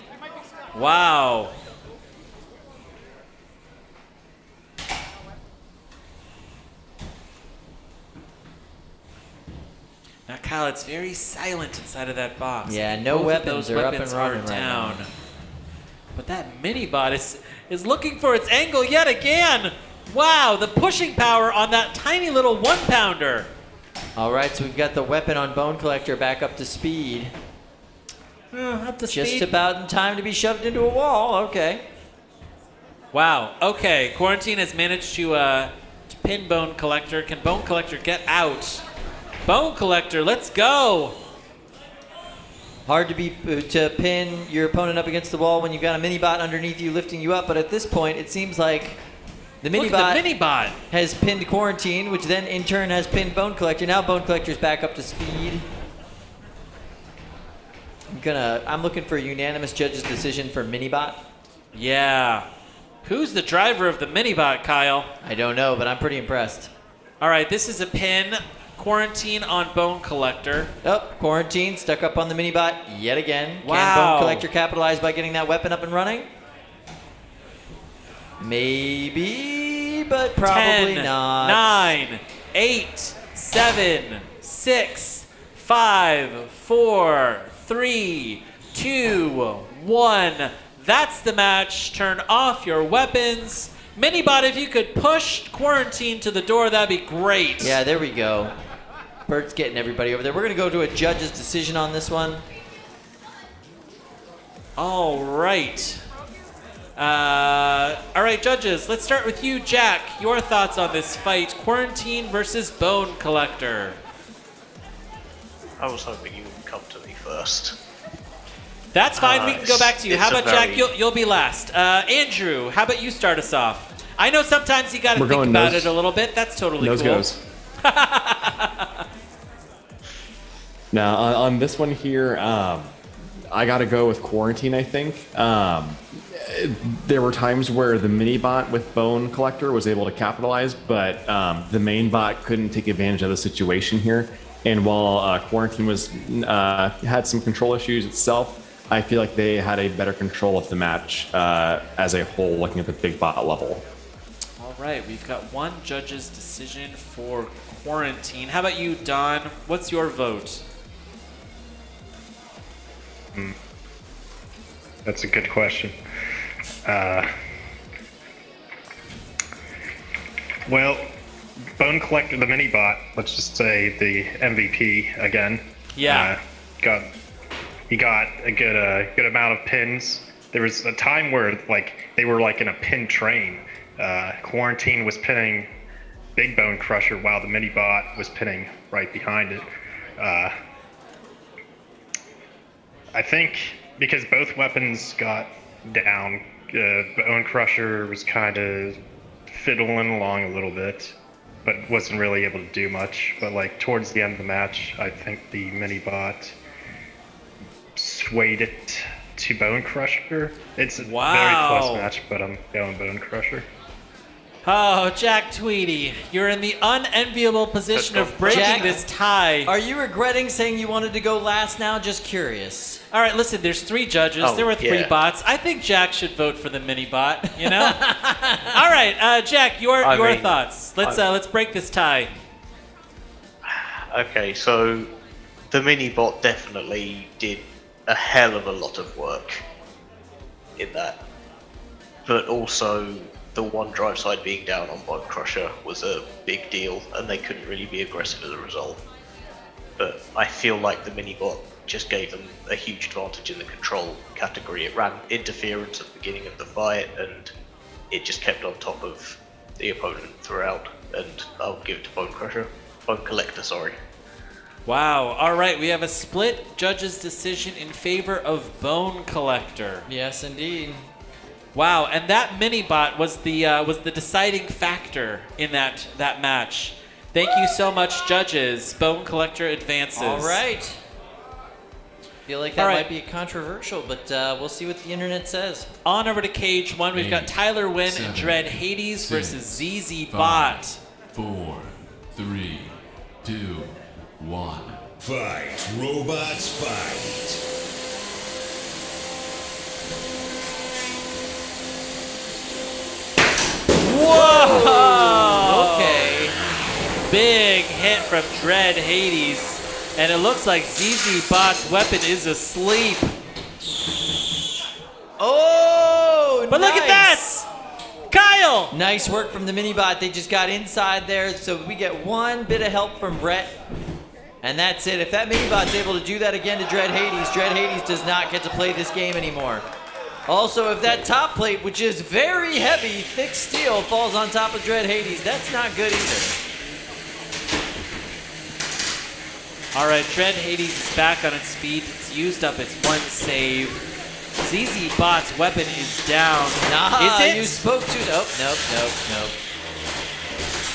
Wow. Now, Kyle, it's very silent inside of that box. Yeah, no Both weapons of those are up weapons and running are right down. now. But that Minibot is looking for its angle yet again. Wow, the pushing power on that tiny little 1-pounder. All right, so we've got the weapon on Bone Collector back up to speed. Up to Just speed. about in time to be shoved into a wall. Okay. Wow. Okay. Quarantine has managed to pin Bone Collector. Can Bone Collector get out? Bone Collector, let's go. Hard to pin your opponent up against the wall when you've got a Minibot underneath you lifting you up, but at this point it seems like the Look at the Minibot. has pinned Quarantine, which then in turn has pinned Bone Collector. Now Bone Collector's back up to speed. I'm looking for a unanimous judge's decision for Minibot. Yeah. Who's the driver of the Minibot, Kyle? I don't know, but I'm pretty impressed. All right, this is a pin. Quarantine on Bone Collector. Oh, Quarantine stuck up on the mini-bot yet again. Wow. Can Bone Collector capitalize by getting that weapon up and running? Maybe, but probably 10, not. 9, 8, 7, 6, 5, 4, 3, 2, 1. That's the match. Turn off your weapons. Minibot, if you could push Quarantine to the door, that'd be great. Yeah, there we go. Bert's getting everybody over there. We're going to go to a judge's decision on this one. All right. All right, judges, let's start with you, Jack. Your thoughts on this fight, Quarantine versus Bone Collector. I was hoping you would come to me first. That's fine. We can go back to you. How it's a about Jack? very- You'll be last. Andrew, how about you start us off? I know sometimes you got to We're think going about nose- it a little bit. That's totally Nose cool. goes. Now, on this one here, I got to go with Quarantine, I think. There were times where the mini bot with Bone Collector was able to capitalize, but the main bot couldn't take advantage of the situation here. And while Quarantine was had some control issues itself, I feel like they had a better control of the match as a whole, looking at the big bot level. All right, we've got one judge's decision for Quarantine. How about you, Don? What's your vote? That's a good question. Well, Bone Collector, the mini bot, let's just say the MVP again. Yeah. He got a good amount of pins. There was a time where they were in a pin train. Quarantine was pinning Big Bone Crusher while the mini bot was pinning right behind it. I think because both weapons got down, Bone Crusher was kind of fiddling along a little bit, but wasn't really able to do much. But towards the end of the match, I think the mini bot swayed it to Bone Crusher. It's a very close match, but I'm going Bone Crusher. Oh, Jack Tweedy, you're in the unenviable position of breaking Jack, this tie. Are you regretting saying you wanted to go last now? Just curious. All right, listen, there's 3 judges. Oh, there were 3 yeah. bots. I think Jack should vote for the mini bot, you know? All right, Jack, your mean, thoughts. Let's break this tie. Okay, so the mini bot definitely did a hell of a lot of work in that. But also, the one drive side being down on Bone Crusher was a big deal, and they couldn't really be aggressive as a result. But I feel like the mini bot just gave them a huge advantage in the control category. It ran interference at the beginning of the fight, and it just kept on top of the opponent throughout. And I'll give it to Bone Collector, sorry. Wow. All right, we have a split judge's decision in favor of Bone Collector. Yes, indeed. Wow, and that mini bot was the deciding factor in that match. Thank you so much, judges. Bone Collector advances. All right. Feel like that All right. might be controversial, but we'll see what the internet says. On over to Cage 1. We've got 8, Tyler Wynn 7, and Dread Hades 6, versus ZZ 5, Bot. 4, 3, 2, 1. Fight, robots, fight. Whoa! Okay. Big hit from Dread Hades. And it looks like ZZ Bot's weapon is asleep. Oh, But look at that! Kyle! Nice work from the mini-bot. They just got inside there, so we get one bit of help from Brett. And that's it. If that mini-bot's able to do that again to Dread Hades does not get to play this game anymore. Also, if that top plate, which is very heavy, thick steel, falls on top of Dread Hades, that's not good either. All right, Dread Hades is back on its feet. It's used up its one save. ZZ Bot's weapon is down. Nah, is it? you spoke to... Nope.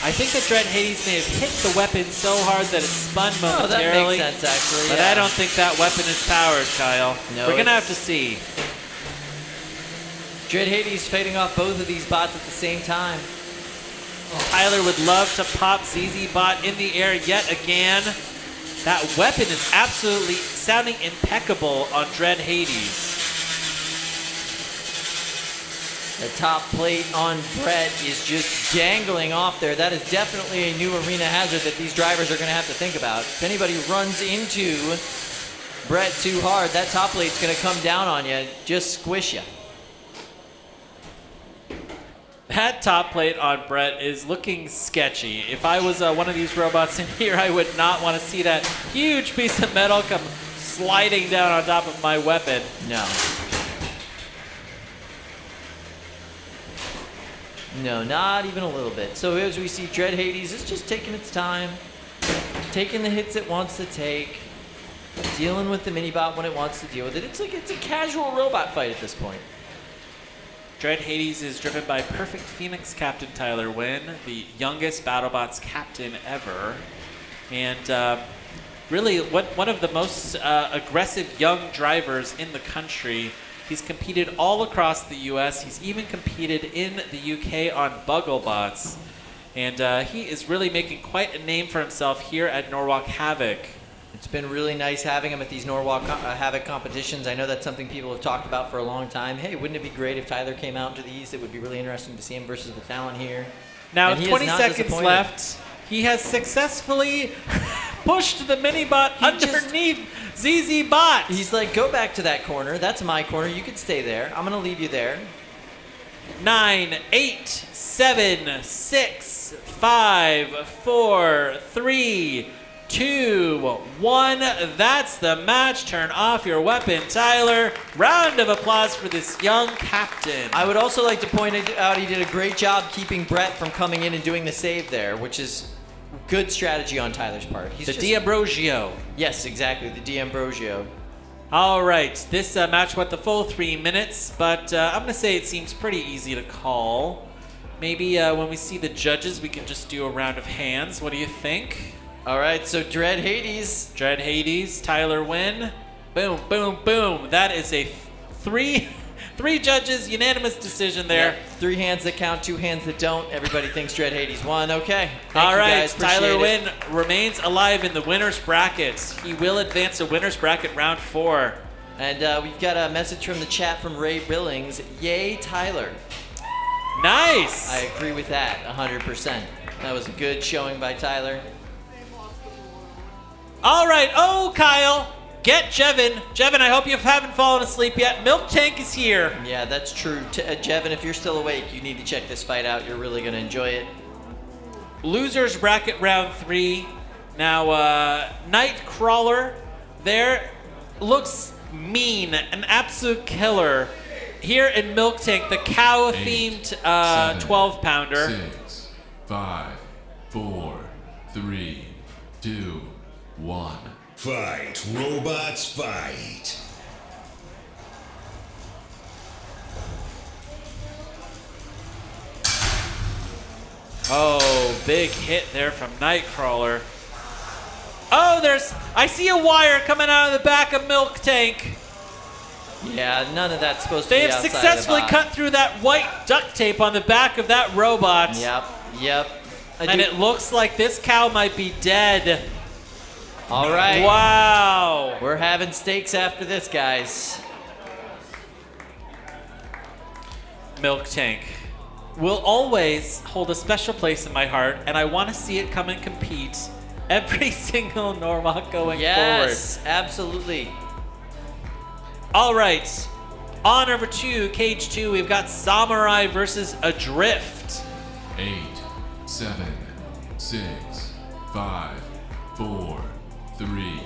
I think that Dread Hades may have hit the weapon so hard that it spun Oh, that momentarily. makes sense, actually. But yeah. I don't think that weapon is powered, Kyle. No, We're going to it's- have to see. Dread Hades fighting off both of these bots at the same time. Tyler would love to pop ZZ Bot in the air yet again. That weapon is absolutely sounding impeccable on Dread Hades. The top plate on Brett is just dangling off there. That is definitely a new arena hazard that these drivers are going to have to think about. If anybody runs into Brett too hard, that top plate's going to come down on you, just squish you. That top plate on Brett is looking sketchy. If I was one of these robots in here, I would not want to see that huge piece of metal come sliding down on top of my weapon. No. No, not even a little bit. So as we see, Dread Hades is just taking its time, taking the hits it wants to take, dealing with the mini-bot when it wants to deal with it. It's a casual robot fight at this point. Dread Hades is driven by Perfect Phoenix Captain Tyler Wynn, the youngest BattleBots captain ever. And really one of the most aggressive young drivers in the country. He's competed all across the US. He's even competed in the UK on BuggleBots. And he is really making quite a name for himself here at Norwalk Havoc. It's been really nice having him at these Norwalk Havoc competitions. I know that's something people have talked about for a long time. Hey, wouldn't it be great if Tyler came out to these? It would be really interesting to see him versus the talent here. Now, 20 seconds left. He has successfully pushed the mini-bot underneath ZZ Bot. He's like, go back to that corner. That's my corner. You could stay there. I'm going to leave you there. 9, 8, 7, 6, 5, 4, 3, 2, 1. That's the match. Turn off your weapon, Tyler. Round of applause for this young captain. I would also like to point out he did a great job keeping Brett from coming in and doing the save there, which is good strategy on Tyler's part. He's the D'Ambrosio. Yes, exactly, the D'Ambrosio. All right, this match went the full 3 minutes, but I'm going to say it seems pretty easy to call. Maybe when we see the judges, we can just do a round of hands. What do you think? All right, so Dread Hades. Dread Hades, Tyler Wynn. Boom, boom, boom. That is a three judges, unanimous decision there. Yep. 3 hands that count, 2 hands that don't. Everybody thinks Dread Hades won. Okay. All right, guys. Tyler Wynn remains alive in the winner's bracket. He will advance to winner's bracket round 4. And we've got a message from the chat from Ray Billings. Yay, Tyler. Nice. I agree with that 100%. That was a good showing by Tyler. All right. Oh, Kyle. Get Jevin. Jevin, I hope you haven't fallen asleep yet. Milk Tank is here. Yeah, that's true. Jevin, if you're still awake, you need to check this fight out. You're really going to enjoy it. Losers bracket round 3. Now, Nightcrawler there looks mean, an absolute killer. Here in Milk Tank, the cow-themed 12-pounder. 6, 5, 4, 3, 2, 1. Fight, robots, fight. Oh, big hit there from Nightcrawler. Oh, I see a wire coming out of the back of Milk Tank. Yeah, none of that's supposed to They be have outside successfully of the box. cut through that white duct tape on the back of that robot. Yep. And it looks like this cow might be dead. All right. Wow. We're having steaks after this, guys. Milk Tank will always hold a special place in my heart, and I want to see it come and compete every single Norwalk going forward. Yes, absolutely. All right. On over to Cage 2, we've got Samurai versus Adrift. 8, 7, 6, 5, 4, 3,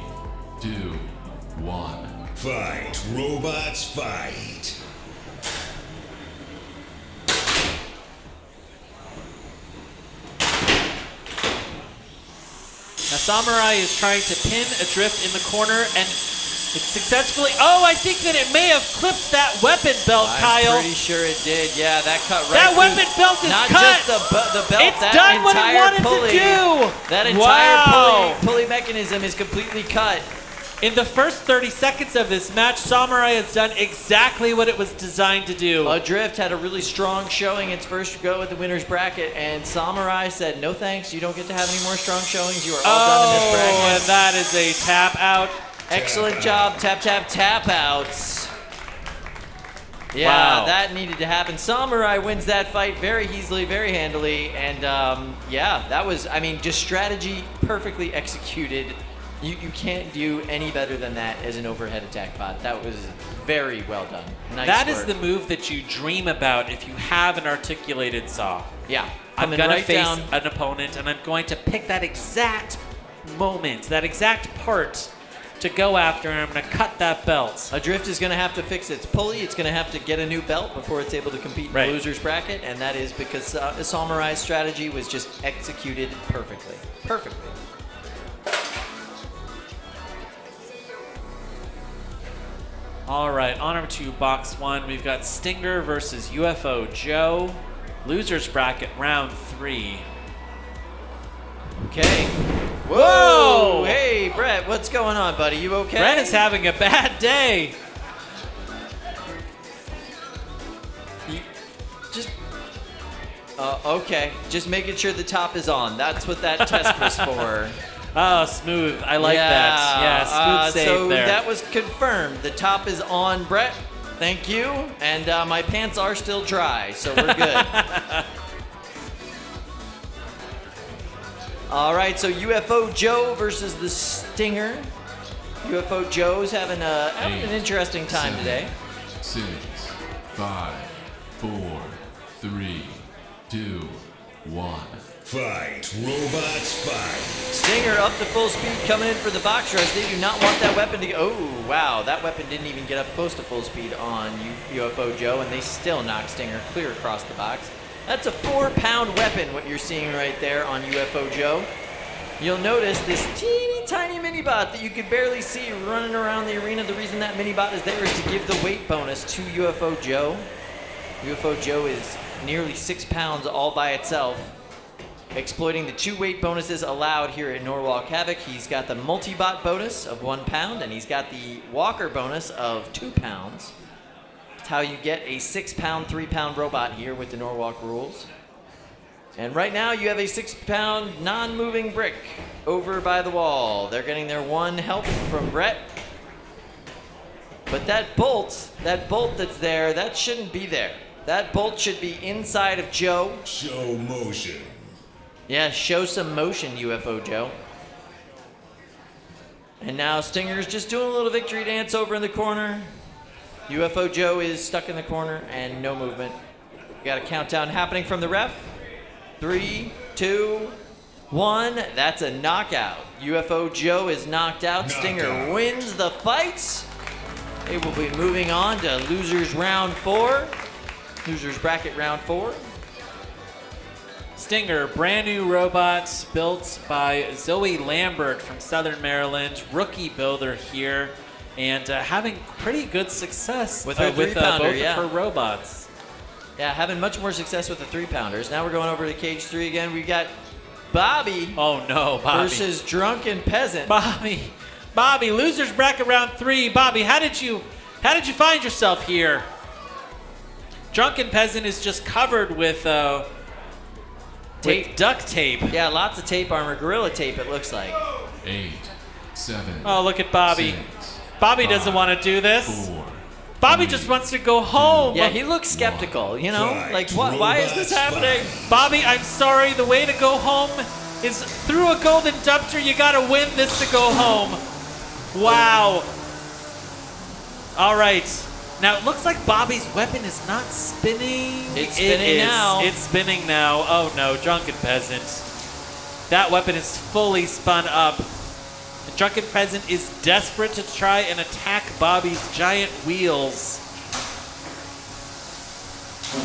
2, 1. Fight, robots, fight. Now Samurai is trying to pin Adrift in the corner, and it's successfully... Oh, I think that it may have clipped that weapon belt, Kyle. I'm pretty sure it did. Yeah, that cut right That through. weapon belt is Not cut. just the belt. It's that done what it entire wanted pulley, to do. That entire Wow. pulley mechanism is completely cut. In the first 30 seconds of this match, Samurai has done exactly what it was designed to do. Adrift had a really strong showing its first go at the winner's bracket, and Samurai said, no thanks, you don't get to have any more strong showings. You are all done in this bracket. And that is a tap out. Excellent job, tap outs. Yeah, Wow. that needed to happen. Samurai wins that fight very easily, very handily, and yeah, that was, I mean, just strategy perfectly executed. You can't do any better than that as an overhead attack bot. That was very well done. Nice That work. is the move that you dream about if you have an articulated saw. Yeah. I'm Coming going to right face down. an opponent, and I'm going to pick that exact moment, that exact part to go after, and I'm going to cut that belt. Adrift is going to have to fix its pulley. It's going to have to get a new belt before it's able to compete in Right. the loser's bracket, and that is because Samurai's strategy was just executed perfectly. Perfectly. All right, on to box one. We've got Stinger versus UFO Joe. Losers bracket round 3. Okay. Whoa! Hey, Brett, what's going on, buddy? You okay? Brett is having a bad day. Just. Okay. Just making sure the top is on. That's what that test was for. Oh, smooth. I like that. Yeah, smooth save so there. that was confirmed. The top is on, Brett. Thank you. And my pants are still dry, so we're good. All right, so UFO Joe versus the Stinger. UFO Joe's having an interesting time today. 6, 5, 4, 3, 2, 1. Fight, robots, fight. Stinger up to full speed coming in for the box rush. They do not want that weapon to go. Oh, wow. That weapon didn't even get up close to full speed on UFO Joe, and they still knock Stinger clear across the box. That's a 4-pound weapon, what you're seeing right there on UFO Joe. You'll notice this teeny tiny mini-bot that you could barely see running around the arena. The reason that mini-bot is there is to give the weight bonus to UFO Joe. UFO Joe is nearly 6 pounds all by itself. Exploiting the 2 weight bonuses allowed here at Norwalk Havoc. He's got the multi-bot bonus of 1 pound, and he's got the walker bonus of 2 pounds. That's how you get a 6-pound, 3-pound robot here with the Norwalk rules. And right now you have a 6-pound non-moving brick over by the wall. They're getting their 1 help from Brett. But that bolt that's there, that shouldn't be there. That bolt should be inside of Joe. Show motion. Yeah, show some motion, UFO Joe. And now Stinger's just doing a little victory dance over in the corner. UFO Joe is stuck in the corner and no movement. We got a countdown happening from the ref. 3, 2, 1. That's a knockout. UFO Joe is knocked out. Stinger wins the fight. They will be moving on to losers round 4. Losers bracket round 4. Stinger, brand new robots built by Zoe Lambert from Southern Maryland, rookie builder here, and having pretty good success With her both 3-pounder, of yeah. her robots. Yeah, having much more success with the 3-pounders. Now we're going over to cage 3 again. We got Bobby. Oh no, Bobby. Versus Drunken Peasant. Bobby, losers bracket round 3. Bobby, how did you find yourself here? Drunken Peasant is just covered with tape, duct tape. Yeah, lots of tape armor, gorilla tape. It looks like. 8, 7. Oh, look at Bobby. 6, Bobby 5, doesn't want to do this. 4. Bobby just wants to go home. Yeah, he looks skeptical. You know, Fight, like what? Why is this robots, happening? Bobby, I'm sorry. The way to go home is through a golden dumpster. You got to win this to go home. Wow. All right. Now, it looks like Bobby's weapon is not spinning. It's spinning now. It's spinning now. Oh, no. Drunken Peasant. That weapon is fully spun up. The Drunken Peasant is desperate to try and attack Bobby's giant wheels.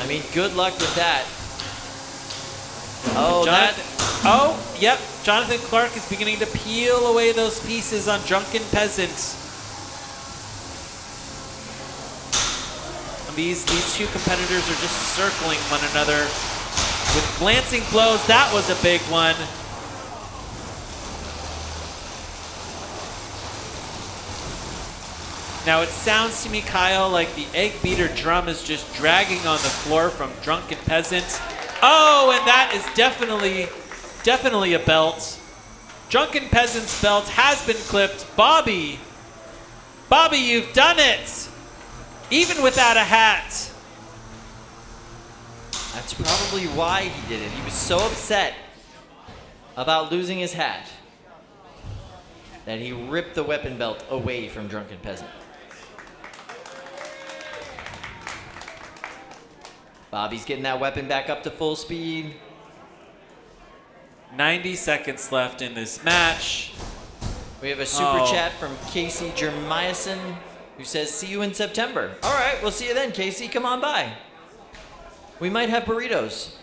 I mean, good luck with that. Oh, Yep. Jonathan Clark is beginning to peel away those pieces on Drunken Peasant. These two competitors are just circling one another with glancing blows. That was a big one. Now it sounds to me, Kyle, like the egg beater drum is just dragging on the floor from Drunken Peasant. Oh, and that is definitely a belt. Drunken Peasant's belt has been clipped. Bobby, you've done it! Even without a hat. That's probably why he did it. He was so upset about losing his hat that he ripped the weapon belt away from Drunken Peasant. Bobby's getting that weapon back up to full speed. 90 seconds left in this match. We have a super chat from Casey Jermiason who says, see you in September. All right, we'll see you then, Casey. Come on by. We might have burritos.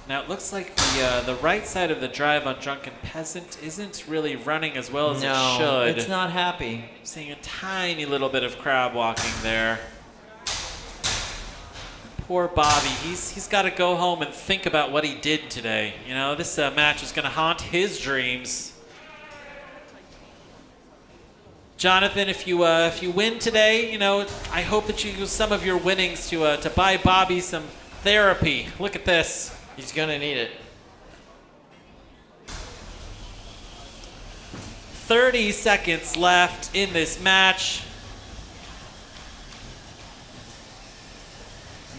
Now it looks like the right side of the drive on Drunken Peasant isn't really running as well as it should. It's not happy. Seeing a tiny little bit of crab walking there. Poor Bobby, he's got to go home and think about what he did today. You know, this match is going to haunt his dreams. Jonathan, if you win today, you know, I hope that you use some of your winnings to buy Bobby some therapy. Look at this. He's gonna need it. 30 seconds left in this match.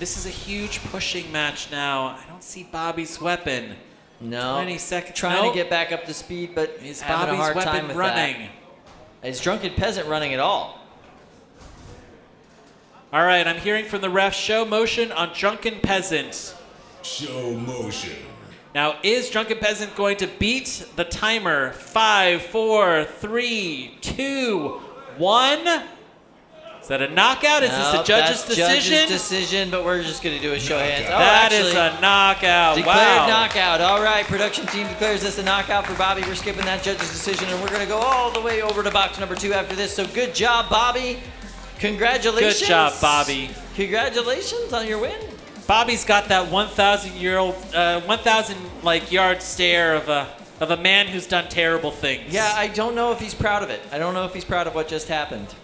This is a huge pushing match now. I don't see Bobby's weapon. No. 20 seconds. Trying to get back up to speed, but is having Bobby's a hard weapon time with running? That. Is Drunken Peasant running at all? All right, I'm hearing from the ref, show motion on Drunken Peasant. Show motion. Now, is Drunken Peasant going to beat the timer? 5, 4, 3, 2, 1. Is that a knockout? Is this a judge's decision? Judge's decision, but we're just going to do a show of hands. Oh, that is a knockout. Declared Wow. knockout. All right, production team declares this a knockout for Bobby. We're skipping that judge's decision, and we're going to go all the way over to box number 2 after this. So good job, Bobby. Congratulations. Good job, Bobby. Congratulations on your win. Bobby's got that 1,000 yard stare of a man who's done terrible things. Yeah, I don't know if he's proud of it. I don't know if he's proud of what just happened.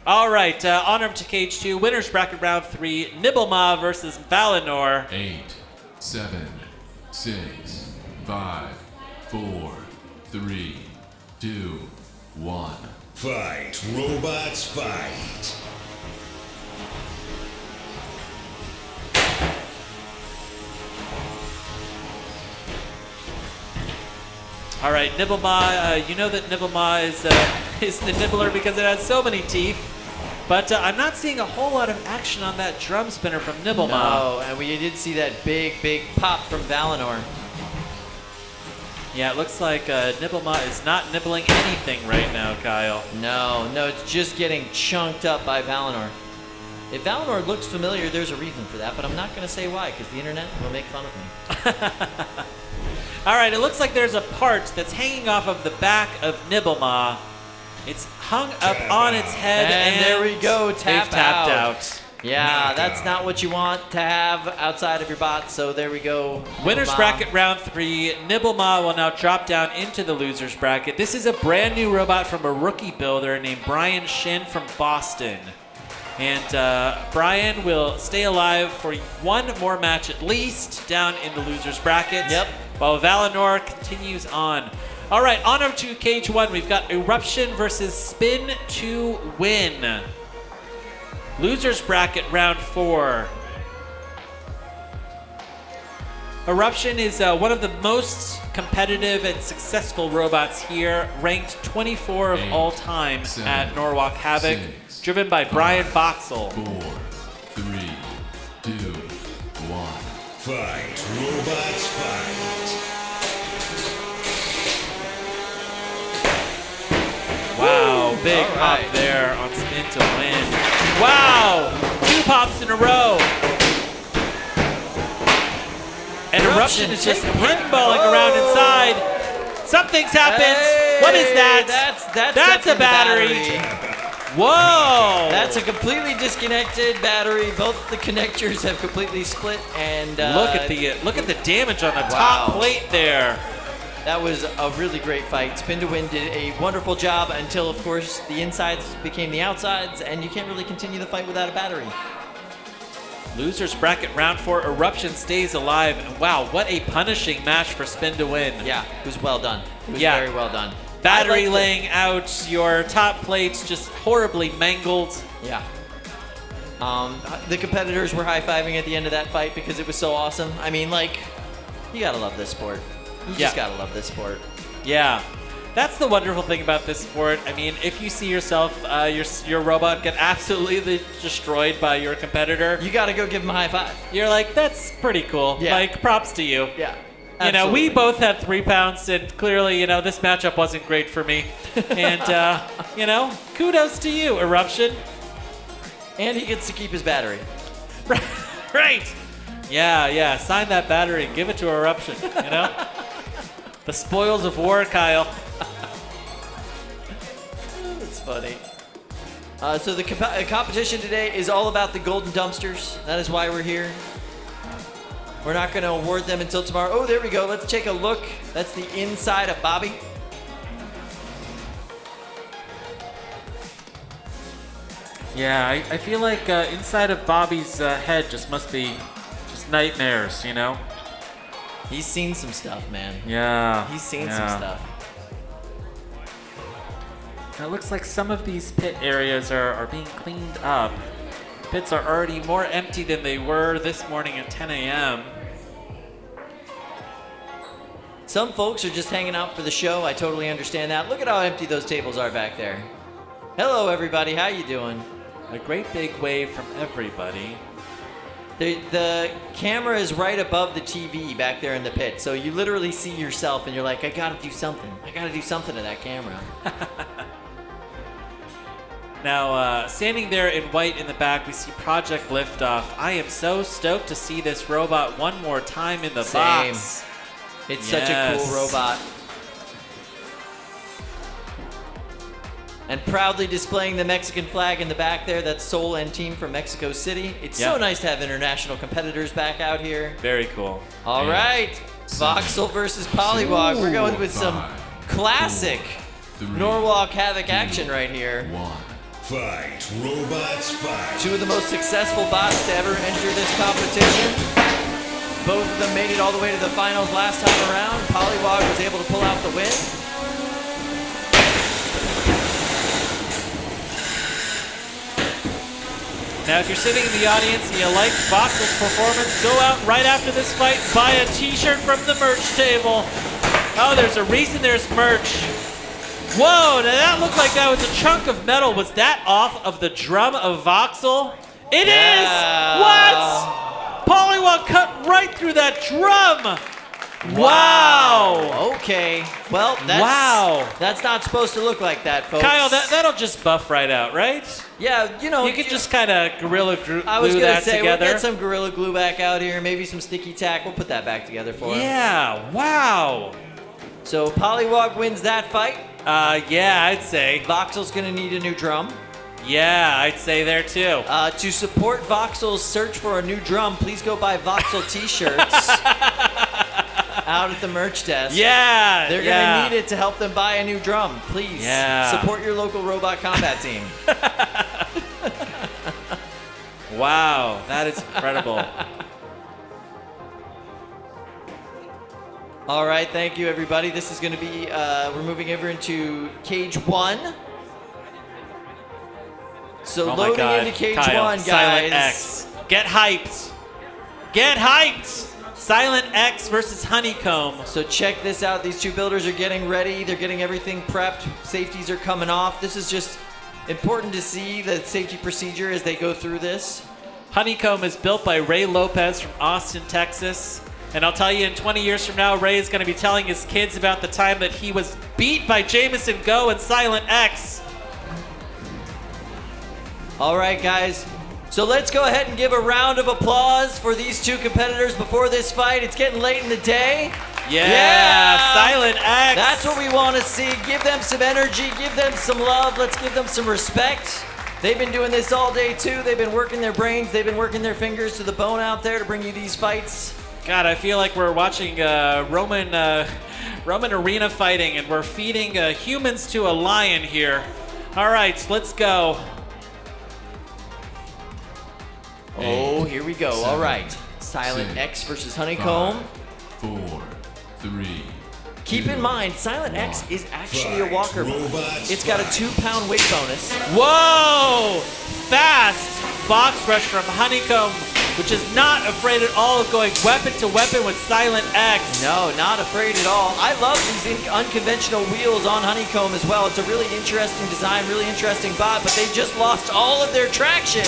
All right, honor to Cage 2, winners bracket round 3, Nibblema versus Valinor. 8, 7, 6, 5, 4, 3, 2, 1. Fight, robots, fight. All right, Nibblema, you know that Nibblema is the nibbler because it has so many teeth. But I'm not seeing a whole lot of action on that drum spinner from Nibblema. No, and we did see that big pop from Valinor. Yeah, it looks like Nibblema is not nibbling anything right now, Kyle. No, it's just getting chunked up by Valinor. If Valinor looks familiar, there's a reason for that, but I'm not going to say why, because the internet will make fun of me. All right, it looks like there's a part that's hanging off of the back of Nibblema. It's hung up on its head, and there we go, they've tapped out. Yeah, that's not what you want to have outside of your bot, so there we go. Winners Nibblema. bracket round 3. Nibblema will now drop down into the losers bracket. This is a brand new robot from a rookie builder named Brian Shin from Boston. And Brian will stay alive for one more match at least down in the losers bracket. Yep. While Valinor continues on. All right, on over to Cage 1. We've got Eruption versus Spin to Win. Losers bracket round 4. Eruption is one of the most competitive and successful robots here, ranked 24 of all time at Norwalk Havoc, driven by Brian Boxel. 4, 3, 2, 1. Fight, robots, fight. Wow, big pop there on Spin to Win. Wow, 2 pops in a row. And Eruption is just pinballing around inside. Something's happened. Hey, what is that? That's a battery. Whoa! That's a completely disconnected battery. Both the connectors have completely split, and look at the damage on the top plate there. That was a really great fight. Spin to Win did a wonderful job until, of course, the insides became the outsides, and you can't really continue the fight without a battery. Losers bracket round 4, Eruption stays alive. And wow, what a punishing match for Spin to Win. Yeah, it was well done. It was Yeah. very well done. Battery laying out, your top plates just horribly mangled. Yeah. The competitors were high-fiving at the end of that fight because it was so awesome. I mean, like, you gotta love this sport. You just gotta love this sport. Yeah. That's the wonderful thing about this sport. I mean, if you see yourself, your robot get absolutely destroyed by your competitor, You gotta go give him a high five. you're like, that's pretty cool. Yeah. Like, props to you. Yeah. You know, we absolutely. both had 3 pounds, and clearly, you know, this matchup wasn't great for me. And, you know, kudos to you, Eruption. And he gets to keep his battery. Right. Yeah. Sign that battery and give it to Eruption, you know? The spoils of war, Kyle. It's funny. So the competition today is all about the golden dumpsters. That is why we're here. We're not going to award them until tomorrow. Oh, there we go. Let's take a look. That's the inside of Bobby. Yeah, I feel like inside of Bobby's head just must be just nightmares, you know? He's seen some stuff, man. Yeah. He's seen some stuff. It looks like some of these pit areas are being cleaned up. Pits are already more empty than they were this morning at 10 a.m. Some folks are just hanging out for the show. I totally understand that. Look at how empty those tables are back there. Hello, everybody. How you doing? A great big wave from everybody. The camera is right above the TV back there in the pit, so you literally see yourself and you're like, I gotta do something. I gotta do something to that camera. Now, standing there in white in the back, we see Project Liftoff. I am so stoked to see this robot one more time in the box. It's such a cool robot. And proudly displaying the Mexican flag in the back there, that's Soul and team from Mexico City. It's so nice to have international competitors back out here. Very cool. All right, Voxel versus Polywog. We're going with some classic Norwalk Havoc action right here. Fight, robots, fight. Two of the most successful bots to ever enter this competition. Both of them made it all the way to the finals last time around. Polywog was able to pull out the win. Now, if you're sitting in the audience and you like Voxel's performance, go out right after this fight and buy a t-shirt from the merch table. Oh, there's a reason there's merch. Whoa, now that looked like that was a chunk of metal. Was that off of the drum of Voxel? It is! What? Polywog cut right through that drum! Wow! Okay. Well, that's not supposed to look like that, folks. Kyle, that'll just buff right out, right? Yeah, you know. You could just kind of Gorilla Glue I was gonna that say, together. We'll get some Gorilla Glue back out here, maybe some sticky tack. We'll put that back together for him. Yeah, wow. So Polywog wins that fight. Yeah, I'd say. Voxel's gonna need a new drum. Yeah, I'd say there too. To support Voxel's search for a new drum, please go buy Voxel t-shirts out at the merch desk. Yeah, They're gonna need it to help them buy a new drum. Please support your local robot combat team. Wow, that is incredible. All right, thank you, everybody. This is going to be, we're moving over into Cage 1. So Oh loading my God. into Cage Kyle, 1, guys. Silent X. Get hyped. Get hyped. Silent X versus Honeycomb. So check this out. These two builders are getting ready. They're getting everything prepped. Safeties are coming off. This is just important to see the safety procedure as they go through this. Honeycomb is built by Ray Lopez from Austin, Texas. And I'll tell you, in 20 years from now, Ray is going to be telling his kids about the time that he was beat by Jameson Go and Silent X. All right, guys. So let's go ahead and give a round of applause for these two competitors before this fight. It's getting late in the day. Yeah, Silent X. That's what we want to see. Give them some energy. Give them some love. Let's give them some respect. They've been doing this all day, too. They've been working their brains. They've been working their fingers to the bone out there to bring you these fights. God, I feel like we're watching Roman Roman arena fighting, and we're feeding humans to a lion here. All right, let's go. Oh, here we go. All 7, right. Silent 6, X versus Honeycomb. 4, 3. Keep in mind, Silent X is actually a walker. Robots It's got a 2-pound weight bonus. Whoa! Fast box rush from Honeycomb, which is not afraid at all of going weapon to weapon with Silent X. No, not afraid at all. I love these unconventional wheels on Honeycomb as well. It's a really interesting design, really interesting bot, but they just lost all of their traction.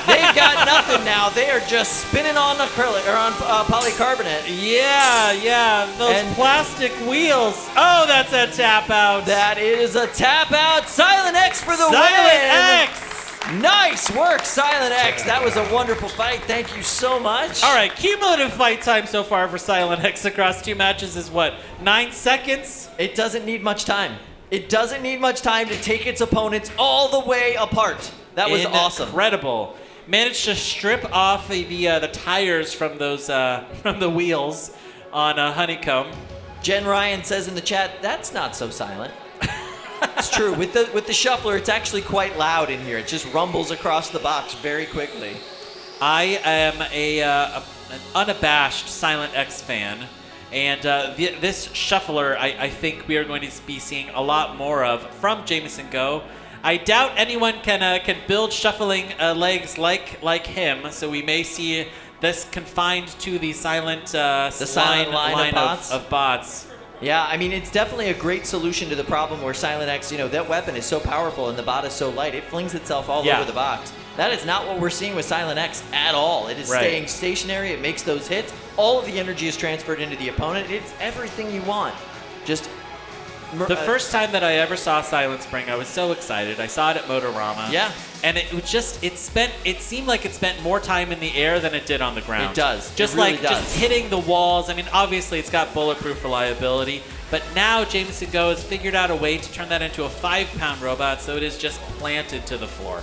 They've got nothing now. They are just spinning on acrylic or on polycarbonate. Yeah, those And- plastic wheels. Oh, that's a tap out. That is a tap out. Silent X for the win. Silent X. Nice work, Silent X. That was a wonderful fight. Thank you so much. All right, cumulative fight time so far for Silent X across 2 matches is what, 9 seconds? It doesn't need much time. It doesn't need much time to take its opponents all the way apart. That was awesome. Incredible. Managed to strip off the tires from those from the wheels on Honeycomb. Jen Ryan says in the chat, that's not so silent. It's true. With the shuffler, it's actually quite loud in here. It just rumbles across the box very quickly. I am an unabashed Silent X fan, and this shuffler I think we are going to be seeing a lot more of from Jameson Go. I doubt anyone can build shuffling legs like him, so we may see this confined to the silent line of bots. Yeah, I mean, it's definitely a great solution to the problem where Silent X, that weapon is so powerful and the bot is so light, it flings itself all over the box. That is not what we're seeing with Silent X at all. It is staying stationary, it makes those hits, all of the energy is transferred into the opponent, it's everything you want. Just... The first time that I ever saw Silent Spring, I was so excited. I saw it at Motorama. Yeah. And it seemed like it spent more time in the air than it did on the ground. It does. Just it really like does. just hitting the walls. I mean, obviously it's got bulletproof reliability, but now Jameson Go has figured out a way to turn that into a 5-pound robot, so it is just planted to the floor.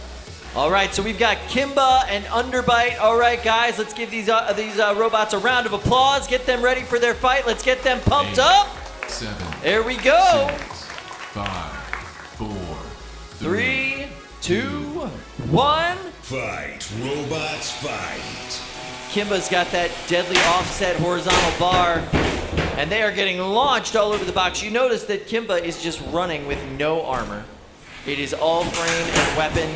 All right, so we've got Kimba and Underbite. All right, guys, let's give these robots a round of applause. Get them ready for their fight. Let's get them pumped 8, up. 7. There we go. 6, 5, 4, 3, 2, 1. Fight, robots, fight. Kimba's got that deadly offset horizontal bar, and they are getting launched all over the box. You notice that Kimba is just running with no armor. It is all frame and weapon.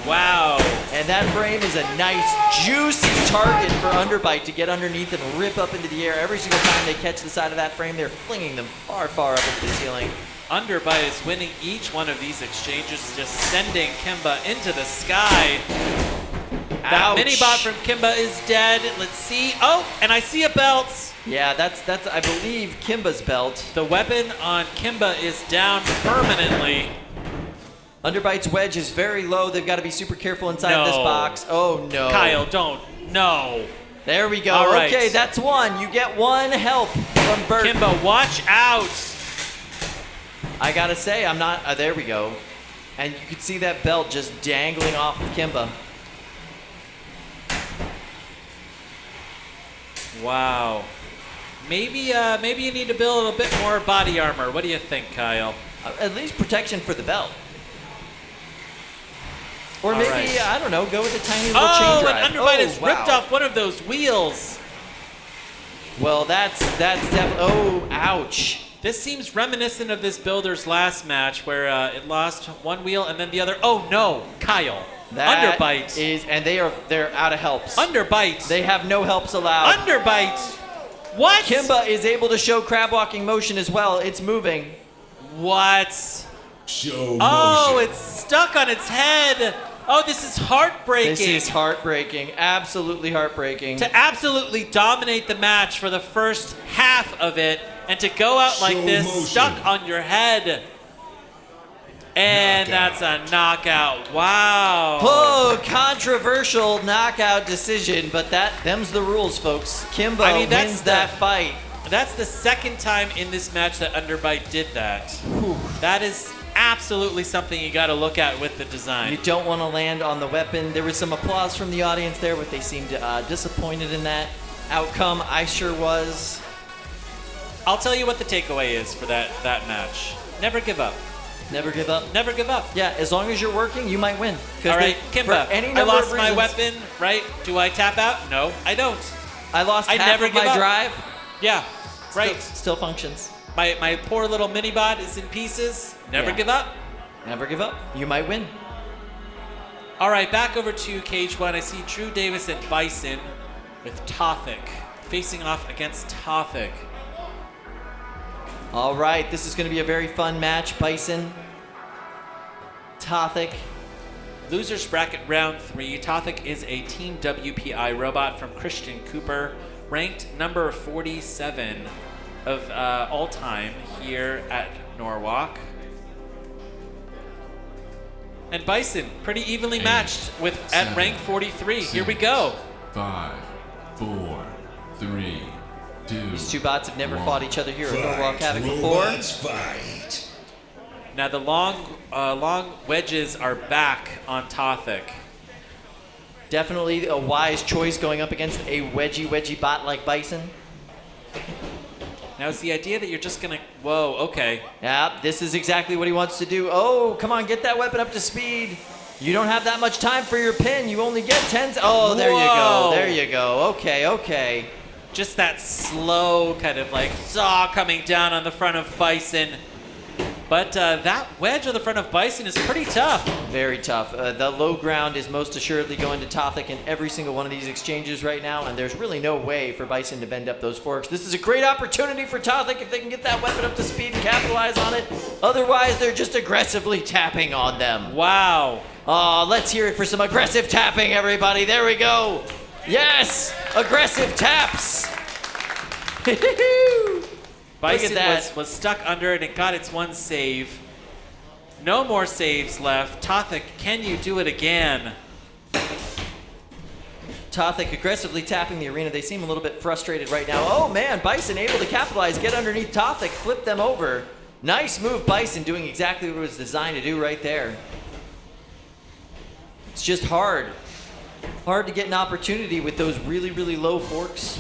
Wow. And that frame is a nice, juicy target for Underbite to get underneath and rip up into the air. Every single time they catch the side of that frame, they're flinging them far, far up into the ceiling. Underbite is winning each one of these exchanges, just sending Kimba into the sky. That mini-bot from Kimba is dead. Let's see. Oh, and I see a belt. Yeah, that's I believe, Kimba's belt. The weapon on Kimba is down permanently. Underbite's wedge is very low. They've got to be super careful inside of this box. Oh, no. Kyle, don't. No. There we go. All right. Okay, that's one. You get one help from Bert. Kimba, watch out. I got to say, I'm not... there we go. And you can see that belt just dangling off of Kimba. Wow. Maybe you need to build a bit more body armor. What do you think, Kyle? At least protection for the belt. Or All maybe, right. I don't know, go with a tiny little chain drive. And Underbite has ripped off one of those wheels. Well, that's definitely... Oh, ouch. This seems reminiscent of this builder's last match where it lost one wheel and then the other. Oh, no. Kyle. That Underbite. is, and they're out of helps. Underbite. They have no helps allowed. Underbite. What? Kimba is able to show crab walking motion as well. It's moving. What? Show Oh, motion. it's stuck on its head. Oh, this is heartbreaking. This is heartbreaking. Absolutely heartbreaking. To absolutely dominate the match for the first half of it and to go out like Show this, motion. stuck on your head. And Knockout. that's a knockout. Wow. Oh, controversial knockout decision, but them's the rules, folks. Kimba wins that fight. That's the second time in this match that Underbite did that. That is absolutely something you got to look at with the design. You don't want to land on the weapon. There was some applause from the audience there, but they seemed disappointed in that outcome. I sure was. I'll tell you what the takeaway is for that match. Never give up. Never give up. Never give up. Yeah, as long as you're working, you might win. All right, Kimba, I lost my reasons, weapon, right? Do I tap out? No, I don't. I lost I half never of give my up. drive. Yeah, right. Still functions. My poor little mini bot is in pieces. Never Yeah. give up. Never give up. You might win. All right, back over to Cage 1. I see Drew Davis and Bison with Tothic facing off against Tothic. All right, this is going to be a very fun match. Bison, Tothic. Losers bracket round 3. Tothic is a Team WPI robot from Christian Cooper, ranked number 47 of all time here at Norwalk. And Bison, pretty evenly matched with at rank 43. Here we go. 5, 4, 3, 2. These two bots have never 1. fought each other here at Norwalk Havoc robots before. fight. Now the long wedges are back on Tothic. Definitely a wise choice going up against a wedgie bot like Bison. Now it's the idea that you're just gonna, whoa, okay. Yeah, this is exactly what he wants to do. Oh, come on, get that weapon up to speed. You don't have that much time for your pin. You only get 10. Oh, there you go. Whoa. There you go. Okay. Just that slow kind of like saw coming down on the front of Bison. But that wedge on the front of Bison is pretty tough. Very tough. The low ground is most assuredly going to Tothic in every single one of these exchanges right now, and there's really no way for Bison to bend up those forks. This is a great opportunity for Tothic if they can get that weapon up to speed and capitalize on it. Otherwise, they're just aggressively tapping on them. Wow. Let's hear it for some aggressive tapping, everybody. There we go. Yes, aggressive taps. Bison Look at that. was stuck under it and got its one save. No more saves left. Tothic, can you do it again? Tothic aggressively tapping the arena. They seem a little bit frustrated right now. Oh man, Bison able to capitalize, get underneath Tothic, flip them over. Nice move, Bison, doing exactly what it was designed to do right there. It's just hard. Hard to get an opportunity with those really, really low forks.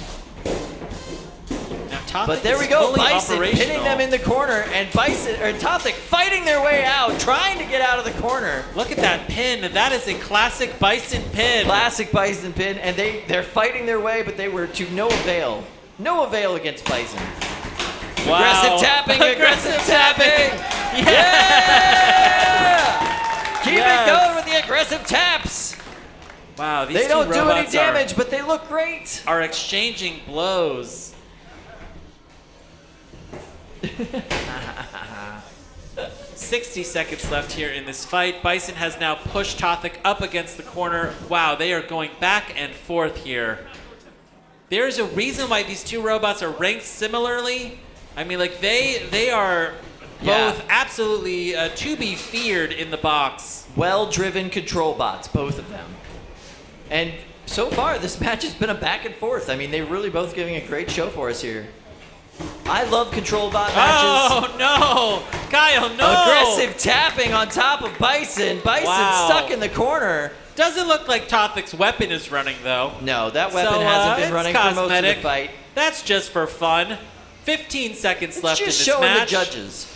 Tothic But there we is go, fully Bison operational. pinning them in the corner, and Tothic fighting their way out, trying to get out of the corner. Look at that pin. That is a classic Bison pin. Classic Bison pin, and they're fighting their way, but they were to no avail. No avail against Bison. Wow. Aggressive tapping, aggressive tapping. Yeah! Keep it going with the aggressive taps. Wow, these They two don't do any robots damage, but they look great. are exchanging blows. 60 seconds left here in this fight. Bison has now pushed Tothic up against the corner. Wow, they are going back and forth here. There's a reason why these two robots are ranked similarly. I mean, like, they are both absolutely to be feared in the box. Well-driven control bots, both of them. And so far, this match has been a back and forth. I mean, they're really both giving a great show for us here. I love control bot matches. Oh, no! Kyle, no! Aggressive tapping on top of Bison. Bison stuck in the corner. Doesn't look like Tothic's weapon is running, though. No, that weapon hasn't been it's running cosmetic. for most of the fight. That's just for fun. 15 seconds left in Just this showing match. the judges.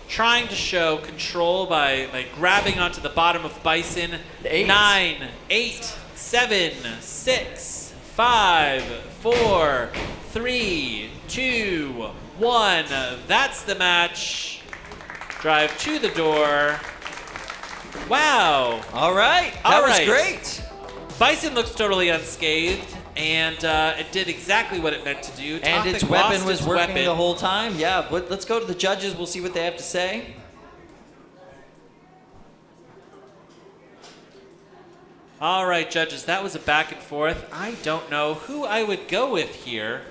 Trying to show control by grabbing onto the bottom of Bison. 9, 8, 7, 6, 5, 4, 3, 2, 1. That's the match. Drive to the door. Wow. All right. That was great. Bison looks totally unscathed, and it did exactly what it meant to do. And Tothic its weapon lost was its working weapon. the whole time. Yeah, but let's go to the judges. We'll see what they have to say. All right, judges, that was a back and forth. I don't know who I would go with here,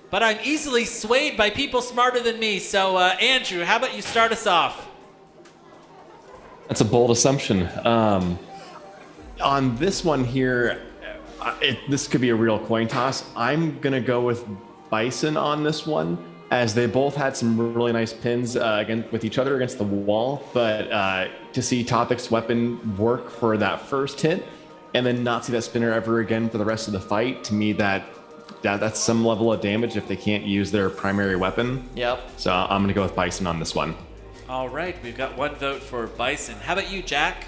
but I'm easily swayed by people smarter than me. So, Andrew, how about you start us off? That's a bold assumption. On this one here, this could be a real coin toss. I'm going to go with Bison on this one, as they both had some really nice pins with each other against the wall. But to see Tothic's weapon work for that first hit and then not see that spinner ever again for the rest of the fight, to me, that that's some level of damage if they can't use their primary weapon. Yep. So I'm going to go with Bison on this one. All right, we've got 1 vote for Bison. How about you, Jack?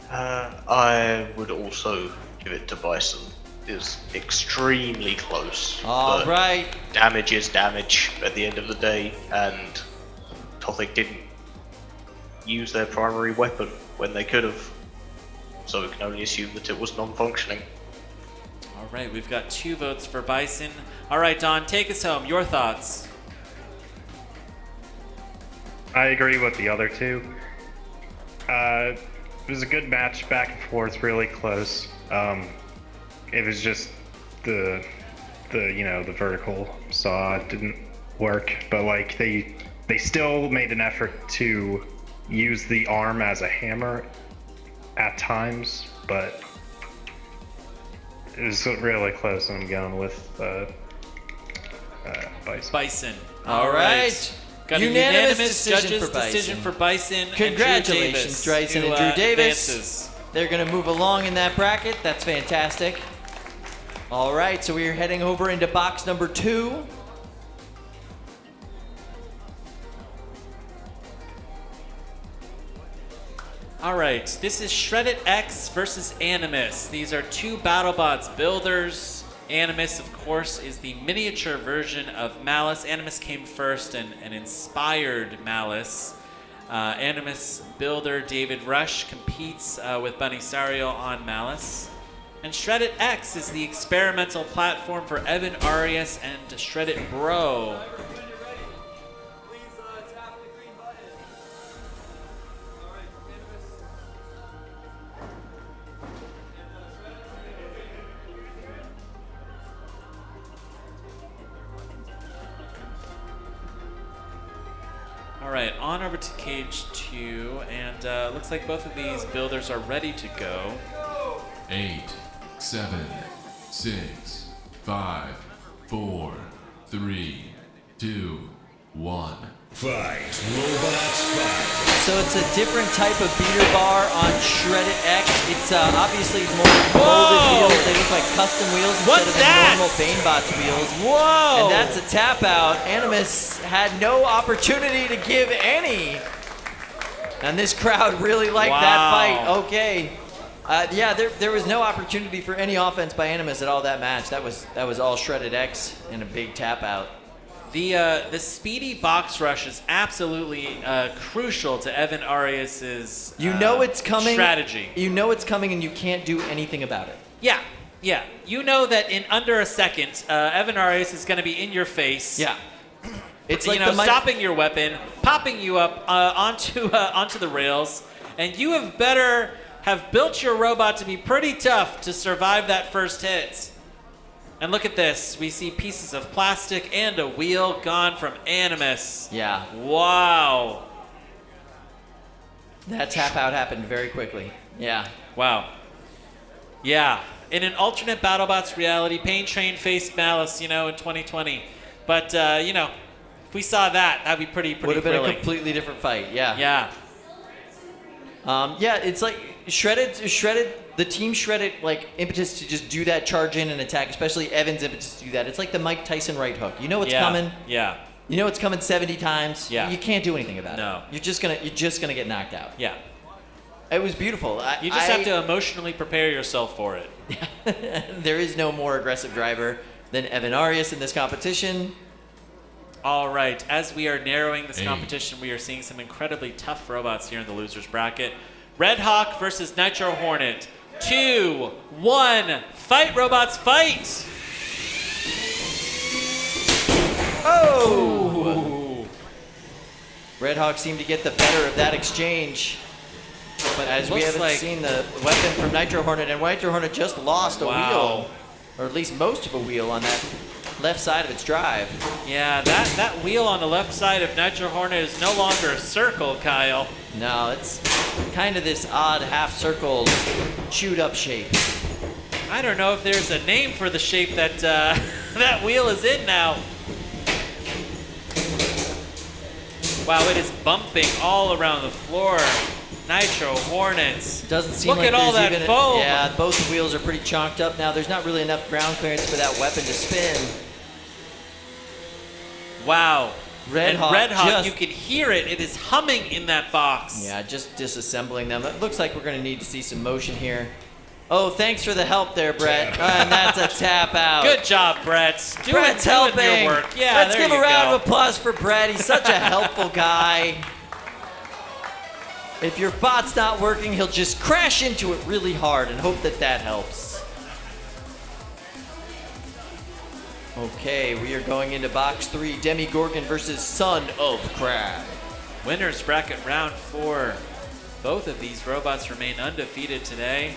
I would also give it to Bison. It's extremely close. All but right. Damage is damage at the end of the day, and Tothic didn't use their primary weapon when they could have. So we can only assume that it was non-functioning. All right, we've got 2 votes for Bison. All right, Don, take us home. Your thoughts? I agree with the other two. It was a good match, back and forth, really close. It was just the vertical saw didn't work, but like they still made an effort to use the arm as a hammer at times, but it was really close. I'm going with Bison. Bison. All right. Got Unanimous a decision judges for Bison. decision for Bison. Congratulations, Bryson and Drew Davis. Advances. They're going to move along in that bracket. That's fantastic. All right, so we are heading over into box number 2. All right, this is Shredded X versus Animus. These are 2 BattleBots builders. Animus, of course, is the miniature version of Malice. Animus came first and inspired Malice. Animus builder David Rush competes with Bunny Sario on Malice. And Shredded X is the experimental platform for Evan Arias and Shredded Bro. All right, on over to cage 2, and looks like both of these builders are ready to go. 8, 7, 6, 5, 4, 3, 2, 1. Fight, robots, fight. So it's a different type of beater bar on Shredded X. It's obviously more molded wheels. They look like custom wheels instead of the normal BaneBots wheels. Whoa! And that's a tap out. Animus had no opportunity to give any. And this crowd really liked that fight. Okay. Yeah, there was no opportunity for any offense by Animus at all that match. That was all Shredded X and a big tap out. The speedy box rush is absolutely crucial to Evan Arias's it's coming. Strategy. You know it's coming, and you can't do anything about it. Yeah. You know that in under a second, Evan Arias is going to be in your face. Yeah. It's like stopping your weapon, popping you up onto the rails, and you have better have built your robot to be pretty tough to survive that first hit. And look at this. We see pieces of plastic and a wheel gone from Animus. Yeah. Wow. That tap out happened very quickly. Yeah. Wow. Yeah. In an alternate BattleBots reality, Pain Train faced Malice, in 2020. But, if we saw that, that'd be pretty Would have been thrilling. a completely different fight. Yeah. Yeah. Yeah, it's like Shredded, the team Shredded, like, impetus to just do that charge in and attack, especially Evan's impetus to do that. It's like the Mike Tyson right hook. You know it's coming. Yeah. You know it's coming 70 times. Yeah. You can't do anything about No. it. You're just gonna get knocked out. Yeah. It was beautiful. You just have to emotionally prepare yourself for it. There is no more aggressive driver than Evan Arias in this competition. All right, as we are narrowing this 8. competition, we are seeing some incredibly tough robots here in the losers bracket. Red Hawk versus Nitro Hornet. 2, 1, fight robots, fight! Oh! Red Hawk seemed to get the better of that exchange. But as we haven't seen the weapon from Nitro Hornet, and Nitro Hornet just lost a wheel, or at least most of a wheel on that left side of its drive. Yeah, that wheel on the left side of Nitro Hornet is no longer a circle, Kyle. No, it's kind of this odd half-circle, chewed-up shape. I don't know if there's a name for the shape that that wheel is in now. Wow, it is bumping all around the floor. Nitro Hornets. Doesn't seem Look like at all there's that even foam. Yeah, both the wheels are pretty chonked up now. There's not really enough ground clearance for that weapon to spin. Wow. Red Hawk Red Hawk, just- you can hear it. It is humming in that box. Yeah, just disassembling them. It looks like we're going to need to see some motion here. Oh, thanks for the help there, Brett. And that's a tap out. Good job, Brett. Brett's doing helping. your work. Yeah, Let's there give a you round go. of applause for Brett. He's such a helpful guy. If your bot's not working, he'll just crash into it really hard and hope that that helps. Okay, we are going into box 3. Demigorgon versus Son of Crab. Winners bracket round 4. Both of these robots remain undefeated today.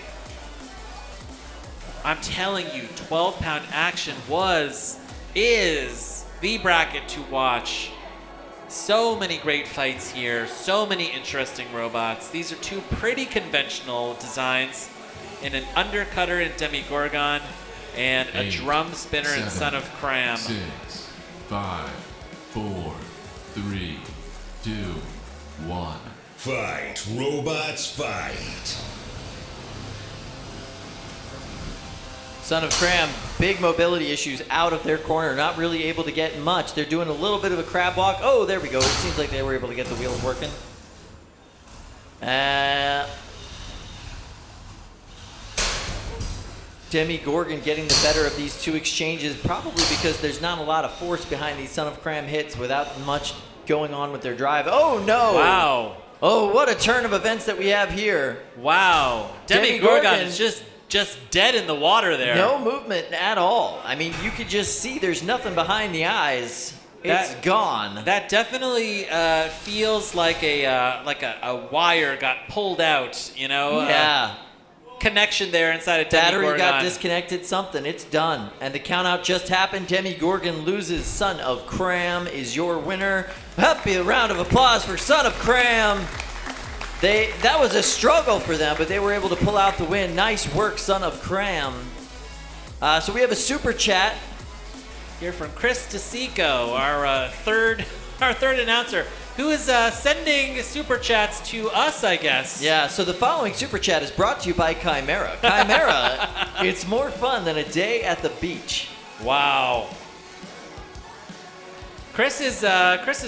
I'm telling you, 12-pound action is the bracket to watch. So many great fights here, so many interesting robots. These are two pretty conventional designs in an undercutter in Demigorgon and a 8, drum spinner in 7, Son of Cram. 6, 5, 4, 3, 2, 1. Fight, robots, fight. Son of Cram, big mobility issues out of their corner, not really able to get much. They're doing a little bit of a crab walk. Oh, there we go. It seems like they were able to get the wheels working. Demigorgon getting the better of these two exchanges, probably because there's not a lot of force behind these Son of Cram hits without much going on with their drive. Oh, no. Wow. Oh, what a turn of events that we have here. Wow. Demigorgon is just dead in the water there. No movement at all. I mean, you could just see there's nothing behind the eyes. It's gone. That definitely feels like a wire got pulled out, you know? Yeah. Connection there inside of Battery Demigorgon. got disconnected, something. It's done. And the count out just happened. Demigorgon loses. Son of Cram is your winner. Happy round of applause for Son of Cram. That was a struggle for them, but they were able to pull out the win. Nice work, Son of Cram. So we have a super chat here from Chris DeSico, our third announcer, who is sending super chats to us, I guess. Yeah, so the following super chat is brought to you by Chimera. Chimera, it's more fun than a day at the beach. Wow. Chris is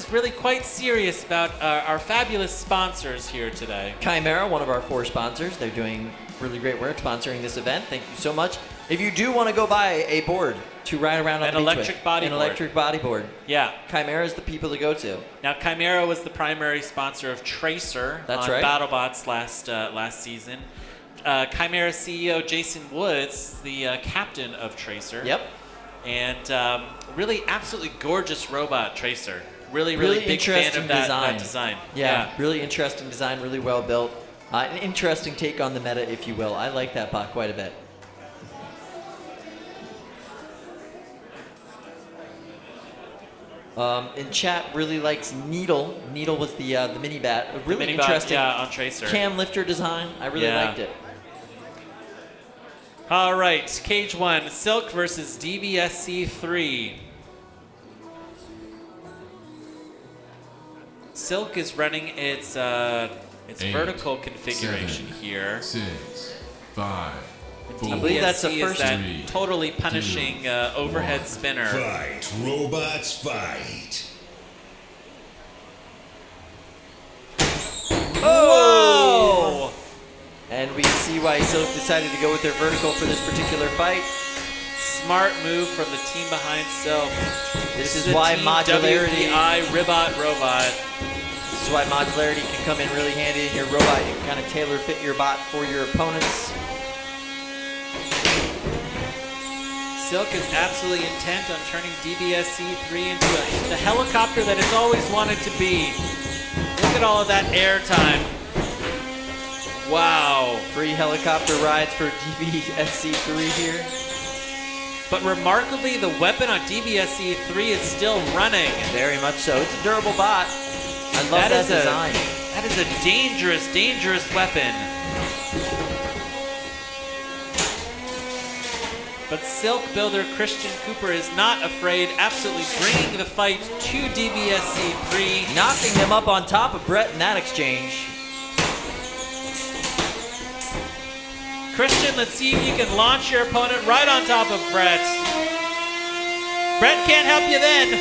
really quite serious about our fabulous sponsors here today. Chimera, one of our 4 sponsors. They're doing really great work sponsoring this event. Thank you so much. If you do want to go buy a board to ride around on the beach with, an electric bodyboard. Yeah. Chimera is the people to go to. Now, Chimera was the primary sponsor of Tracer on BattleBots last season. Chimera CEO Jason Woods, the captain of Tracer. Yep. And really absolutely gorgeous robot, Tracer. Really big fan of that design. Yeah, really interesting design, really well built. An interesting take on the meta, if you will. I like that bot quite a bit. In chat, really likes Needle. Needle was the mini bat. A really interesting on Tracer. cam lifter design. I really liked it. All right, Cage 1, Silk versus DBSC3. Silk is running its 8, vertical configuration 7, here. 6, 5, 4, I believe that's the DBSC first is that totally punishing overhead spinner. Fight, robots, fight. Oh! And we see why Silk decided to go with their vertical for this particular fight. Smart move from the team behind Silk. This is why modularity. Ribot robot. This is why modularity can come in really handy in your robot. You can kind of tailor fit your bot for your opponents. Silk is absolutely intent on turning DBSC3 into the helicopter that it's always wanted to be. Look at all of that air time. Wow. Free helicopter rides for DBSC3 here. But remarkably, the weapon on DBSC3 is still running. Very much so. It's a durable bot. I love that design. That is a dangerous, dangerous weapon. But Silk builder Christian Cooper is not afraid, absolutely bringing the fight to DBSC3. Knocking him up on top of Brett in that exchange. Christian, let's see if you can launch your opponent right on top of Brett. Brett can't help you then.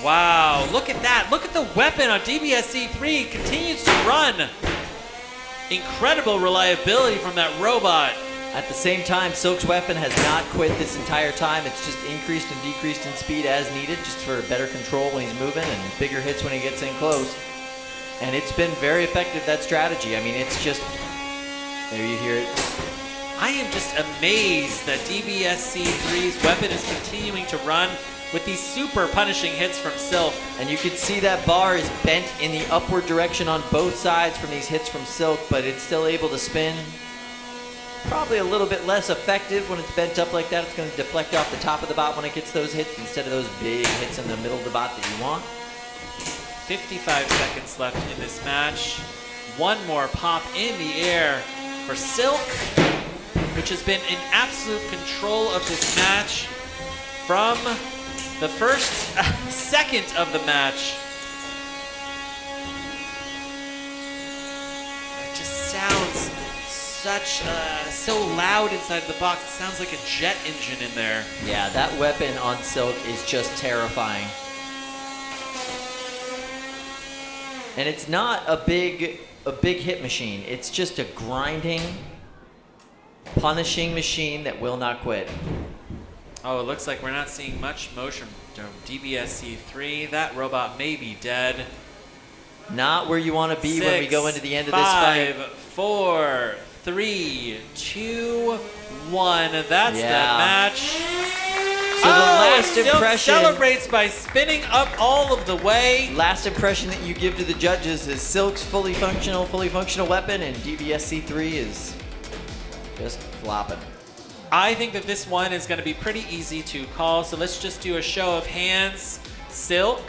Wow, look at that. Look at the weapon on DBSC3. Continues to run. Incredible reliability from that robot. At the same time, Silk's weapon has not quit this entire time. It's just increased and decreased in speed as needed, just for better control when he's moving and bigger hits when he gets in close. And it's been very effective, that strategy. I mean, it's just, there you hear it. I am just amazed that DBSC3's weapon is continuing to run with these super punishing hits from Silk. And you can see that bar is bent in the upward direction on both sides from these hits from Silk, but it's still able to spin. Probably a little bit less effective when it's bent up like that. It's going to deflect off the top of the bot when it gets those hits instead of those big hits in the middle of the bot that you want. 55 seconds left in this match. One more pop in the air for Silk, which has been in absolute control of this match from the first second of the match. It just sounds so loud inside the box. It sounds like a jet engine in there. Yeah, that weapon on Silk is just terrifying. And it's not a big hit machine. It's just a grinding, punishing machine that will not quit. Oh, it looks like we're not seeing much motion from DBSC3. That robot may be dead. Not where you want to be when we go into the end of this fight. 5, 4, 3, 2, 1. That's the match. So the last Silk impression celebrates by spinning up all of the way. Last impression that you give to the judges is Silk's fully functional weapon, and DBSC3 is just flopping. I think that this one is going to be pretty easy to call, so let's just do a show of hands. Silk.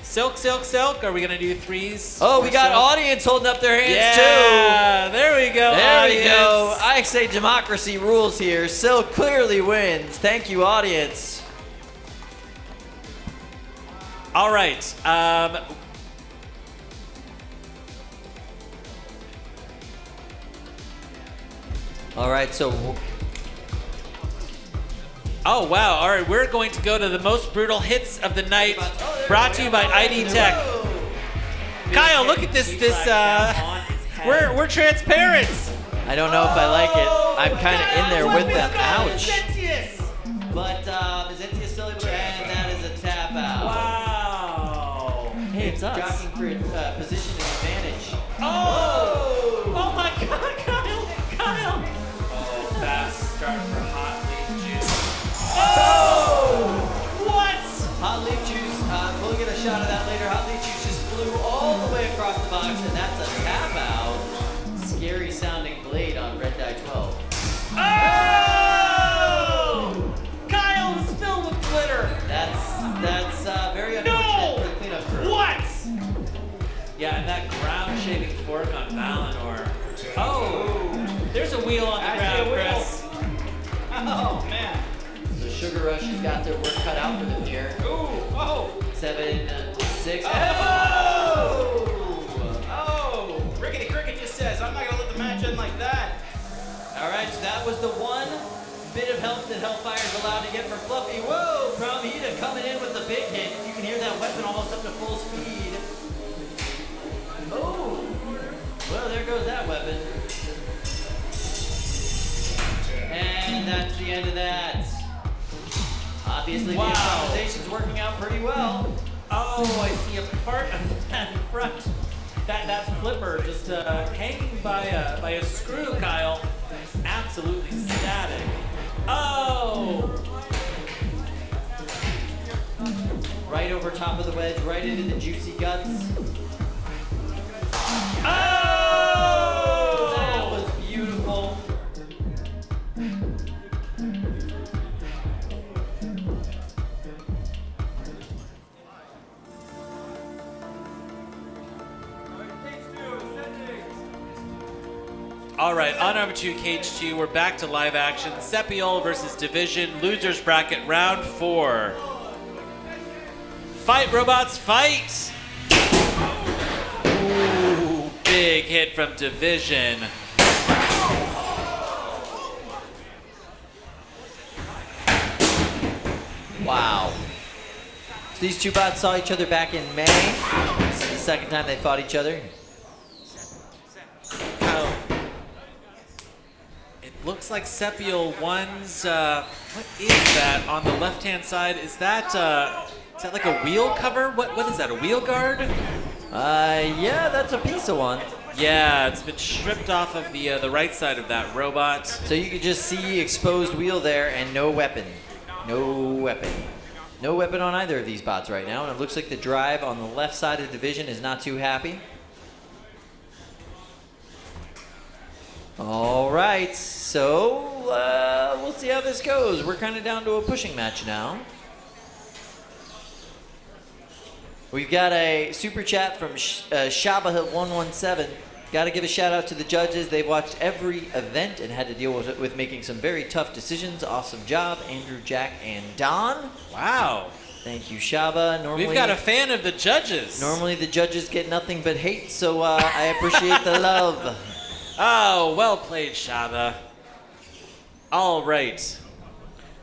Silk, Silk, Silk. Are we going to do threes? Oh, we got audience holding up their hands too. Yeah, there we go. There audience. we go. I say democracy rules here. Silk clearly wins. Thank you, audience. All right. All right, so... Oh, wow. All right, we're going to go to the most brutal hits of the night, brought to you by ID Tech. Kyle, look at this. We're transparent. I don't know if I like it. I'm kind of in there with them. Ouch. But Zentius still able to, and that is a tap out. Wow. Hey, it's us. Jockeying for position and advantage. Oh! Oh my God, Kyle! Oh, fast start for Hot Leaf Juice. Oh! What? Hot Leaf Juice, we'll get a shot of that later. Hot Leaf Juice just flew all the way across the box, and that's a tap out. Scary sounding blade on Red Die 12. Oh! Kyle was filled with glitter. That's very unfortunate for the cleanup crew. What? Yeah, and that ground-shaving fork on Valinor. Oh! There's a wheel on the ground, Chris. Oh, man. So Sugar Rush has got their work cut out for them here. Ooh, whoa. 7, 6. Oh! Oh! Rickety Cricket just says, I'm not going to let the match end like that. All right, so that was the one bit of help that Hellfire's allowed to get from Fluffy. Whoa! Promhita coming in with the big hit. You can hear that weapon almost up to full speed. Oh! Well, there goes that weapon. And that's the end of that. Obviously, the improvisation's working out pretty well. Oh, I see a part of that front. That flipper just hanging by a screw, Kyle. It's absolutely static. Oh! Right over top of the wedge, right into the juicy guts. Oh! That was beautiful. All right, on over to Cage 2. We're back to live action. Sepiol versus Division, losers bracket, round 4. Fight, robots, fight! Ooh, big hit from Division. Wow. So these two bots saw each other back in May. This is the second time they fought each other. It looks like Sepiel one's, what is that on the left-hand side? Is that like a wheel cover? What is that, a wheel guard? Yeah, that's a piece of one. Yeah, it's been stripped off of the right side of that robot. So you can just see exposed wheel there and no weapon. No weapon. No weapon on either of these bots right now, and it looks like the drive on the left side of Division is not too happy. All right, so we'll see how this goes. We're kind of down to a pushing match now. We've got a super chat from Shabahit117. Got to give a shout out to the judges. They've watched every event and had to deal with making some very tough decisions. Awesome job, Andrew, Jack, and Don. Wow. Thank you, Shaba. Normally, we've got a fan of the judges. Normally the judges get nothing but hate, so I appreciate the love. Oh, well played, Shaba. All right.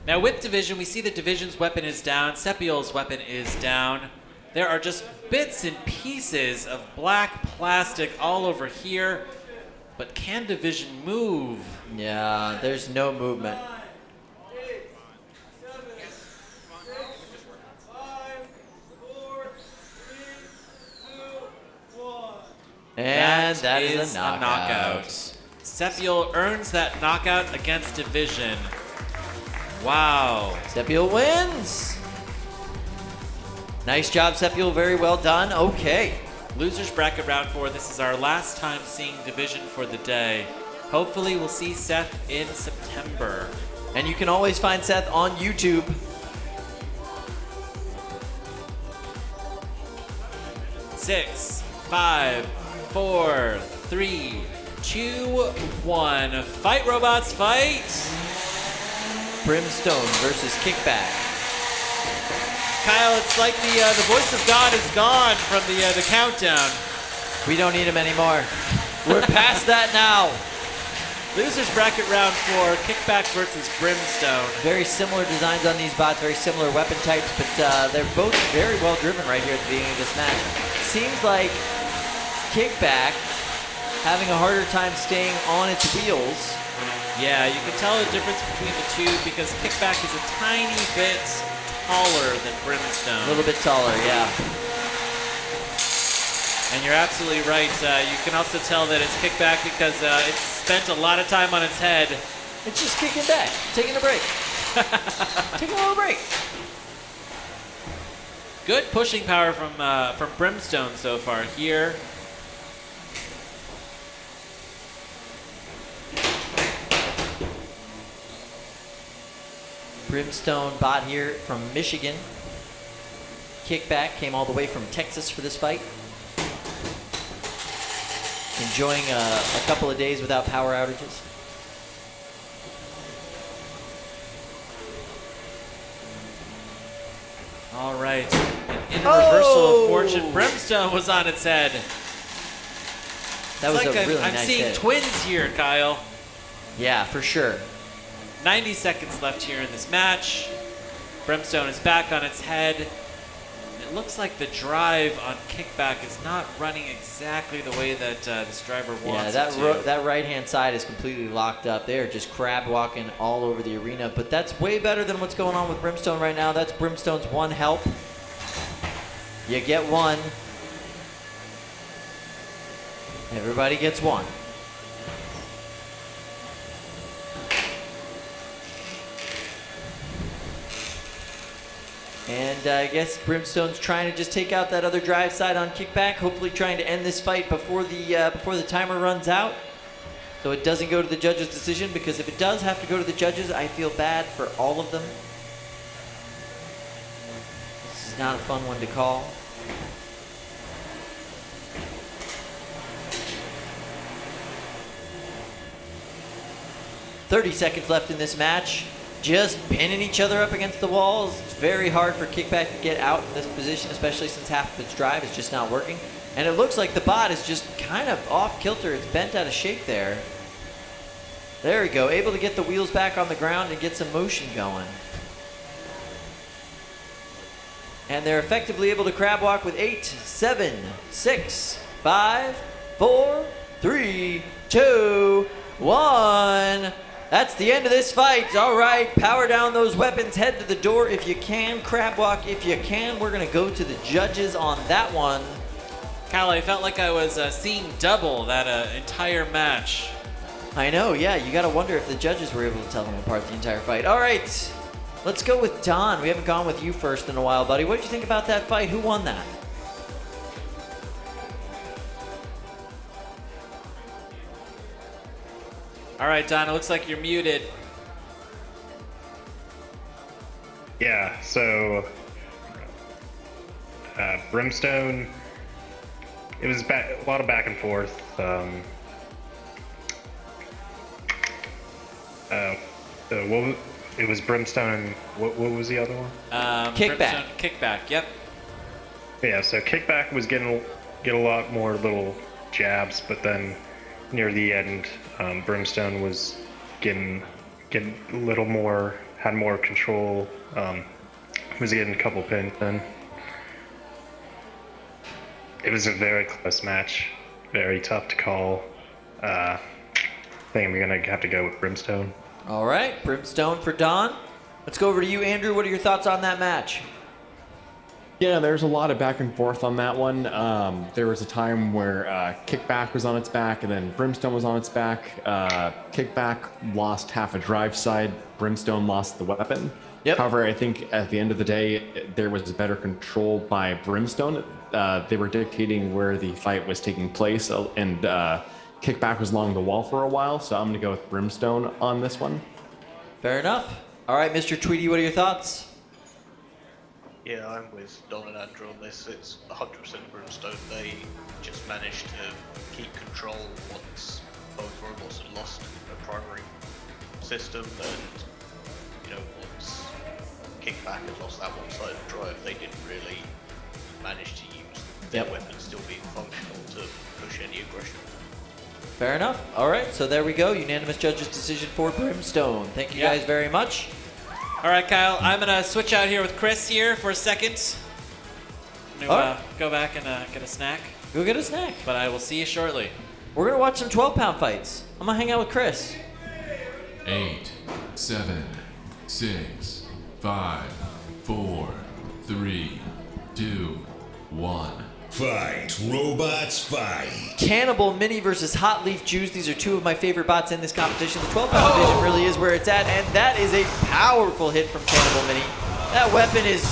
Now with Division, we see that Division's weapon is down. Sepiel's weapon is down. There are just bits and pieces of black plastic all over here. But can Division move? Yeah, there's no movement. And that is a knockout. Sepiel earns that knockout against Division. Wow. Sepiel wins. Nice job, Sepiel. Very well done. Okay. Losers bracket round 4. This is our last time seeing Division for the day. Hopefully we'll see Seth in September. And you can always find Seth on YouTube. Six, 5, 4, 3, 2, 1. Fight, robots, fight! Brimstone versus Kickback. Kyle, it's like the voice of God is gone from the countdown. We don't need him anymore. We're past that now. Losers bracket round 4, Kickback versus Brimstone. Very similar designs on these bots, very similar weapon types, but they're both very well driven right here at the beginning of this match. Seems like Kickback having a harder time staying on its wheels. Yeah, you can tell the difference between the two because Kickback is a tiny bit taller than Brimstone. A little bit taller, yeah. And you're absolutely right. You can also tell that it's Kickback because it's spent a lot of time on its head. It's just kicking back, taking a break. Taking a little break. Good pushing power from Brimstone so far here. Brimstone bot here from Michigan. Kickback came all the way from Texas for this fight. Enjoying a couple of days without power outages. All right. And in a reversal of fortune, Brimstone was on its head. That was like a really I'm nice seeing hit. twins here, Kyle. Yeah, for sure. 90 seconds left here in this match. Brimstone is back on its head. It looks like the drive on Kickback is not running exactly the way that this driver wants it to. That right-hand side is completely locked up. They are just crab walking all over the arena, but that's way better than what's going on with Brimstone right now. That's Brimstone's one help. You get one. Everybody gets one. And I guess Brimstone's trying to just take out that other drive side on Kickback, hopefully trying to end this fight before the timer runs out. So it doesn't go to the judges' decision, because if it does have to go to the judges, I feel bad for all of them. This is not a fun one to call. "30 seconds left in this match. Just pinning each other up against the walls. It's very hard for Kickback to get out in this position, especially since half of its drive is just not working. And it looks like the bot is just kind of off kilter. It's bent out of shape there. There we go. Able to get the wheels back on the ground and get some motion going. And they're effectively able to crab walk with 8, 7, 6, 5, 4, 3, 2, 1. That's the end of this fight. All right, power down those weapons. Head to the door if you can. Crab walk if you can. We're going to go to the judges on that one. Kyle, I felt like I was seeing double that entire match. I know, yeah. You got to wonder if the judges were able to tell them apart the entire fight. All right, let's go with Don. We haven't gone with you first in a while, buddy. What did you think about that fight? Who won that? All right, Don, it looks like you're muted. Yeah, so Brimstone, it was a lot of back and forth. It was Brimstone and what was the other one? Kickback. Brimstone, kickback, yep. Yeah, so Kickback was get a lot more little jabs, but then near the end, Brimstone was getting a little more, had more control. Was getting a couple pins in. It was a very close match, very tough to call. I think I'm gonna have to go with Brimstone. All right, Brimstone for Don. Let's go over to you, Andrew. What are your thoughts on that match? Yeah, there's a lot of back and forth on that one. There was a time where Kickback was on its back, and then Brimstone was on its back. Kickback lost half a drive side. Brimstone lost the weapon. Yep. However, I think at the end of the day, there was better control by Brimstone. They were dictating where the fight was taking place, and Kickback was along the wall for a while, so I'm going to go with Brimstone on this one. Fair enough. All right, Mr. Tweedy, what are your thoughts? Yeah, I'm with Don and Andrew on this. It's 100% Brimstone. They just managed to keep control once both robots had lost a primary system, and once Kickback had lost that one side of the drive, they didn't really manage to use their weapons still being functional to push any aggression. Fair enough. All right, so there we go. Unanimous judges' decision for Brimstone. Thank you guys very much. All right, Kyle, I'm going to switch out here with Chris here for a second. I'm going to go back and get a snack. Go get a snack. But I will see you shortly. We're going to watch some 12-pound fights. I'm going to hang out with Chris. 8, 7, 6, 5, 4, 3, 2, 1. Fight, robots, fight. Cannibal Mini versus Hot Leaf Juice. These are two of my favorite bots in this competition. The 12-pound division really is where it's at, and that is a powerful hit from Cannibal Mini. That weapon is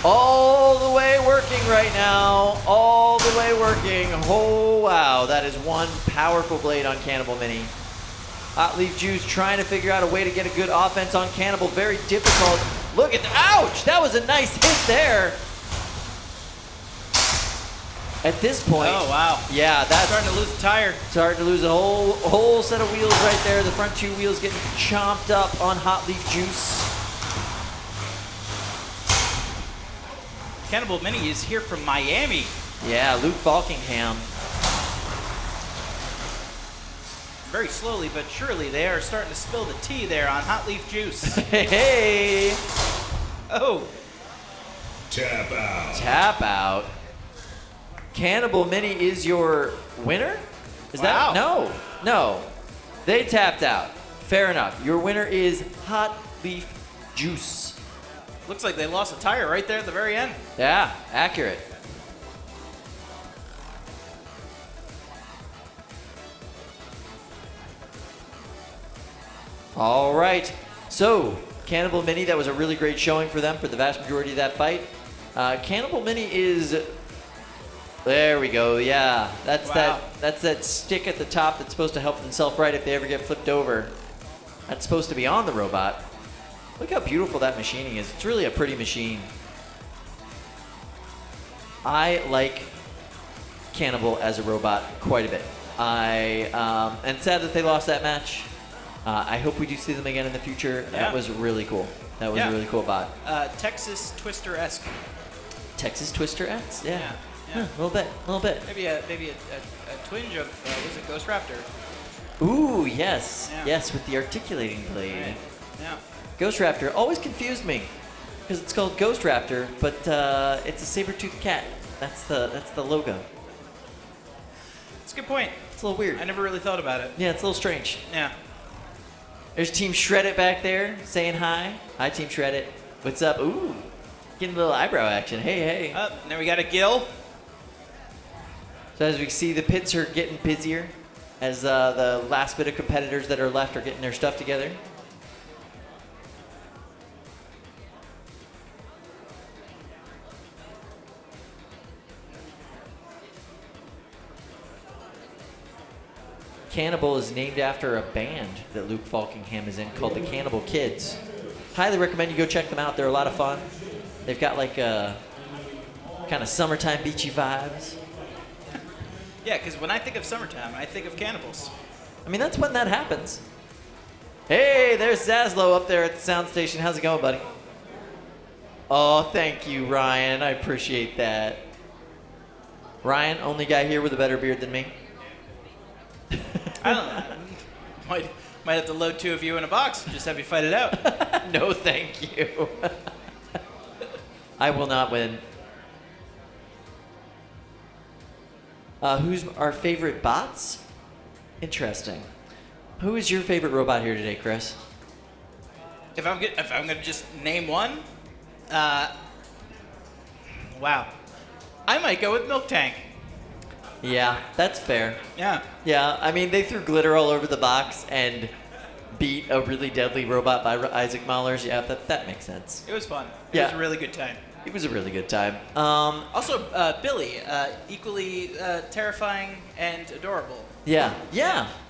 all the way working right now. All the way working. Oh, wow. That is one powerful blade on Cannibal Mini. Hot Leaf Juice trying to figure out a way to get a good offense on Cannibal. Very difficult. Look at ouch! That was a nice hit there. At this point, oh wow, yeah, that's starting to lose a tire. Starting to lose a whole set of wheels right there. The front two wheels getting chomped up on Hot Leaf Juice. Cannibal Mini is here from Miami. Yeah, Luke Falkingham. Very slowly but surely, they are starting to spill the tea there on Hot Leaf Juice. Hey! Oh. Tap out. Tap out. Cannibal Mini is your winner? Is wow. that? No. They tapped out. Fair enough. Your winner is Hot Leaf Juice. Looks like they lost a tire right there at the very end. Yeah, accurate. All right. So, Cannibal Mini, that was a really great showing for them for the vast majority of that fight. Cannibal Mini is... There we go. Yeah, that's that stick at the top that's supposed to help them self-right if they ever get flipped over. That's supposed to be on the robot. Look how beautiful that machining is. It's really a pretty machine. I like Cannibal as a robot quite a bit. And sad that they lost that match. I hope we do see them again in the future. Yeah. That was really cool. That was a really cool bot. Texas Twister-esque. Texas Twister X? Yeah. Yeah, a little bit. Maybe a twinge of was it Ghost Raptor? Ooh, yes. Yeah. Yes, with the articulating blade. Right. Yeah. Ghost Raptor always confused me because it's called Ghost Raptor, but it's a saber-toothed cat. That's the logo. It's a good point. It's a little weird. I never really thought about it. Yeah, it's a little strange. Yeah. There's Team Shred It back there saying hi. Hi, Team Shred It. What's up? Ooh, getting a little eyebrow action. Hey, hey. Now we got a Gil. So as we see, the pits are getting busier as the last bit of competitors that are left are getting their stuff together. Cannibal is named after a band that Luke Falkingham is in called the Cannibal Kids. Highly recommend you go check them out. They're a lot of fun. They've got like a kind of summertime beachy vibes. Yeah, because when I think of summertime, I think of cannibals. I mean, that's when that happens. Hey, there's Zaslow up there at the sound station. How's it going, buddy? Oh, thank you, Ryan. I appreciate that. Ryan, only guy here with a better beard than me. I don't know. Might have to load two of you in a box and just have you fight it out. No, thank you. I will not win. Who's our favorite bots? Interesting. Who is your favorite robot here today, Chris? If I'm gonna just name one, wow, I might go with Milk Tank. Yeah, that's fair. Yeah. Yeah, I mean, they threw glitter all over the box and beat a really deadly robot by Isaac Mahlers. Yeah, that makes sense. It was fun. It Yeah. was a really good time. It was a really good time. Also, Billy, equally terrifying and adorable. Yeah,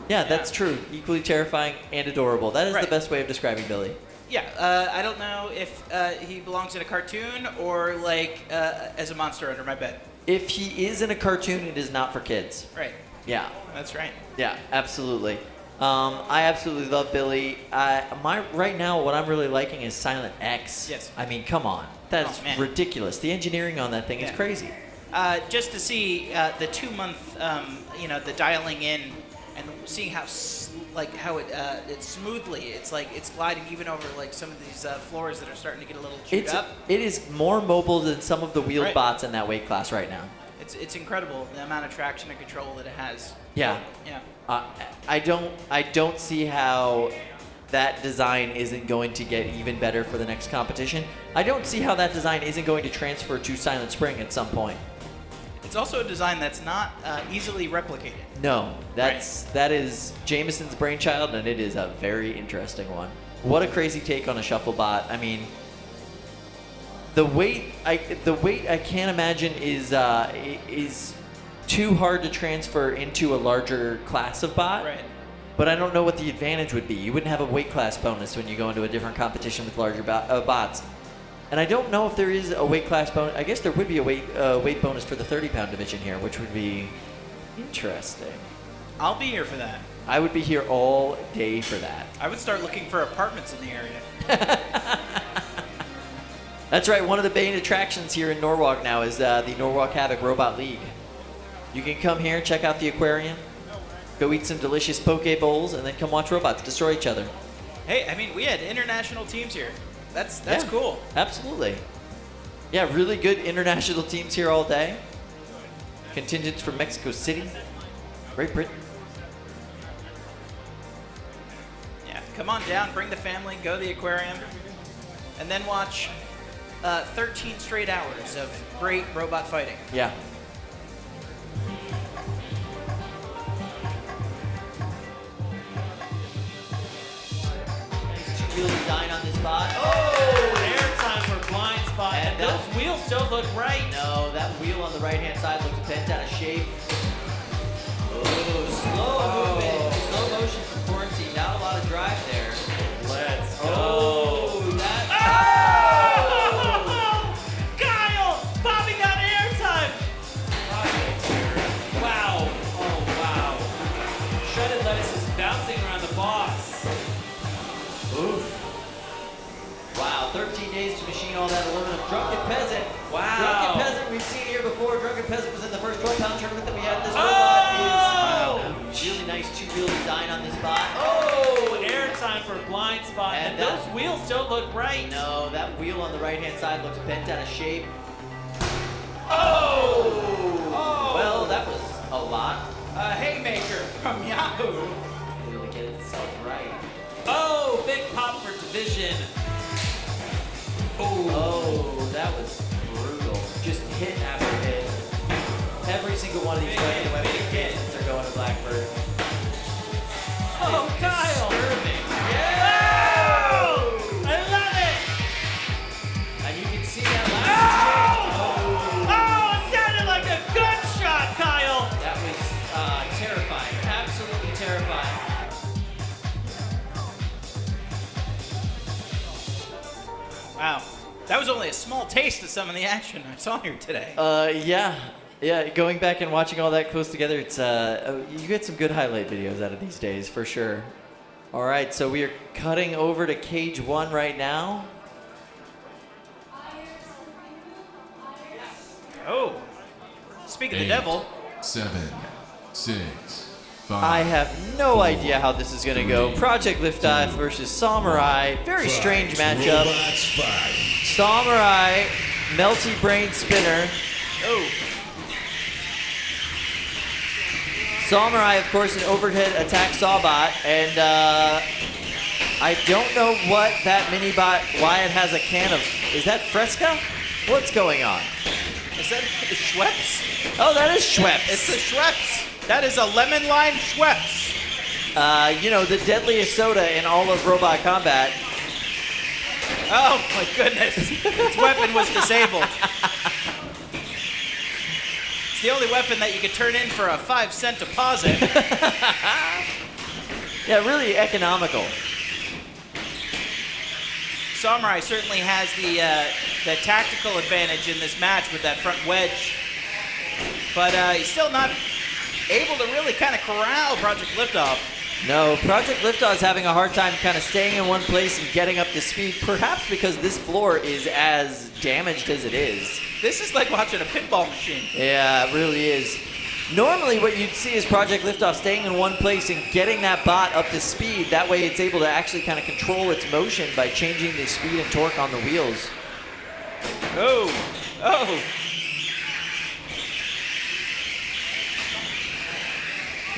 that's true. Equally terrifying and adorable. That is the Right. best way of describing Billy. Yeah, I don't know if he belongs in a cartoon or like as a monster under my bed. If he is in a cartoon, it is not for kids. Right. Yeah. That's right. Yeah, absolutely. I absolutely love Billy. Right now, what I'm really liking is Silent X. Yes. I mean, come on. That's Oh, man. ridiculous. The engineering on that thing is Yeah. crazy. Just to see the 2-month, the dialing in and seeing how it's smoothly. It's like it's gliding even over like some of these floors that are starting to get a little chewed up. It is more mobile than some of the wheeled Right. bots in that weight class right now. It's incredible the amount of traction and control that it has. Yeah. Yeah. I don't see how that design isn't going to get even better for the next competition. I don't see how that design isn't going to transfer to Silent Spring at some point. It's also a design that's not easily replicated. No, that is Jameson's brainchild, and it is a very interesting one. What a crazy take on a shuffle bot. I mean, the weight I can't imagine is too hard to transfer into a larger class of bot. Right. But I don't know what the advantage would be. You wouldn't have a weight class bonus when you go into a different competition with larger bots. And I don't know if there is a weight class bonus. I guess there would be a weight bonus for the 30-pound division here, which would be interesting. I'll be here for that. I would be here all day for that. I would start looking for apartments in the area. That's right. One of the main attractions here in Norwalk now is the Norwalk Havoc Robot League. You can come here, check out the aquarium, go eat some delicious poke bowls, and then come watch robots destroy each other. Hey, I mean, we had international teams here. That's Yeah, cool. Absolutely. Yeah, really good international teams here all day. Contingents from Mexico City, Great Britain. Yeah, come on down, bring the family, go to the aquarium, and then watch 13 straight hours of great robot fighting. Yeah. Wheel design on this bot. Airtime for blind spot. And And that- those wheels don't look right. No, that wheel on the right-hand side looks bent out of shape. Oh, slow movement, slow motion from Quarantine. Not a lot of drive there. Let's go. Oh, that. Kyle popping out airtime. Wow. Oh, wow. Shredded lettuce is bouncing around the box. Oof. Wow, 13 days to machine all that aluminum. Drunken Peasant. Wow. Drunken Peasant, we've seen here before. Drunken Peasant look right. No, that wheel on the right-hand side looks bent out of shape. Oh! Well, that was a lot. A haymaker from Yahoo. Able to get itself right. Oh, big pop for division. Oh, that was brutal. Just hit after hit. Every single one of these hits are going to Blackbird. Oh, Kyle! Disturbing. Oh! I love it! And you can see that last Oh, it sounded like a gunshot, Kyle! That was terrifying. Absolutely terrifying. Wow. That was only a small taste of some of the action I saw here today. Yeah, going back and watching all that close together, it's you get some good highlight videos out of these days for sure. All right, so we are cutting over to cage 1 right now. Oh. Speak of the 8, devil. 7, 6, 5. I have no idea how this is going to go. Project Liftoff versus Samurai. Very strange matchup. Robots fight. Samurai, Melty Brain Spinner. Oh. Samurai, of course, an overhead attack Sawbot, and I don't know what that mini-bot, why it has a can of, is that Fresca? What's going on? Is that Schweppes? Oh, that is Schweppes. It's the Schweppes. That is a lemon lime Schweppes. You know, the deadliest soda in all of Robot Combat. Oh my goodness. Its weapon was disabled. It's the only weapon that you could turn in for a 5-cent deposit. Yeah, really economical. Samurai certainly has the tactical advantage in this match with that front wedge. But he's still not able to really kind of corral Project Liftoff. No, Project Liftoff is having a hard time kind of staying in one place and getting up to speed, perhaps because this floor is as damaged as it is. This is like watching a pinball machine. Yeah, it really is. Normally what you'd see is Project Liftoff staying in one place and getting that bot up to speed. That way it's able to actually kind of control its motion by changing the speed and torque on the wheels. Oh.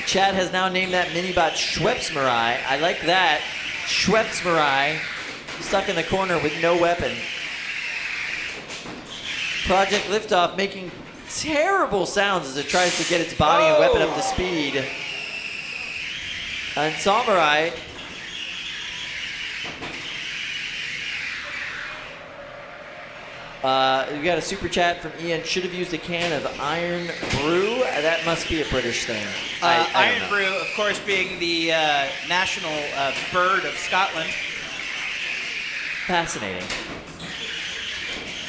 Chad has now named that mini-bot Schweppes Mirai. I like that. Schweppes Mirai. Stuck in the corner with no weapon. Project Liftoff making terrible sounds as it tries to get its body and weapon up to speed. And Samurai. We got a super chat from Ian. Should have used a can of Iron Brew. That must be a British thing. I don't Iron know. Brew, of course, being the national bird of Scotland. Fascinating.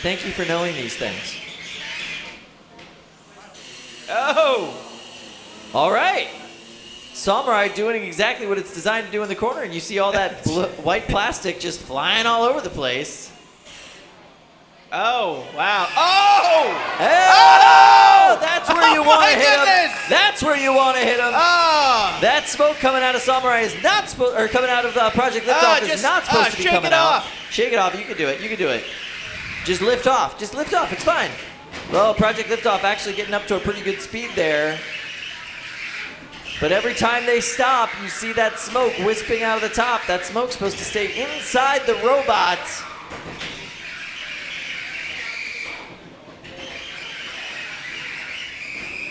Thank you for knowing these things. Oh! All right. Samurai doing exactly what it's designed to do in the corner, and you see all that white plastic just flying all over the place. Oh, wow. Oh! Oh! That's where you want to my hit him. goodness! That's where you want to hit him. Oh! That smoke coming out of Samurai is not supposed, or coming out of Project Liftoff is not supposed to be shake coming it out. off. Shake it off. You can do it. You can do it. Just lift off. Just lift off. It's fine. Well, Project Liftoff actually getting up to a pretty good speed there. But every time they stop, you see that smoke wisping out of the top. That smoke's supposed to stay inside the robot.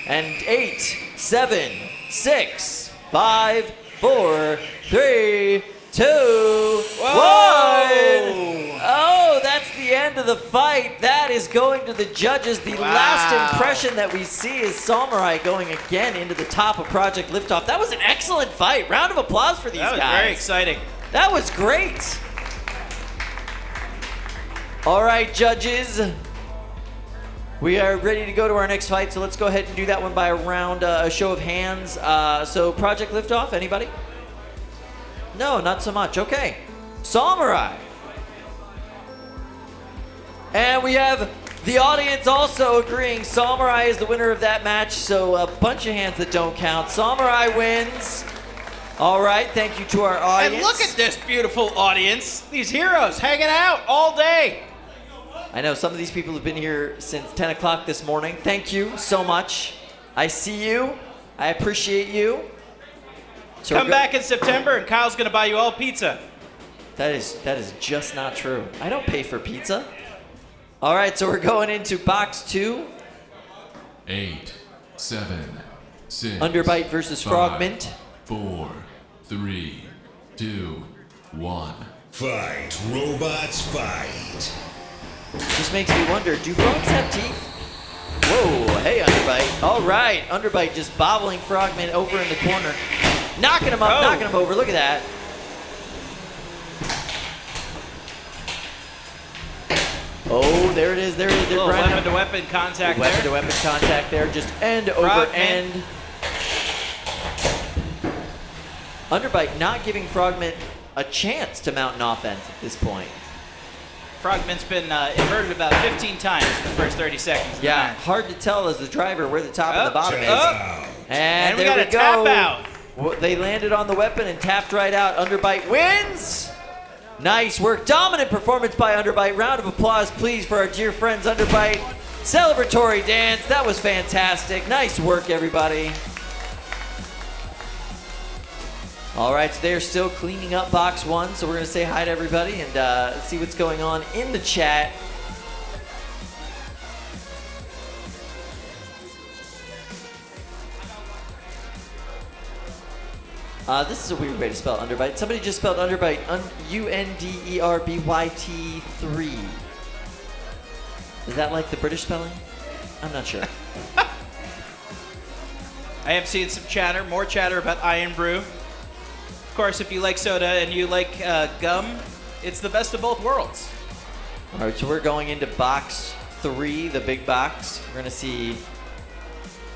And 8, 7, 6, 5, 4, 3, 2, 1. Oh, that's the end of the fight. That is going to the judges. The last impression that we see is Samurai going again into the top of Project Liftoff. That was an excellent fight. Round of applause for these guys. That was very exciting. That was great. All right, judges. We are ready to go to our next fight, so let's go ahead and do that one by a show of hands. So Project Liftoff, anybody? No, not so much. Okay. Samurai. And we have the audience also agreeing Samurai is the winner of that match, so a bunch of hands that don't count. Samurai wins. All right, thank you to our audience. And look at this beautiful audience. These heroes hanging out all day. I know some of these people have been here since 10 o'clock this morning. Thank you so much. I see you. I appreciate you. So Come back in September and Kyle's going to buy you all pizza. That is just not true. I don't pay for pizza. All right, so we're going into box 2. 8, 7, 6. Underbite versus 5, Frogmint. 4, 3, 2, 1. Fight, robots, fight. Just makes me wonder, do frogs have teeth? Whoa, hey Underbite. All right, Underbite just bobbling Frogman over in the corner. Knocking him up, knocking him over, look at that. Oh, there it is, there it is. They're grinding. Weapon-to-weapon contact there. Weapon-to-weapon contact there, just end over Frogman. end. Underbite not giving Frogman a chance to mount an offense at this point. Frogman's been inverted about 15 times in the first 30 seconds. Yeah, hard to tell as the driver where the top and the bottom is. And we there got we a go. tap out. Well, they landed on the weapon and tapped right out. Underbite wins. Nice work. Dominant performance by Underbite. Round of applause, please, for our dear friends Underbite. Celebratory dance. That was fantastic. Nice work, everybody. All right, so they're still cleaning up box 1, so we're going to say hi to everybody and see what's going on in the chat. This is a weird way to spell Underbite. Somebody just spelled Underbite, Underbyt 3. Is that like the British spelling? I'm not sure. I have seen some chatter, more chatter about Iron Brew. Of course, if you like soda and you like gum, it's the best of both worlds. All right, so we're going into box 3, the big box. We're going to see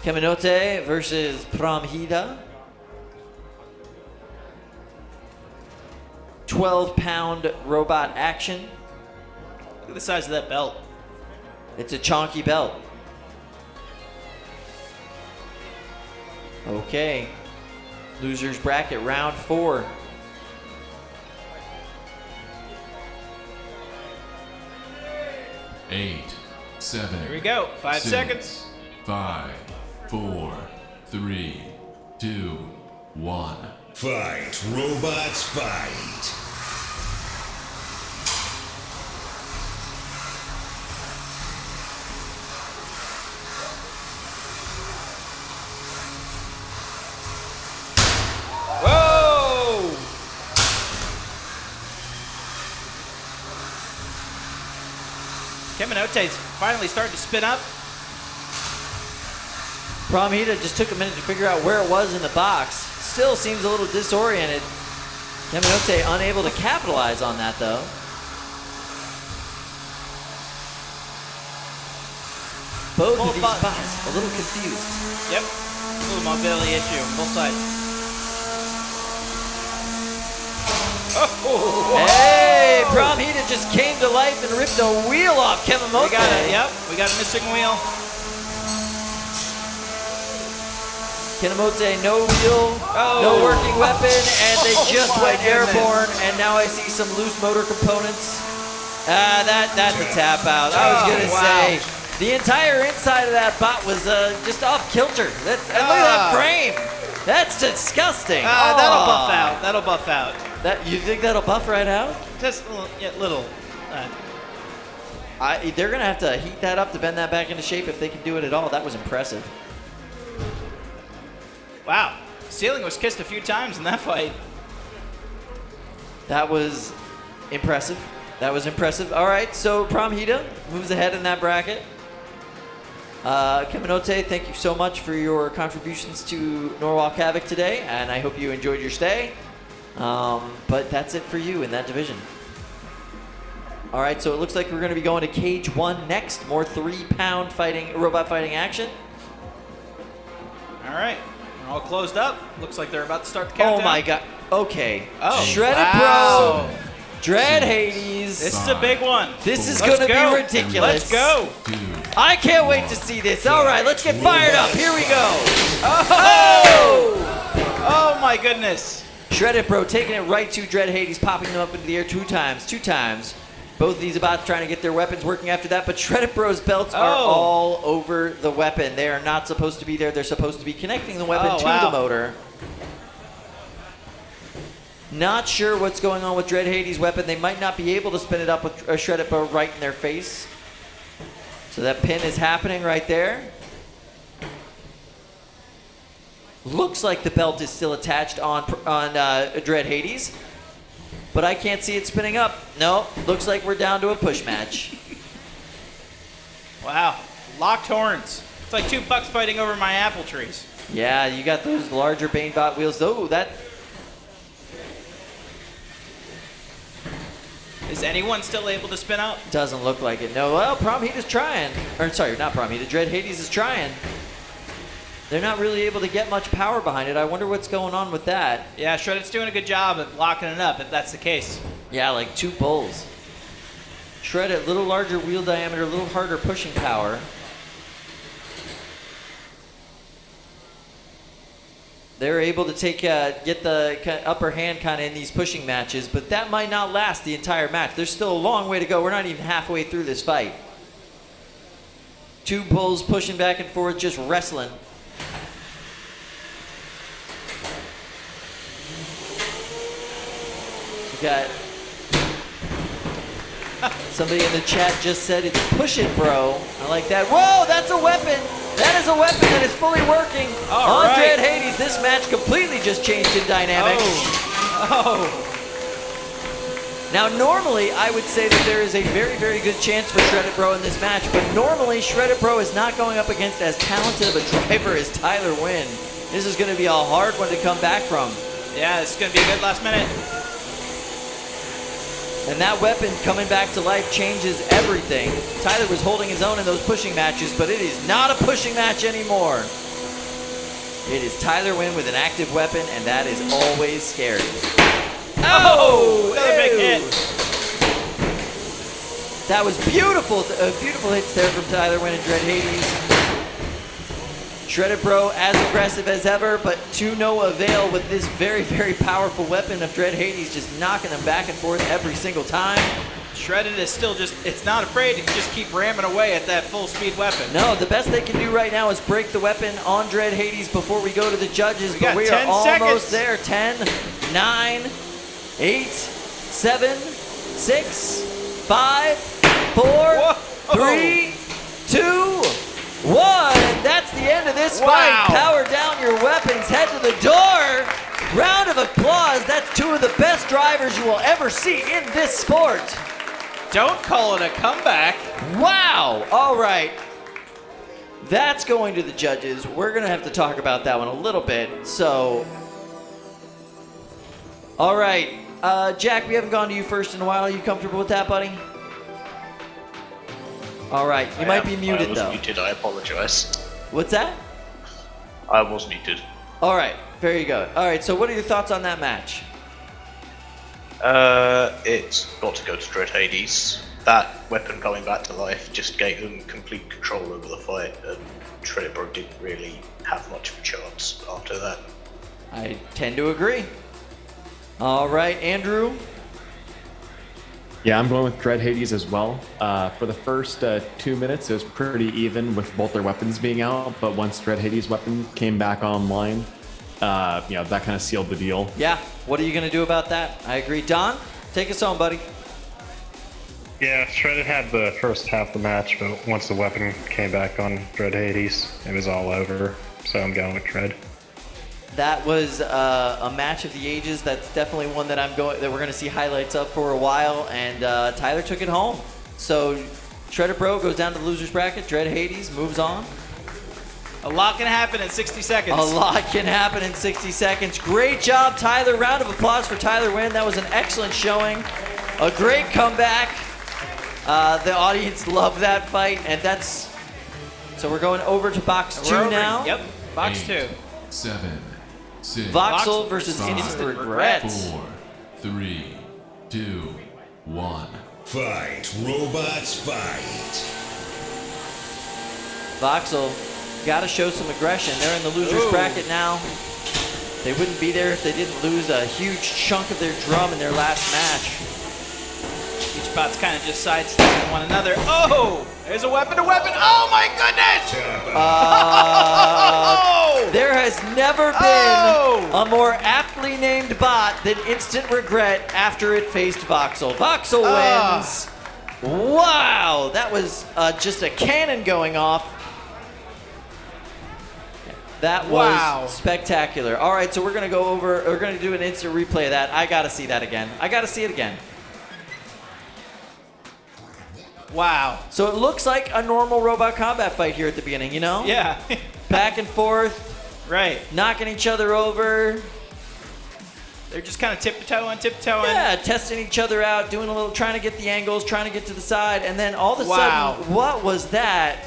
Keminote versus Pramhida. 12-pound robot action. Look at the size of that belt. It's a chonky belt. Okay. Losers bracket, round 4. Eight, 7. Here we go. 5 6, seconds. 5, 4, 3, 2, 1. Fight, robots, fight. Whoa! Keminote's finally starting to spin up. Pramhida just took a minute to figure out where it was in the box. Still seems a little disoriented. Keminote unable to capitalize on that, though. Both of these spots a little confused. Yep. A little mobility issue on both sides. Hey, Pramhida just came to life and ripped a wheel off Kemimote. We got it. Yep. We got a missing wheel. Kemimote, no wheel, no working weapon, and they just went airborne, and now I see some loose motor components. That's a tap out. I was going to say, the entire inside of that bot was just off kilter. And look at that frame. That's disgusting. That'll buff out. That'll buff out. You think that'll buff right out? Just a little. They're going to have to heat that up to bend that back into shape if they can do it at all. That was impressive. Wow. Ceiling was kissed a few times in that fight. That was impressive. That was impressive. All right, so Pramhida moves ahead in that bracket. Keminote, thank you so much for your contributions to Norwalk Havoc today, and I hope you enjoyed your stay. But that's it for you in that division. All right, so it looks like we're going to be going to Cage 1 next. More 3-pound robot fighting action. All right. We're all closed up. Looks like they're about to start the countdown. Oh my god. Okay. Oh. Shredded wow. Pro. Dread Hades. This is a big one. This is going to be ridiculous. Let's go. I can't wait to see this. All right, let's get fired up. Here we go. Oh! Oh my goodness. Shredded Bro taking it right to Dread Hades, popping them up into the air two times. Both of these bots trying to get their weapons working after that, but Shredded Bro's belts are all over the weapon. They are not supposed to be there. They're supposed to be connecting the weapon to the motor. Not sure what's going on with Dread Hades' weapon. They might not be able to spin it up with a Shredded Bro right in their face. So that pin is happening right there. Looks like the belt is still attached on Dread Hades, but I can't see it spinning up. No, looks like we're down to a push match. Wow, locked horns. It's like 2 bucks fighting over my apple trees. Yeah, you got those larger Banebot wheels. Oh, that... Is anyone still able to spin out? Doesn't look like it. No, well, Prom Heat is trying. Or, sorry, not Prom Heat. Dread Hades is trying. They're not really able to get much power behind it. I wonder what's going on with that. Yeah, Shredded's doing a good job of locking it up, if that's the case. Yeah, like 2 bulls. Shredded, a little larger wheel diameter, a little harder pushing power. They're able to get the upper hand kind of in these pushing matches, but that might not last the entire match. There's still a long way to go. We're not even halfway through this fight. 2 bulls pushing back and forth, just wrestling. Got somebody in the chat just said it's push it, bro. I like that. Whoa, that's a weapon. That is a weapon that is fully working on Dread Hades. This match completely just changed in dynamic. Now, normally, I would say that there is a very, very good chance for Shredded Bro in this match, but normally, Shredded Bro is not going up against as talented of a driver as Tyler Wynn. This is going to be a hard one to come back from. Yeah, this is going to be a good last minute. And that weapon coming back to life changes everything. Tyler was holding his own in those pushing matches, but it is not a pushing match anymore. It is Tyler Wynn with an active weapon, and that is always scary. Oh, another big hit. That was beautiful. Beautiful hits there from Tyler Wynn and Dread Hades. Shredded Bro as aggressive as ever, but to no avail with this very, very powerful weapon of Dread Hades, just knocking them back and forth every single time. Shredded is still it's not afraid to just keep ramming away at that full speed weapon. No, the best they can do right now is break the weapon on Dread Hades before we go to the judges, but we are almost there. 10, 9, 8, 7, 6, 5, 4, 3, 2, 1. That's the end of this fight. Power down your weapons. Head to the door. Round of applause. That's 2 of the best drivers you will ever see in this sport. Don't call it a comeback. Wow. All right. That's going to the judges. We're going to have to talk about that one a little bit. So, all right. Jack, we haven't gone to you first in a while. Are you comfortable with that, buddy? All right, you might be muted, though. I was muted, I apologize. What's that? I was muted. All right, very good. All right, so what are your thoughts on that match? It's got to go to Dread Hades. That weapon coming back to life just gave them complete control over the fight, and Shredded Bro didn't really have much of a chance after that. I tend to agree. All right, Andrew? Yeah, I'm going with Dread Hades as well. For the first 2 minutes, it was pretty even with both their weapons being out, but once Dread Hades' weapon came back online, that kind of sealed the deal. Yeah, what are you going to do about that? I agree. Don, take us home, buddy. Yeah, Shredded had the first half of the match, but once the weapon came back on Dread Hades, it was all over. So I'm going with Dread. That was a match of the ages. That's definitely one that we're going to see highlights of for a while, and Tyler took it home. So Shredded Bro goes down to the loser's bracket. Dread Hades moves on. A lot can happen in 60 seconds. A lot can happen in 60 seconds. Great job, Tyler. Round of applause for Tyler Wynn. That was an excellent showing. A great comeback. The audience loved that fight, and so we're going over to box 2 now. Yep, box 2. 7, 6, Voxel versus 5, Instant Regrets. 4, 3, 2, 1. Fight, robots, fight. Voxel got to show some aggression. They're in the loser's bracket now. They wouldn't be there if they didn't lose a huge chunk of their drum in their last match. Each bot's kind of just sidestepping one another. Oh! There's a weapon, Oh my goodness! There has never been a more aptly named bot than Instant Regret after it faced Voxel. Voxel wins. Wow, that was just a cannon going off. That was spectacular. All right, so we're gonna do an instant replay of that. I gotta see that again. I gotta see it again. Wow. So it looks like a normal robot combat fight here at the beginning, you know? Yeah. Back and forth. Right. Knocking each other over. They're just kind of tiptoeing. Yeah, testing each other out, doing a little, trying to get the angles, trying to get to the side, and then all of a sudden, what was that?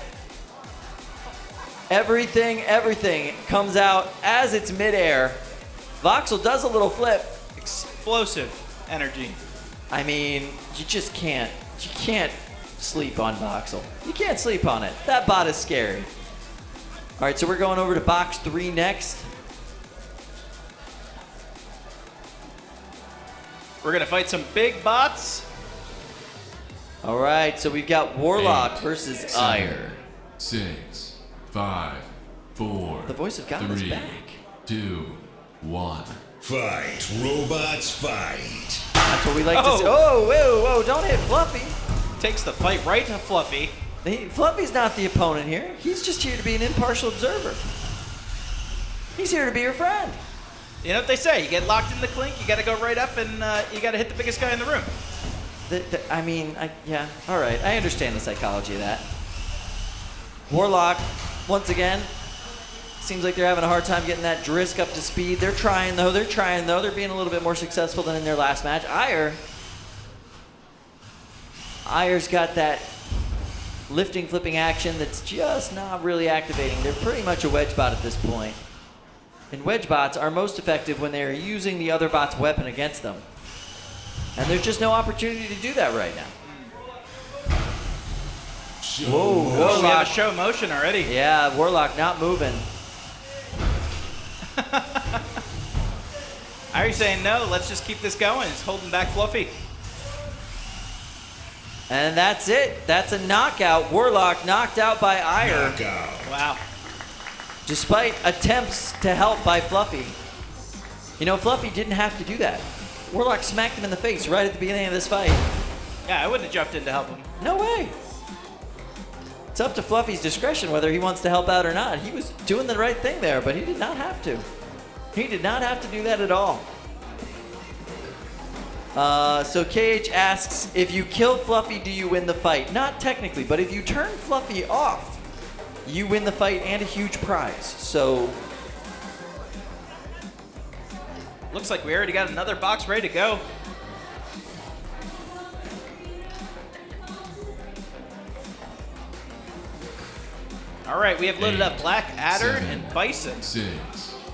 Everything comes out as it's midair. Voxel does a little flip. Explosive energy. I mean, you can't sleep on Voxel. You can't sleep on it. That bot is scary. All right, so we're going over to box 3 next. We're gonna fight some big bots. All right, so we've got Warlock versus Ire. 6, 5, 4. The voice of God is 3, back. 2, 1. Fight, robots, fight. That's what we like to see. Oh, whoa, don't hit Fluffy. Takes the fight right to Fluffy. Fluffy's not the opponent here. He's just here to be an impartial observer. He's here to be your friend. You know what they say, you get locked in the clink, you gotta go right up and you gotta hit the biggest guy in the room. Yeah, all right. I understand the psychology of that. Warlock, once again, seems like they're having a hard time getting that Drisk up to speed. They're trying though. They're being a little bit more successful than in their last match. Ire's got that lifting, flipping action that's just not really activating. They're pretty much a wedge bot at this point. And wedge bots are most effective when they're using the other bot's weapon against them. And there's just no opportunity to do that right now. Whoa, we have a show motion already. Yeah, Warlock not moving. Are you saying no? Let's just keep this going. It's holding back Fluffy. And that's it. That's a knockout. Warlock knocked out by Ire. Knockout. Wow. Despite attempts to help by Fluffy. You know, Fluffy didn't have to do that. Warlock smacked him in the face right at the beginning of this fight. Yeah, I wouldn't have jumped in to help him. No way. It's up to Fluffy's discretion whether he wants to help out or not. He was doing the right thing there, but he did not have to. He did not have to do that at all. So KH asks, if you kill Fluffy, do you win the fight? Not technically, but if you turn Fluffy off, you win the fight and a huge prize. So looks like we already got another box ready to go. All right, we have loaded up Black Adder 7, and Bison. 6,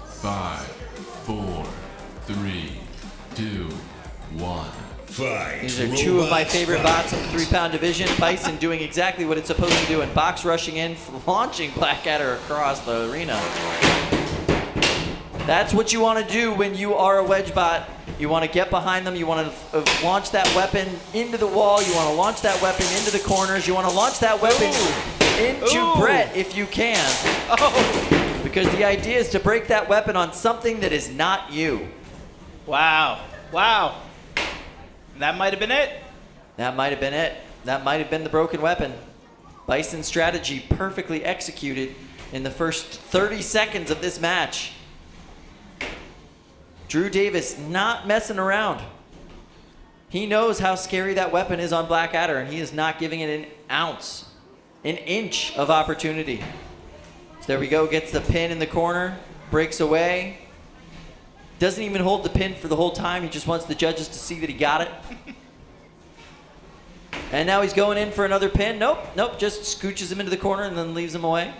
5, 4, 3, 2, 1. Fight, these are two of my robots, favorite fight. bots in the 3-pound division. Bison doing exactly what it's supposed to do, and Box rushing in, launching Blackadder across the arena. That's what you want to do when you are a wedge bot. You want to get behind them. You want to launch that weapon into the wall. You want to launch that weapon into the corners. You want to launch that weapon into Brett if you can. Because the idea is to break that weapon on something that is not you. Wow. Wow. That might have been it. That might have been it. That might have been the broken weapon. Bison's strategy perfectly executed in the first 30 seconds of this match. Drew Davis not messing around. He knows how scary that weapon is on Blackadder, and he is not giving it an ounce, an inch of opportunity. So there we go, gets the pin in the corner, breaks away. Doesn't even hold the pin for the whole time. He just wants the judges to see that he got it. And now he's going in for another pin. Nope, just scooches him into the corner and then leaves him away.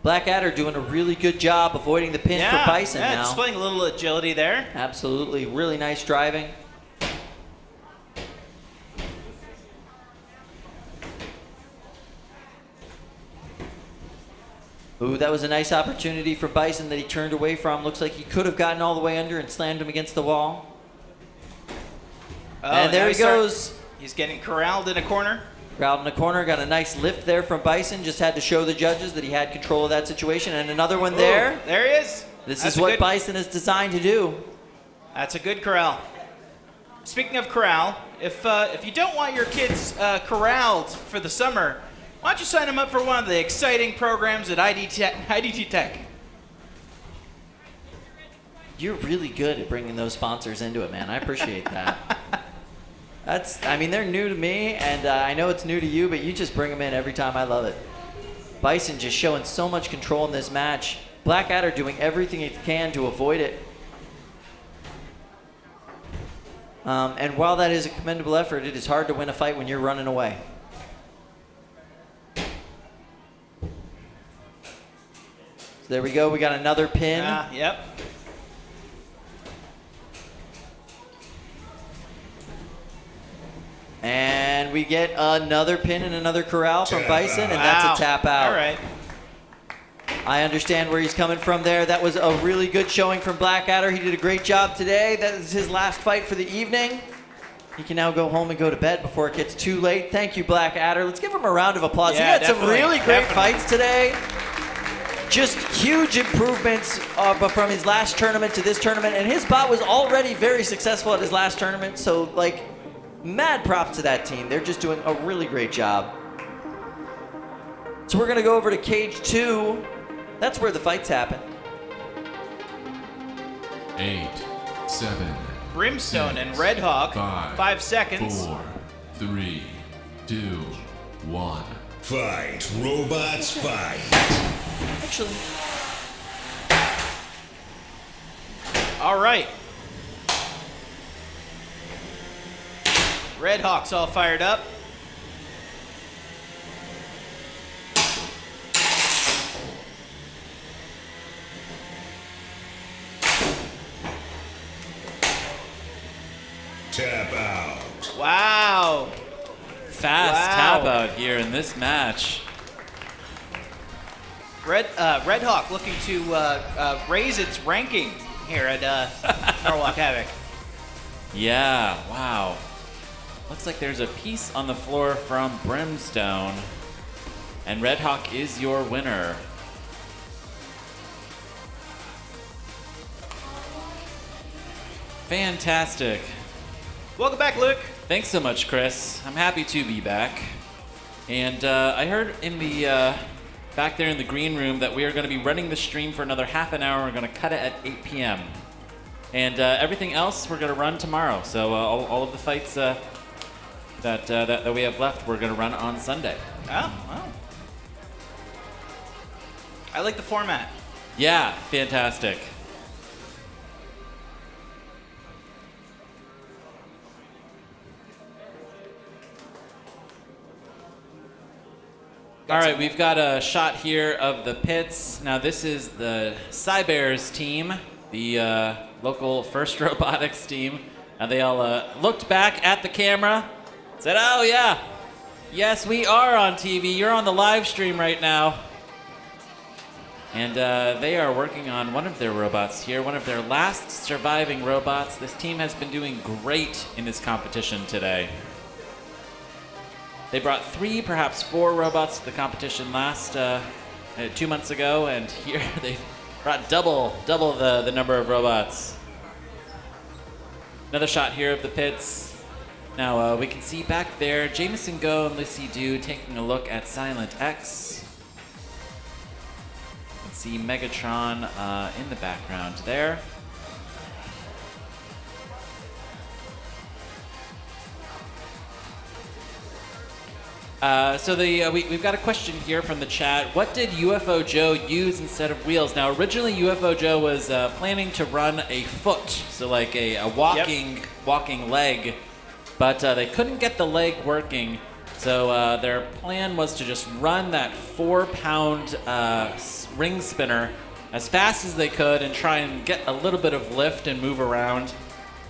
Blackadder doing a really good job avoiding the pin for Bison now. Displaying a little agility there. Absolutely, really nice driving. Ooh, that was a nice opportunity for Bison that he turned away from. Looks like he could have gotten all the way under and slammed him against the wall. Oh, and there he goes. He's getting corralled in a corner. Corralled in a corner. Got a nice lift there from Bison. Just had to show the judges that he had control of that situation. And another one there. There he is. This is what Bison is designed to do. That's a good corral. Speaking of corral, if you don't want your kids corralled for the summer, why don't you sign them up for one of the exciting programs at IDT Tech? You're really good at bringing those sponsors into it, man. I appreciate that. I mean, they're new to me, and I know it's new to you, but you just bring them in every time. I love it. Bison just showing so much control in this match. Blackadder doing everything he can to avoid it. And while that is a commendable effort, it is hard to win a fight when you're running away. So there we go. We got another pin. Yep. And we get another pin and another corral from Bison, and that's a tap out. All right. I understand where he's coming from there. That was a really good showing from Blackadder. He did a great job today. That is his last fight for the evening. He can now go home and go to bed before it gets too late. Thank you, Blackadder. Let's give him a round of applause. Yeah, he had some definitely, really great fights today. Just huge improvements from his last tournament to this tournament. And his bot was already very successful at his last tournament. So, like, mad props to that team. They're just doing a really great job. So we're going to go over to Cage 2. That's where the fights happen. 8, 7, Brimstone 6, and Red Hawk. 5 seconds. 4, 3, 2, 1. Fight, robots, fight. Actually, All right. Red Hawk's all fired up. Tap out. Wow. Fast tap out here in this match. Red Hawk looking to raise its ranking here at Norwalk Havoc. Yeah, wow. Looks like there's a piece on the floor from Brimstone. And Red Hawk is your winner. Fantastic. Welcome back, Luke. Thanks so much, Chris. I'm happy to be back. And I heard in the back there in the green room that we are going to be running the stream for another half an hour. We're going to cut it at 8 p.m. And everything else we're going to run tomorrow. So all of the fights that we have left, we're going to run on Sunday. Oh, wow. I like the format. Yeah, fantastic. All right, we've got a shot here of the pits. Now this is the Cybears team, the local First Robotics team. And they all looked back at the camera, said, "Oh yeah, yes we are on TV. You're on the live stream right now." And they are working on one of their robots here, one of their last surviving robots. This team has been doing great in this competition today. They brought 3, perhaps 4 robots to the competition last 2 months ago, and here they brought double the number of robots. Another shot here of the pits. Now we can see back there Jameson Go and Lissy Do taking a look at Silent X. Let's see Megatron in the background there. So we've got a question here from the chat. What did UFO Joe use instead of wheels? Now, originally UFO Joe was planning to run a foot, so like a walking leg, but they couldn't get the leg working. So their plan was to just run that 4-pound ring spinner as fast as they could and try and get a little bit of lift and move around.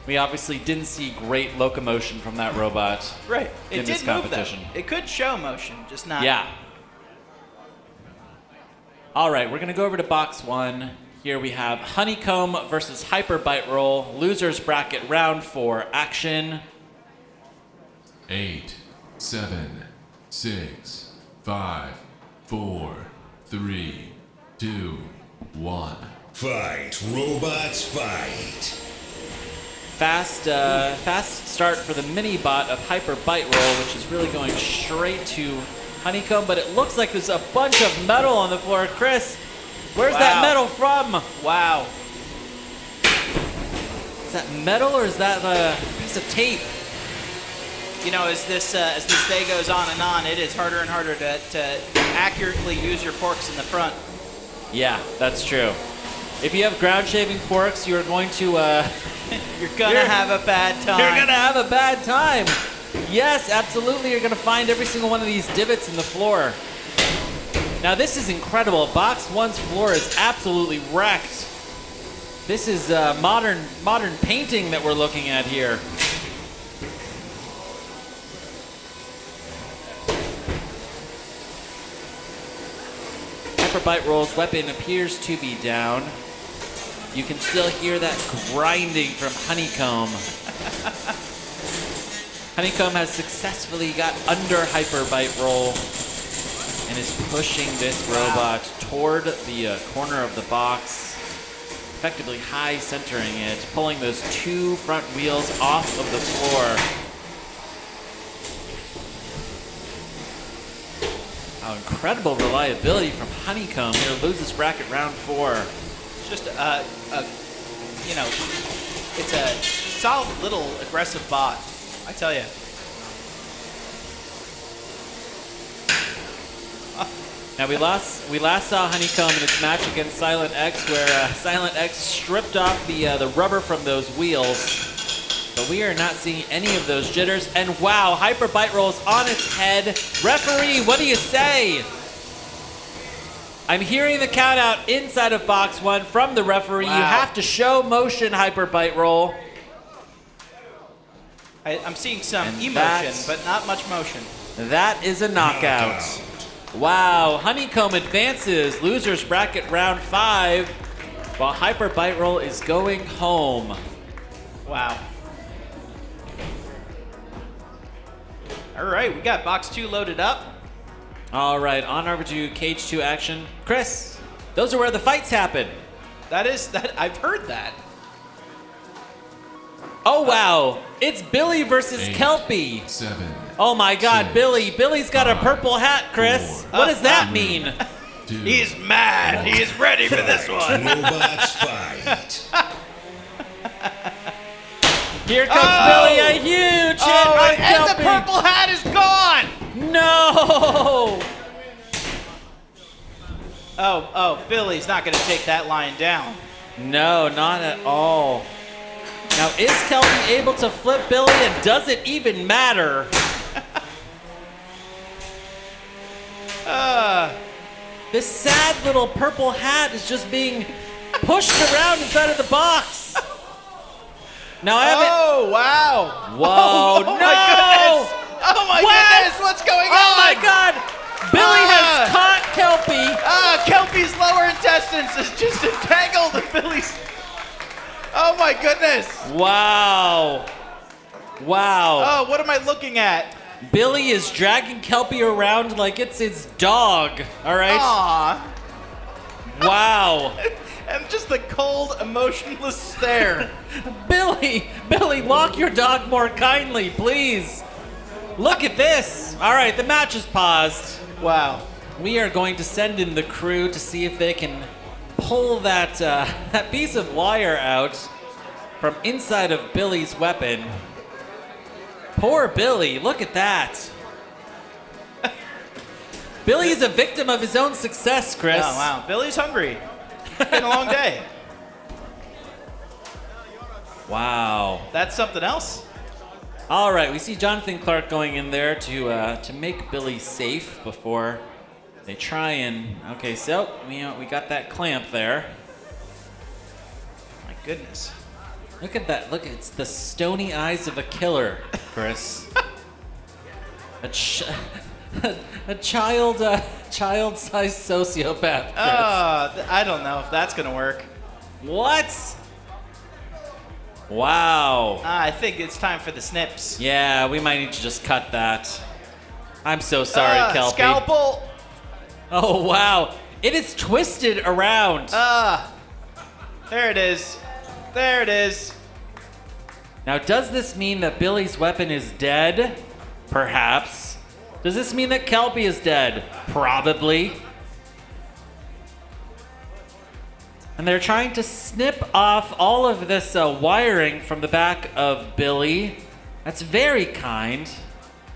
We obviously didn't see great locomotion from that robot. Right. In this competition. It could show motion, just not. Yeah. All right, we're going to go over to box 1. Here we have Honeycomb versus Hyper Bite Roll. Losers bracket round 4. Action. 8, 7, 6, 5, 4, 3, 2, 1. Fight, robots, fight. Fast start for the mini bot of Hyper Bite Roll, which is really going straight to Honeycomb, but it looks like there's a bunch of metal on the floor. Chris, where's that metal from? Wow. Is that metal or is that a piece of tape? You know, as this day goes on and on, it is harder and harder to accurately use your forks in the front. Yeah, that's true. If you have ground shaving forks, you're going to you're gonna have a bad time. You're gonna have a bad time. Yes, absolutely. You're gonna find every single one of these divots in the floor. Now this is incredible. Box 1's floor is absolutely wrecked. This is modern painting that we're looking at here. Hyper Bite Roll's weapon appears to be down. You can still hear that grinding from Honeycomb. Honeycomb has successfully got under Hyper Bite Roll and is pushing this robot toward the corner of the box, effectively high centering it, pulling those 2 front wheels off of the floor. Oh, incredible reliability from Honeycomb here. Loses bracket round 4. Just you know, it's a solid little aggressive bot, I tell you. Now we last saw Honeycomb in its match against Silent X, where Silent X stripped off the rubber from those wheels, but we are not seeing any of those jitters. And wow, Hyper Bite Roll's on its head. Referee, what do you say? I'm hearing the count out inside of box 1 from the referee. Wow. You have to show motion, Hyper Bite Roll. I'm seeing some And emotion, but not much motion. That is a knockout. Wow, Honeycomb advances. Losers bracket round 5, while Hyper Bite Roll is going home. Wow. All right, we got box 2 loaded up. All right, on over to cage 2 action. Chris, those are where the fights happen. That I've heard that. Oh wow, it's Billy versus 8, Kelpie. 7. Oh my God, 6, Billy's got a 5, purple hat, Chris. 4, What does that mean? 2, He's mad. He is ready for this one. Robots, fight. Here comes Billy, a huge hit on and the Kelpie. purple hat is gone. No! Oh, Billy's not going to take that line down. No, not at all. Now, is Kelpie able to flip Billy, and does it even matter? This sad little purple hat is just being pushed around inside of the box. Now I haven't. Oh, wow. Whoa, no! My goodness. Oh, my goodness. What's going on? Oh, my God. Billy has caught Kelpie. Kelpie's lower intestines is just entangled in Billy's. Oh, my goodness. Wow. Wow. Oh, what am I looking at? Billy is dragging Kelpie around like it's his dog. All right? Aw. Wow. And just the cold, emotionless stare. Billy, lock your dog more kindly, please. Look at this. All right, the match is paused. Wow. We are going to send in the crew to see if they can pull that that piece of wire out from inside of Billy's weapon. Poor Billy, look at that. Billy is a victim of his own success, Chris. Oh, wow. Billy's hungry. It's been a long day. Wow. That's something else. All right, we see Jonathan Clark going in there to make Billy safe before they try and. Okay, so we got that clamp there. My goodness. Look at that. Look, it's the stony eyes of a killer, Chris. a child-sized sociopath. Chris. I don't know if that's gonna work. What? Wow. I think it's time for the snips. Yeah, we might need to just cut that. I'm so sorry, Kelpie. Scalpel. Oh, wow. It is twisted around. There it is. There it is. Now, does this mean that Billy's weapon is dead? Perhaps. Does this mean that Kelpie is dead? Probably. And they're trying to snip off all of this wiring from the back of Billy. That's very kind.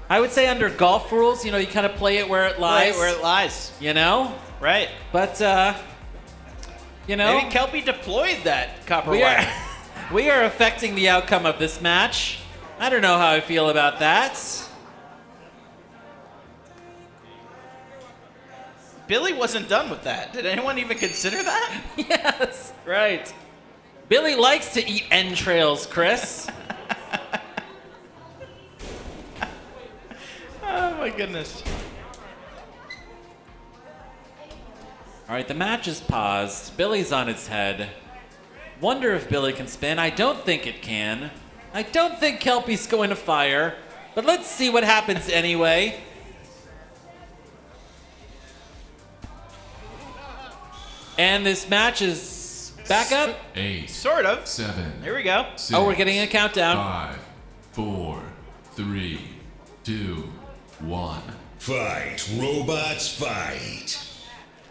I would say under golf rules, you kind of play it where it lies. Right where it lies. You know? Right. But, Maybe Kelpie deployed that copper wire. We are affecting the outcome of this match. I don't know how I feel about that. Billy wasn't done with that. Did anyone even consider that? Yes, right. Billy likes to eat entrails, Chris. Oh my goodness. All right, the match is paused. Billy's on its head. Wonder if Billy can spin. I don't think it can. I don't think Kelpie's going to fire, but let's see what happens anyway. And this match is back up. 8. Sort of. 7. Here we go. 6, Oh, we're getting a countdown. 5, 4, 3, 2, 1. Fight, robots, fight.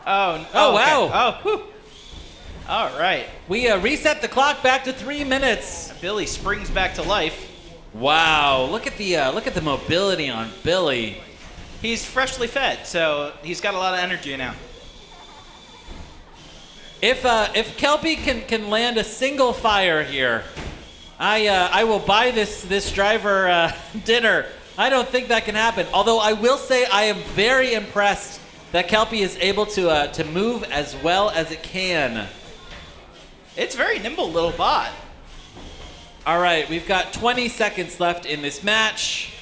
Oh, Oh, okay. wow. Oh, whew. All right. We reset the clock back to 3 minutes. Billy springs back to life. Wow, look at the mobility on Billy. He's freshly fed, so he's got a lot of energy now. If Kelpie can land a single fire here, I will buy this driver dinner. I don't think that can happen. Although I will say I am very impressed that Kelpie is able to move as well as it can. It's very nimble little bot. All right, we've got 20 seconds left in this match.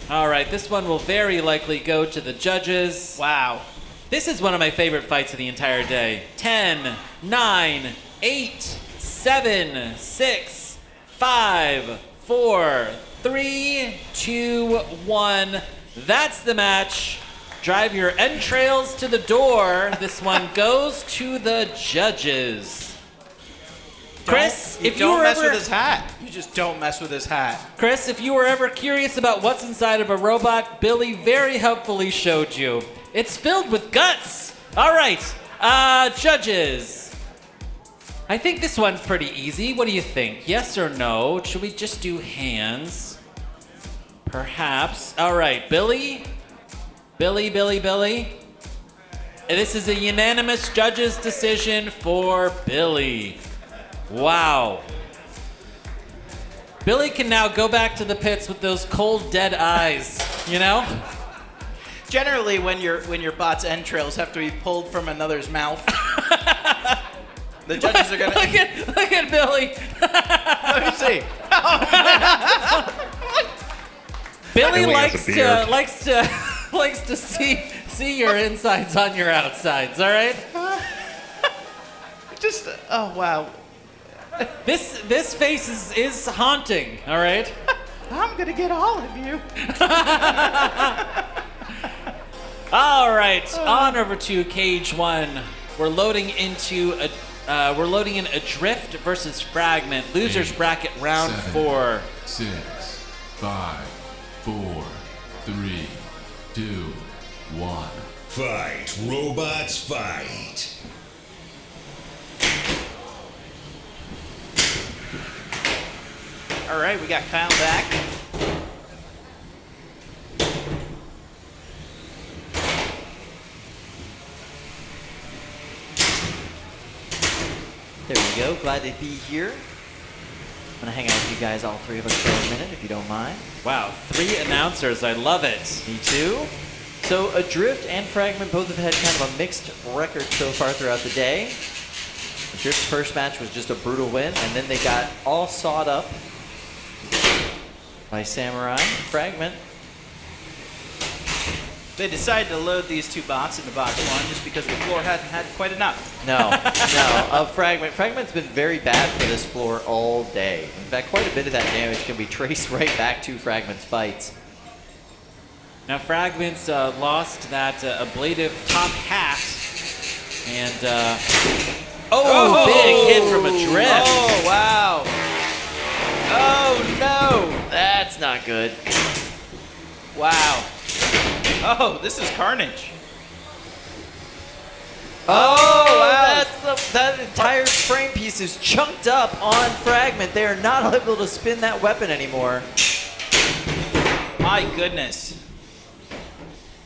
All right, this one will very likely go to the judges. Wow. This is one of my favorite fights of the entire day. 10, 9, 8, 7, 6, 5, 4, 3, 2, 1. That's the match. Drive your entrails to the door. This one goes to the judges. Chris, if you don't were mess ever, with his hat. You just don't mess with his hat. Chris, if you were ever curious about what's inside of a robot, Billy very helpfully showed you. It's filled with guts. All right, judges. I think this one's pretty easy. What do you think? Yes or no? Should we just do hands? Perhaps. All right, Billy. And this is a unanimous judges decision for Billy. Wow. Billy can now go back to the pits with those cold, dead eyes, you know? Generally, when your bot's entrails have to be pulled from another's mouth, the judges are gonna look at Billy. Let me see. Billy Billy has a likes to see your insides on your outsides. All right. Just oh wow. This face is haunting. All right. I'm gonna get all of you. All right, on over to cage 1. We're loading in a drift versus fragment. Losers 8, bracket round 7, 4. 6, 5, 4, 3, 2, 1. Fight, robots, fight. All right, we got Kyle back. There we go. Glad to be here. I'm gonna hang out with you guys, all three of us, for a minute, if you don't mind. Wow, 3 announcers. I love it. Me too. So Adrift and Fragment both have had kind of a mixed record so far throughout the day. Adrift's first match was just a brutal win, and then they got all sawed up by Samurai. Fragment. They decided to load these 2 bots into box 1 just because the floor hadn't had quite enough. No. Fragment. Fragment's been very bad for this floor all day. In fact, quite a bit of that damage can be traced right back to Fragment's fights. Now Fragments lost that ablative top hat, and big hit from a drift. Oh, wow. Oh, no. That's not good. Wow. Oh, this is carnage. Oh, wow. That entire frame piece is chunked up on Fragment. They are not able to spin that weapon anymore. My goodness.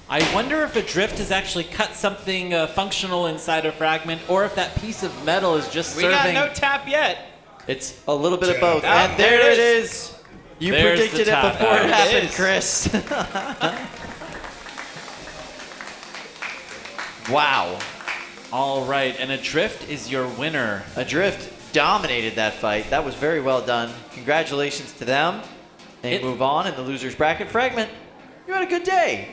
I wonder if a drift has actually cut something functional inside a Fragment, or if that piece of metal is just serving. We got no tap yet. It's a little bit of both. Oh, And there it is. You There's predicted the it top. before it It happened, is. Chris. Wow. All right, and a drift is your winner. Adrift dominated that fight. That was very well done. Congratulations to them. They move on in the loser's bracket. Fragment, you had a good day.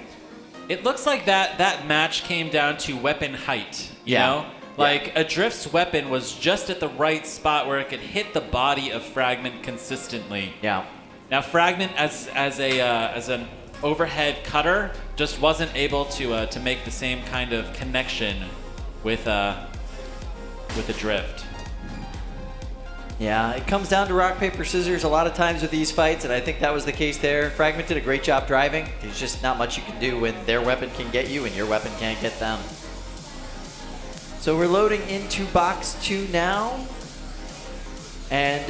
It looks like that match came down to weapon height. You know? Like, Adrift's weapon was just at the right spot where it could hit the body of Fragment consistently. Yeah. Now, Fragment, as an overhead cutter, just wasn't able to make the same kind of connection with Adrift. Yeah, it comes down to rock, paper, scissors a lot of times with these fights, and I think that was the case there. Fragment did a great job driving. There's just not much you can do when their weapon can get you and your weapon can't get them. So we're loading into box 2 now. And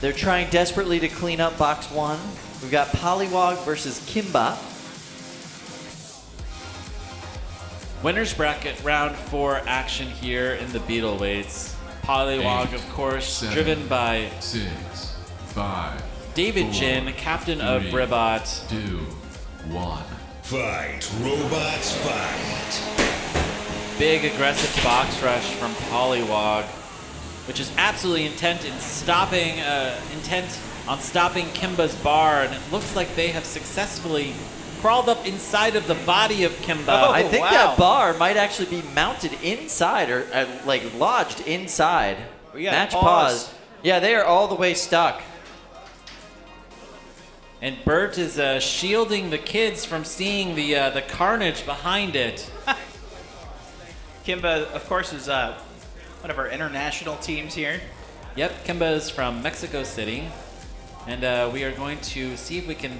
they're trying desperately to clean up box 1. We've got Polywog versus Kimba. Winner's bracket round 4 action here in the Beetleweights. Polywog, 8, of course, 7, driven by 6, 5, David 4, Jin, captain of 3, Ribot. 2, 1. Fight, robots, fight. Big aggressive box rush from Polywog, which is absolutely intent on stopping Kimba's bar, and it looks like they have successfully crawled up inside of the body of Kimba. I think that bar might actually be mounted inside or like lodged inside. We got Match pause. Yeah, they are all the way stuck. And Bert is shielding the kids from seeing the carnage behind it. Kimba, of course, is one of our international teams here. Yep, Kimba is from Mexico City. And we are going to see if we can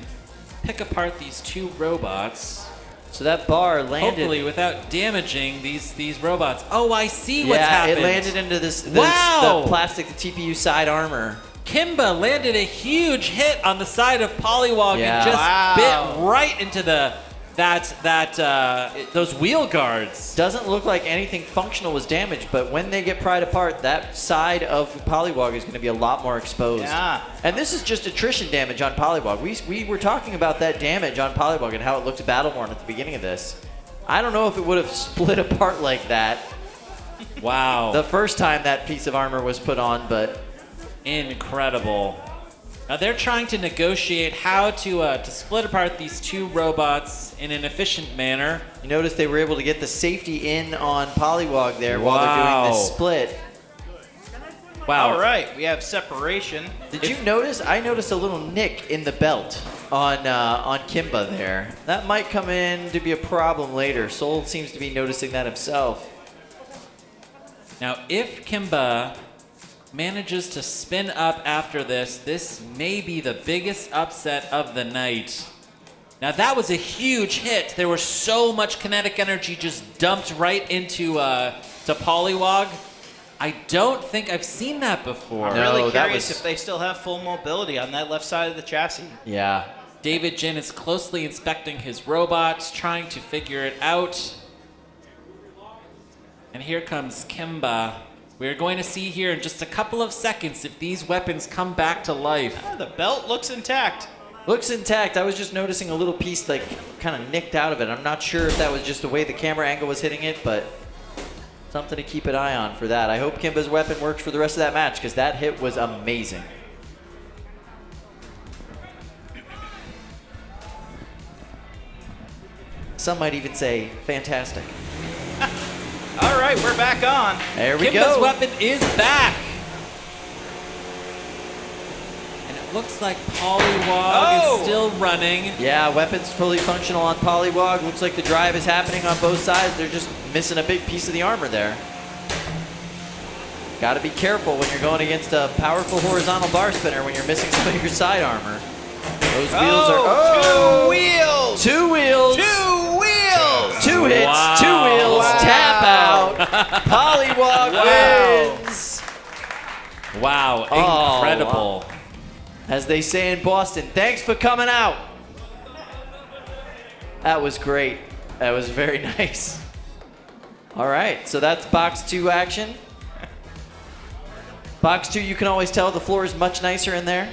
pick apart these 2 robots. So that bar landed. Hopefully without damaging these robots. Oh, I see what's Yeah, happened. it landed into this Wow! the plastic, the TPU side armor. Kimba landed a huge hit on the side of Polywog Yeah. and just Wow. bit right into those wheel guards. Doesn't look like anything functional was damaged, but when they get pried apart, that side of Polywog is going to be a lot more exposed. Yeah. And this is just attrition damage on Polywog. We were talking about that damage on Polywog and how it looked battleborn at the beginning of this. I don't know if it would have split apart like that Wow. the first time that piece of armor was put on, but Incredible. Now they're trying to negotiate how to split apart these 2 robots in an efficient manner. you notice they were able to get the safety in on Polywog there while they're doing Wow. this split. Wow. All right, we have separation. Did you notice? I noticed a little nick in the belt on Kimba there. That might come in to be a problem later. Soul seems to be noticing that himself. Now if Kimba manages to spin up after this may be the biggest upset of the night. Now that was a huge hit. There was so much kinetic energy just dumped right into to Polywog. I don't think I've seen that before. I'm No, really that curious was- if they still have full mobility on that left side of the chassis. Yeah. David Jin is closely inspecting his robots, trying to figure it out. And here comes Kimba. We're going to see here in just a couple of seconds if these weapons come back to life. Ah, the belt looks intact. Looks intact. I was just noticing a little piece like kind of nicked out of it. I'm not sure if that was just the way the camera angle was hitting it, but something to keep an eye on for that. I hope Kimba's weapon works for the rest of that match because that hit was amazing. Some might even say fantastic. All right, we're back on. There we Kimba's go. weapon is back. And it looks like Polywog is still running. Yeah, weapons fully functional on Polywog. Looks like the drive is happening on both sides. They're just missing a big piece of the armor there. Got to be careful when you're going against a powerful horizontal bar spinner when you're missing some of your side armor. Those wheels are... Two wheels! Two wheels! Two wheels! Two hits, Wow. two wheels, Wow. tap out. Polywog wins. Wow, Oh, incredible. wow. As they say in Boston, thanks for coming out. That was great. That was very nice. All right, so that's box 2 action. Box 2, you can always tell the floor is much nicer in there.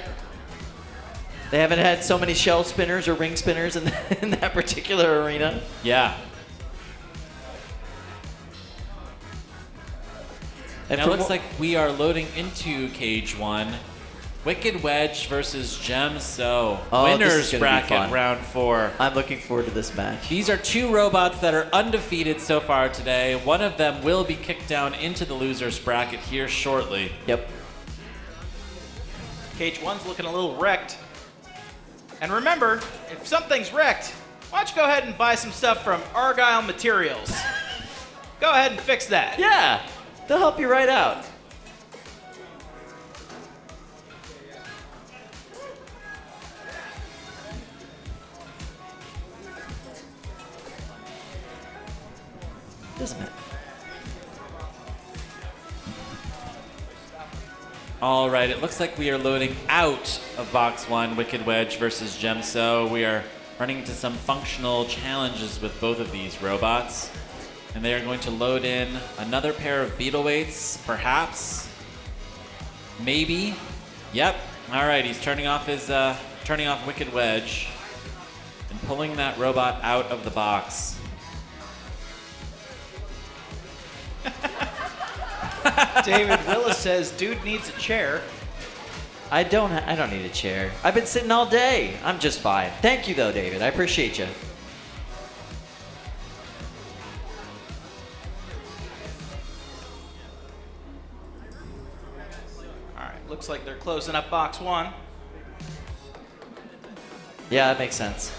They haven't had so many shell spinners or ring spinners in that particular arena. Yeah. And Now it from looks what- like we are loading into Cage 1. Wicked Wedge versus Gem So. Oh, this is Winners gonna be bracket fun. round 4. I'm looking forward to this match. These are 2 robots that are undefeated so far today. One of them will be kicked down into the losers bracket here shortly. Yep. Cage 1's looking a little wrecked. And remember, if something's wrecked, why don't you go ahead and buy some stuff from Argyle Materials? Go ahead and fix that. Yeah, they'll help you right out. Doesn't matter. All right, it looks like we are loading out of box 1, Wicked Wedge versus Gem So. We are running into some functional challenges with both of these robots. And they are going to load in another pair of beetle weights, perhaps. Maybe. Yep. All right, he's turning off Wicked Wedge and pulling that robot out of the box. David Willis says, dude needs a chair. I don't need a chair. I've been sitting all day. I'm just fine. Thank you though, David. I appreciate you. All right, looks like they're closing up box 1. Yeah, that makes sense.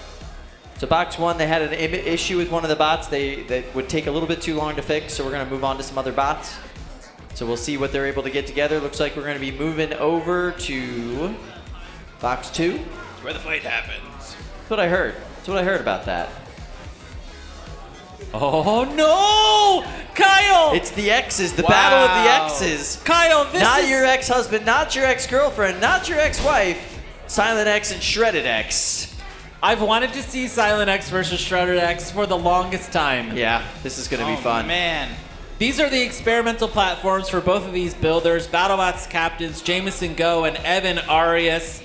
So box 1, they had an issue with one of the bots. That would take a little bit too long to fix, so we're going to move on to some other bots. So we'll see what they're able to get together. Looks like we're going to be moving over to box 2. That's where the fight happens. That's what I heard. That's what I heard about that. Oh no! Kyle! It's the X's, the battle of the X's. Kyle, this Not is... your ex-husband, not your ex-girlfriend, not your ex-wife. Silent X and Shredded X. I've wanted to see Silent X versus Shredder X for the longest time. Yeah, this is going to be fun. Man. These are the experimental platforms for both of these builders, BattleBots captains Jameson Go and Evan Arias.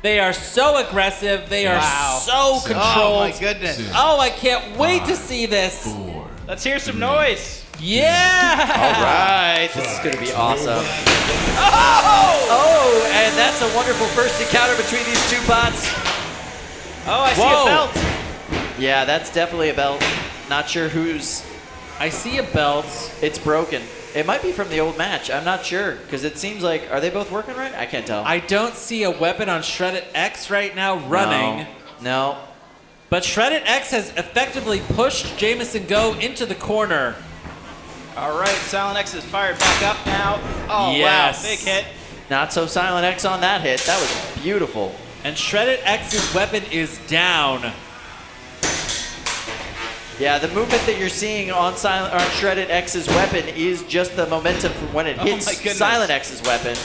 They are so aggressive. They are so controlled. Oh my goodness. Oh, I can't wait to see this. 4, Let's hear some noise. Yeah! All right, this is going to be awesome. Oh, and that's a wonderful first encounter between these two bots. Oh, I see Whoa. a belt. Yeah, that's definitely a belt. Not sure whose. I see a belt. It's broken. It might be from the old match. I'm not sure, because it seems like, are they both working right? I can't tell. I don't see a weapon on Shredded X right now running. No. But Shredded X has effectively pushed Jameson Go into the corner. All right, Silent X is fired back up now. Oh, Yes. wow, big hit. Not so Silent X on that hit. That was beautiful. And Shredded X's weapon is down. Yeah, the movement that you're seeing on Shredded X's weapon is just the momentum from when it Oh hits my goodness. Silent X's weapon.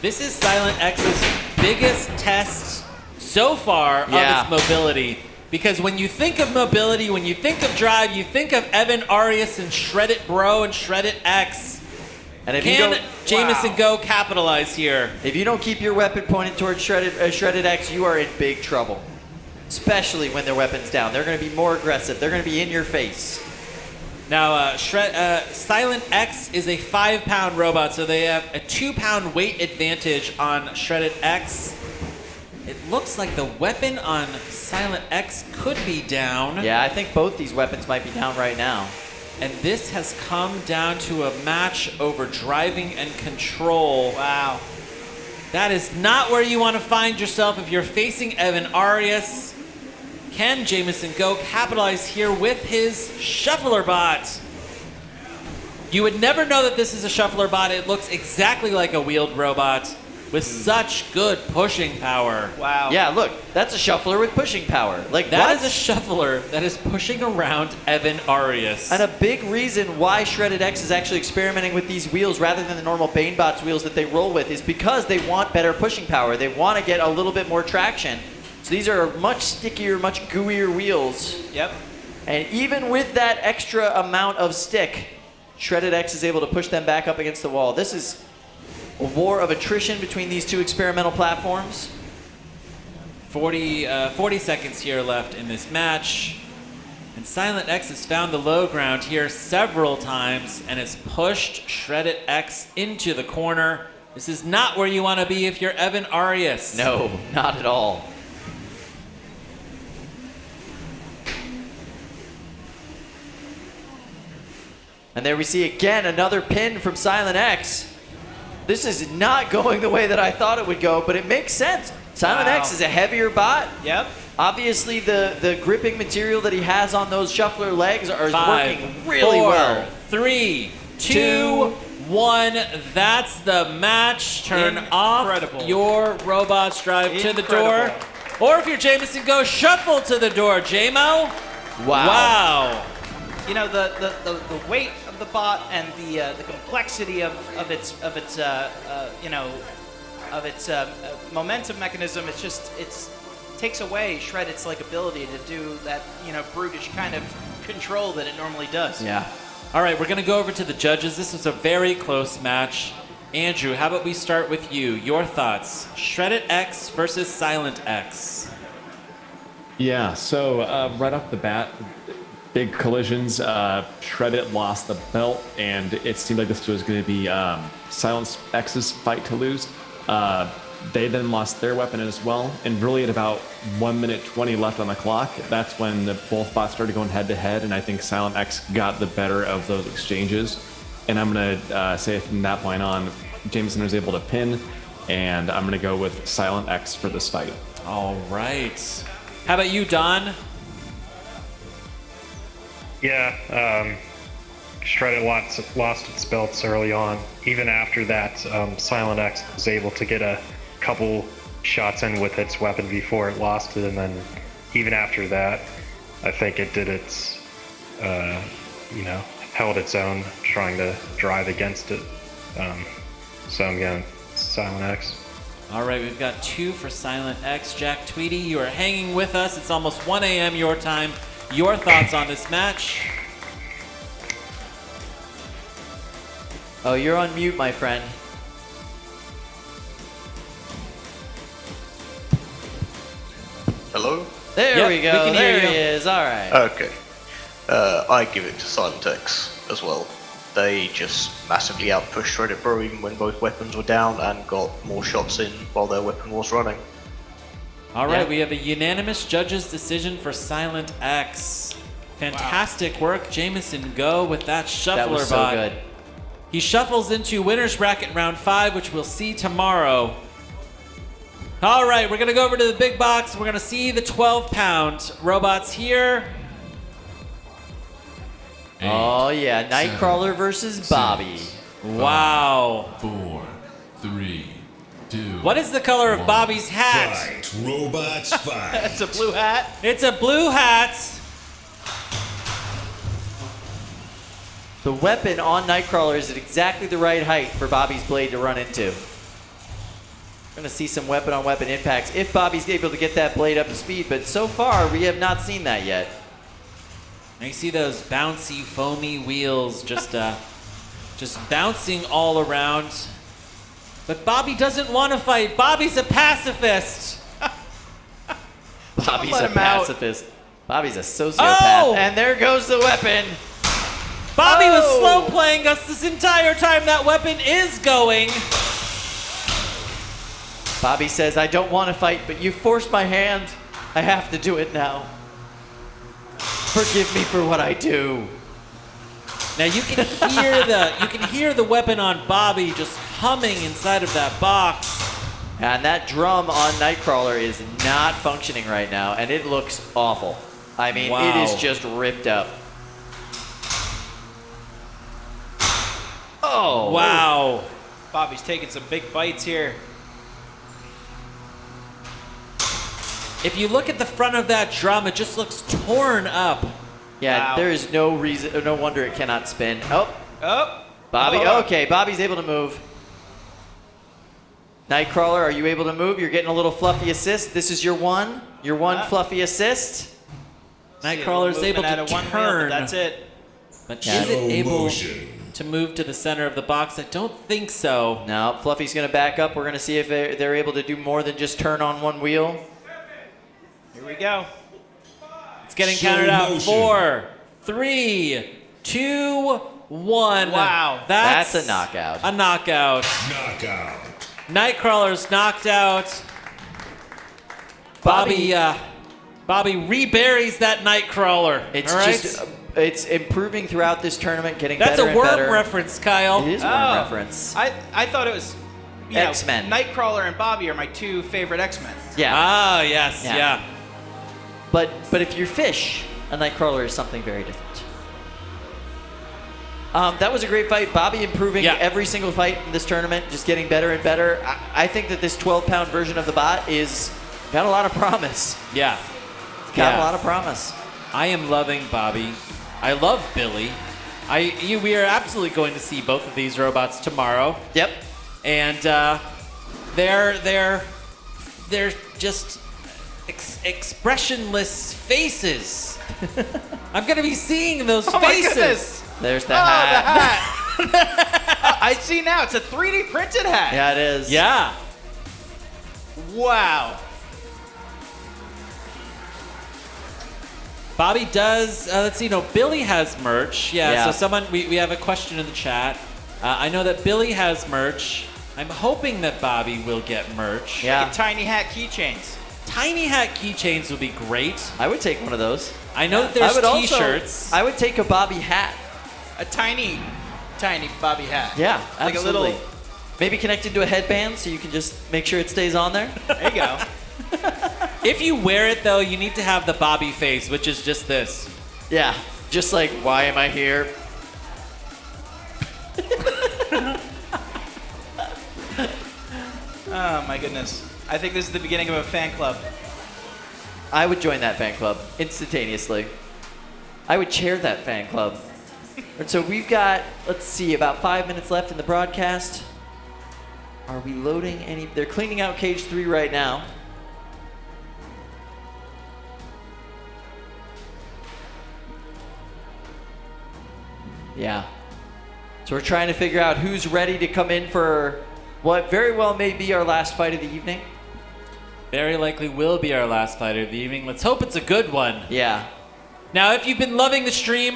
This is Silent X's biggest test so far Yeah. of its mobility. Because when you think of mobility, when you think of drive, you think of Evan Arias and Shredded Bro and Shredded X. And if you Can don't, Jameson Go capitalize here? if you don't keep your weapon pointed towards Shredded X, you are in big trouble. Especially when their weapon's down. They're going to be more aggressive. They're going to be in your face. Now, Silent X is a 5-pound robot, so they have a 2-pound weight advantage on Shredded X. It looks like the weapon on Silent X could be down. Yeah, I think both these weapons might be down right now. And this has come down to a match over driving and control. Wow. That is not where you want to find yourself if you're facing Evan Arias. Can Jameson Go capitalize here with his Shuffler bot? You would never know that this is a Shuffler bot. It looks exactly like a wheeled robot with such good pushing power. Wow. Yeah, look, that's a shuffler with pushing power. Like That what? is a shuffler that is pushing around Evan Arias. And a big reason why Shredded X is actually experimenting with these wheels rather than the normal BaneBots wheels that they roll with is because they want better pushing power. They want to get a little bit more traction. So these are much stickier, much gooier wheels. Yep. And even with that extra amount of stick, Shredded X is able to push them back up against the wall. This is a war of attrition between these two experimental platforms. 40 seconds here left in this match. And Silent X has found the low ground here several times and has pushed Shredded X into the corner. This is not where you want to be if you're Evan Arias. No, not at all. And there we see again another pin from Silent X. This is not going the way that I thought it would go, but it makes sense. Silent X is a heavier bot. Yep. Obviously, the gripping material that he has on those shuffler legs is Five, working really 4, well. 3, 2, 1. That's the match. Turn Incredible. off your robots. Drive to the door. Incredible. Or if you're Jameson, go shuffle to the door, JMO. Wow. You know, the weight of the bot and the complexity of its momentum mechanism, it takes away Shredded's like ability to do that, brutish kind of control that it normally does. Yeah. All right, we're going to go over to the judges. This was a very close match. Andrew, how about we start with you? Your thoughts. Shredded X versus Silent X. Yeah, so right off the bat, big collisions. Shredded lost the belt, and it seemed like this was going to be Silent X's fight to lose. They then lost their weapon as well, and really at about 1 minute 20 left on the clock, that's when both bots started going head to head, and I think Silent X got the better of those exchanges. And I'm going to say from that point on, Jameson was able to pin, and I'm going to go with Silent X for this fight. All right. How about you, Don? Yeah, Shredded lost its belts early on. Even after that, Silent X was able to get a couple shots in with its weapon before it lost it, and then even after that, I think it did its, held its own, trying to drive against it. So I'm going Silent X. All right, we've got 2 for Silent X. Jack Tweedy, you are hanging with us. It's almost 1 a.m. your time. Your thoughts on this match? Oh, you're on mute, my friend. Hello? There Yep, we we go. can hear There he you. is. All right. Okay. I give it to Silent X as well. They just massively outpushed Shredded Bro even when both weapons were down and got more shots in while their weapon was running. All right, Yeah. we have a unanimous judges' decision for Silent X. Fantastic work, Jameson Go, with that shuffler That was so bot. good. He shuffles into winner's bracket round 5, which we'll see tomorrow. All right, we're going to go over to the big box. We're going to see the 12-pound robots here. Oh, yeah. Nightcrawler versus Bobby. Wow. 4, 3, 2. What is the color of 1. Bobby's hat? Fight, robots, fight. It's a blue hat. It's a blue hat. The weapon on Nightcrawler is at exactly the right height for Bobby's blade to run into. We're going to see some weapon-on-weapon impacts if Bobby's able to get that blade up to speed, but so far we have not seen that yet. And you see those bouncy, foamy wheels just bouncing all around. But Bobby doesn't want to fight. Bobby's a pacifist. Bobby's let a him out. pacifist. Bobby's a sociopath. Oh! And there goes the weapon. Bobby was Oh! slow playing us this entire time that weapon is going. Bobby says, I don't want to fight, but you forced my hand. I have to do it now. Forgive me for what I do. Now you can hear the weapon on Bobby just humming inside of that box. And that drum on Nightcrawler is not functioning right now, and it looks awful. I mean, Wow. It is just ripped up. Oh, Wow. Bobby's taking some big bites here. If you look at the front of that drum, it just looks torn up. Yeah, Wow. there is no reason, no wonder it cannot spin. Oh, Oh. Bobby, Oh. okay, Bobby's able to move. Nightcrawler, are you able to move? You're getting a little fluffy assist. This is your one fluffy assist. Nightcrawler's able Movement to at a one wheel, turn, but that's it. but Yeah. is it Slow able motion. to move to the center of the box? I don't think so. No, Fluffy's gonna back up. We're gonna see if they're able to do more than just turn on one wheel. Here we go. It's getting Slow counted out. motion. 4, 3, 2, 1. Wow. That's a knockout. A knockout. Knockout. Nightcrawler's knocked out. Bobby reburies that Nightcrawler. It's all right? just, it's improving throughout this tournament, getting That's better a and worm better. reference, Kyle. It is a worm reference. I thought it was you know, X-Men. Nightcrawler and Bobby are my two favorite X-Men. Yeah. Ah, yes, Yeah. yeah. But if you're fish, a Nightcrawler is something very different. That was a great fight. Bobby improving Yeah. every single fight in this tournament, just getting better and better. I think that this 12-pound version of the bot is got a lot of promise. Yeah. Got Yeah. a lot of promise. I am loving Bobby. I love Billy. We are absolutely going to see both of these robots tomorrow, Yep. and they're just expressionless faces. I'm gonna be seeing those Oh my faces. goodness. There's the Oh, hat. the hat. I see now. It's a 3D printed hat. Yeah, it is. Yeah. Wow. Bobby does. Let's see. No, Billy has merch. Yeah. Yeah. So we have a question in the chat. I know that Billy has merch. I'm hoping that Bobby will get merch. Yeah. Tiny hat keychains. Tiny hat keychains would be great. I would take one of those. I know that I there's would T-shirts. I would take a Bobby hat. A tiny Bobby hat. Yeah, Like absolutely. a little. Maybe connected to a headband so you can just make sure it stays on there. There you go. If you wear it though, you need to have the Bobby face, which is just this. Yeah, just like, why am I here? Oh my goodness. I think this is the beginning of a fan club. I would join that fan club instantaneously. I would chair that fan club. And so we've got, let's see, about 5 minutes left in the broadcast. Are we loading any? They're cleaning out cage 3 right now. Yeah. So we're trying to figure out who's ready to come in for what very well may be our last fight of the evening. Very likely will be our last fight of the evening. Let's hope it's a good one. Yeah. Now, if you've been loving the stream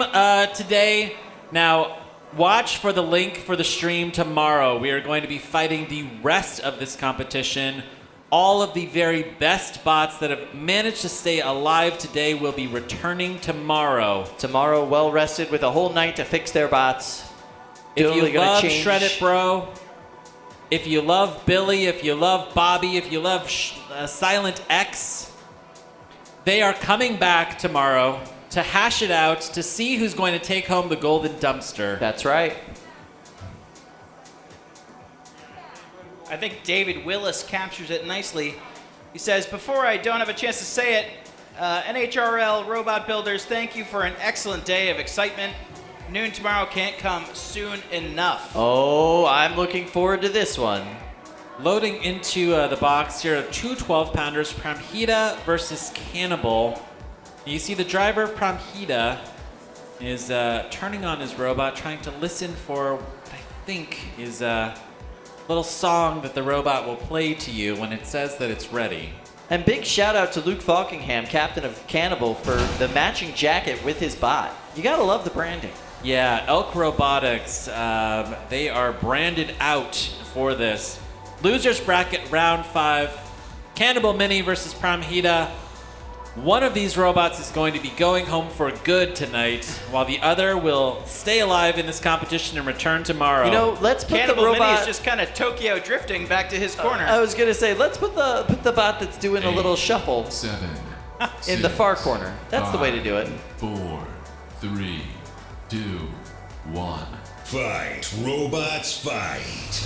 today, now watch for the link for the stream tomorrow. We are going to be fighting the rest of this competition. All of the very best bots that have managed to stay alive today will be returning tomorrow. Tomorrow, well rested with a whole night to fix their bots. If Totally you gonna love change. Shred It Bro, if you love Billy, if you love Bobby, if you love Silent X, they are coming back tomorrow to hash it out, to see who's going to take home the golden dumpster. That's right. I think David Willis captures it nicely. He says, before I don't have a chance to say it, NHRL Robot Builders, thank you for an excellent day of excitement. Noon tomorrow can't come soon enough. Oh, I'm looking forward to this one. Loading into the box here, 2 12-pounders, Pramhita versus Cannibal. You see the driver of Pramhita is turning on his robot, trying to listen for what I think is a little song that the robot will play to you when it says that it's ready. And big shout out to Luke Falkingham, captain of Cannibal, for the matching jacket with his bot. You gotta love the branding. Yeah, Elk Robotics, they are branded out for this. Losers bracket round 5. Cannibal Mini versus Pramhita. One of these robots is going to be going home for good tonight, while the other will stay alive in this competition and return tomorrow. You know, let's put Cannibal the Mini robot. is just kind of Tokyo drifting back to his corner. I was gonna say, let's put the bot that's doing a little shuffle 7, in the far corner. That's the way to do it. 4, 3, 2, 1. Fight, robots, fight.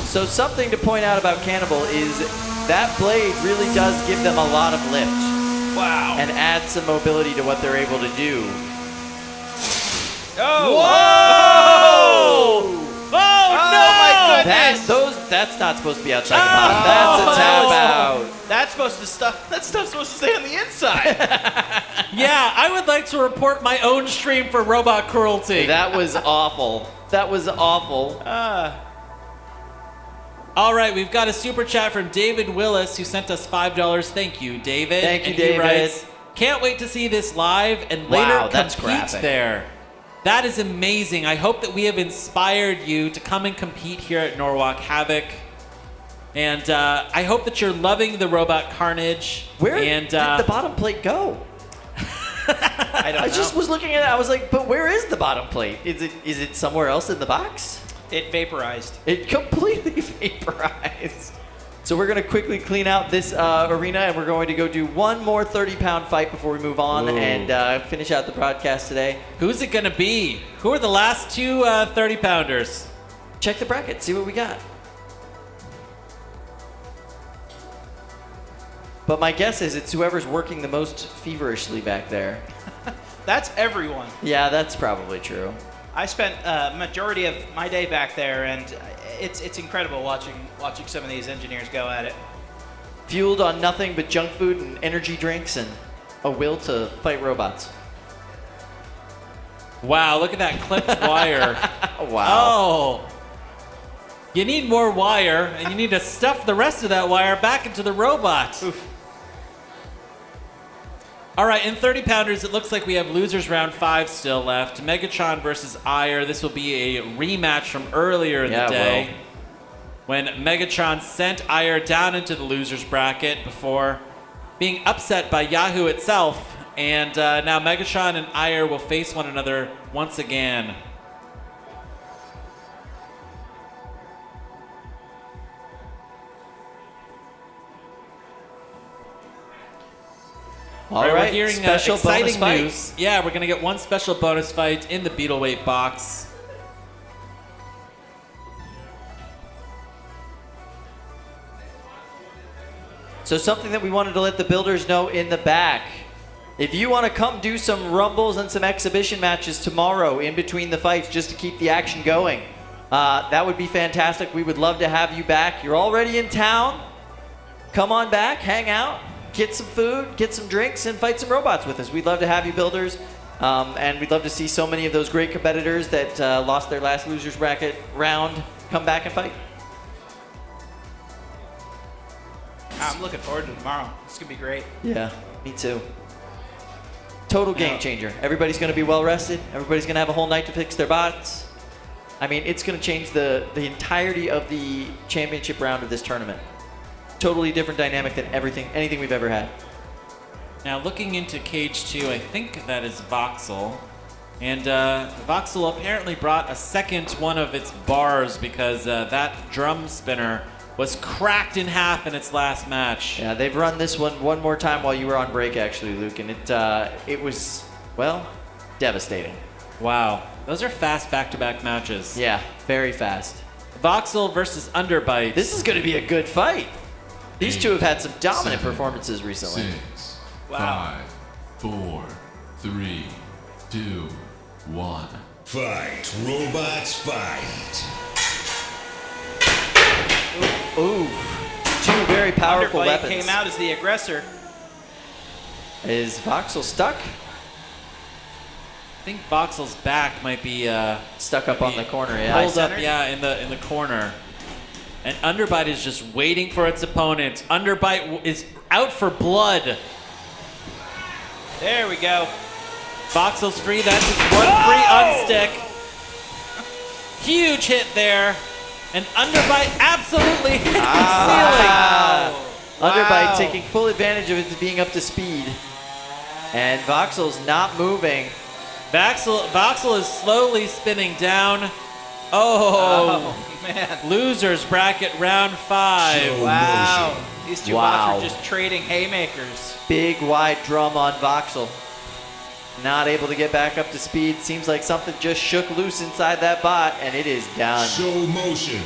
So something to point out about Cannibal is that blade really does give them a lot of lift. Wow. And add some mobility to what they're able to do. Oh! Whoa! Oh, my goodness! That's not supposed to be outside the box. That's a tap out. That stuff's supposed to stay on the inside. Yeah, I would like to report my own stream for robot cruelty. That was awful. That was awful. All right, we've got a super chat from David Willis who sent us $5. Thank you, David. Thank you, and David. He writes, can't wait to see this live and later Wow, that's compete graphic. there. That is amazing. I hope that we have inspired you to come and compete here at Norwalk Havoc. And I hope that you're loving the robot carnage. Where and, did the bottom plate go? I just was looking at it. I was like, but where is the bottom plate? Is it somewhere else in the box? It vaporized. It completely vaporized. So we're going to quickly clean out this arena, and we're going to go do one more 30-pound fight before we move on and finish out the broadcast today. Who's it going to be? Who are the last two 30-pounders? Check the bracket. See what we got. But my guess is it's whoever's working the most feverishly back there. That's everyone. Yeah, that's probably true. I spent a majority of my day back there, and it's incredible watching some of these engineers go at it. Fueled on nothing but junk food and energy drinks and a will to fight robots. Wow, look at that clipped wire. Wow. Oh. You need more wire, and you need to stuff the rest of that wire back into the robot. Oof. All right, in 30-pounders, it looks like we have losers round 5 still left. Megatron versus Ire. This will be a rematch from earlier in the day when Megatron sent Ire down into the losers bracket before being upset by Yahoo itself. And now Megatron and Ire will face one another once again. All right, we're hearing special exciting bonus news. fight. Yeah, we're going to get one special bonus fight in the Beetleweight box. So something that we wanted to let the builders know in the back. If you want to come do some rumbles and some exhibition matches tomorrow in between the fights just to keep the action going, that would be fantastic. We would love to have you back. You're already in town. Come on back, hang out, get some food, get some drinks, and fight some robots with us. We'd love to have you builders. And we'd love to see so many of those great competitors that lost their last losers bracket round come back and fight. I'm looking forward to tomorrow. It's going to be great. Yeah, me too. Total game changer. Everybody's going to be well rested. Everybody's going to have a whole night to fix their bots. I mean, it's going to change the entirety of the championship round of this tournament. Totally different dynamic than anything we've ever had. Now looking into Cage 2, I think that is Voxel. And Voxel apparently brought a second one of its bars because that drum spinner was cracked in half in its last match. Yeah, they've run this one more time while you were on break, actually, Luke, and it was, well, devastating. Wow. Those are fast back-to-back matches. Yeah, very fast. Voxel versus Underbite. This is going to be a good fight. These two have had some dominant performances recently. 6, Wow. 5, 4, 3, 2, 1. Fight, robots, fight. Ooh, two very powerful Underbite weapons. came out as the aggressor. Is Voxel stuck? I think Voxel's back might be Stuck up on the corner, yeah. pulled up, yeah, in the corner. And Underbite is just waiting for its opponent. Underbite is out for blood. There we go. Voxel's free. That's its one free unstick. Huge hit there. And Underbite absolutely hit the Wow. ceiling. Underbite taking full advantage of it being up to speed. And Voxel's not moving. Voxel is slowly spinning down. Oh, man. Losers bracket round 5. Wow. These two bots Wow. are just trading haymakers. Big wide drum on Voxel. Not able to get back up to speed. Seems like something just shook loose inside that bot, and it is done. Show motion.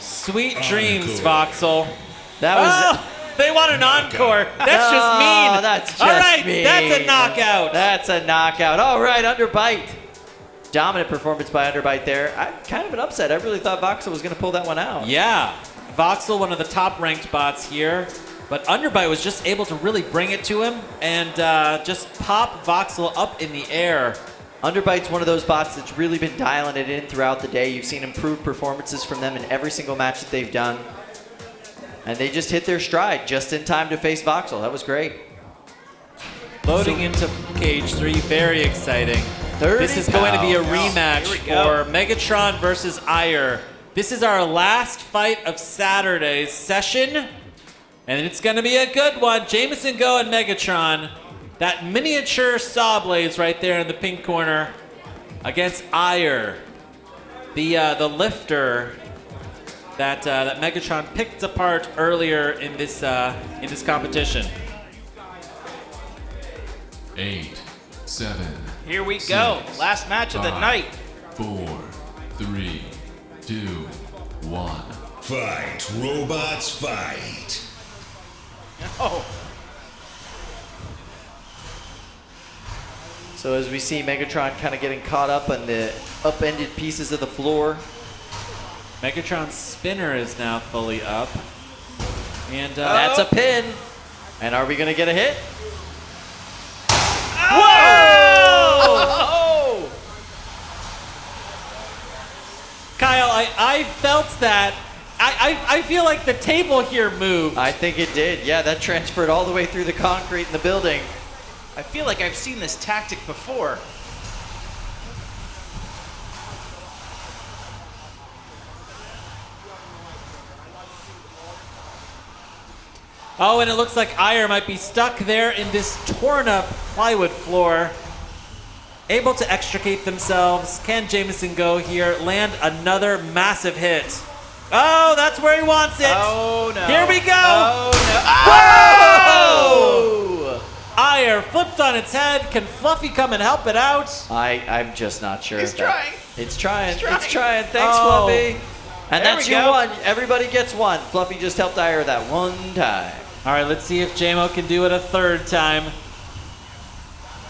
Sweet dreams, Encore. Voxel. That was. Oh, they want an encore. That's just No, mean. That's just All right, mean. that's a knockout. That's a knockout. All right, Underbite. Dominant performance by Underbite there. Kind of an upset. I really thought Voxel was going to pull that one out. Yeah, Voxel, one of the top-ranked bots here. But Underbite was just able to really bring it to him and just pop Voxel up in the air. Underbite's one of those bots that's really been dialing it in throughout the day. You've seen improved performances from them in every single match that they've done. And they just hit their stride just in time to face Voxel. That was great. Loading into Cage 3, very exciting. 30 This is going to be a pounds. rematch Here we go. for Megatron versus Ire. This is our last fight of Saturday's session. And it's going to be a good one. Jameson Go and Megatron. That miniature saw blades right there in the pink corner against Ire. The lifter that Megatron picked apart earlier in this competition. 8, 7. Here we go. 6, Last match of the 5, night. 4, 3, 2, 1. Fight, robots, fight. Oh. So as we see Megatron kind of getting caught up on the upended pieces of the floor. Megatron's spinner is now fully up. And That's a pin. And are we going to get a hit? Oh! Kyle, I felt that. I feel like the table here moved. I think it did. Yeah, that transferred all the way through the concrete in the building. I feel like I've seen this tactic before. Oh, and it looks like Ire might be stuck there in this torn up plywood floor. Able to extricate themselves. Can Jameson Go here land another massive hit? Oh, that's where he wants it. Oh, no. Here we go. Oh, no. Whoa! Ire flipped on its head. Can Fluffy come and help it out? I'm just not sure. He's if that- trying. It's trying. He's trying. It's trying. Thanks, Oh. Fluffy. And There that's we your go. one. Everybody gets one. Fluffy just helped Ire that one time. All right, let's see if JMO can do it a third time.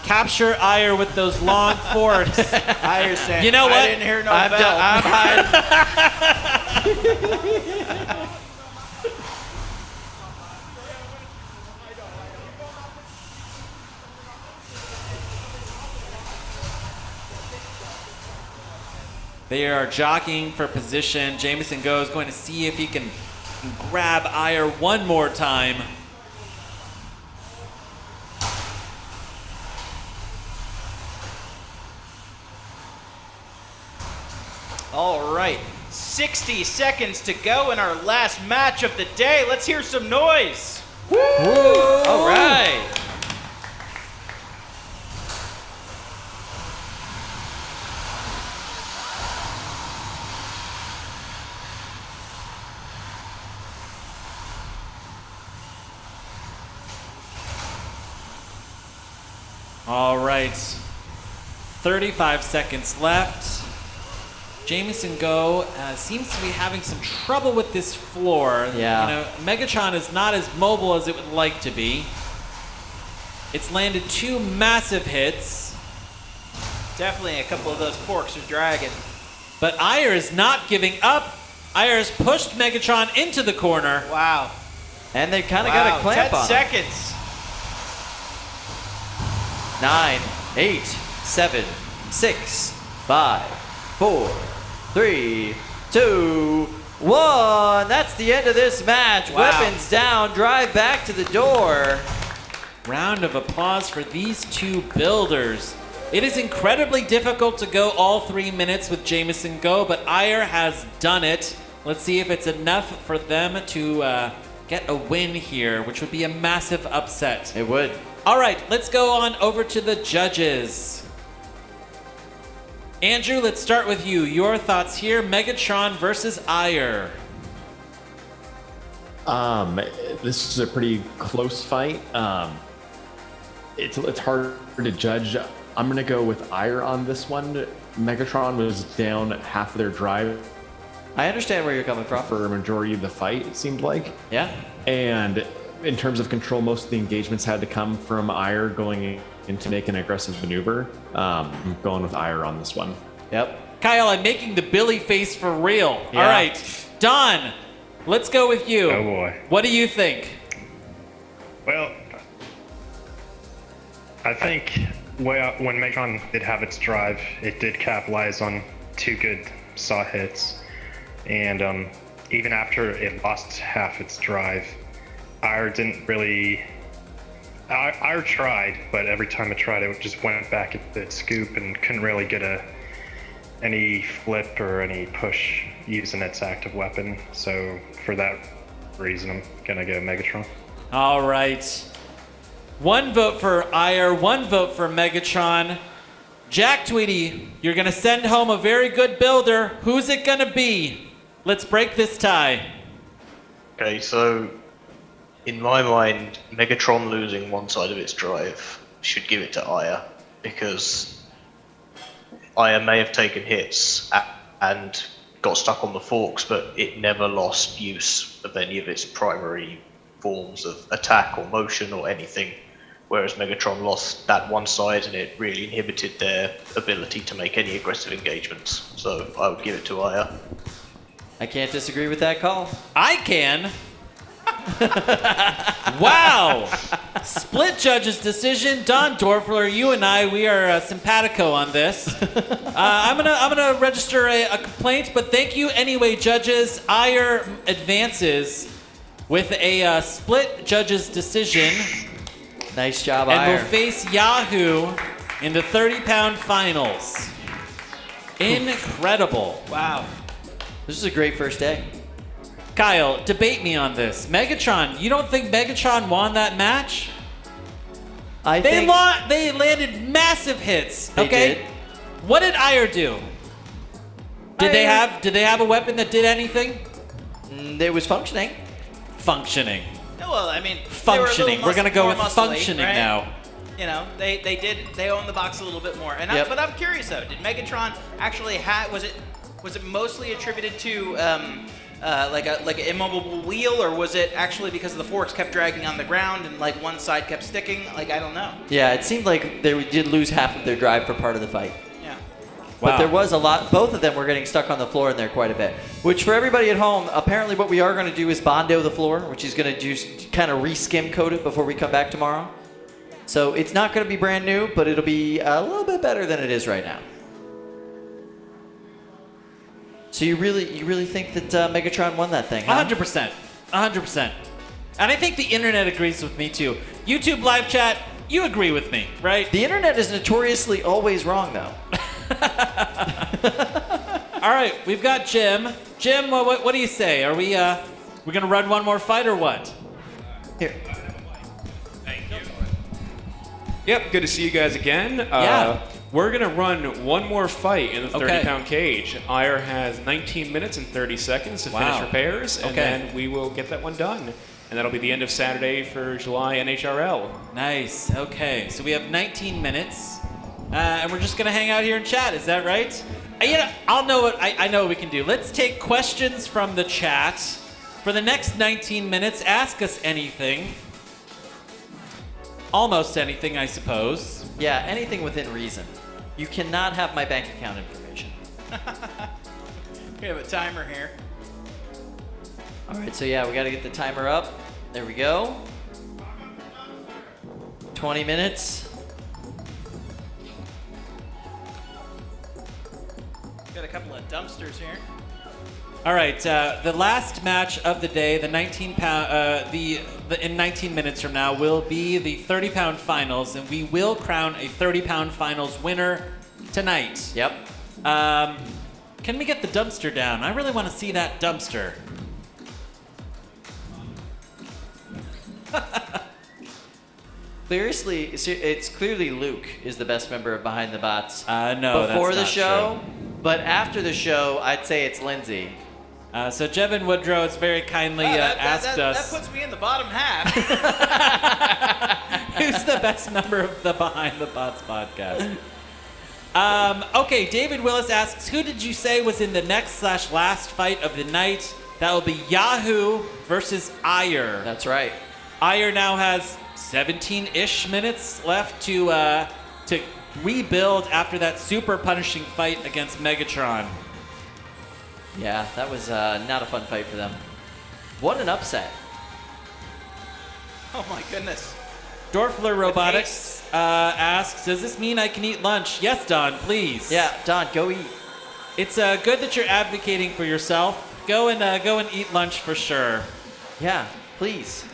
Capture Ire with those long forks. I saying, You know what? I didn't hear no I'm bell. done. I'm hiding. They are jockeying for position. Jameson Go is going to see if he can grab Ire one more time. All right. 60 seconds to go in our last match of the day. Let's hear some noise. All right. All right. 35 seconds left. Jameson Go seems to be having some trouble with this floor. Yeah. You know, Megatron is not as mobile as it would like to be. It's landed 2 massive hits, Definitely a couple of those forks are dragging. but Ire is not giving up. Ire has pushed Megatron into the corner. Wow. And they've kind of Wow. got a clamp 10 on. seconds. 9, 8, 7, 6, 5, 4, 3, 2, 1. That's the end of this match. Wow. Weapons down. Drive back to the door. Round of applause for these two builders. It is incredibly difficult to go all 3 minutes with Jameson Go, but Ire has done it. Let's see if it's enough for them to get a win here, which would be a massive upset. It would. All right, let's go on over to the judges. Andrew, let's start with you. Your thoughts here, Megatron versus Ire. This is a pretty close fight. It's hard to judge. I'm gonna go with Ire on this one. Megatron was down half of their drive I understand where you're coming from. for a majority of the fight, it seemed like. Yeah. And in terms of control, most of the engagements had to come from Ire going in to make an aggressive maneuver. I'm going with Ire on this one. Yep. Kyle, I'm making the Billy face for real. Yeah. All right, Don, let's go with you. Oh boy. What do you think? Well, I think when Megatron did have its drive, it did capitalize on 2 good saw hits. And even after it lost half its drive, Ire didn't really... Ire tried, but every time it tried, it just went back at its scoop and couldn't really get any flip or any push using its active weapon. So for that reason, I'm gonna go Megatron. All right. 1 vote for Ire, 1 vote for Megatron. Jack Tweedy, you're gonna send home a very good builder. Who's it gonna be? Let's break this tie. Okay, so in my mind, Megatron losing one side of its drive should give it to Ire, because Ire may have taken hits and got stuck on the forks, but it never lost use of any of its primary forms of attack or motion or anything, whereas Megatron lost that one side and it really inhibited their ability to make any aggressive engagements. So I would give it to Ire. I can't disagree with that call. I can. Wow. Split judge's decision. Don Dorfler, you and I, we are simpatico on this. I'm gonna register a complaint, but thank you anyway, judges. Ire advances with a split judge's decision. Nice job, And Ire. will face Yahoo in the 30-pound finals. Incredible. Wow. This is a great first day. Kyle, debate me on this. Megatron, you don't think Megatron won that match? I They think they landed massive hits. They Okay. did. What did Ire do? Did they have a weapon that did anything? it was functioning. Functioning. Well, I mean, Functioning. We're gonna go with functioning right? now. You know, they own the box a little bit more. And Yep. but I'm curious though, did Megatron actually was it mostly attributed to like an immovable wheel, or was it actually because the forks kept dragging on the ground and like one side kept sticking? Like, I don't know. Yeah, it seemed like they did lose half of their drive for part of the fight. Yeah. But Wow. there was a lot. Both of them were getting stuck on the floor in there quite a bit. Which, for everybody at home, apparently what we are going to do is Bondo the floor, which is going to just kind of re-skim coat it before we come back tomorrow. So it's not going to be brand new, but it'll be a little bit better than it is right now. So you really think that Megatron won that thing, huh? 100%. 100%. And I think the internet agrees with me too. YouTube live chat, you agree with me, right? The internet is notoriously always wrong, though. All right, we've got Jim. Jim, what do you say? Are we we're gonna run one more fight or what? Here. Yep, good to see you guys again. Yeah. We're going to run one more fight in the Okay. 30-pound cage. Ire has 19 minutes and 30 seconds to finish Wow. repairs, and Okay. then we will get that one done. And that'll be the end of Saturday for July NHRL. Nice. Okay, so we have 19 minutes, and we're just gonna hang out here and chat. Is that right? I know what we can do. Let's take questions from the chat for the next 19 minutes. Ask us anything. Almost anything, I suppose. Yeah, anything within reason. You cannot have my bank account information. We have a timer here. All right, so yeah, we got to get the timer up. There we go. 20 minutes. Got a couple of dumpsters here. All right, the last match of the day, the 19-pound, in 19 minutes from now will be the 30-pound finals, and we will crown a 30-pound finals winner tonight. Yep. Can we get the dumpster down? I really want to see that dumpster. Seriously, it's clearly Luke is the best member of Behind the Bots. No, before that's the not show, true. but after the show, I'd say it's Lindsay. So Jevin Woodrow has very kindly asked us. That puts me in the bottom half. Who's the best member of the Behind the Bots podcast? Okay, David Willis asks, who did you say was in the next/last fight of the night? That will be Yahoo versus Ire. That's right. Ire now has 17-ish minutes left to rebuild after that super punishing fight against Megatron. Yeah, that was not a fun fight for them. What an upset. Oh my goodness. Dorfler Robotics asks, does this mean I can eat lunch? Yes, Don, please. Yeah, Don, go eat. It's good that you're advocating for yourself. Go and eat lunch for sure. Yeah, please.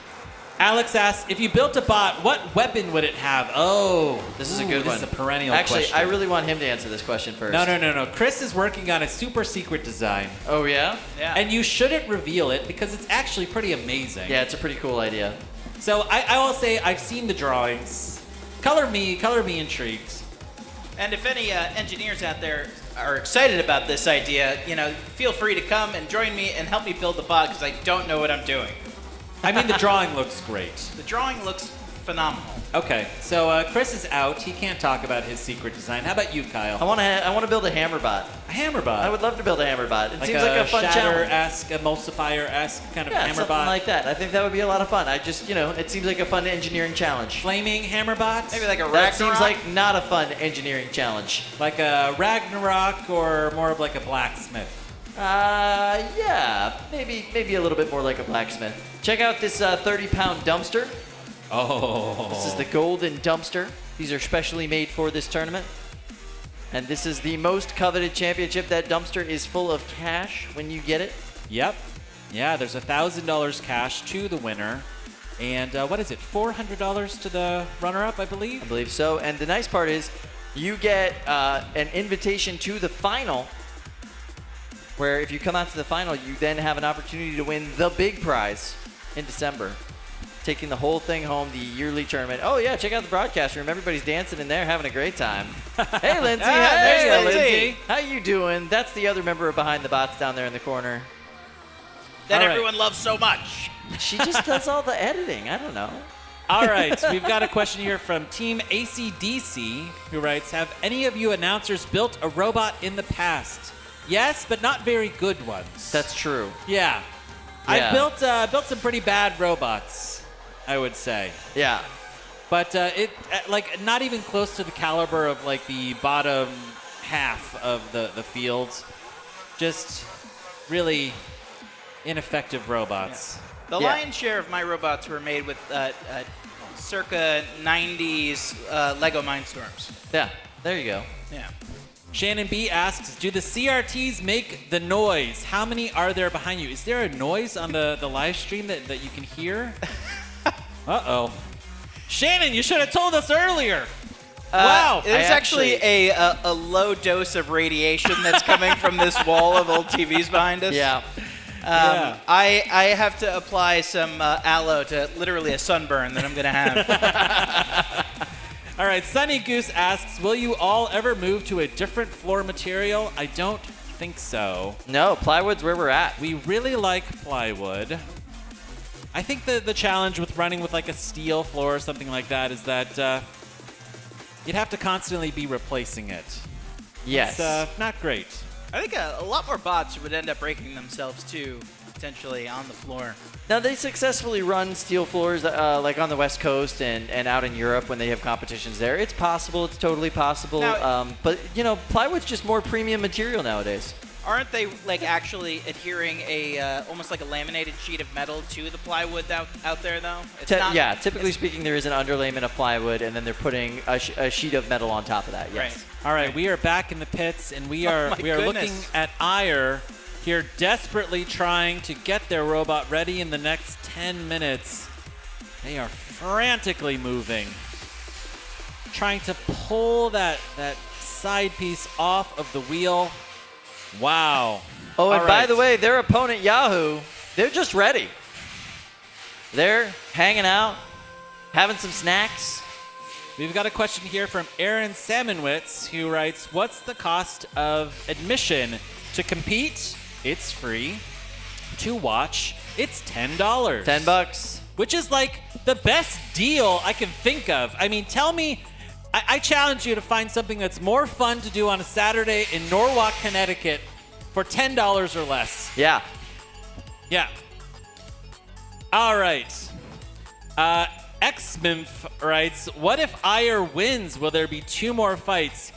Alex asks, if you built a bot, what weapon would it have? Oh, This is a good one. This is a perennial Actually, question. I really want him to answer this question first. No. Chris is working on a super secret design. Oh, yeah? Yeah. And you shouldn't reveal it because it's actually pretty amazing. Yeah, it's a pretty cool idea. So I will say I've seen the drawings. Color me intrigued. And if any engineers out there are excited about this idea, feel free to come and join me and help me build the bot because I don't know what I'm doing. I mean, the drawing looks great. The drawing looks phenomenal. Okay, so Chris is out. He can't talk about his secret design. How about you, Kyle? I want to build a hammer bot. A hammer bot? I would love to build a hammer bot. It seems like a fun challenge. Shatter-esque, emulsifier-esque kind of Yeah, hammer something bot. like that. I think that would be a lot of fun. I just, it seems like a fun engineering challenge. Flaming hammer bot? Maybe like a That Ragnarok? seems like not a fun engineering challenge. Like a Ragnarok or more of like a blacksmith? Yeah, maybe a little bit more like a blacksmith. Check out this 30-pound dumpster. Oh. This is the golden dumpster. These are specially made for this tournament. And this is the most coveted championship. That dumpster is full of cash when you get it. Yep. Yeah, there's $1,000 cash to the winner. And what is it, $400 to the runner-up, I believe? I believe so. And the nice part is you get an invitation to the final, where if you come out to the final, you then have an opportunity to win the big prize in December. Taking the whole thing home, the yearly tournament. Oh, yeah, check out the broadcast room. Everybody's dancing in there, having a great time. Hey, Lindsay. There's Lindsay. How you doing? That's the other member of Behind the Bots down there in the corner. That All right. everyone loves so much. She just does all the editing. I don't know. All right, we've got a question here from Team ACDC, who writes, have any of you announcers built a robot in the past? Yes, but not very good ones. That's true. Yeah. I've built some pretty bad robots, I would say. Yeah. But like not even close to the caliber of like the bottom half of the field. Just really ineffective robots. The Yeah. lion's share of my robots were made with circa 90s Lego Mindstorms. Yeah. There you go. Yeah. Shannon B asks, do the CRTs make the noise? How many are there behind you? Is there a noise on the live stream that you can hear? Uh-oh. Shannon, you should have told us earlier. Wow. There's actually a low dose of radiation that's coming from this wall of old TVs behind us. Yeah. Yeah. I have to apply some aloe to literally a sunburn that I'm going to have. All right, Sunny Goose asks, will you all ever move to a different floor material? I don't think so. No, plywood's where we're at. We really like plywood. I think the challenge with running with like a steel floor or something like that is that you'd have to constantly be replacing it. Yes. It's not great. I think a lot more bots would end up breaking themselves too, potentially on the floor. Now, they successfully run steel floors like on the West Coast and out in Europe when they have competitions there. It's possible. It's totally possible. Now, but, plywood's just more premium material nowadays. Aren't they like actually adhering almost like a laminated sheet of metal to the plywood out there though? It's not, Typically speaking, there is an underlayment of plywood, and then they're putting a sheet of metal on top of that. Yes. Right. All right, we are back in the pits, and we are my looking goodness. at Ire here, desperately trying to get their robot ready in the next 10 minutes. They are frantically moving, trying to pull that side piece off of the wheel. Wow. Oh, and All by right. the way, their opponent, Yahoo, they're just ready. They're hanging out, having some snacks. We've got a question here from Aaron Salmonwitz, who writes, what's the cost of admission? To compete, it's free. To watch, it's $10. $10. Which is like the best deal I can think of. I mean, tell me, I challenge you to find something that's more fun to do on a Saturday in Norwalk, Connecticut for $10 or less. Yeah. Yeah. All right. Xmimf writes, what if Ire wins? Will there be 2 more fights?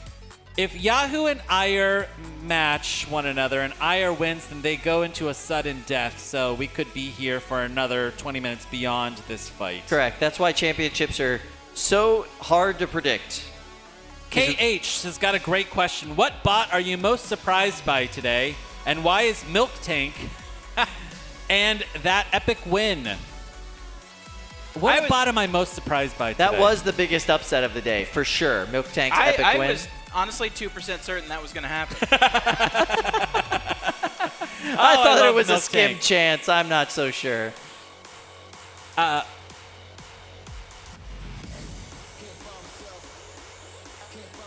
If Yahoo and Ire match one another and Ire wins, then they go into a sudden death. So we could be here for another 20 minutes beyond this fight. Correct. That's why championships are so hard to predict. KH has got a great question. What bot are you most surprised by today? And why is Milk Tank and that epic win? What bot am I most surprised by today? That was the biggest upset of the day, for sure. Milk Tank's epic I win. was honestly 2% certain that was going to happen. I thought it love was a Milk skim Tank. chance. I'm not so sure.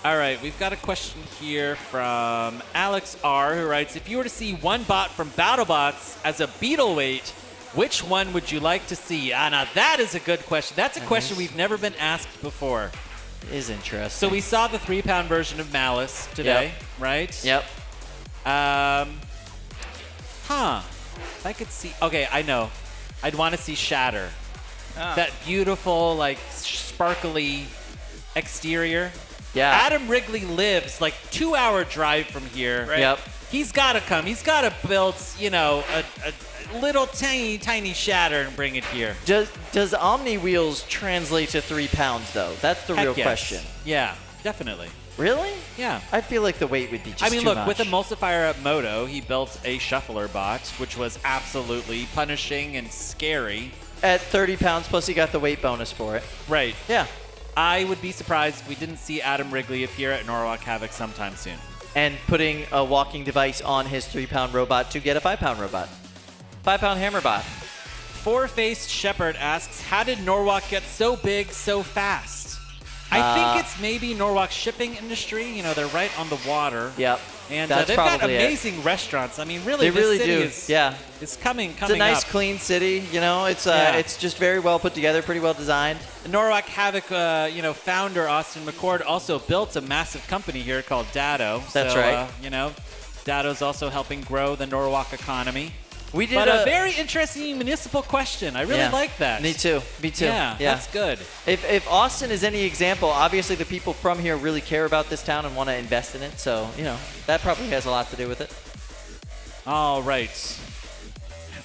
All right, we've got a question here from Alex R, who writes, if you were to see one bot from BattleBots as a beetle weight, which one would you like to see? Now that is a good question. That's a question we've never been asked before. It is interesting. So we saw the 3-pound version of Malice today, right? Yep. If I could see, okay, I know. I'd want to see Shatter. That beautiful, like, sparkly exterior. Yeah. Adam Wrigley lives like 2-hour drive from here. Right. Yep. He's got to come. He's got to build, you know, a little tiny Shatter and bring it here. Does Omni Wheels translate to 3 pounds, though? That's the Heck real yes. question. Yeah, definitely. Really? Yeah. I feel like the weight would be just I mean, too look, much. with Emulsifier at Moto, he built a shuffler bot, which was absolutely punishing and scary. At 30 pounds, plus he got the weight bonus for it. Right. Yeah. I would be surprised if we didn't see Adam Wrigley appear at Norwalk Havoc sometime soon. And putting a walking device on his 3-pound robot to get a 5-pound robot. 5-pound hammer bot. Four-Faced Shepherd asks, how did Norwalk get so big so fast? I think it's maybe Norwalk's shipping industry. You know, they're right on the water. Yep. And That's they've got probably it. amazing restaurants. I mean, really, They really this city do. is, Yeah. is coming It's a nice, up. clean city. You know, it's Yeah. it's just very well put together, pretty well designed. Norwalk Havoc, founder Austin McCord also built a massive company here called Datto. That's so, right. Datto's also helping grow the Norwalk economy. We did But a very interesting municipal question. I really like that. Me too. Me too. Yeah, that's good. If Austin is any example, obviously the people from here really care about this town and want to invest in it. So, that probably has a lot to do with it. All right.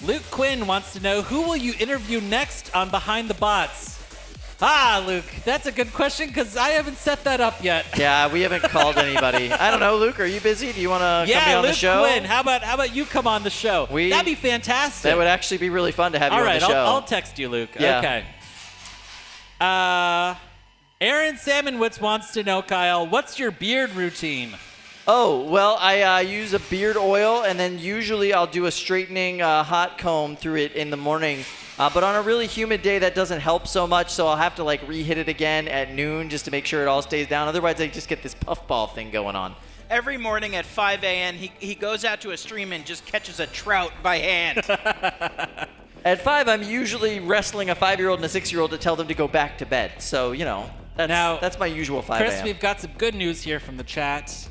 Luke Quinn wants to know, who will you interview next on Behind the Bots? Luke, that's a good question because I haven't set that up yet. Yeah, we haven't called anybody. I don't know, Luke, are you busy? Do you want to come be on Luke the show? Quinn, how about you come on the show? That'd be fantastic. That would actually be really fun to have you All on right, the show. I'll text you, Luke. Yeah. Okay. Aaron Salmonwitz wants to know, Kyle, what's your beard routine? Oh, well, I use a beard oil, and then usually I'll do a straightening hot comb through it in the morning. But on a really humid day, that doesn't help so much, so I'll have to re-hit it again at noon just to make sure it all stays down. Otherwise, I just get this puffball thing going on. Every morning at 5 a.m., he goes out to a stream and just catches a trout by hand. At 5, I'm usually wrestling a 5-year-old and a 6-year-old to tell them to go back to bed. So, that's my usual 5 Chris, a.m. we've got some good news here from the chat.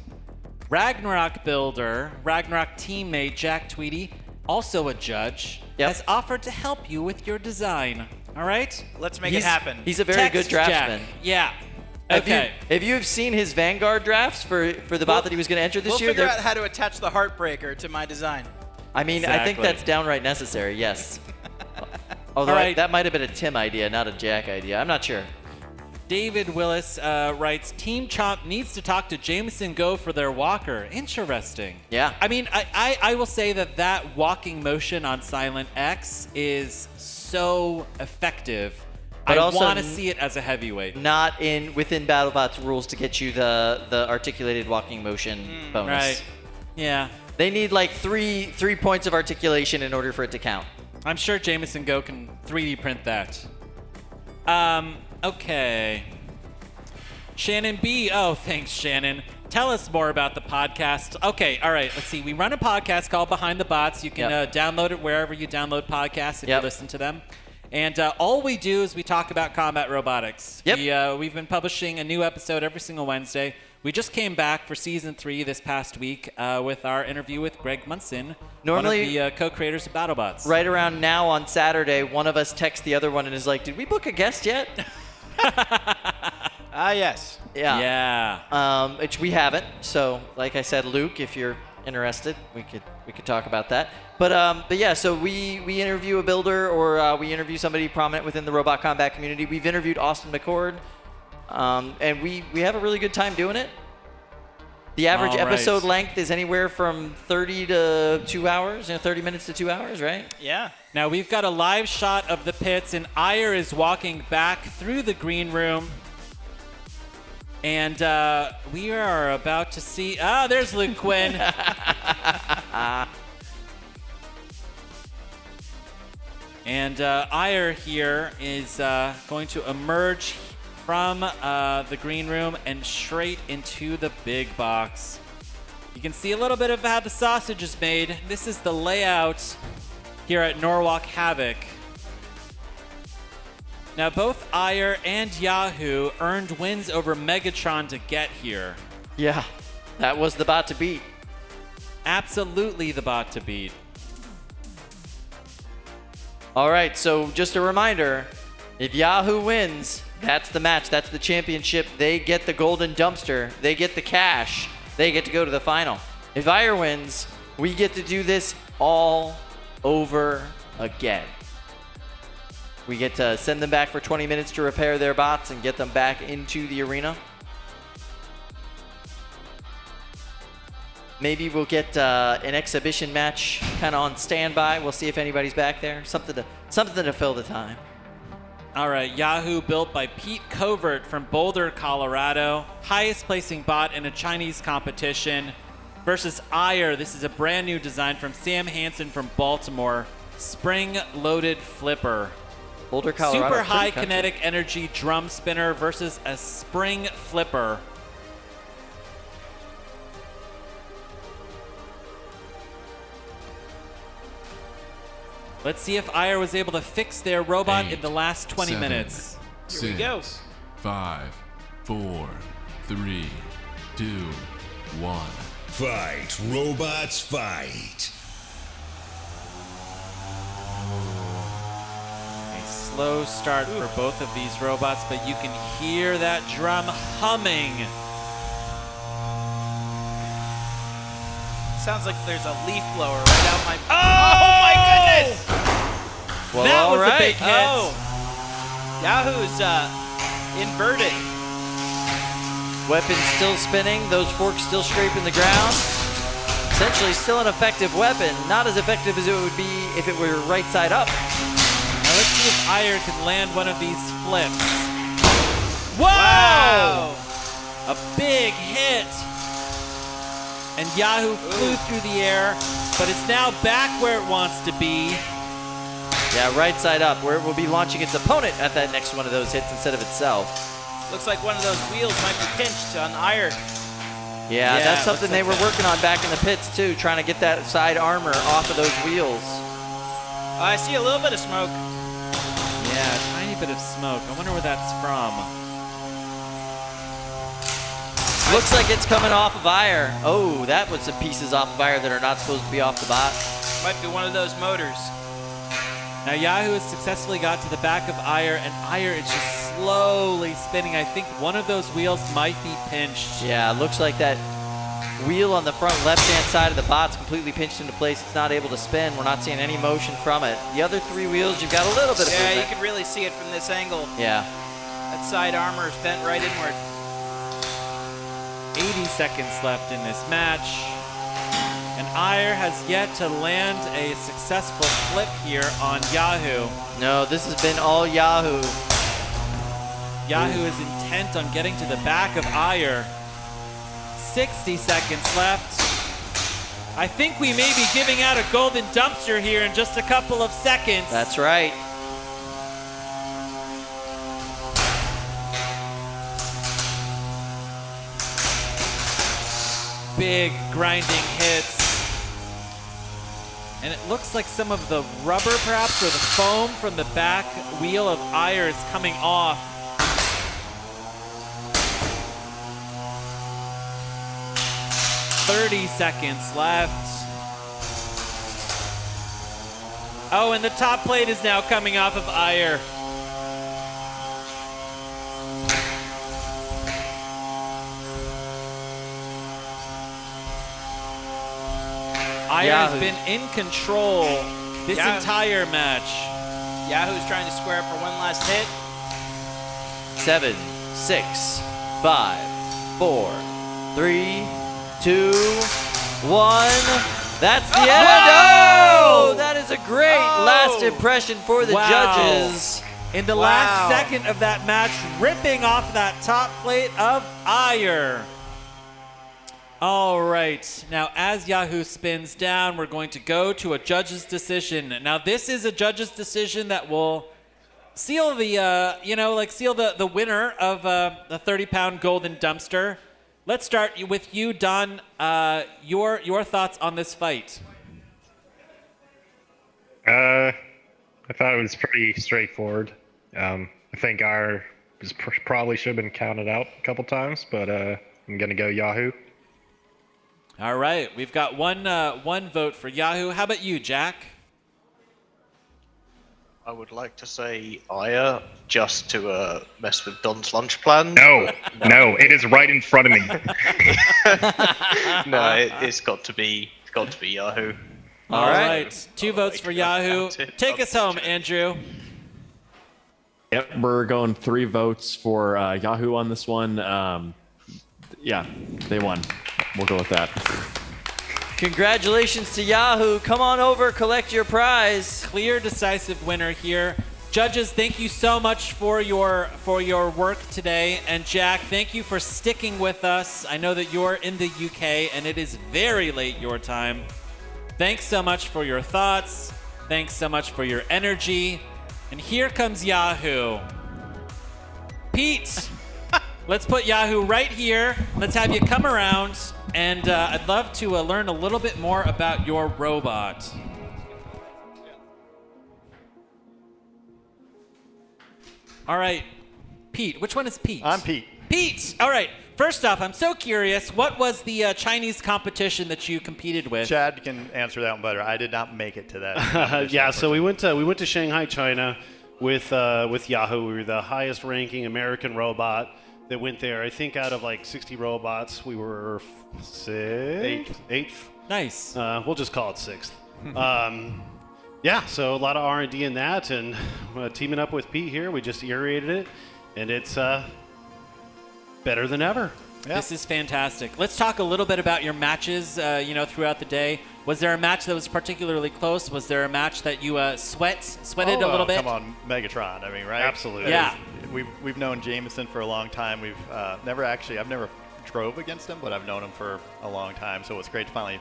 Ragnarok builder, Ragnarok teammate Jack Tweedy, also a judge, has offered to help you with your design. All right? Let's make it happen. He's a very good draftsman. Jack. Yeah. Okay. If you've seen his Vanguard drafts for the bot that he was going to enter this year, we'll figure out how to attach the Heartbreaker to my design. I mean, I think that's downright necessary, yes. Although All right. that might have been a Tim idea, not a Jack idea. I'm not sure. David Willis writes, Team Chomp needs to talk to Jameson Go for their walker. Interesting. Yeah. I mean, I will say that walking motion on Silent X is so effective. But I also want to see it as a heavyweight. Not within BattleBot's rules to get you the articulated walking motion bonus. Right. Yeah. They need like three points of articulation in order for it to count. I'm sure Jameson Go can 3D print that. Okay. Shannon B. Oh, thanks, Shannon. Tell us more about the podcast. Okay, all right, let's see. We run a podcast called Behind the Bots. You can download it wherever you download podcasts if you listen to them. And all we do is we talk about combat robotics. Yep. We've been publishing a new episode every single Wednesday. We just came back for Season 3 this past week with our interview with Greg Munson, Normally, one of the co-creators of BattleBots. Right around now on Saturday, one of us texts the other one and is like, did we book a guest yet? Yes. Yeah. Which we haven't. So, like I said, Luke, if you're interested, we could talk about that. But yeah, so we interview a builder or we interview somebody prominent within the robot combat community. We've interviewed Austin McCord, and we have a really good time doing it. The average episode length is anywhere from 30 to 2 hours, 30 minutes to 2 hours, right? Yeah. Now we've got a live shot of the pits, and Iyer is walking back through the green room. And we are about to see... there's Luke Quinn. And Iyer here is going to emerge from the green room and straight into the big box. You can see a little bit of how the sausage is made. This is the layout here at Norwalk Havoc. Now, both Iyer and Yahoo earned wins over Megatron to get here. Yeah, that was the bot to beat. Absolutely the bot to beat. All right, so just a reminder, if Yahoo wins, that's the match. That's the championship. They get the golden dumpster. They get the cash. They get to go to the final. If Iyer wins, we get to do this all over again. We get to send them back for 20 minutes to repair their bots and get them back into the arena. Maybe we'll get an exhibition match kind of on standby. We'll see if anybody's back there. Something to fill the time. All right, Yahoo built by Pete Covert from Boulder, Colorado. Highest placing bot in a Chinese competition. Versus Iyer, this is a brand new design from Sam Hansen from Baltimore. Spring-loaded flipper. Boulder, Colorado. Super high kinetic energy drum spinner versus a spring flipper. Let's see if Iyer was able to fix their robot in the last 20 minutes. Here we go. 5, 4, 3, 2, 1. Fight, robots, fight. A slow start for both of these robots, but you can hear that drum humming. Sounds like there's a leaf blower right out my... Oh my goodness! Well, that was right. a big hit. Oh. Yahoo's inverted. Weapon still spinning. Those forks still scraping the ground. Essentially still an effective weapon. Not as effective as it would be if it were right side up. Now let's see if Iyer can land one of these flips. Whoa! Wow! A big hit. And Yahoo flew through the air, but it's now back where it wants to be. Yeah, right side up, where it will be launching its opponent at that next one of those hits instead of itself. Looks like one of those wheels might be pinched on Iyer. Yeah, that's it something looks they like were working on back in the pits too, trying to get that side armor off of those wheels. I see a little bit of smoke. Yeah, a tiny bit of smoke. I wonder where that's from. Looks like it's coming off of Iyer. Oh, that was some pieces off of Iyer that are not supposed to be off the bot. Might be one of those motors. Now Yahoo has successfully got to the back of Iyer, and Iyer is just slowly spinning. I think one of those wheels might be pinched. Yeah, looks like that wheel on the front left-hand side of the bot's completely pinched into place. It's not able to spin. We're not seeing any motion from it. The other three wheels, you've got a little bit of Yeah, movement. you can really see it from this angle. Yeah. That side armor is bent right inward. 80 seconds left in this match. And Iyer has yet to land a successful flip here on Yahoo. No, this has been all Yahoo. Yahoo is intent on getting to the back of Iyer. 60 seconds left. I think we may be giving out a golden dumpster here in just a couple of seconds. That's right. Big grinding hits. And it looks like some of the rubber perhaps or the foam from the back wheel of Ire is coming off. "30 seconds left. Oh, and the top plate is now coming off of Ire. Ire's been in control this entire match. Yahoo's trying to square up for one last hit. 7, 6, 5, 4, 3, 2, 1. That's the end. Oh! That is a great last impression for the judges. In the last second of that match, ripping off that top plate of Ire. All right, now as Yahoo spins down, we're going to go to a judge's decision. Now this is a judge's decision that will seal the, seal the winner of the 30-pound golden dumpster. Let's start with you, Don. Your thoughts on this fight? I thought it was pretty straightforward. I think Ire probably should have been counted out a couple times, but I'm gonna go Yahoo. All right, we've got one vote for Yahoo. How about you, Jack? I would like to say Ire just to mess with Don's lunch plan. No, it is right in front of me. No, it's got to be Yahoo. All right, 2 votes for Yahoo. Take us home, Andrew. Yep, we're going 3 votes for Yahoo on this one. Yeah, they won. We'll go with that. Congratulations to Yahoo. Come on over, collect your prize. Clear, decisive winner here. Judges, thank you so much for your work today. And Jack, thank you for sticking with us. I know that you're in the UK and it is very late your time. Thanks so much for your thoughts. Thanks so much for your energy. And here comes Yahoo. Pete, let's put Yahoo right here. Let's have you come around. And I'd love to learn a little bit more about your robot. All right, Pete. Which one is Pete? I'm Pete. Pete! All right. First off, I'm so curious. What was the Chinese competition that you competed with? Chad can answer that one better. I did not make it to that. Yeah, so we went to Shanghai, China, with Yahoo. We were the highest-ranking American robot that went there. I think out of like 60 robots, we were eighth. Nice. We'll just call it 6th. Yeah, so a lot of R&D in that, and teaming up with Pete here, we just aerated it, and it's better than ever. Yeah. This is fantastic. Let's talk a little bit about your matches, throughout the day. Was there a match that was particularly close? Was there a match that you sweated a little bit? Come on, Megatron. I mean, right? Absolutely. Yeah. We've known Jameson for a long time. I've never drove against him, but I've known him for a long time. So it's great to finally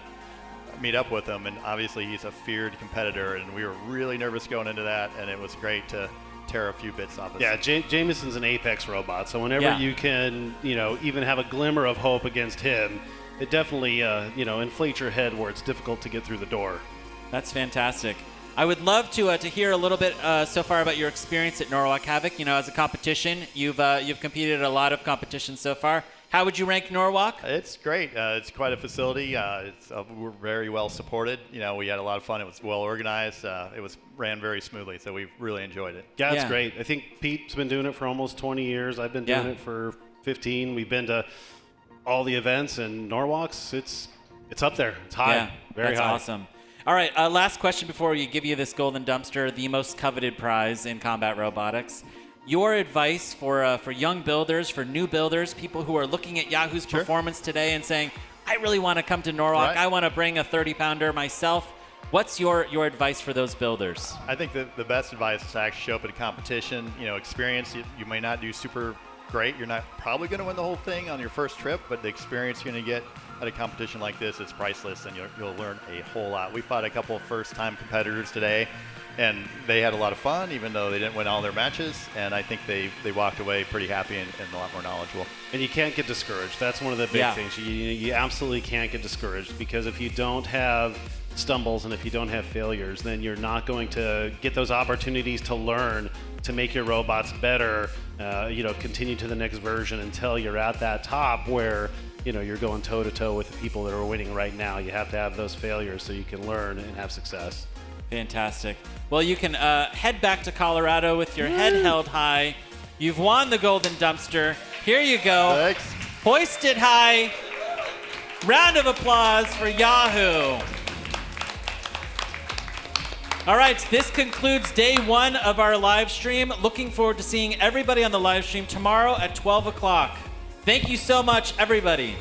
meet up with him. And obviously, he's a feared competitor, and we were really nervous going into that. And it was great to tear a few bits off. Yeah, Jameson's an apex robot, so whenever you can, even have a glimmer of hope against him, it definitely, inflates your head where it's difficult to get through the door. That's fantastic. I would love to hear a little bit so far about your experience at Norwalk Havoc. As a competition, you've competed at a lot of competitions so far. How would you rank Norwalk? It's great. It's quite a facility. We're very well supported. We had a lot of fun. It was well organized. It ran very smoothly, so we really enjoyed it. Yeah, it's great. I think Pete's been doing it for almost 20 years. I've been doing it for 15. We've been to all the events, and Norwalk's, it's up there. It's high. Yeah, very that's high. Awesome. All right, last question before we give you this golden dumpster, the most coveted prize in combat robotics. Your advice for young builders, for new builders, people who are looking at Yahoo's performance today and saying, I really want to come to Norwalk. Right. I want to bring a 30-pounder myself. What's your advice for those builders? I think the best advice is to actually show up at a competition. Experience, you may not do super great. You're not probably going to win the whole thing on your first trip, but the experience you're going to get at a competition like this, it's priceless, and you'll learn a whole lot. We fought a couple of first-time competitors today, and they had a lot of fun, even though they didn't win all their matches. And I think they walked away pretty happy and a lot more knowledgeable. And you can't get discouraged. That's one of the big things. You absolutely can't get discouraged, because if you don't have stumbles and if you don't have failures, then you're not going to get those opportunities to learn, to make your robots better, continue to the next version until you're at that top where you're going toe-to-toe with the people that are winning right now. You have to have those failures so you can learn and have success. Fantastic. Well, you can head back to Colorado with your head held high. You've won the Golden Dumpster. Here you go. Thanks. Hoist it high. Round of applause for Yahoo. All right, this concludes day 1 of our live stream. Looking forward to seeing everybody on the live stream tomorrow at 12 o'clock. Thank you so much, everybody.